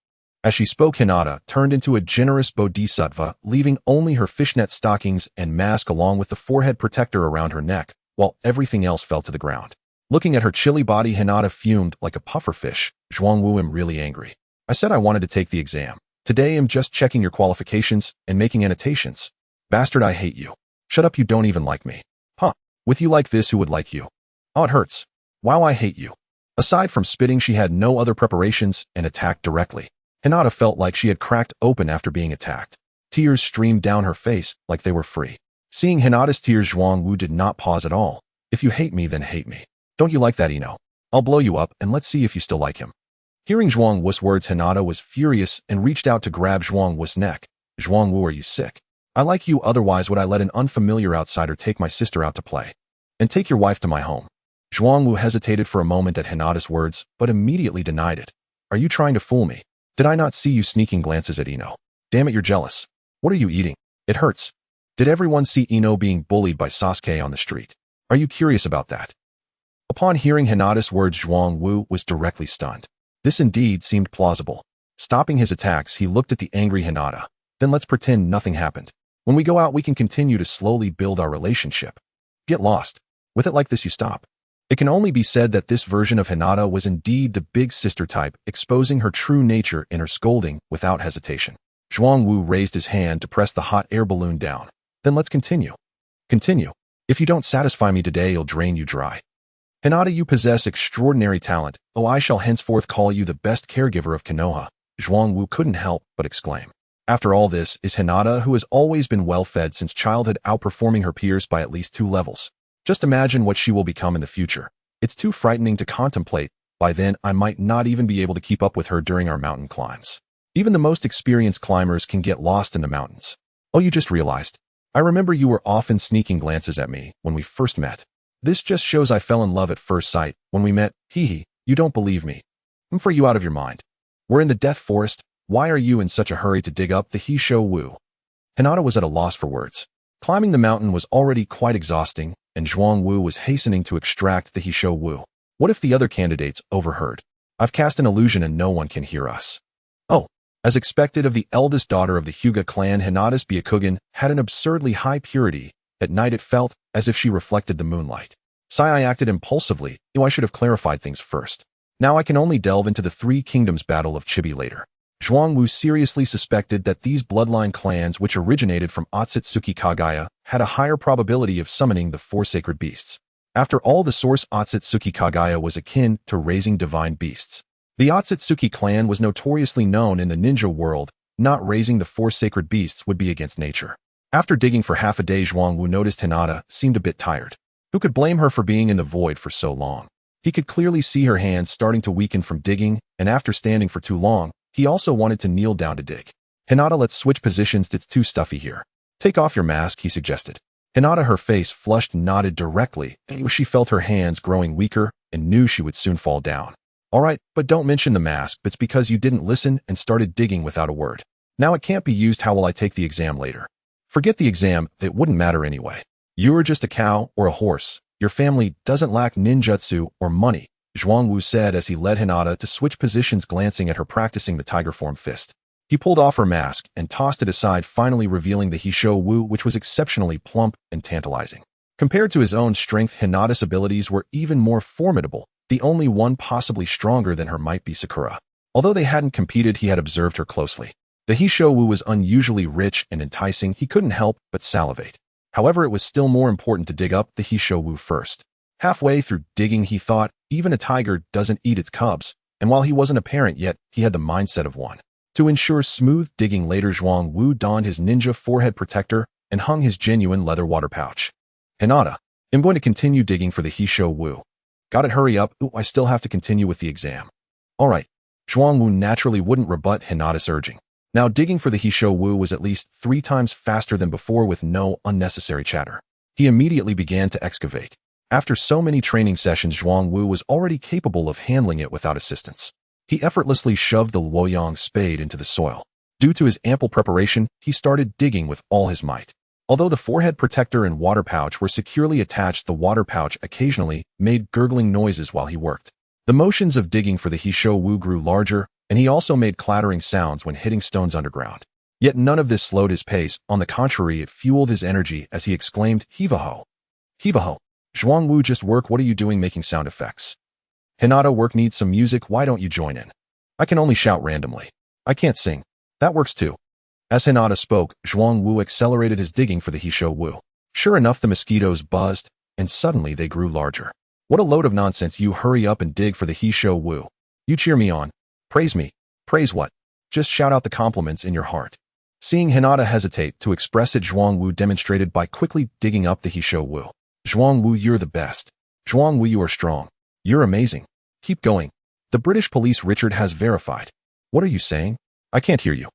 As she spoke, Hinata turned into a generous bodhisattva, leaving only her fishnet stockings and mask along with the forehead protector around her neck, while everything else fell to the ground. Looking at her chilly body, Hinata fumed like a pufferfish. Zhuang Wu, am really angry. I said I wanted to take the exam. Today I'm just checking your qualifications and making annotations. Bastard, I hate you. Shut up, you don't even like me. Huh. With you like this, who would like you? Oh, it hurts. Wow, I hate you. Aside from spitting, she had no other preparations and attacked directly. Hinata felt like she had cracked open after being attacked. Tears streamed down her face like they were free. Seeing Hinata's tears, Zhuang Wu did not pause at all. If you hate me, then hate me. Don't you like that, Ino? I'll blow you up and let's see if you still like him. Hearing Zhuang Wu's words, Hinata was furious and reached out to grab Zhuang Wu's neck. Zhuang Wu, are you sick? I like you, otherwise would I let an unfamiliar outsider take my sister out to play? And take your wife to my home? Zhuang Wu hesitated for a moment at Hinata's words, but immediately denied it. Are you trying to fool me? Did I not see you sneaking glances at Ino? Damn it, you're jealous. What are you eating? It hurts. Did everyone see Ino being bullied by Sasuke on the street? Are you curious about that? Upon hearing Hinata's words, Zhuang Wu was directly stunned. This indeed seemed plausible. Stopping his attacks, he looked at the angry Hinata. Then let's pretend nothing happened. When we go out, we can continue to slowly build our relationship. Get lost. With it like this, you stop. It can only be said that this version of Hinata was indeed the big sister type, exposing her true nature in her scolding without hesitation. Zhuang Wu raised his hand to press the hot air balloon down. Then let's continue. Continue. If you don't satisfy me today, I'll drain you dry. Hinata, you possess extraordinary talent. Oh, I shall henceforth call you the best caregiver of Konoha. Zhuang Wu couldn't help but exclaim. After all, this is Hinata, who has always been well-fed since childhood, outperforming her peers by at least 2 levels. Just imagine what she will become in the future. It's too frightening to contemplate. By then, I might not even be able to keep up with her during our mountain climbs. Even the most experienced climbers can get lost in the mountains. Oh, you just realized. I remember you were often sneaking glances at me when we first met. This just shows I fell in love at first sight when we met. Hehe, you don't believe me. I'm for you out of your mind. We're in the Death Forest. Why are you in such a hurry to dig up the Hehe Wu? Hinata was at a loss for words. Climbing the mountain was already quite exhausting, and Zhuang Wu was hastening to extract the Hehe Wu. What if the other candidates overheard? I've cast an illusion and no one can hear us. Oh, as expected of the eldest daughter of the Hyuga clan, Hinata's Byakugan had an absurdly high purity. At night it felt as if she reflected the moonlight. I acted impulsively. I should have clarified things first. Now I can only delve into the Three Kingdoms battle of Chibi later. Zhuangwu seriously suspected that these bloodline clans, which originated from Otsutsuki Kagaya, had a higher probability of summoning the four sacred beasts. After all, the source Otsutsuki Kagaya was akin to raising divine beasts. The Otsutsuki clan was notoriously known in the ninja world. Not raising the four sacred beasts would be against nature. After digging for half a day, Zhuangwu noticed Hinata seemed a bit tired. Who could blame her for being in the void for so long? He could clearly see her hands starting to weaken from digging, and after standing for too long, he also wanted to kneel down to dig. Hinata, let's switch positions, it's too stuffy here. Take off your mask, he suggested. Hinata, her face flushed, nodded directly. She felt her hands growing weaker and knew she would soon fall down. All right, but don't mention the mask. It's because you didn't listen and started digging without a word. Now it can't be used. How will I take the exam later? Forget the exam, it wouldn't matter anyway. You're just a cow or a horse. Your family doesn't lack ninjutsu or money, Zhuangwu said as he led Hinata to switch positions, glancing at her practicing the tiger form fist. He pulled off her mask and tossed it aside, finally revealing the Hisho Wu, which was exceptionally plump and tantalizing. Compared to his own strength, Hinata's abilities were even more formidable. The only one possibly stronger than her might be Sakura. Although they hadn't competed, he had observed her closely. The Hisho Wu was unusually rich and enticing. He couldn't help but salivate. However, it was still more important to dig up the Hisho Wu first. Halfway through digging, he thought, even a tiger doesn't eat its cubs, and while he wasn't a parent yet, he had the mindset of one. To ensure smooth digging later, Zhuangwu donned his ninja forehead protector and hung his genuine leather water pouch. Hinata, I'm going to continue digging for the Hisho Wu. Got it, hurry up. Ooh, I still have to continue with the exam. All right. Zhuangwu naturally wouldn't rebut Hinata's urging. Now digging for the Hisho Wu was at least 3 times faster than before with no unnecessary chatter. He immediately began to excavate. After so many training sessions, Zhuangwu was already capable of handling it without assistance. He effortlessly shoved the Luoyang spade into the soil. Due to his ample preparation, he started digging with all his might. Although the forehead protector and water pouch were securely attached, the water pouch occasionally made gurgling noises while he worked. The motions of digging for the Hisho Wu grew larger, and he also made clattering sounds when hitting stones underground. Yet none of this slowed his pace. On the contrary, it fueled his energy as he exclaimed, Hivaho! Hivaho! Zhuangwu, just work. What are you doing making sound effects? Hinata, work needs some music. Why don't you join in? I can only shout randomly. I can't sing. That works too. As Hinata spoke, Zhuangwu accelerated his digging for the Hisho Wu. Sure enough, the mosquitoes buzzed, and suddenly they grew larger. What a load of nonsense. You hurry up and dig for the Hisho Wu. You cheer me on. Praise me. Praise what? Just shout out the compliments in your heart. Seeing Hinata hesitate to express it, Zhuangwu demonstrated by quickly digging up the Hisho Wu. Zhuangwu, you're the best. Zhuangwu, you are strong. You're amazing. Keep going. The British police Richard has verified. What are you saying? I can't hear you.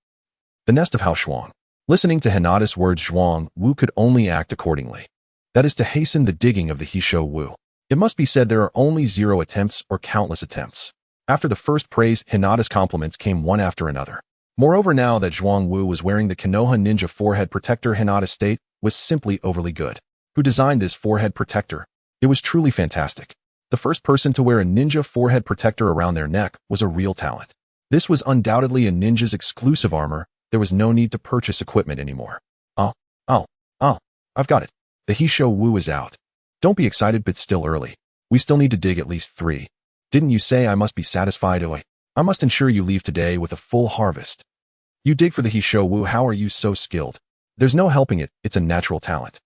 The nest of Hao Shuang. Listening to Hinata's words, Zhuangwu could only act accordingly. That is to hasten the digging of the Hisho Wu. It must be said there are only 0 attempts or countless attempts. After the first praise, Hinata's compliments came one after another. Moreover, now that Zhuangwu was wearing the Konoha Ninja forehead protector, Hinata's state was simply overly good. Who designed this forehead protector? It was truly fantastic. The first person to wear a ninja forehead protector around their neck was a real talent. This was undoubtedly a ninja's exclusive armor. There was no need to purchase equipment anymore. I've got it. The Hisho Wu is out. Don't be excited, but still early. We still need to dig at least 3. Didn't you say I must be satisfied? I must ensure you leave today with a full harvest. You dig for the Hisho Wu. How are you so skilled? There's no helping it. It's a natural talent.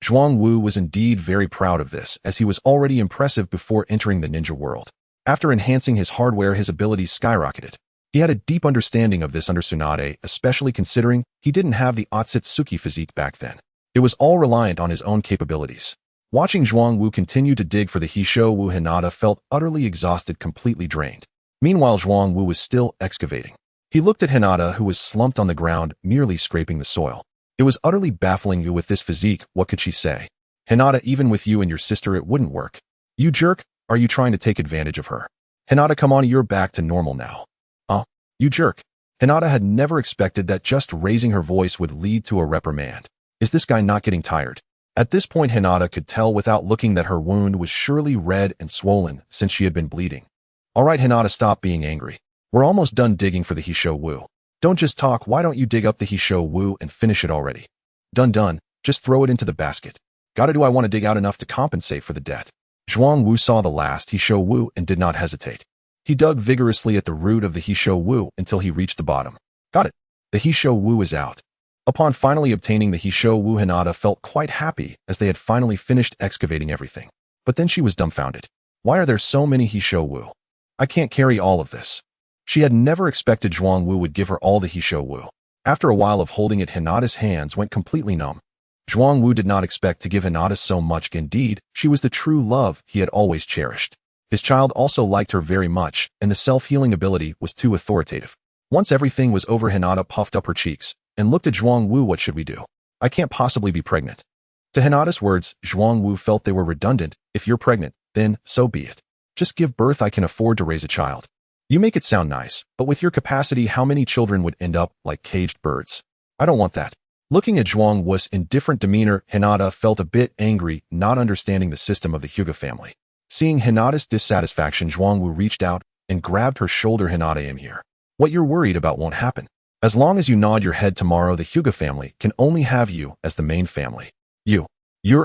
Zhuangwu was indeed very proud of this, as he was already impressive before entering the ninja world. After enhancing his hardware, his abilities skyrocketed. He had a deep understanding of this under Tsunade, especially considering he didn't have the Otsutsuki physique back then. It was all reliant on his own capabilities. Watching Zhuangwu continue to dig for the Hisho Wu, Hinata felt utterly exhausted, completely drained. Meanwhile, Zhuangwu was still excavating. He looked at Hinata, who was slumped on the ground, merely scraping the soil. It was utterly baffling. You with this physique, what could she say? Hinata, even with you and your sister, it wouldn't work. You jerk, are you trying to take advantage of her? Hinata, come on, you're back to normal now. You jerk. Hinata had never expected that just raising her voice would lead to a reprimand. Is this guy not getting tired? At this point, Hinata could tell without looking that her wound was surely red and swollen since she had been bleeding. All right, Hinata, stop being angry. We're almost done digging for the Hehe Wahhh. Don't just talk, why don't you dig up the Hehe Wahhh and finish it already? Done, just throw it into the basket. Gotta do I want to dig out enough to compensate for the debt. Zhuang Wu saw the last Hehe Wahhh and did not hesitate. He dug vigorously at the root of the Hehe Wahhh until he reached the bottom. Got it. The Hehe Wahhh is out. Upon finally obtaining the Hehe Wahhh, Hinata felt quite happy as they had finally finished excavating everything. But then she was dumbfounded. Why are there so many Hehe Wahhh? I can't carry all of this. She had never expected Zhuang Wu would give her all the Hehe Wahhh. After a while of holding it, Hinata's hands went completely numb. Zhuang Wu did not expect to give Hinata so much. Indeed, she was the true love he had always cherished. His child also liked her very much, and the self-healing ability was too authoritative. Once everything was over, Hinata puffed up her cheeks and looked at Zhuang Wu. What should we do? I can't possibly be pregnant. To Hinata's words, Zhuang Wu felt they were redundant. If you're pregnant, then so be it. Just give birth. I can afford to raise a child. You make it sound nice, but with your capacity, how many children would end up like caged birds? I don't want that. Looking at Zhuang Wu's indifferent demeanor, Hinata felt a bit angry, not understanding the system of the Hehe family. Seeing Hinata's dissatisfaction, Zhuang Wu reached out and grabbed her shoulder. Hinata, I'm here. What you're worried about won't happen. As long as you nod your head tomorrow, the Hehe family can only have you as the main family. You're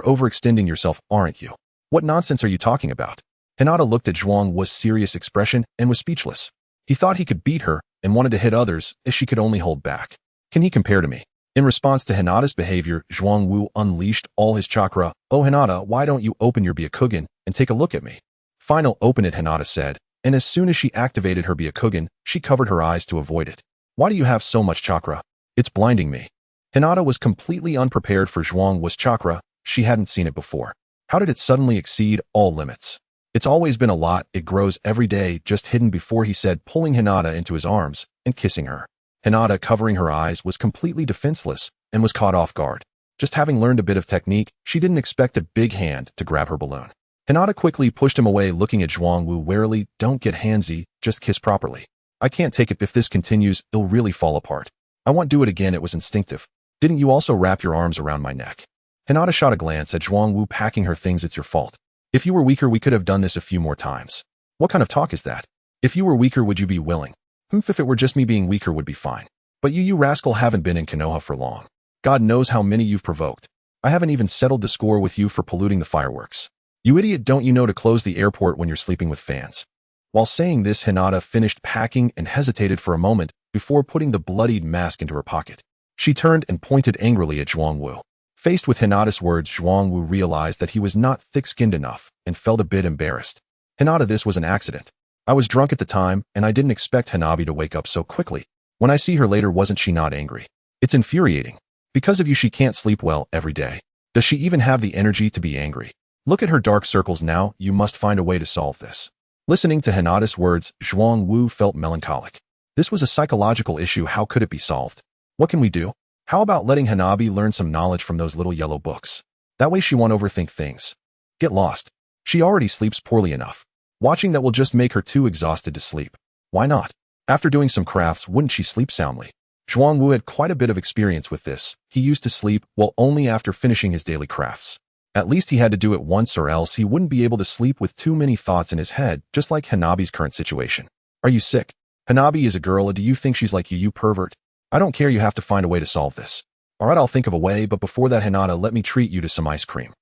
overextending yourself, aren't you? What nonsense are you talking about? Hinata looked at Zhuang Wu's serious expression and was speechless. He thought he could beat her and wanted to hit others as she could only hold back. Can he compare to me? In response to Hinata's behavior, Zhuang Wu unleashed all his chakra. Oh, Hinata, why don't you open your Byakugan and take a look at me? Fine, I'll open it, Hinata said, and as soon as she activated her Byakugan, she covered her eyes to avoid it. Why do you have so much chakra? It's blinding me. Hinata was completely unprepared for Zhuang Wu's chakra. She hadn't seen it before. How did it suddenly exceed all limits? It's always been a lot. It grows every day, just hidden before, he said, pulling Hinata into his arms and kissing her. Hinata, covering her eyes, was completely defenseless and was caught off guard. Just having learned a bit of technique, she didn't expect a big hand to grab her balloon. Hinata quickly pushed him away, looking at Zhuang Wu warily. Don't get handsy, just kiss properly. I can't take it. If this continues, it'll really fall apart. I won't do it again. It was instinctive. Didn't you also wrap your arms around my neck? Hinata shot a glance at Zhuang Wu, packing her things. It's your fault. If you were weaker, we could have done this a few more times. What kind of talk is that? If you were weaker, would you be willing? If it were just me, being weaker would be fine. But you rascal, haven't been in Konoha for long. God knows how many you've provoked. I haven't even settled the score with you for polluting the fireworks. You idiot, don't you know to close the airport when you're sleeping with fans? While saying this, Hinata finished packing and hesitated for a moment before putting the bloodied mask into her pocket. She turned and pointed angrily at Zhuang Wu. Faced with Hinata's words, Zhuang Wu realized that he was not thick-skinned enough and felt a bit embarrassed. Hinata, this was an accident. I was drunk at the time, and I didn't expect Hanabi to wake up so quickly. When I see her later, wasn't she not angry? It's infuriating. Because of you, she can't sleep well every day. Does she even have the energy to be angry? Look at her dark circles now. You must find a way to solve this. Listening to Hinata's words, Zhuang Wu felt melancholic. This was a psychological issue. How could it be solved? What can we do? How about letting Hanabi learn some knowledge from those little yellow books? That way she won't overthink things. Get lost. She already sleeps poorly enough. Watching that will just make her too exhausted to sleep. Why not? After doing some crafts, wouldn't she sleep soundly? Zhuang Wu had quite a bit of experience with this. He used to sleep, well, only after finishing his daily crafts. At least he had to do it once, or else he wouldn't be able to sleep with too many thoughts in his head, just like Hanabi's current situation. Are you sick? Hanabi is a girl, or do you think she's like you pervert? I don't care, you have to find a way to solve this. Alright, I'll think of a way, but before that, Hinata, let me treat you to some ice cream.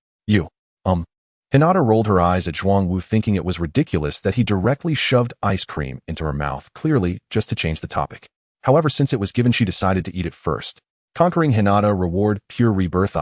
Hinata rolled her eyes at Zhuang Wu, thinking it was ridiculous that he directly shoved ice cream into her mouth, clearly just to change the topic. However, since it was given, she decided to eat it first. Conquering Hinata, reward, pure rebirth.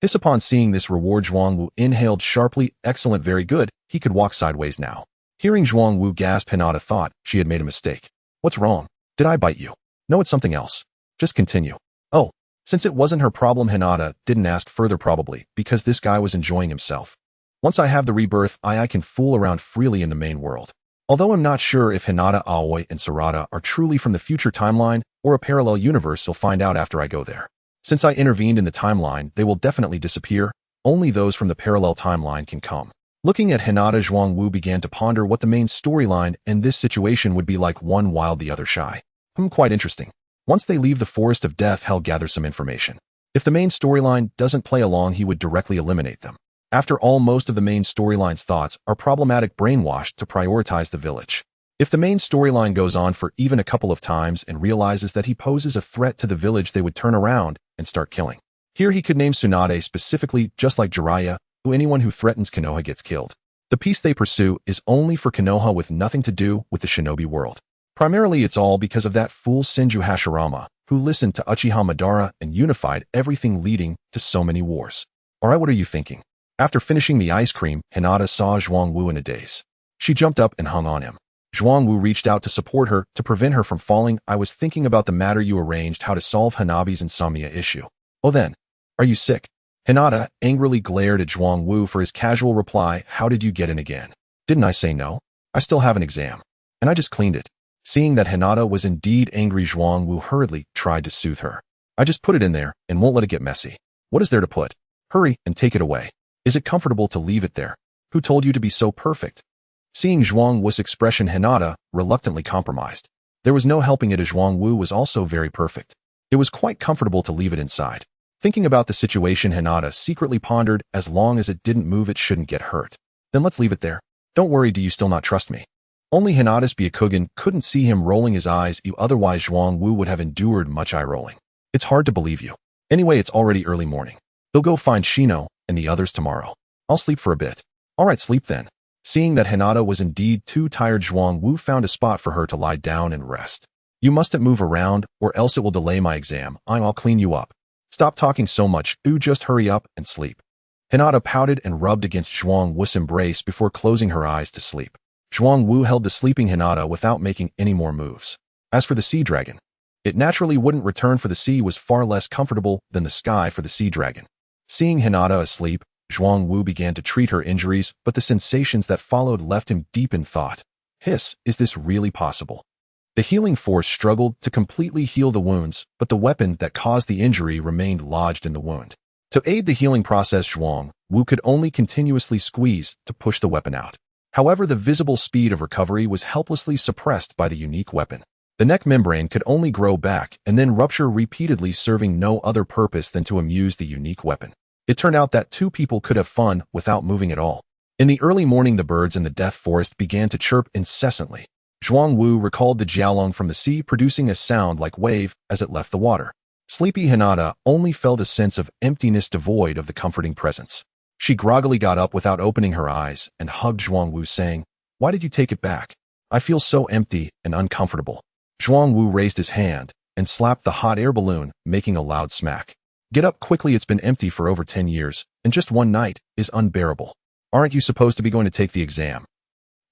Hiss. Upon seeing this reward, Zhuang Wu inhaled sharply. Excellent, very good. He could walk sideways now. Hearing Zhuang Wu gasp, Hinata thought she had made a mistake. What's wrong? Did I bite you? No, it's something else. Just continue. Oh, since it wasn't her problem, Hinata didn't ask further, probably because this guy was enjoying himself. Once I have the rebirth, I can fool around freely in the main world. Although I'm not sure if Hinata, Aoi, and Sarada are truly from the future timeline or a parallel universe, I'll find out after I go there. Since I intervened in the timeline, they will definitely disappear. Only those from the parallel timeline can come. Looking at Hinata, Zhuang Wu began to ponder what the main storyline in this situation would be like. One wild, the other shy. Quite interesting. Once they leave the Forest of Death, I'll gather some information. If the main storyline doesn't play along, he would directly eliminate them. After all, most of the main storyline's thoughts are problematic, brainwashed to prioritize the village. If the main storyline goes on for even a couple of times and realizes that he poses a threat to the village, they would turn around and start killing. Here he could name Tsunade specifically, just like Jiraiya, who anyone who threatens Konoha gets killed. The peace they pursue is only for Konoha, with nothing to do with the shinobi world. Primarily, it's all because of that fool Senju Hashirama, who listened to Uchiha Madara and unified everything, leading to so many wars. Alright, what are you thinking? After finishing the ice cream, Hinata saw Zhuangwu in a daze. She jumped up and hung on him. Zhuangwu reached out to support her, to prevent her from falling. I was thinking about the matter you arranged, how to solve Hanabi's insomnia issue. Oh then, are you sick? Hinata angrily glared at Zhuangwu for his casual reply. How did you get in again? Didn't I say no? I still have an exam. And I just cleaned it. Seeing that Hinata was indeed angry, Zhuangwu hurriedly tried to soothe her. I just put it in there and won't let it get messy. What is there to put? Hurry and take it away. Is it comfortable to leave it there? Who told you to be so perfect? Seeing Zhuangwu's expression, Hinata reluctantly compromised. There was no helping it, as Zhuangwu was also very perfect. It was quite comfortable to leave it inside. Thinking about the situation, Hinata secretly pondered, as long as it didn't move, it shouldn't get hurt. Then let's leave it there. Don't worry, do you still not trust me? Only Hinata's Byakugan couldn't see him rolling his eyes. Otherwise Zhuangwu would have endured much eye rolling. It's hard to believe you. Anyway, it's already early morning. They'll go find Shino and the others tomorrow. I'll sleep for a bit. Alright, sleep then. Seeing that Hinata was indeed too tired, Zhuangwu found a spot for her to lie down and rest. You mustn't move around, or else it will delay my exam. I'll clean you up. Stop talking so much. Just hurry up and sleep. Hinata pouted and rubbed against Zhuangwu's embrace before closing her eyes to sleep. Zhuangwu held the sleeping Hinata without making any more moves. As for the sea dragon, it naturally wouldn't return, for the sea was far less comfortable than the sky for the sea dragon. Seeing Hinata asleep, Zhuangwu began to treat her injuries, but the sensations that followed left him deep in thought. Hiss, is this really possible? The healing force struggled to completely heal the wounds, but the weapon that caused the injury remained lodged in the wound. To aid the healing process, Zhuangwu could only continuously squeeze to push the weapon out. However, the visible speed of recovery was helplessly suppressed by the unique weapon. The neck membrane could only grow back and then rupture repeatedly, serving no other purpose than to amuse the unique weapon. It turned out that two people could have fun without moving at all. In the early morning, the birds in the Death Forest began to chirp incessantly. Zhuangwu recalled the jiaolong from the sea, producing a sound like wave as it left the water. Sleepy Hinata only felt a sense of emptiness devoid of the comforting presence. She groggily got up without opening her eyes and hugged Zhuangwu, saying, "Why did you take it back? I feel so empty and uncomfortable." Zhuangwu raised his hand and slapped the hot air balloon, making a loud smack. "Get up quickly, it's been empty for over 10 years, and just one night is unbearable. Aren't you supposed to be going to take the exam?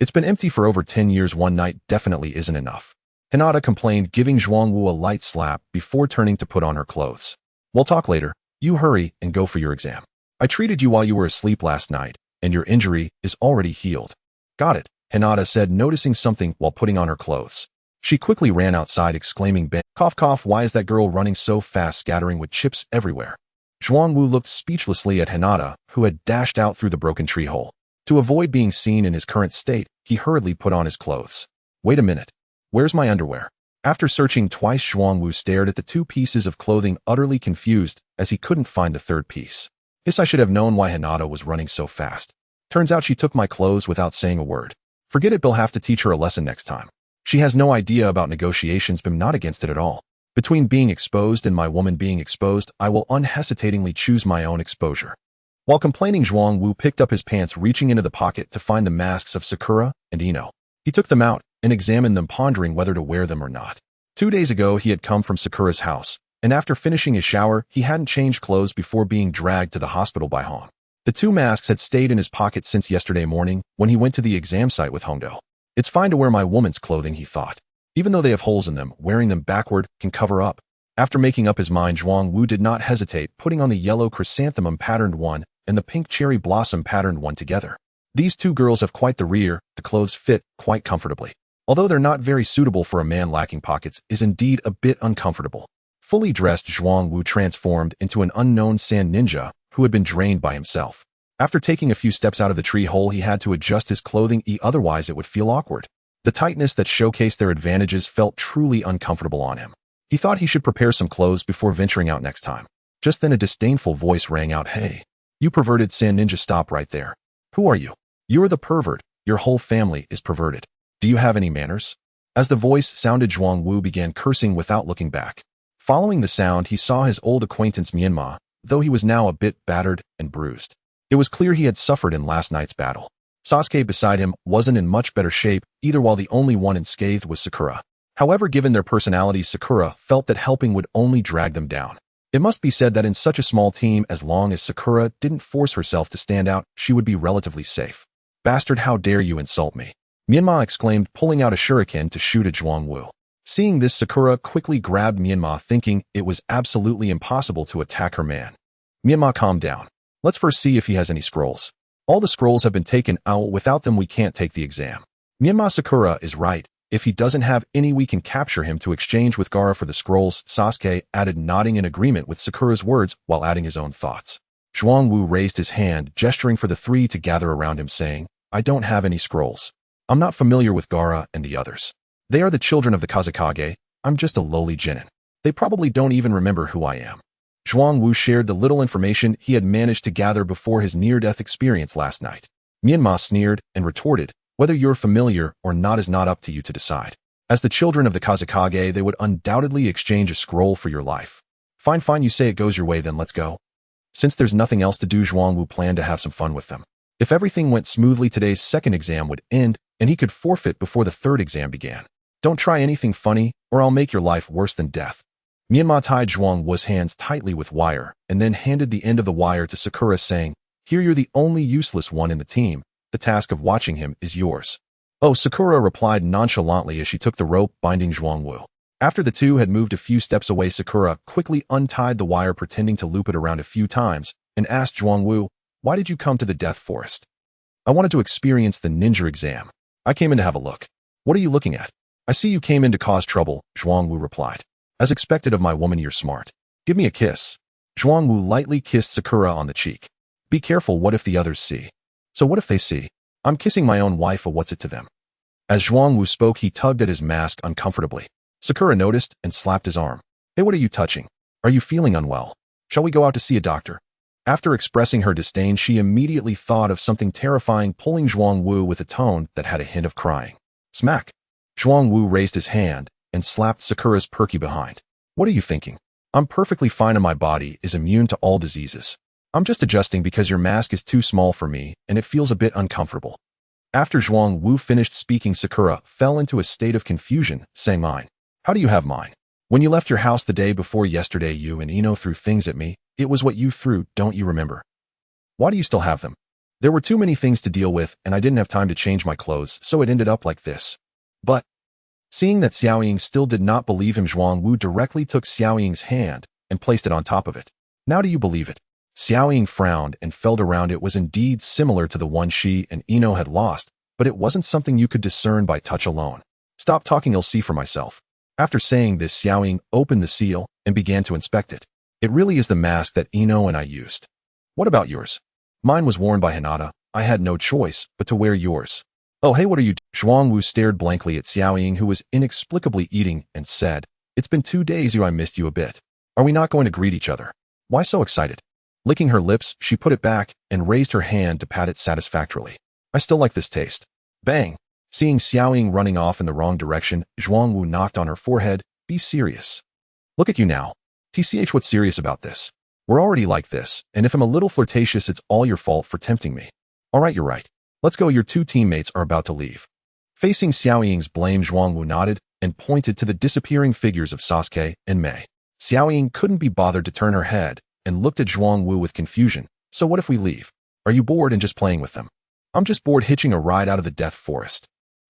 It's been empty for over 10 years, one night definitely isn't enough." Hinata complained, giving Zhuangwu a light slap before turning to put on her clothes. "We'll talk later. You hurry and go for your exam. I treated you while you were asleep last night, and your injury is already healed." "Got it," Hinata said, noticing something while putting on her clothes. She quickly ran outside, exclaiming, "Bang, cough, cough, why is that girl running so fast, scattering with chips everywhere?" Zhuangwu looked speechlessly at Hinata, who had dashed out through the broken tree hole. To avoid being seen in his current state, he hurriedly put on his clothes. "Wait a minute. Where's my underwear?" After searching twice, Zhuangwu stared at the two pieces of clothing, utterly confused, as he couldn't find the third piece. "Yes, I should have known why Hinata was running so fast. Turns out she took my clothes without saying a word. Forget it, Bill have to teach her a lesson next time. She has no idea about negotiations, but I'm not against it at all. Between being exposed and my woman being exposed, I will unhesitatingly choose my own exposure." While complaining, Zhuangwu picked up his pants, reaching into the pocket to find the masks of Sakura and Ino. He took them out and examined them, pondering whether to wear them or not. 2 days ago, he had come from Sakura's house, and after finishing his shower, he hadn't changed clothes before being dragged to the hospital by Hong. The two masks had stayed in his pocket since yesterday morning, when he went to the exam site with Hongdo. "It's fine to wear my woman's clothing," he thought. "Even though they have holes in them, wearing them backward can cover up." After making up his mind, Zhuangwu did not hesitate, putting on the yellow chrysanthemum patterned one and the pink cherry blossom patterned one together. These two girls have quite the rear, the clothes fit quite comfortably. Although they're not very suitable for a man lacking pockets, is indeed a bit uncomfortable. Fully dressed, Zhuangwu transformed into an unknown sand ninja who had been drained by himself. After taking a few steps out of the tree hole, he had to adjust his clothing, otherwise it would feel awkward. The tightness that showcased their advantages felt truly uncomfortable on him. He thought he should prepare some clothes before venturing out next time. Just then a disdainful voice rang out, "Hey, you perverted sand ninja, stop right there. Who are you? You're the pervert. Your whole family is perverted. Do you have any manners?" As the voice sounded, Zhuang Wu began cursing without looking back. Following the sound, he saw his old acquaintance Myanmar, though he was now a bit battered and bruised. It was clear he had suffered in last night's battle. Sasuke beside him wasn't in much better shape either, while the only one unscathed was Sakura. However, given their personalities, Sakura felt that helping would only drag them down. It must be said that in such a small team, as long as Sakura didn't force herself to stand out, she would be relatively safe. "Bastard, how dare you insult me!" Myanmar exclaimed, pulling out a shuriken to shoot at Zhuang Wu. Seeing this, Sakura quickly grabbed Myanmar, thinking it was absolutely impossible to attack her man. "Myanmar, calm down. Let's first see if he has any scrolls. All the scrolls have been taken out. Without them, we can't take the exam." Myanmar, Sakura is right. If he doesn't have any, we can capture him to exchange with Gaara for the scrolls, Sasuke added, nodding in agreement with Sakura's words while adding his own thoughts. Zhuang Wu raised his hand, gesturing for the three to gather around him, saying, "I don't have any scrolls. I'm not familiar with Gaara and the others. They are the children of the Kazekage. I'm just a lowly genin. They probably don't even remember who I am." Zhuang Wu shared the little information he had managed to gather before his near-death experience last night. Myanmar sneered and retorted, "Whether you're familiar or not is not up to you to decide. As the children of the Kazekage, they would undoubtedly exchange a scroll for your life." Fine, you say it goes your way, then let's go." Since there's nothing else to do, Zhuang Wu planned to have some fun with them. If everything went smoothly, today's second exam would end, and he could forfeit before the third exam began. "Don't try anything funny, or I'll make your life worse than death." Myanmar tied Zhuang Wu's hands tightly with wire, and then handed the end of the wire to Sakura, saying, "Here, you're the only useless one in the team. The task of watching him is yours." "Oh," Sakura replied nonchalantly as she took the rope binding Zhuang Wu. After the two had moved a few steps away, Sakura quickly untied the wire, pretending to loop it around a few times, and asked Zhuang Wu, "Why did you come to the Death Forest?" "I wanted to experience the ninja exam. I came in to have a look." "What are you looking at?" "I see you came in to cause trouble," Zhuang Wu replied. "As expected of my woman, you're smart. Give me a kiss." Zhuang Wu lightly kissed Sakura on the cheek. "Be careful, what if the others see?" "So what if they see? I'm kissing my own wife, what's it to them?" As Zhuang Wu spoke, he tugged at his mask uncomfortably. Sakura noticed and slapped his arm. "Hey, what are you touching? Are you feeling unwell? Shall we go out to see a doctor?" After expressing her disdain, she immediately thought of something terrifying, pulling Zhuang Wu with a tone that had a hint of crying. Smack! Zhuang Wu raised his hand and slapped Sakura's perky behind. "What are you thinking? I'm perfectly fine and my body is immune to all diseases. I'm just adjusting because your mask is too small for me and it feels a bit uncomfortable." After Zhuang Wu finished speaking, Sakura fell into a state of confusion, saying, "Mine? How do you have mine? When you left your house the day before yesterday, you and Ino threw things at me. It was what you threw, don't you remember? Why do you still have them?" "There were too many things to deal with and I didn't have time to change my clothes, so it ended up like this." "But..." Seeing that Xiaoying still did not believe him, Zhuang Wu directly took Xiaoying's hand and placed it on top of it. "Now do you believe it?" Xiaoying frowned and felt around. It was indeed similar to the one she and Ino had lost, but it wasn't something you could discern by touch alone. "Stop talking, I'll see for myself." After saying this, Xiaoying opened the seal and began to inspect it. "It really is the mask that Ino and I used." "What about yours?" "Mine was worn by Hinata. I had no choice but to wear yours." "Oh, hey, what are you Zhuang Wu stared blankly at Xiaoying, who was inexplicably eating, and said, "It's been 2 days, I missed you a bit. Are we not going to greet each other? Why so excited?" Licking her lips, she put it back and raised her hand to pat it satisfactorily. "I still like this taste." Bang! Seeing Xiaoying running off in the wrong direction, Zhuang Wu knocked on her forehead. "Be serious. Look at you now. TCH, what's serious about this? We're already like this, and if I'm a little flirtatious, it's all your fault for tempting me." "All right, you're right. Let's go, your two teammates are about to leave." Facing Xiaoying's blame, Zhuang Wu nodded and pointed to the disappearing figures of Sasuke and Mei. Xiaoying couldn't be bothered to turn her head and looked at Zhuang Wu with confusion. "So what if we leave? Are you bored and just playing with them?" "I'm just bored hitching a ride out of the Death Forest."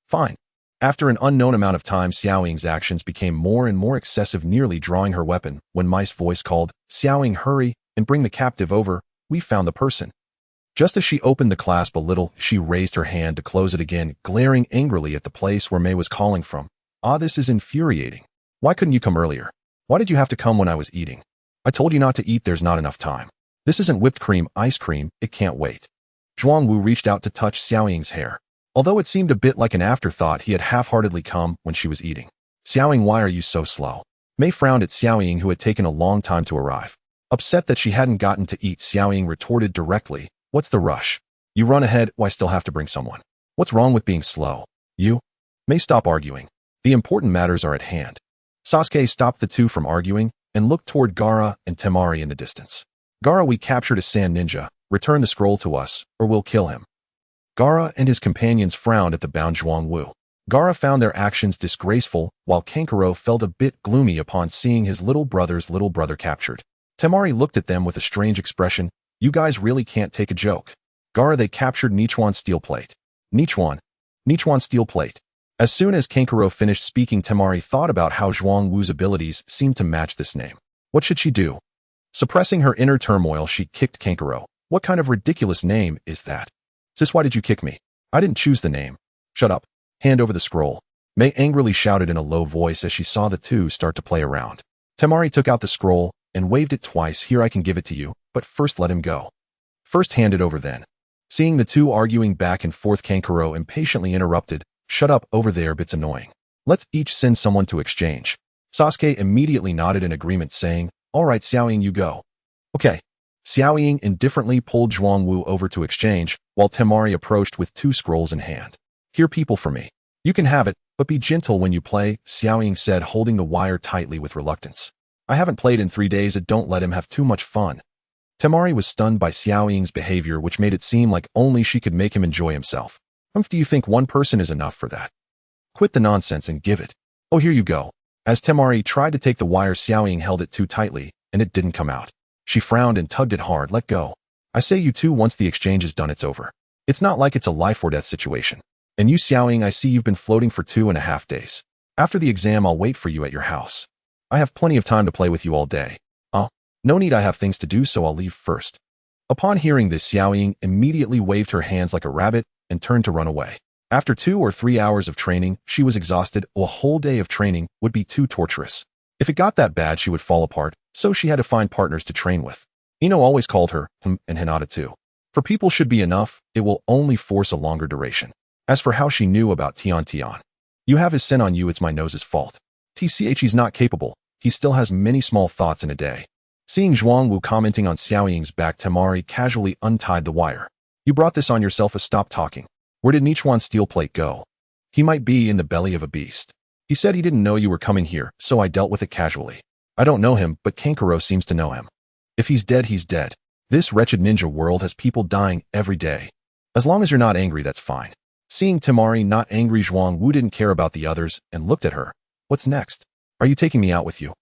"Fine." After an unknown amount of time, Xiaoying's actions became more and more excessive, nearly drawing her weapon, when Mei's voice called, "Xiaoying, hurry and bring the captive over. We found the person." Just as she opened the clasp a little, she raised her hand to close it again, glaring angrily at the place where Mei was calling from. "Ah, this is infuriating. Why couldn't you come earlier? Why did you have to come when I was eating? I told you not to eat, there's not enough time. This isn't whipped cream, ice cream, it can't wait." Zhuang Wu reached out to touch Xiaoying's hair. Although it seemed a bit like an afterthought, he had half-heartedly come when she was eating. "Xiaoying, why are you so slow?" Mei frowned at Xiaoying, who had taken a long time to arrive. Upset that she hadn't gotten to eat, Xiaoying retorted directly, "What's the rush? You run ahead, why still have to bring someone? What's wrong with being slow? You may stop arguing. The important matters are at hand." Sasuke stopped the two from arguing and looked toward Gaara and Temari in the distance. "Gaara, we captured a sand ninja. Return the scroll to us, or we'll kill him." Gaara and his companions frowned at the bound Zhuangwu. Gaara found their actions disgraceful, while Kankuro felt a bit gloomy upon seeing his little brother's little brother captured. Temari looked at them with a strange expression. "You guys really can't take a joke." "Gaara, they captured Nichuan steel plate." Nichuan steel plate. As soon as Kankuro finished speaking, Temari thought about how Zhuangwu's abilities seemed to match this name. What should she do? Suppressing her inner turmoil, she kicked Kankuro. "What kind of ridiculous name is that? Sis, why did you kick me? I didn't choose the name." "Shut up. Hand over the scroll." Mei angrily shouted in a low voice as she saw the two start to play around. Temari took out the scroll and waved it twice. "Here, I can give it to you, but first let him go." "First hand it over then." Seeing the two arguing back and forth, Kankuro impatiently interrupted. "Shut up over there, it's annoying. Let's each send someone to exchange." Sasuke immediately nodded in agreement, saying, "All right, Xiaoying, you go." "Okay." Xiaoying indifferently pulled Zhuangwu over to exchange, while Temari approached with two scrolls in hand. "Here, people, for me. You can have it, but be gentle when you play," Xiaoying said, holding the wire tightly with reluctance. "I haven't played in 3 days, and don't let him have too much fun." Temari was stunned by Xiaoying's behavior, which made it seem like only she could make him enjoy himself. Do you think one person is enough for that? Quit the nonsense and give it." "Oh, here you go." As Temari tried to take the wire, Xiaoying held it too tightly, and it didn't come out. She frowned and tugged it hard. "Let go. I say, you two, once the exchange is done, it's over. It's not like it's a life or death situation. And you, Xiaoying, I see you've been floating for 2.5 days. After the exam, I'll wait for you at your house. I have plenty of time to play with you all day." "No need, I have things to do, so I'll leave first." Upon hearing this, Xiaoying immediately waved her hands like a rabbit and turned to run away. After 2 or 3 hours of training, she was exhausted. A whole day of training would be too torturous. If it got that bad, she would fall apart, so she had to find partners to train with. Ino always called her and Hinata too. For people should be enough, it will only force a longer duration. As for how she knew about Tian, "You have his sin on you, it's my nose's fault. He's not capable, he still has many small thoughts in a day." Seeing Zhuangwu commenting on Xiaoying's back, Temari casually untied the wire. "You brought this on yourself, stop talking. Where did Nichuan's steel plate go?" "He might be in the belly of a beast. He said he didn't know you were coming here, so I dealt with it casually. I don't know him, but Kankuro seems to know him. If he's dead, he's dead. This wretched ninja world has people dying every day. As long as you're not angry, that's fine." Seeing Temari not angry, Zhuangwu didn't care about the others and looked at her. "What's next? Are you taking me out with you?"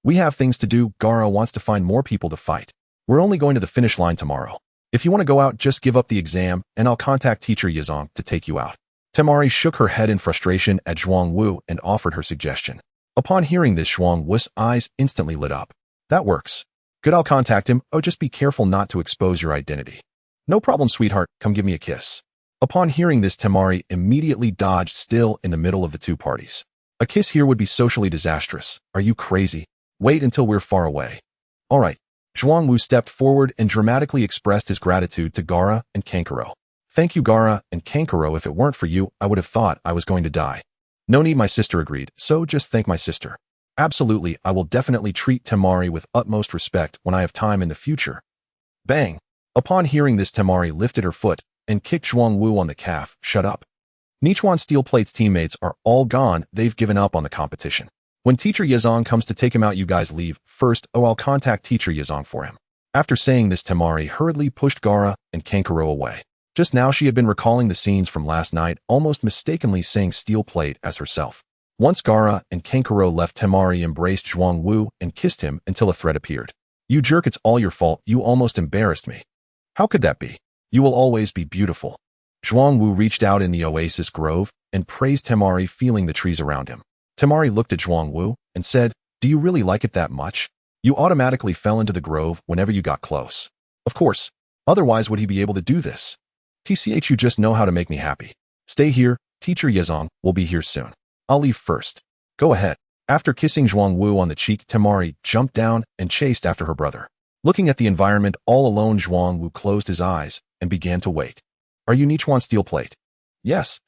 "We have things to do. Gaara wants to find more people to fight. We're only going to the finish line tomorrow. If you want to go out, just give up the exam, and I'll contact Teacher Yazong to take you out." Temari shook her head in frustration at Zhuangwu and offered her suggestion. Upon hearing this, Zhuangwu's eyes instantly lit up. "That works. Good, I'll contact him. Oh, just be careful not to expose your identity." "No problem, sweetheart. Come give me a kiss." Upon hearing this, Temari immediately dodged, still in the middle of the two parties. "A kiss here would be socially disastrous. Are you crazy? Wait until we're far away." "All right." Zhuangwu stepped forward and dramatically expressed his gratitude to Gaara and Kankuro. "Thank you, Gaara and Kankuro. If it weren't for you, I would have thought I was going to die." "No need," my sister agreed, "so just thank my sister." "Absolutely, I will definitely treat Temari with utmost respect when I have time in the future." Bang! Upon hearing this, Temari lifted her foot and kicked Zhuangwu on the calf. "Shut up. Nichuan Steel Plate's teammates are all gone. They've given up on the competition. When Teacher Yazong comes to take him out, you guys leave first. Oh, I'll contact Teacher Yazong for him." After saying this, Temari hurriedly pushed Gaara and Kankuro away. Just now she had been recalling the scenes from last night, almost mistakenly saying steel plate as herself. Once Gaara and Kankuro left, Temari embraced Zhuangwu and kissed him until a threat appeared. "You jerk, it's all your fault. You almost embarrassed me." "How could that be? You will always be beautiful." Zhuangwu reached out in the oasis grove and praised Temari, feeling the trees around him. Temari looked at Zhuangwu and said, "Do you really like it that much? You automatically fell into the grove whenever you got close." "Of course. Otherwise would he be able to do this?" "You just know how to make me happy. Stay here. Teacher Yazong will be here soon. I'll leave first." "Go ahead." After kissing Zhuangwu on the cheek, Temari jumped down and chased after her brother. Looking at the environment all alone, Zhuangwu closed his eyes and began to wait. "Are you Nichuan Steel Plate?" "Yes."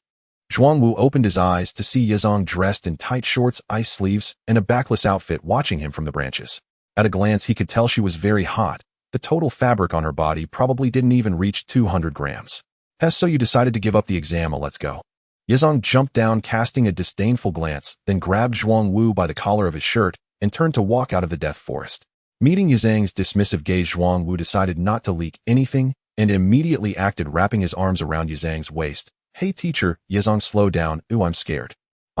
Zhuangwu opened his eyes to see Yazong dressed in tight shorts, ice sleeves, and a backless outfit watching him from the branches. At a glance, he could tell she was very hot. The total fabric on her body probably didn't even reach 200 grams. So you decided to give up the exam, let's go. Yizong jumped down, casting a disdainful glance, then grabbed Zhuang Wu by the collar of his shirt and turned to walk out of the death forest. Meeting Yizang's dismissive gaze, Zhuang Wu decided not to leak anything and immediately acted, wrapping his arms around Yizang's waist. Hey teacher, Yizong, slow down. Ooh, I'm scared.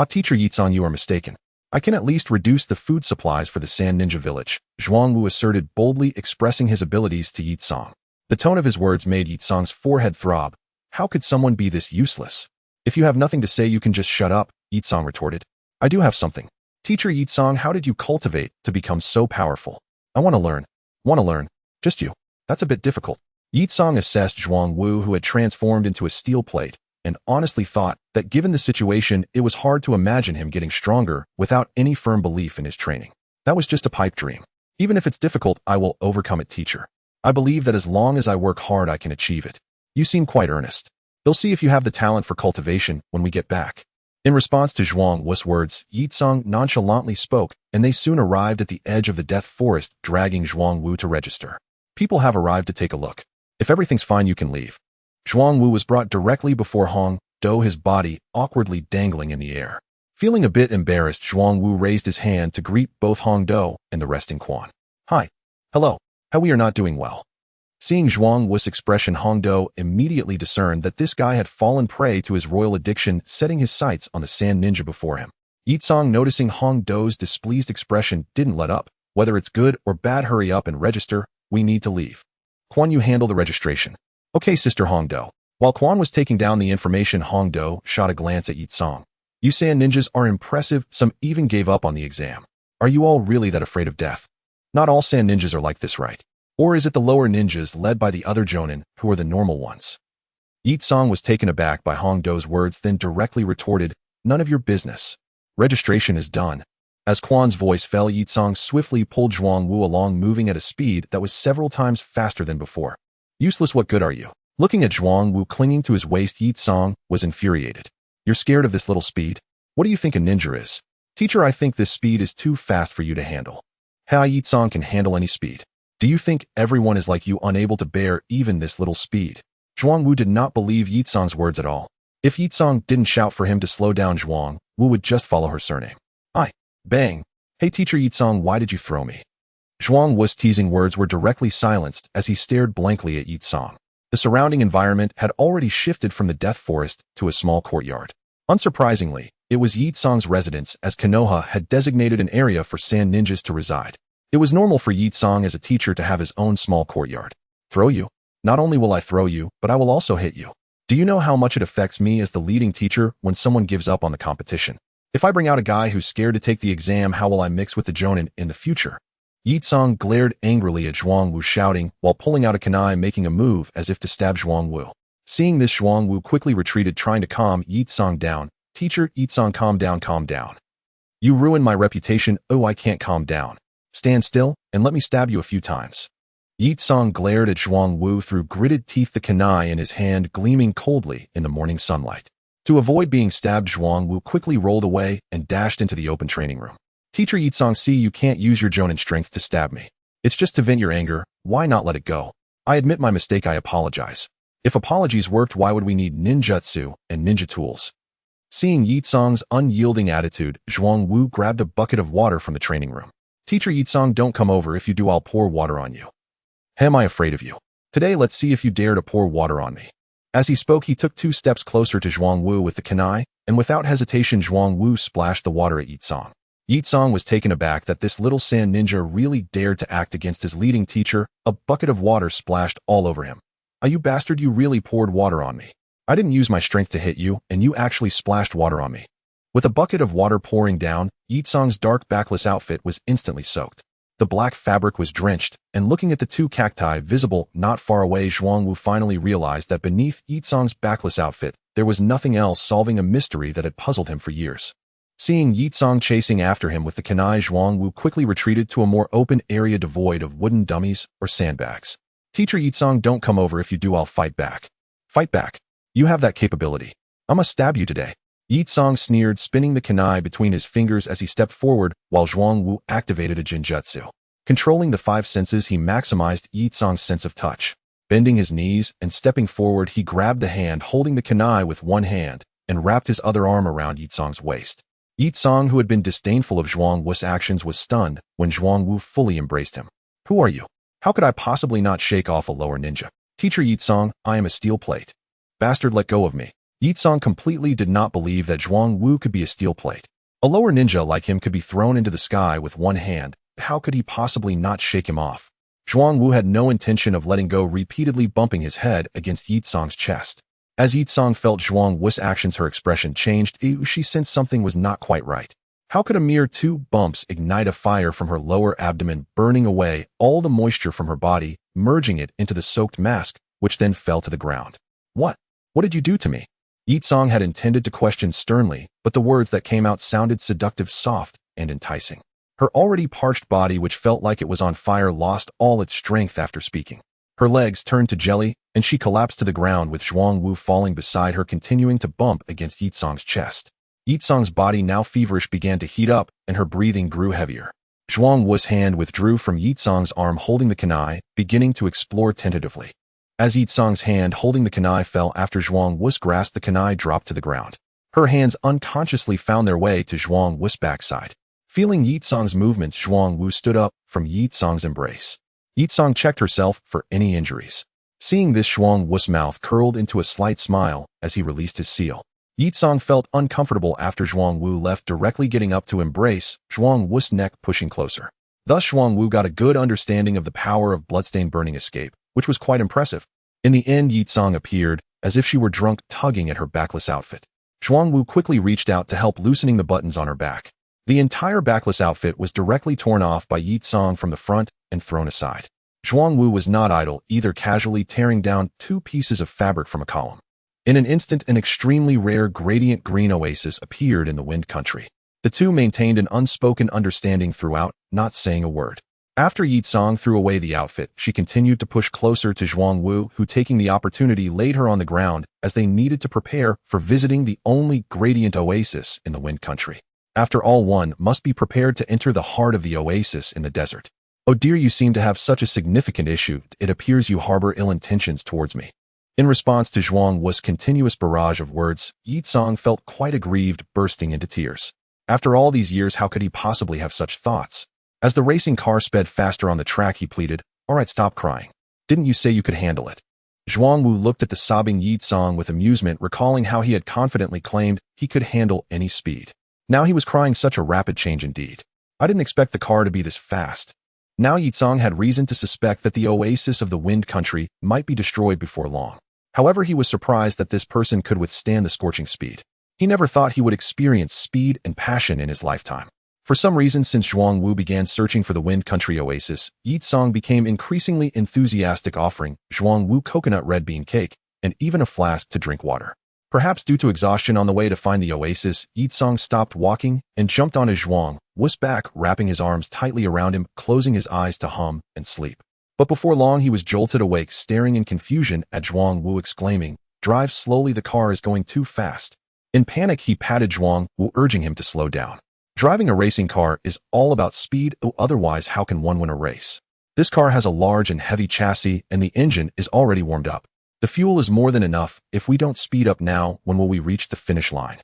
Teacher Yizong, you are mistaken. I can at least reduce the food supplies for the Sand Ninja village, Zhuang Wu asserted, boldly expressing his abilities to Yizong. The tone of his words made Yizong's forehead throb. How could someone be this useless? If you have nothing to say, you can just shut up, Yizong retorted. I do have something. Teacher Yizong, how did you cultivate to become so powerful? I want to learn. Want to learn. Just you. That's a bit difficult. Yizong assessed Zhuang Wu, who had transformed into a steel plate, and honestly thought that given the situation, it was hard to imagine him getting stronger without any firm belief in his training. That was just a pipe dream. Even if it's difficult, I will overcome it, teacher. I believe that as long as I work hard, I can achieve it. You seem quite earnest. They'll see if you have the talent for cultivation when we get back. In response to Zhuang Wu's words, Yizong nonchalantly spoke, and they soon arrived at the edge of the death forest, dragging Zhuang Wu to register. People have arrived to take a look. If everything's fine, you can leave. Zhuang Wu was brought directly before Hong Do, his body awkwardly dangling in the air. Feeling a bit embarrassed, Zhuang Wu raised his hand to greet both Hong Do and the resting Quan. Hi. Hello. How we are not doing well. Seeing Zhuang Wu's expression, Hong Do immediately discerned that this guy had fallen prey to his royal addiction, setting his sights on the Sand Ninja before him. Yizong, noticing Hong Do's displeased expression, didn't let up. Whether it's good or bad, hurry up and register. We need to leave. Quan, you handle the registration. Okay, Sister Hong Do. While Quan was taking down the information, Hong Do shot a glance at Yizong. You Sand Ninjas are impressive. Some even gave up on the exam. Are you all really that afraid of death? Not all Sand Ninjas are like this, right? Or is it the lower ninjas led by the other Jonin who are the normal ones? Yizong was taken aback by Hong Do's words, then directly retorted, none of your business. Registration is done. As Quan's voice fell, Yizong swiftly pulled Zhuang Wu along, moving at a speed that was several times faster than before. Useless, what good are you? Looking at Zhuang Wu clinging to his waist, Yizong was infuriated. You're scared of this little speed? What do you think a ninja is? Teacher, I think this speed is too fast for you to handle. Yizong can handle any speed. Do you think everyone is like you, unable to bear even this little speed? Zhuang Wu did not believe Yizong's words at all. If Yizong didn't shout for him to slow down, Zhuang Wu would just follow her surname. Bang. Hey teacher Yizong, why did you throw me? Zhuang Wu's teasing words were directly silenced as he stared blankly at Yizong. The surrounding environment had already shifted from the death forest to a small courtyard. Unsurprisingly, it was Yizong's residence, as Konoha had designated an area for Sand Ninjas to reside. It was normal for Yizong as a teacher to have his own small courtyard. Throw you? Not only will I throw you, but I will also hit you. Do you know how much it affects me as the leading teacher when someone gives up on the competition? If I bring out a guy who's scared to take the exam, how will I mix with the Jonin in the future? Yizong glared angrily at Zhuang Wu, shouting while pulling out a kunai, making a move as if to stab Zhuang Wu. Seeing this, Zhuang Wu quickly retreated, trying to calm Yizong down. Teacher Yizong, calm down, calm down. You ruined my reputation. Oh, I can't calm down. Stand still and let me stab you a few times. Yizong glared at Zhuang Wu through gritted teeth, the kunai in his hand gleaming coldly in the morning sunlight. To avoid being stabbed, Zhuang Wu quickly rolled away and dashed into the open training room. Teacher Yizong, see, you can't use your Jonin strength to stab me. It's just to vent your anger. Why not let it go? I admit my mistake. I apologize. If apologies worked, why would we need ninjutsu and ninja tools? Seeing Yizong's unyielding attitude, Zhuang Wu grabbed a bucket of water from the training room. Teacher Yizong, don't come over. If you do, I'll pour water on you. Am I afraid of you? Today, let's see if you dare to pour water on me. As he spoke, he took 2 steps closer to Zhuang Wu with the kunai, and without hesitation, Zhuang Wu splashed the water at Yizong. Yizong was taken aback that this little sand ninja really dared to act against his leading teacher. A bucket of water splashed all over him. You bastard, you really poured water on me. I didn't use my strength to hit you, and you actually splashed water on me. With a bucket of water pouring down, Yizong's dark backless outfit was instantly soaked. The black fabric was drenched, and looking at the 2 cacti visible not far away, Zhuang Wu finally realized that beneath Yizong's backless outfit, there was nothing else, solving a mystery that had puzzled him for years. Seeing Yizong chasing after him with the kunai, Zhuang Wu quickly retreated to a more open area devoid of wooden dummies or sandbags. Teacher Yizong, don't come over. If you do, I'll fight back. Fight back? You have that capability. I'ma stab you today. Yizong sneered, spinning the kunai between his fingers as he stepped forward while Zhuang Wu activated a genjutsu. Controlling the five senses, he maximized Yi Tsong's sense of touch. Bending his knees and stepping forward, he grabbed the hand holding the kunai with one hand and wrapped his other arm around Yi Tsong's waist. Yi Tsong, who had been disdainful of Zhuang Wu's actions, was stunned when Zhuang Wu fully embraced him. Who are you? How could I possibly not shake off a lower ninja? Teacher Yi Tsong, I am a steel plate. Bastard, let go of me. Yi Tsong completely did not believe that Zhuang Wu could be a steel plate. A lower ninja like him could be thrown into the sky with one hand. How could he possibly not shake him off? Zhuang Wu had no intention of letting go, repeatedly bumping his head against Yi Tsong's chest. As Yi Tsong felt Zhuang Wu's actions, her expression changed. She sensed something was not quite right. How could a mere 2 bumps ignite a fire from her lower abdomen, burning away all the moisture from her body, merging it into the soaked mask, which then fell to the ground? What? What did you do to me? Yi Tsong had intended to question sternly, but the words that came out sounded seductive, soft, and enticing. Her already parched body, which felt like it was on fire, lost all its strength after speaking. Her legs turned to jelly, and she collapsed to the ground with Zhuang Wu falling beside her, continuing to bump against Yi Tsong's chest. Yi Tsong's body, now feverish, began to heat up, and her breathing grew heavier. Zhuang Wu's hand withdrew from Yi Tsong's arm holding the kunai, beginning to explore tentatively. As Yi Tsong's hand holding the kunai fell after Zhuang Wu's grasp, the kunai dropped to the ground. Her hands unconsciously found their way to Zhuang Wu's backside. Feeling Yi Tsong's movements, Zhuang Wu stood up from Yi Tsong's embrace. Yi Tsong checked herself for any injuries. Seeing this, Zhuang Wu's mouth curled into a slight smile as he released his seal. Yi Tsong felt uncomfortable after Zhuang Wu left, directly getting up to embrace Zhuang Wu's neck, pushing closer. Thus, Zhuang Wu got a good understanding of the power of bloodstain burning escape, which was quite impressive. In the end, Yi Tsong appeared as if she were drunk, tugging at her backless outfit. Zhuang Wu quickly reached out to help, loosening the buttons on her back. The entire backless outfit was directly torn off by Yi Tsong from the front and thrown aside. Zhuang Wu was not idle either, casually tearing down 2 pieces of fabric from a column. In an instant, an extremely rare gradient green oasis appeared in the Wind Country. The two maintained an unspoken understanding throughout, not saying a word. After Yi Tsong threw away the outfit, she continued to push closer to Zhuang Wu, who, taking the opportunity, laid her on the ground as they needed to prepare for visiting the only gradient oasis in the Wind Country. After all, one must be prepared to enter the heart of the oasis in the desert. Oh dear, you seem to have such a significant issue. It appears you harbor ill intentions towards me. In response to Zhuang Wu's continuous barrage of words, Yi Tsong felt quite aggrieved, bursting into tears. After all these years, how could he possibly have such thoughts? As the racing car sped faster on the track, he pleaded, "All right, stop crying. Didn't you say you could handle it?" Zhuang Wu looked at the sobbing Yi Tsong with amusement, recalling how he had confidently claimed he could handle any speed. Now he was crying. Such a rapid change indeed. I didn't expect the car to be this fast. Now Yi Tsong had reason to suspect that the oasis of the Wind Country might be destroyed before long. However, he was surprised that this person could withstand the scorching speed. He never thought he would experience speed and passion in his lifetime. For some reason, since Zhuang Wu began searching for the Wind Country oasis, Yi Tsong became increasingly enthusiastic, offering Zhuang Wu coconut red bean cake and even a flask to drink water. Perhaps due to exhaustion on the way to find the oasis, Yi Tsong stopped walking and jumped onto Zhuang Wu's back, wrapping his arms tightly around him, closing his eyes to hum and sleep. But before long, he was jolted awake, staring in confusion at Zhuang Wu, exclaiming, "Drive slowly, the car is going too fast." In panic, he patted Zhuang Wu, urging him to slow down. Driving a racing car is all about speed, otherwise how can one win a race? This car has a large and heavy chassis, and the engine is already warmed up. The fuel is more than enough. If we don't speed up now, when will we reach the finish line?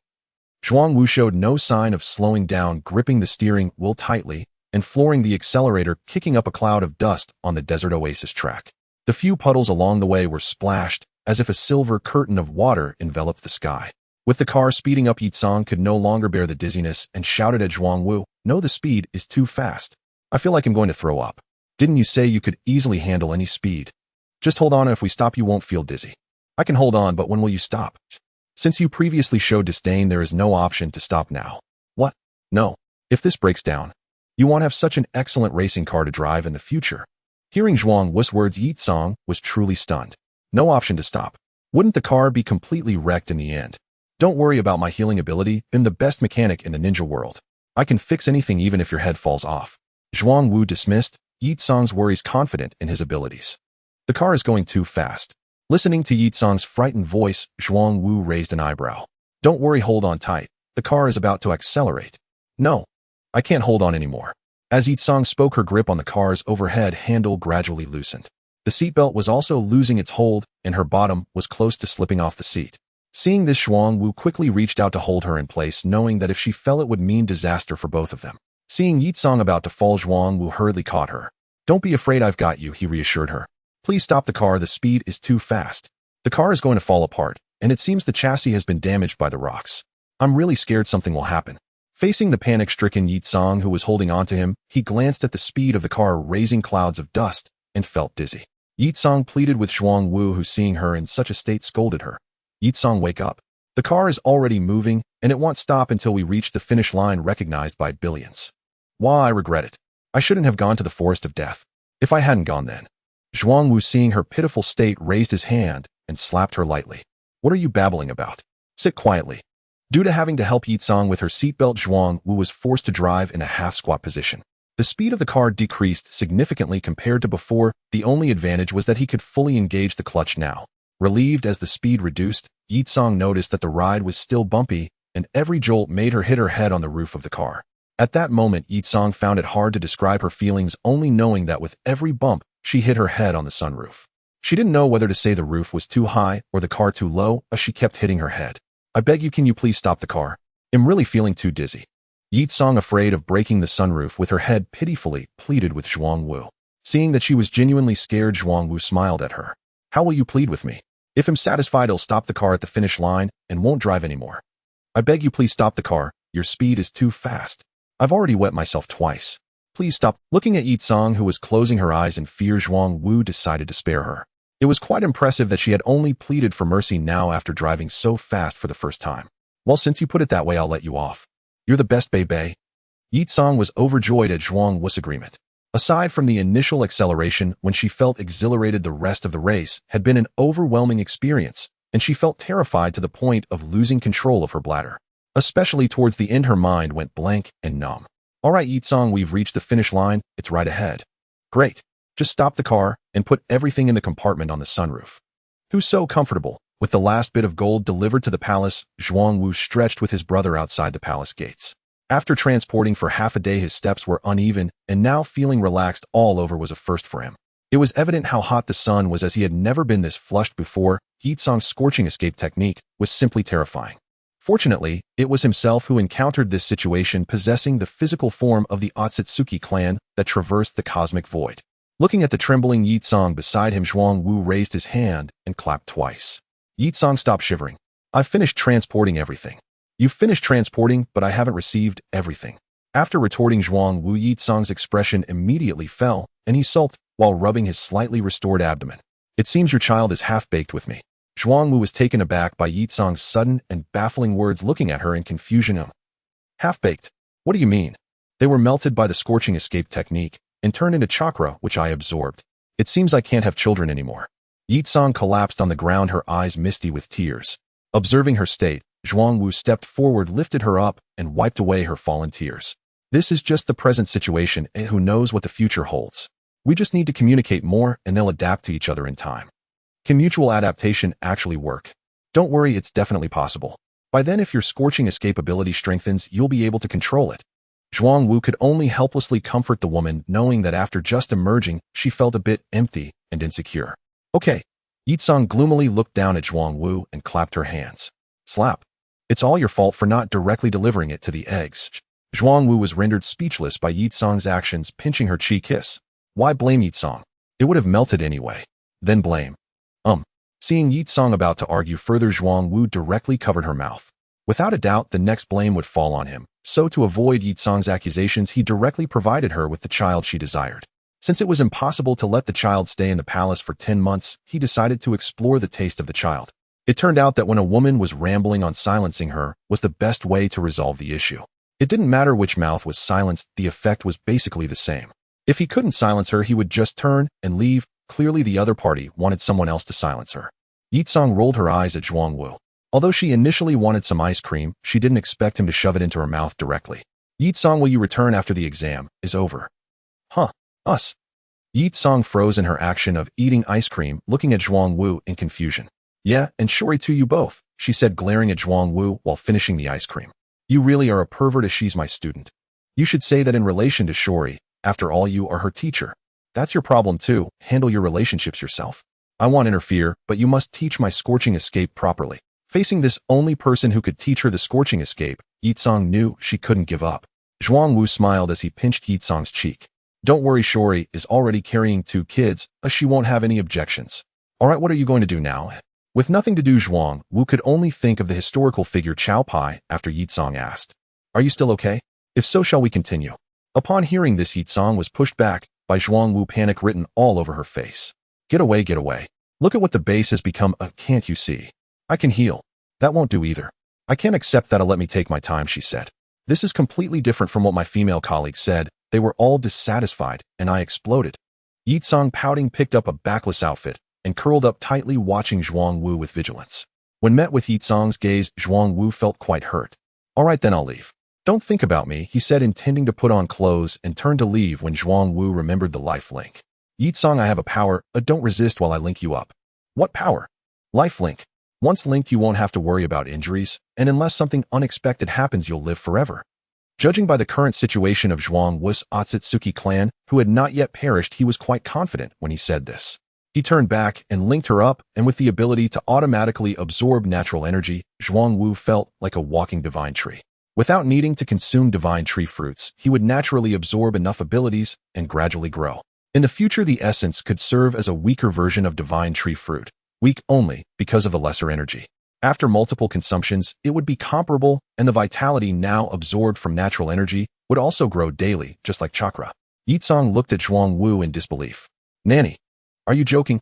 Zhuang Wu showed no sign of slowing down, gripping the steering wheel tightly and flooring the accelerator, kicking up a cloud of dust on the desert oasis track. The few puddles along the way were splashed, as if a silver curtain of water enveloped the sky. With the car speeding up, Yi Tsong could no longer bear the dizziness and shouted at Zhuang Wu, "No, the speed is too fast. I feel like I'm going to throw up. Didn't you say you could easily handle any speed? Just hold on, if we stop you won't feel dizzy." "I can hold on, but when will you stop? Since you previously showed disdain, there is no option to stop now." "What? No. If this breaks down, you won't have such an excellent racing car to drive in the future." Hearing Zhuang Wu's words, Yi Tsong was truly stunned. No option to stop. Wouldn't the car be completely wrecked in the end? "Don't worry about my healing ability. I'm the best mechanic in the ninja world. I can fix anything, even if your head falls off." Zhuang Wu dismissed Yi Tsong's worries, confident in his abilities. "The car is going too fast." Listening to Yi Tsong's frightened voice, Zhuang Wu raised an eyebrow. "Don't worry, hold on tight. The car is about to accelerate." "No, I can't hold on anymore." As Yi-song spoke, her grip on the car's overhead handle gradually loosened. The seatbelt was also losing its hold, and her bottom was close to slipping off the seat. Seeing this, Zhuang Wu quickly reached out to hold her in place, knowing that if she fell it would mean disaster for both of them. Seeing Yi-song about to fall, Zhuang Wu hurriedly caught her. "Don't be afraid, I've got you," he reassured her. "Please stop the car, the speed is too fast. The car is going to fall apart, and it seems the chassis has been damaged by the rocks. I'm really scared something will happen." Facing the panic-stricken Yi-song, who was holding onto him, he glanced at the speed of the car raising clouds of dust and felt dizzy. Yi-song pleaded with Zhuang Wu, who seeing her in such a state scolded her. "Yi-song, wake up. The car is already moving, and it won't stop until we reach the finish line recognized by billions. Why, I regret it. I shouldn't have gone to the forest of death. If I hadn't gone then." Zhuang Wu, seeing her pitiful state, raised his hand and slapped her lightly. "What are you babbling about? Sit quietly." Due to having to help Yi-song with her seatbelt, Zhuang Wu was forced to drive in a half-squat position. The speed of the car decreased significantly compared to before. The only advantage was that he could fully engage the clutch now. Relieved as the speed reduced, Yi-song noticed that the ride was still bumpy, and every jolt made her hit her head on the roof of the car. At that moment, Yi-song found it hard to describe her feelings, only knowing that with every bump, she hit her head on the sunroof. She didn't know whether to say the roof was too high or the car too low, as she kept hitting her head. "I beg you, can you please stop the car? I'm really feeling too dizzy." Yi-song, afraid of breaking the sunroof with her head, pitifully pleaded with Zhuang Wu. Seeing that she was genuinely scared, Zhuang Wu smiled at her. "How will you plead with me? If I'm satisfied, I'll stop the car at the finish line and won't drive anymore. I beg you, please stop the car. Your speed is too fast. I've already wet myself twice. Please stop." Looking at Yi-song, who was closing her eyes in fear, Zhuang Wu decided to spare her. It was quite impressive that she had only pleaded for mercy now after driving so fast for the first time. "Well, since you put it that way, I'll let you off. You're the best, baby." Yi-song was overjoyed at Zhuang Wu's agreement. Aside from the initial acceleration, when she felt exhilarated, the rest of the race had been an overwhelming experience, and she felt terrified to the point of losing control of her bladder. Especially towards the end, her mind went blank and numb. "All right, Yi-song, we've reached the finish line. It's right ahead." "Great. Just stop the car and put everything in the compartment on the sunroof." "Who's so comfortable?" With the last bit of gold delivered to the palace, Zhuang Wu stretched with his brother outside the palace gates. After transporting for half a day, his steps were uneven, and now feeling relaxed all over was a first for him. It was evident how hot the sun was, as he had never been this flushed before. Yi-song's scorching escape technique was simply terrifying. Fortunately, it was himself who encountered this situation, possessing the physical form of the Otsutsuki clan that traversed the cosmic void. Looking at the trembling Yi-song beside him, Zhuang Wu raised his hand and clapped twice. Yi-song, stop shivering. I've finished transporting everything. You've finished transporting, but I haven't received everything. After retorting Zhuang Wu, Yi-song's expression immediately fell, and he sulked while rubbing his slightly restored abdomen. "It seems your child is half-baked with me." Zhuang Wu was taken aback by Yi-song's sudden and baffling words, looking at her in confusion. "Half-baked? What do you mean?" "They were melted by the scorching escape technique and turned into chakra, which I absorbed. It seems I can't have children anymore." Yi-song collapsed on the ground, her eyes misty with tears. Observing her state, Zhuang Wu stepped forward, lifted her up, and wiped away her fallen tears. "This is just the present situation, and who knows what the future holds. We just need to communicate more, and they'll adapt to each other in time." "Can mutual adaptation actually work?" "Don't worry, it's definitely possible. By then, if your scorching escape ability strengthens, you'll be able to control it." Zhuang Wu could only helplessly comfort the woman, knowing that after just emerging, she felt a bit empty and insecure. "Okay." Yi-song gloomily looked down at Zhuang Wu and clapped her hands. "Slap. It's all your fault for not directly delivering it to the eggs." Zhuang Wu was rendered speechless by Yi-song's actions, pinching her cheek. "Why blame Yi-song? It would have melted anyway." "Then blame." Seeing Yi-song about to argue further, Zhuang Wu directly covered her mouth. Without a doubt, the next blame would fall on him, so to avoid Yi-song's accusations, he directly provided her with the child she desired. Since it was impossible to let the child stay in the palace for 10 months, he decided to explore the taste of the child. It turned out that when a woman was rambling on, silencing her was the best way to resolve the issue. It didn't matter which mouth was silenced, the effect was basically the same. If he couldn't silence her, he would just turn and leave. Clearly the other party wanted someone else to silence her. Yi-song rolled her eyes at Zhuang Wu. Although she initially wanted some ice cream, she didn't expect him to shove it into her mouth directly. "Yi-song, will you return after the exam is over?" "Huh? Us?" Yi-song froze in her action of eating ice cream, looking at Zhuang Wu in confusion. "Yeah, and sorry to you both," she said, glaring at Zhuang Wu while finishing the ice cream. "You really are a pervert, as she's my student." You should say that in relation to Shori. After all, you are her teacher. That's your problem too. Handle your relationships yourself. I won't interfere, but you must teach my scorching escape properly. Facing this only person who could teach her the scorching escape, Yitsong knew she couldn't give up. Zhuangwu smiled as he pinched Yitsong's cheek. Don't worry, Shori is already carrying 2 kids, she won't have any objections. Alright, what are you going to do now? With nothing to do, Zhuangwu could only think of the historical figure Chao Pai after Yitsong asked. Are you still okay? If so, shall we continue? Upon hearing this, Yitsong was pushed back by Zhuangwu, panic written all over her face. Get away, get away. Look at what the base has become. Can't you see? I can heal. That won't do either. I can't accept that. Let me take my time, she said. This is completely different from what my female colleagues said. They were all dissatisfied, and I exploded. Yitsong, pouting, picked up a backless outfit and curled up tightly, watching Zhuangwu with vigilance. When met with Yitsong's gaze, Zhuangwu felt quite hurt. All right, then I'll leave. Don't think about me, he said, intending to put on clothes and turned to leave when Zhuangwu remembered the life link. Yitsong, I have a power. Don't resist while I link you up. What power? Life link. Once linked, you won't have to worry about injuries, and unless something unexpected happens, you'll live forever. Judging by the current situation of Zhuangwu's Otsutsuki clan, who had not yet perished, he was quite confident when he said this. He turned back and linked her up, and with the ability to automatically absorb natural energy, Zhuangwu felt like a walking divine tree. Without needing to consume divine tree fruits, he would naturally absorb enough abilities and gradually grow. In the future, the essence could serve as a weaker version of divine tree fruit, weak only because of the lesser energy. After multiple consumptions, it would be comparable, and the vitality now absorbed from natural energy would also grow daily, just like chakra. Yitsong looked at Zhuangwu in disbelief. Nanny, are you joking?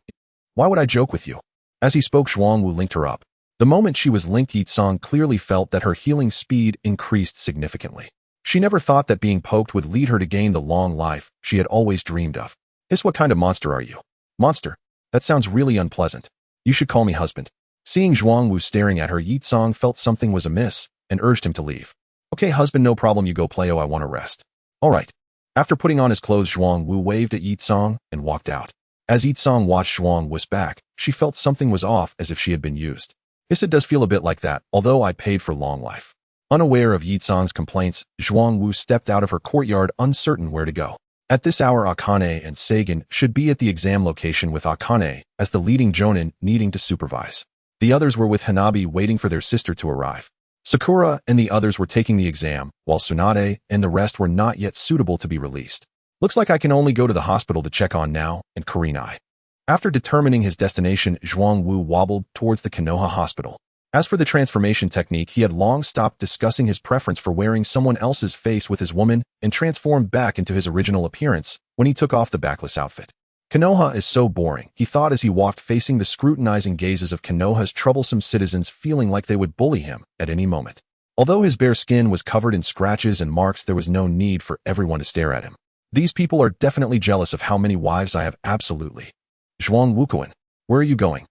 Why would I joke with you? As he spoke, Zhuangwu linked her up. The moment she was linked, Yitsong clearly felt that her healing speed increased significantly. She never thought that being poked would lead her to gain the long life she had always dreamed of. What kind of monster are you? Monster? That sounds really unpleasant. You should call me husband. Seeing Zhuangwu staring at her, Yitsong felt something was amiss and urged him to leave. Okay, husband, no problem, you go play. I want to rest. All right. After putting on his clothes, Zhuangwu waved at Yitsong and walked out. As Yitsong watched Zhuangwu's back, she felt something was off, as if she had been used. It does feel a bit like that, although I paid for long life. Unaware of Yitsong's complaints, Zhuangwu stepped out of her courtyard, uncertain where to go. At this hour, Akane and Sagan should be at the exam location, with Akane as the leading jonin needing to supervise. The others were with Hanabi, waiting for their sister to arrive. Sakura and the others were taking the exam, while Tsunade and the rest were not yet suitable to be released. Looks like I can only go to the hospital to check on now and Kurenai. After determining his destination, Zhuangwu wobbled towards the Konoha hospital. As for the transformation technique, he had long stopped discussing his preference for wearing someone else's face with his woman and transformed back into his original appearance when he took off the backless outfit. Konoha is so boring, he thought as he walked, facing the scrutinizing gazes of Konoha's troublesome citizens, feeling like they would bully him at any moment. Although his bare skin was covered in scratches and marks, there was no need for everyone to stare at him. These people are definitely jealous of how many wives I have. Absolutely. Zhuangwu-kun, where are you going?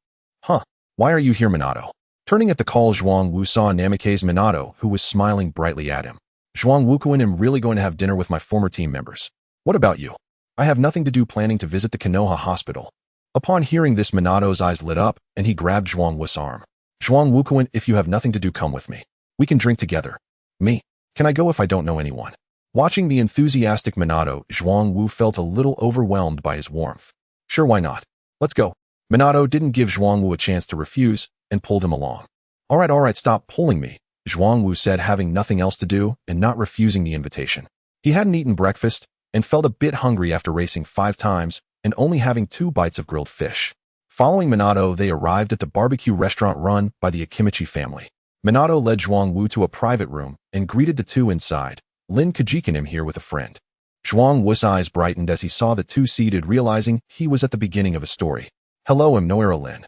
Huh? Why are you here, Minato? Turning at the call, Zhuangwu saw Namikaze Minato, who was smiling brightly at him. Zhuangwu-kun, I'm really going to have dinner with my former team members. What about you? I have nothing to do, planning to visit the Konoha hospital. Upon hearing this, Minato's eyes lit up, and he grabbed Zhuangwu's arm. Zhuangwu-kun, if you have nothing to do, come with me. We can drink together. Me? Can I go if I don't know anyone? Watching the enthusiastic Minato, Zhuangwu felt a little overwhelmed by his warmth. Sure, why not? Let's go. Minato didn't give Zhuangwu a chance to refuse and pulled him along. All right, stop pulling me, Zhuangwu said, having nothing else to do and not refusing the invitation. He hadn't eaten breakfast and felt a bit hungry after racing 5 times and only having 2 bites of grilled fish. Following Minato, they arrived at the barbecue restaurant run by the Akimichi family. Minato led Zhuangwu to a private room and greeted the two inside. Lin Kajikin, him here with a friend. Zhuangwu's eyes brightened as he saw the two seated, realizing he was at the beginning of a story. Hello, I'm Noera Lin.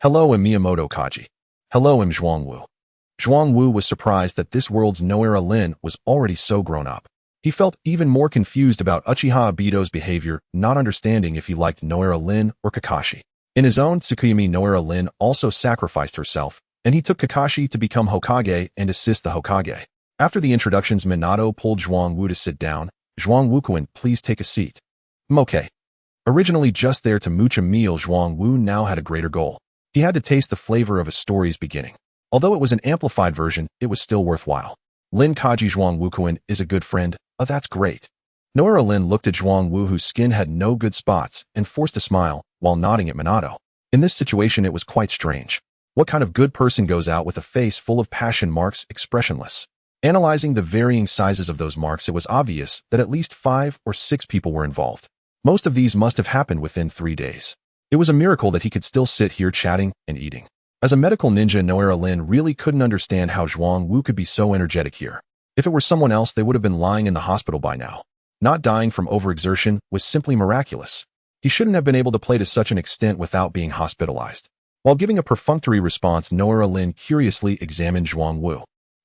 Hello, I'm Miyamoto Kaji. Hello, I'm Zhuangwu. Zhuangwu was surprised that this world's Noera Lin was already so grown up. He felt even more confused about Uchiha Obito's behavior, not understanding if he liked Noera Lin or Kakashi. In his own Tsukuyami, Noera Lin also sacrificed herself, and he took Kakashi to become Hokage and assist the Hokage. After the introductions, Minato pulled Zhuangwu to sit down. Zhuangwu-kun, please take a seat. Okay. Originally just there to mooch a meal, Zhuangwu now had a greater goal. He had to taste the flavor of a story's beginning. Although it was an amplified version, it was still worthwhile. Lin Kaji, Zhuangwu-kun is a good friend, Oh, that's great. Noira Lin looked at Zhuang Wu, whose skin had no good spots, and forced a smile while nodding at Minato. In this situation, it was quite strange. What kind of good person goes out with a face full of passion marks, expressionless? Analyzing the varying sizes of those marks, it was obvious that at least 5 or 6 people were involved. Most of these must have happened within 3 days. It was a miracle that he could still sit here chatting and eating. As a medical ninja, Noira Lin really couldn't understand how Zhuang Wu could be so energetic here. If it were someone else, they would have been lying in the hospital by now. Not dying from overexertion was simply miraculous. He shouldn't have been able to play to such an extent without being hospitalized. While giving a perfunctory response, Noira Lin curiously examined Zhuang Wu.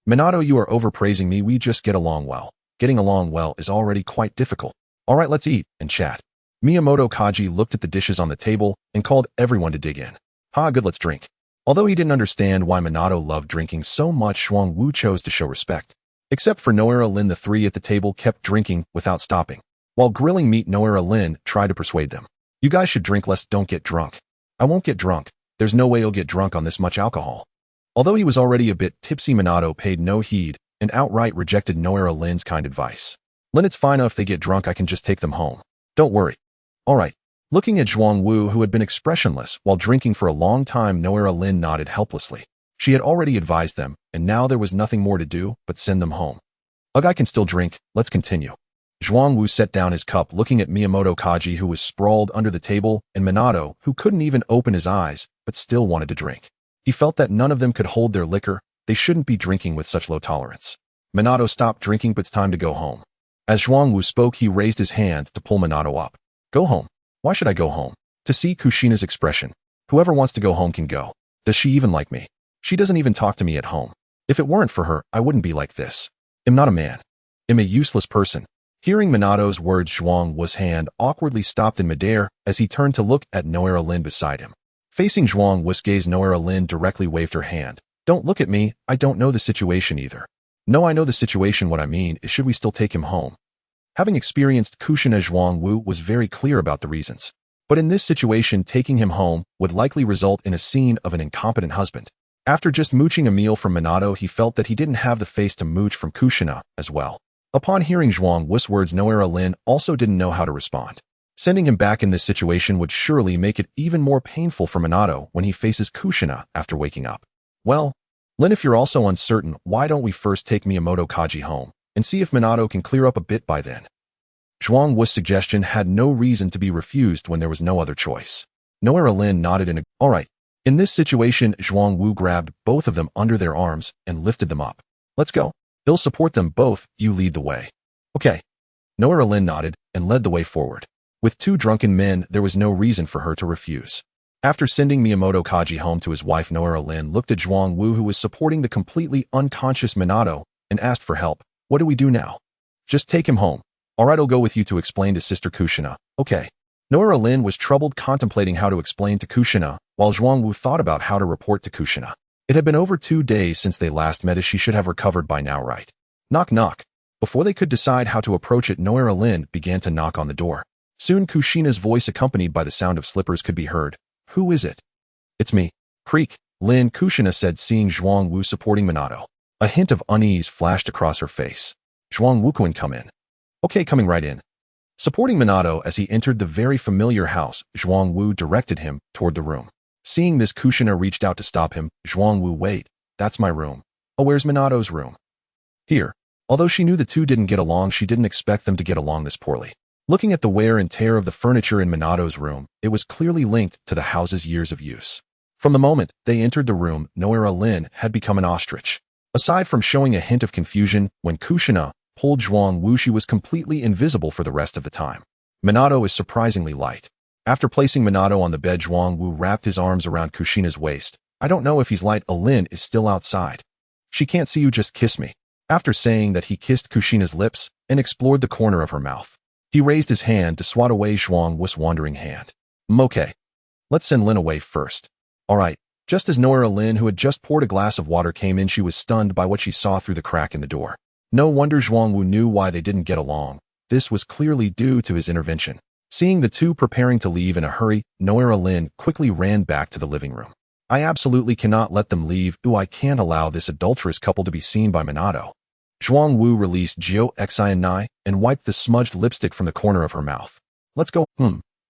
Minato, you are overpraising me. We just get along well. Getting along well is already quite difficult. All right, let's eat and chat. Miyamoto Kaji looked at the dishes on the table and called everyone to dig in. Good, let's drink. Although he didn't understand why Minato loved drinking so much, Zhuang Wu chose to show respect. Except for Noira Lin, the 3 at the table kept drinking without stopping. While grilling meat, Noira Lin tried to persuade them. You guys should drink less, don't get drunk. I won't get drunk. There's no way you'll get drunk on this much alcohol. Although he was already a bit tipsy, Minato paid no heed and outright rejected Noira Lin's kind advice. Lin, it's fine if they get drunk, I can just take them home. Don't worry. All right. Looking at Zhuang Wu, who had been expressionless while drinking for a long time, Noira Lin nodded helplessly. She had already advised them, and now there was nothing more to do but send them home. Ugh, I can still drink, let's continue. Zhuang Wu set down his cup, looking at Miyamoto Kaji, who was sprawled under the table, and Minato, who couldn't even open his eyes, but still wanted to drink. He felt that none of them could hold their liquor. They shouldn't be drinking with such low tolerance. Minato stopped drinking, but it's time to go home. As Zhuang Wu spoke, he raised his hand to pull Minato up. Go home. Why should I go home? To see Kushina's expression. Whoever wants to go home can go. Does she even like me? She doesn't even talk to me at home. If it weren't for her, I wouldn't be like this. I'm not a man. I'm a useless person. Hearing Minato's words, Zhuang Wu's hand awkwardly stopped in midair as he turned to look at Noira Lin beside him. Facing Zhuang Wu's gaze, Noira Lin directly waved her hand. Don't look at me, I don't know the situation either. No, I know the situation. What I mean is, should we still take him home? Having experienced Kushina, Zhuang Wu was very clear about the reasons. But in this situation, taking him home would likely result in a scene of an incompetent husband. After just mooching a meal from Minato, he felt that he didn't have the face to mooch from Kushina as well. Upon hearing Zhuang Wu's words, Noira Lin also didn't know how to respond. Sending him back in this situation would surely make it even more painful for Minato when he faces Kushina after waking up. Well, Lin, if you're also uncertain, why don't we first take Miyamoto Kaji home and see if Minato can clear up a bit by then? Zhuang Wu's suggestion had no reason to be refused when there was no other choice. Noira Lin nodded in all right. In this situation, Zhuang Wu grabbed both of them under their arms and lifted them up. Let's go. He'll support them both, you lead the way. Okay. Noira Lin nodded and led the way forward. With 2 drunken men, there was no reason for her to refuse. After sending Miyamoto Kaji home to his wife, Noira Lin looked at Zhuang Wu, who was supporting the completely unconscious Minato, and asked for help. What do we do now? Just take him home. All right, I'll go with you to explain to Sister Kushina. Okay. Noira Lin was troubled, contemplating how to explain to Kushina, while Zhuang Wu thought about how to report to Kushina. It had been over 2 days since they last met, as she should have recovered by now, right? Knock, knock. Before they could decide how to approach it, Noira Lin began to knock on the door. Soon Kushina's voice, accompanied by the sound of slippers, could be heard. Who is it? It's me. Creak, Lin, Kushina said, seeing Zhuang Wu supporting Minato. A hint of unease flashed across her face. Zhuang Wu, can come in. Okay, coming right in. Supporting Minato as he entered the very familiar house, Zhuang Wu directed him toward the room. Seeing this, Kushina reached out to stop him. Zhuang Wu, wait, that's my room. Oh, where's Minato's room? Here. Although she knew the two didn't get along, she didn't expect them to get along this poorly. Looking at the wear and tear of the furniture in Minato's room, it was clearly linked to the house's years of use. From the moment they entered the room, Noira Lin had become an ostrich. Aside from showing a hint of confusion when Kushina pulled Zhuang Wu, she was completely invisible for the rest of the time. Minato is surprisingly light. After placing Minato on the bed, Zhuang Wu wrapped his arms around Kushina's waist. I don't know if he's light. Lin is still outside. She can't see you, just kiss me. After saying that, he kissed Kushina's lips and explored the corner of her mouth. He raised his hand to swat away Zhuang Wu's wandering hand. Okay. Let's send Lin away first. All right. Just as Noira Lin, who had just poured a glass of water, came in, she was stunned by what she saw through the crack in the door. No wonder Zhuang Wu knew why they didn't get along. This was clearly due to his intervention. Seeing the two preparing to leave in a hurry, Noira Lin quickly ran back to the living room. I absolutely cannot let them leave. I can't allow this adulterous couple to be seen by Minato. Zhuang Wu released Jiu Xi and wiped the smudged lipstick from the corner of her mouth. Let's go.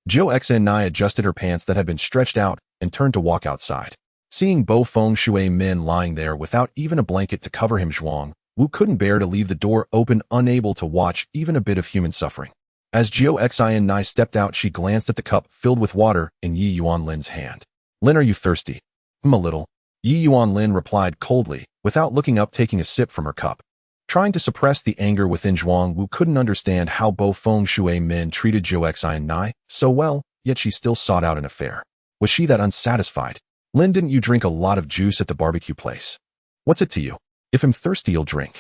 Jiu Xi adjusted her pants that had been stretched out and turned to walk outside. Seeing Bo Feng Shui Min lying there without even a blanket to cover him, Zhuang Wu couldn't bear to leave the door open, unable to watch even a bit of human suffering. As Jiu Xi stepped out, she glanced at the cup filled with water in Yi Yuanlin's hand. Lin, are you thirsty? A little. Yi Yuanlin replied coldly, without looking up, taking a sip from her cup. Trying to suppress the anger within, Zhuang Wu couldn't understand how Bo Feng Shui Min treated Jiu Xi so well, yet she still sought out an affair. Was she that unsatisfied? Lin, didn't you drink a lot of juice at the barbecue place? What's it to you? If I'm thirsty, you'll drink.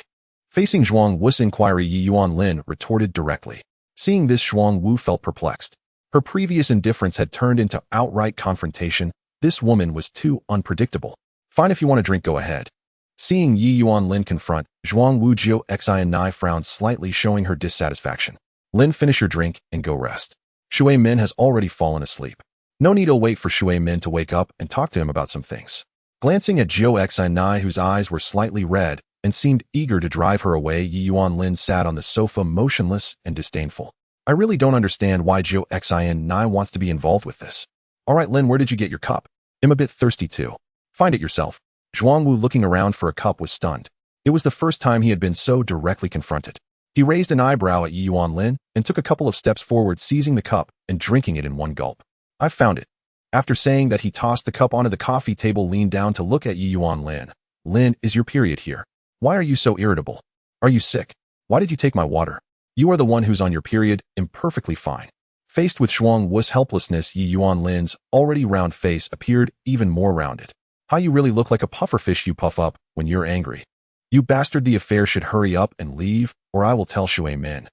Facing Zhuang Wu's inquiry, Yi Yuanlin retorted directly. Seeing this, Zhuang Wu felt perplexed. Her previous indifference had turned into outright confrontation. This woman was too unpredictable. Fine, if you want to drink, go ahead. Seeing Yi Yuanlin confront, Zhuang Wu, Jiu Xi frowned slightly, showing her dissatisfaction. Lin, finish your drink and go rest. Shui Min has already fallen asleep. No need to wait for Shui Min to wake up and talk to him about some things. Glancing at Jiu Xi, whose eyes were slightly red and seemed eager to drive her away, Yi Yuanlin sat on the sofa motionless and disdainful. I really don't understand why Jiu Xi wants to be involved with this. All right, Lin, where did you get your cup? I'm a bit thirsty too. Find it yourself. Zhuang Wu, looking around for a cup, was stunned. It was the first time he had been so directly confronted. He raised an eyebrow at Yi Yuanlin and took a couple of steps forward, seizing the cup and drinking it in one gulp. I've found it. After saying that, he tossed the cup onto the coffee table, leaned down to look at Yi Yuanlin. Lin, is your period here? Why are you so irritable? Are you sick? Why did you take my water? You are the one who's on your period. I'm perfectly fine. Faced with Zhuang Wu's helplessness, Yi Yuanlin's already round face appeared even more rounded. How you really look like a pufferfish. You puff up when you're angry. You bastard, the affair should hurry up and leave, or I will tell Shui Min.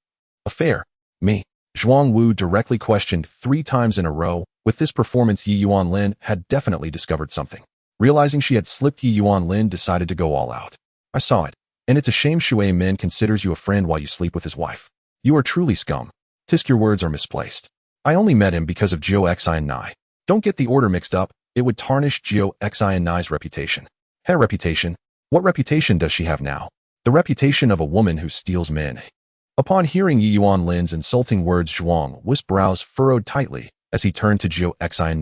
Affair? Me? Zhuang Wu directly questioned 3 times in a row. With this performance, Yi Yuanlin had definitely discovered something. Realizing she had slipped, Yi Yuanlin decided to go all out. I saw it, and it's a shame Shui Min considers you a friend while you sleep with his wife. You are truly scum. Tisk, your words are misplaced. I only met him because of Jiu Xi. Don't get the order mixed up. It would tarnish Jiu Xi's reputation. Her reputation? What reputation does she have now? The reputation of a woman who steals men. Upon hearing Yi Yuanlin's insulting words, Zhuang Wu's brows furrowed tightly as he turned to Jiu Xi.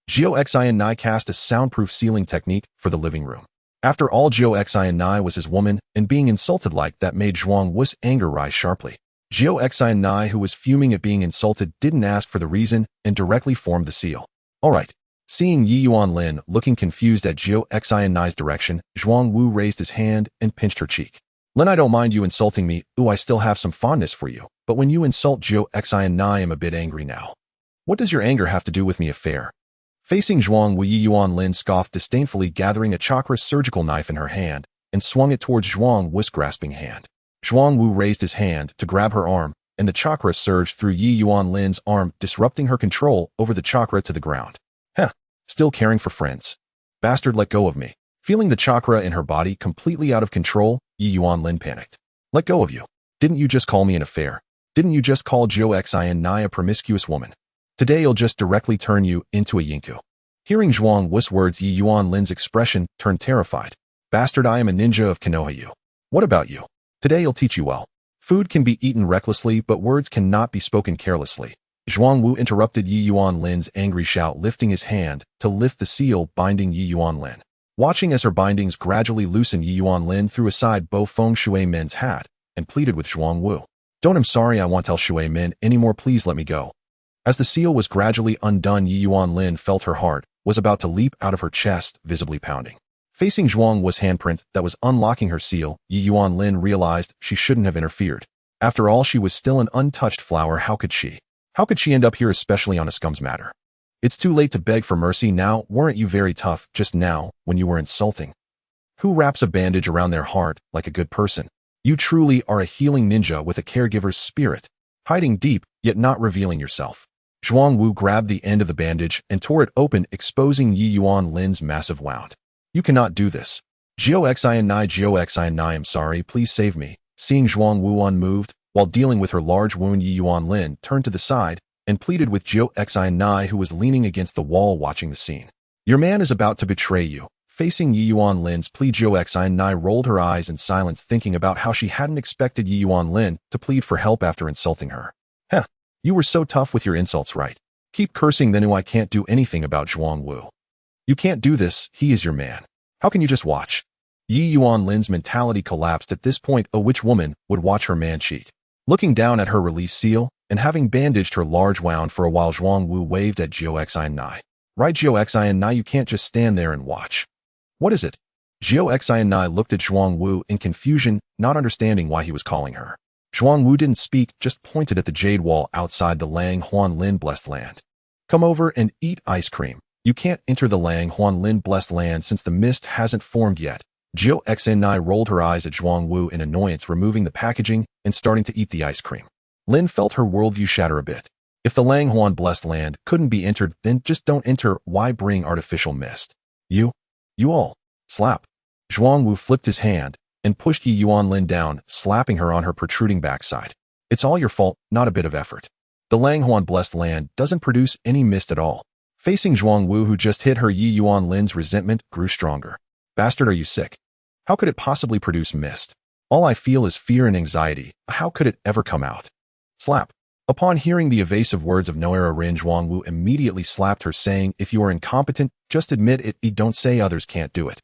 Jiu Xi cast a soundproof ceiling technique for the living room. After all, Jiu Xi was his woman, and being insulted like that made Zhuang Wu's anger rise sharply. Jiu Xi, who was fuming at being insulted, didn't ask for the reason and directly formed the seal. All right. Seeing Yi Yuanlin looking confused at Jiu Xi's direction, Zhuang Wu raised his hand and pinched her cheek. Lin, I don't mind you insulting me. Ooh, I still have some fondness for you. But when you insult Jiu Xi, I'm a bit angry now. What does your anger have to do with me? Affair? Facing Zhuang Wu, Yi Yuanlin scoffed disdainfully, gathering a chakra surgical knife in her hand and swung it towards Zhuang Wu's grasping hand. Zhuang Wu raised his hand to grab her arm, and the chakra surged through Yi Yuanlin's arm, disrupting her control over the chakra to the ground. Still caring for friends. Bastard, let go of me. Feeling the chakra in her body completely out of control, Yi Yuanlin panicked. Let go of you. Didn't you just call me an affair? Didn't you just call Jiu Xi a promiscuous woman? Today I'll just directly turn you into a yinku. Hearing Zhuang Wu's words, Yi Yuanlin's expression turned terrified. Bastard, I am a ninja of Konoha. What about you? Today I'll teach you well. Food can be eaten recklessly, but words cannot be spoken carelessly. Zhuang Wu interrupted Yi Yuanlin's angry shout, lifting his hand to lift the seal binding Yi Yuanlin. Watching as her bindings gradually loosened, Yi Yuanlin threw aside Bo Feng Shui Min's hat and pleaded with Zhuang Wu. Don't, I'm sorry, I won't tell Shui Min anymore, please let me go. As the seal was gradually undone, Yi Yuanlin felt her heart was about to leap out of her chest, visibly pounding. Facing Zhuang Wu's handprint that was unlocking her seal, Yi Yuanlin realized she shouldn't have interfered. After all, she was still an untouched flower. How could she end up here, especially on a scum's matter? It's too late to beg for mercy now. Weren't you very tough just now when you were insulting? Who wraps a bandage around their heart like a good person? You truly are a healing ninja with a caregiver's spirit, hiding deep yet not revealing yourself. Zhuang Wu grabbed the end of the bandage and tore it open, exposing Yi Yuanlin's massive wound. You cannot do this. Jiu Xi, I'm sorry, please save me. Seeing Zhuang Wu unmoved while dealing with her large wound, Yi Yuanlin turned to the side and pleaded with Jiu Xi, who was leaning against the wall watching the scene. Your man is about to betray you. Facing Yi Yuan Lin's plea, Zhou Xinai rolled her eyes in silence, thinking about how she hadn't expected Yi Yuan Lin to plead for help after insulting her. Heh, you were so tough with your insults, right? Keep cursing, then I can't do anything about Zhuang Wu. You can't do this, he is your man. How can you just watch? Yi Yuan Lin's mentality collapsed at this point. Oh, which woman would watch her man cheat? Looking down at her release seal, and having bandaged her large wound for a while, Zhuang Wu waved at Zhou Xinai. Right, Zhou Xinai, you can't just stand there and watch. What is it? Zhou Xinai looked at Zhuang Wu in confusion, not understanding why he was calling her. Zhuang Wu didn't speak, just pointed at the jade wall outside the Lang Huan Lin blessed land. Come over and eat ice cream. You can't enter the Lang Huan Lin blessed land since the mist hasn't formed yet. Zhou Xinai rolled her eyes at Zhuang Wu in annoyance, removing the packaging and starting to eat the ice cream. Lin felt her worldview shatter a bit. If the Lang Huan blessed land couldn't be entered, then just don't enter. Why bring artificial mist? You all. Slap. Zhuang Wu flipped his hand and pushed Yi Yuan Lin down, slapping her on her protruding backside. It's all your fault, not a bit of effort. The Lang Huan blessed land doesn't produce any mist at all. Facing Zhuang Wu, who just hit her, Yi Yuan Lin's resentment grew stronger. Bastard, are you sick? How could it possibly produce mist? All I feel is fear and anxiety. How could it ever come out? Slap. Upon hearing the evasive words of Noera Rin, Zhuang Wu immediately slapped her, saying, if you are incompetent, just admit it. Don't say others can't do it.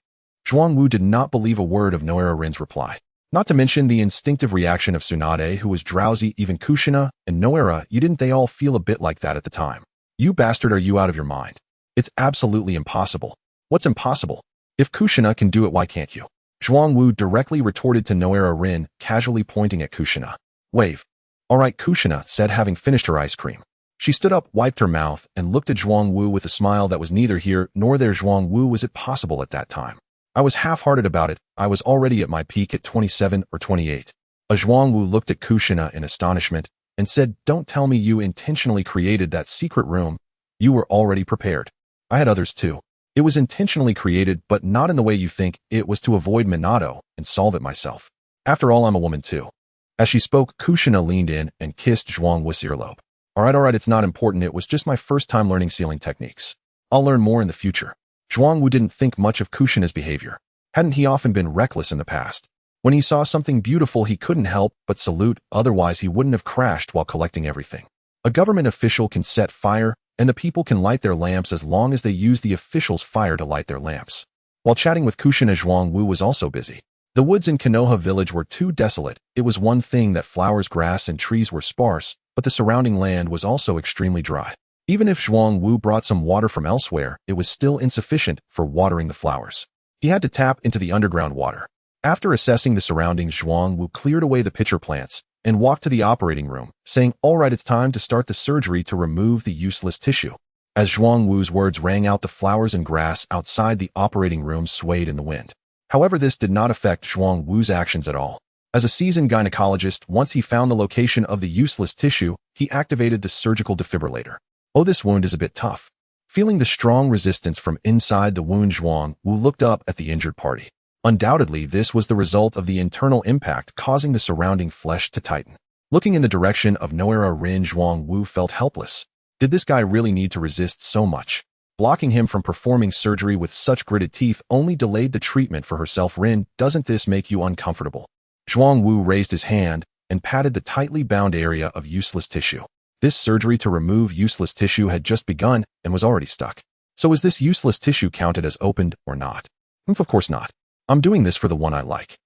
Zhuang Wu did not believe a word of Noera Rin's reply. Not to mention the instinctive reaction of Tsunade, who was drowsy. Even Kushina and Noera, didn't they all feel a bit like that at the time? You bastard, are you out of your mind? It's absolutely impossible. What's impossible? If Kushina can do it, why can't you? Zhuang Wu directly retorted to Noera Rin, casually pointing at Kushina. Wave. All right, Kushina said, having finished her ice cream. She stood up, wiped her mouth, and looked at Zhuang Wu with a smile that was neither here nor there. Zhuang Wu, was it possible at that time? I was half-hearted about it. I was already at my peak at 27 or 28. Zhuang Wu looked at Kushina in astonishment and said, don't tell me you intentionally created that secret room. You were already prepared. I had others too. It was intentionally created, but not in the way you think. It was to avoid Minato and solve it myself. After all, I'm a woman too. As she spoke, Kushina leaned in and kissed Zhuang Wu's earlobe. All right, it's not important. It was just my first time learning sealing techniques. I'll learn more in the future. Zhuang Wu didn't think much of Kushina's behavior. Hadn't he often been reckless in the past? When he saw something beautiful, he couldn't help but salute, otherwise he wouldn't have crashed while collecting everything. A government official can set fire, and the people can light their lamps as long as they use the official's fire to light their lamps. While chatting with Kushina, Zhuang Wu was also busy. The woods in Konoha village were too desolate. It was one thing that flowers, grass, and trees were sparse, but the surrounding land was also extremely dry. Even if Zhuang Wu brought some water from elsewhere, it was still insufficient for watering the flowers. He had to tap into the underground water. After assessing the surroundings, Zhuang Wu cleared away the pitcher plants and walked to the operating room, saying, all right, it's time to start the surgery to remove the useless tissue. As Zhuang Wu's words rang out, the flowers and grass outside the operating room swayed in the wind. However, this did not affect Zhuang Wu's actions at all. As a seasoned gynecologist, once he found the location of the useless tissue, he activated the surgical defibrillator. Oh, this wound is a bit tough. Feeling the strong resistance from inside the wound, Zhuang Wu looked up at the injured party. Undoubtedly, this was the result of the internal impact causing the surrounding flesh to tighten. Looking in the direction of Noera Rin, Zhuang Wu felt helpless. Did this guy really need to resist so much? Blocking him from performing surgery with such gritted teeth only delayed the treatment for herself. Rin, doesn't this make you uncomfortable? Zhuang Wu raised his hand and patted the tightly bound area of useless tissue. This surgery to remove useless tissue had just begun and was already stuck. So is this useless tissue counted as opened or not? Of course not. I'm doing this for the one I like.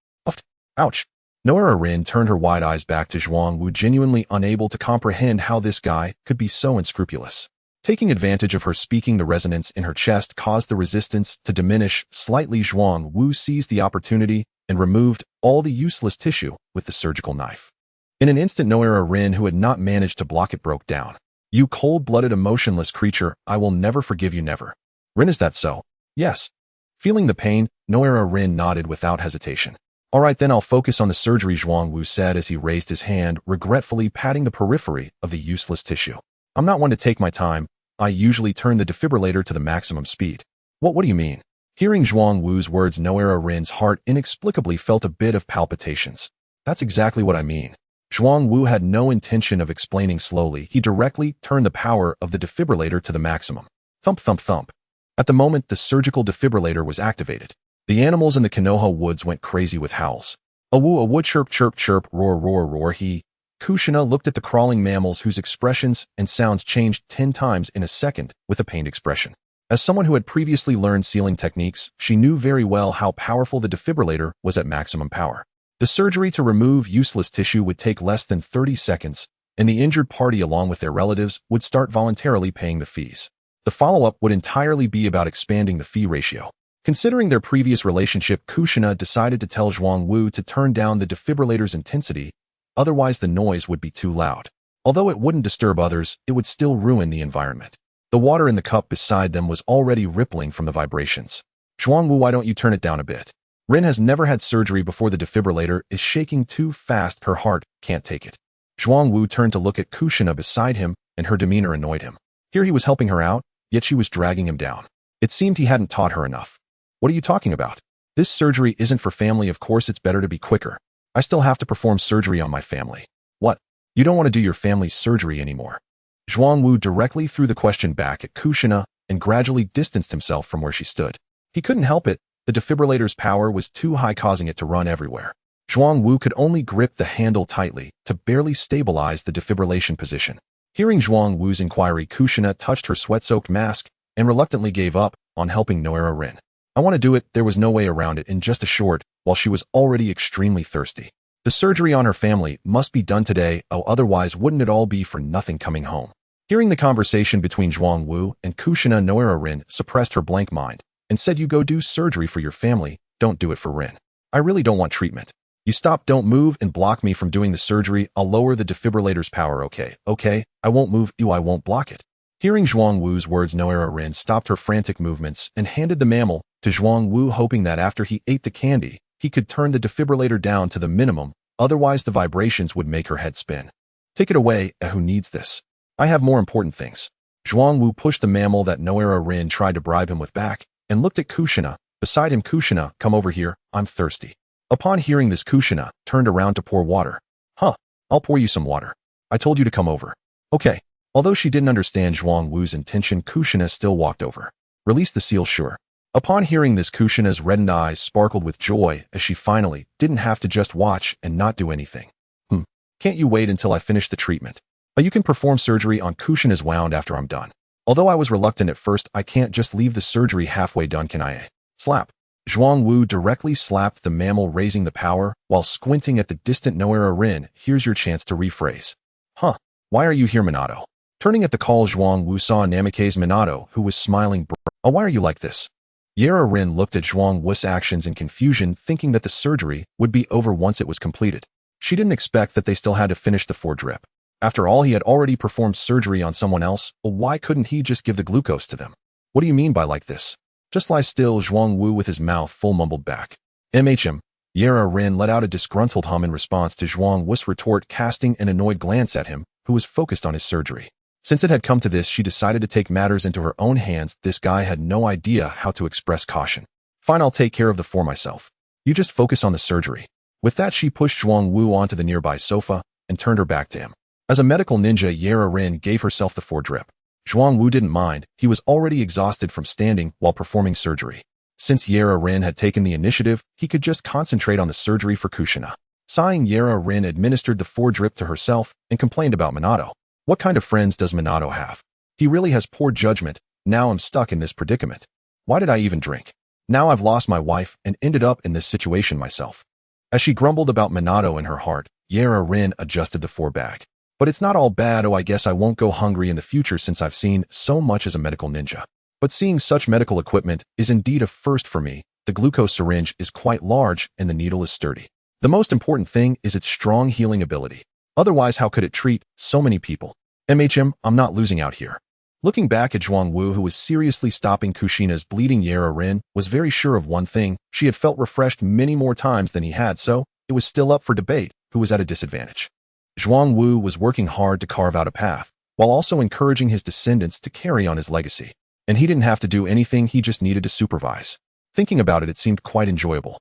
Ouch. Noera Rin turned her wide eyes back to Zhuang Wu, genuinely unable to comprehend how this guy could be so unscrupulous. Taking advantage of her speaking, the resonance in her chest caused the resistance to diminish slightly. Zhuang Wu seized the opportunity and removed all the useless tissue with the surgical knife. In an instant, Noera Rin, who had not managed to block it, broke down. You cold-blooded, emotionless creature, I will never forgive you, never. Rin, is that so? Yes. Feeling the pain, Noera Rin nodded without hesitation. All right, then I'll focus on the surgery, Zhuang Wu said as he raised his hand, regretfully patting the periphery of the useless tissue. I'm not one to take my time. I usually turn the defibrillator to the maximum speed. What do you mean? Hearing Zhuang Wu's words, Noera Rin's heart inexplicably felt a bit of palpitations. That's exactly what I mean. Zhuang Wu had no intention of explaining slowly. He directly turned the power of the defibrillator to the maximum. Thump, thump, thump. At the moment, the surgical defibrillator was activated. The animals in the Konoha woods went crazy with howls. A wood chirp chirp chirp, roar roar roar he. Kushina looked at the crawling mammals whose expressions and sounds changed 10 times in a second with a pained expression. As someone who had previously learned sealing techniques, she knew very well how powerful the defibrillator was at maximum power. The surgery to remove useless tissue would take less than 30 seconds, and the injured party along with their relatives would start voluntarily paying the fees. The follow-up would entirely be about expanding the fee ratio. Considering their previous relationship, Kushina decided to tell Zhuang Wu to turn down the defibrillator's intensity, otherwise the noise would be too loud. Although it wouldn't disturb others, it would still ruin the environment. The water in the cup beside them was already rippling from the vibrations. Zhuang Wu, why don't you turn it down a bit? Rin has never had surgery before. The defibrillator is shaking too fast, her heart can't take it. Zhuang Wu turned to look at Kushina beside him, and her demeanor annoyed him. Here he was helping her out, yet she was dragging him down. It seemed he hadn't taught her enough. What are you talking about? This surgery isn't for family. Of course it's better to be quicker. I still have to perform surgery on my family. What? You don't want to do your family's surgery anymore? Zhuang Wu directly threw the question back at Kushina and gradually distanced himself from where she stood. He couldn't help it. The defibrillator's power was too high, causing it to run everywhere. Zhuang Wu could only grip the handle tightly to barely stabilize the defibrillation position. Hearing Zhuang Wu's inquiry, Kushina touched her sweat-soaked mask and reluctantly gave up on helping Noera Rin. I want to do it. There was no way around it in just a short, while she was already extremely thirsty. The surgery on her family must be done today, otherwise wouldn't it all be for nothing coming home? Hearing the conversation between Zhuang Wu and Kushina, Noera Rin suppressed her blank mind and said, you go do surgery for your family, don't do it for Rin. I really don't want treatment. You stop, don't move and block me from doing the surgery. I'll lower the defibrillator's power. Okay, I won't move you, I won't block it. Hearing Zhuang Wu's words, Noera Rin stopped her frantic movements and handed the mammal to Zhuang Wu, hoping that after he ate the candy, he could turn the defibrillator down to the minimum, otherwise the vibrations would make her head spin. Take it away, who needs this? I have more important things. Zhuang Wu pushed the mammal that Noera Rin tried to bribe him with back and looked at Kushina. Beside him, Kushina, come over here, I'm thirsty. Upon hearing this, Kushina turned around to pour water. Huh, I'll pour you some water. I told you to come over. Okay. Although she didn't understand Zhuang Wu's intention, Kushina still walked over. Release the seal, sure. Upon hearing this, Kushina's reddened eyes sparkled with joy as she finally didn't have to just watch and not do anything. Can't you wait until I finish the treatment? You can perform surgery on Kushina's wound after I'm done. Although I was reluctant at first, I can't just leave the surgery halfway done, can I? Slap. Zhuang Wu directly slapped the mammal, raising the power while squinting at the distant Noera Rin. Here's your chance to rephrase. Huh, why are you here, Minato? Turning at the call, Zhuang Wu saw Namikaze Minato, who was smiling. Why are you like this? Noera Rin looked at Zhuang Wu's actions in confusion, thinking that the surgery would be over once it was completed. She didn't expect that they still had to finish the 4-drip. After all, he had already performed surgery on someone else. Why couldn't he just give the glucose to them? What do you mean by like this? Just lie still, Zhuang Wu with his mouth full mumbled back. Noera Rin let out a disgruntled hum in response to Zhuang Wu's retort, casting an annoyed glance at him, who was focused on his surgery. Since it had come to this, she decided to take matters into her own hands. This guy had no idea how to express caution. Fine, I'll take care of the 4 myself. You just focus on the surgery. With that, she pushed Zhuang Wu onto the nearby sofa and turned her back to him. As a medical ninja, Noera Rin gave herself the 4-drip. Zhuang Wu didn't mind. He was already exhausted from standing while performing surgery. Since Noera Rin had taken the initiative, he could just concentrate on the surgery for Kushina. Sighing, Noera Rin administered the 4-drip to herself and complained about Minato. What kind of friends does Minato have? He really has poor judgment. Now I'm stuck in this predicament. Why did I even drink? Now I've lost my wife and ended up in this situation myself. As she grumbled about Minato in her heart, Noera Rin adjusted the 4-bag. But it's not all bad. I guess I won't go hungry in the future since I've seen so much as a medical ninja. But seeing such medical equipment is indeed a first for me. The glucose syringe is quite large and the needle is sturdy. The most important thing is its strong healing ability. Otherwise, how could it treat so many people? I'm not losing out here. Looking back at Zhuang Wu, who was seriously stopping Kushina's bleeding, Noera Rin was very sure of one thing. She had felt refreshed many more times than he had, so it was still up for debate who was at a disadvantage. Zhuang Wu was working hard to carve out a path, while also encouraging his descendants to carry on his legacy. And he didn't have to do anything, he just needed to supervise. Thinking about it, it seemed quite enjoyable.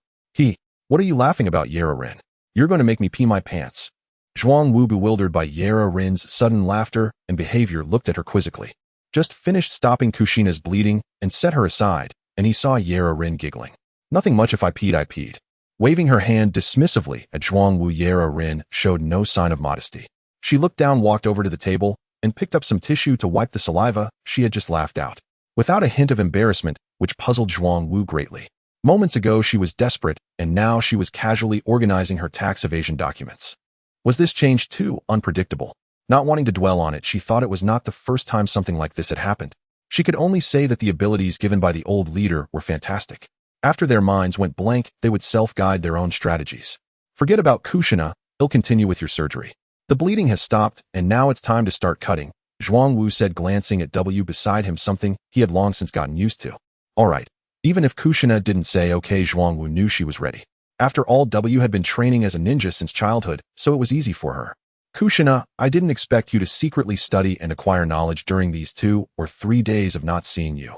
What are you laughing about, Noera Rin? You're going to make me pee my pants. Zhuang Wu, bewildered by Noera Rin's sudden laughter and behavior, looked at her quizzically. just finished stopping Kushina's bleeding and set her aside, and he saw Yara Rin giggling. Nothing much if I peed. Waving her hand dismissively at Zhuangwu, Yara Rin showed no sign of modesty. She looked down, walked over to the table, and picked up some tissue to wipe the saliva she had just laughed out, without a hint of embarrassment, which puzzled Zhuangwu greatly. Moments ago she was desperate, and now she was casually organizing her tax evasion documents. Was this change too unpredictable? Not wanting to dwell on it, she thought it was not the first time something like this had happened. She could only say that the abilities given by the old leader were fantastic. After their minds went blank, they would self-guide their own strategies. Forget about Kushina, he'll continue with your surgery. The bleeding has stopped, and now it's time to start cutting, Zhuangwu said, glancing at W beside him, something he had long since gotten used to. All right. Even if Kushina didn't say okay, Zhuangwu knew she was ready. After all, W had been training as a ninja since childhood, so it was easy for her. Kushina, I didn't expect you to secretly study and acquire knowledge during these 2 or 3 days of not seeing you.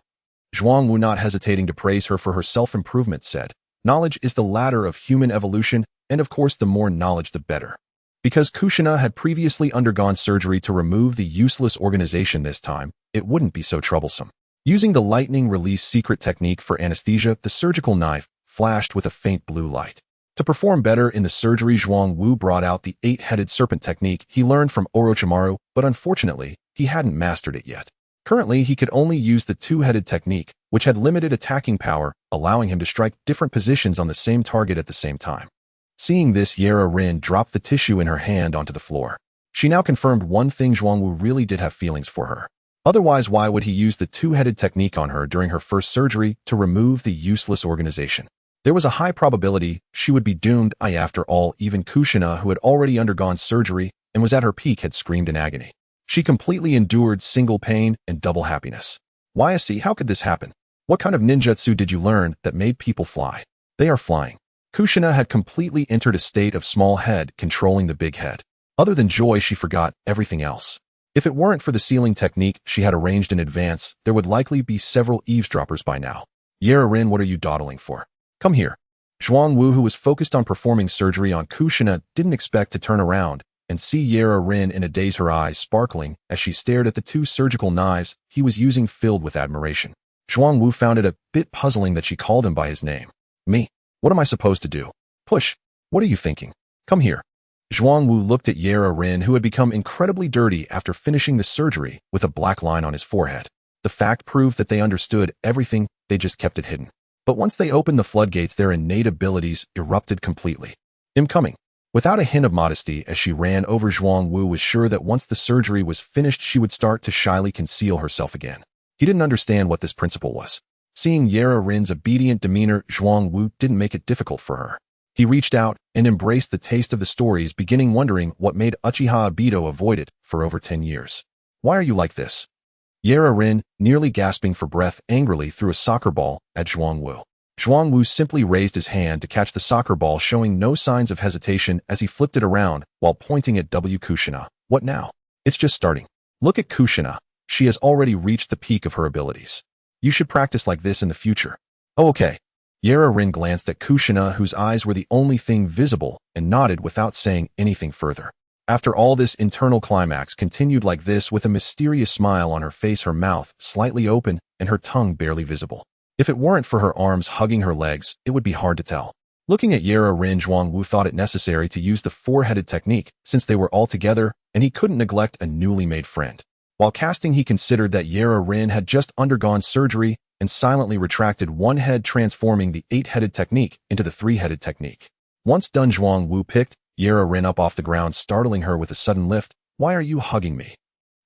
Zhuangwu, not hesitating to praise her for her self-improvement, said, knowledge is the ladder of human evolution, and of course the more knowledge the better. Because Kushina had previously undergone surgery to remove the useless organization this time, it wouldn't be so troublesome. Using the lightning release secret technique for anesthesia, the surgical knife flashed with a faint blue light. To perform better in the surgery, Zhuangwu brought out the 8-headed serpent technique he learned from Orochimaru, but unfortunately, he hadn't mastered it yet. Currently, he could only use the 2-headed technique, which had limited attacking power, allowing him to strike different positions on the same target at the same time. Seeing this, Yara Rin dropped the tissue in her hand onto the floor. She now confirmed one thing: Zhuangwu really did have feelings for her. Otherwise, why would he use the 2-headed technique on her during her first surgery to remove the useless organization? There was a high probability she would be doomed. After all, even Kushina, who had already undergone surgery and was at her peak, had screamed in agony. She completely endured single pain and double happiness. Wahhh, how could this happen? What kind of ninjutsu did you learn that made people fly? They are flying. Kushina had completely entered a state of small head controlling the big head. Other than joy, she forgot everything else. If it weren't for the sealing technique she had arranged in advance, there would likely be several eavesdroppers by now. Yara Rin, what are you dawdling for? Come here. Zhuangwu, who was focused on performing surgery on Kushina, didn't expect to turn around and see Yara Rin in a daze, her eyes sparkling as she stared at the 2 surgical knives he was using, filled with admiration. Zhuangwu found it a bit puzzling that she called him by his name. Me? What am I supposed to do? Push. What are you thinking? Come here. Zhuangwu looked at Yara Rin, who had become incredibly dirty after finishing the surgery, with a black line on his forehead. The fact proved that they understood everything, they just kept it hidden. But once they opened the floodgates, their innate abilities erupted completely. I'm coming. Without a hint of modesty, as she ran over, Zhuangwu was sure that once the surgery was finished, she would start to shyly conceal herself again. He didn't understand what this principle was. Seeing Yara Rin's obedient demeanor, Zhuangwu didn't make it difficult for her. He reached out and embraced the taste of the stories, beginning wondering what made Uchiha Obito avoid it for over 10 years. Why are you like this? Yara Rin, nearly gasping for breath, angrily threw a soccer ball at Zhuangwu. Zhuangwu simply raised his hand to catch the soccer ball, showing no signs of hesitation as he flipped it around while pointing at Kushina. What now? It's just starting. Look at Kushina. She has already reached the peak of her abilities. You should practice like this in the future. Oh, okay. Yara Rin glanced at Kushina, whose eyes were the only thing visible, and nodded without saying anything further. After all, this internal climax continued like this, with a mysterious smile on her face, her mouth slightly open and her tongue barely visible. If it weren't for her arms hugging her legs, it would be hard to tell. Looking at Yara Rin, Zhuangwu thought it necessary to use the 4-headed technique since they were all together, and he couldn't neglect a newly made friend. While casting, he considered that Yara Rin had just undergone surgery and silently retracted one head, transforming the 8-headed technique into the 3-headed technique. Once done, Zhuangwu picked Yara Rin up off the ground, startling her with a sudden lift. Why are you hugging me?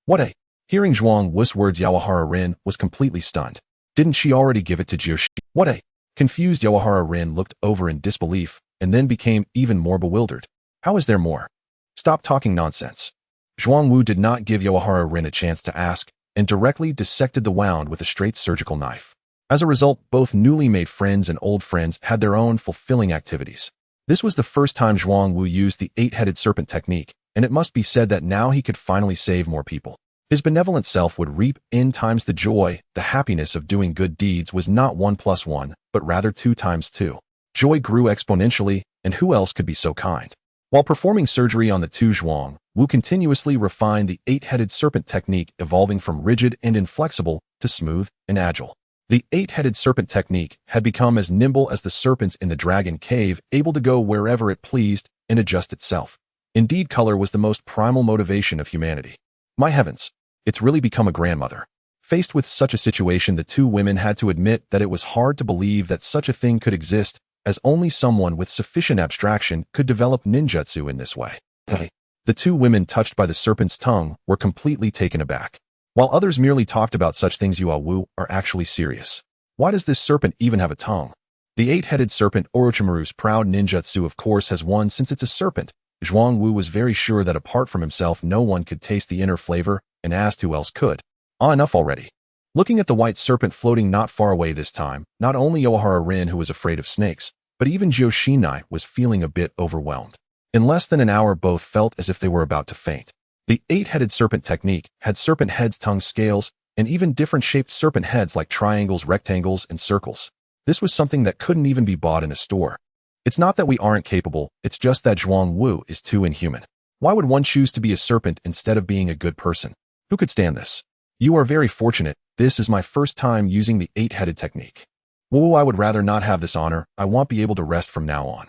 What a... Hearing Zhuangwu's words, Yara Rin was completely stunned. Didn't she already give it to Jiushi? What a... Confused, Yara Rin looked over in disbelief and then became even more bewildered. How is there more? Stop talking nonsense. Zhuangwu did not give Yara Rin a chance to ask and directly dissected the wound with a straight surgical knife. As a result, both newly made friends and old friends had their own fulfilling activities. This was the first time Zhuangwu used the 8-headed serpent technique, and it must be said that now he could finally save more people. His benevolent self would reap n times the joy. The happiness of doing good deeds was not 1 + 1, but rather 2 × 2. Joy grew exponentially, and who else could be so kind? While performing surgery on the two Zhuang, Wu continuously refined the eight-headed serpent technique, evolving from rigid and inflexible to smooth and agile. The eight-headed serpent technique had become as nimble as the serpents in the dragon cave, able to go wherever it pleased and adjust itself. Indeed, color was the most primal motivation of humanity. My heavens, it's really become a grandmother. Faced with such a situation, the two women had to admit that it was hard to believe that such a thing could exist, as only someone with sufficient abstraction could develop ninjutsu in this way. The two women, touched by the serpent's tongue, were completely taken aback. While others merely talked about such things, Wu are actually serious. Why does this serpent even have a tongue? The eight-headed serpent Orochimaru's proud ninjutsu of course has one, since it's a serpent. Zhuang Wu was very sure that apart from himself no one could taste the inner flavor, and asked who else could. Enough already. Looking at the white serpent floating not far away this time, not only Yohara Rin, who was afraid of snakes, but even Joshinai was feeling a bit overwhelmed. In less than an hour both felt as if they were about to faint. The eight-headed serpent technique had serpent heads, tongue, scales, and even different shaped serpent heads like triangles, rectangles, and circles. This was something that couldn't even be bought in a store. It's not that we aren't capable, it's just that Zhuang Wu is too inhuman. Why would one choose to be a serpent instead of being a good person? Who could stand this? You are very fortunate. This is my first time using the eight-headed technique. Wu, I would rather not have this honor. I won't be able to rest from now on.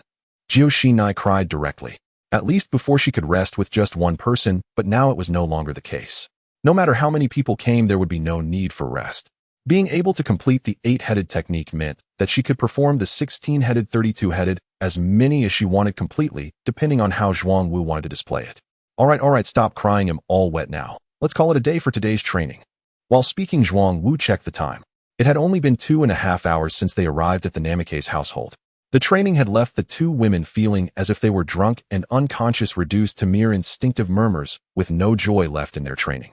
Joshinai cried directly. At least before she could rest with just one person, but now it was no longer the case. No matter how many people came, there would be no need for rest. Being able to complete the eight-headed technique meant that she could perform the 16-headed, 32-headed, as many as she wanted completely, depending on how Zhuang Wu wanted to display it. Alright, stop crying, I'm all wet now. Let's call it a day for today's training. While speaking, Zhuang Wu checked the time. It had only been 2.5 hours since they arrived at the Namikaze household. The training had left the two women feeling as if they were drunk and unconscious, reduced to mere instinctive murmurs, with no joy left in their training.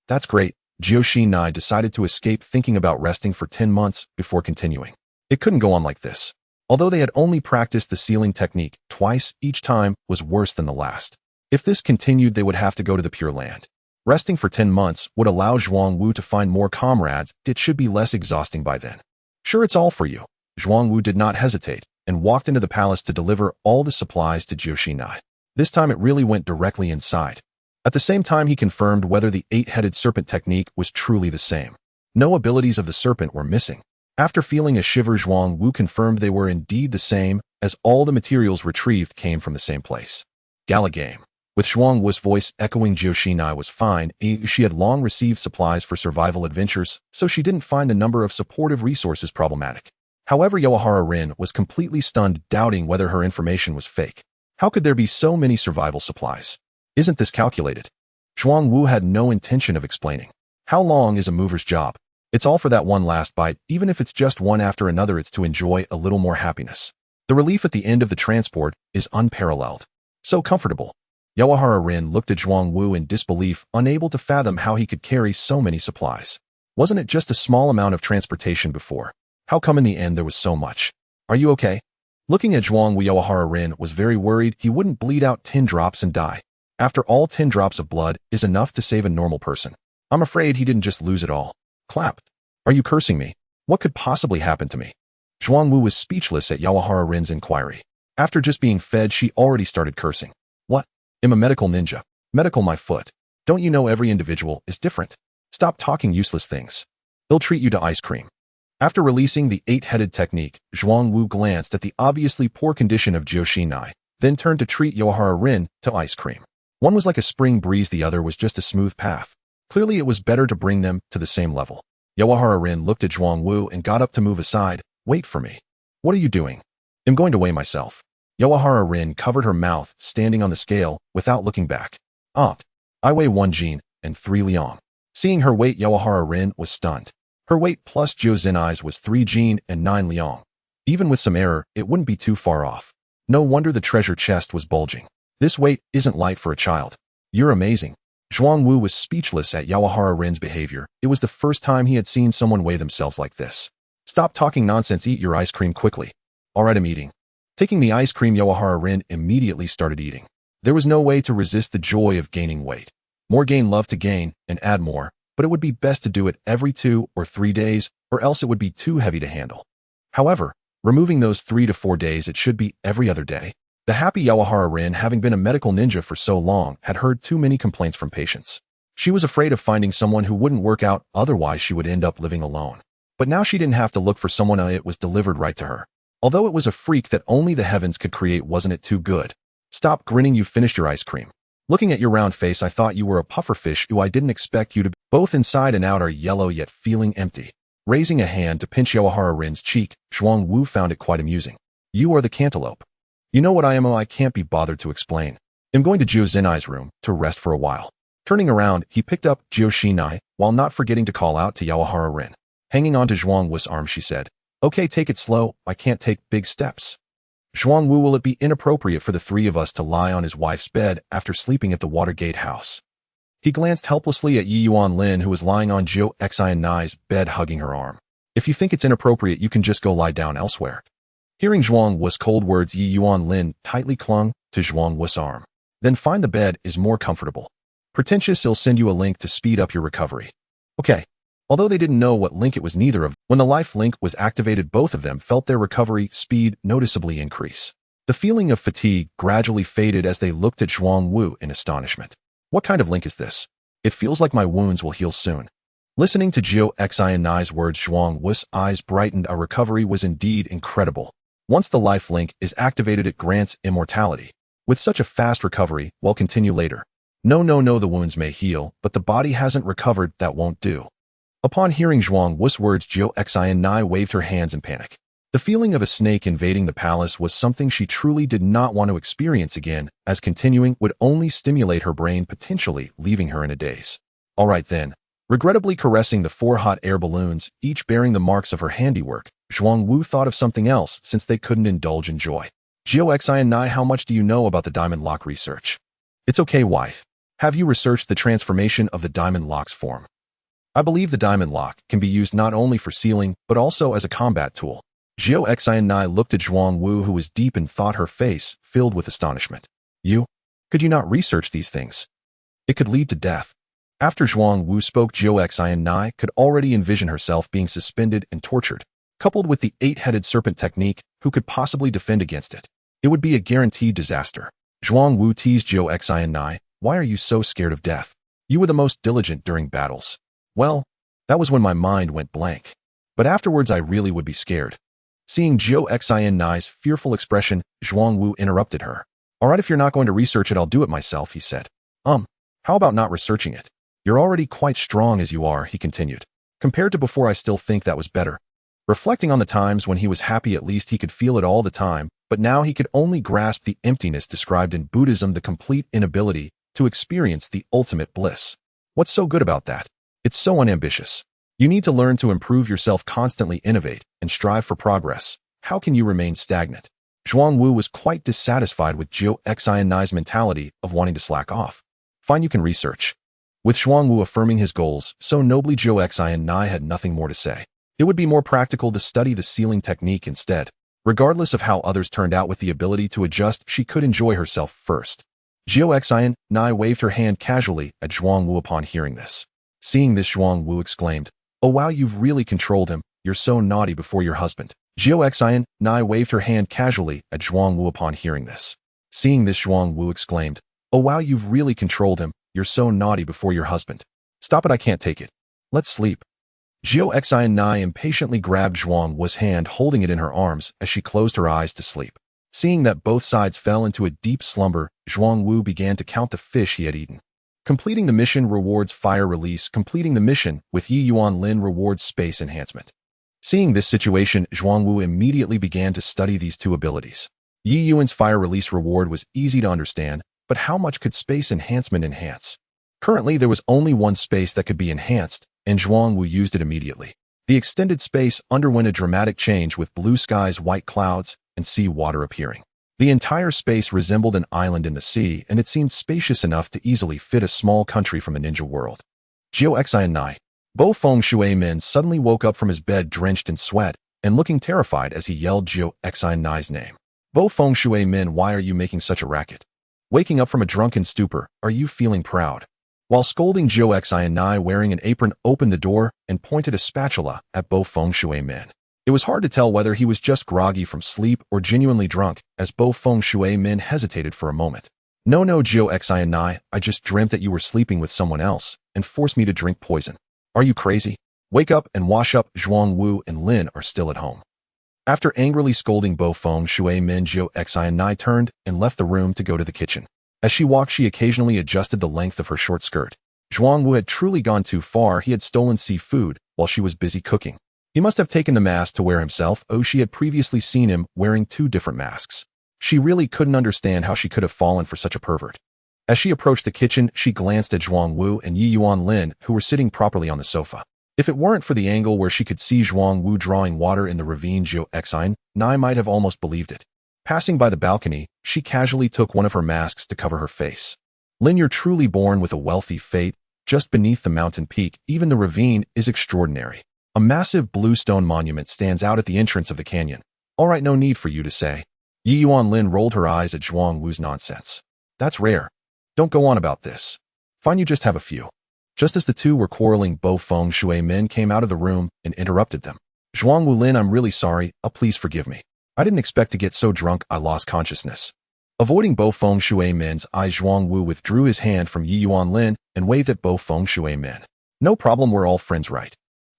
That's great. Joshinai decided to escape, thinking about resting for 10 months before continuing. It couldn't go on like this. Although they had only practiced the sealing technique twice, each time was worse than the last. If this continued, they would have to go to the Pure Land. Resting for 10 months would allow Zhuang Wu to find more comrades. It should be less exhausting by then. Sure, it's all for you. Zhuang Wu did not hesitate and walked into the palace to deliver all the supplies to Joshinai. This time it really went directly inside. At the same time, he confirmed whether the eight-headed serpent technique was truly the same. No abilities of the serpent were missing. After feeling a shiver, Zhuang Wu confirmed they were indeed the same, as all the materials retrieved came from the same place. Gala game. With Zhuang Wu's voice echoing, Joshinai was fine. She had long received supplies for survival adventures, so she didn't find the number of supportive resources problematic. However, Yohara Rin was completely stunned, doubting whether her information was fake. How could there be so many survival supplies? Isn't this calculated? Zhuang Wu had no intention of explaining. How long is a mover's job? It's all for that one last bite, even if it's just one after another. It's to enjoy a little more happiness. The relief at the end of the transport is unparalleled. So comfortable. Yohara Rin looked at Zhuang Wu in disbelief, unable to fathom how he could carry so many supplies. Wasn't it just a small amount of transportation before? How come in the end there was so much? Are you okay? Looking at Zhuang Wu, Yohara Rin was very worried he wouldn't bleed out 10 drops and die. After all, 10 drops of blood is enough to save a normal person. I'm afraid he didn't just lose it all. Clap. Are you cursing me? What could possibly happen to me? Zhuang Wu was speechless at Yohara Rin's inquiry. After just being fed, she already started cursing. What? I'm a medical ninja. Medical my foot. Don't you know every individual is different? Stop talking useless things. They'll treat you to ice cream. After releasing the eight-headed technique, Zhuang Wu glanced at the obviously poor condition of Joshinai, then turned to treat Yohara Rin to ice cream. One was like a spring breeze, the other was just a smooth path. Clearly it was better to bring them to the same level. Yohara Rin looked at Zhuang Wu and got up to move aside. Wait for me. What are you doing? I'm going to weigh myself. Yohara Rin covered her mouth, standing on the scale, without looking back. I weigh 1 jin and 3 liang. Seeing her weight, Yohara Rin was stunned. Her weight plus Zhou Zenai's was 3 jin and 9 liang. Even with some error, it wouldn't be too far off. No wonder the treasure chest was bulging. This weight isn't light for a child. You're amazing. Zhuang Wu was speechless at Yohara Rin's behavior. It was the first time he had seen someone weigh themselves like this. Stop talking nonsense, eat your ice cream quickly. Alright, I'm eating. Taking the ice cream, Yohara Rin immediately started eating. There was no way to resist the joy of gaining weight. More gain, love to gain, and add more, but it would be best to do it every 2 or 3 days, or else it would be too heavy to handle. However, removing those 3 to 4 days, it should be every other day. The happy Yawahara Rin, having been a medical ninja for so long, had heard too many complaints from patients. She was afraid of finding someone who wouldn't work out, otherwise she would end up living alone. But now she didn't have to look for someone, it was delivered right to her. Although it was a freak that only the heavens could create, wasn't it too good? Stop grinning, you finished your ice cream. Looking at your round face, I thought you were a pufferfish. I didn't expect you to be. Both inside and out are yellow yet feeling empty. Raising a hand to pinch Yawahara Rin's cheek, Zhuang Wu found it quite amusing. You are the cantaloupe. You know what I am? I can't be bothered to explain. I'm going to Jiu Zenai's room to rest for a while. Turning around, he picked up Jiu Shinai, while not forgetting to call out to Yawahara Rin. Hanging on to Zhuang Wu's arm, she said, Okay, take it slow, I can't take big steps. Zhuang Wu, will it be inappropriate for the three of us to lie on his wife's bed after sleeping at the Watergate house? He glanced helplessly at Yi Yuan Lin, who was lying on Jiu Xianai's bed, hugging her arm. If you think it's inappropriate, you can just go lie down elsewhere. Hearing Zhuang Wu's cold words, Yi Yuan Lin tightly clung to Zhuang Wu's arm. Then find the bed is more comfortable. Pretentious, he'll send you a link to speed up your recovery. Okay. Although they didn't know what link it was, neither of them. When the life link was activated, both of them felt their recovery speed noticeably increase. The feeling of fatigue gradually faded as they looked at Zhuang Wu in astonishment. What kind of link is this? It feels like my wounds will heal soon. Listening to Jiu Xianai's words, Zhuang Wu's eyes brightened. Our recovery was indeed incredible. Once the life link is activated, it grants immortality. With such a fast recovery, we'll continue later. No, the wounds may heal, but the body hasn't recovered, that won't do. Upon hearing Zhuang Wu's words, Jiu Xianai waved her hands in panic. The feeling of a snake invading the palace was something she truly did not want to experience again, as continuing would only stimulate her brain, potentially leaving her in a daze. All right then. Regrettably caressing the 4 hot air balloons, each bearing the marks of her handiwork, Zhuang Wu thought of something else since they couldn't indulge in joy. Jiu Xianai, how much do you know about the diamond lock research? It's okay, wife. Have you researched the transformation of the diamond lock's form? I believe the diamond lock can be used not only for sealing, but also as a combat tool. Jiu Xianai looked at Zhuang Wu, who was deep in thought, her face filled with astonishment. Could you not research these things? It could lead to death. After Zhuang Wu spoke, Jiu Xianai could already envision herself being suspended and tortured. Coupled with the 8-headed serpent technique, who could possibly defend against it? It would be a guaranteed disaster. Zhuang Wu teased Jiu Xianai, why are you so scared of death? You were the most diligent during battles. Well, that was when my mind went blank. But afterwards I really would be scared. Seeing Jiu Xianai's fearful expression, Zhuang Wu interrupted her. All right, if you're not going to research it, I'll do it myself, he said. How about not researching it? You're already quite strong as you are, he continued. Compared to before, I still think that was better. Reflecting on the times when he was happy, at least he could feel it all the time, but now he could only grasp the emptiness described in Buddhism, the complete inability to experience the ultimate bliss. What's so good about that? It's so unambitious. You need to learn to improve yourself, constantly innovate, and strive for progress. How can you remain stagnant? Zhuang Wu was quite dissatisfied with Jiu Xianai's mentality of wanting to slack off. Fine, you can research. With Zhuang Wu affirming his goals so nobly, Jiu Xianai had nothing more to say. It would be more practical to study the sealing technique instead. Regardless of how others turned out, with the ability to adjust, she could enjoy herself first. Jiu Xianai waved her hand casually at Zhuang Wu upon hearing this. Seeing this, Zhuang Wu exclaimed, Oh wow, you've really controlled him. You're so naughty before your husband. Jiu Xianai waved her hand casually at Zhuang Wu upon hearing this. Seeing this, Zhuang Wu exclaimed, Oh wow, you've really controlled him. You're so naughty before your husband. Stop it, I can't take it. Let's sleep. Jiu Xianai impatiently grabbed Zhuang Wu's hand, holding it in her arms as she closed her eyes to sleep. Seeing that both sides fell into a deep slumber, Zhuang Wu began to count the fish he had eaten. Completing the mission rewards fire release. Completing the mission with Yi Yuan Lin rewards space enhancement. Seeing this situation, Zhuang Wu immediately began to study these two abilities. Yi Yuan's fire release reward was easy to understand, but how much could space enhancement enhance? Currently, there was only one space that could be enhanced, and Zhuang Wu used it immediately. The extended space underwent a dramatic change, with blue skies, white clouds, and sea water appearing. The entire space resembled an island in the sea, and it seemed spacious enough to easily fit a small country from a ninja world. Jiu Xianai. Bo Feng Shui Min suddenly woke up from his bed drenched in sweat and looking terrified as he yelled Jiu Xianai's name. Bo Feng Shui Min, why are you making such a racket? Waking up from a drunken stupor, are you feeling proud? While scolding, Jiu Xianai, wearing an apron, opened the door and pointed a spatula at Bo Feng Shui Min. It was hard to tell whether he was just groggy from sleep or genuinely drunk, as Bo Feng Shui Min hesitated for a moment. No, Gio Xian Nai, I just dreamt that you were sleeping with someone else and forced me to drink poison. Are you crazy? Wake up and wash up. Zhuang Wu and Lin are still at home. After angrily scolding Bo Feng Shui Min, Zhou Xian Nai turned and left the room to go to the kitchen. As she walked, she occasionally adjusted the length of her short skirt. Zhuang Wu had truly gone too far. He had stolen seafood while she was busy cooking. He must have taken the mask to wear himself. Oh, she had previously seen him wearing 2 different masks. She really couldn't understand how she could have fallen for such a pervert. As she approached the kitchen, she glanced at Zhuang Wu and Yi Yuan Lin, who were sitting properly on the sofa. If it weren't for the angle where she could see Zhuang Wu drawing water in the ravine, Zhou Xian Nai might have almost believed it. Passing by the balcony, she casually took one of her masks to cover her face. Lin, you're truly born with a wealthy fate. Just beneath the mountain peak, even the ravine is extraordinary. A massive blue stone monument stands out at the entrance of the canyon. All right, no need for you to say. Yi Yuan Lin rolled her eyes at Zhuang Wu's nonsense. That's rare. Don't go on about this. Fine, you just have a few. Just as the two were quarreling, Bo Feng Shui Min came out of the room and interrupted them. Zhuang Wu Lin, I'm really sorry. Please forgive me. I didn't expect to get so drunk I lost consciousness. Avoiding Bo Feng Shui Min's eyes, Zhuang Wu withdrew his hand from Yi Yuan Lin and waved at Bo Feng Shui Min. No problem, we're all friends, right?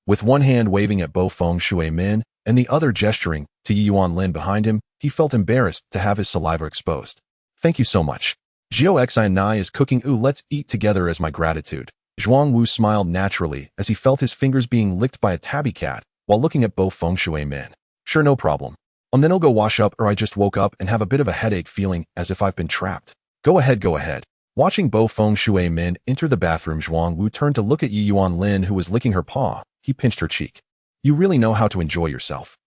With one hand waving at Bo Feng Shui Min and the other gesturing to Yi Yuan Lin behind him, he felt embarrassed to have his saliva exposed. Thank you so much. Zhou Xian Nai is cooking. Ooh, let's eat together as my gratitude. Zhuang Wu smiled naturally as he felt his fingers being licked by a tabby cat while looking at Bo Feng Shui Min. Sure, no problem. Then I'll go wash up, or I just woke up and have a bit of a headache, feeling as if I've been trapped. Go ahead, go ahead. Watching Bo Feng Shui Min enter the bathroom, Zhuang Wu turned to look at Yi Yuan Lin, who was licking her paw. He pinched her cheek. You really know how to enjoy yourself.